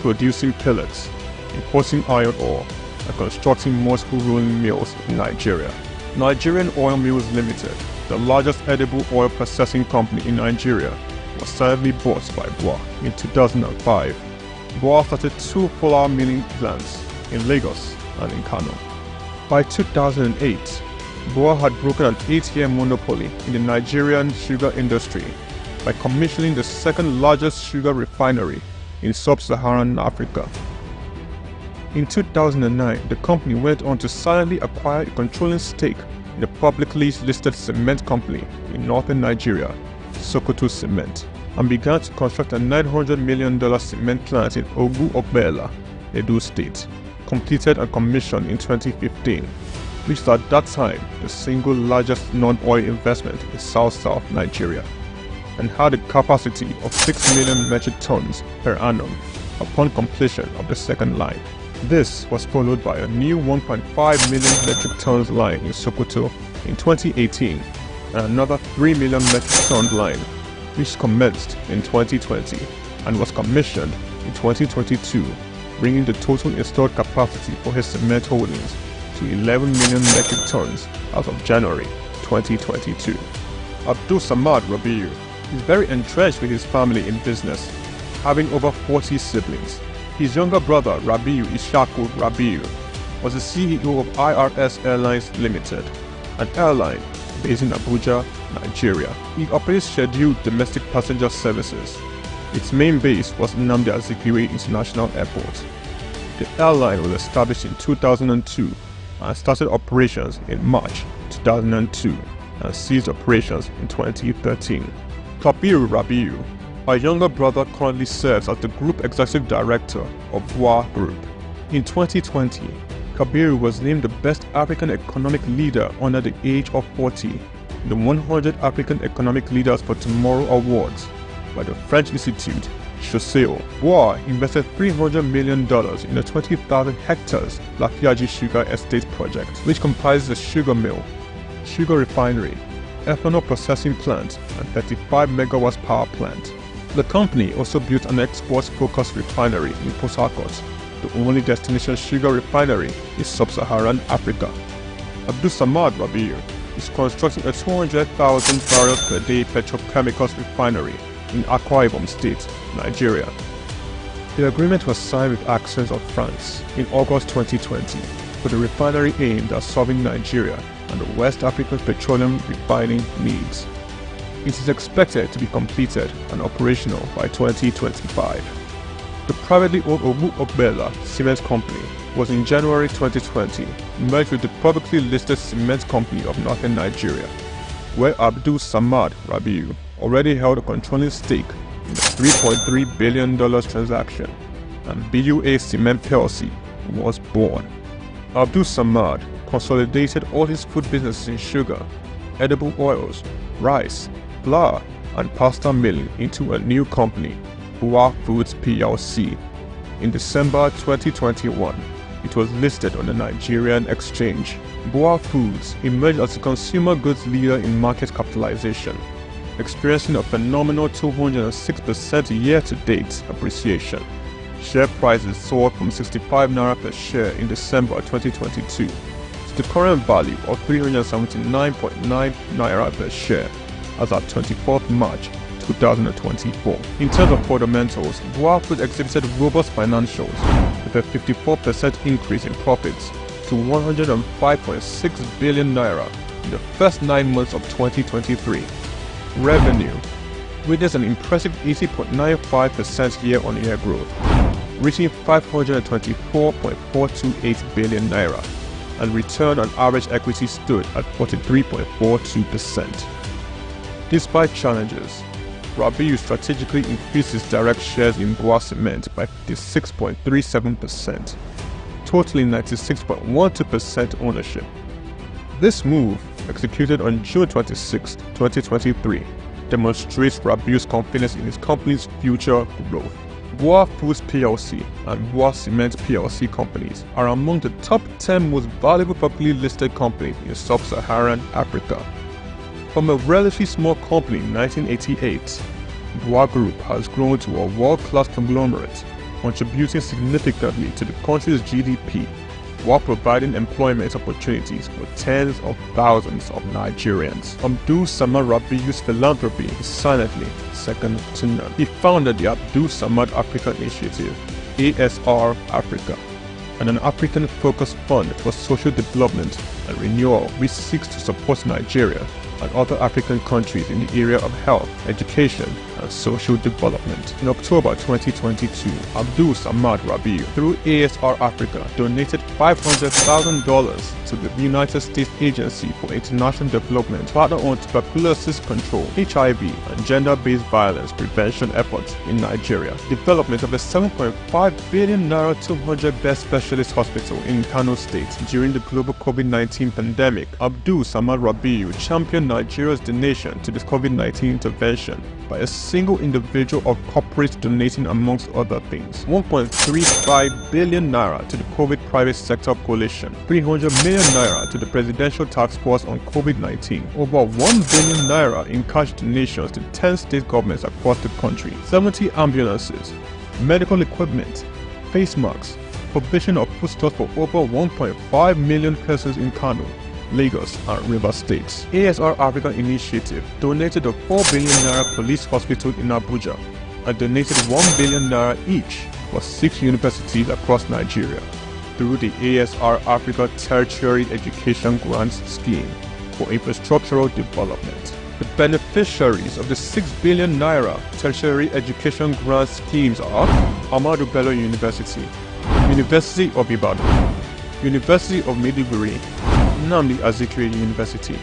S14: producing pellets, importing iron ore, and constructing multiple rolling mills in Nigeria. Nigerian Oil Mills Limited, the largest edible oil processing company in Nigeria, was sadly bought by Bois in 2005. Bois started 2 flour milling plants in Lagos and in Kano. By 2008, Bois had broken an 8-year monopoly in the Nigerian sugar industry by commissioning the second largest sugar refinery in sub-Saharan Africa. In 2009, the company went on to silently acquire a controlling stake in the publicly listed cement company in northern Nigeria, Sokoto Cement, and began to construct a $900 million cement plant in Ogu-Ogbela, Edo State, completed and commissioned in 2015, which was at that time the single largest non-oil investment in South Nigeria, and had a capacity of 6 million metric tons per annum upon completion of the second line. This was followed by a new 1.5 million metric tons line in Sokoto in 2018 and another 3 million metric ton line, which commenced in 2020 and was commissioned in 2022, bringing the total installed capacity for his cement holdings to 11 million metric tons as of January 2022. Abdul Samad Rabiu is very entrenched with his family in business, having over 40 siblings. His younger brother, Rabiu Ishaku Rabiu, was the CEO of IRS Airlines Limited, an airline based in Abuja, Nigeria. He operates scheduled domestic passenger services. Its main base was Nnamdi Azikiwe International Airport. The airline was established in 2002 and started operations in March 2002 and ceased operations in 2013. Kabiru Rabiu, our younger brother, currently serves as the Group Executive Director of Bois Group. In 2020, Kabiru was named the Best African Economic Leader under the age of 40, the 100 African Economic Leaders for Tomorrow Awards by the French Institute, Chausseo. Bois invested $300 million in the 20,000 hectares Lafiaji Sugar Estate project, which comprises a sugar mill, sugar refinery, ethanol processing plant, and 35 megawatts power plant. The company also built an export-focused refinery in Port Harcourt, the only destination sugar refinery in sub-Saharan Africa. Abdul Samad Rabiu is constructing a 200,000 barrels per day petrochemicals refinery in Akwa Ibom State, Nigeria. The agreement was signed with Access of France in August 2020 for the refinery aimed at serving Nigeria and the West African petroleum refining needs. It is expected to be completed and operational by 2025. The privately owned Ogu-Ogbela Cement Company was in January 2020 merged with the publicly listed Cement Company of Northern Nigeria, where Abdul Samad Rabiu already held a controlling stake in the $3.3 billion transaction, and BUA Cement PLC was born. Abdul Samad consolidated all his food businesses in sugar, edible oils, rice, flour, and pasta milling into a new company, Bois Foods PLC. In December 2021, it was listed on the Nigerian exchange. Bois Foods emerged as a consumer goods leader in market capitalization, experiencing a phenomenal 206% year-to-date appreciation. Share prices soared from 65 naira per share in December 2022 to the current value of 379.9 naira per share as at 24th March 2024. In terms of fundamentals, Bois Foods exhibited robust financials with a 54% increase in profits to 105.6 billion naira in the first 9 months of 2023. Revenue witnessed an impressive 80.95% year-on-year growth, reaching 524.428 billion naira, and return on average equity stood at 43.42%. Despite challenges, Rabiu strategically increased its direct shares in BUA Cement by 56.37%, totaling 96.12% ownership. This move, executed on June 26, 2023, demonstrates Rabiu's confidence in its company's future growth. BUA Foods PLC and BUA Cement PLC companies are among the top 10 most valuable publicly listed companies in sub-Saharan Africa. From a relatively small company in 1988, BUA Group has grown to a world-class conglomerate, contributing significantly to the country's GDP while providing employment opportunities for tens of thousands of Nigerians. Abdul Samad Rabiu's philanthropy is silently second to none. He founded the Abdul Samad Africa Initiative, ASR Africa, an African-focused fund for social development and renewal which seeks to support Nigeria and other African countries in the area of health, education, and social development. In October 2022, Abdul Samad Rabiu, through ASR Africa, donated $500,000 to the United States Agency for International Development to partner on tuberculosis control, HIV, and gender-based violence prevention efforts in Nigeria. Development of a 7.5 billion naira 200-bed specialist hospital in Kano State during the global COVID-19 pandemic. Abdul Samad Rabiu championed Nigeria's donation to this COVID-19 intervention by a single individual or corporate donating, amongst other things, 1.35 billion naira to the COVID private sector coalition, 300 million naira to the Presidential Task Force on COVID-19, over 1 billion naira in cash donations to 10 state governments across the country, 70 ambulances, medical equipment, face masks, provision of foodstuffs for over 1.5 million persons in Kano, Lagos, and Rivers States. ASR Africa Initiative donated a 4 billion naira police hospital in Abuja and donated 1 billion naira each for 6 universities across Nigeria through the ASR Africa Tertiary Education Grants Scheme for infrastructural development. The beneficiaries of the 6 billion naira tertiary education grant schemes are Ahmadu Bello University, University of Ibadan, University of Maiduguri, Nnamdi Azikiwe University,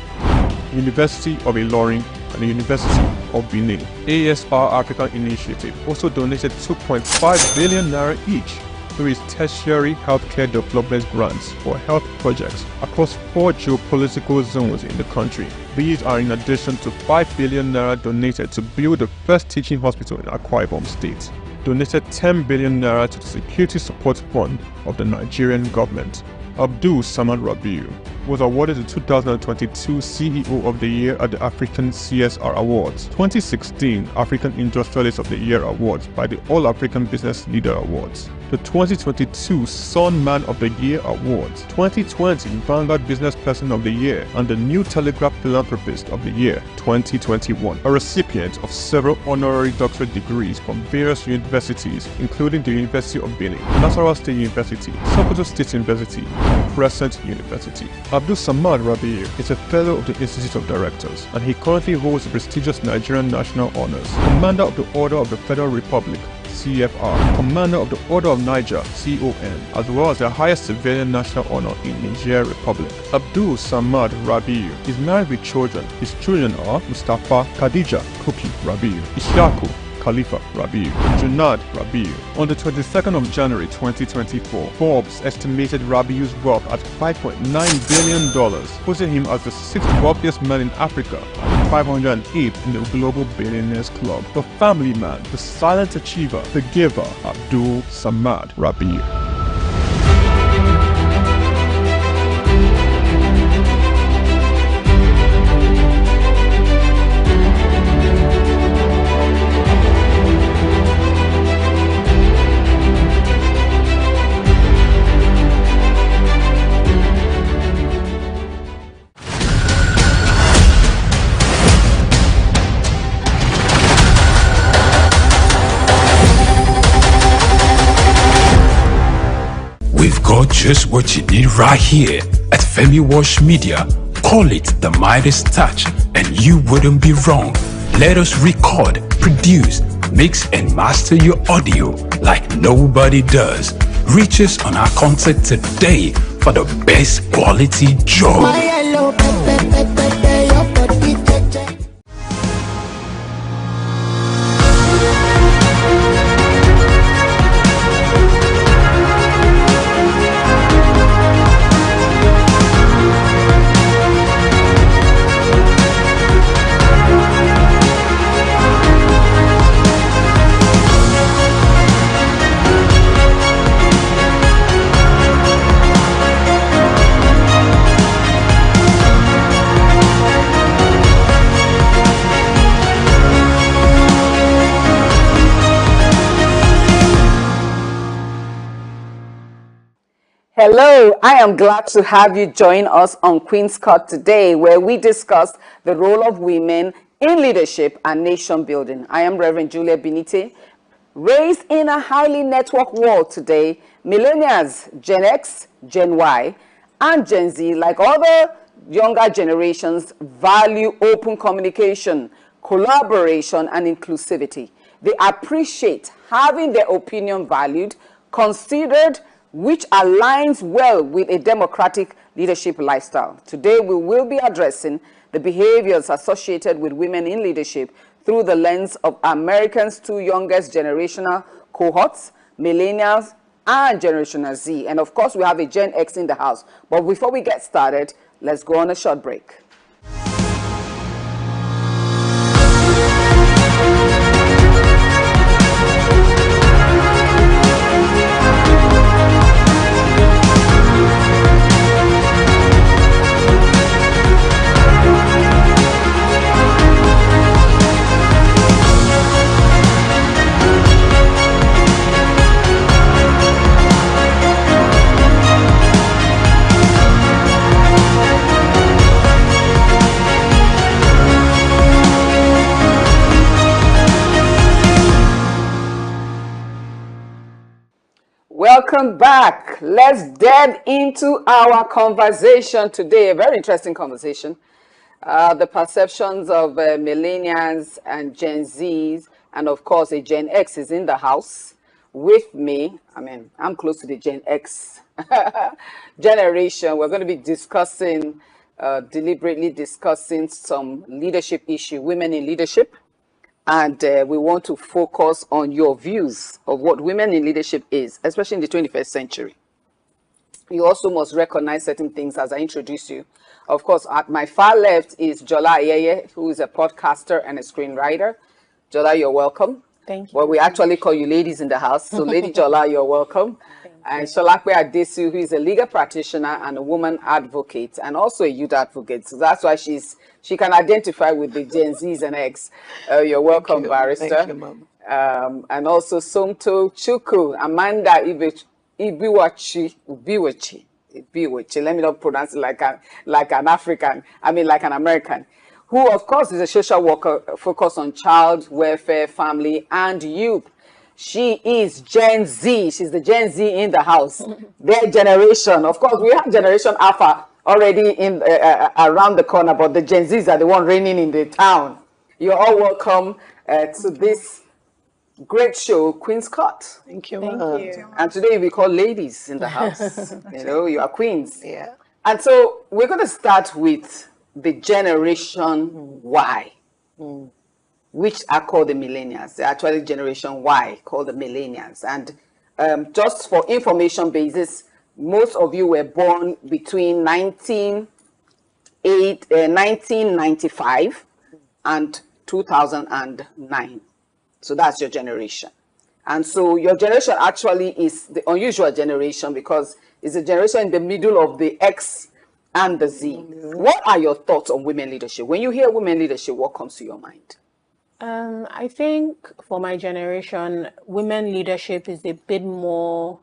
S14: University of Ilorin, and the University of Benin. ASR Africa Initiative also donated 2.5 billion naira each through its tertiary healthcare development grants for health projects across 4 geopolitical zones in the country. These are in addition to 5 billion naira donated to build the first teaching hospital in Akwa Ibom State, donated 10 billion naira to the Security Support Fund of the Nigerian government. Abdul Samad Rabiu was awarded the 2022 CEO of the Year at the African CSR Awards, 2016 African Industrialist of the Year Awards by the All African Business Leader Awards, the 2022 Sun Man of the Year Awards, 2020 Vanguard Business Person of the Year, and the New Telegraph Philanthropist of the Year 2021, a recipient of several honorary doctorate degrees from various universities, including the University of Benin, Nasarawa State University, Sokoto State University, and Crescent University. Abdul Samad Rabiu is a fellow of the Institute of Directors, and he currently holds the prestigious Nigerian National Honors, Commander of the Order of the Federal Republic, CFR, Commander of the Order of Niger, CON, as well as the highest civilian national honor in Niger Republic. Abdul Samad Rabiu is married with children. His children are Mustafa Khadija Kuki Rabiu, Ishaku Khalifa Rabiu, Junad Rabiu. On the 22nd of January 2024, Forbes estimated Rabiu's wealth at $5.9 billion, putting him as the 6th wealthiest man in Africa and 508th in the Global Billionaires Club. The family man, the silent achiever, the giver, Abdul Samad Rabiu.
S1: We've got just what you need right here at Femi Wash Media. Call it the Midas touch and you wouldn't be wrong. Let us record, produce, mix and master your audio like nobody does. Reach us on our contact today for the best quality job.
S4: Hello, I am glad to have you join us on Queen's Court today, where we discuss the role of women in leadership and nation building. I am Reverend Julia Benite. Raised in a highly networked world today, millennials, Gen X, Gen Y, and Gen Z, like other younger generations, value open communication, collaboration, and inclusivity. They appreciate having their opinion valued, considered, which aligns well with a democratic leadership lifestyle. Today, we will be addressing the behaviors associated with women in leadership through the lens of Americans' two youngest generational cohorts, millennials and Generational Z. And of course, we have a Gen X in the house. But before we get started, let's go on a short break. Welcome back. Let's delve into our conversation today. A very interesting conversation. The perceptions of millennials and Gen Zs, and of course, a Gen X is in the house with me. I mean, I'm close to the Gen X generation. We're going to be discussing, deliberately discussing some leadership issue, women in leadership. And we want to focus on your views of what women in leadership is, especially in the 21st century. You also must recognize certain things as I introduce you. Of course, at my far left is Jola Ayeye, who is a podcaster and a screenwriter. Jola, you're welcome.
S15: Thank you.
S4: Well, we actually call you ladies in the house. So Lady Jola, you're welcome. And Sholakwe Adesu, who is a legal practitioner and a woman advocate, and also a youth advocate. So that's why she can identify with the Gen Zs and X. You're welcome, barrister.
S6: Thank you, Mom.
S4: And also Somto Chuku, Amanda Ibiwachi. Let me not pronounce it like an African. I mean, like an American. Who, of course, is a social worker focused on child welfare, family, and youth. She is Gen Z. She's the Gen Z in the house. Their generation. Of course, we have Generation Alpha already in around the corner, but the Gen Zs are the one reigning in the town. You're all welcome to this great show, Queen's Court.
S6: Thank you.
S4: Thank you. And today we call ladies in the house. You know, you are queens.
S6: Yeah.
S4: And so we're going to start with the Generation Y. Which are called the millennials. They're actually Generation Y, called the millennials. And just for information basis, most of you were born between 1995 and 2009. So that's your generation. And so your generation actually is the unusual generation because it's a generation in the middle of the X and the Z. What are your thoughts on women leadership? When you hear women leadership, what comes to your mind?
S15: I think for my generation, women leadership is a bit more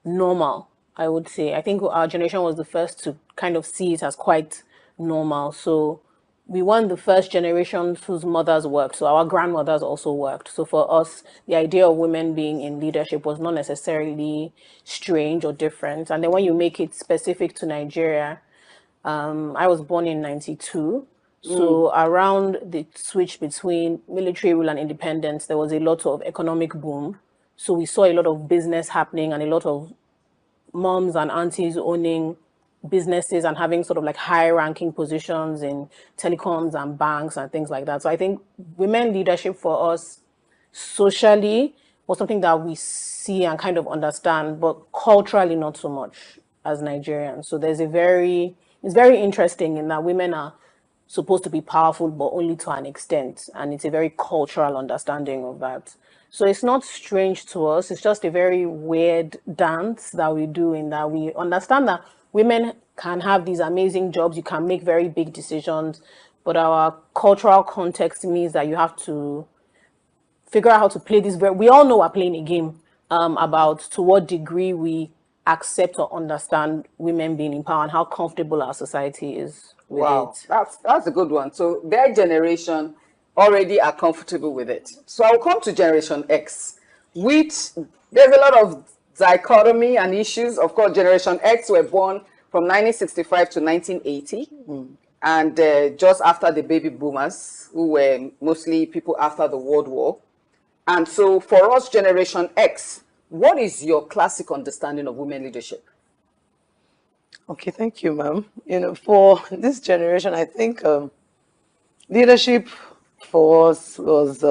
S15: normal, I would say. I think our generation was the first to kind of see it as quite normal. So we weren't the first generation whose mothers worked. So our grandmothers also worked. So for us, the idea of women being in leadership was not necessarily strange or different. And then when you make it specific to Nigeria, I was born in 92. So around the switch between military rule and independence, there was a lot of economic boom. So we saw a lot of business happening and a lot of moms and aunties owning businesses and having sort of like high ranking positions in telecoms and banks and things like that. So I think women leadership for us socially was something that we see and kind of understand, but culturally not so much as Nigerians. So it's very interesting in that women are supposed to be powerful, but only to an extent. And it's a very cultural understanding of that. So it's not strange to us. It's just a very weird dance that we do in that we understand that women can have these amazing jobs. You can make very big decisions, but our cultural context means that you have to figure out how to play this. We all know we're playing a game about to what degree we accept or understand women being in power and how comfortable our society is with it.
S4: That's a good one. So their generation already are comfortable with it. So I'll come to Generation X, which there's a lot of dichotomy and issues. Of course, Generation X were born from 1965 to 1980. And just after the baby boomers, who were mostly people after the World War. And so for us, Generation X, what is your classic understanding of women leadership?
S6: Okay, thank you, ma'am. You know, for this generation, I think leadership for us was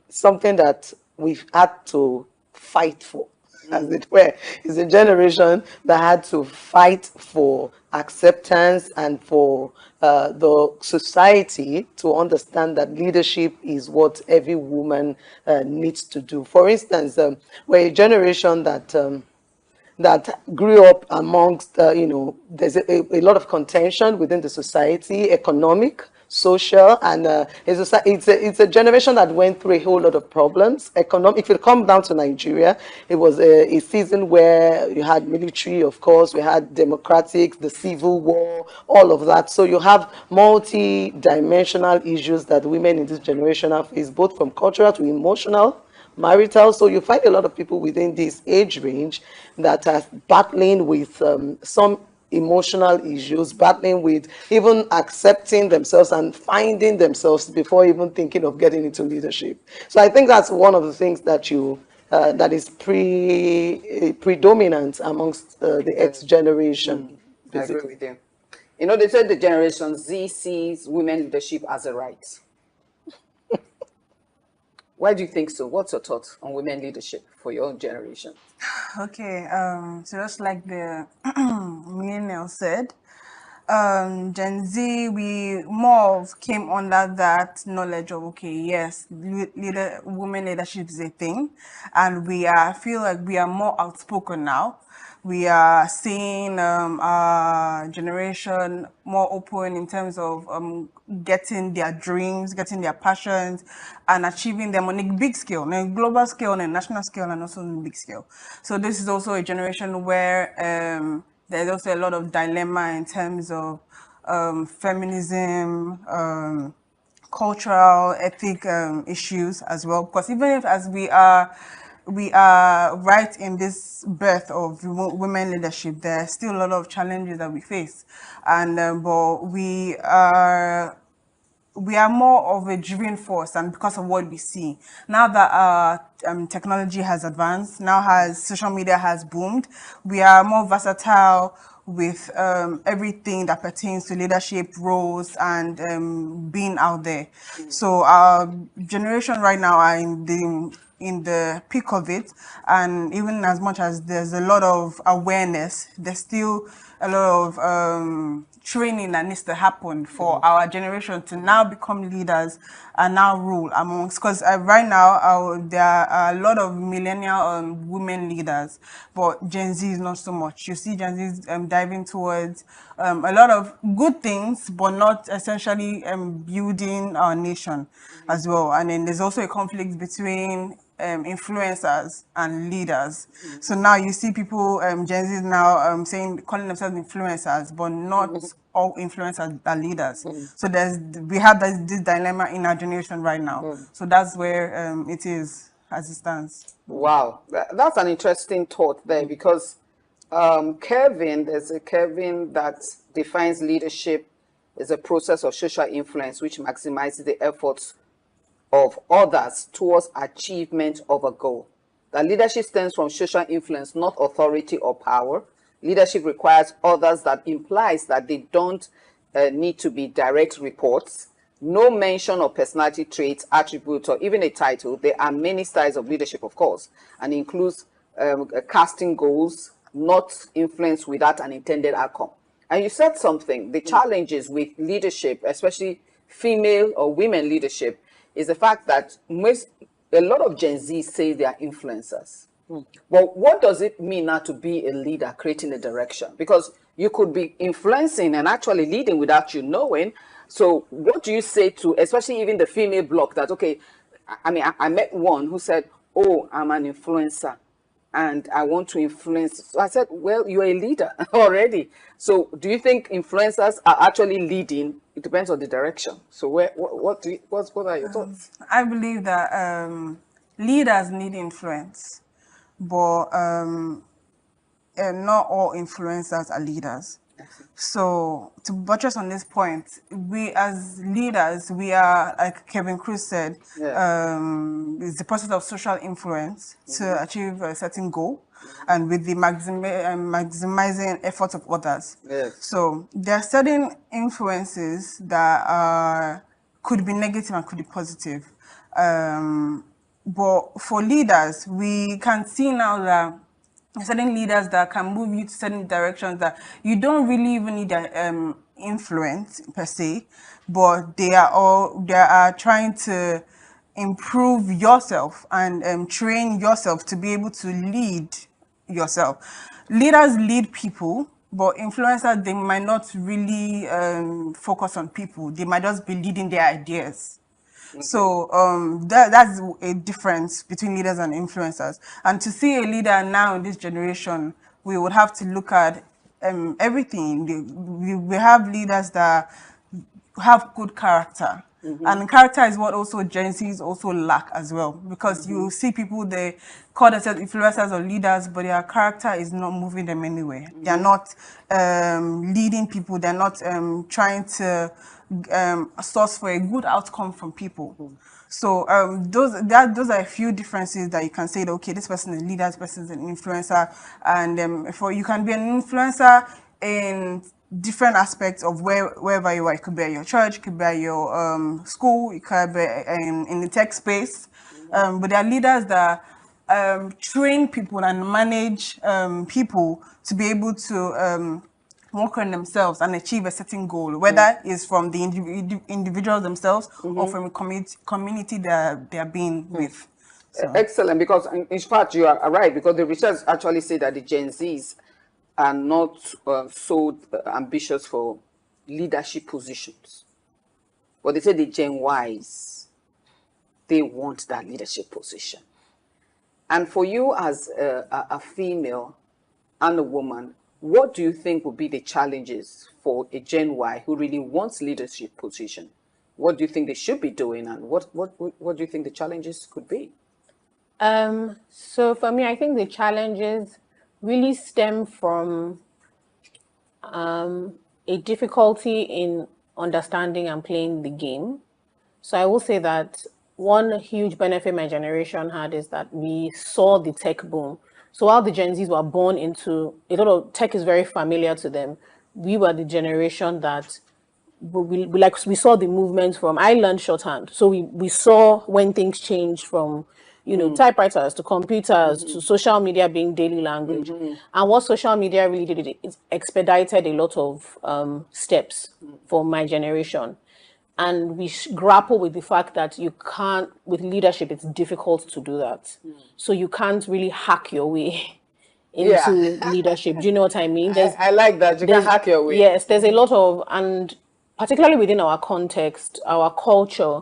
S6: something that we've had to fight for, as it were. It's a generation that had to fight for acceptance and for the society to understand that leadership is what every woman needs to do. For instance, we're a generation that grew up amongst, you know, there's a lot of contention within the society, economic, social, and it's a generation that went through a whole lot of problems. If it comes down to Nigeria, it was a season where you had military, of course, we had democratic, the civil war, all of that. So you have multi-dimensional issues that women in this generation have faced, both from cultural to emotional, marital. So you find a lot of people within this age range that are battling with some emotional issues, battling with even accepting themselves and finding themselves before even thinking of getting into leadership. So I think that's one of the things that that is predominant amongst the X generation.
S4: I agree with you. You know, they said the Generation Z sees women leadership as a right. Why do you think so? What's your thoughts on women leadership for your own generation?
S7: Okay, so just like the millennial said, Gen Z, we more of came under that knowledge of, okay, yes, women leadership is a thing, and feel like we are more outspoken now. We are seeing our generation more open in terms of getting their dreams, getting their passions, and achieving them on a big scale, on a global scale, on a national scale, and also on a big scale. So this is also a generation where there's also a lot of dilemma in terms of feminism, cultural, ethic issues as well. Because even if as we are right in this birth of women leadership, there are still a lot of challenges that we face, and but we are more of a driven force, and because of what we see now that technology has advanced, social media has boomed, we are more versatile with everything that pertains to leadership roles and being out there. So our generation right now are in the peak of it, and even as much as there's a lot of awareness, there's still a lot of training that needs to happen for our generation to now become leaders and now rule amongst, because right now there are a lot of millennial women leaders, but Gen Z is not so much. You see Gen Z diving towards a lot of good things, but not essentially building our nation as well. And then there's also a conflict between influencers and leaders. So now you see people, Gen Z now calling themselves influencers, but not all influencers are leaders. So we have this dilemma in our generation right now. So that's where it is as it stands.
S4: Wow, that's an interesting thought there, because Kevin, there's a Kevin that defines leadership as a process of social influence which maximizes the efforts of others towards achievement of a goal. That leadership stems from social influence, not authority or power. Leadership requires others, that implies that they don't need to be direct reports. No mention of personality traits, attributes, or even a title. There are many styles of leadership, of course, and includes casting goals, not influence without an intended outcome. And you said something, the challenges with leadership, especially female or women leadership, is the fact that a lot of Gen Z say they are influencers. But what does it mean now to be a leader, creating a direction? Because you could be influencing and actually leading without you knowing. So what do you say to, especially even the female bloc, that, okay, I mean, I met one who said, oh, I'm an influencer and I want to influence. So I said, well, you're a leader already. So do you think influencers are actually leading? It depends on the direction. So what are your thoughts?
S7: I believe that leaders need influence, but not all influencers are leaders. So to buttress on this point, we as leaders, we are, like Kevin Cruz said, it's the process of social influence to achieve a certain goal, and with the maximizing efforts of others. So there are certain influences that could be negative and could be positive. But for leaders, we can see now that certain leaders that can move you to certain directions that you don't really even need their influence per se, but they are trying to improve yourself and train yourself to be able to lead yourself. Leaders lead people, but influencers, they might not really focus on people. They might just be leading their ideas. So that's a difference between leaders and influencers. And to see a leader now in this generation, we would have to look at everything. We have leaders that have good character. And character is what also Gen Zs also lack as well. Because you see people, they call themselves influencers or leaders, but their character is not moving them anywhere. They're not leading people. They're not trying to source for a good outcome from people. So those are a few differences that you can say that, okay, this person is a leader, this person is an influencer, and you can be an influencer in different aspects of wherever you are. It could be at your church, it could be at your school, it could be in the tech space. But there are leaders that train people and manage people to be able to work on themselves and achieve a certain goal, whether it's from the individuals themselves or from a community that they are being with. So.
S4: Excellent, because in fact you are right, because the research actually say that the Gen Zs are not so ambitious for leadership positions. But they say the Gen Ys, they want that leadership position. And for you as a female and a woman, what do you think would be the challenges for a Gen Y who really wants leadership position? What do you think they should be doing, and what do you think the challenges could be?
S15: So for me, I think the challenges really stem from a difficulty in understanding and playing the game. So I will say that one huge benefit my generation had is that we saw the tech boom. So while the Gen Zs were born into, a lot of tech is very familiar to them, we were the generation that we saw the movement from, I learned shorthand. So we saw when things changed from, typewriters to computers to social media being daily language. And what social media really did, it expedited a lot of steps for my generation. And we grapple with the fact that you can't, with leadership, it's difficult to do that. So you can't really hack your way into leadership. Do you know what I mean?
S4: I like that. You can hack your way.
S15: Yes, there's a lot of, and particularly within our context, our culture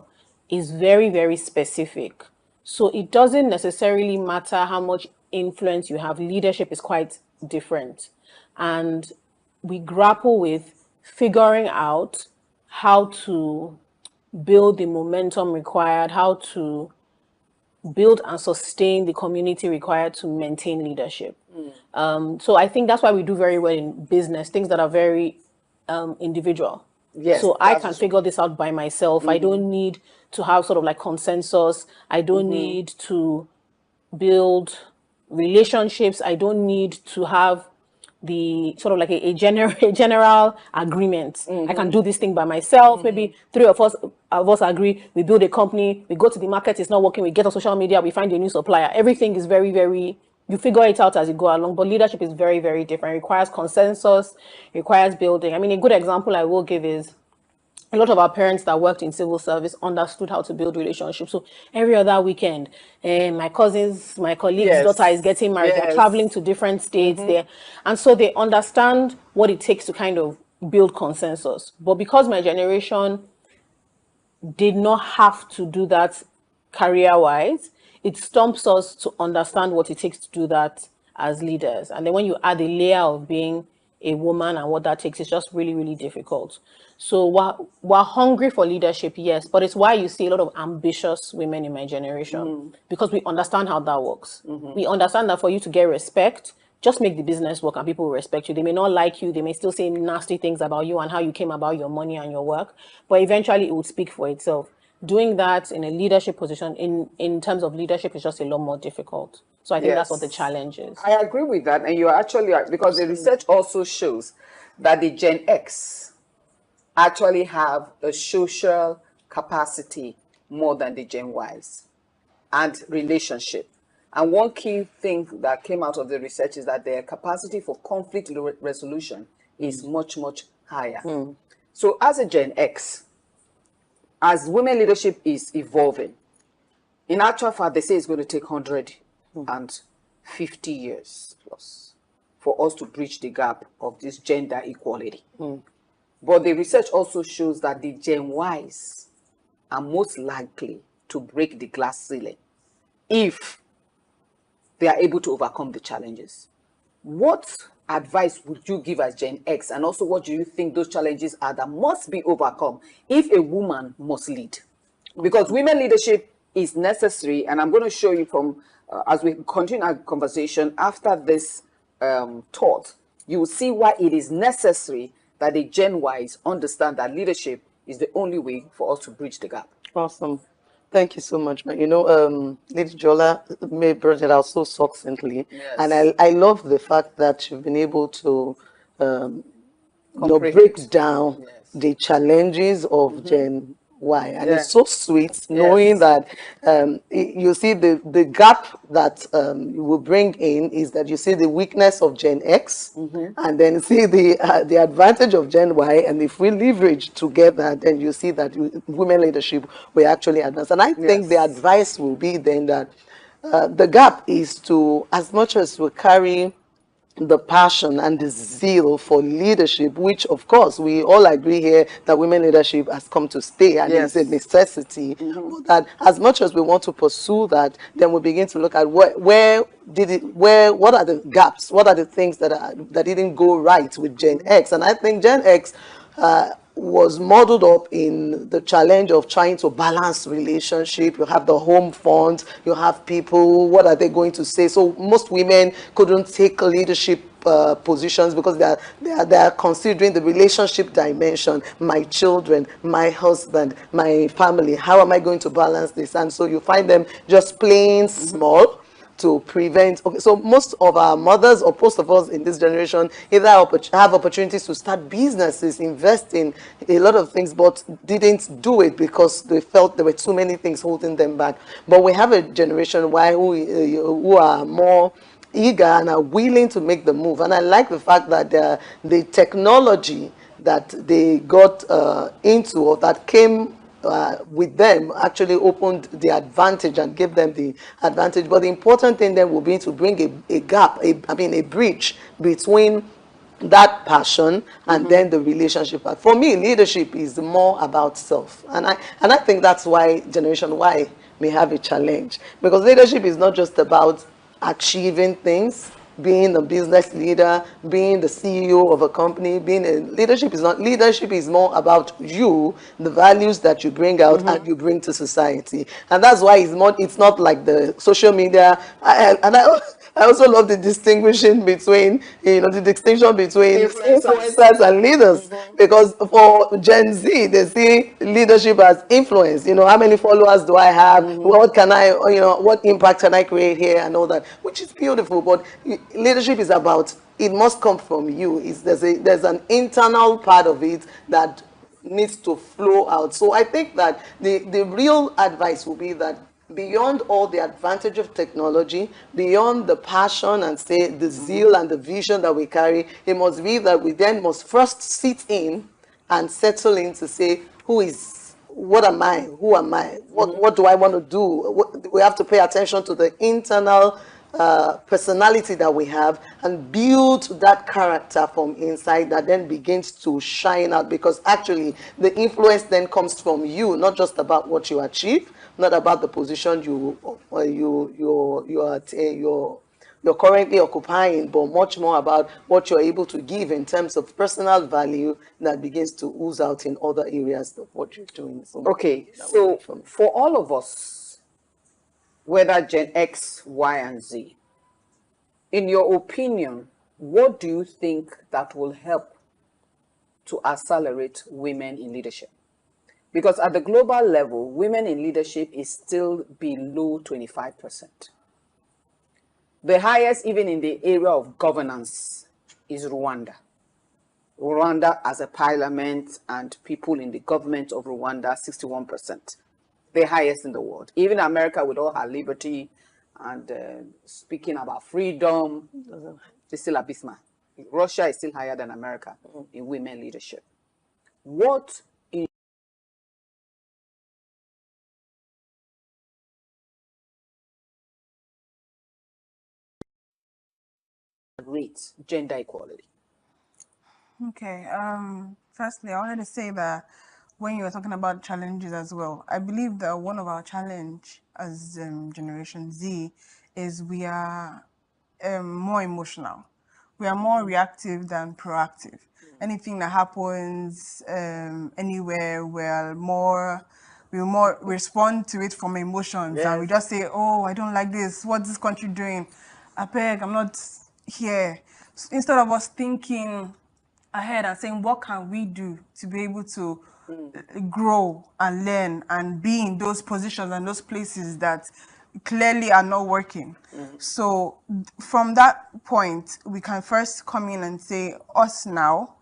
S15: is very, very specific. So it doesn't necessarily matter how much influence you have. Leadership is quite different. And we grapple with figuring out how to build the momentum required, how to build and sustain the community required to maintain leadership. So I think that's why we do very well in business, things that are very individual.
S6: Yes,
S15: So I
S6: that's
S15: can
S6: true.
S15: figure this out by myself. I don't need to have sort of like consensus. I don't need to build relationships. I don't need to have the sort of like a general agreement. I can do this thing by myself. Maybe three of us agree. We build a company. We go to the market. It's not working. We get on social media. We find a new supplier. Everything is very, very. You figure it out as you go along. But leadership is very, very different. It requires consensus. It requires building. I mean, a good example I will give is a lot of our parents that worked in civil service understood how to build relationships. So every other weekend, my cousins, my colleagues' daughter is getting married. They're traveling to different states there. And so they understand what it takes to kind of build consensus. But because my generation did not have to do that career-wise, it stumps us to understand what it takes to do that as leaders. And then when you add a layer of being a woman and what that takes, it's just really, really difficult. So we're hungry for leadership, yes, but it's why you see a lot of ambitious women in my generation, because we understand how that works. We understand that for you to get respect, just make the business work and people will respect you. They may not like you. They may still say nasty things about you and how you came about your money and your work, but eventually it would speak for itself. Doing that in a leadership position, in terms of leadership, is just a lot more difficult. So I think that's what the challenge is.
S4: I agree with that. And you're actually right, because the research also shows that the Gen X actually have a social capacity more than the Gen Ys and relationship. And one key thing that came out of the research is that their capacity for conflict resolution is much, much higher. So as a Gen X, as women leadership is evolving, in actual fact, they say it's going to take 150 years plus for us to bridge the gap of this gender equality. But the research also shows that the Gen Ys are most likely to break the glass ceiling if they are able to overcome the challenges. What advice would you give as Gen X, and also what do you think those challenges are that must be overcome if a woman must lead? Because women leadership is necessary, and I'm going to show you from, as we continue our conversation after this thought, you will see why it is necessary that the Gen Ys understand that leadership is the only way for us to bridge the gap.
S6: Awesome. Thank you so much, man. You know, Lady Jola may brought it out so succinctly. And I love the fact that you've been able to break down the challenges of Gen Y. And it's so sweet knowing that you see the gap that you will bring in is that you see the weakness of Gen X and then see the advantage of Gen Y. And if we leverage together, then you see that women leadership will actually advance. And I think the advice will be then that the gap is to, as much as we carry the passion and the zeal for leadership, which of course we all agree here that women leadership has come to stay and is a necessity, that as much as we want to pursue that, then we begin to look at what are the gaps, what are the things that didn't go right with Gen X. And I think Gen X was modeled up in the challenge of trying to balance relationship. You have the home front, you have people, what are they going to say? So most women couldn't take leadership positions because they are considering the relationship dimension, my children, my husband, my family. How am I going to balance this? And so you find them just playing small to prevent. Okay, so most of our mothers, or most of us in this generation, either have opportunities to start businesses, invest in a lot of things, but didn't do it because they felt there were too many things holding them back. But we have a generation who are more eager and are willing to make the move. And I like the fact that the technology that they got into, or that came with them, actually opened the advantage and gave them the advantage. But the important thing then will be to bring a gap, a bridge between that passion and then the relationship. For me, leadership is more about self, and I think that's why Generation Y may have a challenge, because leadership is not just about achieving things, being a business leader, being the CEO of a company, leadership is more about you, the values that you bring out and you bring to society. And that's why it's not like the social media. I also love the distinction between, the distinction between influencers and leaders. Because for Gen Z, they see leadership as influence. How many followers do I have? What can I, what impact can I create here and all that, which is beautiful. But leadership is about, it must come from you. There's an internal part of it that needs to flow out. So I think that the real advice will be that beyond all the advantage of technology, beyond the passion and say the zeal and the vision that we carry, it must be that we then must first sit in and settle in to say, what am I? Who am I? What do I want to do? We have to pay attention to the internal personality that we have and build that character from inside that then begins to shine out, because actually the influence then comes from you, not just about what you achieve, not about the position you're currently occupying, but much more about what you're able to give in terms of personal value that begins to ooze out in other areas of what you're doing.
S4: Okay, so for all of us, whether Gen X, Y, and Z, in your opinion, what do you think that will help to accelerate women in leadership? Because at the global level, women in leadership is still below 25%. The highest, even in the area of governance, is Rwanda. Rwanda as a parliament and people in the government of Rwanda, 61%. The highest in the world. Even America, with all her liberty and speaking about freedom, it's still abysmal. Russia is still higher than America in women leadership. What is rate gender equality?
S7: Okay. Firstly, I wanted to say that when you were talking about challenges as well, I believe that one of our challenge as Generation Z is we are more emotional. We are more reactive than proactive. Anything that happens anywhere, we more respond to it from emotions, and we just say, "Oh, I don't like this. What's this country doing? I beg, I'm not here." So instead of us thinking ahead and saying, what can we do to be able to grow and learn and be in those positions and those places that clearly are not working. So from that point, we can first come in and say, us now,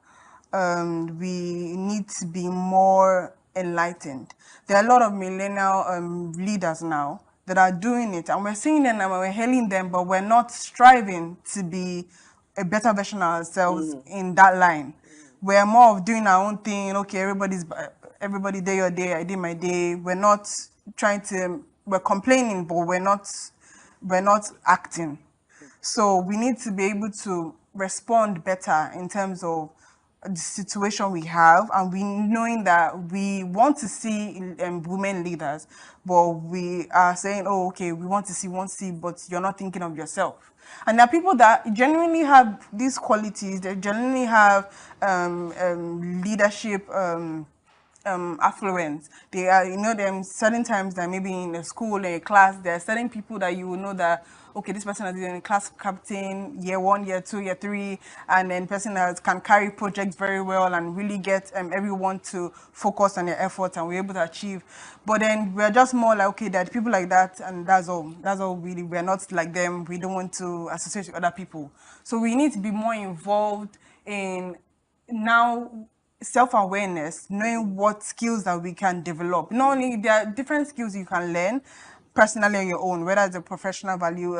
S7: we need to be more enlightened. There are a lot of millennial leaders now that are doing it, and we're seeing them and we're hailing them, but we're not striving to be a better version of ourselves in that line. We're more of doing our own thing. Okay, everybody day your day, I did my day. We're not we're complaining, but we're not acting. So we need to be able to respond better in terms of the situation we have, and we knowing that we want to see women leaders, but we are saying, oh, okay, we want to see, but you're not thinking of yourself. And there are people that genuinely have these qualities, they genuinely have leadership affluence. They are, them certain times that maybe in a school, in a class, there are certain people that you will know that, okay, this person has been a class captain, year 1, year 2, year 3, and then person that can carry projects very well and really get everyone to focus on their efforts, and we're able to achieve. But then we're just more like, okay, there are people like that, and that's all. That's all really. We're not like them. We don't want to associate with other people. So we need to be more involved in now self-awareness, knowing what skills that we can develop. Not only there are different skills you can learn personally on your own, whether it's a professional value,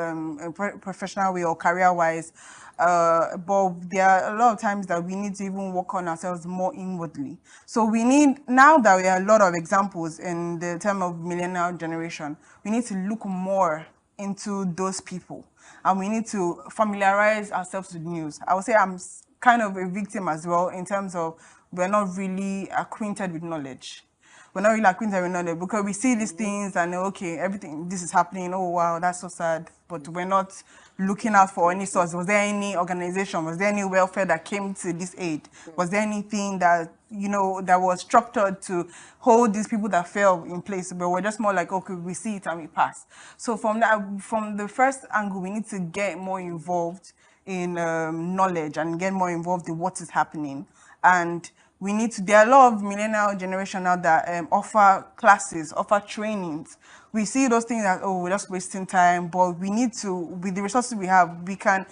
S7: professional way or career-wise, but there are a lot of times that we need to even work on ourselves more inwardly. So we need, now that we have a lot of examples in the term of millennial generation, we need to look more into those people, and we need to familiarize ourselves with news. I would say I'm kind of a victim as well in terms of we're not really acquainted with knowledge. we're not really acquainted with knowledge, because we see these things and okay, everything, this is happening, oh wow, that's so sad, but we're not looking out for any source. Was there any organization, was there any welfare that came to this aid? Was there anything that, you know, that was structured to hold these people that fell in place? But we're just more like, okay, we see it and we pass. So from that, from the first angle, we need to get more involved in knowledge and get more involved in what is happening. And we need to, there are a lot of millennial generation now that offer classes, offer trainings. We see those things that, oh, we're just wasting time, but we need to, with the resources we have, we can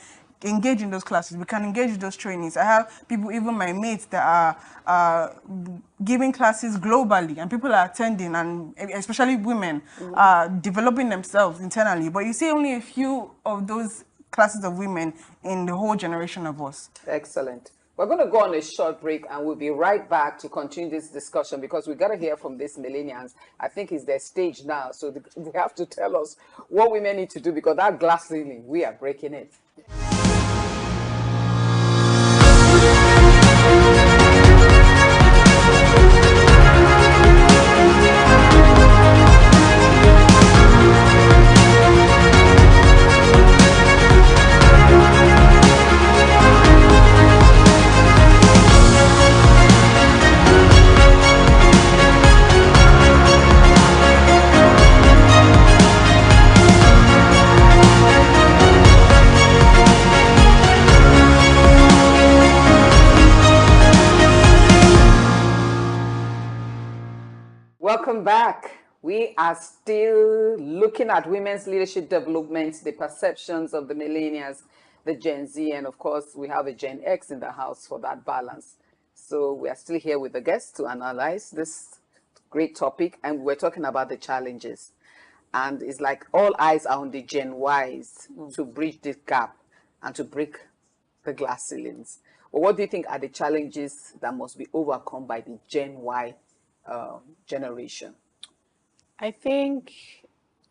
S7: engage in those classes, we can engage in those trainings. I have people, even my mates, that are giving classes globally, and people are attending, and especially women are developing themselves internally. But you see only a few of those classes of women in the whole generation of us.
S4: Excellent. We're going to go on a short break and we'll be right back to continue this discussion, because we got to hear from these millennials. I think it's their stage now, so they have to tell us what women need to do, because that glass ceiling, we are breaking it. Welcome back. We are still looking at women's leadership development, the perceptions of the millennials, the Gen Z, and of course, we have a Gen X in the house for that balance. So we are still here with the guests to analyze this great topic, and we're talking about the challenges. And it's like all eyes are on the Gen Ys to bridge this gap and to break the glass ceilings. Well, what do you think are the challenges that must be overcome by the Gen Y generation?
S15: I think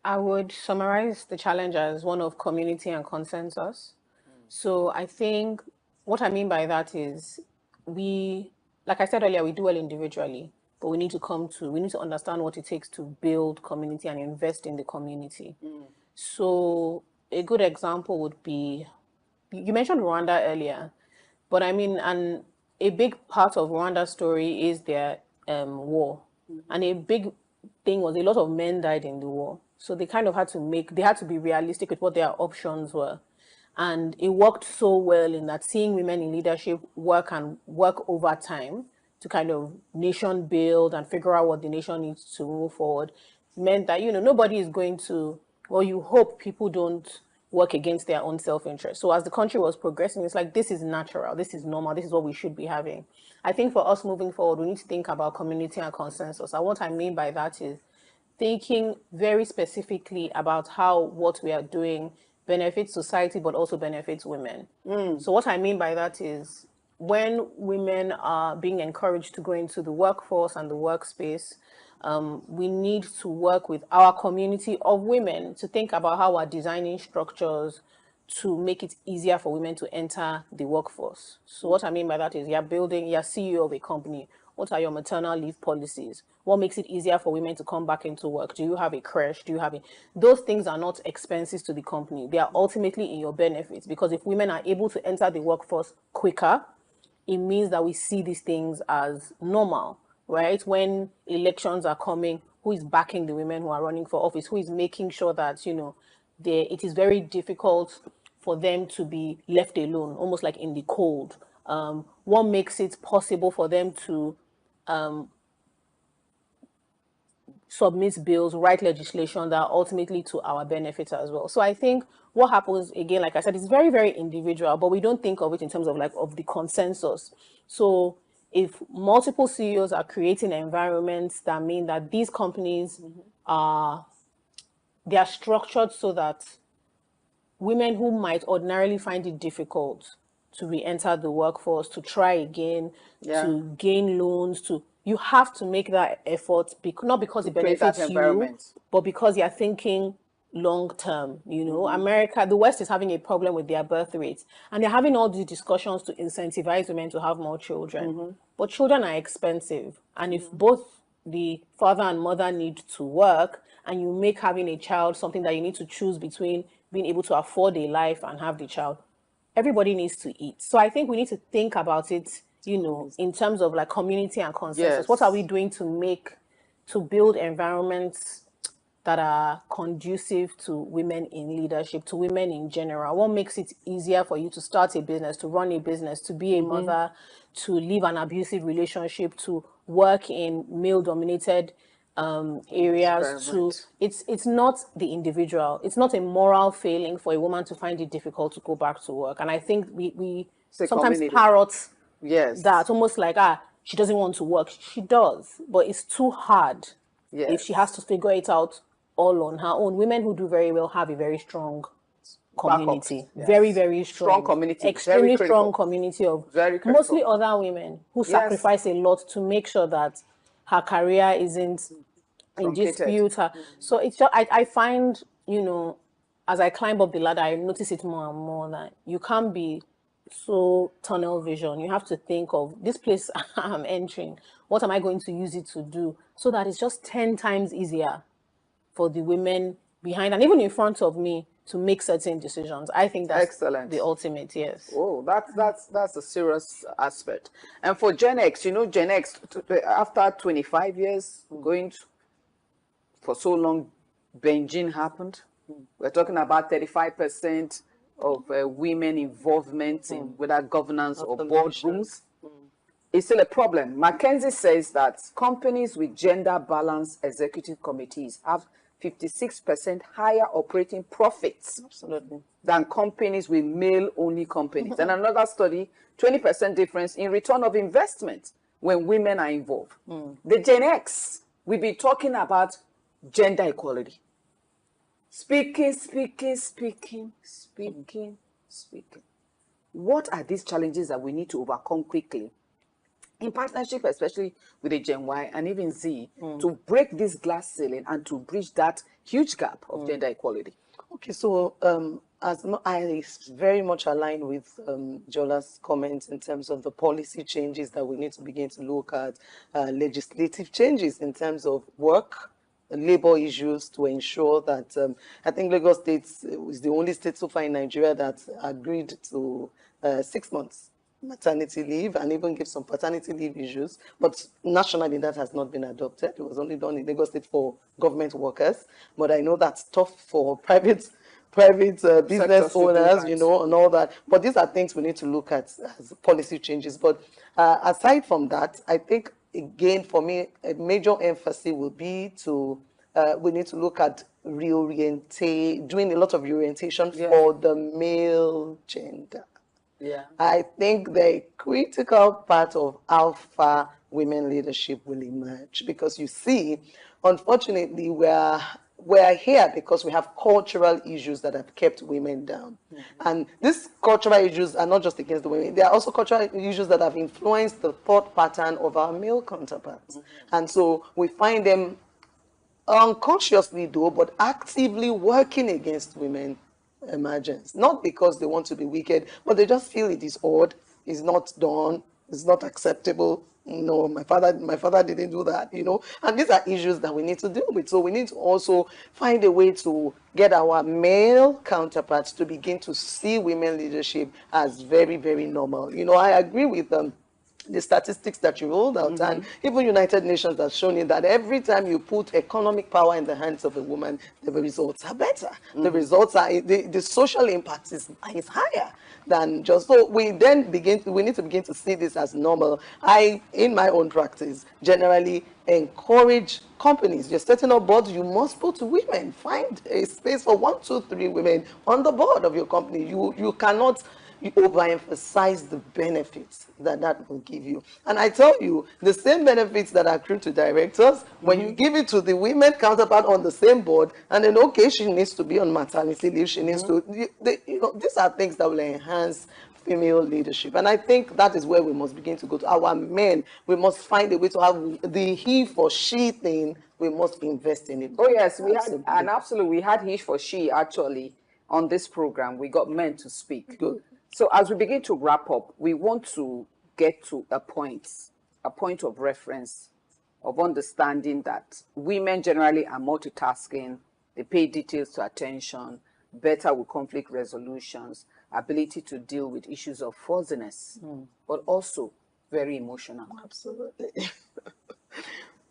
S15: I would summarize the challenge as one of community and consensus. So I think what I mean by that is we, like I said earlier, we do well individually, but we need to understand what it takes to build community and invest in the community. So a good example would be, you mentioned Rwanda earlier, but I mean, and a big part of Rwanda's story is their war. And a big thing was a lot of men died in the war. So they kind of had to be realistic with what their options were. And it worked so well in that seeing women in leadership work over time to kind of nation build and figure out what the nation needs to move forward meant that, you know, nobody is going to, well, you hope people don't work against their own self-interest. So as the country was progressing, it's like, this is natural, this is normal, this is what we should be having. I think for us moving forward, we need to think about community and consensus. And what I mean by that is thinking very specifically about how what we are doing benefits society, but also benefits women. So what I mean by that is when women are being encouraged to go into the workforce and the workspace, we need to work with our community of women to think about how we're designing structures to make it easier for women to enter the workforce. So what I mean by that is you're CEO of a company. What are your maternal leave policies? What makes it easier for women to come back into work? Do you have a creche? Those things are not expenses to the company. They are ultimately in your benefits, because if women are able to enter the workforce quicker, it means that we see these things as normal, right? When elections are coming, who is backing the women who are running for office? Who is making sure that, you know, it is very difficult for them to be left alone, almost like in the cold? What makes it possible for them to submit bills, write legislation that are ultimately to our benefit as well? So I think what happens, again, like I said, is very, very individual, but we don't think of it in terms of of the consensus. So if multiple CEOs are creating environments that mean that these companies they are structured so that women who might ordinarily find it difficult to re-enter the workforce, to try again, to gain loans, you have to make that effort, not because it benefits you, but because you're thinking long term. You know, America, the West is having a problem with their birth rates, and they're having all these discussions to incentivize women to have more children. But children are expensive, and if both the father and mother need to work, and you make having a child something that you need to choose between being able to afford a life and have the child, everybody needs to eat. So I think we need to think about it, you know, in terms of like community and consensus.
S4: Yes.
S15: What are we doing to build environments that are conducive to women in leadership, to women in general? What makes it easier for you to start a business, to run a business, to be a mother, to live an abusive relationship, to work in male-dominated areas? To it's not the individual. It's not a moral failing for a woman to find it difficult to go back to work. And I think we sometimes
S4: community.
S15: parrot
S4: Yes.
S15: that, almost like, she doesn't want to work. She does, but it's too hard if she has to figure it out all on her own. Women who do very well have a very strong community.
S4: Backup, yes.
S15: Very, very strong.
S4: Strong community.
S15: Extremely
S4: Very critical.
S15: strong community of
S4: Very critical.
S15: mostly other women who
S4: Yes.
S15: sacrifice a lot to make sure that her career isn't in dispute. So it's just, I find, you know, as I climb up the ladder, I notice it more and more that you can't be so tunnel vision. You have to think of this place I'm entering. What am I going to use it to do? So that it's just 10 times easier for the women behind and even in front of me to make certain decisions. I think that's
S4: excellent.
S15: The ultimate, yes.
S4: Oh, that's a serious aspect. And for Gen X, you know, Gen X, after 25 years, going for so long, Beijing happened. We're talking about 35% of women involvement in whether governance or boardrooms. It's still a problem. McKinsey says that companies with gender-balanced executive committees have 56% higher operating profits than companies with male-only companies. And another study, 20% difference in return of investment when women are involved. The Gen X, we've been talking about gender equality. Speaking. What are these challenges that we need to overcome quickly, in partnership, especially with the Gen Y and even Z, to break this glass ceiling and to bridge that huge gap of gender equality?
S6: Okay, so I very much align with Jola's comments in terms of the policy changes that we need to begin to look at, legislative changes in terms of work, labor issues, to ensure that I think Lagos State is the only state so far in Nigeria that agreed to 6 months maternity leave and even give some paternity leave issues, but nationally that has not been adopted. It was only done in Lagos State for government workers, but I know that's tough for private business owners, you know, and all that. But these are things we need to look at as policy changes. But aside from that, I think, again, for me, a major emphasis will be to, we need to look at doing a lot of reorientation for the male gender.
S4: Yeah.
S6: I think the critical part of how far women leadership will emerge, because you see, unfortunately, we're here because we have cultural issues that have kept women down. And these cultural issues are not just against the women, they are also cultural issues that have influenced the thought pattern of our male counterparts. And so we find them unconsciously, though, but actively working against women emergence, not because they want to be wicked, but they just feel it is odd, it's not done, it's not acceptable. No, my father didn't do that, you know. And these are issues that we need to deal with. So we need to also find a way to get our male counterparts to begin to see women leadership as very, very normal. You know, I agree with the statistics that you rolled out, and even United Nations has shown you that every time you put economic power in the hands of a woman, the results are better. The results are, the social impact is higher than just, so we need to begin to see this as normal. I, in my own practice, generally encourage companies, you're setting up boards, you must put women, find a space for 1, 2, 3 women on the board of your company. You cannot overemphasize the benefits that will give you. And I tell you, the same benefits that accrue to directors, when you give it to the women counterpart on the same board, and then, okay, she needs to be on maternity leave, she needs to, you know, these are things that will enhance female leadership. And I think that is where we must begin to go to. Our men, we must find a way to have the he for she thing, we must invest in it.
S4: Oh yes, we had he for she actually on this program. We got men to speak.
S6: Good.
S4: So as we begin to wrap up, we want to get to a point of reference of understanding that women generally are multitasking, they pay details to attention, better with conflict resolutions, ability to deal with issues of fuzziness, but also very emotional.
S6: Absolutely.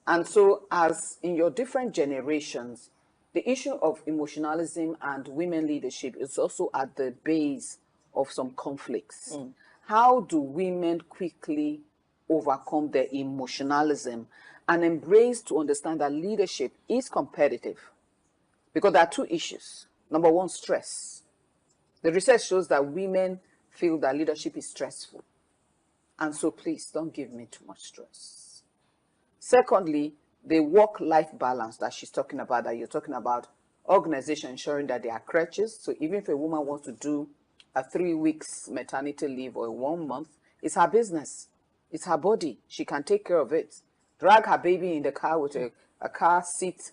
S4: And so as in your different generations, the issue of emotionalism and women leadership is also at the base of some conflicts. How do women quickly overcome their emotionalism and embrace to understand that leadership is competitive? Because there are two issues. Number one, stress. The research shows that women feel that leadership is stressful. And so please don't give me too much stress. Secondly, the work-life balance that she's talking about, that you're talking about, organization ensuring that there are crutches. So even if a woman wants to do a 3 weeks maternity leave or 1 month, it's her business. It's her body. She can take care of it. Drag her baby in the car with a car seat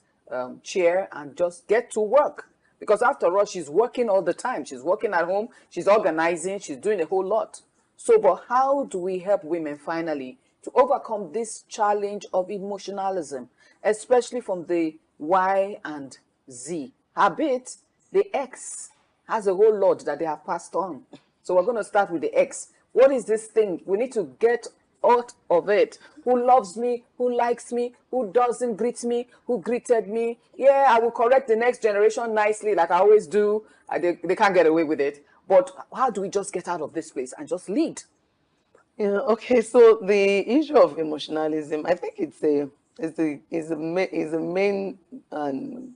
S4: chair and just get to work. Because after all, she's working all the time. She's working at home. She's organizing. She's doing a whole lot. So, but how do we help women finally to overcome this challenge of emotionalism, especially from the Y and Z? Habit, the X has a whole lot that they have passed on. So we're going to start with the X. What is this thing? We need to get out of it. Who loves me? Who likes me? Who doesn't greet me? Who greeted me? Yeah, I will correct the next generation nicely like I always do. They can't get away with it. But how do we just get out of this place and just lead?
S6: Yeah, okay, so the issue of emotionalism, I think is a main and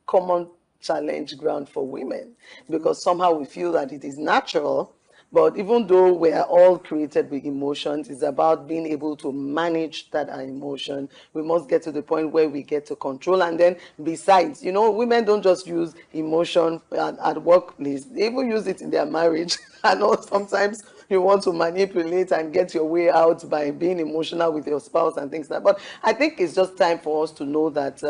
S6: common challenge ground for women, because somehow we feel that it is natural. But even though we are all created with emotions, it's about being able to manage that emotion. We must get to the point where we get to control. And then besides, women don't just use emotion at workplace. They even use it in their marriage. I know sometimes you want to manipulate and get your way out by being emotional with your spouse and things like that. But I think it's just time for us to know that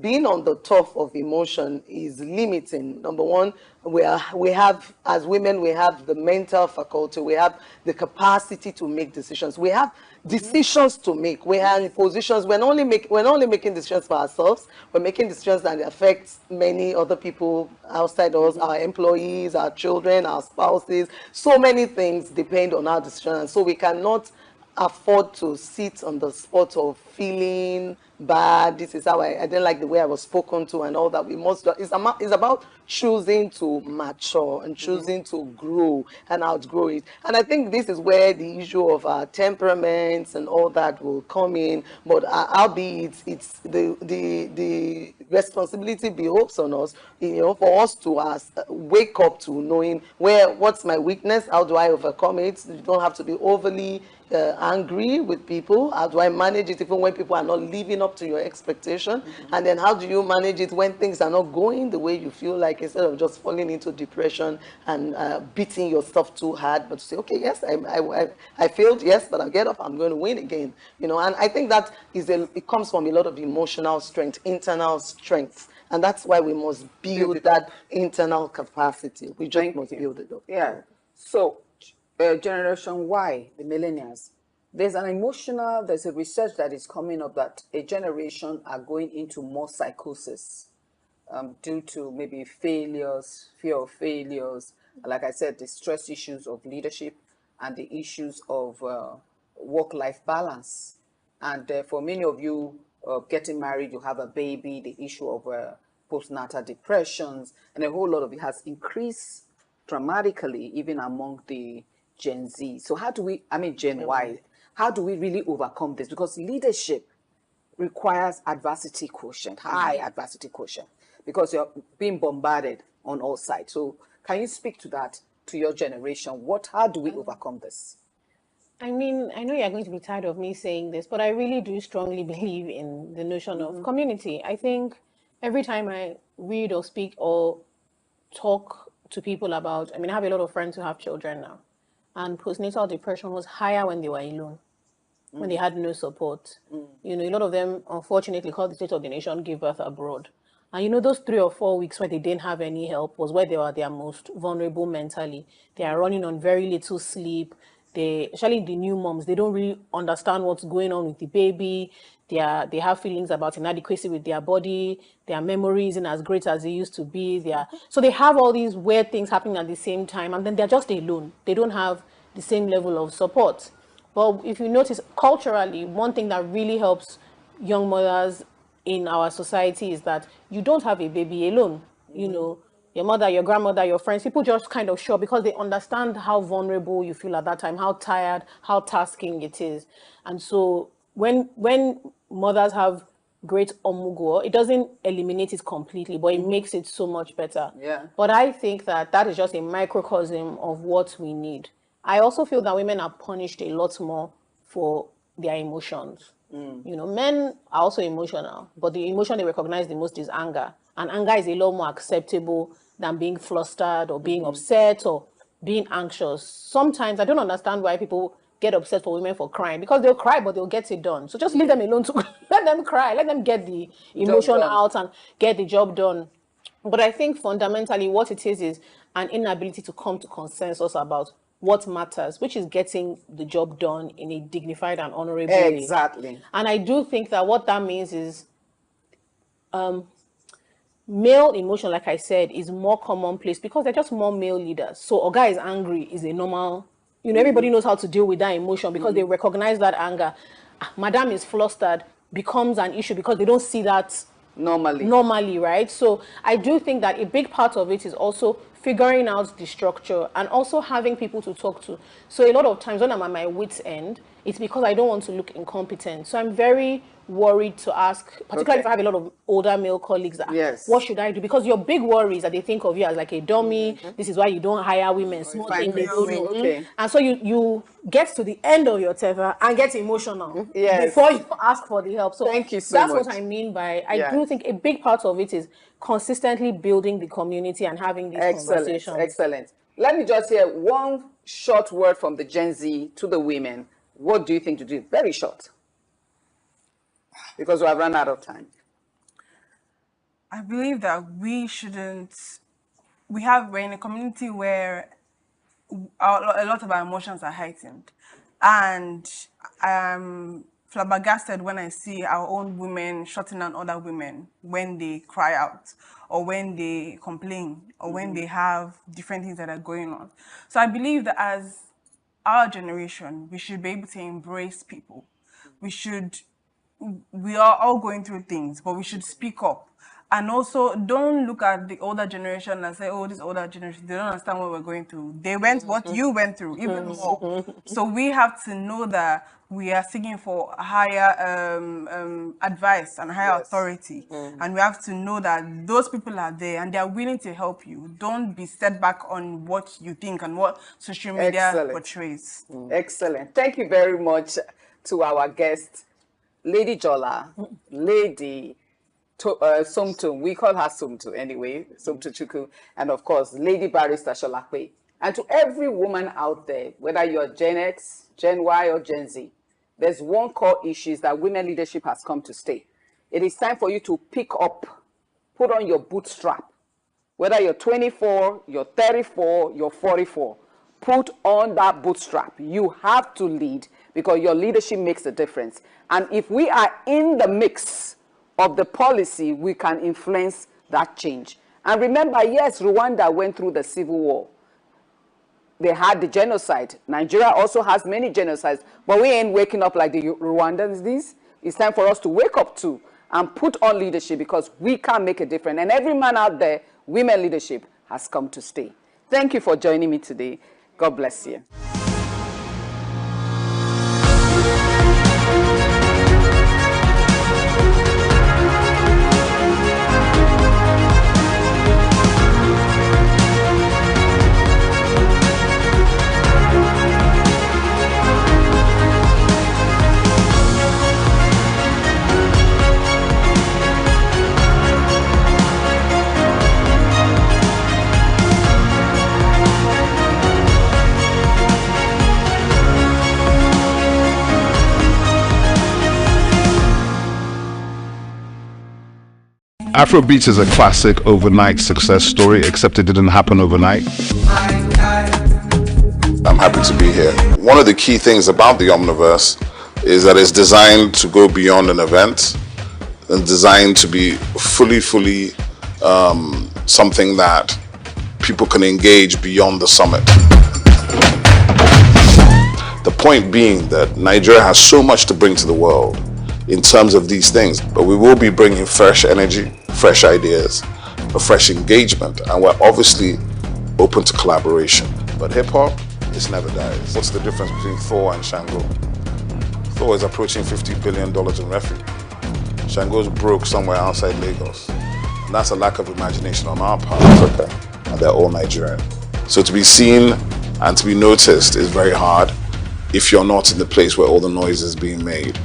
S6: being on the top of emotion is limiting. Number one, we have, as women, we have the mental faculty, we have the capacity to make decisions. We have decisions to make. We are in positions, we're not only making decisions for ourselves, we're making decisions that affect many other people outside us, our employees, our children, our spouses. So many things depend on our decisions. And so we cannot afford to sit on the spot of feeling bad. This is how I didn't like the way I was spoken to and all that. We must, it's about choosing to mature and choosing to grow and outgrow it. And I think this is where the issue of our temperaments and all that will come in. But albeit it's the responsibility behoves on us, for us to wake up to knowing what's my weakness, how do I overcome it. You don't have to be overly angry with people. How do I manage it even when people are not living up to your expectation? And then how do you manage it when things are not going the way you feel like, instead of just falling into depression and beating yourself too hard, but to say, okay, yes, I failed, yes, but I'll get up, I'm going to win again. And I think that it comes from a lot of emotional strength, internal strength. And that's why we must build that internal capacity. We just must build it up.
S4: Yeah. So Generation Y, the millennials, there's a research that is coming up that a generation are going into more psychosis due to maybe failures, fear of failures, like I said, the stress issues of leadership and the issues of work-life balance. And for many of you getting married, you have a baby, the issue of postnatal depressions, and a whole lot of it has increased dramatically even among the Gen Z. So Gen Y, how do we really overcome this? Because leadership requires adversity quotient, high adversity quotient, because you're being bombarded on all sides. So can you speak to that, to your generation? How do we overcome this?
S15: I mean, I know you're going to be tired of me saying this, but I really do strongly believe in the notion of community. I think every time I read or speak or talk to people about, I have a lot of friends who have children now, and postnatal depression was higher when they were alone, when they had no support. A lot of them, unfortunately, because the state of the nation gave birth abroad. And those 3 or 4 weeks where they didn't have any help was where they were their most vulnerable mentally. They are running on very little sleep. especially the new moms, they don't really understand what's going on with the baby. They have feelings about inadequacy with their body. Their memory isn't as great as they used to be. So they have all these weird things happening at the same time, and then they're just alone. They don't have the same level of support. But if you notice, culturally, one thing that really helps young mothers in our society is that you don't have a baby alone. You know, your mother, your grandmother, your friends, people just kind of show because they understand how vulnerable you feel at that time, how tired, how tasking it is. And so when mothers have great omugo, it doesn't eliminate it completely, but it makes it so much better.
S4: Yeah.
S15: But I think that is just a microcosm of what we need. I also feel that women are punished a lot more for their emotions. You know, men are also emotional, but the emotion they recognize the most is anger. And anger is a lot more acceptable than being flustered or being upset or being anxious. Sometimes I don't understand why people get upset for women for crying, because they'll cry, but they'll get it done. So just leave them alone to let them cry, let them get the emotion out and get the job done. But I think fundamentally what it is an inability to come to consensus about what matters, which is getting the job done in a dignified and honorable way.
S4: Exactly.
S15: And I do think that what that means is male emotion, like I said, is more commonplace because they're just more male leaders. So a guy is angry is a normal, you know, everybody knows how to deal with that emotion because they recognize that anger. Madam is flustered becomes an issue because they don't see that normally, right? So I do think that a big part of it is also figuring out the structure and also having people to talk to. So a lot of times when I'm at my wit's end, it's because I don't want to look incompetent. So I'm very worried to ask, particularly if I have a lot of older male colleagues, what should I do? Because your big worry is that they think of you as like a dummy. This is why you don't hire women. Small thing they don't know. And so you get to the end of your tether and get emotional before you ask for the help. So
S4: thank you so
S15: that's
S4: much.
S15: what I mean by, I do think a big part of it is consistently building the community and having these conversations.
S4: Excellent. Let me just hear one short word from the Gen Z to the women. What do you think to do? Very short, because we have run out of time.
S7: I believe that we're in a community where a lot of our emotions are heightened. And I'm flabbergasted when I see our own women shutting down other women when they cry out or when they complain or when they have different things that are going on. So I believe that as our generation, we should be able to embrace people. We are all going through things, but we should speak up. And also, don't look at the older generation and say, oh, this older generation, they don't understand what we're going through. They went what you went through, even more. So we have to know that we are seeking for higher advice and higher authority. And we have to know that those people are there and they are willing to help you. Don't be set back on what you think and what social media portrays.
S4: Excellent. Thank you very much to our guest, Lady Jola, Lady Somto, we call her Somto anyway, Somto Chukwu, and of course, Lady Barrister Sholakwe. And to every woman out there, whether you're Gen X, Gen Y, or Gen Z, there's one core issue is that women leadership has come to stay. It is time for you to pick up, put on your bootstrap. Whether you're 24, you're 34, you're 44, put on that bootstrap. You have to lead because your leadership makes a difference. And if we are in the mix of the policy, we can influence that change. And remember, yes, Rwanda went through the civil war. They had the genocide. Nigeria also has many genocides, but we ain't waking up like the Rwandans. It's time for us to wake up too and put on leadership because we can make a difference. And every man out there, women leadership has come to stay. Thank you for joining me today. God bless you.
S9: Afrobeats is a classic overnight success story, except it didn't happen overnight.
S11: I'm
S9: happy to be here. One of the key things about the Omniverse is that it's designed to go beyond an event and designed to be fully something that people can engage beyond the summit. The point being that Nigeria has so much to bring to the world in terms of these things, but we will be bringing fresh energy, fresh ideas, a fresh engagement, and we're obviously open to collaboration. But hip-hop, it never dies. What's the difference between Thor and Shango? Thor is approaching $50 billion in revenue. Shango's broke somewhere outside Lagos. And that's a lack of imagination on our part, Africa, and they're all Nigerian. So to be seen and to be noticed is very hard if you're not in the place where all the noise is being made.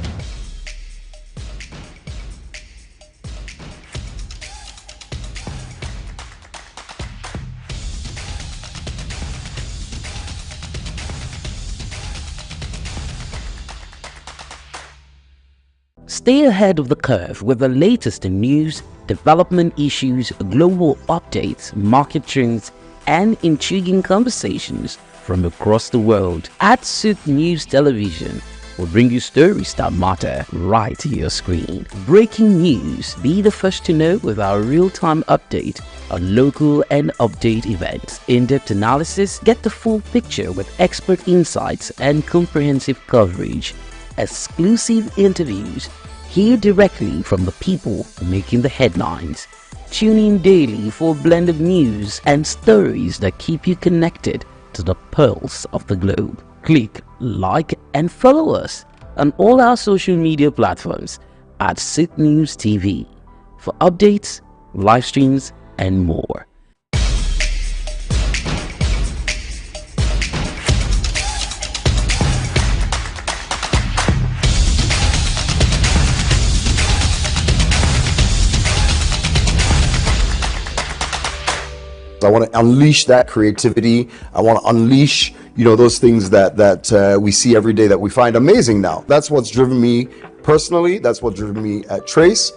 S17: Stay ahead of the curve with the latest in news, development issues, global updates, market trends, and intriguing conversations from across the world. At SOUQ News Television, we'll bring you stories that matter right to your screen. Breaking news, be the first to know with our real-time update on local and update events. In-depth analysis, get the full picture with expert insights and comprehensive coverage. Exclusive interviews, hear directly from the people making the headlines. Tune in daily for a blend of news and stories that keep you connected to the pulse of the globe. Click, like, and follow us on all our social media platforms at SOUQ News TV for updates, live streams, and more.
S10: I want to unleash that creativity. I want to unleash, those things that we see every day that we find amazing now. That's what's driven me personally. That's what's driven me at Trace.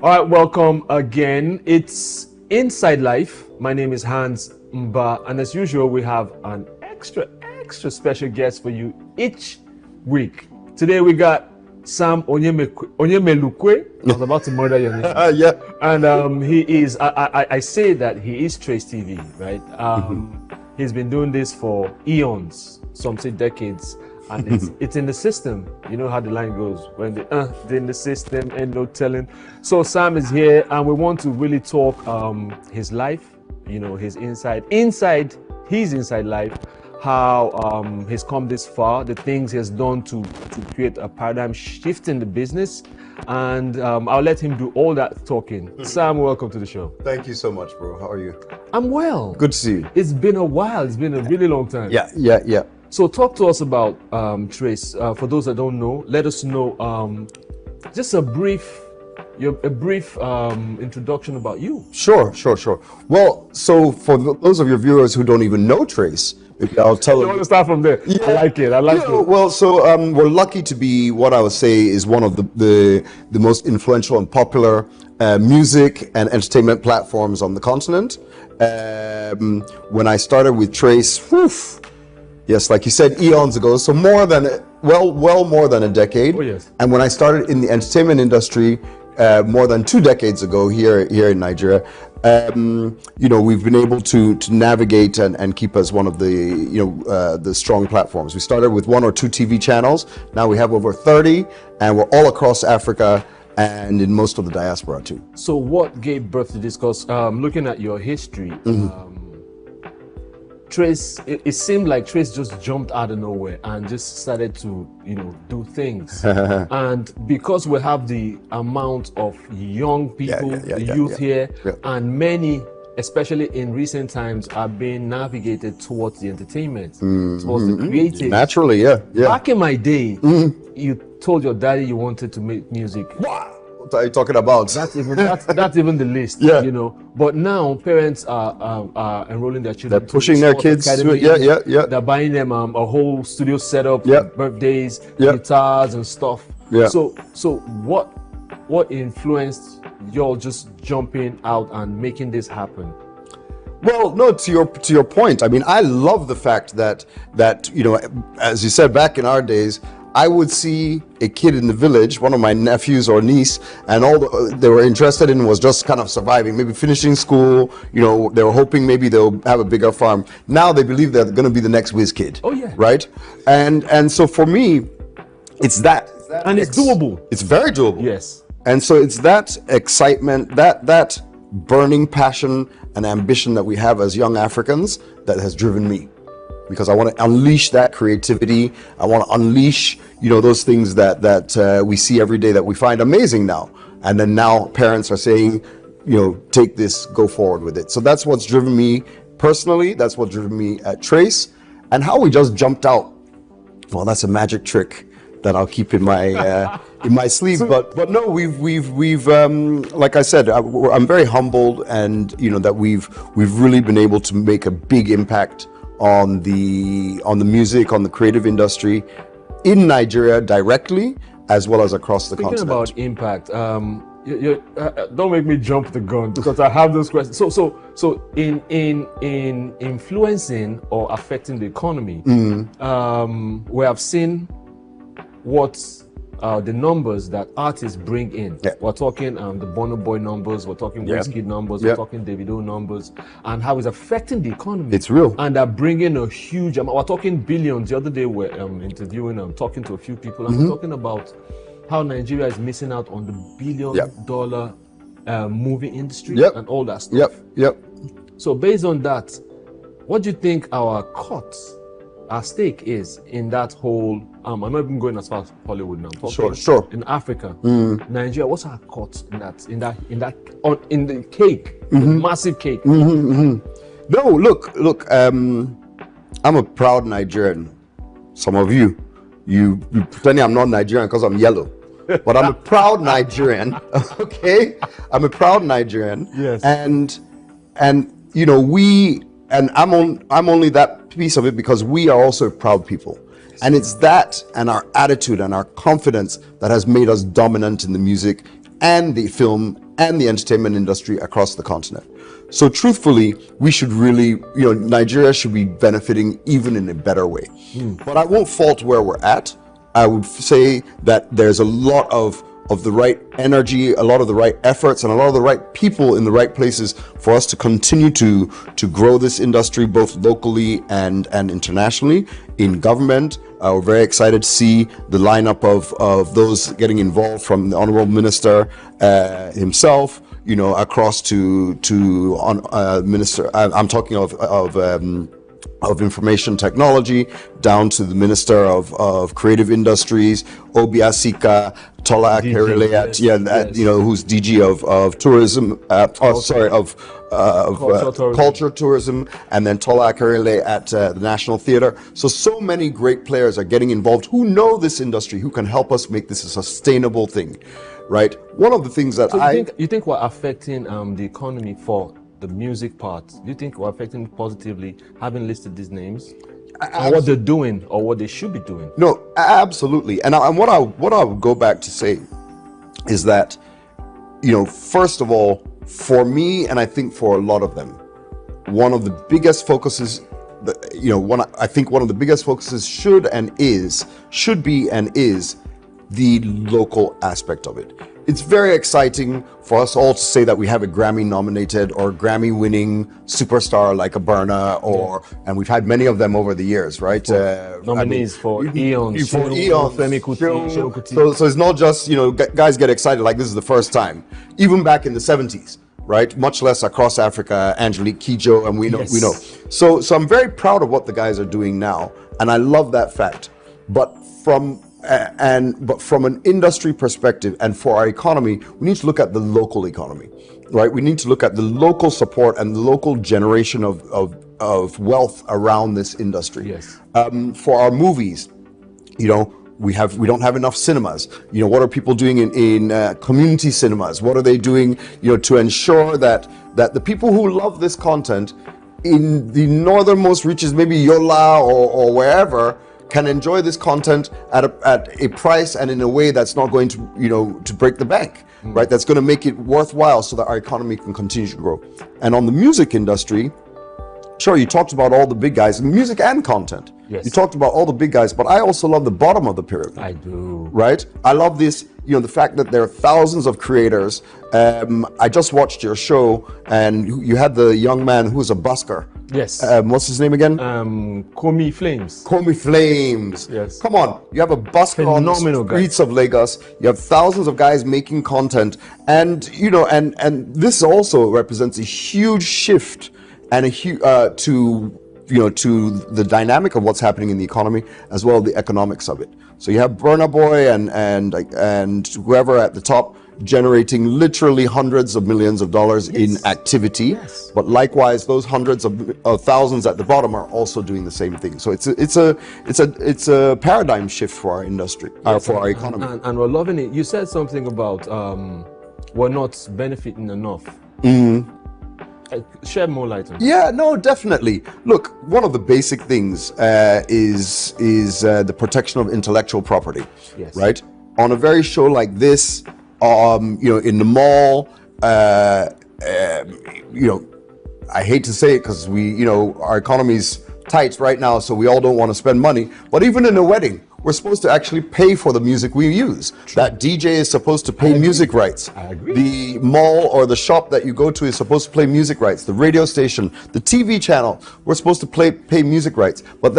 S11: All right, welcome again. It's Inside Life. My name is Hans Mba, and as usual, we have an extra special guest for you each week. Today we got Sam Onyemelukwe. I was about to murder your name.
S10: Yeah.
S11: And he is, I say that he is Trace TV, right? He's been doing this for eons, some say decades, and it's in the system. You know how the line goes. When they're in the system and no telling. So Sam is here, and we want to really talk his life, his inside life, how he's come this far, the things he has done to create a paradigm shift in the business, and I'll let him do all that talking. Sam, welcome to the show.
S10: Thank you so much, bro. How are you?
S11: I'm well.
S10: Good to see you.
S11: It's been a while. It's been a really long time.
S10: Yeah.
S11: So talk to us about Trace. For those that don't know, let us know just a brief introduction about you.
S10: Sure. Well, so for those of your viewers who don't even know Trace, I'll tell
S11: you. Want to start from there? Yeah. I like it.
S10: Well, so we're lucky to be what I would say is one of the most influential and popular music and entertainment platforms on the continent. When I started with Trace, yes, like you said, eons ago, so more than a decade.
S11: Oh yes.
S10: And when I started in the entertainment industry, more than 2 decades ago here in Nigeria, we've been able to navigate and keep as one of the strong platforms. We started with 1 or 2 TV channels. Now we have over 30, and we're all across Africa and in most of the diaspora too.
S11: So what gave birth to this? Because looking at your history, Trace, it seemed like Trace just jumped out of nowhere and just started to, do things. And because we have the amount of young people, youth here, and many, especially in recent times, are being navigated towards the entertainment, towards the creative.
S10: Naturally, yeah.
S11: Back in my day, you told your daddy you wanted to make music.
S10: What are you talking about?
S11: That's even the list. But now parents are enrolling their children.
S10: They're pushing their kids. Yeah.
S11: They're buying them a whole studio setup, birthdays, guitars and stuff. So what influenced y'all just jumping out and making this happen?
S10: Well, no, to your point. I mean, I love the fact that you know, as you said, back in our days, I would see a kid in the village, one of my nephews or niece, and all they were interested in was just kind of surviving, maybe finishing school. You know, they were hoping maybe they'll have a bigger farm. Now they believe they're going to be the next whiz kid.
S11: Oh yeah.
S10: Right. And so for me, it's that.
S11: And it's doable.
S10: It's very doable.
S11: Yes.
S10: And so it's that excitement, that burning passion and ambition that we have as young Africans that has driven me. Because I want to unleash that creativity. I want to unleash, you know, those things that we see every day that we find amazing now. And then now parents are saying, you know, take this, go forward with it. So that's what's driven me personally. That's what driven me at Trace. And how we just jumped out. Well, that's a magic trick that I'll keep in my sleeve. But no, we've like I said, I'm very humbled, and you know that we've really been able to make a big impact on the music, on the creative industry in Nigeria directly, as well as across the continent.
S11: Thinking about impact, don't make me jump the gun because I have those questions. So in influencing or affecting the economy, we have seen what the numbers that artists bring in. Yeah. We're talking the Burna Boy numbers, we're talking Wizkid numbers, we're talking Davido numbers, and how it's affecting the economy.
S10: It's real.
S11: And they're bringing a huge amount. We're talking billions. The other day we're interviewing, talking to a few people, and we're talking about how Nigeria is missing out on the billion-dollar movie industry and all that stuff. So based on that, what do you think our stake is in that whole? I'm not even going as far as Hollywood now.
S10: Sure.
S11: In Africa, Nigeria, what's our cut in the cake, the massive cake?
S10: No, look. I'm a proud Nigerian. Some of you pretending I'm not Nigerian because I'm yellow, but I'm a proud Nigerian. Okay, I'm a proud Nigerian.
S11: Yes.
S10: And you know I'm only that piece of it because we are also proud people. And it's that and our attitude and our confidence that has made us dominant in the music and the film and the entertainment industry across the continent. So truthfully, we should really, Nigeria should be benefiting even in a better way. But I won't fault where we're at. I would say that there's a lot of the right energy, a lot of the right efforts, and a lot of the right people in the right places for us to continue to grow this industry both locally and internationally. In government, we're very excited to see the lineup of those getting involved, from the Honorable Minister himself, across to Minister. I'm talking of Information Technology, down to the Minister of Creative Industries, Obiasika, Tola Akerile, who's DG of Tourism, Culture Tourism, and then Tola Akerile at the National Theatre. So many great players are getting involved who know this industry, who can help us make this a sustainable thing, right? One of the things that
S11: you think we're affecting the economy for the music part? Do you think we're affecting it positively, having listed these names, and what they're doing or what they should be doing?
S10: No, absolutely. And what I would go back to say is that, first of all, for me, and I think for a lot of them, one of the biggest focuses, I think one of the biggest focuses should be and is the local aspect of it. It's very exciting for us all to say that we have a Grammy-nominated or Grammy-winning superstar like a Burna, and we've had many of them over the years, right?
S11: Nominees for Eons,
S10: So it's not just, guys get excited like this is the first time. Even back in the 70s, right? Much less across Africa, Angelique Kidjo, and we know. So I'm very proud of what the guys are doing now, and I love that fact. But from an industry perspective and for our economy, we need to look at the local economy, right? We need to look at the local support and the local generation of wealth around this industry.
S11: Yes.
S10: For our movies, we don't have enough cinemas. What are people doing in community cinemas? What are they doing, to ensure that the people who love this content in the northernmost reaches, maybe Yola or wherever, can enjoy this content at a price and in a way that's not going to, to break the bank, right? That's going to make it worthwhile so that our economy can continue to grow. And on the music industry, Sure, you talked about all the big guys, music and content.
S11: Yes.
S10: You talked about all the big guys, but I also love the bottom of the pyramid.
S11: I do.
S10: Right? I love this, the fact that there are thousands of creators. I just watched your show, and you had the young man who was a busker.
S11: Yes.
S10: What's his name again?
S11: Komi Flames.
S10: Komi Flames.
S11: Yes.
S10: Come on, you have a busker on the streets of Lagos. You have thousands of guys making content, and and this also represents a huge shift and to the dynamic of what's happening in the economy, as well as the economics of it. So you have Burna Boy and whoever at the top generating literally hundreds of millions of dollars in activity, but likewise those hundreds of thousands at the bottom are also doing the same thing. So it's a paradigm shift for our industry, for our economy.
S11: And we're loving it. You said something about we're not benefiting enough. Shed more light on that.
S10: Yeah, no, definitely. Look, one of the basic things is the protection of intellectual property.
S11: Yes.
S10: Right? On a very show like this, in the mall, I hate to say it because our economy's tight right now, so we all don't want to spend money. But even in a wedding, we're supposed to actually pay for the music we use. That DJ is supposed to pay music rights.
S11: I agree.
S10: The mall or the shop that you go to is supposed to play music rights. The radio station, the TV channel, we're supposed to pay music rights. But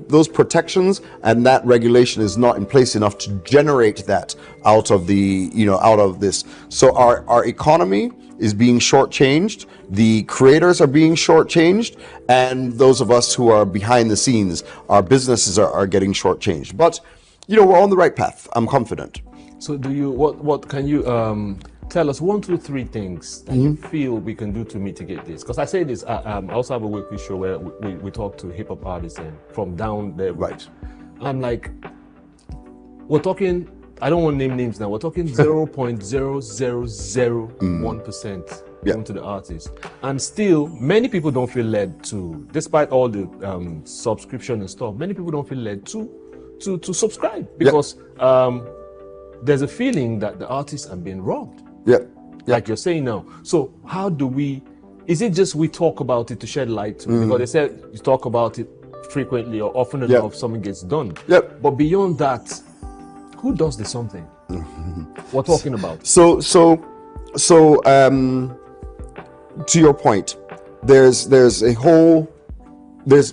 S10: those protections and that regulation is not in place enough to generate that out of this. So our economy is being shortchanged. The creators are being shortchanged, and those of us who are behind the scenes, our businesses are getting shortchanged. But we're on the right path. I'm confident.
S11: So what can you tell us 1, 2, 3 things that you feel we can do to mitigate this? Because I say this, I also have a weekly show where we talk to hip hop artists and from down there.
S10: Right.
S11: I'm like, we're talking, I don't want to name names now, we're talking 0.0001% to the artist. And still, many people don't feel led to, despite all the subscription and stuff, many people don't feel led to subscribe because there's a feeling that the artists are being robbed. Like you're saying now. So how do we, is it just we talk about it to shed light to it? Because they said you talk about it frequently or often enough, something gets done. But beyond that, who does the something? We're talking about.
S10: So to your point, there's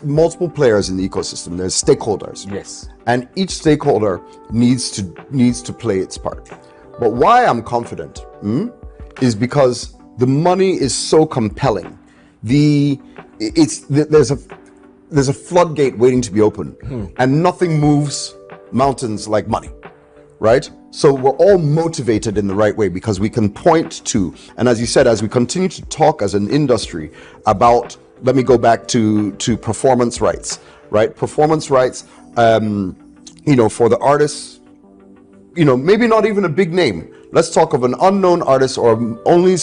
S10: multiple players in the ecosystem. There's stakeholders.
S11: Yes.
S10: And each stakeholder needs to play its part. But why I'm confident is because the money is so compelling. There's a floodgate waiting to be opened, and nothing moves mountains like money. Right? So we're all motivated in the right way because we can point to, and as you said, as we continue to talk as an industry about, let me go back to performance rights, right? Performance rights, for the artists, maybe not even a big name. Let's talk of an unknown artist or only,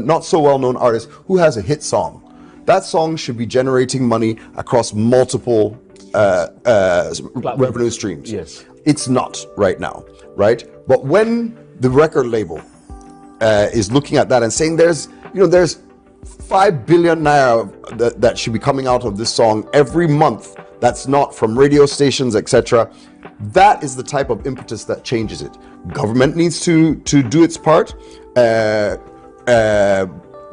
S10: not so well-known artist who has a hit song. That song should be generating money across multiple revenue streams.
S11: Yes.
S10: It's not right now, right? But when the record label is looking at that and saying there's 5 billion naira that should be coming out of this song every month, that's not from radio stations, etc. That is the type of impetus that changes it. Government needs to do its part,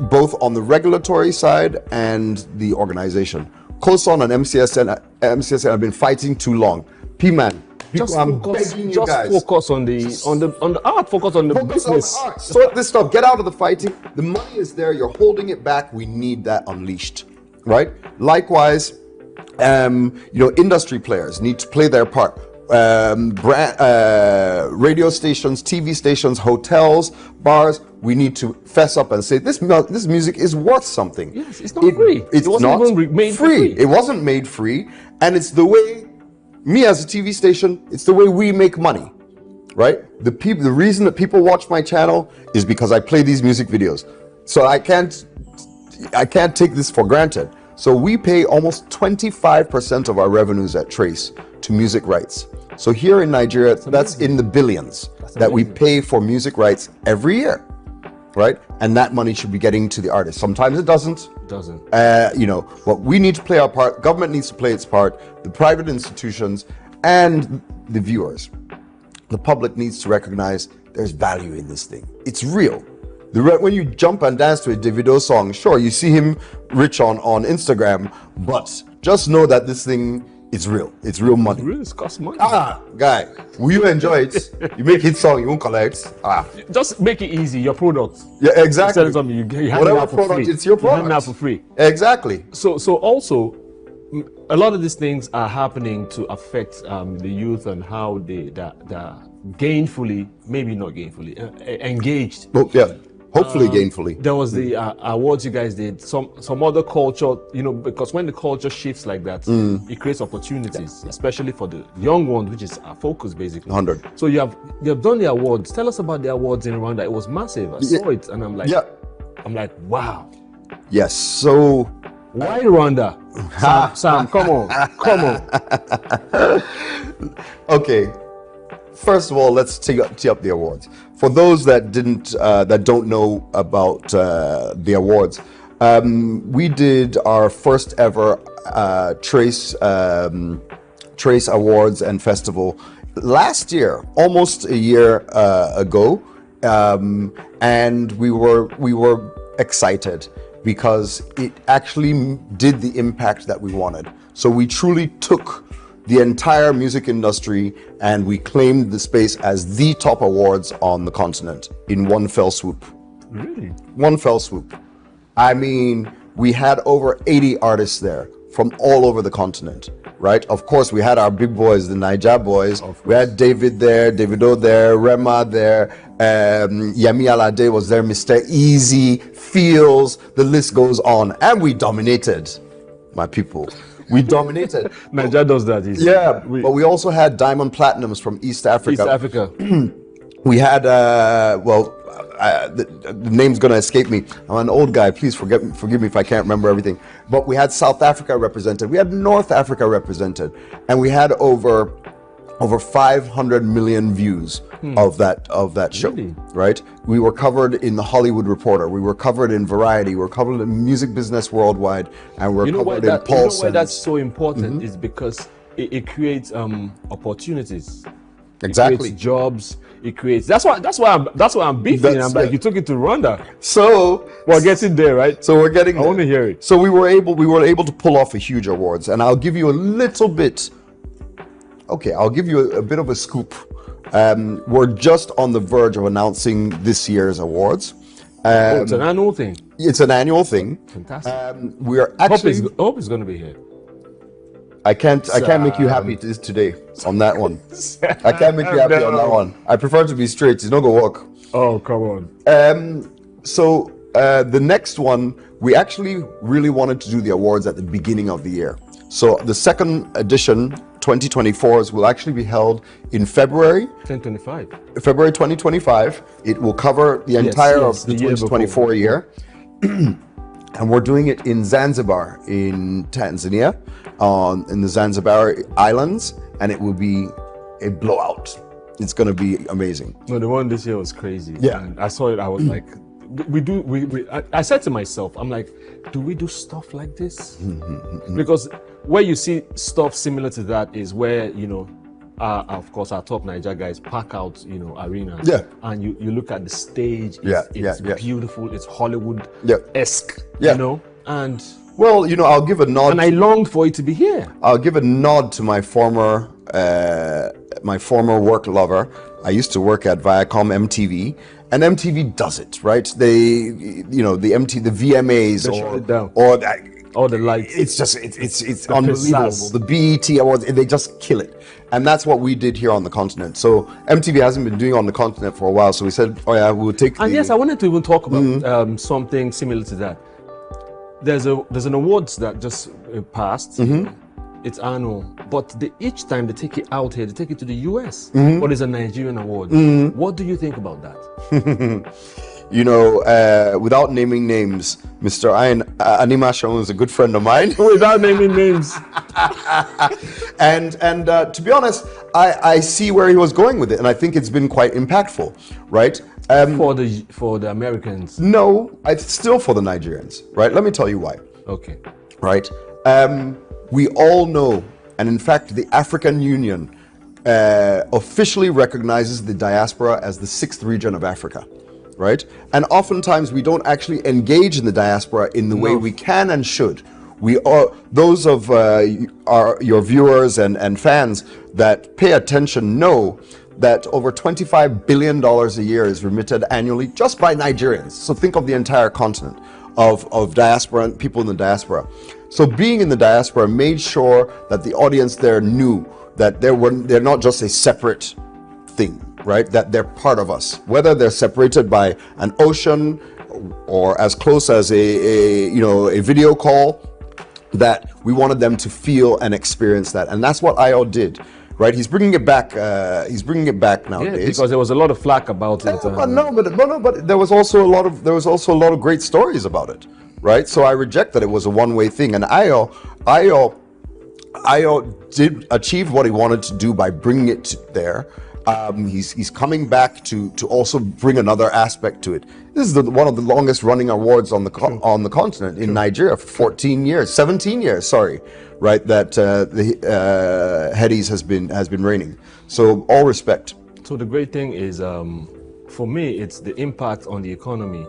S10: both on the regulatory side and the organization. COSON and MCSN have been fighting too long. P-Man,
S11: Just focus on the art, focus on the business.
S10: On the art. Sort this stuff, get out of the fighting. The money is there, you're holding it back. We need that unleashed, right? Likewise, industry players need to play their part. Radio stations, TV stations, hotels, bars, we need to fess up and say this music is worth something.
S11: Yes, it's not free.
S10: It wasn't even made free. It wasn't made free, and it's the way, me as a TV station, it's the way we make money, right? The reason that people watch my channel is because I play these music videos. So I can't take this for granted. So we pay almost 25% of our revenues at Trace to music rights. So here in Nigeria, that's in the billions that we pay for music rights every year. right? And that money should be getting to the artist. Sometimes it doesn't.
S11: Doesn't.
S10: You know, but we need to play our part. Government needs to play its part. The private institutions and the viewers, the public needs to recognize there's value in this thing. It's real. When you jump and dance to a Davido song, sure, you see him rich on Instagram, but just know that this thing is real. It's real money.
S11: It really costs money.
S10: Guy, will you enjoy it? You make hit song, you won't collect.
S11: Just make it easy. Your product.
S10: Yeah, exactly.
S11: Instead of something you hand
S10: whatever
S11: it out for
S10: product,
S11: free.
S10: it's your product.
S11: You hand it out for free.
S10: Exactly.
S11: So also, a lot of these things are happening to affect the youth and how they're gainfully, maybe not gainfully, engaged.
S10: Oh, yeah. Hopefully gainfully.
S11: There was the awards you guys did. Some other culture, you know, because when the culture shifts like that, it creates opportunities, especially for the young ones, which is our focus basically.
S10: 100.
S11: So you have done the awards. Tell us about the awards in Rwanda. It was massive. I saw it, and I'm like, wow.
S10: Yes. So
S11: why Rwanda? Sam, come on.
S10: Okay. First of all, let's tee up the awards. For those that don't know about the awards, we did our first ever Trace Awards and Festival last year, almost a year ago, and we were excited because it actually did the impact that we wanted. So we truly took the entire music industry and we claimed the space as the top awards on the continent in one fell swoop.
S11: Really?
S10: One fell swoop. I mean, we had over 80 artists there from all over the continent, right? Of course, we had our big boys, the Niger boys. We had David there, Davido there, Rema there, Yemi Alade was there, Mr. Easy, Feels, the list goes on. And we dominated, my people. We dominated.
S11: Nigeria does that easy.
S10: Yeah, but we also had Diamond Platinums from East Africa.
S11: East Africa.
S10: We had, the name's going to escape me. I'm an old guy. Please forgive me if I can't remember everything. But we had South Africa represented. We had North Africa represented. And we had over 500 million views of that show,
S11: really?
S10: Right? We were covered in the Hollywood Reporter. We were covered in Variety. We were covered in Music Business Worldwide, and we're covered in Pulse.
S11: You know why that's so important is because it creates opportunities.
S10: Exactly.
S11: It creates jobs. It creates. That's why I'm beefing. I'm like, you took it to Rwanda.
S10: So
S11: we're getting there, right?
S10: So we're getting.
S11: I want to hear it.
S10: So we were able to pull off a huge awards, and I'll give you a little bit. Okay, I'll give you a bit of a scoop. We're just on the verge of announcing this year's awards.
S11: It's an annual thing.
S10: It's an annual thing.
S11: Fantastic.
S10: We are actually.
S11: Hope is going to be here.
S10: I can't make you happy today on that one. I can't make you happy on that one. I prefer to be straight. It's not gonna work.
S11: Oh, come on.
S10: So the next one, we actually really wanted to do the awards at the beginning of the year. So the second edition, 2024s, will actually be held in February.
S11: 2025.
S10: February 2025. It will cover the entire of the 2024 year. And we're doing it in Zanzibar, in Tanzania, in the Zanzibar Islands, and it will be a blowout. It's going to be amazing.
S11: No, the one this year was crazy.
S10: Yeah.
S11: And I saw it, I was like, I said to myself, I'm like, do we do stuff like this? Because where you see stuff similar to that is where, you know, of course, our top Niger guys pack out, you know, arenas.
S10: Yeah.
S11: And you look at the stage. It's beautiful. It's Hollywood-esque.
S10: Yeah.
S11: You know, and
S10: well, you know, I'll give a nod.
S11: And I longed for it to be here.
S10: I'll give a nod to my former work lover. I used to work at Viacom MTV, and MTV does it right. They, you know, the VMAs
S11: or the lights.
S10: It's just it's unbelievable. The BET Awards, they just kill it. And that's what we did here on the continent. So MTV hasn't been doing on the continent for a while. So we said, oh yeah, we'll take.
S11: And yes, I wanted to even talk about something similar to that. There's an awards that just passed. It's annual, but each time they take it out here, they take it to the US. But it's a Nigerian award. What do you think about that?
S10: You know, without naming names, Mr. Anima Shaun is a good friend of mine.
S11: Without naming names.
S10: and to be honest, I see where he was going with it, and I think it's been quite impactful, right?
S11: For the Americans?
S10: No, it's still for the Nigerians, right? Let me tell you why.
S11: Okay.
S10: Right? We all know, and in fact, the African Union officially recognizes the diaspora as the 6th region of Africa, right? And oftentimes we don't actually engage in the diaspora in the way we can and should. We are, those of your viewers and fans that pay attention know that over $25 billion a year is remitted annually just by Nigerians. So think of the entire continent of diaspora and people in the diaspora. So being in the diaspora made sure that the audience there knew that they're not just a separate thing, right? That they're part of us. Whether they're separated by an ocean or as close as a video call, that we wanted them to feel and experience that. And that's what IO did. Right, he's bringing it back. He's bringing it back nowadays.
S11: Yeah, because there was a lot of flack about it.
S10: But there was also a lot of great stories about it, right? So I reject that it was a one-way thing. And Ayo did achieve what he wanted to do by bringing it there. He's coming back to also bring another aspect to it. This is one of the longest running awards on the continent in Nigeria for 17 years, sorry, right? That the Headies has been reigning. So all respect.
S11: So the great thing is, for me, it's the impact on the economy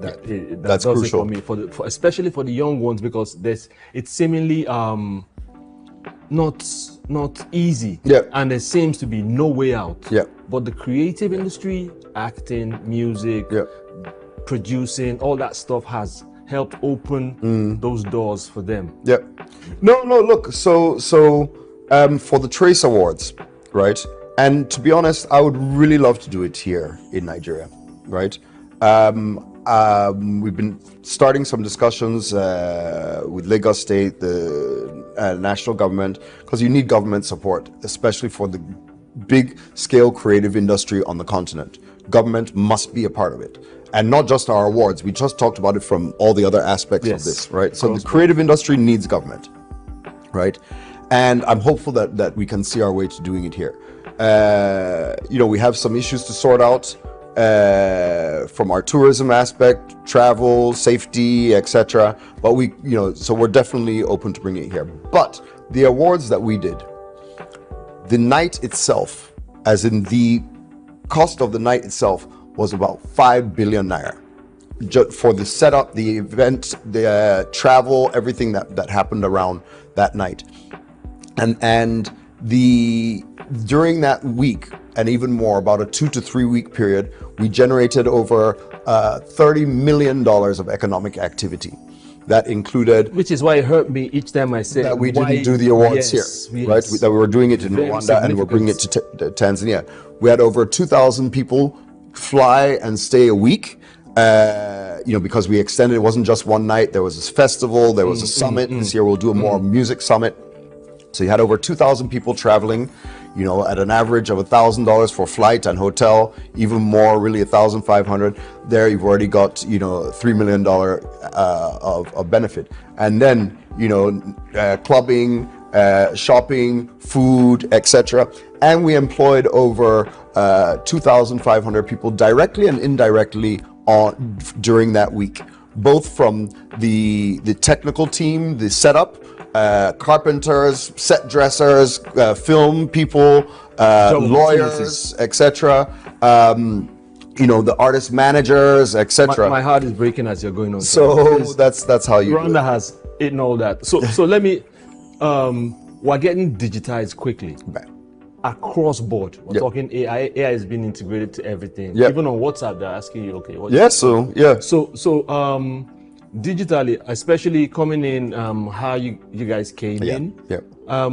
S11: that's does crucial it for me, especially for the young ones, because it's seemingly not easy, and there seems to be no way out. But the creative industry, acting, music, producing, all that stuff has helped open those doors for them.
S10: No, look, so for the Trace Awards, right? And to be honest, I would really love to do it here in Nigeria, right? We've been starting some discussions with Lagos State, the national government, because you need government support, especially for the big scale creative industry on the continent. Government must be a part of it. And not just our awards, we just talked about it from all the other aspects of this, right? So the creative industry needs government, right? And I'm hopeful that we can see our way to doing it here. We have some issues to sort out from our tourism aspect, travel, safety, etc. But so we're definitely open to bringing it here. But the awards that we did, the night itself, as in the cost of the night itself, was about 5 billion naira. For the setup, the event, the travel, everything that happened around that night. And during that week, and even more, about a 2 to 3 week period, we generated over $30 million of economic activity. That included...
S11: Which is why it hurt me each time I said...
S10: That we didn't do the awards here, right? That we were doing it in Rwanda and we're bringing it to Tanzania. We had over 2,000 people fly and stay a week, because we extended. It wasn't just one night. There was this festival, there was a summit. This year we'll do a more music summit. So you had over 2,000 people traveling, at an average of $1,000 for flight and hotel, even more, really $1,500. There you've already got, $3 million of benefit. And then, clubbing, shopping, food, etc. And we employed over 2,500 people directly and indirectly during that week, both from the technical team, the setup, carpenters, set dressers, film people, lawyers, etc. The artist managers, etc.
S11: My heart is breaking as you're going on.
S10: So that's how you.
S11: Rwanda has eaten all that. So let me. We're getting digitized quickly. Across board. We're talking AI. AI has been integrated to everything. Even on WhatsApp, they're asking you, okay, what?
S10: So
S11: digitally, especially coming in, how you guys came in. How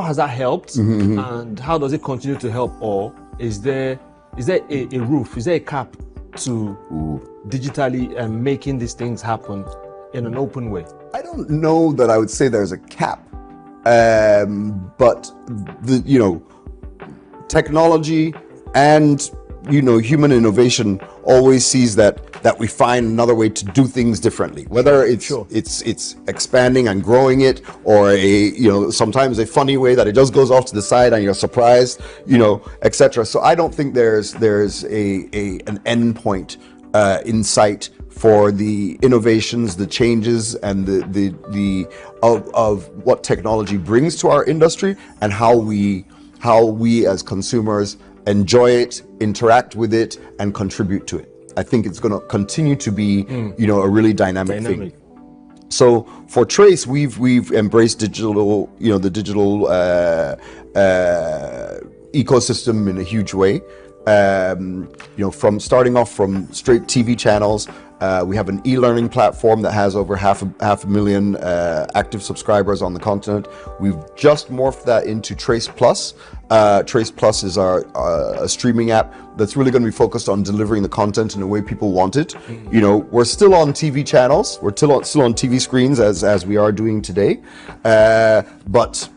S11: has that helped, and how does it continue to help, or is there a roof? Is there a cap to digitally making these things happen in an open way?
S10: I don't know that I would say there's a cap. But technology and human innovation always sees that we find another way to do things differently, whether it's expanding and growing it, or sometimes a funny way that it just goes off to the side and you're surprised, etc. So I don't think there's an end point in sight for the innovations, the changes, and of what technology brings to our industry, and how we as consumers enjoy it, interact with it, and contribute to it. I think it's going to continue to be, a really dynamic thing. So for Trace, we've embraced digital, the digital ecosystem in a huge way. From starting off from straight TV channels. We have an e-learning platform that has over half a million active subscribers on the continent. We've just morphed that into Trace Plus. Trace Plus is a streaming app that's really going to be focused on delivering the content in the way people want it. We're still on TV channels. We're still on TV screens as we are doing today. But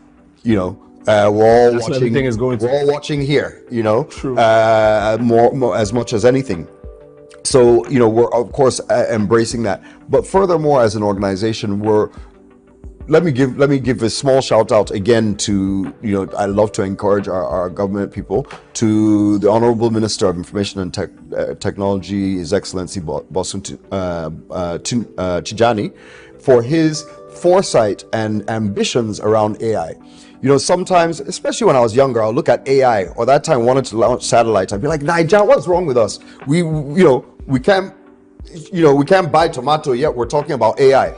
S10: we're all watching. We're all watching here. More as much as anything. So, we're of course embracing that. But furthermore, as an organization, let me give a small shout out again to, I love to encourage our government people, to the Honorable Minister of Information and Technology, His Excellency Bosun Tijani, for his foresight and ambitions around AI. Sometimes, especially when I was younger, I'll look at AI, or that time I wanted to launch satellites. I'd be like, Niger, what's wrong with us? We can't buy tomato yet. We're talking about AI.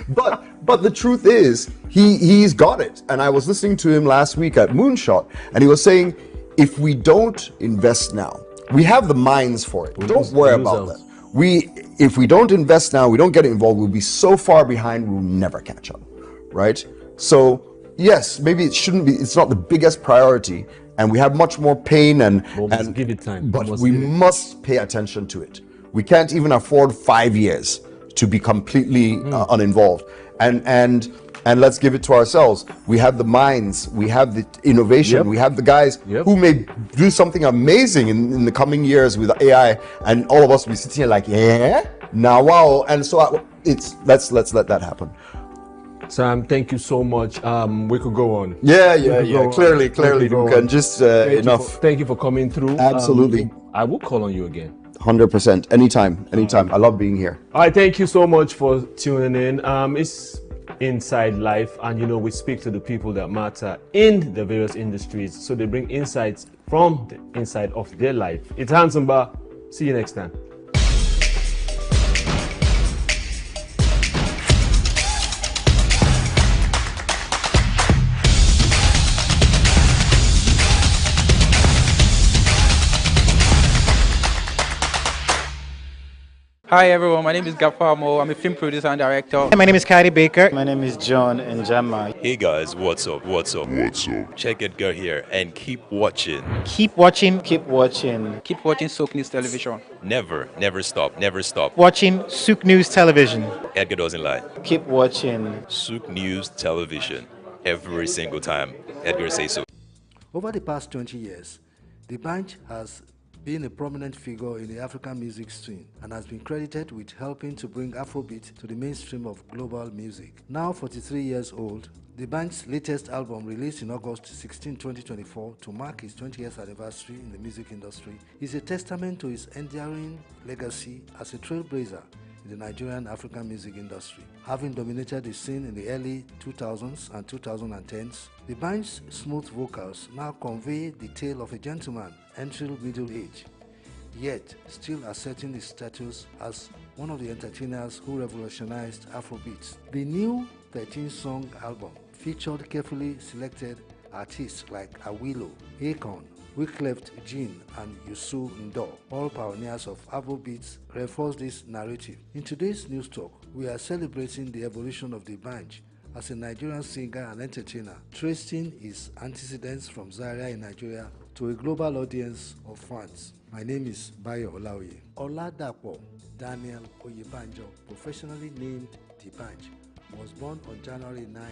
S10: But the truth is, he's got it. And I was listening to him last week at Moonshot, and he was saying, if we don't invest now, we have the minds for it. Don't worry about that. If we don't invest now, we don't get involved, we'll be so far behind, we'll never catch up. Right? So yes, maybe it's not the biggest priority, and we have much more pain and
S11: give it time.
S10: But we must pay attention to it. We can't even afford 5 years to be completely uninvolved. And let's give it to ourselves. We have the minds, we have the innovation, we have the guys who may do something amazing in the coming years with AI, and all of us will be sitting here like, now wow. And so let's let that happen.
S11: Sam, thank you so much. We could go on.
S10: Clearly, we can just enough.
S11: Thank you for coming through.
S10: Absolutely.
S11: I will call on you again.
S10: 100%. Anytime. I love being here.
S11: All right, thank you so much for tuning in. It's Inside Life, and we speak to the people that matter in the various industries, so they bring insights from the inside of their life. It's Handsome Bar. See you next time.
S8: Hi everyone, my name is Gafar Mo. I'm a film producer and director.
S12: My name is Kyrie Baker.
S13: My name is John Njama.
S19: Hey guys, what's up? Check Edgar here and keep watching.
S12: Keep watching.
S8: Keep watching SOUQ News Television.
S19: Never stop.
S12: Watching SOUQ News Television.
S19: Edgar doesn't lie.
S8: Keep watching
S19: SOUQ News Television. Every single time Edgar says so.
S21: Over the past 20 years, the band has been a prominent figure in the African music scene and has been credited with helping to bring Afrobeat to the mainstream of global music. Now 43 years old, the band's latest album, released in August 16, 2024 to mark its 20th anniversary in the music industry, is a testament to its enduring legacy as a trailblazer in the Nigerian African music industry. Having dominated the scene in the early 2000s and 2010s, the band's smooth vocals now convey the tale of a gentleman entering middle age, yet still asserting his status as one of the entertainers who revolutionized Afrobeats. The new 13-song album featured carefully selected artists like Awilo, Akon, Wyclef Jean, and Youssou N'Dour, all pioneers of Afrobeats, reinforce this narrative. In today's News Talk, we are celebrating the evolution of the band as a Nigerian singer and entertainer, tracing his antecedents from Zaria in Nigeria to a global audience of fans. My name is Bayo Olaoye. Oladapo Daniel Oyebanjo, professionally named D'banj, was born on January 9,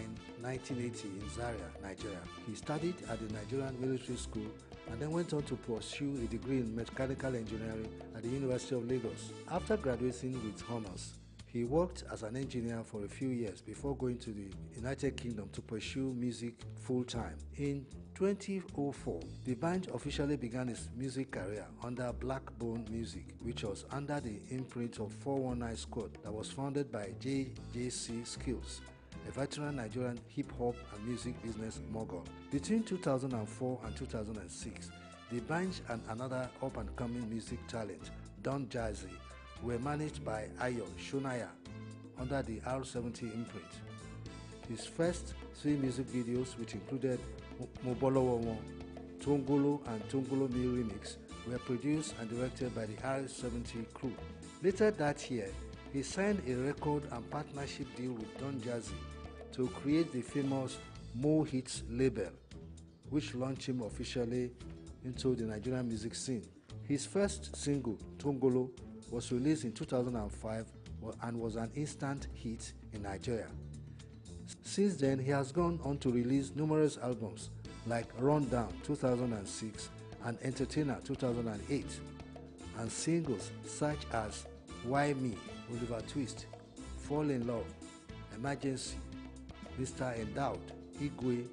S21: 1980 in Zaria, Nigeria. He studied at the Nigerian Military School and then went on to pursue a degree in mechanical engineering at the University of Lagos. After graduating with honors, he worked as an engineer for a few years before going to the United Kingdom to pursue music full-time. In 2004, D'banj officially began his music career under Blackbone Music, which was under the imprint of 419 Squad that was founded by JJC Skills, a veteran Nigerian hip-hop and music business mogul. Between 2004 and 2006, D'banj and another up-and-coming music talent, Don Jazzy, were managed by Ayo Shonaya under the R70 imprint. His first 3 music videos, which included Mobolowo, Tongolo and Tongolo Me Remix, were produced and directed by the R70 crew. Later that year, he signed a record and partnership deal with Don Jazzy to create the famous Mo Hits label, which launched him officially into the Nigerian music scene. His first single, Tongolo, was released in 2005 and was an instant hit in Nigeria. Since then, he has gone on to release numerous albums like Rundown 2006 and Entertainer 2008, and singles such as Why Me, Oliver Twist, Fall in Love, Emergency, Mr. Endowed, Igwe,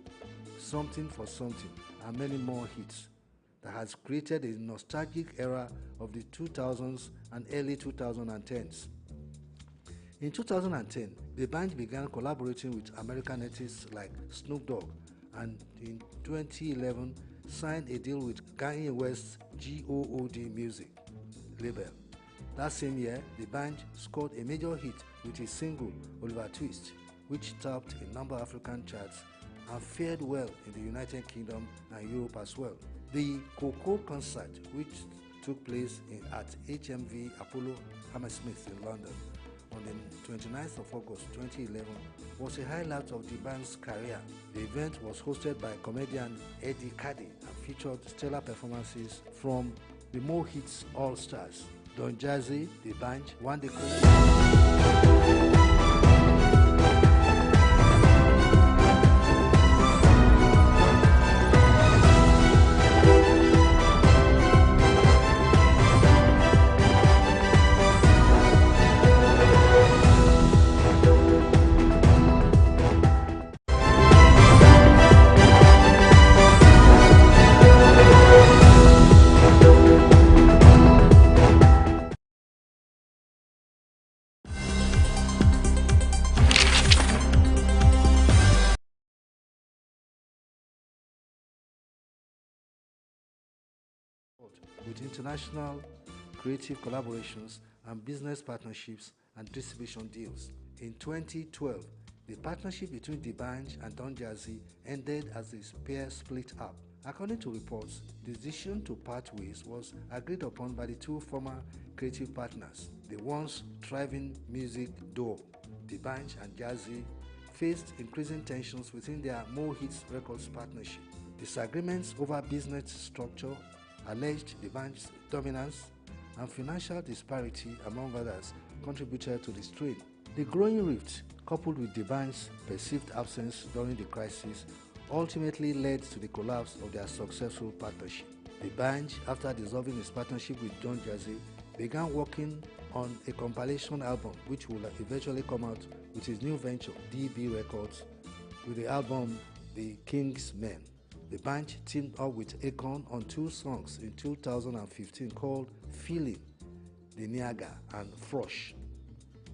S21: Something for Something, and many more hits that has created a nostalgic era of the 2000s and early 2010s. In 2010, D'banj began collaborating with American artists like Snoop Dogg, and in 2011 signed a deal with Kanye West's GOOD Music label. That same year, D'banj scored a major hit with his single Oliver Twist, which topped a number of African charts and fared well in the United Kingdom and Europe as well. The Coco concert, which took place at HMV Apollo Hammersmith in London on the 29th of August 2011, was a highlight of D'banj's career. The event was hosted by comedian Eddie Caddy and featured stellar performances from the Mo Hits All-Stars. Don Jazzy, D'banj, won the with international creative collaborations and business partnerships and distribution deals. In 2012, the partnership between D'banj and Don Jazzy ended as the pair split up. According to reports, the decision to part ways was agreed upon by the two former creative partners. The once thriving music duo, D'banj and Jazzy, faced increasing tensions within their Mo Hits Records partnership. Disagreements over business structure, alleged D'banj's dominance, and financial disparity, among others, contributed to the strain. The growing rift, coupled with D'banj's perceived absence during the crisis, ultimately led to the collapse of their successful partnership. D'banj, after dissolving his partnership with Don Jazzy, began working on a compilation album which will eventually come out with his new venture, DB Records, with the album The King's Men. D'banj teamed up with Akon on 2 songs in 2015 called Feeling, The Niaga, and Frosh.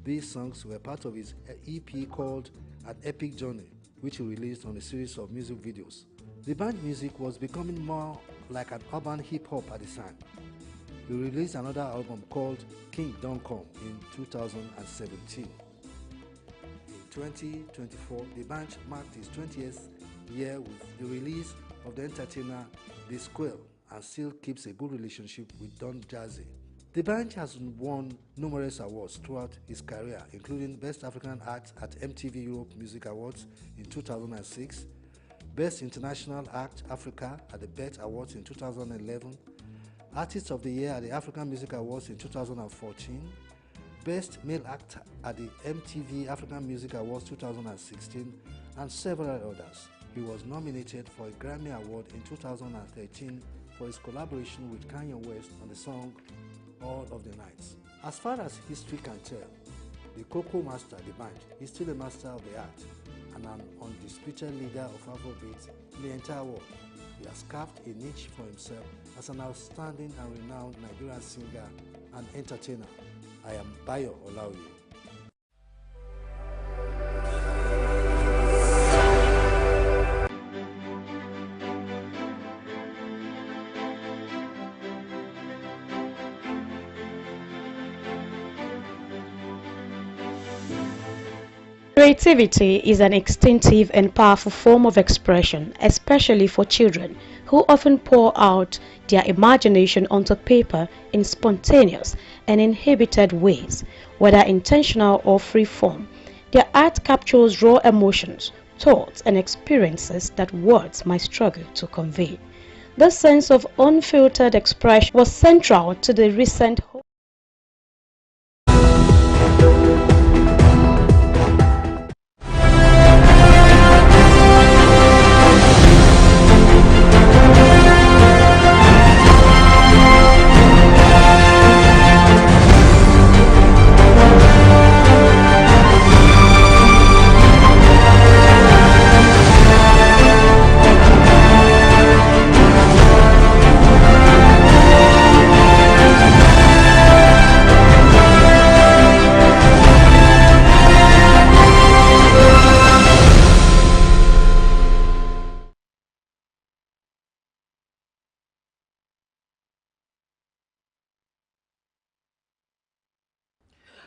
S21: These songs were part of his EP called An Epic Journey, which he released on a series of music videos. D'banj music was becoming more like an urban hip-hop at the time. He released another album called King Don't Come in 2017. In 2024, D'banj marked his 20th year with the release of the entertainer The Squirrel, and still keeps a good relationship with Don Jazzy. D'banj has won numerous awards throughout his career, including Best African Act at MTV Europe Music Awards in 2006, Best International Act Africa at the BET Awards in 2011, Artist of the Year at the African Music Awards in 2014, Best Male Actor at the MTV African Music Awards 2016, and several others. He was nominated for a Grammy Award in 2013 for his collaboration with Kanye West on the song All of the Nights. As far as history can tell, the Cocoa Master, the band, is still a master of the art and an undisputed leader of Afrobeat in the entire world. He has carved a niche for himself as an outstanding and renowned Nigerian singer and entertainer. I am Bayo Olaoye.
S2: Creativity is an instinctive and powerful form of expression, especially for children, who often pour out their imagination onto paper in spontaneous and inhibited ways, whether intentional or free-form. Their art captures raw emotions, thoughts, and experiences that words might struggle to convey. This sense of unfiltered expression was central to the recent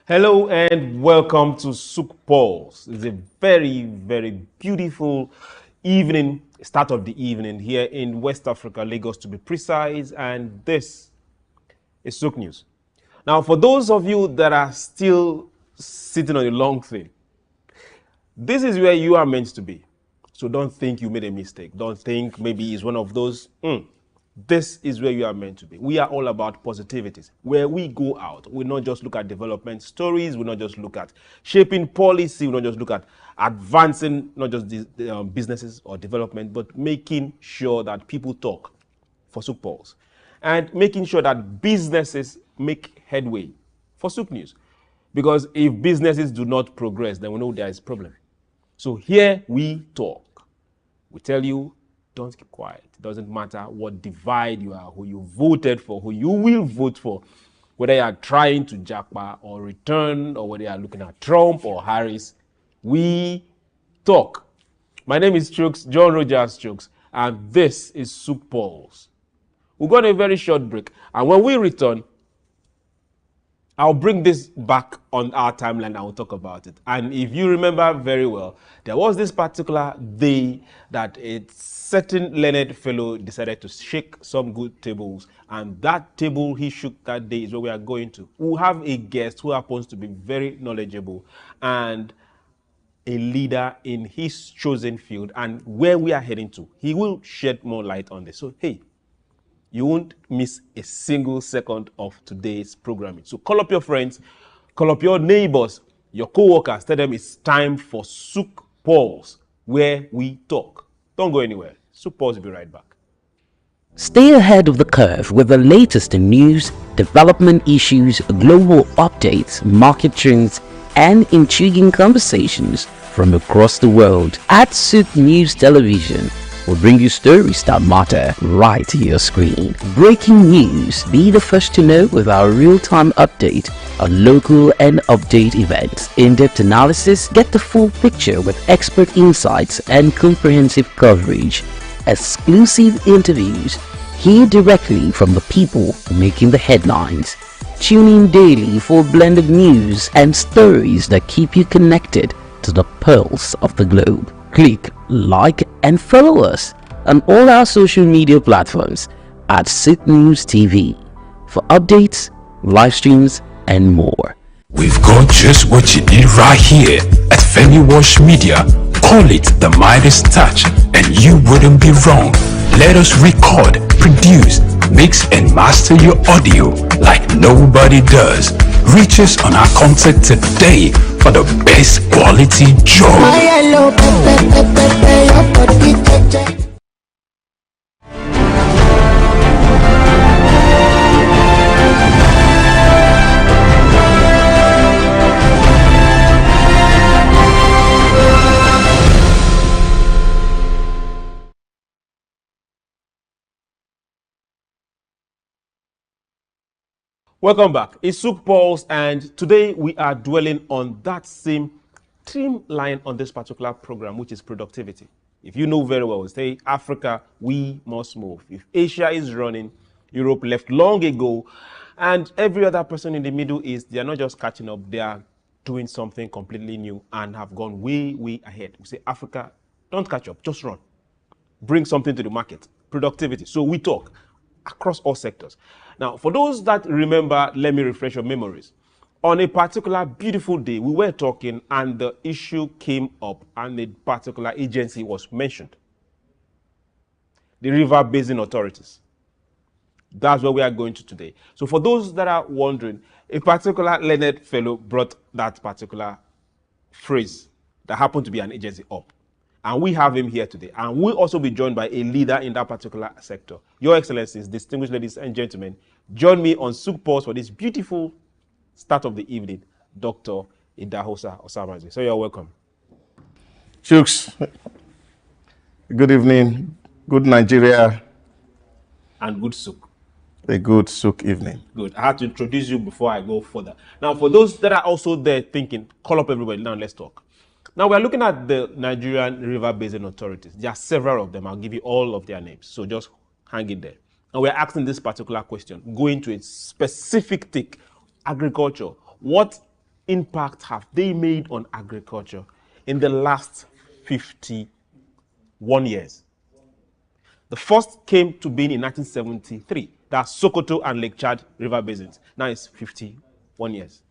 S3: Hello and welcome to SOUQ Pulse. It's a very, very beautiful evening, start of the evening here in West Africa, Lagos to be precise, and this is SOUQ News. Now, for those of you that are still sitting on a long thing, this is where you are meant to be. So don't think you made a mistake. Don't think maybe it's one of those, This is where you are meant to be. We are all about positivities. Where we go out, we not just look at development stories, we not just look at shaping policy, we not just look at advancing not just businesses or development, but making sure that people talk for SOUQ Pulse and making sure that businesses make headway for SOUQ News. Because if businesses do not progress, then we know there is a problem. So here we talk. We tell you, don't keep quiet. It doesn't matter what divide you are, who you voted for, who you will vote for, whether you are trying to japa or return, or whether you are looking at Trump or Harris. We talk. My name is SOUQ, John Rogers SOUQ, and this is SOUQ Pulse. We've got a very short break, and when we return, I'll bring this back on our timeline. I will talk about it. And if you remember very well, there was this particular day that a certain learned fellow decided to shake some good tables. And that table he shook that day is where we are going to. We'll have a guest who happens to be very knowledgeable and a leader in his chosen field and where we are heading to. He will shed more light on this. So, hey, you won't miss a single second of today's programming. So call up your friends, call up your neighbors, your co-workers, tell them it's time for SOUQ Pulse, where we talk. Don't go anywhere. SOUQ Pulse will be right back.
S17: Stay ahead of the curve with the latest in news, development issues, global updates, market trends, and intriguing conversations from across the world. At SOUQ News Television, we'll bring you stories that matter right to your screen. Breaking news. Be the first to know with our real-time update on local and update events. In-depth analysis. Get the full picture with expert insights and comprehensive coverage. Exclusive interviews. Hear directly from the people making the headlines. Tune in daily for blended news and stories that keep you connected to the pulse of the globe. Click, like, and follow us on all our social media platforms at SOUQ News TV for updates, live streams, and more.
S1: We've got just what you need right here at Femi Wash Media. Call it the Midas touch and you wouldn't be wrong. Let us record, produce, mix and master your audio like nobody does. Reach us on our contact today for the best quality job.
S3: Welcome back. It's SOUQ Pulse, and today we are dwelling on that same trim line on this particular program, which is productivity. If you know very well, say Africa, we must move. If Asia is running, Europe left long ago, and every other person in the Middle East, they are not just catching up, they are doing something completely new and have gone way, way ahead. We say, Africa, don't catch up, just run. Bring something to the market. Productivity. So we talk across all sectors. Now, for those that remember, let me refresh your memories. On a particular beautiful day, we were talking and the issue came up and a particular agency was mentioned. The River Basin Authorities. That's where we are going to today. So for those that are wondering, a particular learned fellow brought that particular phrase that happened to be an agency up. And we have him here today. And we'll also be joined by a leader in that particular sector. Your Excellencies, distinguished ladies and gentlemen, join me on SOUQ Pulse for this beautiful start of the evening, Dr. Idahosa Osamazi. So you're welcome.
S5: SOUQs, good evening, good Nigeria.
S3: And good SOUQ.
S5: A good SOUQ evening.
S3: Good. I had to introduce you before I go further. Now, for those that are also there thinking, call up everybody now, let's talk. Now, we're looking at the Nigerian River Basin Authorities. There are several of them. I'll give you all of their names. So just hang in there. And we're asking this particular question, going to a specific take, agriculture. What impact have they made on agriculture in the last 51 years? The first came to being in 1973. That's Sokoto and Lake Chad River Basins. Now it's 51 years.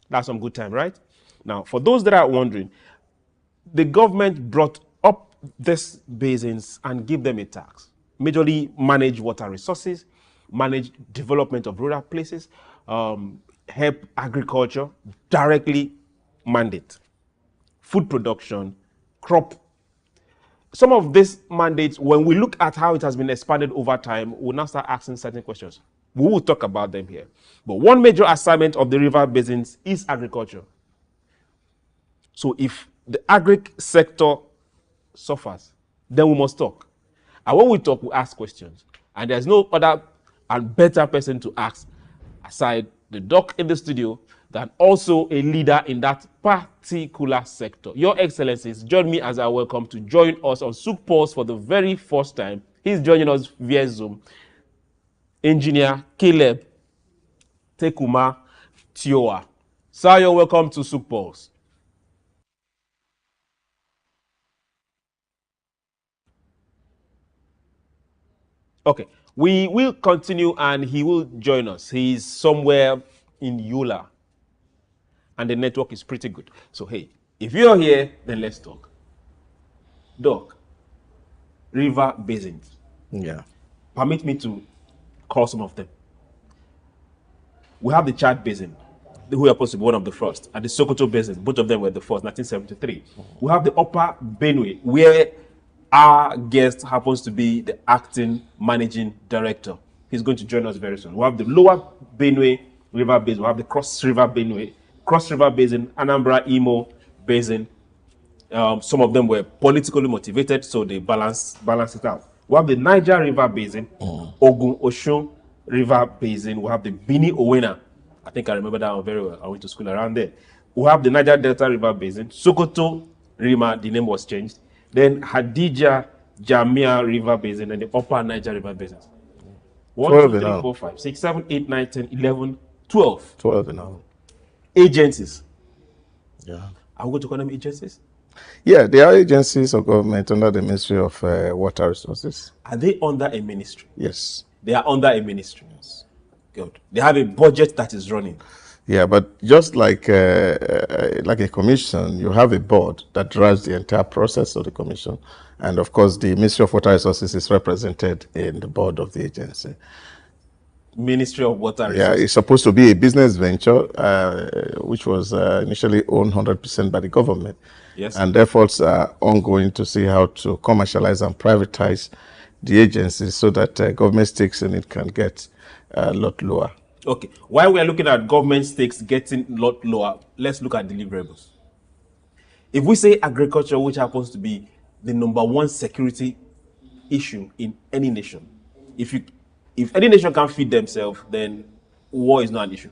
S3: That's some good time, right? Now, for those that are wondering, the government brought up these basins and give them a tax. Majorly manage water resources, manage development of rural places, help agriculture, directly mandate. Food production, crop. Some of these mandates, when we look at how it has been expanded over time, we'll now start asking certain questions. We will talk about them here. But one major assignment of the river basins is agriculture. So if the agri sector suffers, then we must talk. And when we talk, we ask questions. And there's no other and better person to ask aside the doc in the studio than also a leader in that particular sector. Your Excellencies, join me as I welcome to join us on SOUQ Pulse for the very first time. He's joining us via Zoom. Engineer Caleb Tekuma Tioa. Sir, you're welcome to SOUQ Pulse. Okay, we will continue and he will join us. He's somewhere in Yola and the network is pretty good. So, hey, if you're here, then let's talk. Doc, river basins.
S5: Yeah.
S3: Permit me to call some of them. We have the Chad Basin, who are supposed to be one of the first, and the Sokoto Basin, both of them were the first, 1973. We have the Upper Benue, where our guest happens to be the acting managing director. He's going to join us very soon. We have the Lower Benue River Basin. We have the Cross River Basin, Anambra Imo Basin. Some of them were politically motivated, so they balance it out. We have the Niger River Basin, Ogun Oshun River Basin. We have the Bini Owena. I think I remember that one very well. I went to school around there. We have the Niger Delta River Basin, Sokoto Rima, the name was changed. Then Hadija Jamia River Basin and the Upper Niger River Basin. 1, 2, 3, 4, 5, 6, 7, 8, 9, 10, 11, 12.
S5: 12 now.
S3: Agencies.
S5: Yeah.
S3: Are we going to call them agencies?
S5: Yeah, they are agencies of government under the Ministry of Water Resources.
S3: Are they under a ministry?
S5: Yes.
S3: They are under a ministry. Yes. Good. They have a budget that is running.
S5: Yeah, but just like a commission, you have a board that drives the entire process of the commission. And of course, the Ministry of Water Resources is represented in the board of the agency.
S3: Ministry of Water Resources.
S5: Yeah, it's supposed to be a business venture, which was initially owned 100% by the government.
S3: Yes.
S5: And efforts are ongoing to see how to commercialize and privatize the agency so that government stakes in it can get a lot lower.
S3: Okay, while we are looking at government stakes getting a lot lower, let's look at deliverables. If we say agriculture, which happens to be the #1 security issue in any nation, if if any nation can feed themselves, then war is not an issue.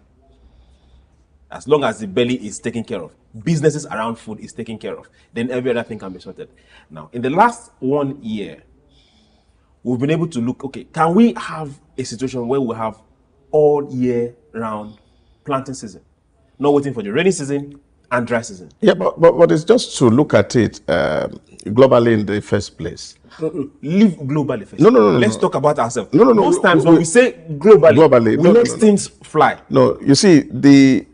S3: As long as the belly is taken care of, businesses around food is taken care of, then every other thing can be sorted. Now, in the last 1 year, we've been able to look, okay, can we have a situation where we have all year round planting season, not waiting for the rainy season and dry season?
S5: Yeah, but it's just to look at it globally in the first place.
S3: Leave globally first.
S5: No.
S3: Let's talk about ourselves.
S5: No.
S3: Most times when we say globally, we let things fly.
S5: No, you see, the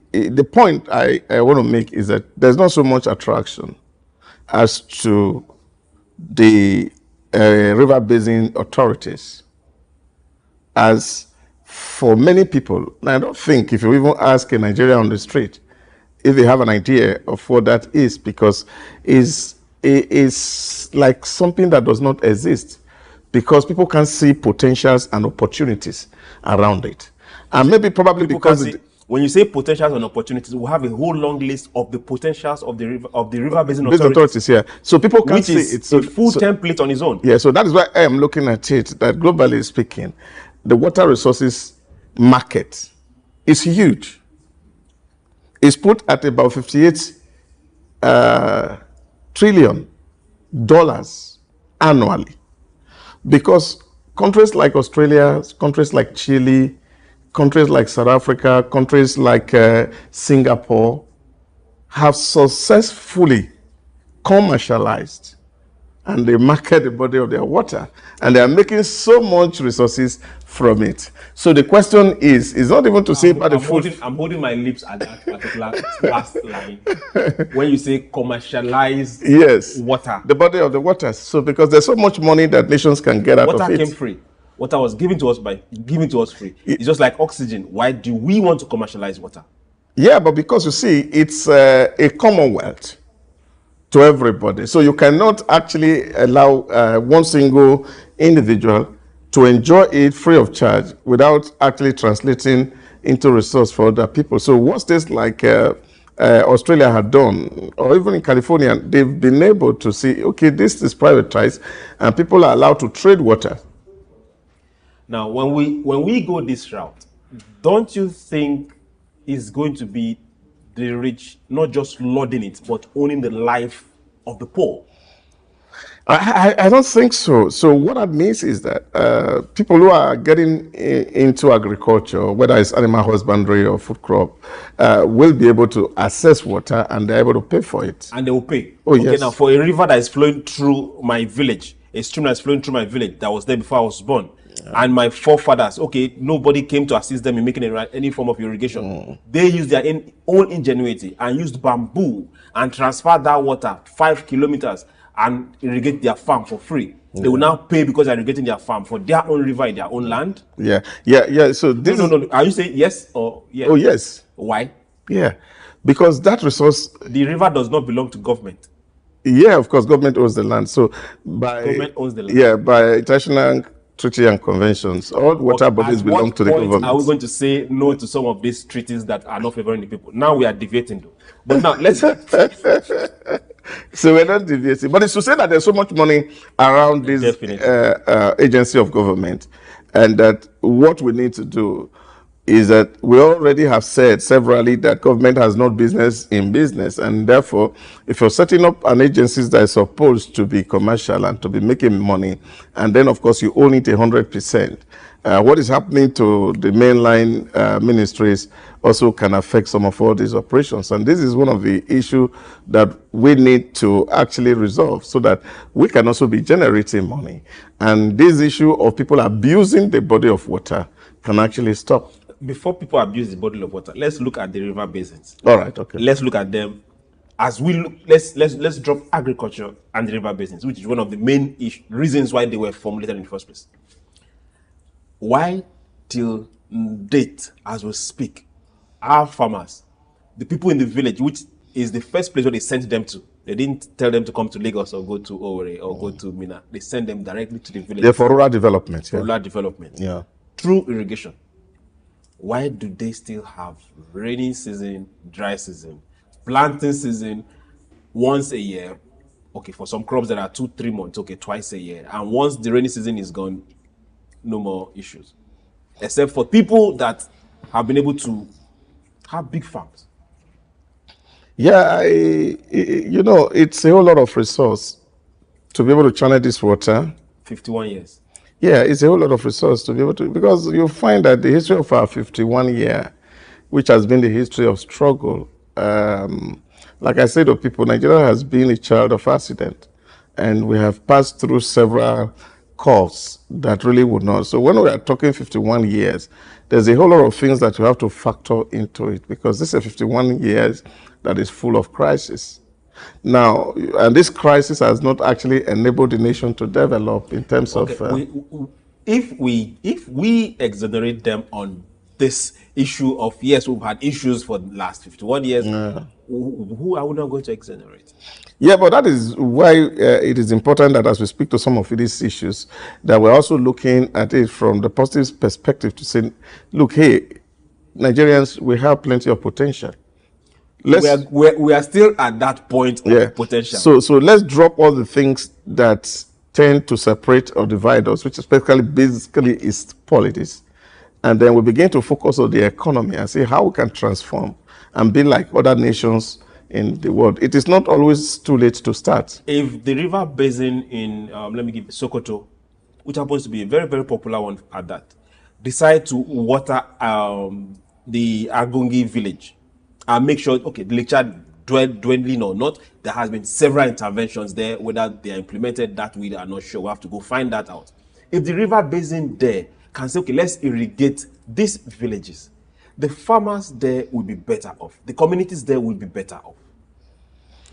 S5: point I want to make is that there's not so much attraction as to the river basin authorities as for many people. I don't think if you even ask a Nigerian on the street if they have an idea of what that is, because it's like something that does not exist, because people can see potentials and opportunities around it. And maybe probably
S3: people
S5: because
S3: when you say potentials and opportunities, we have a whole long list of the potentials of the river basin
S5: authorities here. So people can see it's
S3: a full template on its own.
S5: Yeah, so that is why I am looking at it, that globally speaking, the water resources market is huge. It's put at about $58 trillion annually, because countries like Australia, countries like Chile, countries like South Africa, countries like Singapore have successfully commercialized and they market the body of their water, and they are making so much resources from it. So the question is not even to say about the food.
S3: I'm holding my lips at that particular last line. When you say commercialize water.
S5: The body of the water. So because there's so much money that nations can get out of it.
S3: Water came free. Water was given to us free. It's just like oxygen. Why do we want to commercialize water?
S5: Yeah, but because you see, it's a commonwealth to everybody. So you cannot actually allow one single individual to enjoy it free of charge without actually translating into resource for other people. So what states like Australia had done, or even in California, they've been able to see, okay, this is privatized and people are allowed to trade water.
S3: Now, when we go this route, don't you think it's going to be the rich not just lording it, but owning the life of the poor?
S5: I don't think so. So what that means is that people who are getting into agriculture, whether it's animal husbandry or food crop, will be able to access water and they're able to pay for it.
S3: And they will pay.
S5: Oh,
S3: okay,
S5: yes.
S3: Now, for a river that is flowing through my village, a stream that is flowing through my village that was there before I was born, and my forefathers, okay, nobody came to assist them in making any form of irrigation. They used their own ingenuity and used bamboo and transferred that water 5 kilometers and irrigate their farm for free. They will now pay because they're irrigating their farm for their own river in their own land.
S5: Yeah. So this
S3: no. Are you saying yes or yes?
S5: Oh, yes.
S3: Why?
S5: Yeah, because that resource,
S3: the river does not belong to government.
S5: Yeah, of course, government owns the land. So
S3: government owns the land.
S5: Yeah, by international treaty and conventions, all water bodies belong to the government.
S3: Are we going to say no to some of these treaties that are not favoring the people? Now we are deviating though. But now let's
S5: so we're not deviating. But it's to say that there's so much money around this agency of government, and that what we need to do is that we already have said severally that government has no business in business, and therefore, if you're setting up an agency that is supposed to be commercial and to be making money, and then of course you own it 100%, what is happening to the mainline ministries also can affect some of all these operations. And this is one of the issues that we need to actually resolve so that we can also be generating money. And this issue of people abusing the body of water can actually stop.
S3: Before people abuse the body of water, let's look at the river basins.
S5: All right, okay.
S3: Let's look at them as we look. Let's drop agriculture and the river basins, which is one of the main reasons why they were formulated in the first place. Why till date, as we speak, our farmers, the people in the village, which is the first place where they sent them to, they didn't tell them to come to Lagos or go to Owerri or go to Minna. They sent them directly to the village.
S5: Yeah, for rural development.
S3: For rural development.
S5: Yeah.
S3: Through irrigation. Why do they still have rainy season, dry season, planting season once a year? Okay, for some crops that are 2-3 months, okay, twice a year. And once the rainy season is gone, no more issues. except for people that have been able to have big farms.
S5: Yeah, you know, it's a whole lot of resource to be able to channel this water.
S3: 51 years.
S5: Yeah, it's a whole lot of resource to be able to, because you find that the history of our 51 year, which has been the history of struggle, like I said to people, Nigeria has been a child of accident, and we have passed through several curves that really would not. So when we are talking 51 years, there's a whole lot of things that you have to factor into it, because this is a 51 years that is full of crisis. Now, and this crisis has not actually enabled the nation to develop in terms of...
S3: If we exonerate them on this issue of, yes, we've had issues for the last 51 years, who are we not going to exonerate?
S5: Yeah, but that is why it is important that as we speak to some of these issues, that we're also looking at it from the positive perspective to say, look, hey, Nigerians, we have plenty of potential.
S3: We are still at that point of potential.
S5: So let's drop all the things that tend to separate or divide us, which basically is politics. And then we begin to focus on the economy and see how we can transform and be like other nations in the world. It is not always too late to start.
S3: If the river basin in, let me give Sokoto, which happens to be a very, very popular one at that, decide to water the Agungi village and make sure, okay, the lecture dwindling or not, there has been several interventions there. Whether they are implemented that way, I'm not sure. We have to go find that out. If the river basin there can say, okay, let's irrigate these villages, the farmers there will be better off. The communities there will be better off.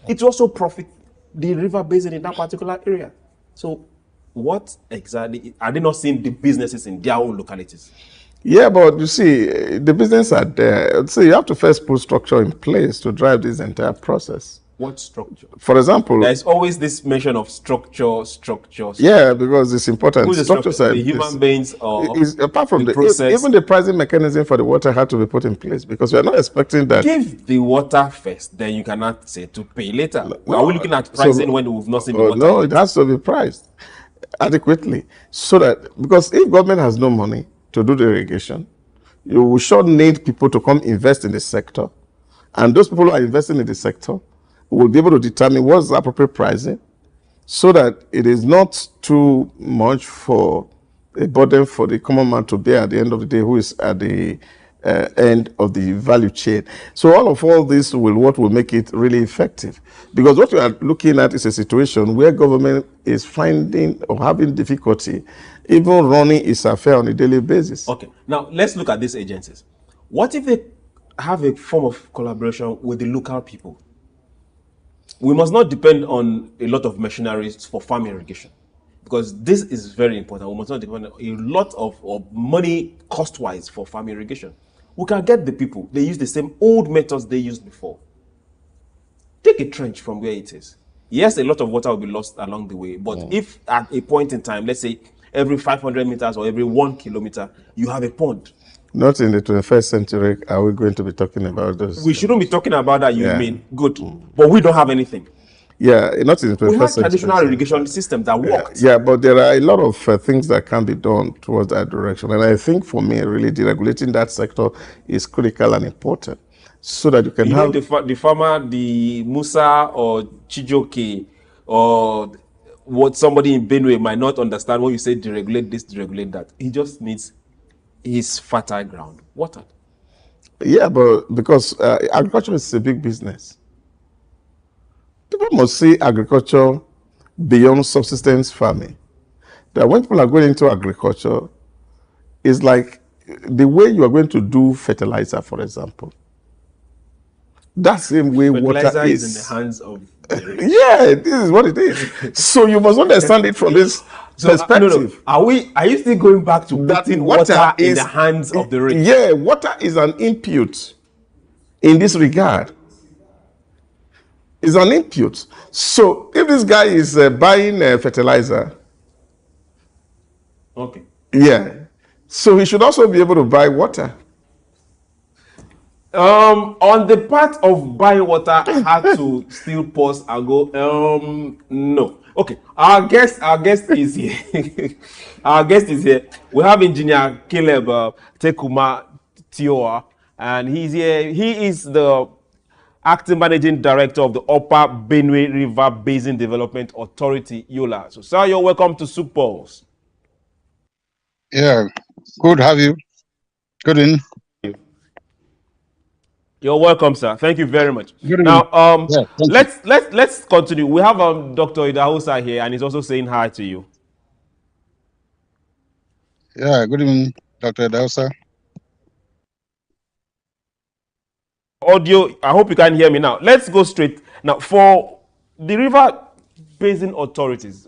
S3: It also profit the river basin in that particular area. So what exactly, are they not seeing the businesses in their own localities?
S5: Yeah, but you see, the business are there. So you have to first put structure in place to drive this entire process.
S3: What structure?
S5: For example,
S3: there's always this mention of structure.
S5: Yeah, because it's important.
S3: Who's the structure? The human beings, or
S5: apart from
S3: the process?
S5: Even the pricing mechanism for the water had to be put in place, because we are not expecting that.
S3: Give the water first, then you cannot say to pay later. Are we looking at pricing when we've not seen the water?
S5: No, it has to be priced adequately, so that, because if government has no money to do the irrigation, you will sure need people to come invest in the sector, and those people who are investing in the sector will be able to determine what's the appropriate pricing, so that it is not too much for a burden for the common man to bear at the end of the day, who is at the end of the value chain. So all this what will make it really effective, because what we are looking at is a situation where government is finding or having difficulty even running its affair on a daily basis.
S3: Okay, now let's look at these agencies. What if they have a form of collaboration with the local people? We must not depend on a lot of machineries for farm irrigation, because this is very important. We must not depend on a lot of money cost-wise for farm irrigation. We can get the people. They use the same old methods they used before. Take a trench from where it is. Yes, a lot of water will be lost along the way, but if at a point in time, let's say every 500 meters or every 1 kilometer, you have a pond.
S5: Not in the 21st century are we going to be talking about those.
S3: We shouldn't be talking about that, you mean. Good. But we don't have anything.
S5: Yeah, not in the 21st century.
S3: We have traditional irrigation systems that worked.
S5: Yeah, but there are a lot of things that can be done towards that direction. And I think for me, really, deregulating that sector is critical and important, so that you can have...
S3: the farmer, the Musa or Chijoke, or what somebody in Benue might not understand when you say deregulate this, deregulate that. He just needs his fertile ground watered.
S5: Yeah, but because agriculture is a big business. People must see agriculture beyond subsistence farming. That when people are going into agriculture, it's like the way you are going to do fertilizer, for example. That same way water is
S3: in the hands of...
S5: yeah, this is what it is. So you must understand it from this perspective.
S3: Are you still going back to putting water in the hands of the rich?
S5: Yeah, water is an input in this regard. It's an input. So if this guy is buying fertilizer,
S3: okay,
S5: yeah, so he should also be able to buy water.
S3: On the part of buying water, I had to still pause and go, no. Okay, our guest is here. Our guest is here. We have engineer Caleb Tekuma Tioa, and he's here. He is the acting managing director of the Upper Benue River Basin Development Authority, YOLA. So, sir, you're welcome to SOUQ Pulse.
S16: Yeah, good have you. Good in.
S3: You're welcome, sir. Thank you very much.
S16: Good evening.
S3: Now,
S16: Yeah, thank you.
S3: let's continue. We have Dr. Idahosa here, and he's also saying hi to you.
S16: Yeah, good evening, Dr. Dausa.
S3: Audio, I hope you can hear me now. Let's go straight. Now, for the river basin authorities,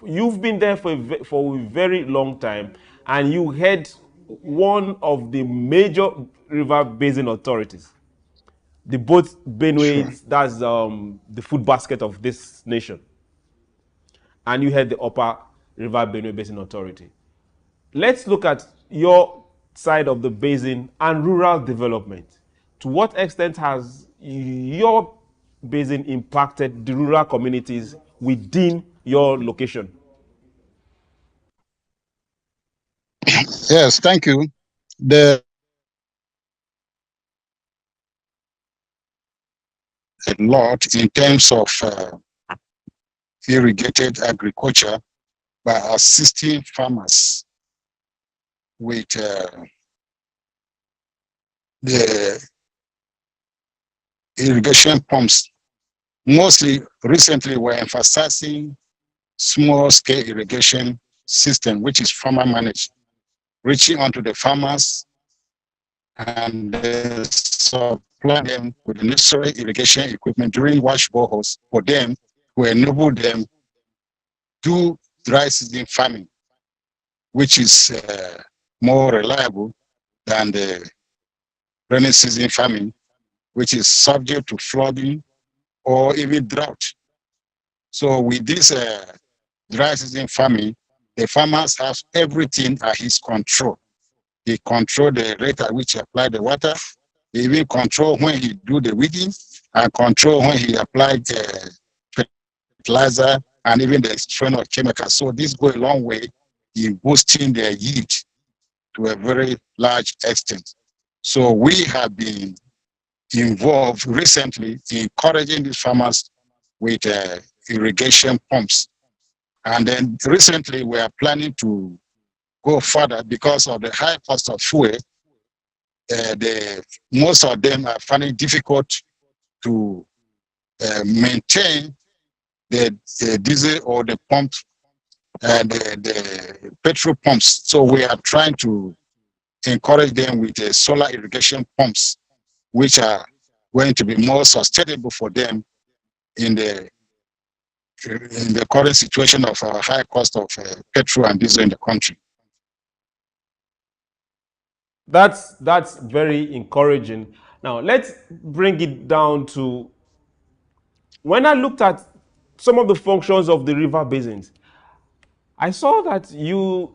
S3: you've been there for a very long time, and you head one of the major river basin authorities. The both Benue, that's the food basket of this nation. And you head the Upper River Benue Basin Authority. Let's look at your side of the basin and rural development. To what extent has your basin impacted the rural communities within your location?
S16: Yes, thank you. The a lot in terms of irrigated agriculture by assisting farmers with the irrigation pumps. Mostly recently we're emphasizing small scale irrigation system, which is farmer managed, reaching onto the farmers and supply them with the necessary irrigation equipment during wash boreholes for them to enable them do dry season farming, which is more reliable than the rainy season farming, which is subject to flooding or even drought. So with this dry season farming, the farmers have everything at his control. He control the rate at which he apply the water. He even control when he do the weeding and control when he apply the fertilizer and even the strain of chemicals. So this go a long way in boosting their yield to a very large extent. So we have been involved recently in encouraging these farmers with irrigation pumps. And then recently we are planning to go further because of the high cost of fuel. Most of them are finding it difficult to maintain the diesel or the pump and the petrol pumps. So we are trying to encourage them with solar irrigation pumps, which are going to be more sustainable for them in the current situation of high cost of petrol and diesel in the country.
S3: That's very encouraging. Now let's bring it down to when I looked at some of the functions of the river basins, I saw that you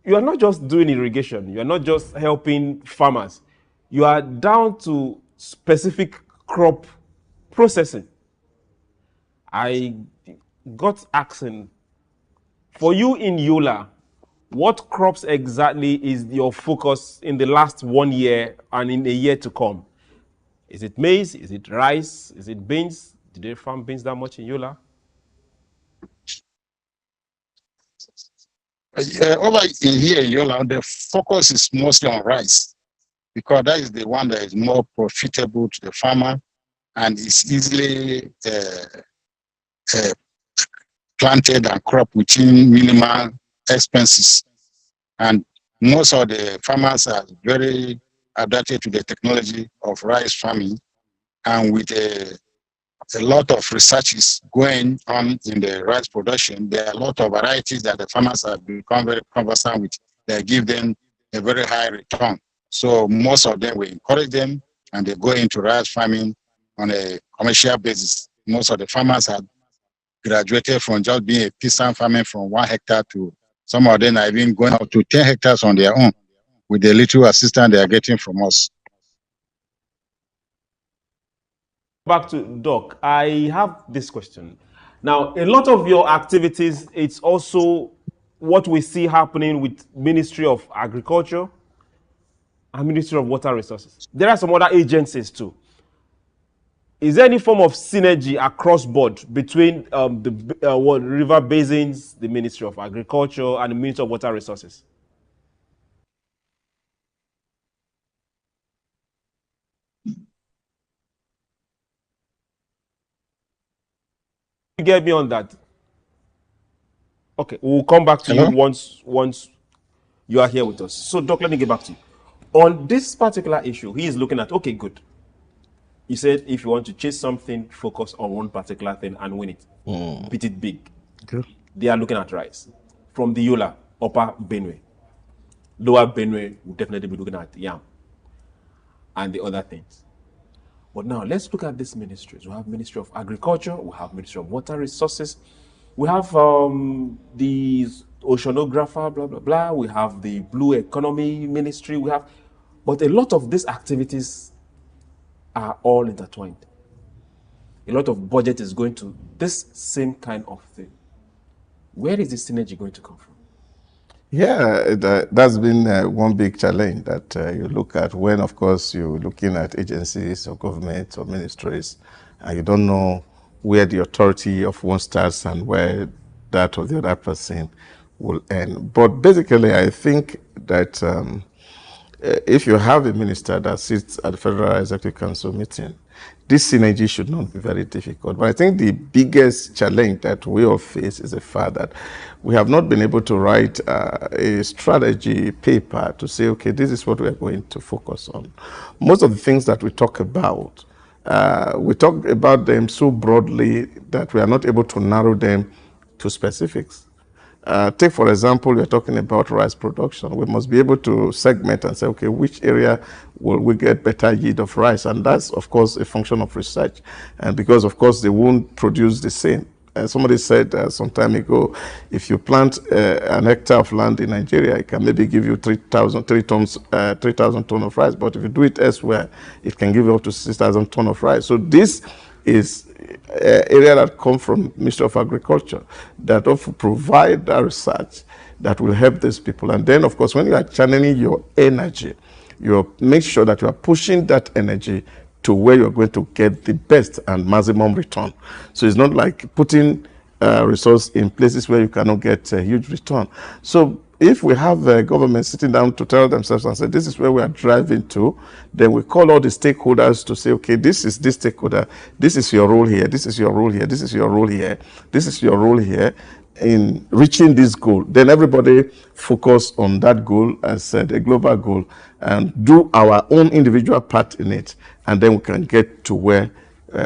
S3: are not just doing irrigation, you are not just helping farmers, you are down to specific crop processing. I got asking, for you in YOLA, what crops exactly is your focus in the last 1 year and in a year to come? Is it maize? Is it rice? Is it beans? Do they farm beans that much in YOLA?
S16: Over in here in Yola, the focus is mostly on rice because that is the one that is more profitable to the farmer and is easily planted and crop within minimal expenses. And most of the farmers are very adapted to the technology of rice farming, and with a lot of research is going on in the rice production. There are a lot of varieties that the farmers have become very conversant with that give them a very high return. So most of them, we encourage them and they go into rice farming on a commercial basis. Most of the farmers have graduated from just being a peasant farming from 1 hectare to some of them are even going up to 10 hectares on their own with the little assistance they are getting from us.
S3: Back to Doc, I have this question. Now, a lot of your activities, it's also what we see happening with Ministry of Agriculture and Ministry of Water Resources. There are some other agencies too. Is there any form of synergy across board between the river basins, the Ministry of Agriculture, and the Ministry of Water Resources? You get me on that? Okay, we'll come back to you once you are here with us. So, Doc, let me get back to you. On this particular issue, he is looking at, okay, good. He said if you want to chase something, focus on one particular thing and win it. Beat it big.
S5: Good.
S3: They are looking at rice. From the Yola, Upper Benue. Lower Benue will definitely be looking at yam and the other things. But now let's look at these ministries. We have Ministry of Agriculture, we have Ministry of Water Resources, we have the oceanographer, blah, blah, blah. We have the Blue Economy Ministry. We have, but a lot of these activities are all intertwined. A lot of budget is going to this same kind of thing. Where is the synergy going to come from?
S5: Yeah, that's been one big challenge that you look at when, of course, you're looking at agencies or government or ministries, and you don't know where the authority of one starts and where that of the other person will end. But basically, I think that if you have a minister that sits at the Federal Executive Council meeting, this synergy should not be very difficult. But I think the biggest challenge that we all face is the fact that we have not been able to write a strategy paper to say, okay, this is what we are going to focus on. Most of the things that we talk about them so broadly that we are not able to narrow them to specifics. Take, for example, we're talking about rice production. We must be able to segment and say, okay, which area will we get better yield of rice? And that's, of course, a function of research. And because, of course, they won't produce the same. Somebody said some time ago, if you plant an hectare of land in Nigeria, it can maybe give you 3,000 tons of rice. But if you do it elsewhere, it can give you up to 6,000 tons of rice. So this is area that come from Ministry of Agriculture that often provide that research that will help these people. And then, of course, when you are channeling your energy, you make sure that you are pushing that energy to where you're going to get the best and maximum return. So it's not like putting resource in places where you cannot get a huge return. So if we have government sitting down to tell themselves and say, this is where we are driving to, then we call all the stakeholders to say, okay, this is this stakeholder, this is your role here, this is your role here, this is your role here, this is your role here in reaching this goal. Then everybody focus on that goal as a global goal and do our own individual part in it, and then we can get to where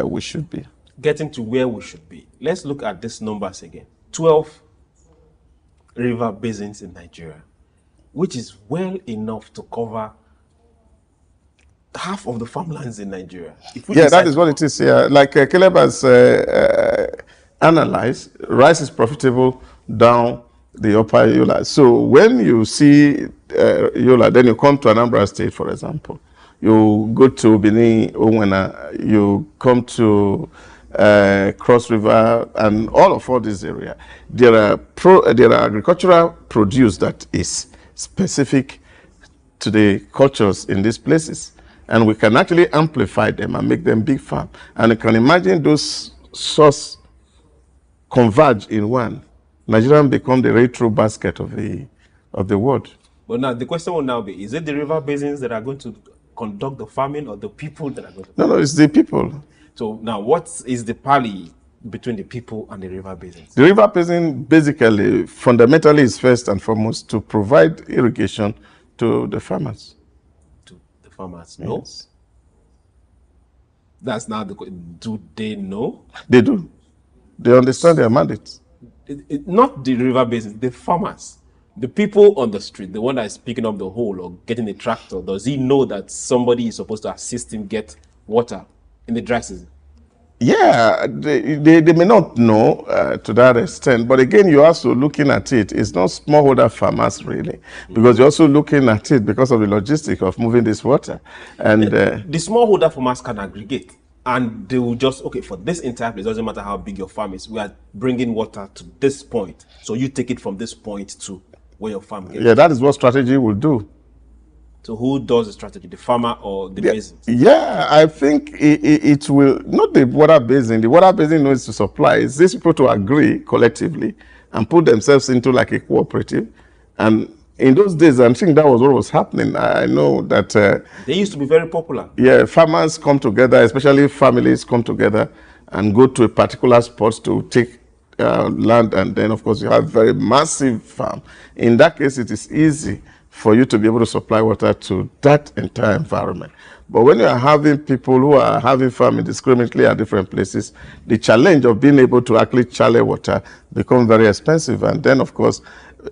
S5: we should be.
S3: Getting to where we should be. Let's look at these numbers again. 12 river basins in Nigeria, which is well enough to cover half of the farmlands in Nigeria.
S5: Yeah, that is what it is here. Like Caleb has analyzed, rice is profitable down the upper Yola. So when you see Yola, then you come to Anambra State, for example. You go to Benin, Owena, you come to Cross River, and all this area. There are agricultural produce that is specific to the cultures in these places, and we can actually amplify them and make them big farm. And you can imagine those sources converge in one. Nigeria become the retro basket of the world.
S3: But now the question will now be: is it the river basins that are going to conduct the farming, or the people that are going to?
S5: No, it's the people.
S3: So now, what is the parley between the people and the river basins?
S5: The river basin basically, fundamentally, is first and foremost to provide irrigation to the farmers.
S3: To the farmers, no? Yes. That's now the question. Do they know?
S5: They do. They understand their mandate.
S3: Not the river basins, the farmers. The people on the street, the one that is picking up the hole or getting a tractor, does he know that somebody is supposed to assist him get water in the dry season?
S5: Yeah, they may not know to that extent, but again, you're also looking at it. It's not smallholder farmers really, because you're also looking at it because of the logistics of moving this water. And
S3: the smallholder farmers can aggregate. And they will just, okay, for this entire place, doesn't matter how big your farm is, we are bringing water to this point. So you take it from this point to where your farm gets.
S5: Yeah, that is what strategy will do.
S3: So who does the strategy, the farmer or the basin?
S5: Yeah, I think it will, not the water basin. The water basin knows to supply. It's these people to agree collectively and put themselves into like a cooperative. And in those days, I think that was what was happening. I know that...
S3: they used to be very popular.
S5: Yeah, farmers come together, especially families come together and go to a particular spot to take land, and then of course you have very massive farm. In that case, it is easy for you to be able to supply water to that entire environment. But when you are having people who are having farm indiscriminately at different places, the challenge of being able to actually channel water becomes very expensive. And then of course,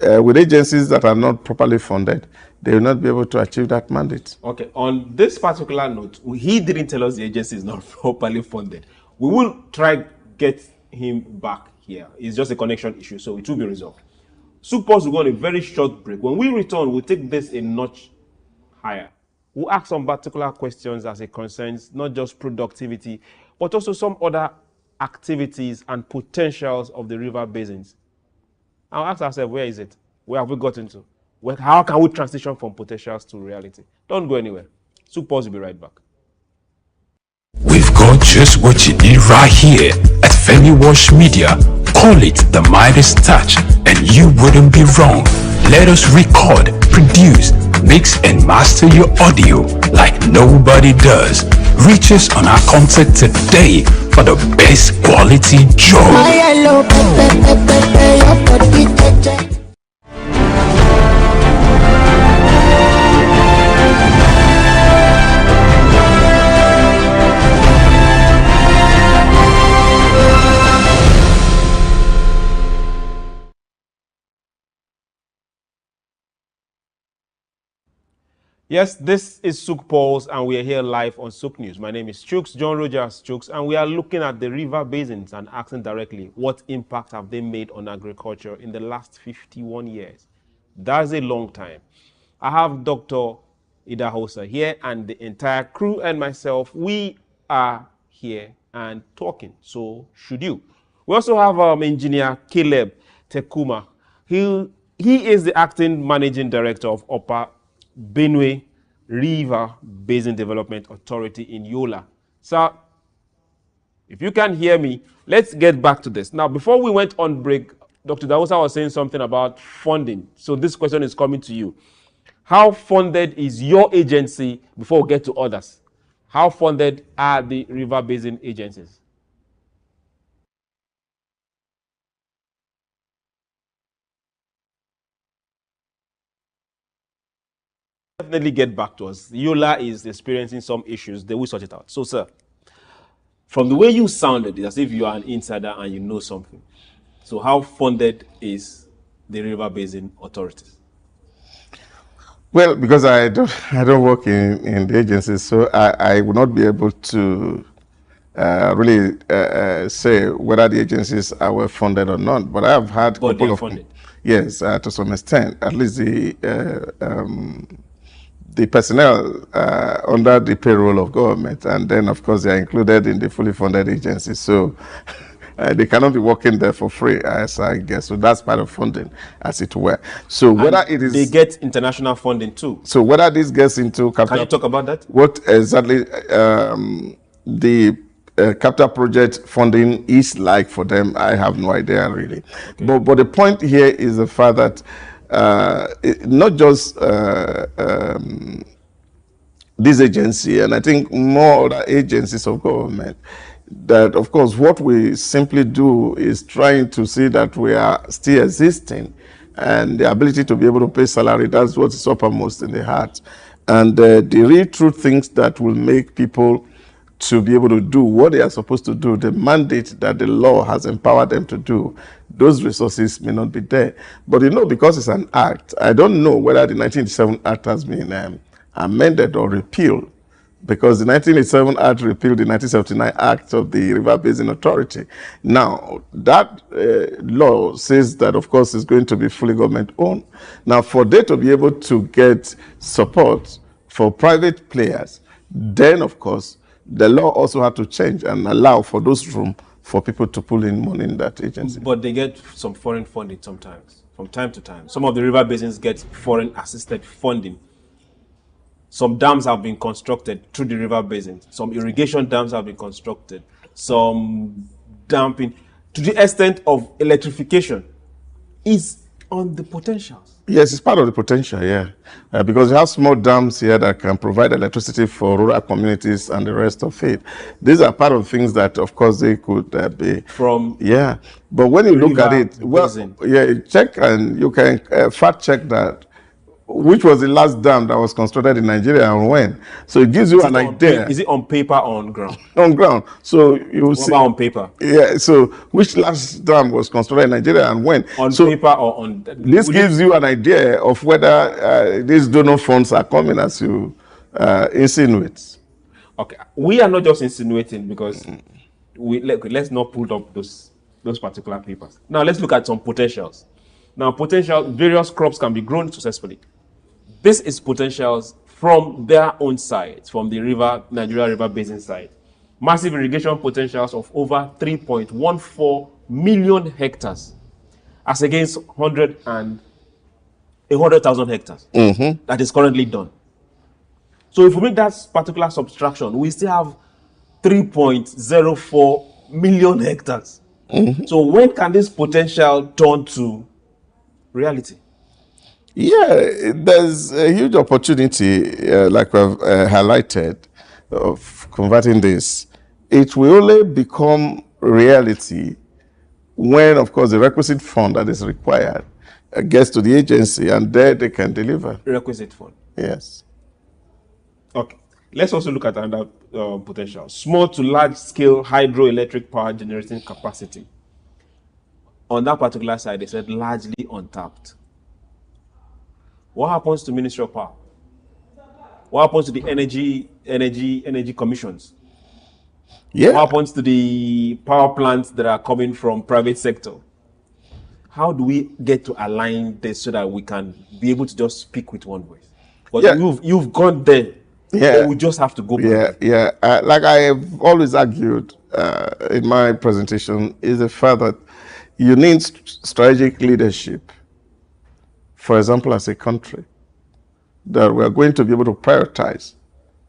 S5: with agencies that are not properly funded, they will not be able to achieve that mandate.
S3: Okay, on this particular note, he didn't tell us the agency is not properly funded. We will try get him back here. It's just a connection issue, so it will be resolved. SOUQ Pulse will go on a very short break. When we return, we'll take this a notch higher. We'll ask some particular questions as it concerns not just productivity, but also some other activities and potentials of the river basins. I'll ask ourselves, where is it? Where have we gotten to? How can we transition from potentials to reality? Don't go anywhere. SOUQ Pulse will be right back.
S1: We've got just what you need right here at Femi Wash Media. Call it the Midas touch and you wouldn't be wrong. Let us record, produce, mix and master your audio like nobody does. Reach us on our contact today for the best quality job.
S3: Yes, this is SOUQ Pulse, and we are here live on SOUQ News. My name is Chooks, John Rogers Chooks, and we are looking at the river basins and asking directly, what impact have they made on agriculture in the last 51 years? That's a long time. I have Dr. Idahosa here and the entire crew and myself. We are here and talking, so should you. We also have engineer Caleb Tekuma. He is the acting managing director of Upper Benue River Basin Development Authority in Yola. So, if you can hear me, let's get back to this. Now, before we went on break, Dr. Dawosa was saying something about funding. So this question is coming to you. How funded is your agency before we get to others? How funded are the river basin agencies? Definitely get back to us. Yola is experiencing some issues. They will sort it out. So, sir, from the way you sounded, it's as if you are an insider and you know something. So, how funded is the river basin authorities?
S5: Well, because I don't work in the agencies, so I would not be able to really say whether the agencies are well funded or not. But I have had a couple of
S3: funded.
S5: Yes, to some extent, at least the personnel under the payroll of government, and then of course they are included in the fully funded agencies. So they cannot be working there for free, as I guess. So that's part of funding, as it were. So
S3: And
S5: whether it is,
S3: they get international funding too.
S5: so whether this gets into capital,
S3: Can you talk about that?
S5: what exactly the capital project funding is like for them, I have no idea really. Okay. But the point here is the fact that not just this agency, and I think more other agencies of government, that of course what we simply do is trying to see that we are still existing, and the ability to be able to pay salary, that's what is uppermost in the heart. And the real true things that will make people to be able to do what they are supposed to do, the mandate that the law has empowered them to do, those resources may not be there. But you know, because it's an act, I don't know whether the 1987 Act has been amended or repealed, because the 1987 Act repealed the 1979 Act of the River Basin Authority. Now, that law says that, of course, it's going to be fully government-owned. Now, for they to be able to get support for private players, then, of course, the law also had to change and allow for those room for people to pull in money in that agency.
S3: But they get some foreign funding sometimes, from time to time. Some of the river basins get foreign assisted funding. Some dams have been constructed through the river basin. Some irrigation dams have been constructed. Some damping, to the extent of electrification, is on the potentials.
S5: Yes, it's part of the potential, yeah. Because you have small dams here that can provide electricity for rural communities and the rest of it. These are part of things that, of course, they could be...
S3: From...
S5: Yeah. But when you look at it, well,
S3: basin.
S5: yeah, check and you can fact check that. Which was the last dam that was constructed in Nigeria and when? So it gives you an idea.
S3: Is it on paper or on ground?
S5: On ground. So you will see.
S3: What about on paper?
S5: Yeah. So which last dam was constructed in Nigeria and when?
S3: On paper or on...
S5: This gives you an idea of whether these donor funds are coming as you insinuate.
S3: Okay. We are not just insinuating because let's not pull up those particular papers. Now let's look at some potentials. Now various crops can be grown successfully. This is potentials from their own side, from the Nigeria River Basin side. Massive irrigation potentials of over 3.14 million hectares, as against 100,000 hectares that is currently done. So if we make that particular subtraction, we still have 3.04 million hectares. So when can this potential turn to reality?
S5: Yeah, there's a huge opportunity, like we've highlighted, of converting this. It will only become reality when, of course, the requisite fund that is required gets to the agency, and there they can deliver.
S3: Requisite fund?
S5: Yes.
S3: Okay. Let's also look at another potential. Small to large-scale hydroelectric power generating capacity. On that particular side, they said largely untapped. What happens to Ministry of Power? What happens to the energy commissions?
S5: Yeah.
S3: What happens to the power plants that are coming from private sector? How do we get to align this so that we can be able to just speak with one voice? But you've gone there.
S5: Yeah.
S3: We just have to go back.
S5: Yeah. Like I have always argued in my presentation, is the fact that you need strategic leadership. For example, as a country, that we are going to be able to prioritize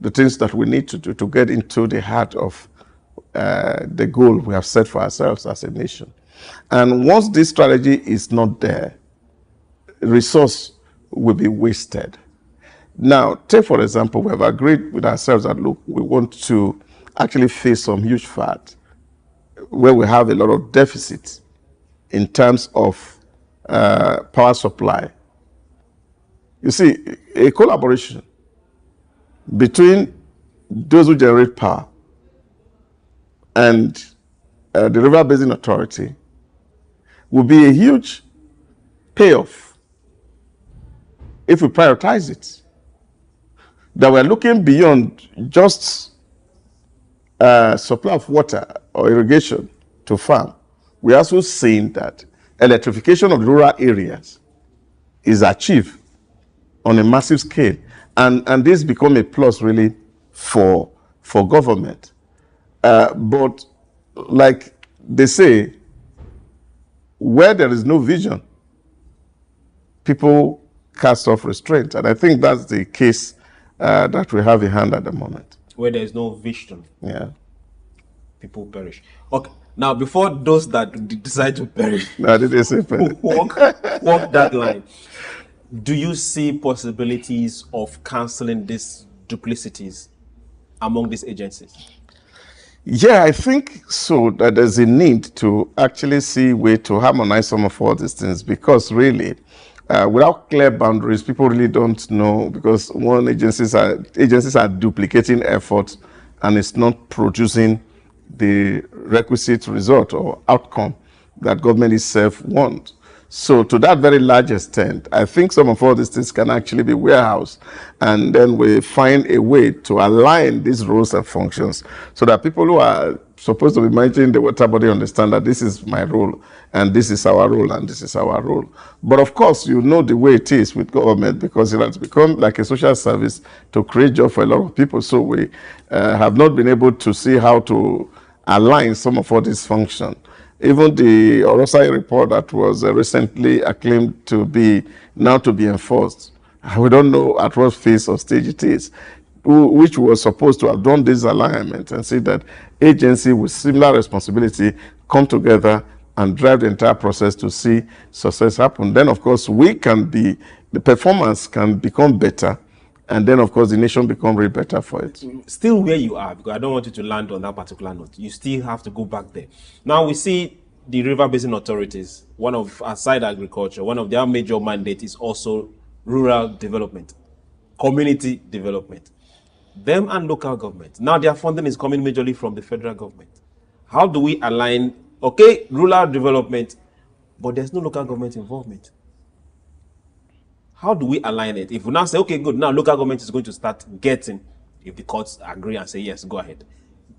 S5: the things that we need to do to get into the heart of the goal we have set for ourselves as a nation. And once this strategy is not there, resource will be wasted. Now, take for example, we have agreed with ourselves that, look, we want to actually face some huge fact where we have a lot of deficits in terms of power supply. You see, a collaboration between those who generate power and the River Basin Authority will be a huge payoff if we prioritize it. That we're looking beyond just supply of water or irrigation to farm. We're also seeing that electrification of rural areas is achieved on a massive scale. And this become a plus really for government. But like they say, where there is no vision, people cast off restraint. And I think that's the case that we have in hand at the moment.
S3: Where there is no vision, people perish. Okay. Now, before those that decide to perish, walk that line, do you see possibilities of cancelling these duplicities among these agencies?
S5: Yeah, I think so, that there's a need to actually see a way to harmonize some of all these things, because really, without clear boundaries, people really don't know, because one agencies are duplicating efforts and it's not producing the requisite result or outcome that government itself wants. So to that very large extent, I think some of all these things can actually be warehoused, and then we find a way to align these roles and functions so that people who are supposed to be managing the water body understand that this is my role, and this is our role, and this is our role. But of course, you know the way it is with government, because it has become like a social service to create job for a lot of people. So we have not been able to see how to align some of all these functions. Even the Orosai report that was recently acclaimed to be now to be enforced, we don't know at what phase or stage it is, which was supposed to have done this alignment and see that agency with similar responsibility come together and drive the entire process to see success happen. Then, of course, the performance can become better, and then, of course, the nation become really better for it.
S3: Still where you are, because I don't want you to land on that particular note. You still have to go back there. Now we see the river basin authorities, one of, aside agriculture, one of their major mandates is also rural development, community development. Them and local government. Now their funding is coming majorly from the federal government. How do we align, okay, rural development, but there's no local government involvement? How do we align it? If we now say, okay, good, now local government is going to start getting, if the courts agree and say, yes, go ahead,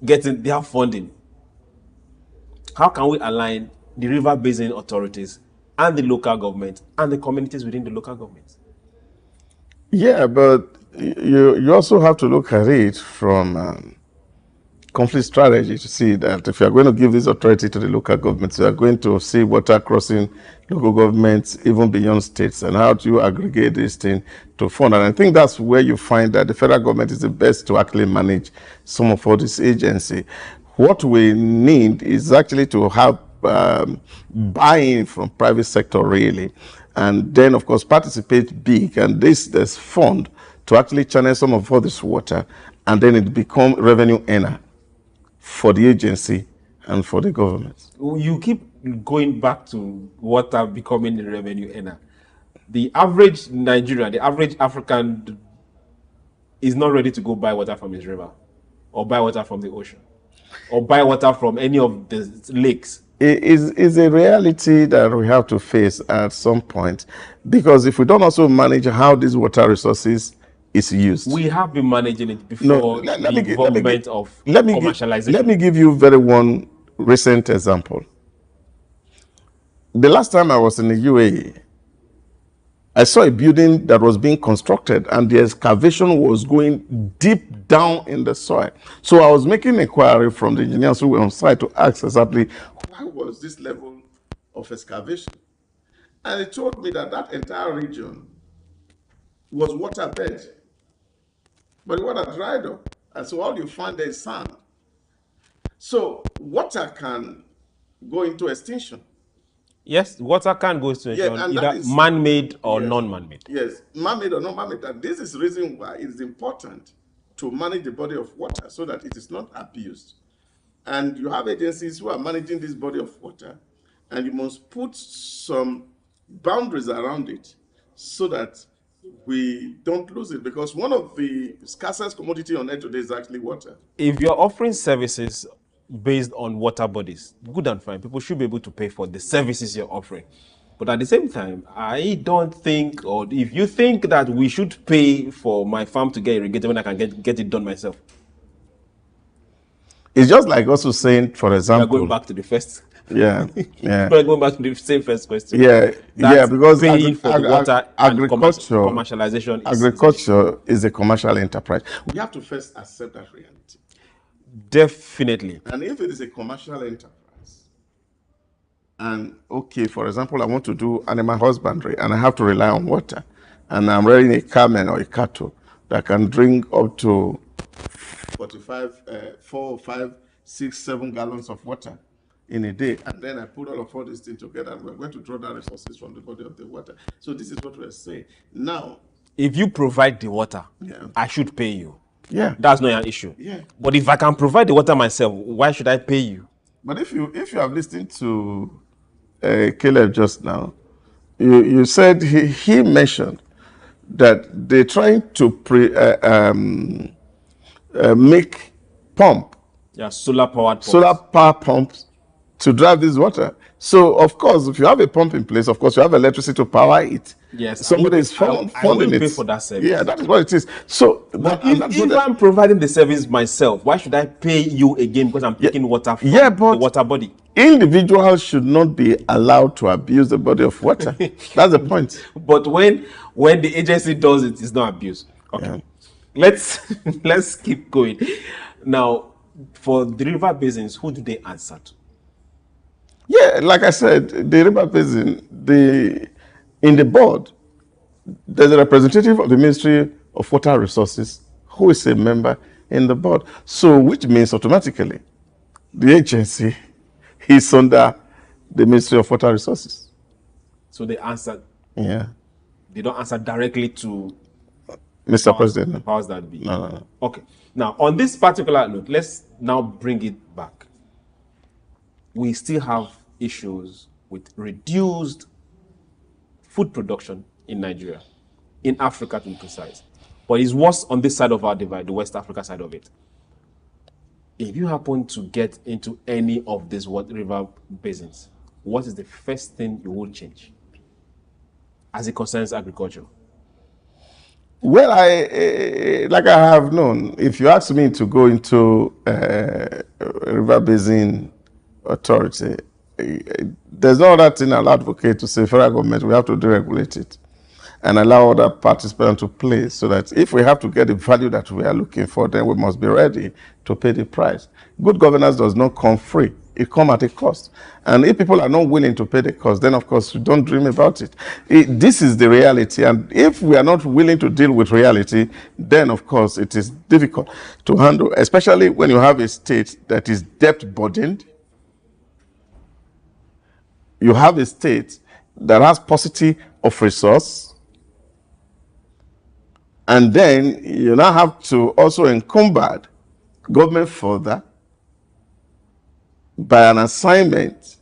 S3: getting their funding. How can we align the river basin authorities and the local government and the communities within the local government?
S5: Yeah, but you also have to look at it from conflict strategy to see that if you are going to give this authority to the local governments, you are going to see water crossing local governments even beyond states, and how do you aggregate this thing to fund? And I think that's where you find that the federal government is the best to actually manage some of all this agency. What we need is actually to have buy-in from private sector really, and then of course participate big, and there's fund to actually channel some of all this water, and then it become revenue earner for the agency and for the government.
S3: You keep going back to water becoming the revenue earner. The average Nigerian, the average African is not ready to go buy water from his river, or buy water from the ocean, or buy water from any of the lakes.
S5: It is a reality that we have to face at some point, because if we don't also manage how these water resources is used.
S3: We have been managing it before the involvement of commercialization.
S5: Let me give you one recent example. The last time I was in the UAE, I saw a building that was being constructed, and the excavation was going deep down in the soil. So I was making inquiry from the engineers who were on site to ask exactly why was this level of excavation. And they told me that that entire region was waterbed, but the water dried up, and so all you find there is sand. So water can go into extinction.
S3: Yes, water can go into extinction, either man-made or non-man-made.
S5: Yes, man-made or non-man-made. And this is the reason why it is important to manage the body of water so that it is not abused. And you have agencies who are managing this body of water, and you must put some boundaries around it so that we don't lose it, because one of the scarcest commodity on earth today is actually water.
S3: If you're offering services based on water bodies, good and fine, people should be able to pay for the services you're offering. But at the same time, I don't think, or if you think that we should pay for my farm to get irrigated when I can get it done myself.
S5: It's just like also saying, for example,
S3: we're going back to the first.
S5: Yeah, yeah.
S3: We're going back to the same first question.
S5: Yeah, yeah, because
S3: paying for the water
S5: agriculture,
S3: commercialization.
S5: Agriculture is a commercial enterprise. We have to first accept that reality.
S3: Definitely.
S5: And if it is a commercial enterprise, and okay, for example, I want to do animal husbandry and I have to rely on water, and I'm rearing a camel or a cattle that can drink up to 4, 5, 6, 7 gallons of water in a day, and then I put all these things together, and we're going to draw the resources from the body of the water. So this is what we're saying. Now,
S3: if you provide the water,
S5: yeah,
S3: I should pay you.
S5: Yeah,
S3: that's not an issue.
S5: Yeah,
S3: but if I can provide the water myself, why should I pay you?
S5: But if you have listened to Caleb just now, you said he mentioned that they're trying to make pump.
S3: Yeah, solar powered
S5: pumps to drive this water. So of course, if you have a pump in place, of course you have electricity to power it.
S3: Yes,
S5: Somebody is
S3: I
S5: funding
S3: will
S5: it.
S3: pay for that service.
S5: Yeah, that is what it is. So,
S3: but if I'm providing the service myself, why should I pay you again because I'm taking water from the water body?
S5: Individuals should not be allowed to abuse the body of water. That's the point.
S3: But when the agency does it, it's not abuse. Okay. Let's keep going. Now, for the river basins, who do they answer to?
S5: Yeah, like I said, the river basin, in the board, there's a representative of the Ministry of Water Resources who is a member in the board. So, which means automatically the agency is under the Ministry of Water Resources.
S3: So they answer.
S5: Yeah.
S3: They don't answer directly to
S5: Mr. President.
S3: The powers that be.
S5: No.
S3: Okay. Now, on this particular note, let's now bring it back. We still have issues with reduced food production in Nigeria, in Africa to be precise. But it's worse on this side of our divide, the West Africa side of it. If you happen to get into any of these river basins, what is the first thing you will change as it concerns agriculture?
S5: Well, like I have known, if you ask me to go into river basin authority, there's no other thing I'll advocate to say federal government, we have to deregulate it and allow other participants to play so that if we have to get the value that we are looking for, then we must be ready to pay the price. Good governance does not come free. It comes at a cost. And if people are not willing to pay the cost, then of course we don't dream about it. This is the reality. And if we are not willing to deal with reality, then of course it is difficult to handle, especially when you have a state that is debt burdened. You have a state that has paucity of resource. And then you now have to also encumber government further by an assignment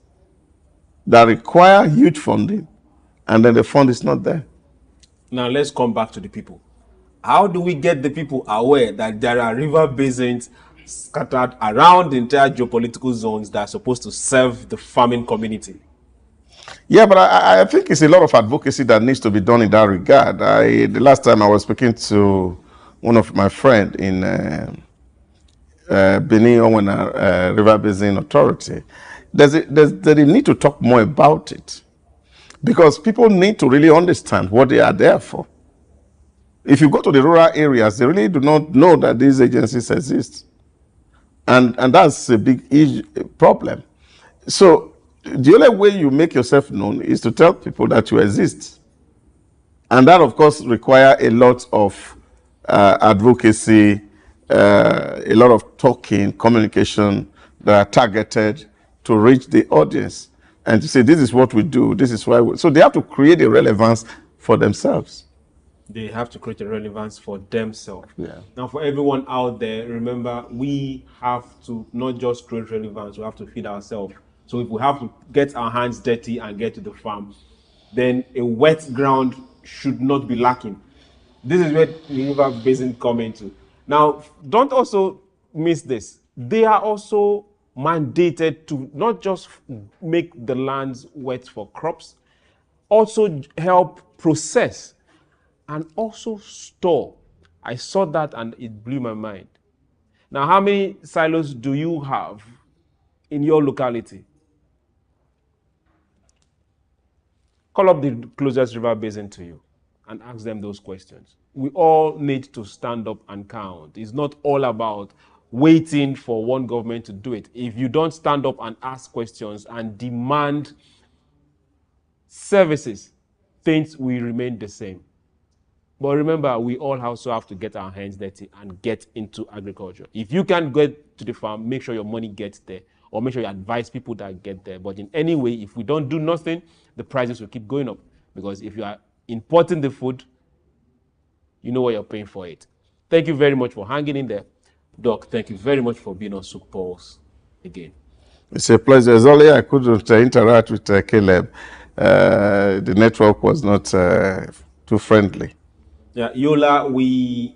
S5: that require huge funding, and then the fund is not there.
S3: Now let's come back to the people. How do we get the people aware that there are river basins scattered around the entire geopolitical zones that are supposed to serve the farming community?
S5: Yeah, but I think it's a lot of advocacy that needs to be done in that regard. The last time I was speaking to one of my friends in Benin River Basin Authority, there's a need to talk more about it because people need to really understand what they are there for. If you go to the rural areas, they really do not know that these agencies exist. And that's a big problem. So the only way you make yourself known is to tell people that you exist. And that, of course, requires a lot of advocacy, a lot of talking, communication that are targeted to reach the audience and to say, this is what we do, this is why so they have to create a relevance for themselves.
S3: They have to create a relevance for themselves.
S5: Yeah.
S3: Now, for everyone out there, remember, we have to not just create relevance, we have to feed ourselves. So if we have to get our hands dirty and get to the farm, then a wet ground should not be lacking. This is where the river basin come into. Now, don't also miss this. They are also mandated to not just make the lands wet for crops, also help process and also store. I saw that and it blew my mind. Now, how many silos do you have in your locality? Call up the closest river basin to you and ask them those questions. We all need to stand up and count. It's not all about waiting for one government to do it. If you don't stand up and ask questions and demand services, things will remain the same. But remember, we all also have to get our hands dirty and get into agriculture. If you can get to the farm, make sure your money gets there, or make sure you advise people that get there. But in any way, if we don't do nothing, the prices will keep going up. Because if you are importing the food, you know what you're paying for it. Thank you very much for hanging in there. Doc, thank you very much for being on SOUQ Pulse again.
S5: It's a pleasure. As only I couldn't interact with Caleb. The network was not too friendly.
S3: Yeah, Yola, we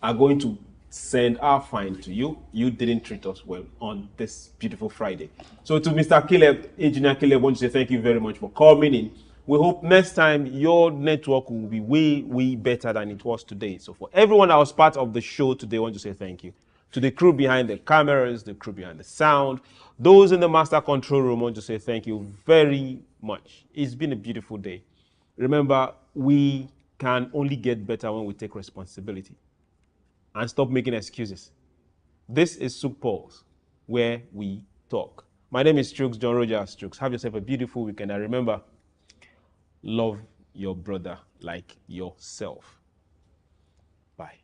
S3: are going to send our fine to you. You didn't treat us well on this beautiful Friday. So to Mr. Caleb, Engineer Caleb, I want to say thank you very much for coming in We hope next time your network will be way better than it was today. So for everyone that was part of the show today, I want to say thank you. To the crew behind the cameras, the crew behind the sound, those in the master control room, I want to say thank you very much. It's been a beautiful day. Remember, we can only get better when we take responsibility and stop making excuses. This is SOUQ Pulse, where we talk. My name is Strokes, John Rogers Strokes. Have yourself a beautiful weekend. And remember, love your brother like yourself. Bye.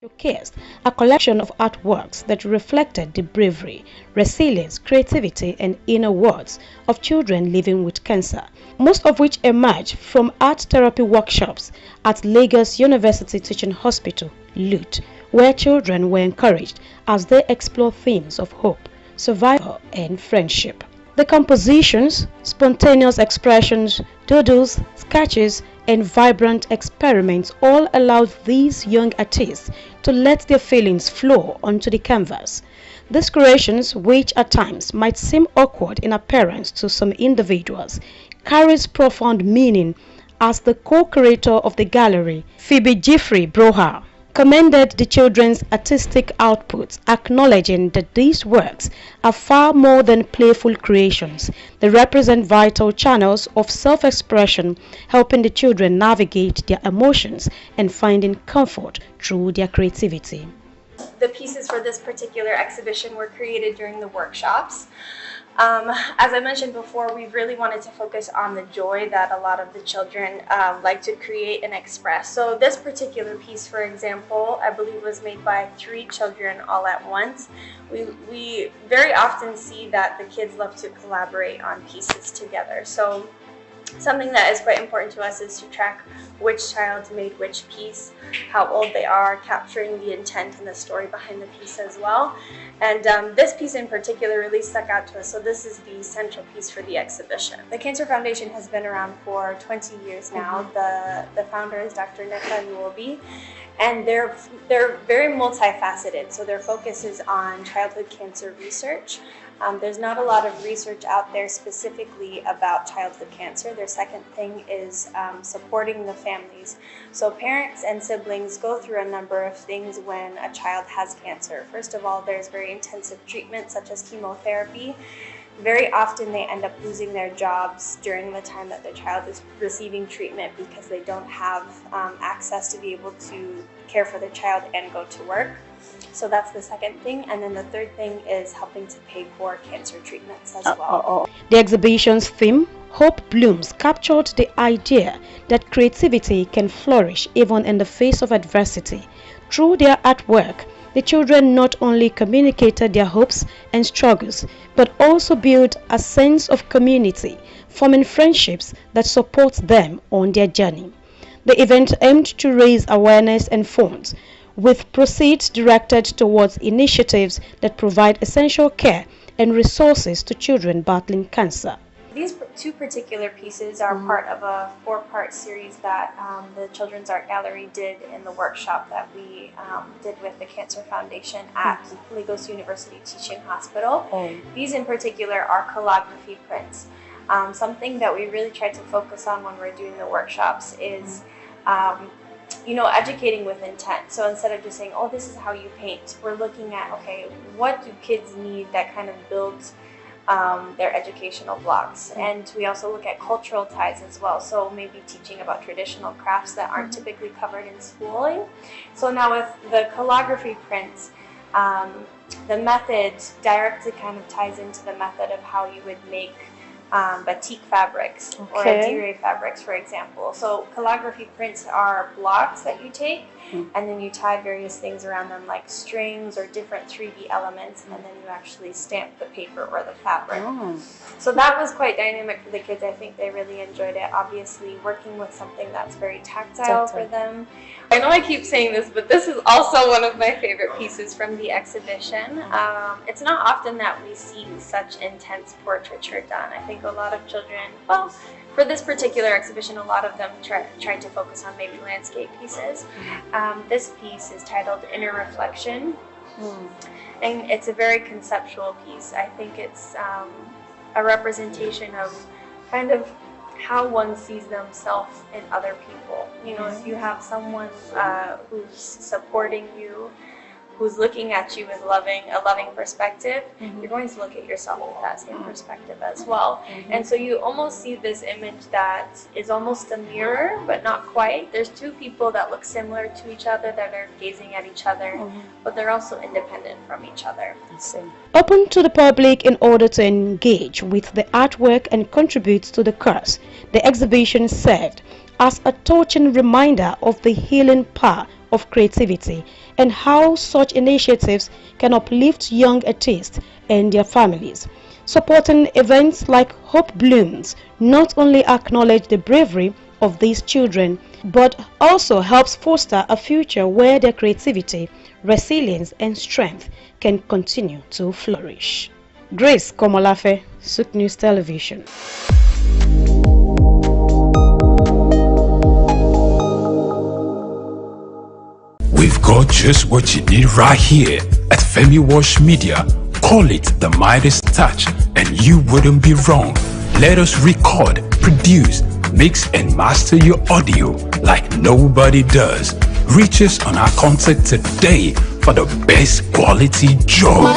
S2: Showcased a collection of artworks that reflected the bravery, resilience, creativity and inner worlds of children living with cancer, most of which emerged from art therapy workshops at Lagos University Teaching Hospital, LUT, where children were encouraged as they explore themes of hope, survival and friendship. The compositions, spontaneous expressions, doodles, sketches, and vibrant experiments all allowed these young artists to let their feelings flow onto the canvas. These creations, which at times might seem awkward in appearance to some individuals, carries profound meaning, as the co-curator of the gallery, Phoebe Jeffrey Broha, commended the children's artistic outputs, acknowledging that these works are far more than playful creations. They represent vital channels of self-expression, helping the children navigate their emotions and finding comfort through their creativity.
S20: The pieces for this particular exhibition were created during the workshops. As I mentioned before, we really wanted to focus on the joy that a lot of the children like to create and express. So this particular piece, for example, I believe was made by 3 children all at once. We very often see that the kids love to collaborate on pieces together. So something that is quite important to us is to track which child made which piece, how old they are, capturing the intent and the story behind the piece as well. And this piece in particular really stuck out to us, so this is the central piece for the exhibition. The Cancer Foundation has been around for 20 years now. The founder is Dr. Neka Nwobi, and they're very multifaceted, so their focus is on childhood cancer research. There's not a lot of research out there specifically about childhood cancer. Their second thing is supporting the families. So parents and siblings go through a number of things when a child has cancer. First of all, there's very intensive treatment such as chemotherapy. Very often they end up losing their jobs during the time that their child is receiving treatment because they don't have access to be able to care for their child and go to work. So that's the second thing. And then the third thing is helping to pay for cancer treatments as well.
S2: The exhibition's theme, Hope Blooms, captured the idea that creativity can flourish even in the face of adversity. Through their artwork, the children not only communicated their hopes and struggles, but also built a sense of community, forming friendships that support them on their journey. The event aimed to raise awareness and funds, with proceeds directed towards initiatives that provide essential care and resources to children battling cancer.
S20: These 2 particular pieces are part of a 4-part series that the Children's Art Gallery did in the workshop that we did with the Cancer Foundation at Lagos University Teaching Hospital. These in particular are calligraphy prints. Something that we really tried to focus on when we're doing the workshops is educating with intent. So instead of just saying, oh, this is how you paint, we're looking at, okay, what do kids need that kind of builds their educational blocks. And we also look at cultural ties as well. So maybe teaching about traditional crafts that aren't typically covered in schooling. So now with the calligraphy prints, the method directly kind of ties into the method of how you would make batik fabrics or dire fabrics, for example. So calligraphy prints are blocks that you take and then you tie various things around them like strings or different 3D elements, and then you actually stamp the paper or the fabric. So that was quite dynamic for the kids. I think they really enjoyed it. Obviously working with something that's very tactile for them. I know I keep saying this, but this is also one of my favorite pieces from the exhibition. It's not often that we see such intense portraiture done. I think a lot of children, well, for this particular exhibition, a lot of them tried to focus on maybe landscape pieces. This piece is titled Inner Reflection, and it's a very conceptual piece. I think it's a representation of kind of how one sees themselves in other people. You know, if you have someone who's supporting you, who's looking at you with a loving perspective, you're going to look at yourself with that same perspective as well. And so you almost see this image that is almost a mirror, but not quite. There's two people that look similar to each other that are gazing at each other, but they're also independent from each other.
S2: Open to the public in order to engage with the artwork and contribute to the cause, the exhibition served as a touching reminder of the healing power of creativity and how such initiatives can uplift young artists and their families. Supporting events like Hope Blooms not only acknowledge the bravery of these children, but also helps foster a future where their creativity, resilience and strength can continue to flourish. Grace Komolafe, SOUQ News Television.
S1: We've got just what you need right here at Femi Wash Media. Call it the Midas touch and you wouldn't be wrong. Let us record, produce, mix and master your audio like nobody does. Reach us on our contact today for the best quality job.